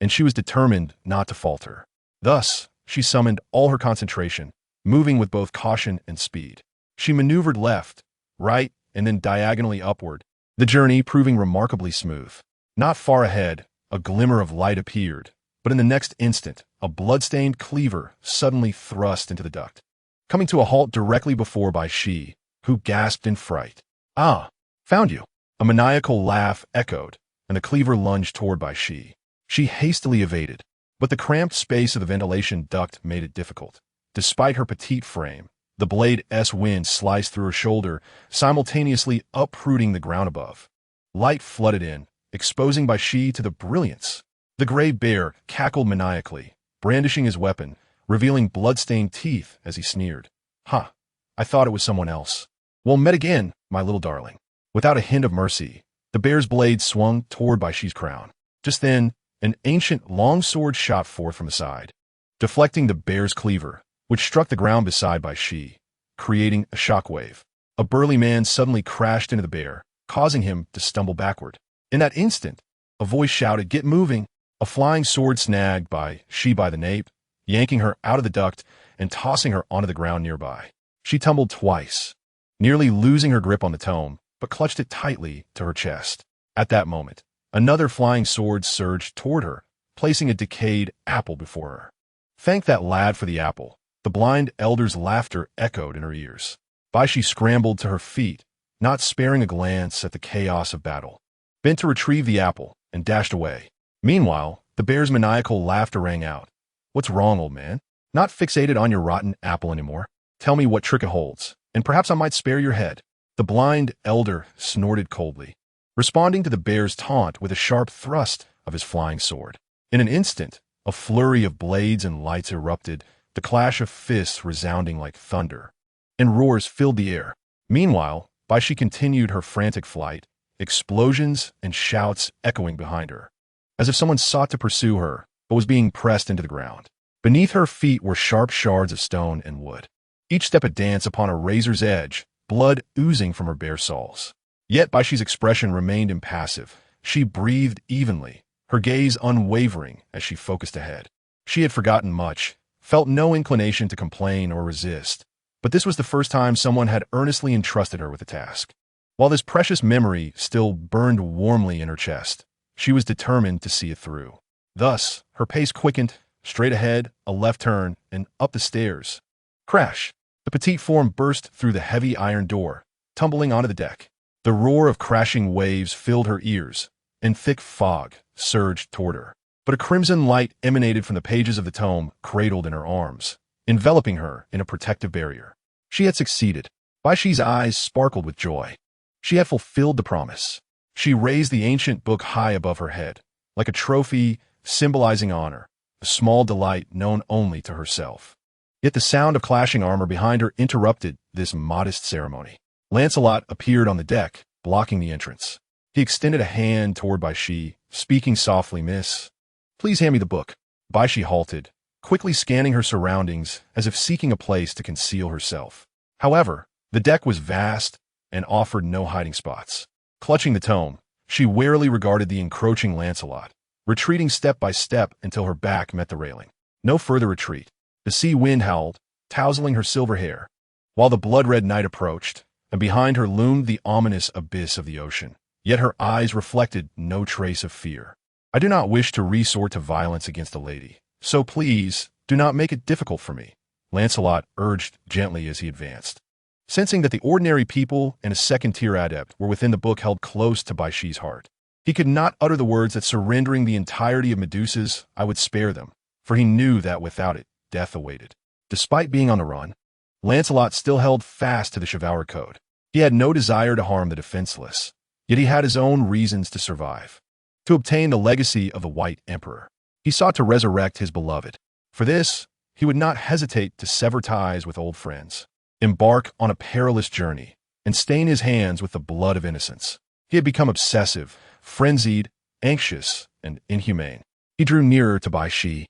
and she was determined not to falter. Thus, she summoned all her concentration, moving with both caution and speed. She maneuvered left, right, and then diagonally upward, the journey proving remarkably smooth. Not far ahead, a glimmer of light appeared, but in the next instant, a blood-stained cleaver suddenly thrust into the duct, coming to a halt directly before Bai Shi, who gasped in fright. "Ah, found you." A maniacal laugh echoed, and the cleaver lunged toward Bai Shi. She hastily evaded, but the cramped space of the ventilation duct made it difficult. Despite her petite frame, the blade's wind sliced through her shoulder, simultaneously uprooting the ground above. Light flooded in, exposing Bai Shi to the brilliance. The gray bear cackled maniacally, brandishing his weapon, revealing blood-stained teeth as he sneered. "Ha, I thought it was someone else. Well, met again, my little darling." Without a hint of mercy, the bear's blade swung toward Bai Shi's crown. Just then, an ancient long sword shot forth from the side, deflecting the bear's cleaver, which struck the ground beside Bai Shi, creating a shockwave. A burly man suddenly crashed into the bear, causing him to stumble backward. In that instant, a voice shouted, "Get moving!" A flying sword snagged Bai Shi by the nape, yanking her out of the duct and tossing her onto the ground nearby. She tumbled twice, nearly losing her grip on the tome, but clutched it tightly to her chest. At that moment, another flying sword surged toward her, placing a decayed apple before her. "Thank that lad for the apple." The blind elder's laughter echoed in her ears. Bai Shi scrambled to her feet, not sparing a glance at the chaos of battle, bent to retrieve the apple, and dashed away. Meanwhile, the bear's maniacal laughter rang out. "What's wrong, old man? Not fixated on your rotten apple anymore? Tell me what trick it holds, and perhaps I might spare your head." The blind elder snorted coldly, responding to the bear's taunt with a sharp thrust of his flying sword. In an instant, a flurry of blades and lights erupted, the clash of fists resounding like thunder, and roars filled the air. Meanwhile, Bai Shi continued her frantic flight, explosions and shouts echoing behind her, as if someone sought to pursue her, but was being pressed into the ground. Beneath her feet were sharp shards of stone and wood, each step a dance upon a razor's edge, blood oozing from her bare soles. Yet Bai Shi's expression remained impassive. She breathed evenly, her gaze unwavering as she focused ahead. She had forgotten much, felt no inclination to complain or resist, but this was the first time someone had earnestly entrusted her with a task. While this precious memory still burned warmly in her chest, she was determined to see it through. Thus, her pace quickened, straight ahead, a left turn, and up the stairs. Crash! The petite form burst through the heavy iron door, tumbling onto the deck. The roar of crashing waves filled her ears, and thick fog surged toward her. But a crimson light emanated from the pages of the tome cradled in her arms, enveloping her in a protective barrier. She had succeeded. Bai Shi's eyes sparkled with joy. She had fulfilled the promise. She raised the ancient book high above her head, like a trophy symbolizing honor, a small delight known only to herself. Yet the sound of clashing armor behind her interrupted this modest ceremony. Lancelot appeared on the deck, blocking the entrance. He extended a hand toward Bai Shi, speaking softly, "Miss, please hand me the book." Bai Shi halted, quickly scanning her surroundings as if seeking a place to conceal herself. However, the deck was vast and offered no hiding spots. Clutching the tome, she warily regarded the encroaching Lancelot, retreating step by step until her back met the railing. No further retreat. The sea wind howled, tousling her silver hair, while the blood-red night approached, and behind her loomed the ominous abyss of the ocean. Yet her eyes reflected no trace of fear. "I do not wish to resort to violence against a lady, so please do not make it difficult for me," Lancelot urged gently as he advanced. Sensing that the ordinary people and a second-tier adept were within the book held close to Bai Shi's heart, he could not utter the words that surrendering the entirety of Medusa's, I would spare them, for he knew that without it, death awaited. Despite being on the run, Lancelot still held fast to the chivalric code. He had no desire to harm the defenseless, yet he had his own reasons to survive. To obtain the legacy of the White Emperor, he sought to resurrect his beloved. For this, he would not hesitate to sever ties with old friends, embark on a perilous journey, and stain his hands with the blood of innocence. He had become obsessive, frenzied, anxious, and inhumane. He drew nearer to Bai Shi,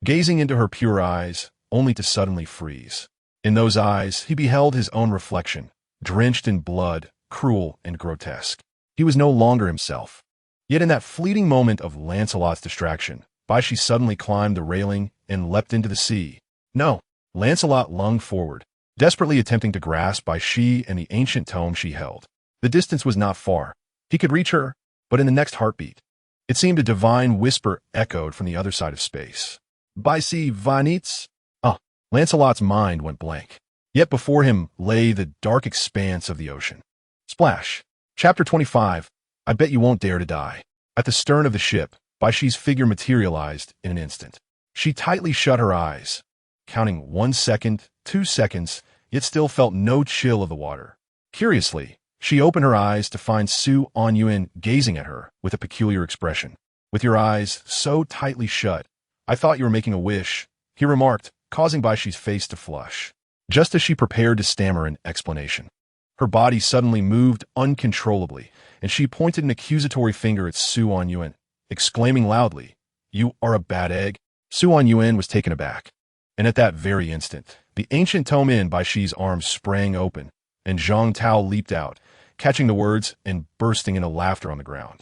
gazing into her pure eyes, only to suddenly freeze. In those eyes, he beheld his own reflection, drenched in blood, cruel and grotesque. He was no longer himself. Yet in that fleeting moment of Lancelot's distraction, Bai Shi suddenly climbed the railing and leapt into the sea. "No, Lancelot lunged forward, desperately attempting to grasp Bai Shi and the ancient tome she held. The distance was not far. He could reach her, but in the next heartbeat, it seemed a divine whisper echoed from the other side of space. Bai Shi vanits? Ah, Lancelot's mind went blank. Yet before him lay the dark expanse of the ocean. Splash. Chapter 25. I bet you won't dare to die. At the stern of the ship, Bai Shi's figure materialized in an instant. She tightly shut her eyes, counting 1 second, 2 seconds, yet still felt no chill of the water. Curiously, she opened her eyes to find Su Anyuan gazing at her with a peculiar expression. With your eyes so tightly shut, I thought you were making a wish, he remarked, causing Bai Shi's face to flush. Just as she prepared to stammer an explanation, her body suddenly moved uncontrollably, and she pointed an accusatory finger at Su Anyuan, exclaiming loudly, "You are a bad egg." Su Anyuan was taken aback, and at that very instant, the ancient tome in Bai Shi's arms sprang open, and Zhang Tao leaped out, catching the words and bursting into laughter on the ground.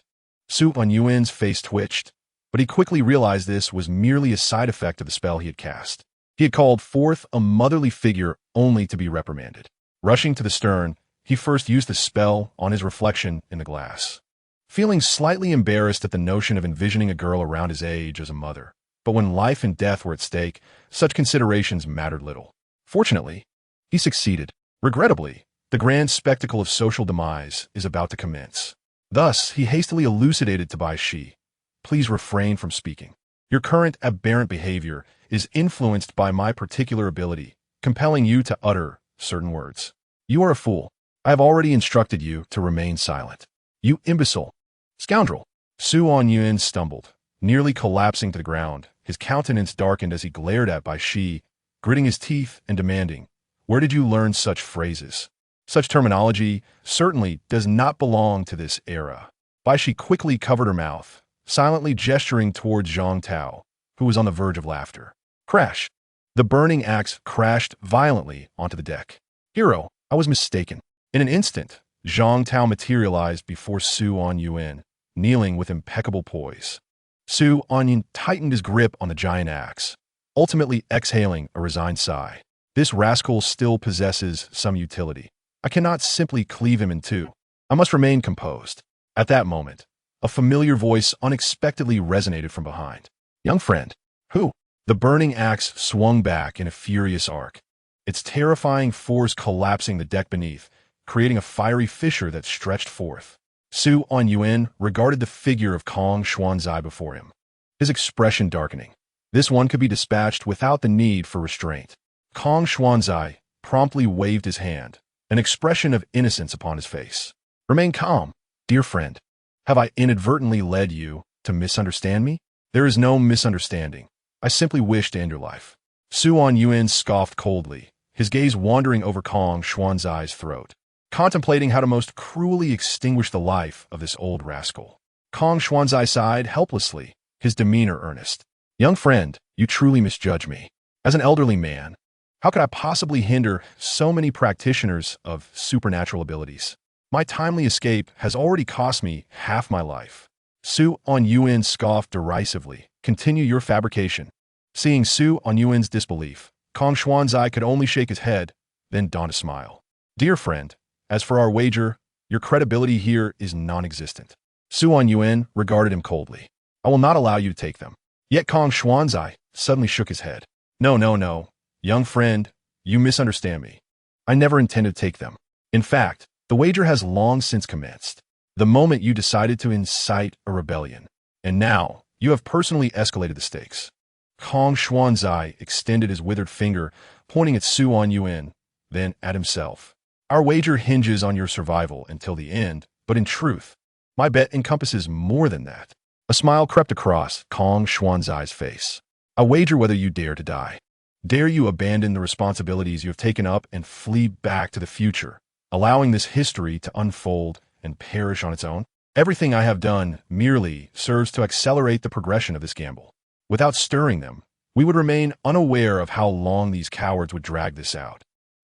Su Anyuan's face twitched, but he quickly realized this was merely a side effect of the spell he had cast. He had called forth a motherly figure only to be reprimanded. Rushing to the stern, he first used the spell on his reflection in the glass. Feeling slightly embarrassed at the notion of envisioning a girl around his age as a mother, but when life and death were at stake, such considerations mattered little. Fortunately, he succeeded. Regrettably, the grand spectacle of social demise is about to commence. Thus, he hastily elucidated to Bai Shi, "Please refrain from speaking. Your current aberrant behavior is influenced by my particular ability, compelling you to utter certain words. You are a fool. I have already instructed you to remain silent. You imbecile. Scoundrel." Su Anyuan stumbled, nearly collapsing to the ground. His countenance darkened as he glared at Bai Shi, gritting his teeth and demanding, "Where did you learn such phrases? Such terminology certainly does not belong to this era." Bai Shi quickly covered her mouth, silently gesturing towards Zhang Tao, who was on the verge of laughter. Crash! The burning axe crashed violently onto the deck. "Hero, I was mistaken." In an instant, Zhang Tao materialized before Su Anyuan, kneeling with impeccable poise. Su Anyuan tightened his grip on the giant axe, ultimately exhaling a resigned sigh. "This rascal still possesses some utility. I cannot simply cleave him in two. I must remain composed." At that moment, a familiar voice unexpectedly resonated from behind. "Young friend." "Who?" The burning axe swung back in a furious arc, its terrifying force collapsing the deck beneath, creating a fiery fissure that stretched forth. Su Anyuan regarded the figure of Kong Xuanzai before him, his expression darkening. This one could be dispatched without the need for restraint. Kong Xuanzai promptly waved his hand, an expression of innocence upon his face. "Remain calm, dear friend. Have I inadvertently led you to misunderstand me?" "There is no misunderstanding. I simply wish to end your life." Su Anyuan scoffed coldly, his gaze wandering over Kong Xuanzai's throat, contemplating how to most cruelly extinguish the life of this old rascal. Kong Xuanzai sighed helplessly, his demeanor earnest. "Young friend, you truly misjudge me. As an elderly man, how could I possibly hinder so many practitioners of supernatural abilities? My timely escape has already cost me half my life." Su Anyuan scoffed derisively. "Continue your fabrication." Seeing Su Anyuan's disbelief, Kong Xuanzai could only shake his head, then don a smile. "Dear friend, as for our wager, your credibility here is non-existent." Su Anyuan regarded him coldly. "I will not allow you to take them." Yet Kong Xuanzai suddenly shook his head. No. Young friend, you misunderstand me. I never intended to take them. In fact, the wager has long since commenced, the moment you decided to incite a rebellion. And now, you have personally escalated the stakes." Kong Xuanzai extended his withered finger, pointing at Su Anyuan, then at himself. "Our wager hinges on your survival until the end, but in truth, my bet encompasses more than that." A smile crept across Kong Xuanzai's face. "I wager whether you dare to die. Dare you abandon the responsibilities you have taken up and flee back to the future, allowing this history to unfold and perish on its own? Everything I have done merely serves to accelerate the progression of this gamble. Without stirring them, we would remain unaware of how long these cowards would drag this out."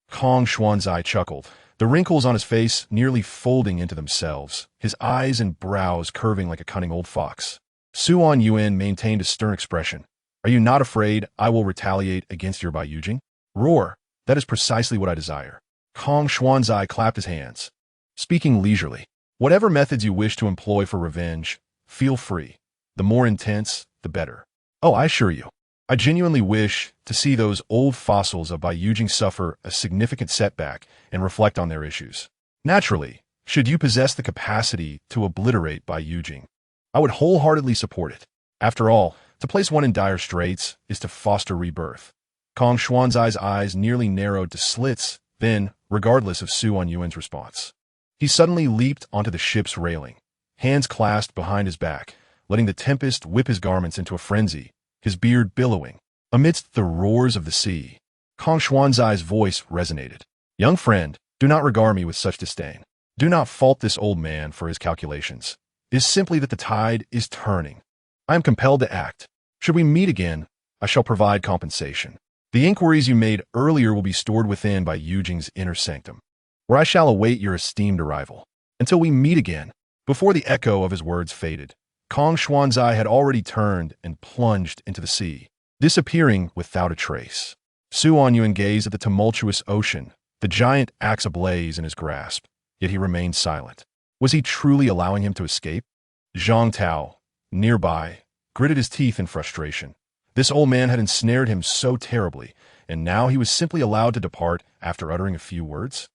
Kong Xuanzai chuckled, the wrinkles on his face nearly folding into themselves, his eyes and brows curving like a cunning old fox. Su Anyuan maintained a stern expression. "Are you not afraid I will retaliate against your Baiyujing?" Roar, that is precisely what I desire. Kong Xuanzai clapped his hands, speaking leisurely. Whatever methods you wish to employ for revenge, feel free. The more intense, the better. Oh, I assure you, I genuinely wish to see those old fossils of Baiyujing suffer a significant setback and reflect on their issues. Naturally, should you possess the capacity to obliterate Baiyujing, I would wholeheartedly support it. After all, to place one in dire straits is to foster rebirth. Kong Xuanzai's eyes nearly narrowed to slits, then, regardless of Su Anyuan's response, he suddenly leaped onto the ship's railing, hands clasped behind his back, letting the tempest whip his garments into a frenzy, his beard billowing. Amidst the roars of the sea, Kong Xuanzai's voice resonated. Young friend, do not regard me with such disdain. Do not fault this old man for his calculations. It is simply that the tide is turning. I am compelled to act. Should we meet again, I shall provide compensation. The inquiries you made earlier will be stored within Baiyujing's inner sanctum, where I shall await your esteemed arrival. Until we meet again. Before the echo of his words faded, Kong Xuanzai had already turned and plunged into the sea, disappearing without a trace. Su Anyuan gazed at the tumultuous ocean, the giant axe ablaze in his grasp, yet he remained silent. Was he truly allowing him to escape? Zhang Tao, nearby, gritted his teeth in frustration. This old man had ensnared him so terribly, and now he was simply allowed to depart after uttering a few words?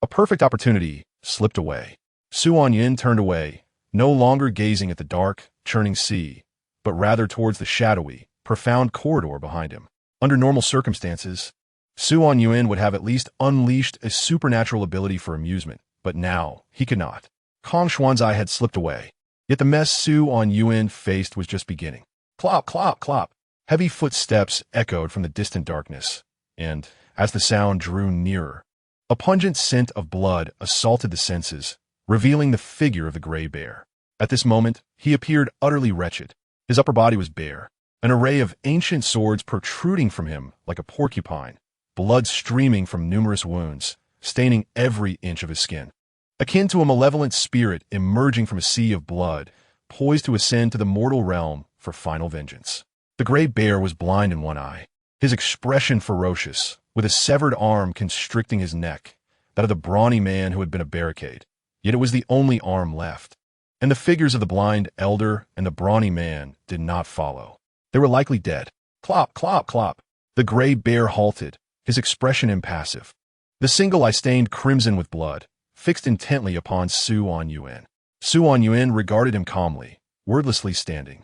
A perfect opportunity slipped away. Su Anyuan turned away, no longer gazing at the dark, churning sea, but rather towards the shadowy, profound corridor behind him. Under normal circumstances, Su Anyuan would have at least unleashed a supernatural ability for amusement, but now he could not. Kong Xuanzai had slipped away, yet the mess Su Anyuan faced was just beginning. Clop, clop, clop. Heavy footsteps echoed from the distant darkness, and, as the sound drew nearer, a pungent scent of blood assaulted the senses, revealing the figure of the gray bear. At this moment, he appeared utterly wretched. His upper body was bare, an array of ancient swords protruding from him like a porcupine, blood streaming from numerous wounds, staining every inch of his skin. Akin to a malevolent spirit emerging from a sea of blood, poised to ascend to the mortal realm for final vengeance. The gray bear was blind in one eye, his expression ferocious, with a severed arm constricting his neck, that of the brawny man who had been a barricade. Yet it was the only arm left, and the figures of the blind elder and the brawny man did not follow. They were likely dead. Clop, clop, clop. The gray bear halted, his expression impassive. The single eye stained crimson with blood, fixed intently upon Su Anyuan. Su Anyuan regarded him calmly, wordlessly standing.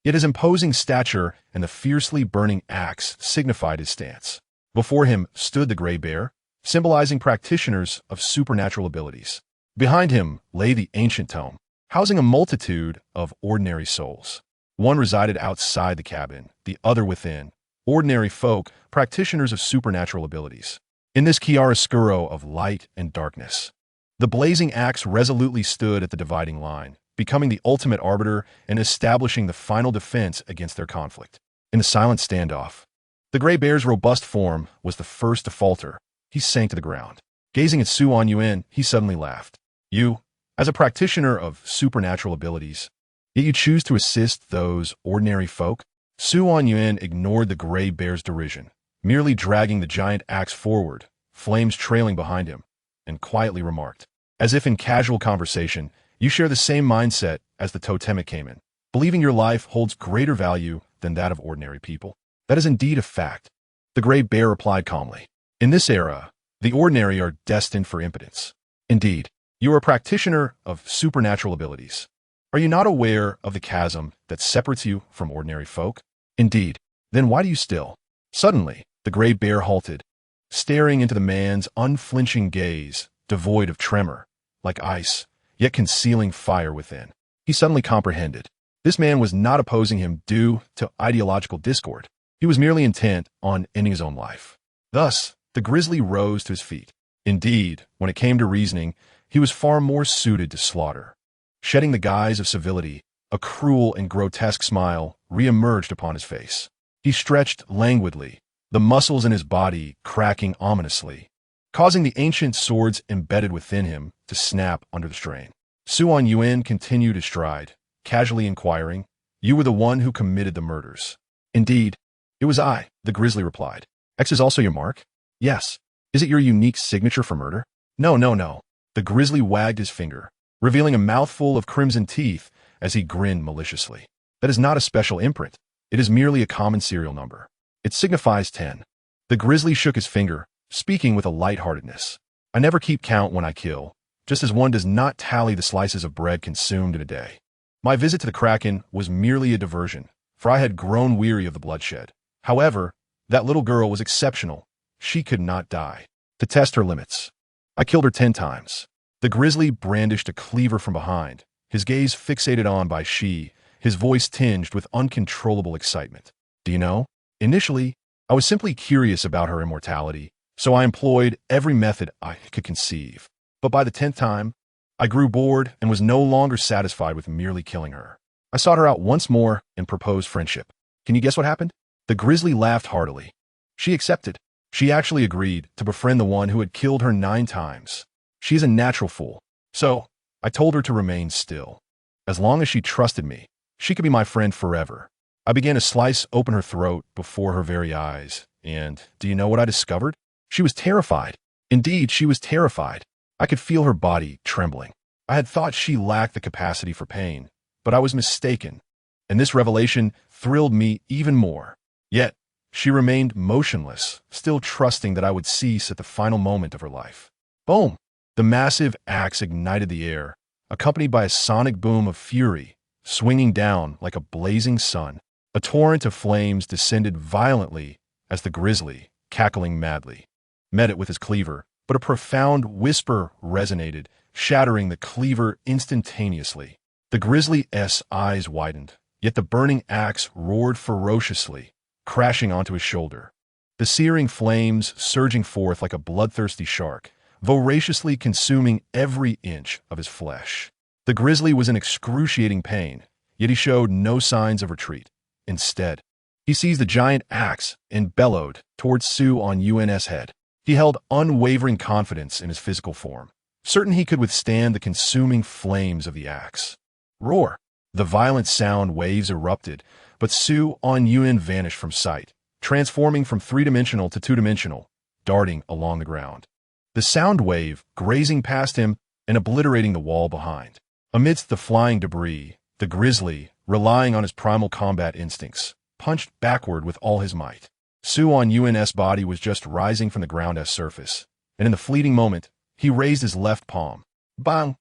Yet his imposing stature and the fiercely burning axe signified his stance. Before him stood the gray bear, symbolizing practitioners of supernatural abilities. Behind him lay the ancient tome, housing a multitude of ordinary souls. One resided outside the cabin, the other within, ordinary folk, practitioners of supernatural abilities. In this chiaroscuro of light and darkness, the blazing axe resolutely stood at the dividing line, becoming the ultimate arbiter and establishing the final defense against their conflict. In the silent standoff, the gray bear's robust form was the first to falter. He sank to the ground. Gazing at Su Anyuan, he suddenly laughed. You, as a practitioner of supernatural abilities, yet you choose to assist those ordinary folk? Su Anyuan ignored the gray bear's derision, merely dragging the giant axe forward, flames trailing behind him, and quietly remarked, as if in casual conversation, you share the same mindset as the totemic caiman, believing your life holds greater value than that of ordinary people. That is indeed a fact, the gray bear replied calmly. In this era, the ordinary are destined for impotence. Indeed, you are a practitioner of supernatural abilities. Are you not aware of the chasm that separates you from ordinary folk? Indeed, then why do you still? Suddenly, the gray bear halted, staring into the man's unflinching gaze, devoid of tremor, like ice, yet concealing fire within. He suddenly comprehended. This man was not opposing him due to ideological discord. He was merely intent on ending his own life. Thus, the grizzly rose to his feet. Indeed, when it came to reasoning, he was far more suited to slaughter. Shedding the guise of civility, a cruel and grotesque smile re-emerged upon his face. He stretched languidly, the muscles in his body cracking ominously, causing the ancient swords embedded within him to snap under the strain. Su Anyuan continued his stride, casually inquiring, "You were the one who committed the murders." "Indeed, it was I," the grizzly replied. "X is also your mark?" Yes. Is it your unique signature for murder? No, no, no. The grizzly wagged his finger, revealing a mouthful of crimson teeth as he grinned maliciously. That is not a special imprint. It is merely a common serial number. It signifies 10. The grizzly shook his finger, speaking with a lightheartedness. I never keep count when I kill, just as one does not tally the slices of bread consumed in a day. My visit to the Kraken was merely a diversion, for I had grown weary of the bloodshed. However, that little girl was exceptional. She could not die. To test her limits, I killed her 10 times. The grizzly brandished a cleaver from behind, his gaze fixated on by she, his voice tinged with uncontrollable excitement. Do you know? Initially, I was simply curious about her immortality, so I employed every method I could conceive. But by the 10th time, I grew bored and was no longer satisfied with merely killing her. I sought her out once more and proposed friendship. Can you guess what happened? The grizzly laughed heartily. She accepted. She actually agreed to befriend the one who had killed her 9 times. She is a natural fool. So, I told her to remain still. As long as she trusted me, she could be my friend forever. I began to slice open her throat before her very eyes, and do you know what I discovered? She was terrified. Indeed, she was terrified. I could feel her body trembling. I had thought she lacked the capacity for pain, but I was mistaken, and this revelation thrilled me even more. Yet, she remained motionless, still trusting that I would cease at the final moment of her life. Boom! The massive axe ignited the air, accompanied by a sonic boom of fury, swinging down like a blazing sun. A torrent of flames descended violently as the grizzly, cackling madly, met it with his cleaver, but a profound whisper resonated, shattering the cleaver instantaneously. The grizzly's eyes widened, yet the burning axe roared ferociously, crashing onto his shoulder. The searing flames surging forth like a bloodthirsty shark, voraciously consuming every inch of his flesh. The grizzly was in excruciating pain, yet he showed no signs of retreat. Instead, he seized the giant axe and bellowed towards Anyuan's head. He held unwavering confidence in his physical form, certain he could withstand the consuming flames of the axe. Roar! The violent sound waves erupted, but Anyuan vanished from sight, transforming from 3-dimensional to 2-dimensional, darting along the ground. The sound wave grazing past him and obliterating the wall behind. Amidst the flying debris, the grizzly, relying on his primal combat instincts, punched backward with all his might. Anyuan's body was just rising from the ground's surface, and in the fleeting moment, he raised his left palm. Bang!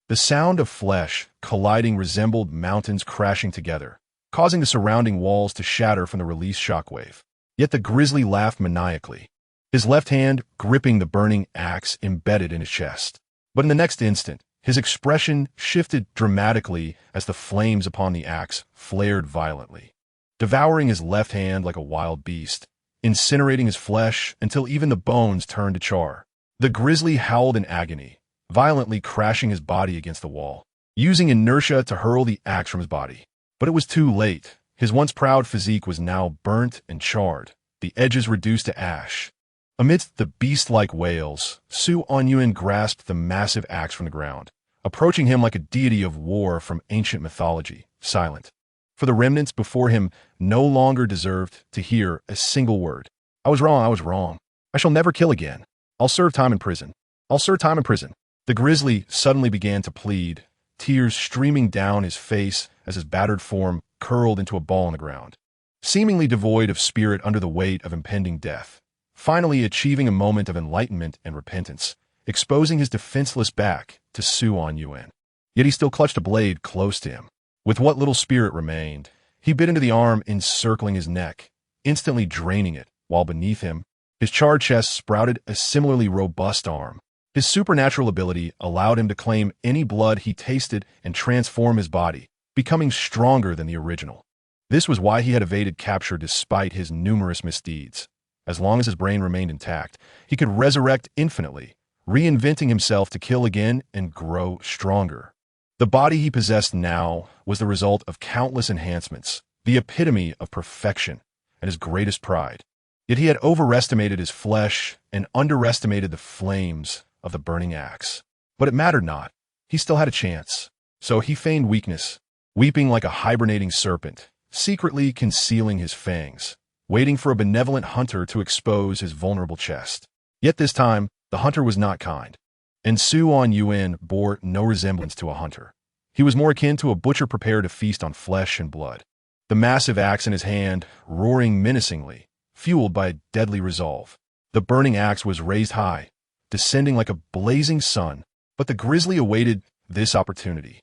The sound of flesh colliding resembled mountains crashing together, causing the surrounding walls to shatter from the released shockwave. Yet the grizzly laughed maniacally, his left hand gripping the burning axe embedded in his chest. But in the next instant, his expression shifted dramatically as the flames upon the axe flared violently, devouring his left hand like a wild beast, incinerating his flesh until even the bones turned to char. The grizzly howled in agony, violently crashing his body against the wall, using inertia to hurl the axe from his body. But it was too late. His once proud physique was now burnt and charred, the edges reduced to ash. Amidst the beast-like wails, Anyuan grasped the massive axe from the ground, approaching him like a deity of war from ancient mythology, silent. For the remnants before him no longer deserved to hear a single word. I was wrong, I was wrong. I shall never kill again. I'll serve time in prison. I'll serve time in prison. The grizzly suddenly began to plead, tears streaming down his face as his battered form curled into a ball on the ground, seemingly devoid of spirit under the weight of impending death. Finally achieving a moment of enlightenment and repentance, exposing his defenseless back to Anyuan. Yet he still clutched a blade close to him. With what little spirit remained, he bit into the arm encircling his neck, instantly draining it, while beneath him, his charred chest sprouted a similarly robust arm. His supernatural ability allowed him to claim any blood he tasted and transform his body, becoming stronger than the original. This was why he had evaded capture despite his numerous misdeeds. As long as his brain remained intact, he could resurrect infinitely, reinventing himself to kill again and grow stronger. The body he possessed now was the result of countless enhancements, the epitome of perfection, and his greatest pride. Yet he had overestimated his flesh and underestimated the flames of the burning axe. But it mattered not. He still had a chance. So he feigned weakness, weeping like a hibernating serpent, secretly concealing his fangs. waiting for a benevolent hunter to expose his vulnerable chest. Yet this time, the hunter was not kind. And Yuan bore no resemblance to a hunter. He was more akin to a butcher prepared to feast on flesh and blood. The massive axe in his hand, roaring menacingly, fueled by a deadly resolve. The burning axe was raised high, descending like a blazing sun, but the grizzly awaited this opportunity.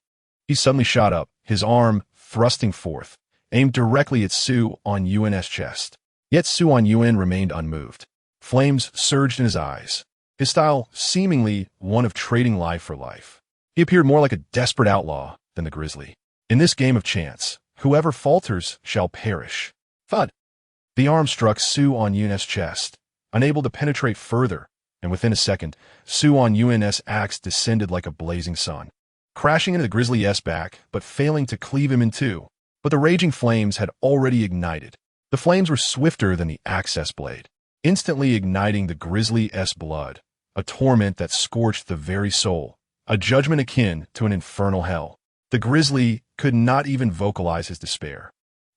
He suddenly shot up, his arm thrusting forth, aimed directly at Yuan's chest. Yet Yuan remained unmoved. Flames surged in his eyes, his style seemingly one of trading life for life. He appeared more like a desperate outlaw than the grizzly. In this game of chance, whoever falters shall perish. Thud! The arm struck Yuan's chest, unable to penetrate further, and within a second, Yuan's axe descended like a blazing sun, crashing into the grizzly's back, but failing to cleave him in two. But the raging flames had already ignited. The flames were swifter than the axe's blade, instantly igniting the grizzly's blood, a torment that scorched the very soul, a judgment akin to an infernal hell. The grizzly could not even vocalize his despair,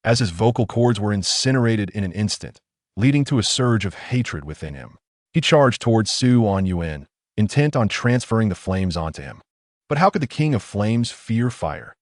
as his vocal cords were incinerated in an instant, leading to a surge of hatred within him. He charged towards Yuan, intent on transferring the flames onto him. But how could the king of flames fear fire?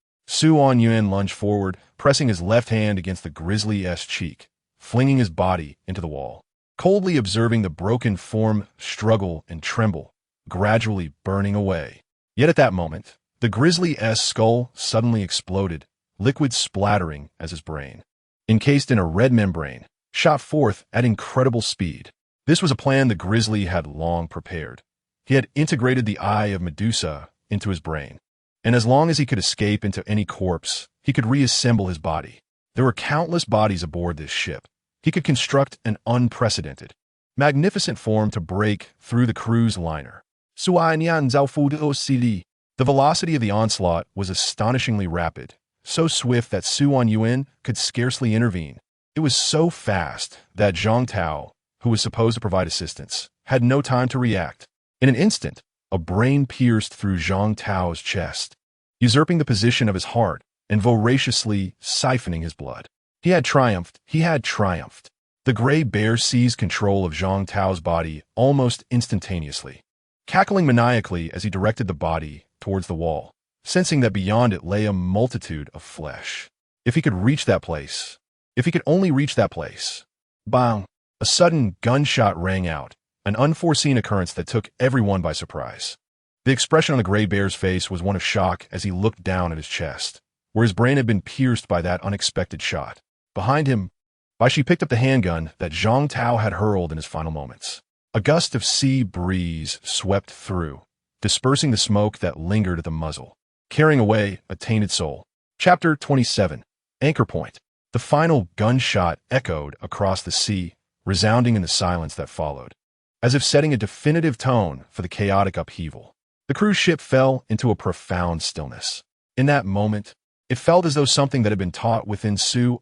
Yuan lunged forward, pressing his left hand against the grizzly's cheek, flinging his body into the wall, coldly observing the broken form struggle and tremble, gradually burning away. Yet at that moment, the grizzly's skull suddenly exploded, liquid splattering as his brain, encased in a red membrane, shot forth at incredible speed. This was a plan the grizzly had long prepared. He had integrated the eye of Medusa into his brain, and as long as he could escape into any corpse, he could reassemble his body. There were countless bodies aboard this ship. He could construct an unprecedented, magnificent form to break through the cruise liner. The velocity of the onslaught was astonishingly rapid, so swift that Yuan could scarcely intervene. It was so fast that Zhang Tao, who was supposed to provide assistance, had no time to react. In an instant, a brain pierced through Zhang Tao's chest, usurping the position of his heart and voraciously siphoning his blood. He had triumphed. The gray bear seized control of Zhang Tao's body almost instantaneously, cackling maniacally as he directed the body towards the wall, sensing that beyond it lay a multitude of flesh. If he could only reach that place. Bang! A sudden gunshot rang out, an unforeseen occurrence that took everyone by surprise. The expression on the gray bear's face was one of shock as he looked down at his chest, where his brain had been pierced by that unexpected shot. Behind him, Baishi picked up the handgun that Zhang Tao had hurled in his final moments. A gust of sea breeze swept through, dispersing the smoke that lingered at the muzzle, carrying away a tainted soul. Chapter 27. Anchor Point. The final gunshot echoed across the sea, resounding in the silence that followed, as if setting a definitive tone for the chaotic upheaval. The cruise ship fell into a profound stillness. In that moment, it felt as though something that had been taut within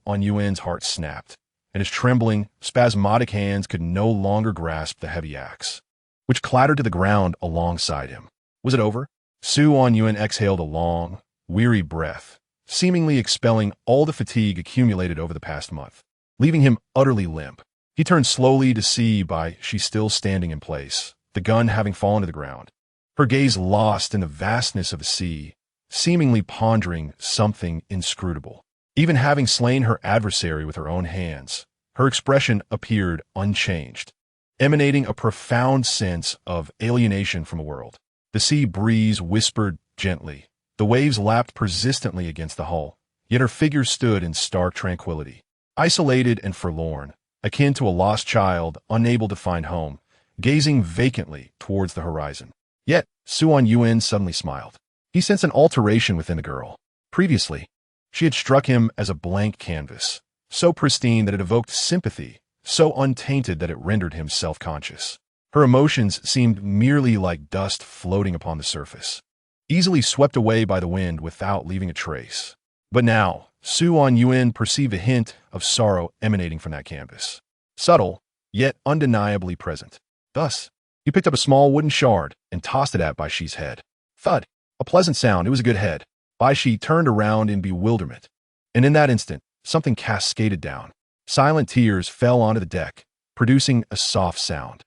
Yuan's heart snapped, and his trembling, spasmodic hands could no longer grasp the heavy axe, which clattered to the ground alongside him. Was it over? Yuan exhaled a long, weary breath, seemingly expelling all the fatigue accumulated over the past month, leaving him utterly limp. He turned slowly to see Baishi still standing in place, the gun having fallen to the ground, her gaze lost in the vastness of the sea, seemingly pondering something inscrutable. Even having slain her adversary with her own hands, her expression appeared unchanged, emanating a profound sense of alienation from the world. The sea breeze whispered gently. The waves lapped persistently against the hull, yet her figure stood in stark tranquility, isolated and forlorn, akin to a lost child unable to find home, gazing vacantly towards the horizon. Yet, Yuan suddenly smiled. He sensed an alteration within the girl. Previously, she had struck him as a blank canvas, so pristine that it evoked sympathy, so untainted that it rendered him self-conscious. Her emotions seemed merely like dust floating upon the surface, easily swept away by the wind without leaving a trace. But now, Yuan perceived a hint of sorrow emanating from that canvas, subtle, yet undeniably present. Thus, he picked up a small wooden shard and tossed it at Baishi's head. Thud! A pleasant sound. It was a good head. Baishi turned around in bewilderment, and in that instant, something cascaded down. Silent tears fell onto the deck, producing a soft sound.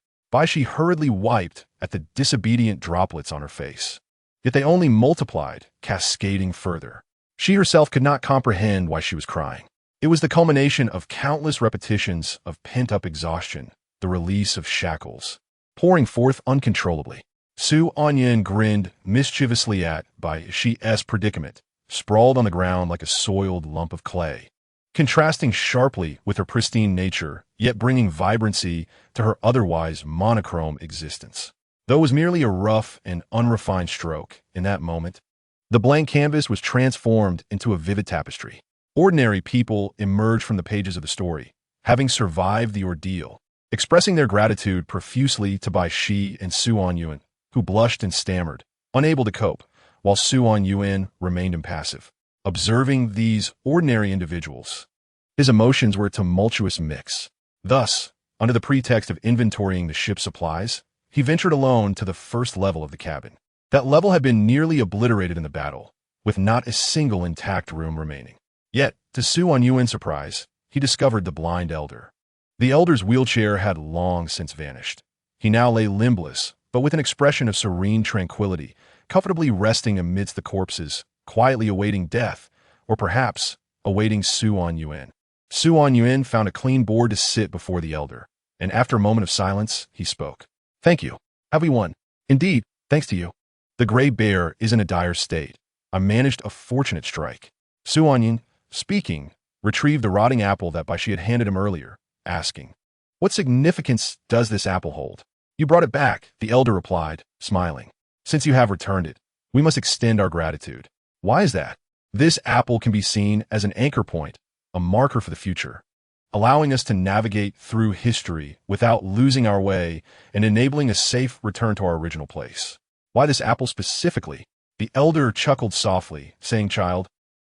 She hurriedly wiped at the disobedient droplets on her face. Yet they only multiplied, cascading further. She herself could not comprehend why she was crying. It was the culmination of countless repetitions of pent-up exhaustion, the release of shackles, pouring forth uncontrollably. Su Anyuan grinned mischievously at she's predicament, sprawled on the ground like a soiled lump of clay, contrasting sharply with her pristine nature, yet bringing vibrancy to her otherwise monochrome existence. Though it was merely a rough and unrefined stroke, in that moment, the blank canvas was transformed into a vivid tapestry. Ordinary people emerged from the pages of the story, having survived the ordeal, expressing their gratitude profusely to she and Su Anyuan, who blushed and stammered, unable to cope, while Su Anyuan remained impassive. Observing these ordinary individuals, his emotions were a tumultuous mix. Thus, under the pretext of inventorying the ship's supplies, he ventured alone to the first level of the cabin. That level had been nearly obliterated in the battle, with not a single intact room remaining. Yet, to Su Anyuan's surprise, he discovered the blind elder. The elder's wheelchair had long since vanished. He now lay limbless, but with an expression of serene tranquility, comfortably resting amidst the corpses, quietly awaiting death, or perhaps awaiting Su Anyuan. Su Anyuan found a clean board to sit before the elder, and after a moment of silence, he spoke. "Thank you. Have we won?" "Indeed, thanks to you. The gray bear is in a dire state. I managed a fortunate strike." Su Anyuan, speaking, retrieved the rotting apple that she had handed him earlier, asking, "What significance does this apple hold?" "You brought it back," the elder replied, smiling. "Since you have returned it, we must extend our gratitude." "Why is that?" "This apple can be seen as an anchor point, a marker for the future, allowing us to navigate through history without losing our way and enabling a safe return to our original place." "Why this apple specifically?" The elder chuckled softly, saying, "Child,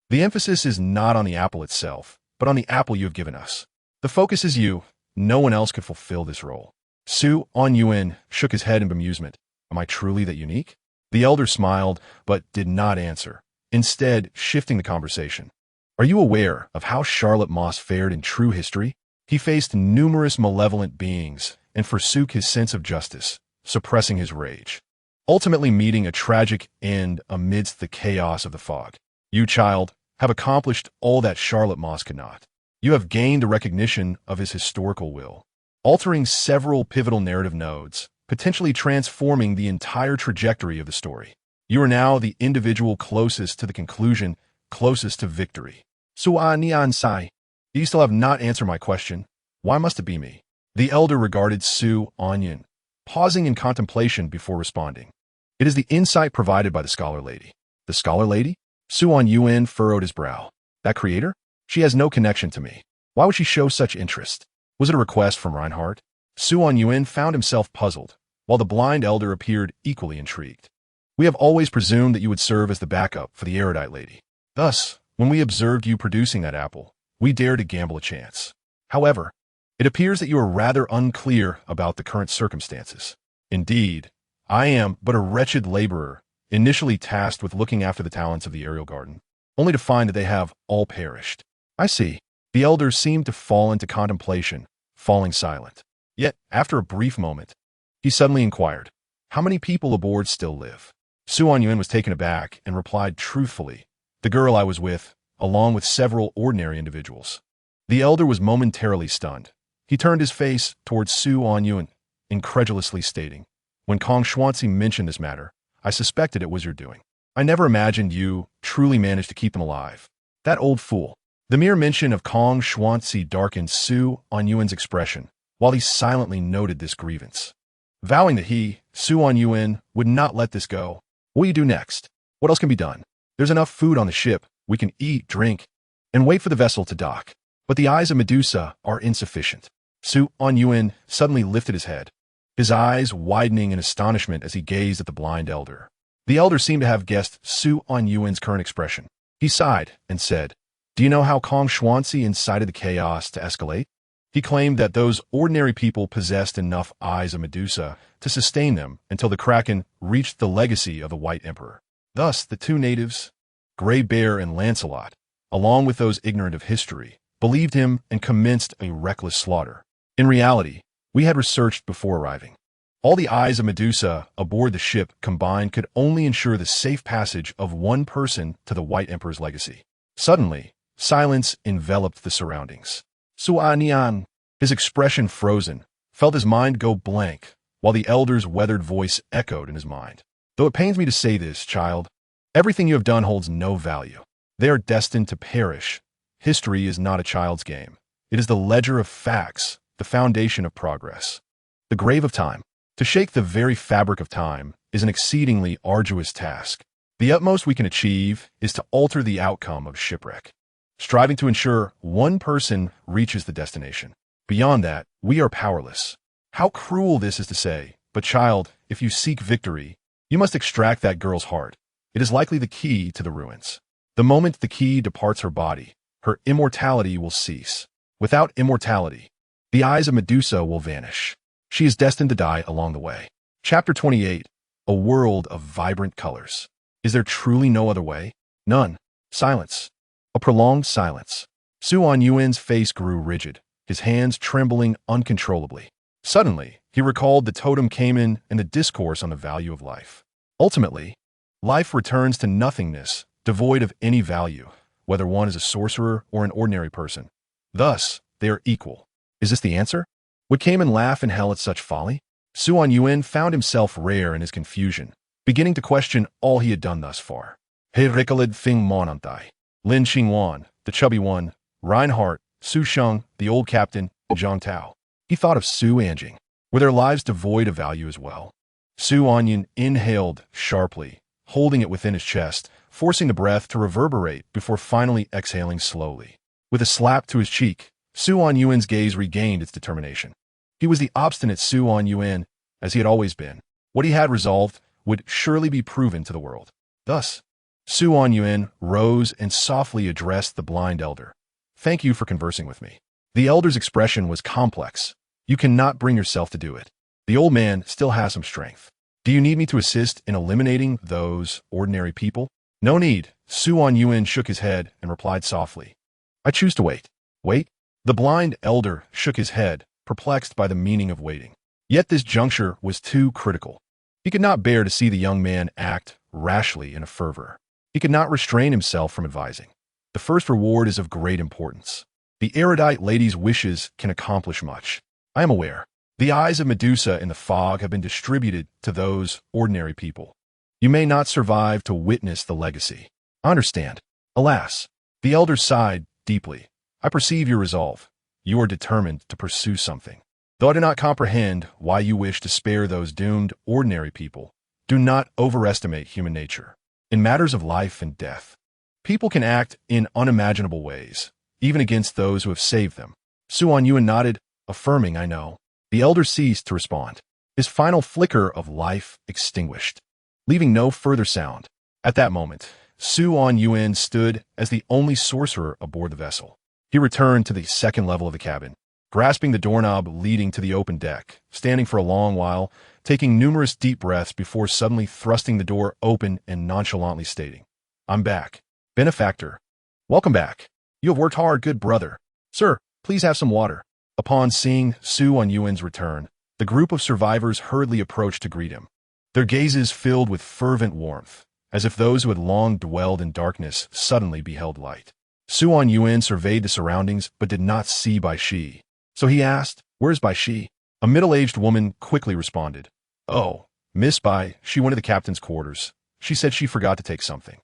the emphasis is not on the apple itself, but on the apple you have given us. The focus is you. No one else could fulfill this role." Su Anyuan shook his head in bemusement. "Am I truly that unique?" The elder smiled, but did not answer, instead shifting the conversation. "Are you aware of how Charlotte Moss fared in true history? He faced numerous malevolent beings and forsook his sense of justice, suppressing his rage, ultimately meeting a tragic end amidst the chaos of the fog. You, child, have accomplished all that Charlotte Moss could not. You have gained the recognition of his historical will, altering several pivotal narrative nodes, potentially transforming the entire trajectory of the story. You are now the individual closest to the conclusion, closest to victory." "Suaniansai, you still have not answered my question. Why must it be me?" The elder regarded Su Anyuan, pausing in contemplation before responding. "It is the insight provided by the scholar lady." "The scholar lady?" Su Anyuan furrowed his brow. "That creator? She has no connection to me. Why would she show such interest? Was it a request from Reinhardt?" Su Anyuan found himself puzzled, while the blind elder appeared equally intrigued. "We have always presumed that you would serve as the backup for the erudite lady. Thus, when we observed you producing that apple, we dared to gamble a chance. However, it appears that you are rather unclear about the current circumstances. Indeed, I am but a wretched laborer, initially tasked with looking after the talents of the aerial garden, only to find that they have all perished." "I see." The elder seemed to fall into contemplation, falling silent. Yet, after a brief moment, he suddenly inquired, "How many people aboard still live?" Su Anyuan was taken aback and replied truthfully, "The girl I was with, along with several ordinary individuals." The elder was momentarily stunned. He turned his face towards Su Anyuan, incredulously stating, "When Kong Xuanzi mentioned this matter, I suspected it was your doing. I never imagined you truly managed to keep them alive." "That old fool." The mere mention of Kong Xuanzi darkened Su Anyuan's expression, while he silently noted this grievance. Vowing that he, Su Anyuan, would not let this go, "What will you do next? What else can be done? There's enough food on the ship. We can eat, drink, and wait for the vessel to dock. But the eyes of Medusa are insufficient." Su Anyuan suddenly lifted his head, his eyes widening in astonishment as he gazed at the blind elder. The elder seemed to have guessed Su Anyuan's current expression. He sighed and said, "Do you know how Kong Xuanzi incited the chaos to escalate? He claimed that those ordinary people possessed enough eyes of Medusa to sustain them until the Kraken reached the legacy of the White Emperor. Thus, the two natives, Grey Bear and Lancelot, along with those ignorant of history, believed him, and commenced a reckless slaughter. In reality, we had researched before arriving. All the eyes of Medusa aboard the ship combined could only ensure the safe passage of one person to the White Emperor's legacy. Suddenly, silence enveloped the surroundings. Anyuan, his expression frozen, felt his mind go blank, while the elder's weathered voice echoed in his mind. Though it pains me to say this, child, everything you have done holds no value. They are destined to perish. History is not a child's game. It is the ledger of facts, the foundation of progress. The grave of time. To shake the very fabric of time is an exceedingly arduous task. The utmost we can achieve is to alter the outcome of shipwreck, striving to ensure one person reaches the destination. Beyond that, we are powerless. How cruel this is to say, but child, if you seek victory, you must extract that girl's heart. It is likely the key to the ruins. The moment the key departs her body, her immortality will cease. Without immortality, the eyes of Medusa will vanish. She is destined to die along the way. Chapter 28. A world of vibrant colors. Is there truly no other way? None. Silence. A prolonged silence. Anyuan's face grew rigid, his hands trembling uncontrollably. Suddenly, he recalled the totem caiman and the discourse on the value of life. Ultimately, life returns to nothingness, devoid of any value, whether one is a sorcerer or an ordinary person. Thus, they are equal. Is this the answer? Would caiman laugh in hell at such folly? Anyuan found himself rare in his confusion, beginning to question all he had done thus far. He recollected Fing Monantai, Lin Xingwan, the chubby one, Reinhardt, Su Sheng, the old captain, and Zhang Tao. He thought of Su Anjing. Were their lives devoid of value as well? Anyuan inhaled sharply, holding it within his chest, forcing the breath to reverberate before finally exhaling slowly. With a slap to his cheek, Anyuan's gaze regained its determination. He was the obstinate Anyuan, as he had always been. What he had resolved would surely be proven to the world. Thus, Anyuan rose and softly addressed the blind elder. Thank you for conversing with me. The elder's expression was complex. You cannot bring yourself to do it. The old man still has some strength. Do you need me to assist in eliminating those ordinary people? No need. Anyuan shook his head and replied softly. I choose to wait. Wait? The blind elder shook his head, perplexed by the meaning of waiting. Yet this juncture was too critical. He could not bear to see the young man act rashly in a fervor. He could not restrain himself from advising. The first reward is of great importance. The erudite lady's wishes can accomplish much. I am aware. The eyes of Medusa in the fog have been distributed to those ordinary people. You may not survive to witness the legacy. I understand. Alas, the elder sighed deeply. I perceive your resolve. You are determined to pursue something. Though I do not comprehend why you wish to spare those doomed ordinary people, do not overestimate human nature. In matters of life and death, people can act in unimaginable ways, even against those who have saved them. Anyuan nodded, affirming, I know. The elder ceased to respond. His final flicker of life extinguished, leaving no further sound. At that moment, Anyuan stood as the only sorcerer aboard the vessel. He returned to the second level of the cabin, grasping the doorknob leading to the open deck, standing for a long while, taking numerous deep breaths before suddenly thrusting the door open and nonchalantly stating, I'm back. Benefactor. Welcome back. You have worked hard, good brother. Sir, please have some water. Upon seeing Anyuan's return, the group of survivors hurriedly approached to greet him, their gazes filled with fervent warmth, as if those who had long dwelled in darkness suddenly beheld light. Anyuan surveyed the surroundings but did not see Bai Shi. So he asked, Where's Bai Shi? A middle-aged woman quickly responded, Oh, Miss Bai, she went to the captain's quarters. She said she forgot to take something.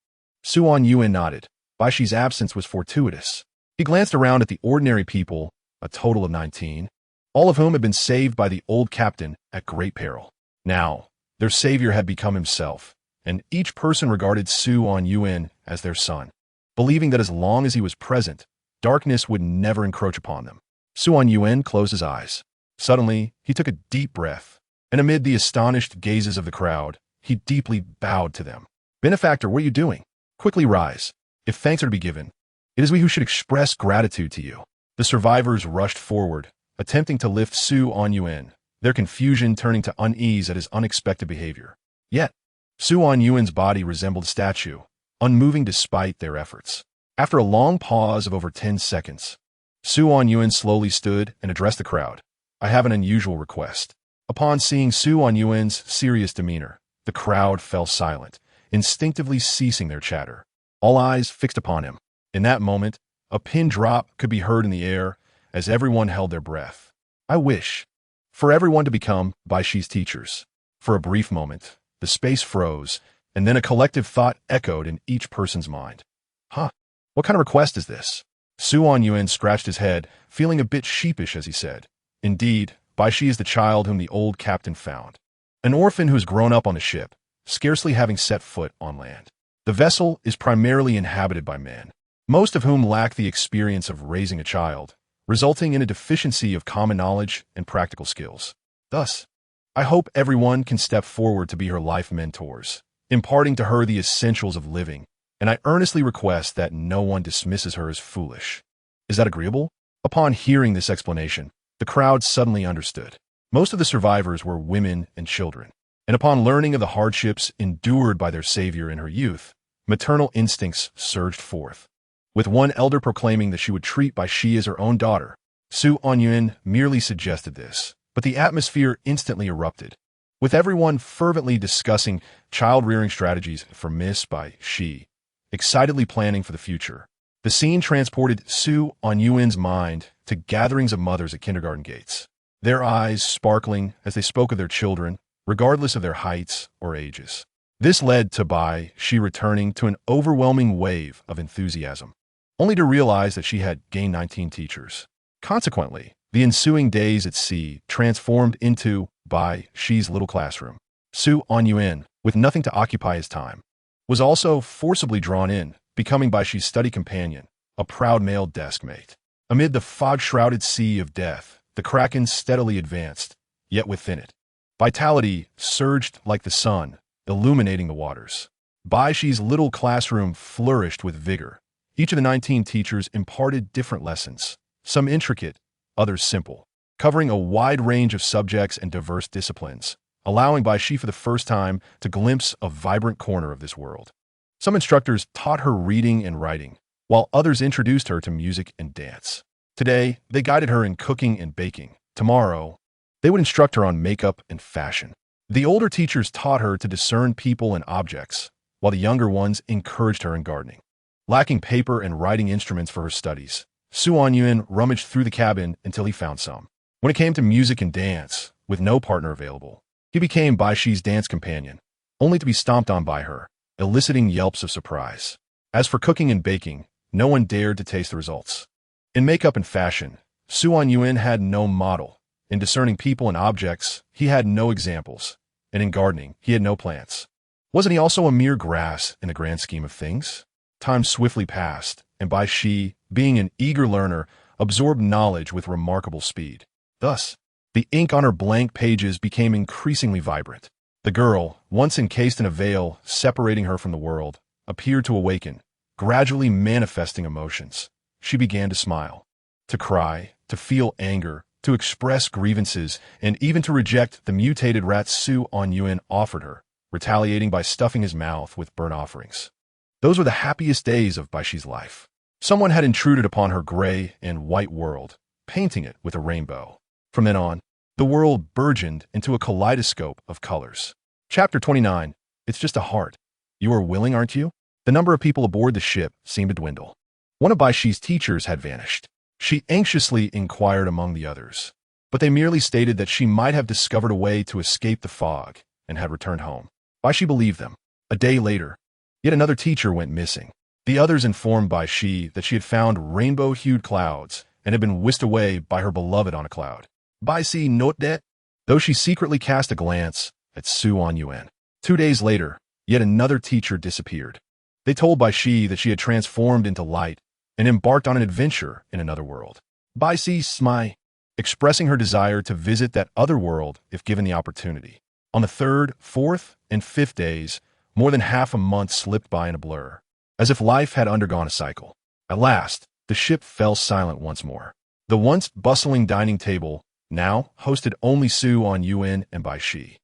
Anyuan nodded. Bai Shi's absence was fortuitous. He glanced around at the ordinary people, a total of 19, all of whom had been saved by the old captain at great peril. Now, their savior had become himself, and each person regarded Anyuan as their son, believing that as long as he was present, darkness would never encroach upon them. Anyuan closed his eyes. Suddenly, he took a deep breath, and amid the astonished gazes of the crowd, he deeply bowed to them. Benefactor, what are you doing? Quickly rise. If thanks are to be given, it is we who should express gratitude to you. The survivors rushed forward, attempting to lift Anyuan, their confusion turning to unease at his unexpected behavior. Yet, Anyuan's body resembled a statue, unmoving despite their efforts. After a long pause of over 10 seconds, Su Anyuan slowly stood and addressed the crowd. I have an unusual request. Upon seeing Su Anyuan's serious demeanor, the crowd fell silent, instinctively ceasing their chatter. All eyes fixed upon him. In that moment, a pin drop could be heard in the air as everyone held their breath. I wish for everyone to become Baishi's teachers. For a brief moment, the space froze, and then a collective thought echoed in each person's mind. Huh? What kind of request is this? Su Anyuan scratched his head, feeling a bit sheepish as he said, Indeed, Baishi is the child whom the old captain found. An orphan who has grown up on a ship, scarcely having set foot on land. The vessel is primarily inhabited by men, most of whom lack the experience of raising a child, resulting in a deficiency of common knowledge and practical skills. Thus, I hope everyone can step forward to be her life mentors, imparting to her the essentials of living, and I earnestly request that no one dismisses her as foolish. Is that agreeable? Upon hearing this explanation, the crowd suddenly understood. Most of the survivors were women and children, and upon learning of the hardships endured by their savior in her youth, maternal instincts surged forth. With one elder proclaiming that she would treat Baishi as her own daughter, Su Anyuan merely suggested this, but the atmosphere instantly erupted, with everyone fervently discussing child-rearing strategies for Miss Baishi, excitedly planning for the future. The scene transported Su Anyuan's mind to gatherings of mothers at kindergarten gates, their eyes sparkling as they spoke of their children, regardless of their heights or ages. This led to Baishi returning to an overwhelming wave of enthusiasm, only to realize that she had gained 19 teachers. Consequently, the ensuing days at sea transformed into Baishi's little classroom. Su Anyuan, with nothing to occupy his time, was also forcibly drawn in, becoming Baishi's study companion, a proud male desk mate. Amid the fog-shrouded sea of death, the Kraken steadily advanced, yet within it, vitality surged like the sun, illuminating the waters. Baishi's little classroom flourished with vigor. Each of the 19 teachers imparted different lessons, some intricate, others simple, covering a wide range of subjects and diverse disciplines, allowing Baishi for the first time to glimpse a vibrant corner of this world. Some instructors taught her reading and writing, while others introduced her to music and dance. Today, they guided her in cooking and baking. Tomorrow, they would instruct her on makeup and fashion. The older teachers taught her to discern people and objects, while the younger ones encouraged her in gardening. Lacking paper and writing instruments for her studies, Su Anyuan rummaged through the cabin until he found some. When it came to music and dance, with no partner available, he became Baishi's dance companion, only to be stomped on by her, eliciting yelps of surprise. As for cooking and baking, no one dared to taste the results. In makeup and fashion, Su Anyuan had no model. In discerning people and objects, he had no examples. And in gardening, he had no plants. Wasn't he also a mere grass in the grand scheme of things? Time swiftly passed, and Baishi, being an eager learner, absorbed knowledge with remarkable speed. Thus, the ink on her blank pages became increasingly vibrant. The girl, once encased in a veil separating her from the world, appeared to awaken, gradually manifesting emotions. She began to smile, to cry, to feel anger, to express grievances, and even to reject the mutated rat Su Anyuan offered her, retaliating by stuffing his mouth with burnt offerings. Those were the happiest days of Baishi's life. Someone had intruded upon her gray and white world, painting it with a rainbow. From then on, the world burgeoned into a kaleidoscope of colors. Chapter 29. It's just a heart. You are willing, aren't you? The number of people aboard the ship seemed to dwindle. One of Baishi's teachers had vanished. She anxiously inquired among the others, but they merely stated that she might have discovered a way to escape the fog and had returned home. Baishi believed them. A day later, yet another teacher went missing. The others informed Baishi that she had found rainbow-hued clouds and had been whisked away by her beloved on a cloud. Baishi note that, though she secretly cast a glance at Su Anyuan. 2 days later, yet another teacher disappeared. They told Baishi that she had transformed into light and embarked on an adventure in another world. Baishi smiled, expressing her desire to visit that other world if given the opportunity. On the 3rd, 4th, and 5th days, more than half a month slipped by in a blur, as if life had undergone a cycle. At last, the ship fell silent once more. The once bustling dining table now hosted only Su Anyuan and Baishi.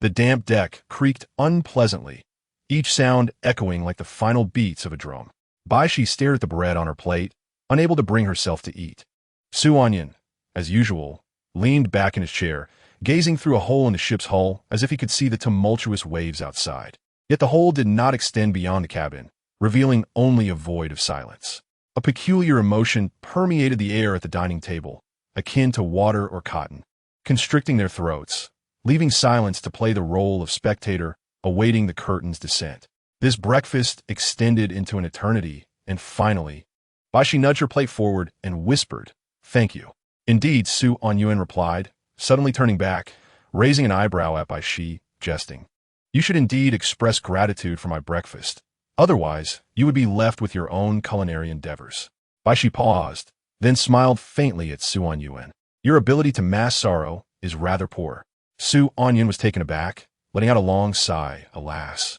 The damp deck creaked unpleasantly, each sound echoing like the final beats of a drum. Baishi stared at the bread on her plate, unable to bring herself to eat. Su Anyuan, as usual, leaned back in his chair, gazing through a hole in the ship's hull as if he could see the tumultuous waves outside. Yet the hole did not extend beyond the cabin, revealing only a void of silence. A peculiar emotion permeated the air at the dining table, akin to water or cotton, constricting their throats, leaving silence to play the role of spectator, awaiting the curtain's descent. This breakfast extended into an eternity, and finally, Bashi nudged her plate forward and whispered, "Thank you." "Indeed," Su Anyuan replied, suddenly turning back, raising an eyebrow at Bashi, jesting. "You should indeed express gratitude for my breakfast. Otherwise, you would be left with your own culinary endeavors." Bashi paused, then smiled faintly at Su Anyuan. "Your ability to mask sorrow is rather poor." Su Anyuan was taken aback, letting out a long sigh. "Alas,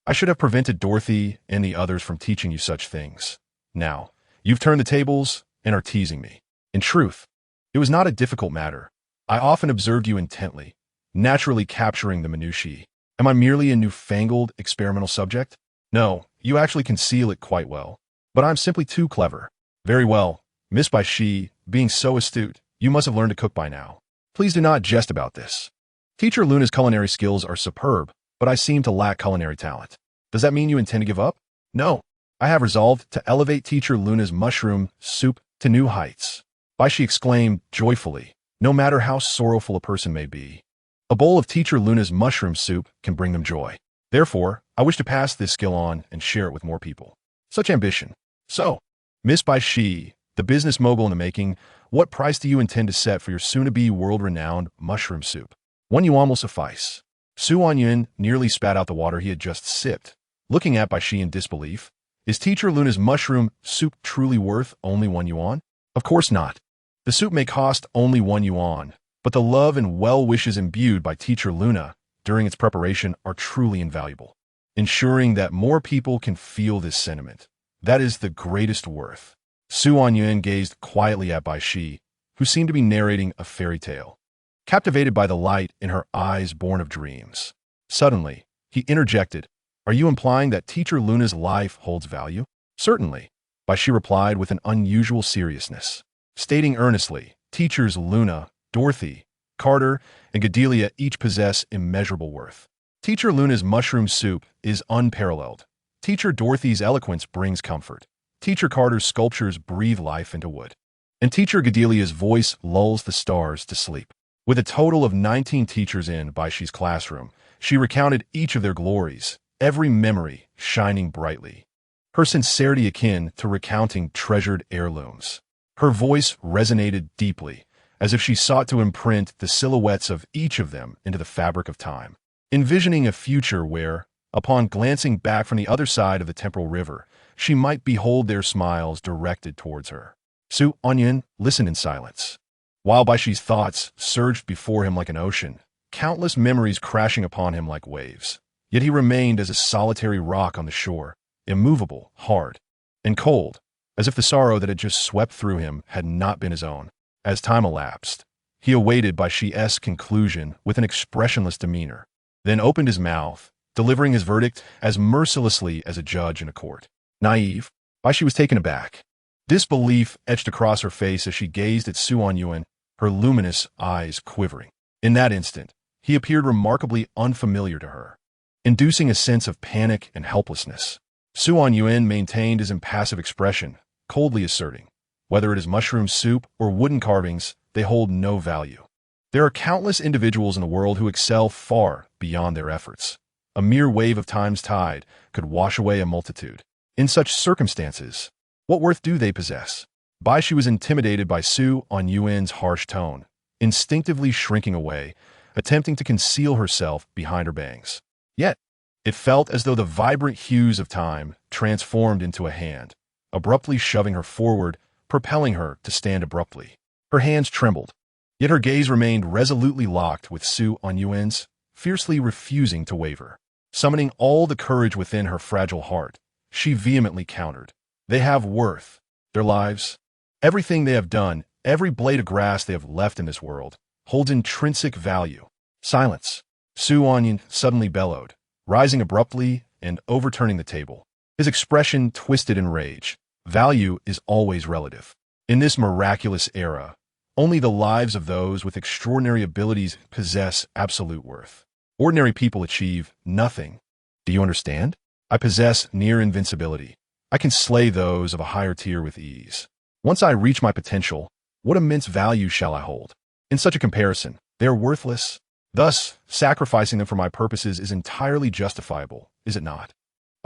I should have prevented Dorothy and the others from teaching you such things. Now, you've turned the tables and are teasing me." "In truth, it was not a difficult matter. I often observed you intently, naturally capturing the minutiae. Am I merely a newfangled experimental subject? No, you actually conceal it quite well. But I'm simply too clever." "Very well, Miss Bashi, being so astute, you must have learned to cook by now. Please do not jest about this. Teacher Luna's culinary skills are superb, but I seem to lack culinary talent. Does that mean you intend to give up?" "No, I have resolved to elevate Teacher Luna's mushroom soup to new heights." Bashi exclaimed joyfully, "No matter how sorrowful a person may be, a bowl of Teacher Luna's mushroom soup can bring them joy. Therefore, I wish to pass this skill on and share it with more people." Such ambition. "So, Miss Bashi, the business mogul in the making, what price do you intend to set for your soon-to-be world-renowned mushroom soup?" "1 yuan will suffice." Su Anyuan nearly spat out the water he had just sipped, looking at Bashi in disbelief. "Is Teacher Luna's mushroom soup truly worth only 1 yuan? Of course not. The soup may cost only 1 yuan, but the love and well-wishes imbued by Teacher Luna during its preparation are truly invaluable. Ensuring that more people can feel this sentiment, that is the greatest worth." Su Anyuan gazed quietly at Bashi, who seemed to be narrating a fairy tale, captivated by the light in her eyes born of dreams. Suddenly, he interjected, "Are you implying that Teacher Luna's life holds value?" "Certainly," Bashi replied with an unusual seriousness, stating earnestly, "Teachers Luna, Dorothy, Carter, and Gedelia each possess immeasurable worth. Teacher Luna's mushroom soup is unparalleled. Teacher Dorothy's eloquence brings comfort. Teacher Carter's sculptures breathe life into wood. And Teacher Gedelia's voice lulls the stars to sleep." With a total of 19 teachers in Baishi's classroom, she recounted each of their glories, every memory shining brightly. Her sincerity akin to recounting treasured heirlooms. Her voice resonated deeply, as if she sought to imprint the silhouettes of each of them into the fabric of time, envisioning a future where, upon glancing back from the other side of the temporal river, she might behold their smiles directed towards her. Su Anyuan listened in silence, while Baishi's thoughts surged before him like an ocean, countless memories crashing upon him like waves. Yet he remained as a solitary rock on the shore, immovable, hard, and cold, as if the sorrow that had just swept through him had not been his own. As time elapsed, he awaited Baishi's conclusion with an expressionless demeanor, then opened his mouth, delivering his verdict as mercilessly as a judge in a court. Naive, Baishi was taken aback. Disbelief etched across her face as she gazed at Su Anyuan, her luminous eyes quivering. In that instant, he appeared remarkably unfamiliar to her, inducing a sense of panic and helplessness. Su Anyuan maintained his impassive expression, coldly asserting, "Whether it is mushroom soup or wooden carvings, they hold no value. There are countless individuals in the world who excel far beyond their efforts. A mere wave of time's tide could wash away a multitude. In such circumstances, what worth do they possess?" Baishi was intimidated by Su Anyuan's harsh tone, instinctively shrinking away, attempting to conceal herself behind her bangs. Yet, it felt as though the vibrant hues of time transformed into a hand, abruptly shoving her forward, propelling her to stand abruptly. Her hands trembled, yet her gaze remained resolutely locked with Su Anyuan's, fiercely refusing to waver. Summoning all the courage within her fragile heart, she vehemently countered. "They have worth. Their lives, everything they have done, every blade of grass they have left in this world, holds intrinsic value." "Silence!" Su Anyuan suddenly bellowed, rising abruptly and overturning the table. His expression twisted in rage. "Value is always relative. In this miraculous era, only the lives of those with extraordinary abilities possess absolute worth. Ordinary people achieve nothing. Do you understand? I possess near invincibility. I can slay those of a higher tier with ease. Once I reach my potential, what immense value shall I hold? In such a comparison, they are worthless. Thus, sacrificing them for my purposes is entirely justifiable, is it not?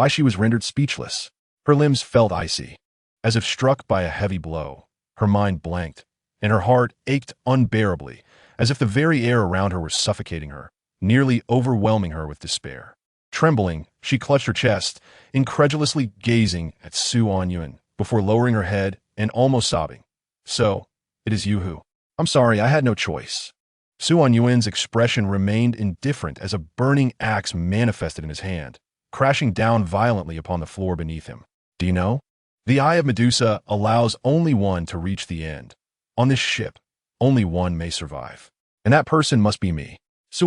She was rendered speechless. Her limbs felt icy, as if struck by a heavy blow. Her mind blanked, and her heart ached unbearably, as if the very air around her were suffocating her, nearly overwhelming her with despair. Trembling, she clutched her chest, incredulously gazing at Su Anyuan before lowering her head and almost sobbing. So, it is you who... I'm sorry, I had no choice. Su Anyuan's expression remained indifferent as a burning axe manifested in his hand, crashing down violently upon the floor beneath him. Do you know? The Eye of Medusa allows only one to reach the end. On this ship, only one may survive. And that person must be me. His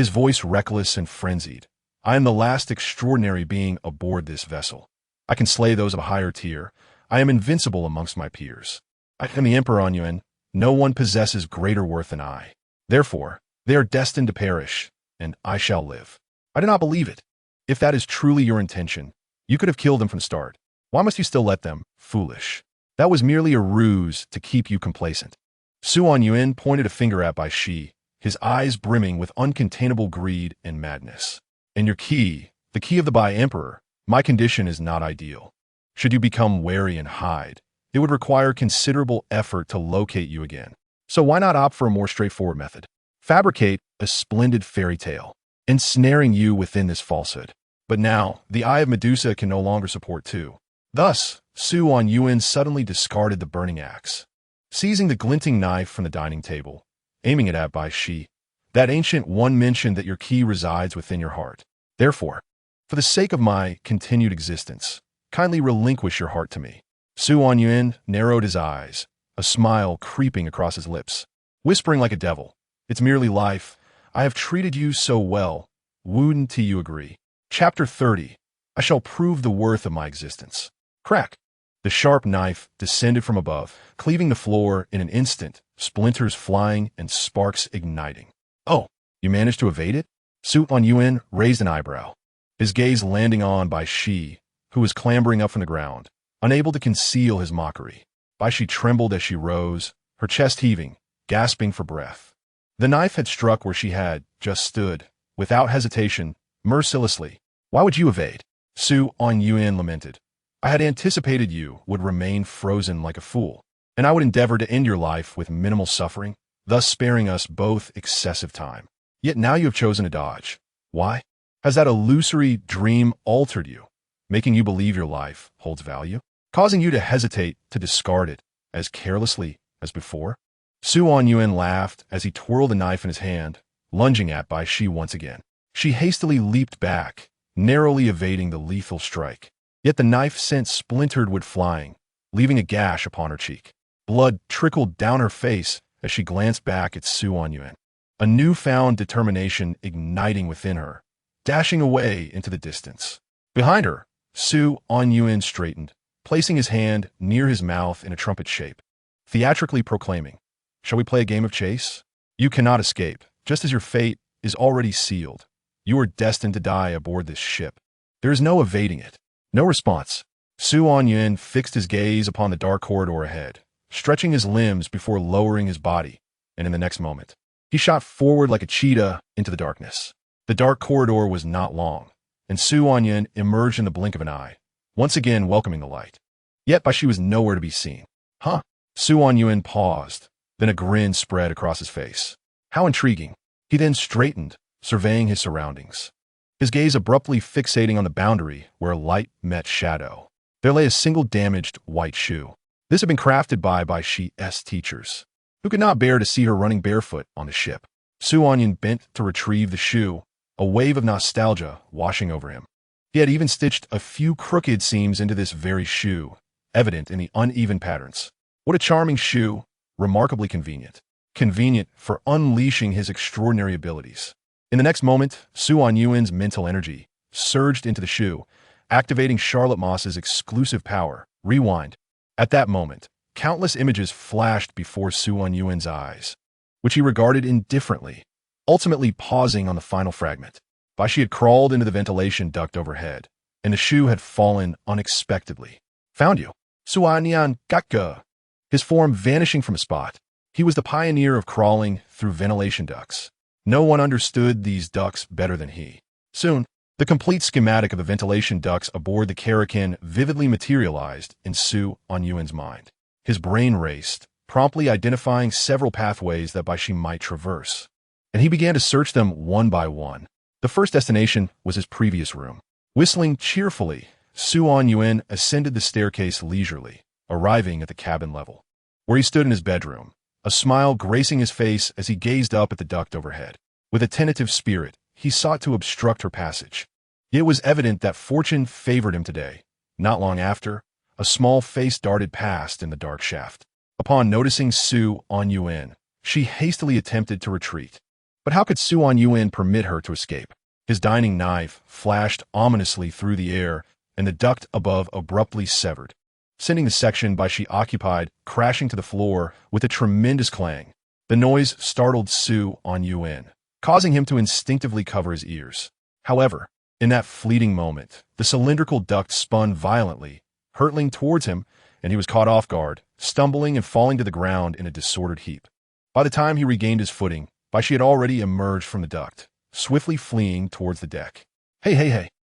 voice reckless and frenzied. I am the last extraordinary being aboard this vessel. I can slay those of a higher tier. I am invincible amongst my peers. I am the Emperor Anyuan. No one possesses greater worth than I. Therefore, they are destined to perish, and I shall live. I do not believe it. If that is truly your intention, you could have killed them from the start. Why must you still let them? Foolish. That was merely a ruse to keep you complacent. Su Anyuan pointed a finger at Bai Shi, his eyes brimming with uncontainable greed and madness. And your key, the key of the Bai Emperor, my condition is not ideal. Should you become wary and hide, it would require considerable effort to locate you again. So why not opt for a more straightforward method? Fabricate a splendid fairy tale, ensnaring you within this falsehood. But now, the Eye of Medusa can no longer support two. Thus, Su Anyuan suddenly discarded the burning axe. Seizing the glinting knife from the dining table, aiming it at Bai Shi, that ancient one mentioned that your key resides within your heart. Therefore, for the sake of my continued existence, kindly relinquish your heart to me. Su Anyuan narrowed his eyes, a smile creeping across his lips, whispering like a devil, "It's merely life. I have treated you so well. Wouldn't you agree?" Chapter 30. I shall prove the worth of my existence. Crack! The sharp knife descended from above, cleaving the floor in an instant, splinters flying and sparks igniting. Oh, you managed to evade it? Su Anyuan raised an eyebrow, his gaze landing on Bai Shi, who was clambering up from the ground, unable to conceal his mockery. Bai Shi trembled as she rose, her chest heaving, gasping for breath. The knife had struck where she had just stood, without hesitation, mercilessly. Why would you evade? Su Anyuan lamented. I had anticipated you would remain frozen like a fool, and I would endeavor to end your life with minimal suffering, thus sparing us both excessive time. Yet now you have chosen to dodge. Why? Has that illusory dream altered you, making you believe your life holds value, causing you to hesitate to discard it as carelessly as before? Su Anyuan laughed as he twirled the knife in his hand, lunging at Bai Shi once again. She hastily leaped back, narrowly evading the lethal strike. Yet the knife sent splintered wood flying, leaving a gash upon her cheek. Blood trickled down her face as she glanced back at Su Anyuan, a newfound determination igniting within her, dashing away into the distance. Behind her, Su Anyuan straightened, placing his hand near his mouth in a trumpet shape, theatrically proclaiming, "Shall we play a game of chase? You cannot escape, just as your fate is already sealed. You are destined to die aboard this ship. There is no evading it." No response. Su Anyuan fixed his gaze upon the dark corridor ahead, stretching his limbs before lowering his body, and in the next moment, he shot forward like a cheetah into the darkness. The dark corridor was not long, and Su Anyuan emerged in the blink of an eye, once again welcoming the light. Yet Bai Shi was nowhere to be seen. Huh? Su Anyuan paused, then a grin spread across his face. How intriguing. He then straightened, surveying his surroundings, his gaze abruptly fixating on the boundary where light met shadow. There lay a single damaged white shoe. This had been crafted by Bai Shi's teachers, who could not bear to see her running barefoot on the ship. Su Anyuan bent to retrieve the shoe, a wave of nostalgia washing over him. He had even stitched a few crooked seams into this very shoe, evident in the uneven patterns. What a charming shoe, remarkably convenient. Convenient for unleashing his extraordinary abilities. In the next moment, Su Anyuan's mental energy surged into the shoe, activating Charlotte Moss's exclusive power, Rewind. At that moment, countless images flashed before Su Anyuan's eyes, which he regarded indifferently, ultimately pausing on the final fragment. She had crawled into the ventilation duct overhead, and the shoe had fallen unexpectedly. Found you. Suanyan Gakka. His form vanishing from a spot. He was the pioneer of crawling through ventilation ducts. No one understood these ducts better than he. Soon, the complete schematic of the ventilation ducts aboard the Karakin vividly materialized in Su Anyuan's mind. His brain raced, promptly identifying several pathways that she might traverse. And he began to search them one by one. The first destination was his previous room. Whistling cheerfully, Su Anyuan ascended the staircase leisurely, arriving at the cabin level, where he stood in his bedroom, a smile gracing his face as he gazed up at the duct overhead. With a tentative spirit, he sought to obstruct her passage. It was evident that fortune favored him today. Not long after, a small face darted past in the dark shaft. Upon noticing Su Anyuan, she hastily attempted to retreat. But how could Su Anyuan permit her to escape? His dining knife flashed ominously through the air, and the duct above abruptly severed, sending the section she occupied crashing to the floor with a tremendous clang. The noise startled Su Anyuan, causing him to instinctively cover his ears. However, in that fleeting moment, the cylindrical duct spun violently, hurtling towards him, and he was caught off guard, stumbling and falling to the ground in a disordered heap. By the time he regained his footing, she had already emerged from the duct, swiftly fleeing towards the deck. Hey,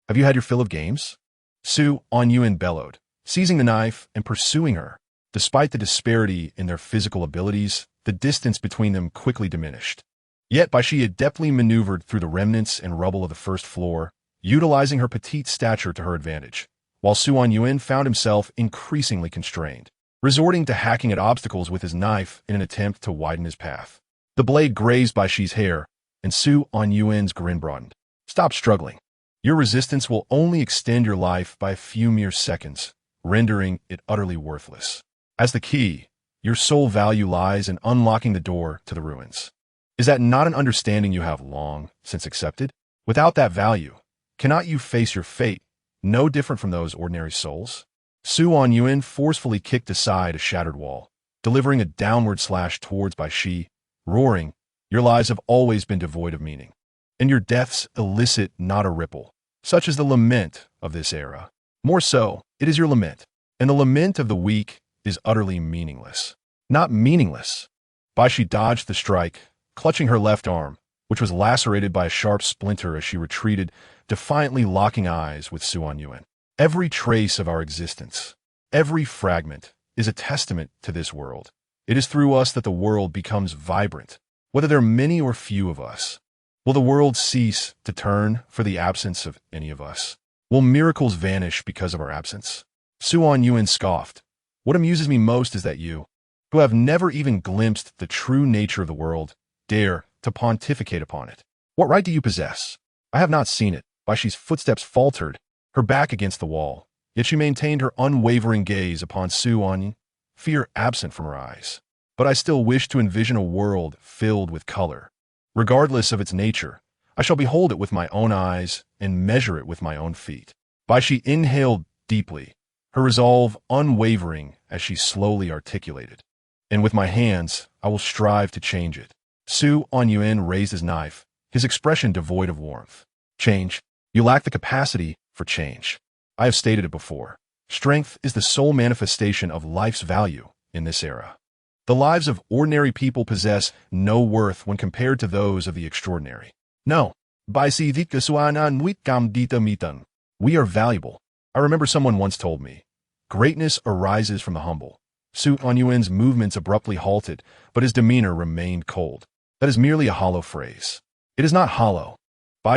have you had your fill of games? Su Anyuan bellowed, seizing the knife and pursuing her. Despite the disparity in their physical abilities, the distance between them quickly diminished. Yet she adeptly maneuvered through the remnants and rubble of the first floor, utilizing her petite stature to her advantage, while Su Anyuan found himself increasingly constrained, resorting to hacking at obstacles with his knife in an attempt to widen his path. The blade grazed Shi's hair, and Su Anyuan's grin broadened. Stop struggling. Your resistance will only extend your life by a few mere seconds, rendering it utterly worthless. As the key, your sole value lies in unlocking the door to the ruins. Is that not an understanding you have long since accepted? Without that value, cannot you face your fate, no different from those ordinary souls? Su Anyuan forcefully kicked aside a shattered wall, delivering a downward slash towards Shi, roaring, "Your lives have always been devoid of meaning, and your deaths elicit not a ripple. Such is the lament of this era. More so, it is your lament, and the lament of the weak is utterly meaningless." Not meaningless. Shi dodged the strike, clutching her left arm, which was lacerated by a sharp splinter as she retreated, defiantly locking eyes with Su Anyuan. Every trace of our existence, every fragment, is a testament to this world. It is through us that the world becomes vibrant, whether there are many or few of us. Will the world cease to turn for the absence of any of us? Will miracles vanish because of our absence? Su Anyuan scoffed. What amuses me most is that you, who have never even glimpsed the true nature of the world, dare to pontificate upon it. What right do you possess? I have not seen it. Shi's footsteps faltered, her back against the wall, yet she maintained her unwavering gaze upon Su Anyuan, fear absent from her eyes. But I still wish to envision a world filled with color. Regardless of its nature, I shall behold it with my own eyes and measure it with my own feet. She inhaled deeply, her resolve unwavering as she slowly articulated. And with my hands, I will strive to change it. Su Anyuan raised his knife, his expression devoid of warmth. Change? You lack the capacity for change. I have stated it before. Strength is the sole manifestation of life's value in this era. The lives of ordinary people possess no worth when compared to those of the extraordinary. No. We are valuable. I remember someone once told me, greatness arises from the humble. Su Anyuan's movements abruptly halted, but his demeanor remained cold. That is merely a hollow phrase. It is not hollow.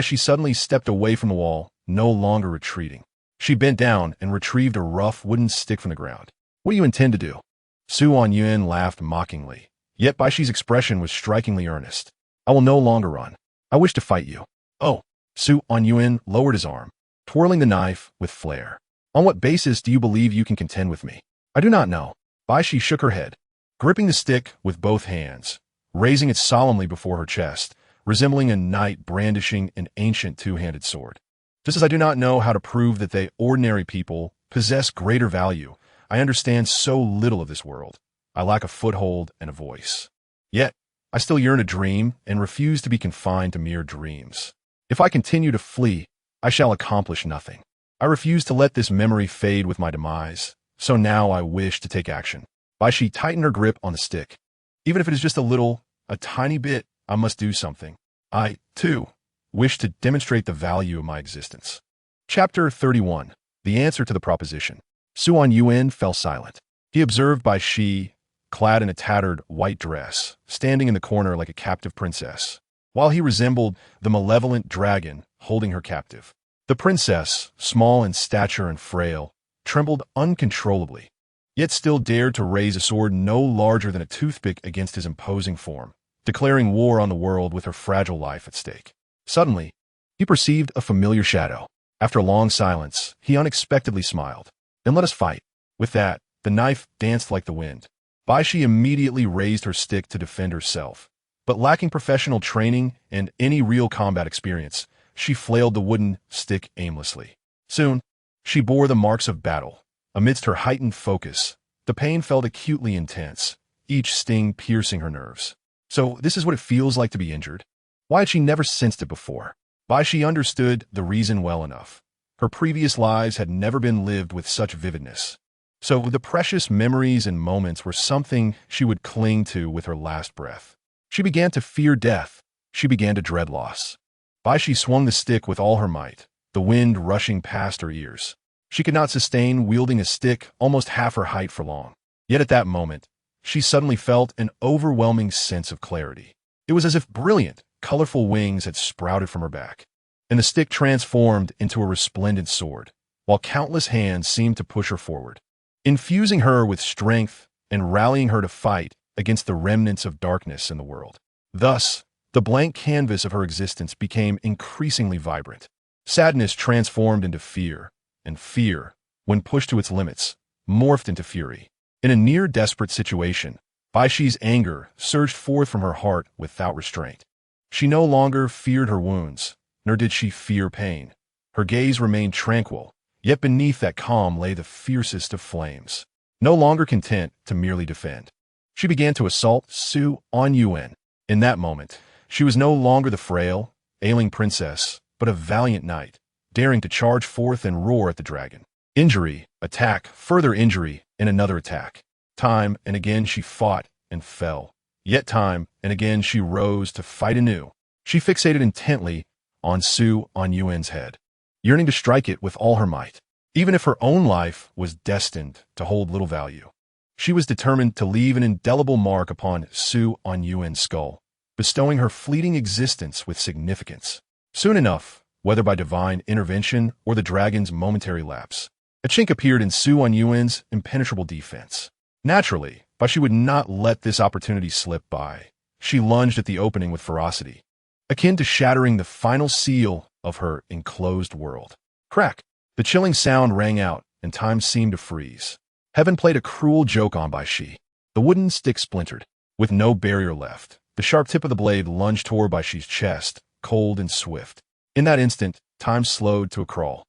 Shi suddenly stepped away from the wall, no longer retreating. She bent down and retrieved a rough wooden stick from the ground. What do you intend to do? Su Anyuan laughed mockingly, yet Shi's expression was strikingly earnest. I will no longer run. I wish to fight you. Oh. Su Anyuan lowered his arm, twirling the knife with flair. On what basis do you believe you can contend with me? I do not know. Shi shook her head, gripping the stick with both hands, raising it solemnly before her chest, resembling a knight brandishing an ancient two-handed sword. Just as I do not know how to prove that they ordinary people possess greater value, I understand so little of this world. I lack a foothold and a voice. Yet, I still yearn to dream and refuse to be confined to mere dreams. If I continue to flee, I shall accomplish nothing. I refuse to let this memory fade with my demise, so now I wish to take action. Baishi tightened her grip on the stick. Even if it is just a tiny bit, I must do something. I, too, wish to demonstrate the value of my existence. Chapter 31. The answer to the proposition. Anyuan fell silent. He observed Baishi, clad in a tattered white dress, standing in the corner like a captive princess, while he resembled the malevolent dragon holding her captive. The princess, small in stature and frail, trembled uncontrollably, yet still dared to raise a sword no larger than a toothpick against his imposing form, declaring war on the world with her fragile life at stake. Suddenly, he perceived a familiar shadow. After a long silence, he unexpectedly smiled. "Then let us fight." With that, the knife danced like the wind. Baishi immediately raised her stick to defend herself, but lacking professional training and any real combat experience, she flailed the wooden stick aimlessly. Soon, she bore the marks of battle. Amidst her heightened focus, the pain felt acutely intense, each sting piercing her nerves. So this is what it feels like to be injured? Why had she never sensed it before? Baishi understood the reason well enough. Her previous lives had never been lived with such vividness. So the precious memories and moments were something she would cling to with her last breath. She began to fear death. She began to dread loss. Baishi swung the stick with all her might, the wind rushing past her ears. She could not sustain wielding a stick almost half her height for long. Yet at that moment, she suddenly felt an overwhelming sense of clarity. It was as if brilliant, colorful wings had sprouted from her back, and the stick transformed into a resplendent sword, while countless hands seemed to push her forward, infusing her with strength and rallying her to fight against the remnants of darkness in the world. Thus, the blank canvas of her existence became increasingly vibrant. Sadness transformed into fear, and fear, when pushed to its limits, morphed into fury. In a near-desperate situation, Baishi's anger surged forth from her heart without restraint. She no longer feared her wounds, nor did she fear pain. Her gaze remained tranquil, yet beneath that calm lay the fiercest of flames. No longer content to merely defend, she began to assault Anyuan. In that moment, she was no longer the frail, ailing princess, but a valiant knight, daring to charge forth and roar at the dragon. Injury, attack, further injury, and another attack. Time and again she fought and fell. Yet time and again she rose to fight anew. She fixated intently on Anyuan's head, yearning to strike it with all her might. Even if her own life was destined to hold little value, she was determined to leave an indelible mark upon Anyuan's skull, bestowing her fleeting existence with significance. Soon enough, whether by divine intervention or the dragon's momentary lapse, a chink appeared in Anyuan's impenetrable defense. Naturally, Baishi would not let this opportunity slip by. She lunged at the opening with ferocity, akin to shattering the final seal of her enclosed world. Crack! The chilling sound rang out, and time seemed to freeze. Heaven played a cruel joke on Baishi. The wooden stick splintered. With no barrier left, the sharp tip of the blade lunged toward Baishi's chest, cold and swift. In that instant, time slowed to a crawl.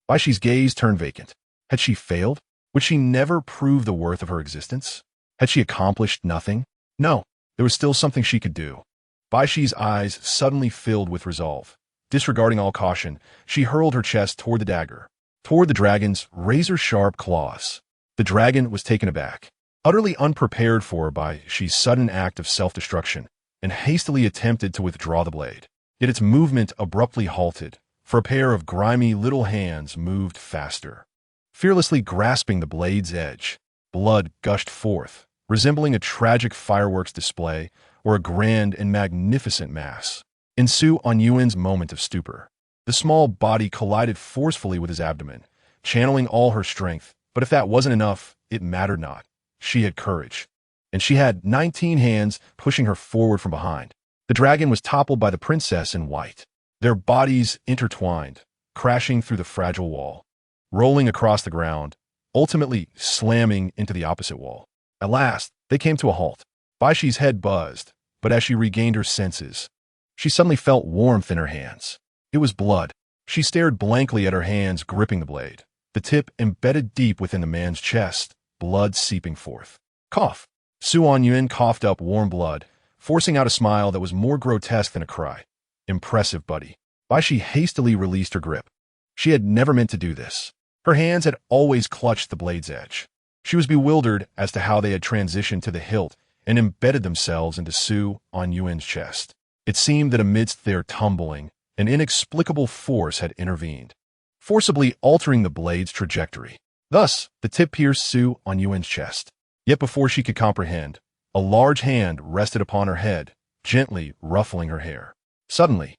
Baishi's gaze turned vacant. Had she failed? Would she never prove the worth of her existence? Had she accomplished nothing? No, there was still something she could do. Baishi's eyes suddenly filled with resolve. Disregarding all caution, she hurled her chest toward the dagger, toward the dragon's razor-sharp claws. The dragon was taken aback, utterly unprepared for Baishi's sudden act of self-destruction, and hastily attempted to withdraw the blade. Yet its movement abruptly halted, for a pair of grimy little hands moved faster. Fearlessly grasping the blade's edge, blood gushed forth, resembling a tragic fireworks display or a grand and magnificent mass. Ensue Anyuan's moment of stupor. The small body collided forcefully with his abdomen, channeling all her strength. But if that wasn't enough, it mattered not. She had courage, and she had 19 hands pushing her forward from behind. The dragon was toppled by the princess in white, their bodies intertwined, crashing through the fragile wall, rolling across the ground, ultimately slamming into the opposite wall. At last, they came to a halt. Baishi's head buzzed, but as she regained her senses, she suddenly felt warmth in her hands. It was blood. She stared blankly at her hands gripping the blade, the tip embedded deep within the man's chest, blood seeping forth. Cough. Su Anyuan coughed up warm blood, forcing out a smile that was more grotesque than a cry. Impressive, buddy. Baishi hastily released her grip. She had never meant to do this. Her hands had always clutched the blade's edge. She was bewildered as to how they had transitioned to the hilt and embedded themselves into Su Anyuan's chest. It seemed that amidst their tumbling, an inexplicable force had intervened, forcibly altering the blade's trajectory. Thus, the tip pierced Su Anyuan's chest. Yet before she could comprehend, a large hand rested upon her head, gently ruffling her hair. Suddenly,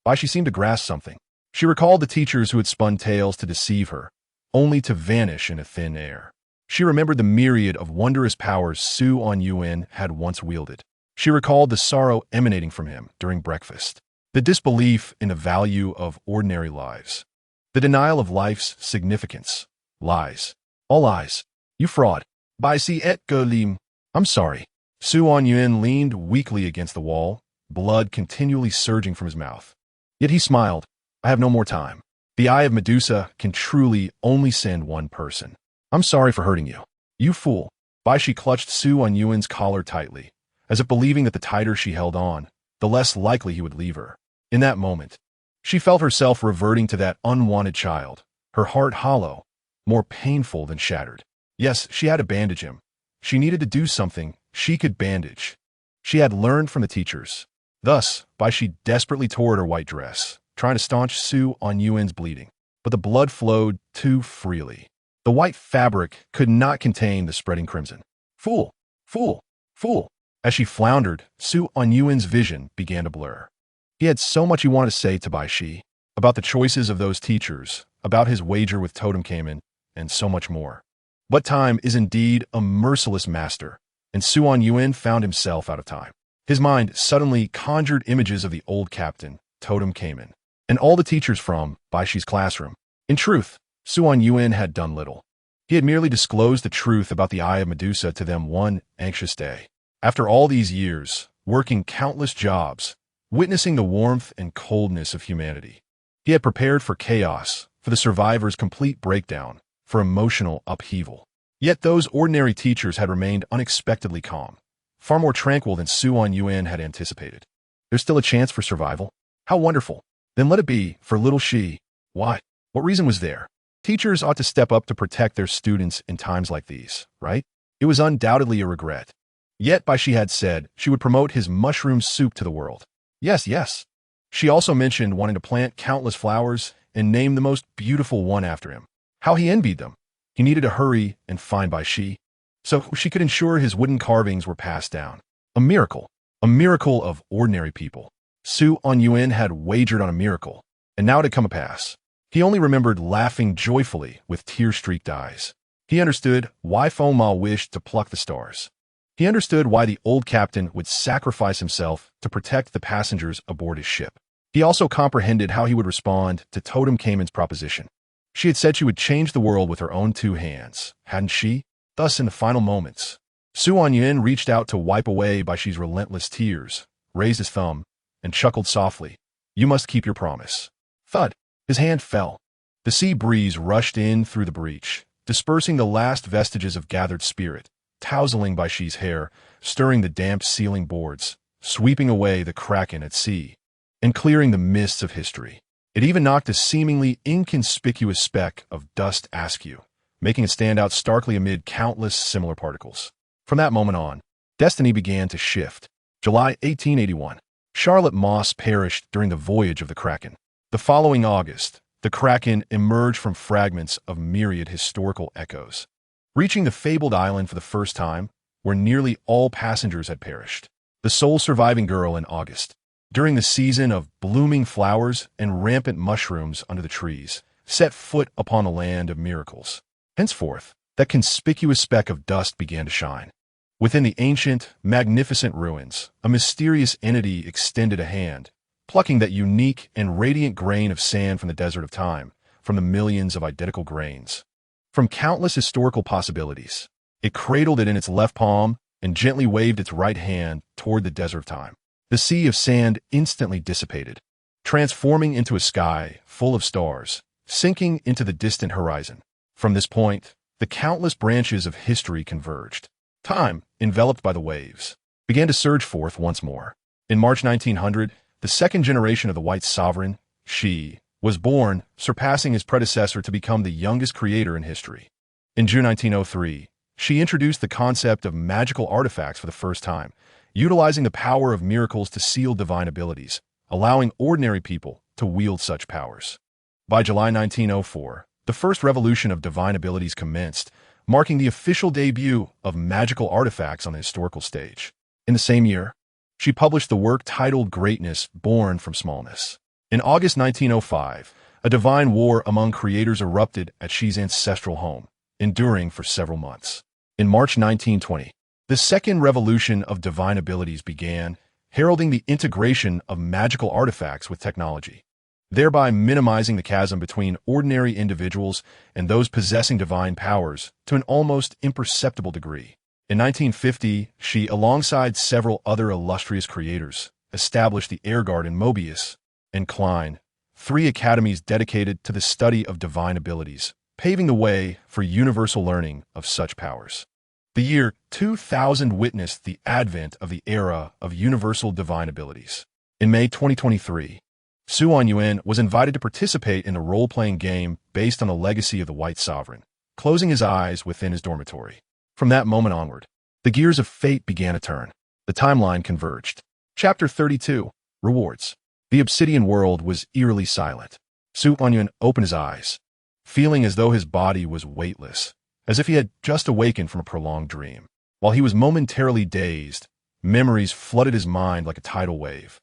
Baishi seemed to grasp something. She recalled the teachers who had spun tales to deceive her, only to vanish in a thin air. She remembered the myriad of wondrous powers Su Anyuan had once wielded. She recalled the sorrow emanating from him during breakfast, the disbelief in the value of ordinary lives, the denial of life's significance. Lies. All lies. You fraud. Baishi et golim. I'm sorry. Su Anyuan leaned weakly against the wall, blood continually surging from his mouth. Yet he smiled. I have no more time. The eye of Medusa can truly only send one person. I'm sorry for hurting you. You fool. Baishi clutched Su Anyuan's collar tightly, as if believing that the tighter she held on, the less likely he would leave her. In that moment, she felt herself reverting to that unwanted child, her heart hollow, more painful than shattered. Yes, she had to bandage him. She needed to do something she could bandage. She had learned from the teachers. Thus, Baishi desperately tore at her white dress, trying to staunch Su Anyuan's bleeding. But the blood flowed too freely. The white fabric could not contain the spreading crimson. Fool! Fool! Fool! As she floundered, Su Anyuan's vision began to blur. He had so much he wanted to say to Baishi, about the choices of those teachers, about his wager with Totem Cayman, and so much more. But time is indeed a merciless master, and Su Anyuan found himself out of time. His mind suddenly conjured images of the old captain, Totem Cayman, and all the teachers from Baishi's classroom. In truth, Su Anyuan had done little. He had merely disclosed the truth about the Eye of Medusa to them one anxious day. After all these years, working countless jobs, witnessing the warmth and coldness of humanity, he had prepared for chaos, for the survivors' complete breakdown, for emotional upheaval. Yet those ordinary teachers had remained unexpectedly calm, far more tranquil than Su Anyuan had anticipated. There's still a chance for survival? How wonderful. Then let it be, for little she. Why? What reason was there? Teachers ought to step up to protect their students in times like these, right? It was undoubtedly a regret. Yet Baishi had said she would promote his mushroom soup to the world. Yes, yes. She also mentioned wanting to plant countless flowers and name the most beautiful one after him. How he envied them. He needed to hurry and find Baishi, so she could ensure his wooden carvings were passed down. A miracle of ordinary people. Su Anyuan had wagered on a miracle, and now it had come to pass. He only remembered laughing joyfully with tear-streaked eyes. He understood why Foma wished to pluck the stars. He understood why the old captain would sacrifice himself to protect the passengers aboard his ship. He also comprehended how he would respond to Totem Cayman's proposition. She had said she would change the world with her own two hands, hadn't she? Thus, in the final moments, Su Anyuan reached out to wipe away Baishi's relentless tears, raised his thumb, and chuckled softly. You must keep your promise. Thud. His hand fell. The sea breeze rushed in through the breach, dispersing the last vestiges of gathered spirit, tousling Baishi's hair, stirring the damp ceiling boards, sweeping away the kraken at sea, and clearing the mists of history. It even knocked a seemingly inconspicuous speck of dust askew, making it stand out starkly amid countless similar particles. From that moment on, destiny began to shift. July 1881. Charlotte Moss perished during the voyage of the Kraken. The following August, the Kraken emerged from fragments of myriad historical echoes, reaching the fabled island for the first time, where nearly all passengers had perished. The sole surviving girl in August, during the season of blooming flowers and rampant mushrooms under the trees, set foot upon the land of miracles. Henceforth, that conspicuous speck of dust began to shine. Within the ancient, magnificent ruins, a mysterious entity extended a hand, plucking that unique and radiant grain of sand from the desert of time, from the millions of identical grains. From countless historical possibilities, it cradled it in its left palm and gently waved its right hand toward the desert of time. The sea of sand instantly dissipated, transforming into a sky full of stars, sinking into the distant horizon. From this point, the countless branches of history converged. Time, enveloped by the waves, began to surge forth once more. In March 1900, the second generation of the white sovereign, Shi, was born, surpassing his predecessor to become the youngest creator in history. In June 1903, Shi introduced the concept of magical artifacts for the first time, utilizing the power of miracles to seal divine abilities, allowing ordinary people to wield such powers. By July 1904, the first revolution of divine abilities commenced, marking the official debut of magical artifacts on the historical stage. In the same year, she published the work titled Greatness Born from Smallness. In August 1905, a divine war among creators erupted at Shi's ancestral home, enduring for several months. In March 1920, the second revolution of divine abilities began, heralding the integration of magical artifacts with technology, thereby minimizing the chasm between ordinary individuals and those possessing divine powers to an almost imperceptible degree. In 1950, Shi, alongside several other illustrious creators, established the Air Guard in Mobius and Klein, three academies dedicated to the study of divine abilities, paving the way for universal learning of such powers. The year 2000 witnessed the advent of the era of universal divine abilities. In May 2023, Anyuan was invited to participate in a role-playing game based on the legacy of the White Sovereign, closing his eyes within his dormitory. From that moment onward, the gears of fate began to turn. The timeline converged. Chapter 32, Rewards. The obsidian world was eerily silent. Anyuan opened his eyes, feeling as though his body was weightless, as if he had just awakened from a prolonged dream. While he was momentarily dazed, memories flooded his mind like a tidal wave,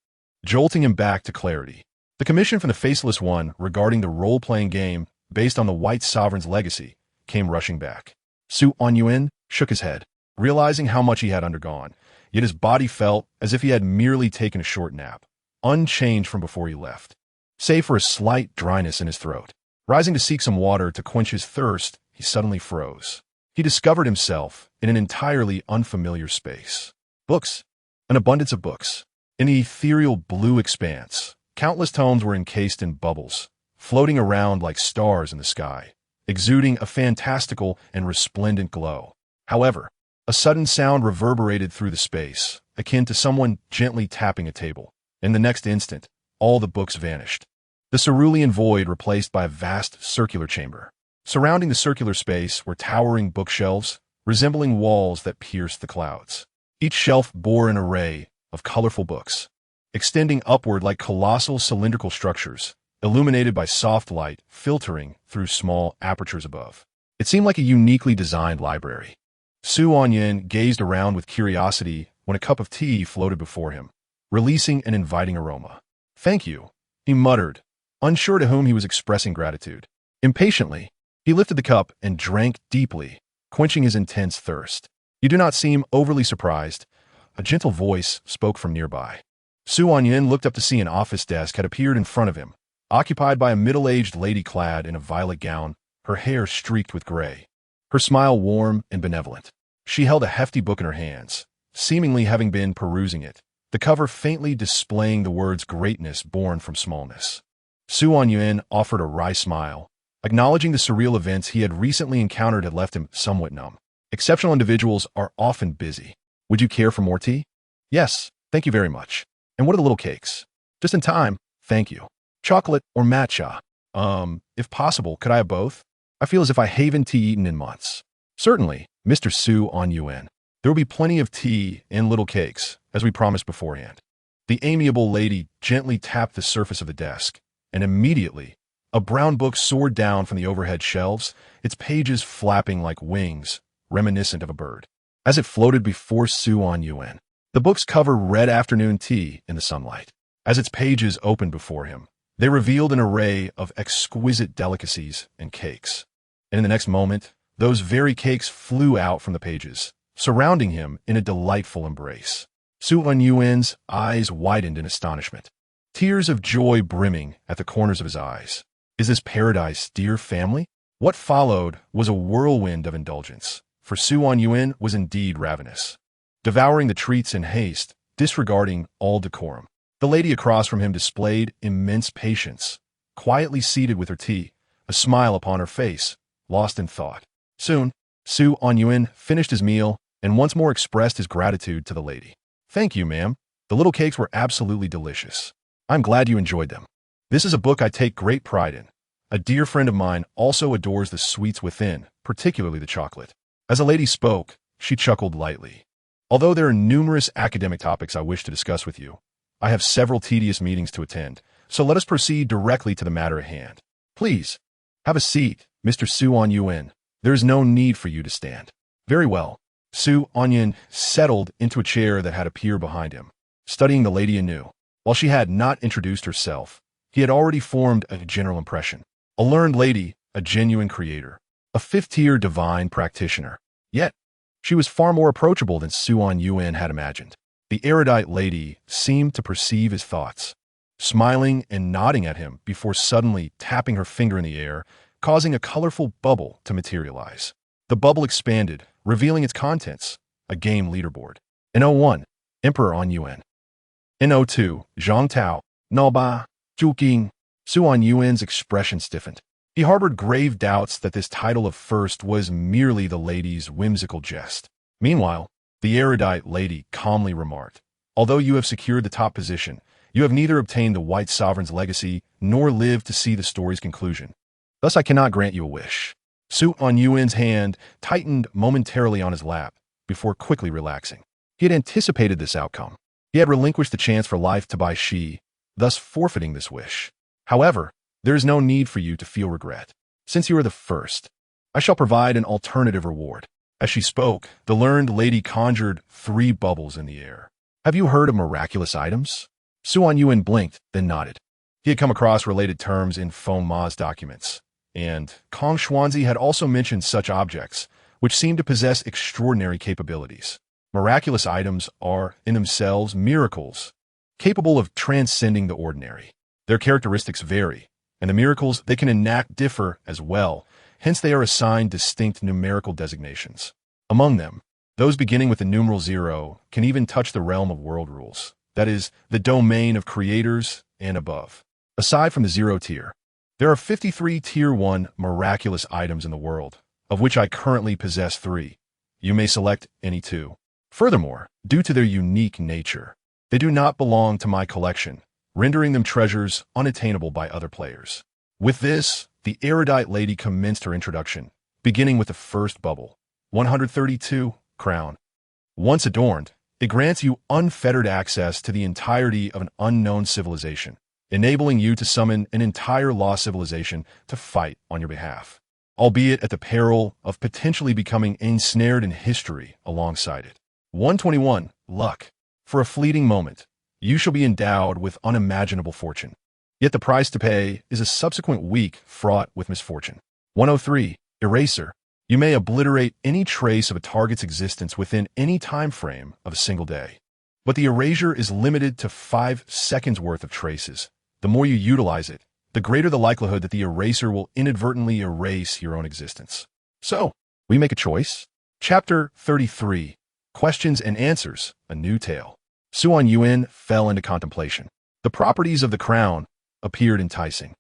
jolting him back to clarity. The commission from the Faceless One regarding the role-playing game based on the White Sovereign's legacy came rushing back. Anyuan shook his head, realizing how much he had undergone, yet his body felt as if he had merely taken a short nap, unchanged from before he left, save for a slight dryness in his throat. Rising to seek some water to quench his thirst, he suddenly froze. He discovered himself in an entirely unfamiliar space. Books. An abundance of books. In the ethereal blue expanse, countless tomes were encased in bubbles, floating around like stars in the sky, exuding a fantastical and resplendent glow. However, a sudden sound reverberated through the space, akin to someone gently tapping a table. In the next instant, all the books vanished. The cerulean void replaced by a vast circular chamber. Surrounding the circular space were towering bookshelves, resembling walls that pierced the clouds. Each shelf bore an array of colorful books, extending upward like colossal cylindrical structures, illuminated by soft light filtering through small apertures above. It seemed like a uniquely designed library. Anyuan gazed around with curiosity when a cup of tea floated before him, releasing an inviting aroma. "Thank you," he muttered, unsure to whom he was expressing gratitude. Impatiently, he lifted the cup and drank deeply, quenching his intense thirst. "You do not seem overly surprised," a gentle voice spoke from nearby. Anyuan looked up to see an office desk had appeared in front of him, occupied by a middle-aged lady clad in a violet gown, her hair streaked with gray. Her smile warm and benevolent. She held a hefty book in her hands, seemingly having been perusing it, the cover faintly displaying the words "Greatness Born from Smallness." Anyuan offered a wry smile, acknowledging the surreal events he had recently encountered had left him somewhat numb. "Exceptional individuals are often busy. Would you care for more tea?" "Yes, thank you very much. And what are the little cakes?" "Just in time, thank you. Chocolate or matcha? If possible, could I have both? I feel as if I haven't tea eaten in months." "Certainly, Mr. Anyuan. There will be plenty of tea and little cakes, as we promised beforehand." The amiable lady gently tapped the surface of the desk, and immediately, a brown book soared down from the overhead shelves, its pages flapping like wings, reminiscent of a bird. As it floated before Anyuan, the book's cover read "Afternoon Tea" in the sunlight. As its pages opened before him, they revealed an array of exquisite delicacies and cakes. And in the next moment, those very cakes flew out from the pages, surrounding him in a delightful embrace. Anyuan's eyes widened in astonishment, tears of joy brimming at the corners of his eyes. Is this paradise, dear family? What followed was a whirlwind of indulgence, for Anyuan was indeed ravenous, devouring the treats in haste, disregarding all decorum. The lady across from him displayed immense patience, quietly seated with her tea, a smile upon her face, lost in thought. Soon, Su Anyuan finished his meal and once more expressed his gratitude to the lady. Thank you, ma'am. The little cakes were absolutely delicious. I'm glad you enjoyed them. This is a book I take great pride in. A dear friend of mine also adores the sweets within, particularly the chocolate. As the lady spoke, she chuckled lightly. Although there are numerous academic topics I wish to discuss with you, I have several tedious meetings to attend, so let us proceed directly to the matter at hand. Please, have a seat, Mr. Su Anyuan. There is no need for you to stand. Very well. Su Anyuan settled into a chair that had appeared behind him, studying the lady anew. While she had not introduced herself, he had already formed a general impression. A learned lady, a genuine creator, a fifth-tier divine practitioner. Yet, she was far more approachable than Su Anyuan had imagined. The erudite lady seemed to perceive his thoughts, smiling and nodding at him before suddenly tapping her finger in the air, causing a colorful bubble to materialize. The bubble expanded, revealing its contents, a game leaderboard. In 01, Emperor Anyuan. In 02, Zhang Tao, Noba, Zhuqing. Su Anyuan's expression stiffened. He harbored grave doubts that this title of first was merely the lady's whimsical jest. Meanwhile, the erudite lady calmly remarked, although you have secured the top position, you have neither obtained the White Sovereign's legacy nor lived to see the story's conclusion. Thus I cannot grant you a wish. Su Anyuan's hand tightened momentarily on his lap before quickly relaxing. He had anticipated this outcome. He had relinquished the chance for life to Bai Shi, thus forfeiting this wish. However, there is no need for you to feel regret. Since you are the first, I shall provide an alternative reward. As she spoke, the learned lady conjured 3 bubbles in the air. Have you heard of miraculous items? Su Anyuan blinked, then nodded. He had come across related terms in Feng Ma's documents, and Kong Xuanzi had also mentioned such objects, which seemed to possess extraordinary capabilities. Miraculous items are, in themselves, miracles, capable of transcending the ordinary. Their characteristics vary, and the miracles they can enact differ as well, hence they are assigned distinct numerical designations. Among them, those beginning with the numeral 0 can even touch the realm of world rules, that is, the domain of creators and above. Aside from the 0 tier, there are 53 Tier 1 miraculous items in the world, of which I currently possess 3. You may select any 2. Furthermore, due to their unique nature, they do not belong to my collection, rendering them treasures unattainable by other players. With this, the erudite lady commenced her introduction, beginning with the first bubble, 132, Crown. Once adorned, it grants you unfettered access to the entirety of an unknown civilization, enabling you to summon an entire lost civilization to fight on your behalf, albeit at the peril of potentially becoming ensnared in history alongside it. 121, Luck. For a fleeting moment, you shall be endowed with unimaginable fortune. Yet the price to pay is a subsequent week fraught with misfortune. 103, Eraser. You may obliterate any trace of a target's existence within any time frame of a single day. But the erasure is limited to 5 seconds worth of traces. The more you utilize it, the greater the likelihood that the eraser will inadvertently erase your own existence. So, we make a choice? Chapter 33, Questions and Answers, A New Tale. Su Anyuan fell into contemplation. The properties of the crown appeared enticing.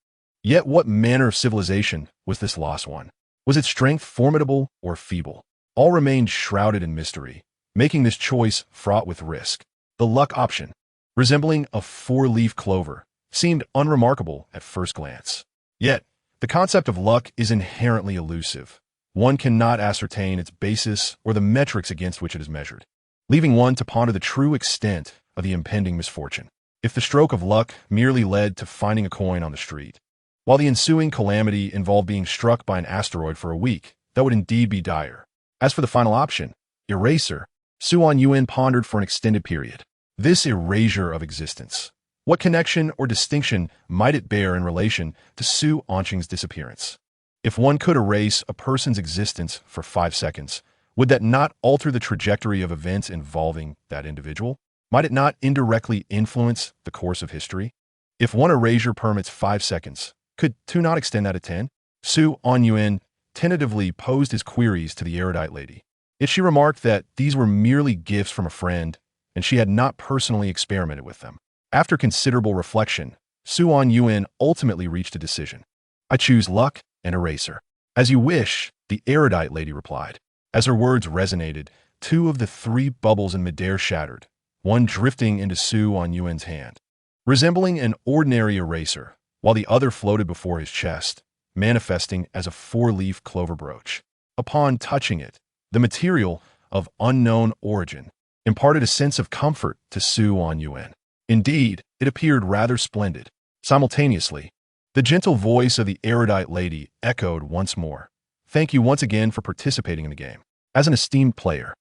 Yet what manner of civilization was this lost one? Was its strength formidable or feeble? All remained shrouded in mystery, making this choice fraught with risk. The luck option, resembling a 4-leaf clover, seemed unremarkable at first glance. Yet, the concept of luck is inherently elusive. One cannot ascertain its basis or the metrics against which it is measured, leaving one to ponder the true extent of the impending misfortune. If the stroke of luck merely led to finding a coin on the street, while the ensuing calamity involved being struck by an asteroid for a week, that would indeed be dire. As for the final option, eraser, Su Anyuan pondered for an extended period. This erasure of existence, what connection or distinction might it bear in relation to Su Onqing's disappearance? If one could erase a person's existence for 5 seconds, would that not alter the trajectory of events involving that individual? Might it not indirectly influence the course of history? If one erasure permits 5 seconds, could 2 not extend that to 10? Su Anyuan tentatively posed his queries to the erudite lady. Yet she remarked that these were merely gifts from a friend, and she had not personally experimented with them. After considerable reflection, Su Anyuan ultimately reached a decision. I choose luck and eraser. As you wish, the erudite lady replied. As her words resonated, 2 of the 3 bubbles in midair shattered, one drifting into Su Anyuan's hand, resembling an ordinary eraser, while the other floated before his chest, manifesting as a 4-leaf clover brooch. Upon touching it, the material, of unknown origin, imparted a sense of comfort to Su Anyuan. Indeed, it appeared rather splendid. Simultaneously, the gentle voice of the erudite lady echoed once more. Thank you once again for participating in the game. As an esteemed player,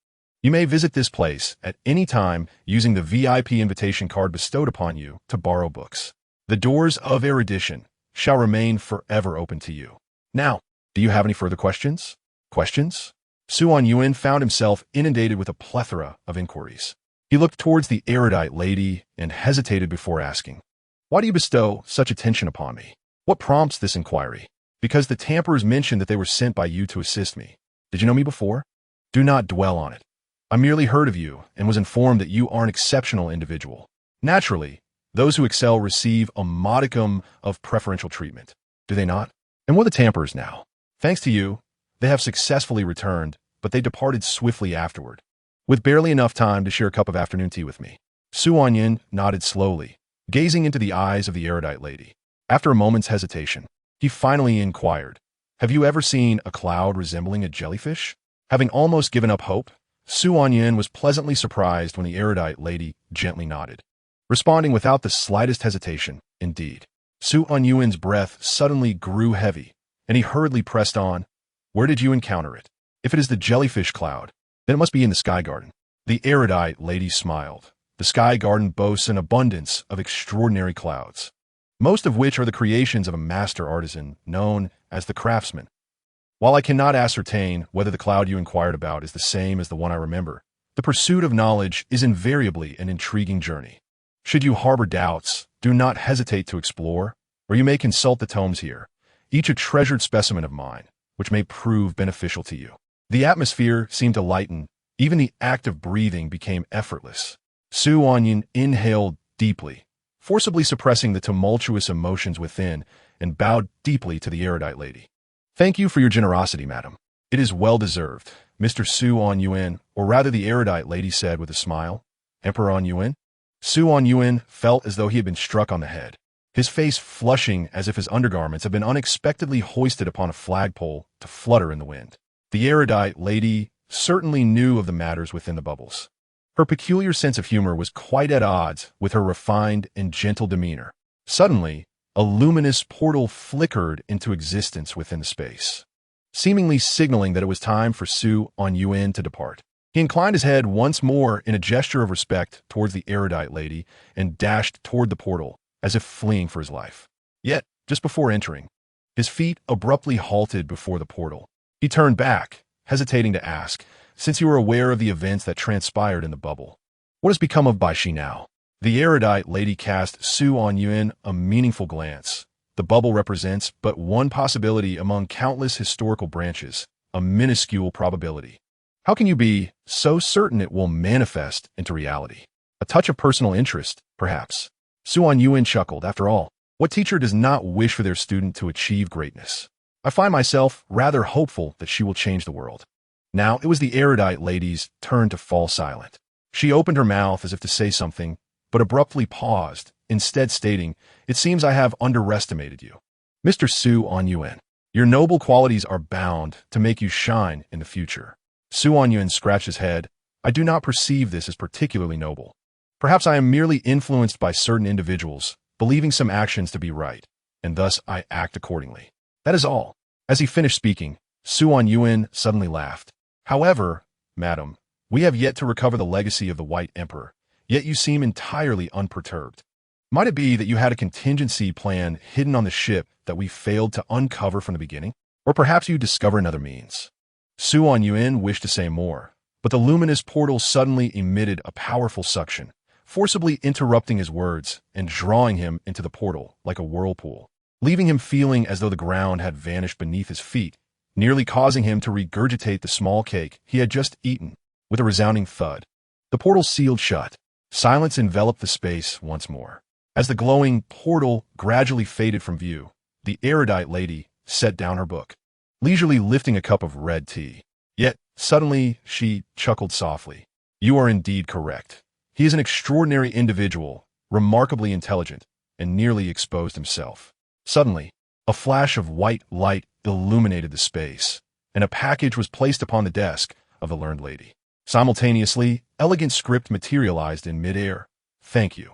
you may visit this place at any time using the VIP invitation card bestowed upon you to borrow books. The doors of erudition shall remain forever open to you. Now, do you have any further questions? Su Anyuan found himself inundated with a plethora of inquiries. He looked towards the erudite lady and hesitated before asking, "Why do you bestow such attention upon me? What prompts this inquiry?" "Because the tamperers mentioned that they were sent by you to assist me. Did you know me before?" "Do not dwell on it. I merely heard of you and was informed that you are an exceptional individual. Naturally, those who excel receive a modicum of preferential treatment, do they not? And what are the tamperers now? Thanks to you, they have successfully returned, but they departed swiftly afterward, with barely enough time to share a cup of afternoon tea with me." Su Anyuan nodded slowly, gazing into the eyes of the erudite lady. After a moment's hesitation, he finally inquired, "Have you ever seen a cloud resembling a jellyfish?" Having almost given up hope, Su Anyuan was pleasantly surprised when the erudite lady gently nodded, responding without the slightest hesitation, "Indeed." Su Anyuan's breath suddenly grew heavy, and he hurriedly pressed on, "Where did you encounter it? If it is the jellyfish cloud, then it must be in the sky garden." The erudite lady smiled. The sky garden boasts an abundance of extraordinary clouds, most of which are the creations of a master artisan known as the craftsman. While I cannot ascertain whether the cloud you inquired about is the same as the one I remember, the pursuit of knowledge is invariably an intriguing journey. Should you harbor doubts, do not hesitate to explore, or you may consult the tomes here, each a treasured specimen of mine, which may prove beneficial to you. The atmosphere seemed to lighten. Even the act of breathing became effortless. Su Anyuan inhaled deeply, forcibly suppressing the tumultuous emotions within, and bowed deeply to the erudite lady. "Thank you for your generosity, madam. It is well deserved," Mr. Su Anyuan, or rather the erudite lady said with a smile. "Emperor Anyuan?" Su Anyuan felt as though he had been struck on the head, his face flushing as if his undergarments had been unexpectedly hoisted upon a flagpole to flutter in the wind. The erudite lady certainly knew of the matters within the bubbles. Her peculiar sense of humor was quite at odds with her refined and gentle demeanor. Suddenly, a luminous portal flickered into existence within the space, seemingly signaling that it was time for Su Anyuan to depart. He inclined his head once more in a gesture of respect towards the erudite lady and dashed toward the portal, as if fleeing for his life. Yet, just before entering, his feet abruptly halted before the portal. He turned back, hesitating to ask, since you were aware of the events that transpired in the bubble, "What has become of Baishi now?" The erudite lady cast Su Anyuan a meaningful glance. The bubble represents but one possibility among countless historical branches, a minuscule probability. How can you be so certain it will manifest into reality? A touch of personal interest, perhaps. Su Anyuan chuckled. After all, what teacher does not wish for their student to achieve greatness? I find myself rather hopeful that she will change the world. Now it was the erudite lady's turn to fall silent. She opened her mouth as if to say something, but abruptly paused, instead stating, "It seems I have underestimated you. Mr. Su Anyuan, your noble qualities are bound to make you shine in the future." Su Anyuan scratched his head. "I do not perceive this as particularly noble. Perhaps I am merely influenced by certain individuals, believing some actions to be right, and thus I act accordingly. That is all." As he finished speaking, Su Anyuan suddenly laughed. "However, madam, we have yet to recover the legacy of the White Emperor, yet you seem entirely unperturbed. Might it be that you had a contingency plan hidden on the ship that we failed to uncover from the beginning? Or perhaps you discover another means?" Su Anyuan wished to say more, but the luminous portal suddenly emitted a powerful suction, forcibly interrupting his words and drawing him into the portal like a whirlpool, leaving him feeling as though the ground had vanished beneath his feet, nearly causing him to regurgitate the small cake he had just eaten with a resounding thud. The portal sealed shut. Silence enveloped the space once more. As the glowing portal gradually faded from view, the erudite lady set down her book. leisurely lifting a cup of red tea. Yet, suddenly, she chuckled softly. You are indeed correct. He is an extraordinary individual, remarkably intelligent, and nearly exposed himself. Suddenly, a flash of white light illuminated the space, and a package was placed upon the desk of the learned lady. Simultaneously, elegant script materialized in midair. Thank you.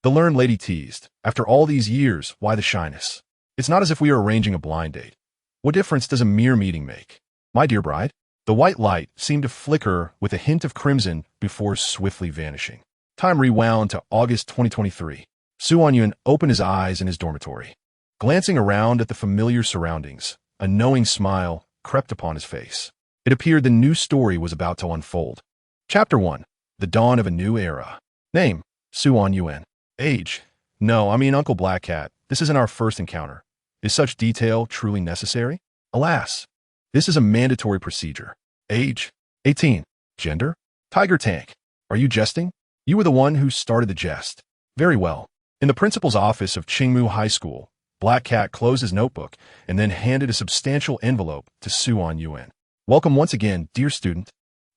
The learned lady teased. After all these years, why the shyness? It's not as if we are arranging a blind date. What difference does a mere meeting make? My dear bride? The white light seemed to flicker with a hint of crimson before swiftly vanishing. Time rewound to August 2023. Anyuan opened his eyes in his dormitory. Glancing around at the familiar surroundings, a knowing smile crept upon his face. It appeared the new story was about to unfold. Chapter 1. The Dawn of a New Era. Name: Anyuan. Age: No, I mean Uncle Black Cat. This isn't our first encounter. Is such detail truly necessary? Alas, this is a mandatory procedure. Age: 18. Gender: Tiger Tank. Are you jesting? You were the one who started the jest. Very well. In the principal's office of Qingmu High School, Black Cat closed his notebook and then handed a substantial envelope to Anyuan. Welcome once again, dear student,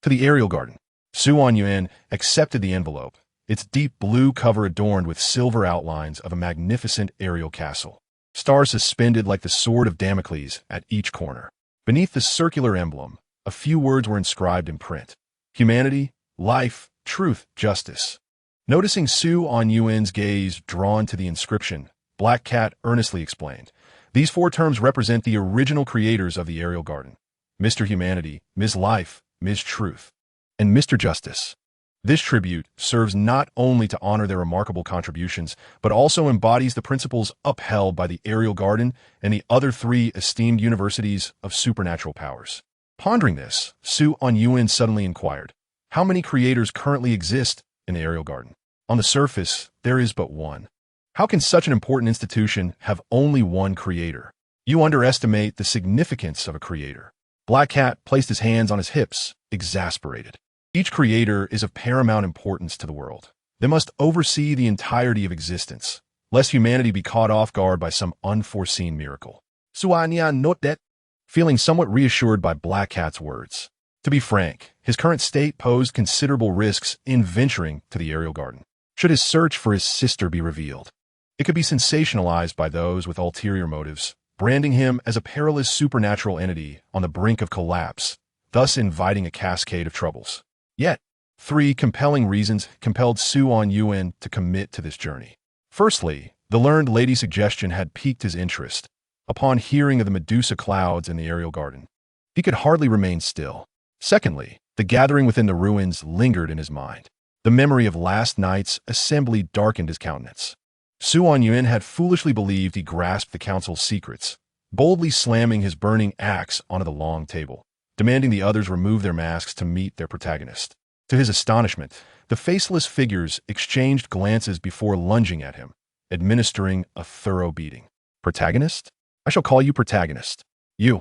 to the aerial garden. Anyuan accepted the envelope, its deep blue cover adorned with silver outlines of a magnificent aerial castle. Stars suspended like the sword of Damocles at each corner. Beneath the circular emblem, a few words were inscribed in print. Humanity, life, truth, justice. Noticing Anyuan's gaze drawn to the inscription, Black Cat earnestly explained. These 4 terms represent the original creators of the aerial garden: Mr. Humanity, Ms. Life, Ms. Truth, and Mr. Justice. This tribute serves not only to honor their remarkable contributions, but also embodies the principles upheld by the aerial garden and the other 3 esteemed universities of supernatural powers. Pondering this, Anyuan suddenly inquired, how many creators currently exist in the aerial garden? On the surface, there is but one. How can such an important institution have only one creator? You underestimate the significance of a creator. Black Cat placed his hands on his hips, exasperated. Each creator is of paramount importance to the world. They must oversee the entirety of existence, lest humanity be caught off guard by some unforeseen miracle. Anyuan note that, feeling somewhat reassured by Black Cat's words. To be frank, his current state posed considerable risks in venturing to the aerial garden. Should his search for his sister be revealed, it could be sensationalized by those with ulterior motives, branding him as a perilous supernatural entity on the brink of collapse, thus inviting a cascade of troubles. Yet, 3 compelling reasons compelled Anyuan to commit to this journey. Firstly, the learned lady's suggestion had piqued his interest. Upon hearing of the Medusa clouds in the aerial garden, he could hardly remain still. Secondly, the gathering within the ruins lingered in his mind. The memory of last night's assembly darkened his countenance. Anyuan had foolishly believed he grasped the council's secrets, boldly slamming his burning axe onto the long table, demanding the others remove their masks to meet their protagonist. To his astonishment, the faceless figures exchanged glances before lunging at him, administering a thorough beating. Protagonist? I shall call you protagonist. You,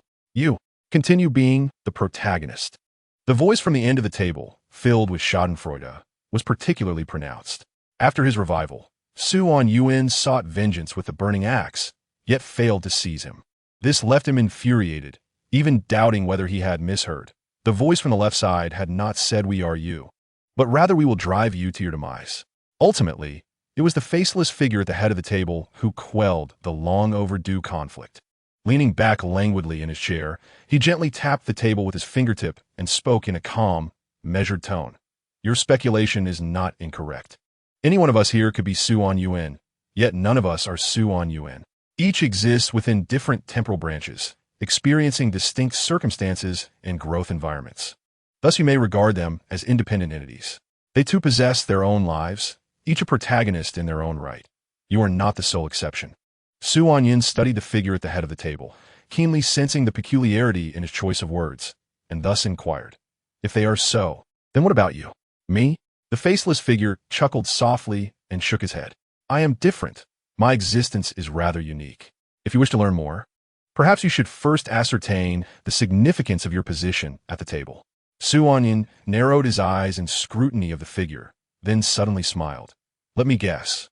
continue being the protagonist. The voice from the end of the table, filled with schadenfreude, was particularly pronounced. After his revival, Anyuan sought vengeance with the burning axe, yet failed to seize him. This left him infuriated, even doubting whether he had misheard. The voice from the left side had not said we are you, but rather we will drive you to your demise. Ultimately, it was the faceless figure at the head of the table who quelled the long-overdue conflict. Leaning back languidly in his chair, he gently tapped the table with his fingertip and spoke in a calm, measured tone. Your speculation is not incorrect. Any one of us here could be Anyuan, yet none of us are Anyuan. Each exists within different temporal branches, experiencing distinct circumstances and growth environments. Thus you may regard them as independent entities. They too possess their own lives, each a protagonist in their own right. You are not the sole exception. Anyuan studied the figure at the head of the table, keenly sensing the peculiarity in his choice of words, and thus inquired, if they are so, then what about you? Me? The faceless figure chuckled softly and shook his head. I am different. My existence is rather unique. If you wish to learn more, perhaps you should first ascertain the significance of your position at the table. Anyuan narrowed his eyes in scrutiny of the figure, then suddenly smiled. Let me guess.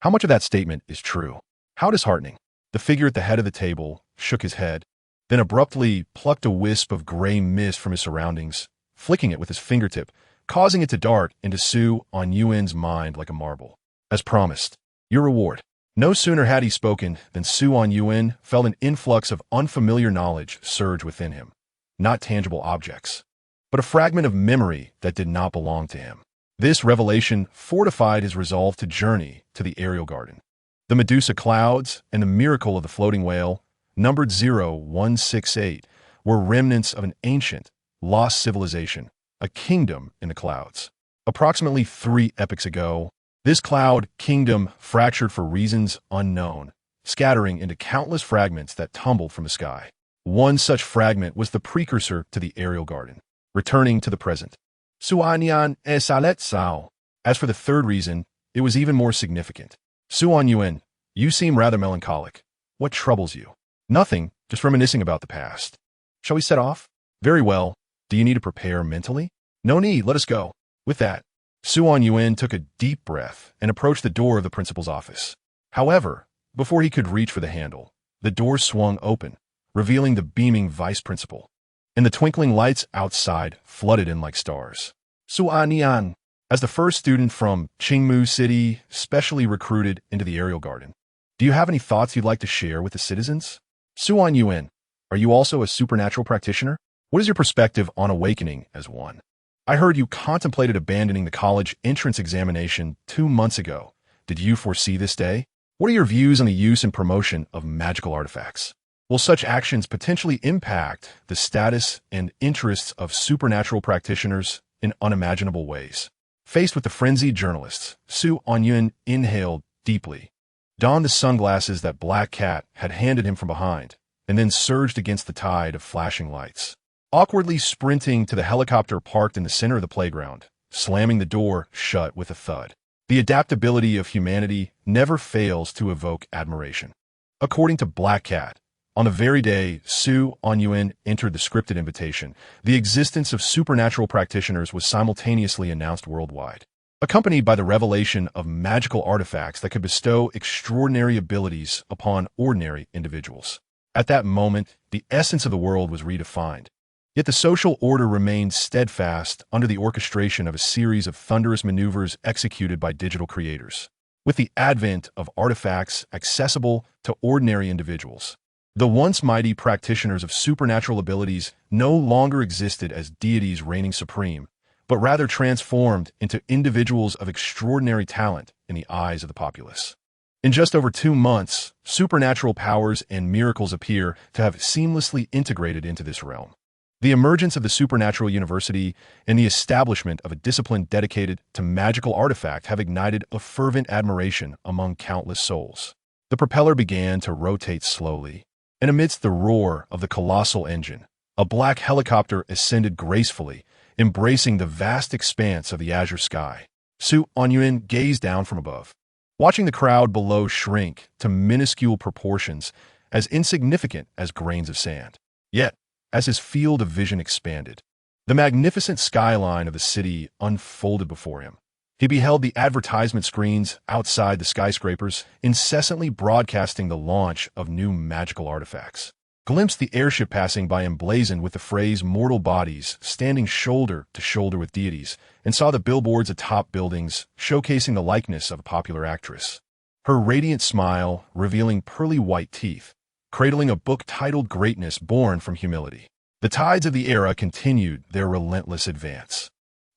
How much of that statement is true? How disheartening. The figure at the head of the table shook his head, then abruptly plucked a wisp of gray mist from his surroundings, flicking it with his fingertip, causing it to dart into Su Anyuan's mind like a marble. As promised, your reward. No sooner had he spoken than Su Anyuan felt an influx of unfamiliar knowledge surge within him. Not tangible objects, but a fragment of memory that did not belong to him. This revelation fortified his resolve to journey to the aerial garden. The Medusa clouds and the miracle of the floating whale, numbered 0168, were remnants of an ancient, lost civilization, a kingdom in the clouds. Approximately 3 epochs ago, this cloud kingdom fractured for reasons unknown, scattering into countless fragments that tumbled from the sky. One such fragment was the precursor to the aerial garden, returning to the present. Suanyan esalet sao. As for the third reason, it was even more significant. Su Anyuan, you seem rather melancholic. What troubles you? Nothing, just reminiscing about the past. Shall we set off? Very well. Do you need to prepare mentally? No need, let us go. With that, Su Anyuan took a deep breath and approached the door of the principal's office. However, before he could reach for the handle, the door swung open, revealing the beaming vice principal, and the twinkling lights outside flooded in like stars. Su Anyuan, as the first student from Qingmu City, specially recruited into the aerial garden, do you have any thoughts you'd like to share with the citizens? Su Anyuan, are you also a supernatural practitioner? What is your perspective on awakening as one? I heard you contemplated abandoning the college entrance examination 2 months ago. Did you foresee this day? What are your views on the use and promotion of magical artifacts? Will such actions potentially impact the status and interests of supernatural practitioners in unimaginable ways? Faced with the frenzied journalists, Su Anyuan inhaled deeply, donned the sunglasses that Black Cat had handed him from behind, and then surged against the tide of flashing lights. Awkwardly sprinting to the helicopter parked in the center of the playground, slamming the door shut with a thud. The adaptability of humanity never fails to evoke admiration. According to Black Cat, on the very day Su Anyuan entered the scripted invitation, the existence of supernatural practitioners was simultaneously announced worldwide, accompanied by the revelation of magical artifacts that could bestow extraordinary abilities upon ordinary individuals. At that moment, the essence of the world was redefined. Yet the social order remained steadfast under the orchestration of a series of thunderous maneuvers executed by digital creators. With the advent of artifacts accessible to ordinary individuals, the once mighty practitioners of supernatural abilities no longer existed as deities reigning supreme, but rather transformed into individuals of extraordinary talent in the eyes of the populace. In just over 2 months, supernatural powers and miracles appear to have seamlessly integrated into this realm. The emergence of the Supernatural University and the establishment of a discipline dedicated to magical artifact have ignited a fervent admiration among countless souls. The propeller began to rotate slowly, and amidst the roar of the colossal engine, a black helicopter ascended gracefully, embracing the vast expanse of the azure sky. Su Anyuan gazed down from above, watching the crowd below shrink to minuscule proportions as insignificant as grains of sand. Yet, as his field of vision expanded, the magnificent skyline of the city unfolded before him. He beheld the advertisement screens outside the skyscrapers incessantly broadcasting the launch of new magical artifacts, glimpsed the airship passing by emblazoned with the phrase "mortal bodies standing shoulder to shoulder with deities," and saw the billboards atop buildings showcasing the likeness of a popular actress, her radiant smile revealing pearly white teeth, cradling a book titled Greatness Born from Humility. The tides of the era continued their relentless advance,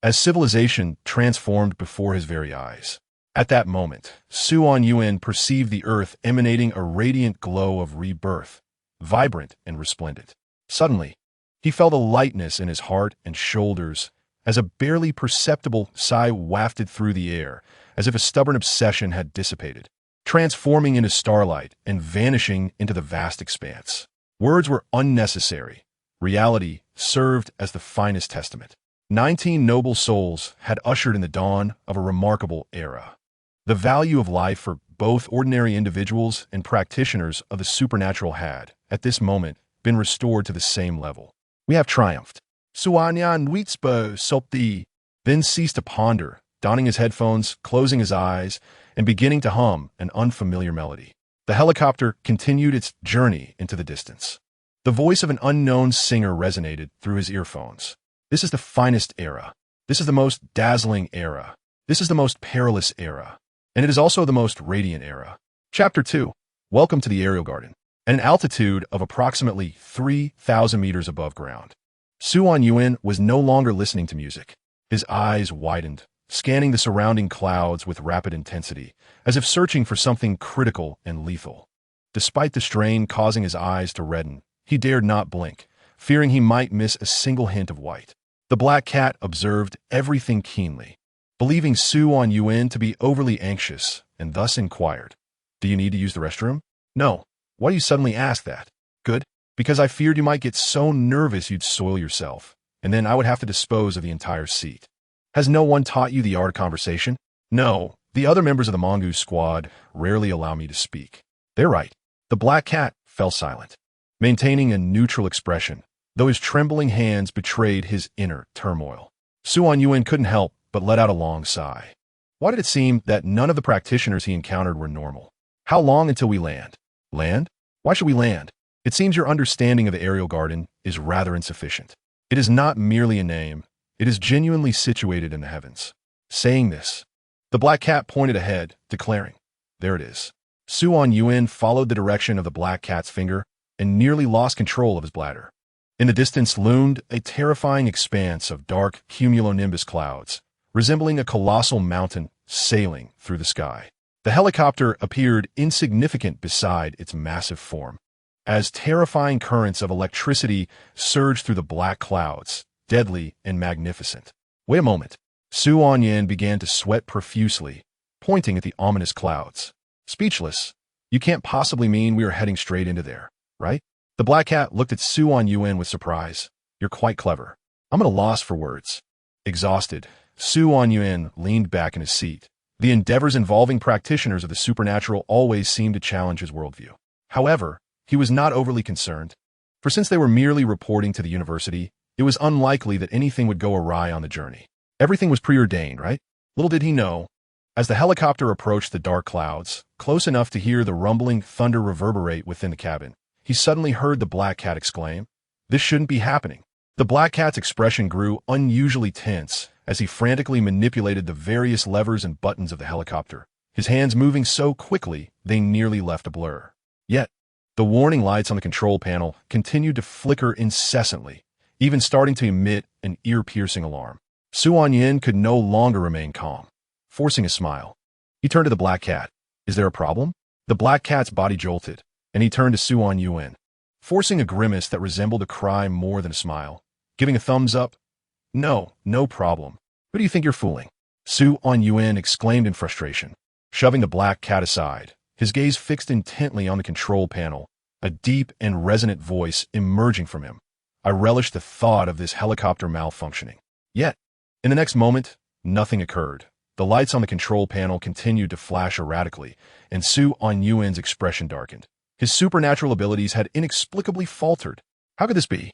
as civilization transformed before his very eyes. At that moment, Su Anyuan perceived the earth emanating a radiant glow of rebirth, vibrant and resplendent. Suddenly, he felt a lightness in his heart and shoulders as a barely perceptible sigh wafted through the air, as if a stubborn obsession had dissipated, transforming into starlight and vanishing into the vast expanse. Words were unnecessary. Reality served as the finest testament. 19 noble souls had ushered in the dawn of a remarkable era. The value of life for both ordinary individuals and practitioners of the supernatural had, at this moment, been restored to the same level. We have triumphed. Suanyan then ceased to ponder, donning his headphones, closing his eyes, and beginning to hum an unfamiliar melody. The helicopter continued its journey into the distance. The voice of an unknown singer resonated through his earphones. This is the finest era. This is the most dazzling era. This is the most perilous era. And it is also the most radiant era. Chapter 2. Welcome to the Aerial Garden. At an altitude of approximately 3,000 meters above ground, Anyuan was no longer listening to music. His eyes widened, scanning the surrounding clouds with rapid intensity, as if searching for something critical and lethal. Despite the strain causing his eyes to redden, he dared not blink, fearing he might miss a single hint of white. The black cat observed everything keenly, believing Anyuan to be overly anxious, and thus inquired, "Do you need to use the restroom?" "No." "Why do you suddenly ask that?" "Good. Because I feared you might get so nervous you'd soil yourself, and then I would have to dispose of the entire seat." "Has no one taught you the art of conversation?" "No. The other members of the mongoose squad rarely allow me to speak." "They're right." The black cat fell silent, maintaining a neutral expression, though his trembling hands betrayed his inner turmoil. Anyuan couldn't help but let out a long sigh. Why did it seem that none of the practitioners he encountered were normal? "How long until we land?" "Land? Why should we land? It seems your understanding of the aerial garden is rather insufficient. It is not merely a name. It is genuinely situated in the heavens." Saying this, the black cat pointed ahead, declaring, "There it is." Anyuan followed the direction of the black cat's finger and nearly lost control of his bladder. In the distance loomed a terrifying expanse of dark cumulonimbus clouds, resembling a colossal mountain sailing through the sky. The helicopter appeared insignificant beside its massive form, as terrifying currents of electricity surged through the black clouds, deadly and magnificent. "Wait a moment." Anyuan began to sweat profusely, pointing at the ominous clouds. Speechless. "You can't possibly mean we are heading straight into there, right?" The black cat looked at Anyuan with surprise. "You're quite clever." "I'm at a loss for words." Exhausted, Anyuan leaned back in his seat. The endeavors involving practitioners of the supernatural always seemed to challenge his worldview. However, he was not overly concerned, for since they were merely reporting to the university, it was unlikely that anything would go awry on the journey. Everything was preordained, right? Little did he know, as the helicopter approached the dark clouds, close enough to hear the rumbling thunder reverberate within the cabin, he suddenly heard the black cat exclaim, "This shouldn't be happening." The black cat's expression grew unusually tense as he frantically manipulated the various levers and buttons of the helicopter, his hands moving so quickly they nearly left a blur. Yet, the warning lights on the control panel continued to flicker incessantly, even starting to emit an ear-piercing alarm. Anyuan could no longer remain calm, forcing a smile. He turned to the black cat. "Is there a problem?" The black cat's body jolted, and he turned to Anyuan, forcing a grimace that resembled a cry more than a smile, giving a thumbs up. No problem. Who do you think you're fooling?" Anyuan exclaimed in frustration, shoving the black cat aside, his gaze fixed intently on the control panel, a deep and resonant voice emerging from him. "I relish the thought of this helicopter malfunctioning." Yet, in the next moment, nothing occurred. The lights on the control panel continued to flash erratically, and Anyuan's expression darkened. His supernatural abilities had inexplicably faltered. How could this be?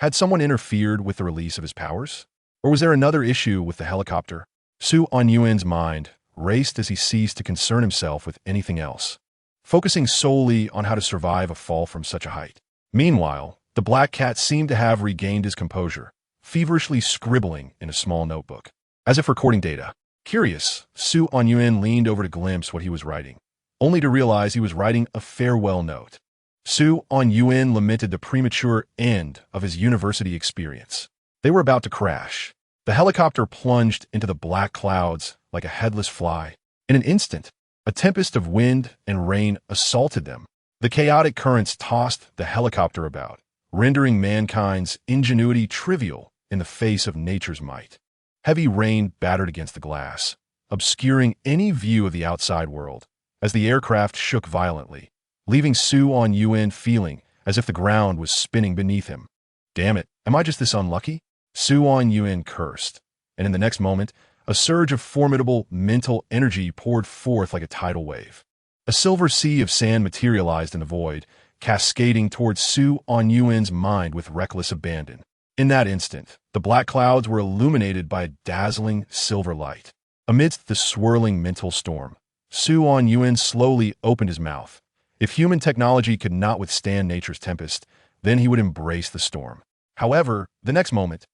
Had someone interfered with the release of his powers? Or was there another issue with the helicopter? Anyuan's mind raced as he ceased to concern himself with anything else, focusing solely on how to survive a fall from such a height. Meanwhile, the black cat seemed to have regained his composure, feverishly scribbling in a small notebook, as if recording data. Curious, Anyuan leaned over to glimpse what he was writing, only to realize he was writing a farewell note. Anyuan lamented the premature end of his university experience. They were about to crash. The helicopter plunged into the black clouds like a headless fly. In an instant, a tempest of wind and rain assaulted them. The chaotic currents tossed the helicopter about, rendering mankind's ingenuity trivial in the face of nature's might. Heavy rain battered against the glass, obscuring any view of the outside world, as the aircraft shook violently, leaving Anyuan feeling as if the ground was spinning beneath him. "Damn it, am I just this unlucky?" Anyuan cursed, and in the next moment, a surge of formidable mental energy poured forth like a tidal wave. A silver sea of sand materialized in the void, cascading towards Anyuan's mind with reckless abandon. In that instant, the black clouds were illuminated by a dazzling silver light. Amidst the swirling mental storm, Anyuan slowly opened his mouth. If human technology could not withstand nature's tempest, Then he would embrace the storm. However, the next moment,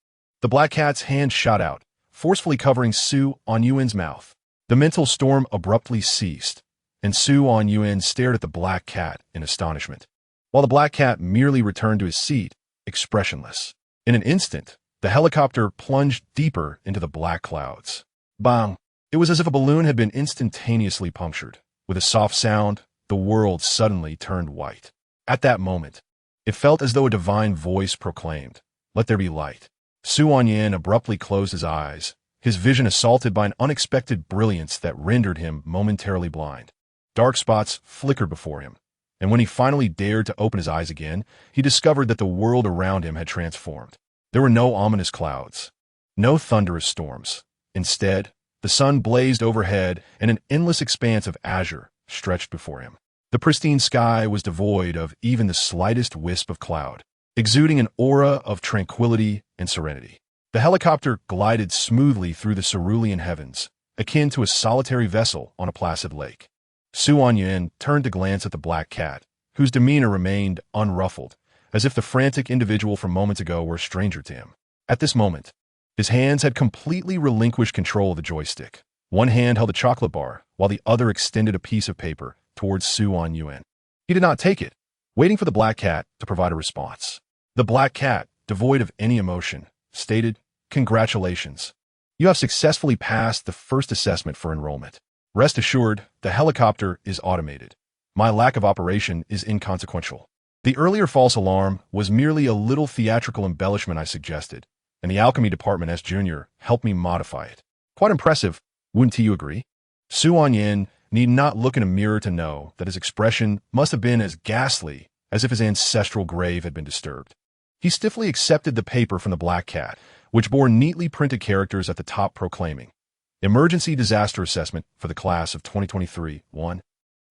the black cat's hand shot out, forcefully covering Su Anyuan's mouth. The mental storm abruptly ceased, and Su Anyuan stared at the black cat in astonishment, while the black cat merely returned to his seat, expressionless. In an instant, the helicopter plunged deeper into the black clouds. Bang! It was as if a balloon had been instantaneously punctured. With a soft sound, the world suddenly turned white. At that moment, it felt as though a divine voice proclaimed, "Let there be light." Su Anyuan abruptly closed his eyes, his vision assaulted by an unexpected brilliance that rendered him momentarily blind. Dark spots flickered before him, and when he finally dared to open his eyes again, he discovered that the world around him had transformed. There were no ominous clouds, no thunderous storms. Instead, the sun blazed overhead, and an endless expanse of azure stretched before him. The pristine sky was devoid of even the slightest wisp of cloud, exuding an aura of tranquility and serenity. The helicopter glided smoothly through the cerulean heavens, akin to a solitary vessel on a placid lake. Su Anyuan turned to glance at the black cat, whose demeanor remained unruffled, as if the frantic individual from moments ago were a stranger to him. At this moment, his hands had completely relinquished control of the joystick. One hand held a chocolate bar, while the other extended a piece of paper towards Su Anyuan. He did not take it, waiting for the black cat to provide a response. The black cat, devoid of any emotion, stated, "Congratulations. You have successfully passed the first assessment for enrollment. Rest assured, the helicopter is automated. My lack of operation is inconsequential. The earlier false alarm was merely a little theatrical embellishment I suggested, and the alchemy department S. Junior helped me modify it. Quite impressive, wouldn't you agree?" Su Anyuan need not look in a mirror to know that his expression must have been as ghastly as if his ancestral grave had been disturbed. He stiffly accepted the paper from the black cat, which bore neatly printed characters at the top proclaiming, "Emergency Disaster Assessment for the Class of 2023-1,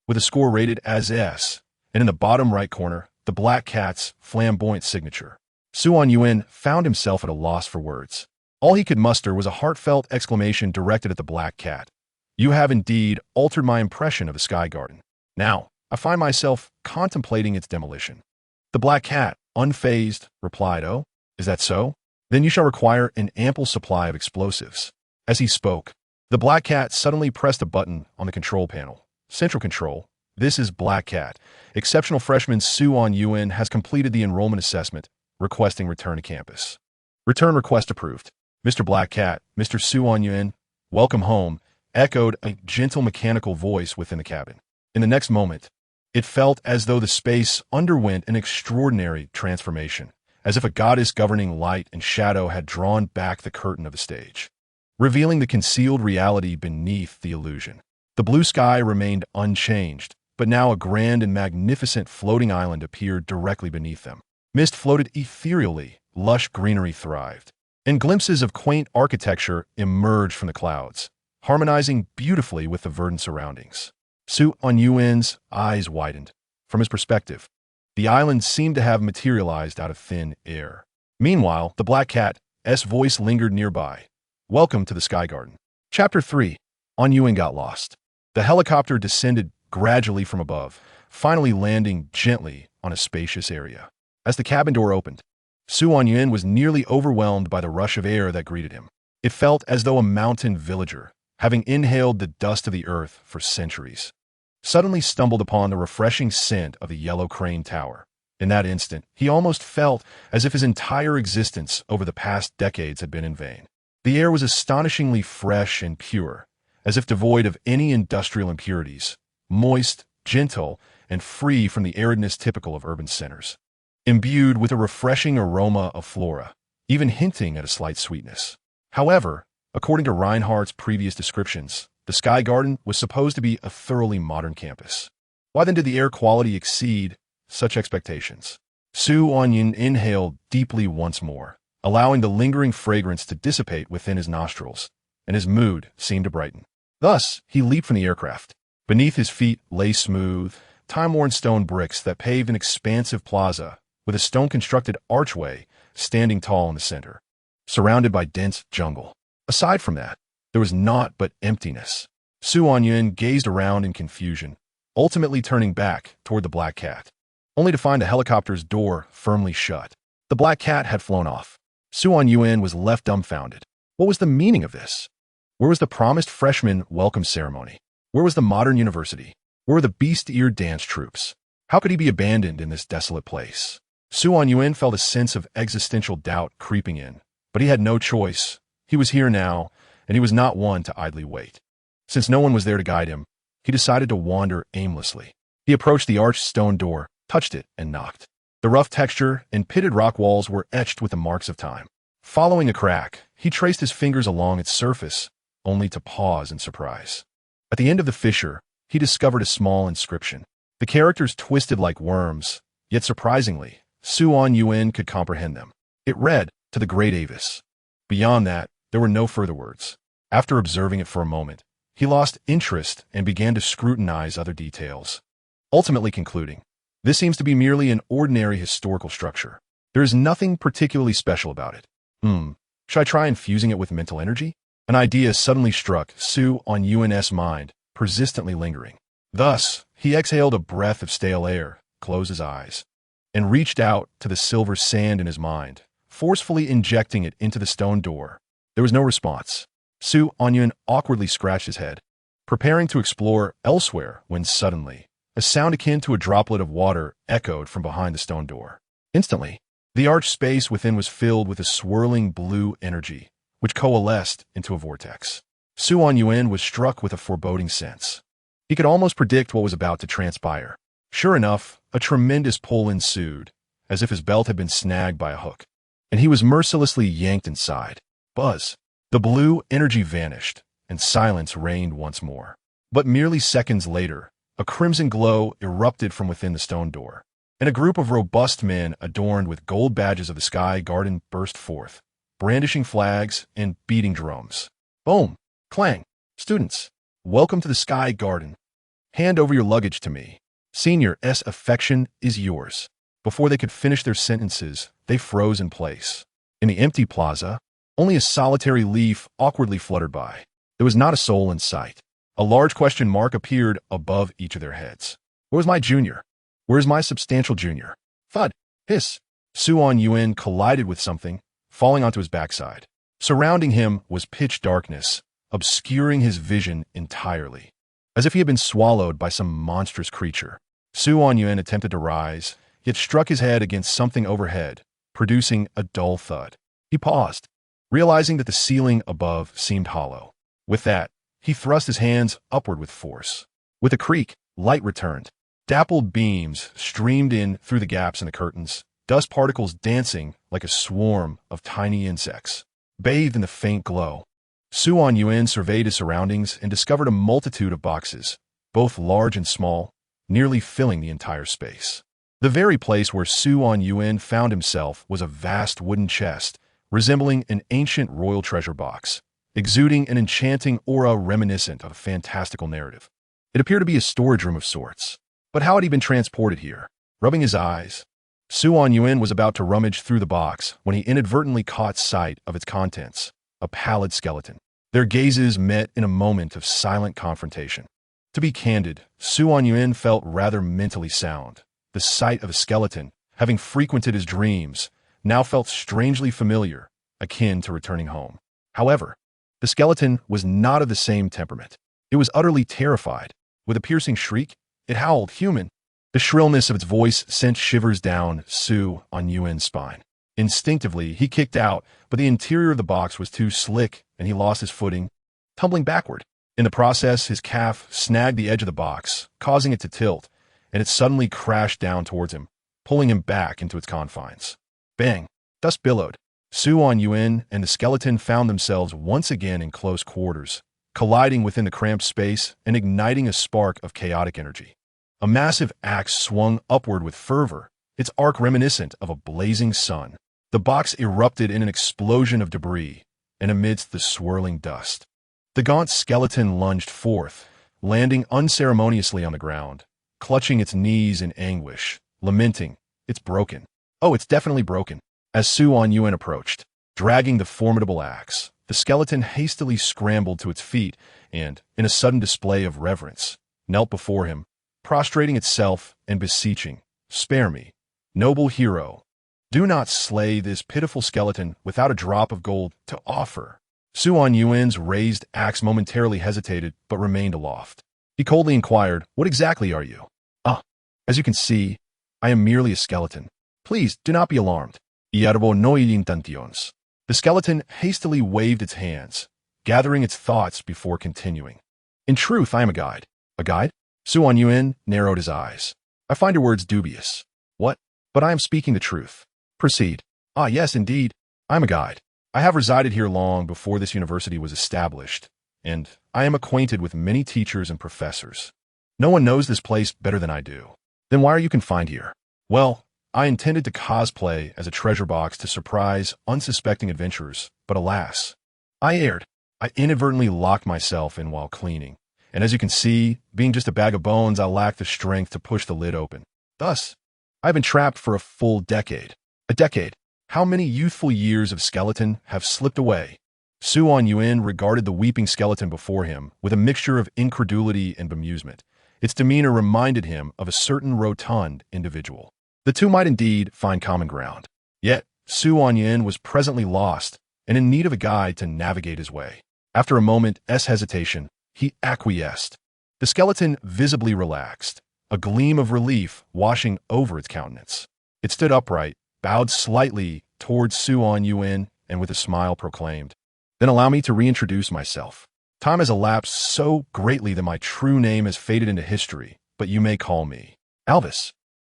with a score rated as S," and in the bottom right corner, the black cat's flamboyant signature. Su Anyuan found himself at a loss for words. All he could muster was a heartfelt exclamation directed at the black cat. "You have indeed altered my impression of the Sky Garden. Now, I find myself contemplating its demolition." The black cat, unfazed, replied, "Oh, is that so? Then you shall require an ample supply of explosives." As he spoke, the black cat suddenly pressed a button on the control panel. "Central Control, this is Black Cat. Exceptional freshman Su Anyuan has completed the enrollment assessment, requesting return to campus." "Return request approved. Mr. Black Cat, Mr. Su Anyuan, welcome home," echoed a gentle mechanical voice within the cabin. In the next moment, it felt as though the space underwent an extraordinary transformation, as if a goddess governing light and shadow had drawn back the curtain of the stage, revealing the concealed reality beneath the illusion. The blue sky remained unchanged, but now a grand and magnificent floating island appeared directly beneath them. Mist floated ethereally, lush greenery thrived, and glimpses of quaint architecture emerged from the clouds, harmonizing beautifully with the verdant surroundings. Su Anyuan's eyes widened. From his perspective, the island seemed to have materialized out of thin air. Meanwhile, the black cat's voice lingered nearby. "Welcome to the Sky Garden." Chapter 3. Anyuan got lost. The helicopter descended gradually from above, finally landing gently on a spacious area. As the cabin door opened, Su Anyuan was nearly overwhelmed by the rush of air that greeted him. It felt as though a mountain villager, having inhaled the dust of the earth for centuries, suddenly stumbled upon the refreshing scent of the Yellow Crane Tower. In that instant, he almost felt as if his entire existence over the past decades had been in vain. The air was astonishingly fresh and pure, as if devoid of any industrial impurities, moist, gentle, and free from the aridness typical of urban centers. Imbued with a refreshing aroma of flora, even hinting at a slight sweetness. However, according to Reinhardt's previous descriptions, the Sky Garden was supposed to be a thoroughly modern campus. Why then did the air quality exceed such expectations? Su Anyuan inhaled deeply once more, allowing the lingering fragrance to dissipate within his nostrils, and his mood seemed to brighten. Thus, he leaped from the aircraft. Beneath his feet lay smooth, time-worn stone bricks that paved an expansive plaza, with a stone-constructed archway standing tall in the center, surrounded by dense jungle. Aside from that, there was naught but emptiness. Su Anyuan gazed around in confusion, ultimately turning back toward the black cat. only to find the helicopter's door firmly shut. The black cat had flown off. Su Anyuan was left dumbfounded. What was the meaning of this? Where was the promised freshman welcome ceremony? Where was the modern university? Where were the beast-eared dance troops? How could he be abandoned in this desolate place? Su Anyuan felt a sense of existential doubt creeping in, but he had no choice. He was here now, and he was not one to idly wait. Since no one was there to guide him, he decided to wander aimlessly. He approached the arched stone door, touched it, and knocked. The rough texture and pitted rock walls were etched with the marks of time. Following a crack, he traced his fingers along its surface, only to pause in surprise. At the end of the fissure, he discovered a small inscription. The characters twisted like worms, yet surprisingly, Su Anyuan could comprehend them. It read, "To the Great Avis." Beyond that, there were no further words. After observing it for a moment, he lost interest and began to scrutinize other details, ultimately concluding, this seems to be merely an ordinary historical structure. There is nothing particularly special about it. Should I try infusing it with mental energy? An idea suddenly struck Su Anyuan's mind, persistently lingering. Thus, he exhaled a breath of stale air, closed his eyes, and reached out to the silver sand in his mind, forcefully injecting it into the stone door. There was no response. Su Anyuan awkwardly scratched his head, preparing to explore elsewhere when suddenly, a sound akin to a droplet of water echoed from behind the stone door. Instantly, the arched space within was filled with a swirling blue energy, which coalesced into a vortex. Su Anyuan was struck with a foreboding sense. He could almost predict what was about to transpire. Sure enough, a tremendous pull ensued, as if his belt had been snagged by a hook, and he was mercilessly yanked inside. Buzz. The blue energy vanished, and silence reigned once more. But merely seconds later, a crimson glow erupted from within the stone door, and a group of robust men adorned with gold badges of the Sky Garden burst forth, brandishing flags and beating drums. Boom! Clang! Students, welcome to the Sky Garden. Hand over your luggage to me. Senior's affection is yours. Before they could finish their sentences, they froze in place. In the empty plaza, only a solitary leaf awkwardly fluttered by. There was not a soul in sight. A large question mark appeared above each of their heads. Where's my junior? Where's my substantial junior? Thud! Hiss! Su Anyuan collided with something, falling onto his backside. Surrounding him was pitch darkness, obscuring his vision entirely. As if he had been swallowed by some monstrous creature, Su Anyuan attempted to rise, yet struck his head against something overhead, producing a dull thud. He paused, realizing that the ceiling above seemed hollow. With that, he thrust his hands upward with force. With a creak, light returned. Dappled beams streamed in through the gaps in the curtains, dust particles dancing like a swarm of tiny insects. Bathed in the faint glow, Su Anyuan surveyed his surroundings and discovered a multitude of boxes, both large and small, nearly filling the entire space. The very place where Su Anyuan found himself was a vast wooden chest, resembling an ancient royal treasure box, exuding an enchanting aura reminiscent of a fantastical narrative. It appeared to be a storage room of sorts. But how had he been transported here? Rubbing his eyes, Su Anyuan was about to rummage through the box when he inadvertently caught sight of its contents, a pallid skeleton. Their gazes met in a moment of silent confrontation. To be candid, Su Anyuan felt rather mentally sound. The sight of a skeleton, having frequented his dreams, now felt strangely familiar, akin to returning home. However, the skeleton was not of the same temperament. It was utterly terrified. With a piercing shriek, it howled human. The shrillness of its voice sent shivers down Su Anyuan's spine. Instinctively, he kicked out, but the interior of the box was too slick, and he lost his footing, tumbling backward. In the process, his calf snagged the edge of the box, causing it to tilt, and it suddenly crashed down towards him, pulling him back into its confines. Bang! Dust billowed. Su Anyuan and the skeleton found themselves once again in close quarters, colliding within the cramped space and igniting a spark of chaotic energy. A massive axe swung upward with fervor, its arc reminiscent of a blazing sun. The box erupted in an explosion of debris, and amidst the swirling dust, the gaunt skeleton lunged forth, landing unceremoniously on the ground, clutching its knees in anguish, lamenting, "It's broken. Oh, it's definitely broken." As Su Anyuan approached, dragging the formidable axe, the skeleton hastily scrambled to its feet and, in a sudden display of reverence, knelt before him, prostrating itself and beseeching, Spare me, noble hero. Do not slay this pitiful skeleton without a drop of gold to offer. Anyuan's raised axe momentarily hesitated but remained aloft. He coldly inquired, "What exactly are you?" "Ah, as you can see, I am merely a skeleton. Please do not be alarmed." The skeleton hastily waved its hands, gathering its thoughts before continuing. "In truth, I am a guide." "A guide?" Anyuan narrowed his eyes. "I find your words dubious." "What? But I am speaking the truth." "Proceed." "Ah, yes, indeed. I am a guide. I have resided here long before this university was established, and I am acquainted with many teachers and professors. No one knows this place better than I do." "Then why are you confined here?" "Well, I intended to cosplay as a treasure box to surprise unsuspecting adventurers, but alas, I erred. I inadvertently locked myself in while cleaning, and as you can see, being just a bag of bones, I lacked the strength to push the lid open. Thus, I've been trapped for a full decade. A decade. How many youthful years of skeleton have slipped away?" Anyuan regarded the weeping skeleton before him with a mixture of incredulity and bemusement. Its demeanor reminded him of a certain rotund individual. The two might indeed find common ground. Yet, Anyuan was presently lost and in need of a guide to navigate his way. After a moment's hesitation, he acquiesced. The skeleton visibly relaxed, a gleam of relief washing over its countenance. It stood upright, bowed slightly towards Anyuan, and with a smile proclaimed, "Then allow me to reintroduce myself. Time has elapsed so greatly that my true name has faded into history, but you may call me Alvis."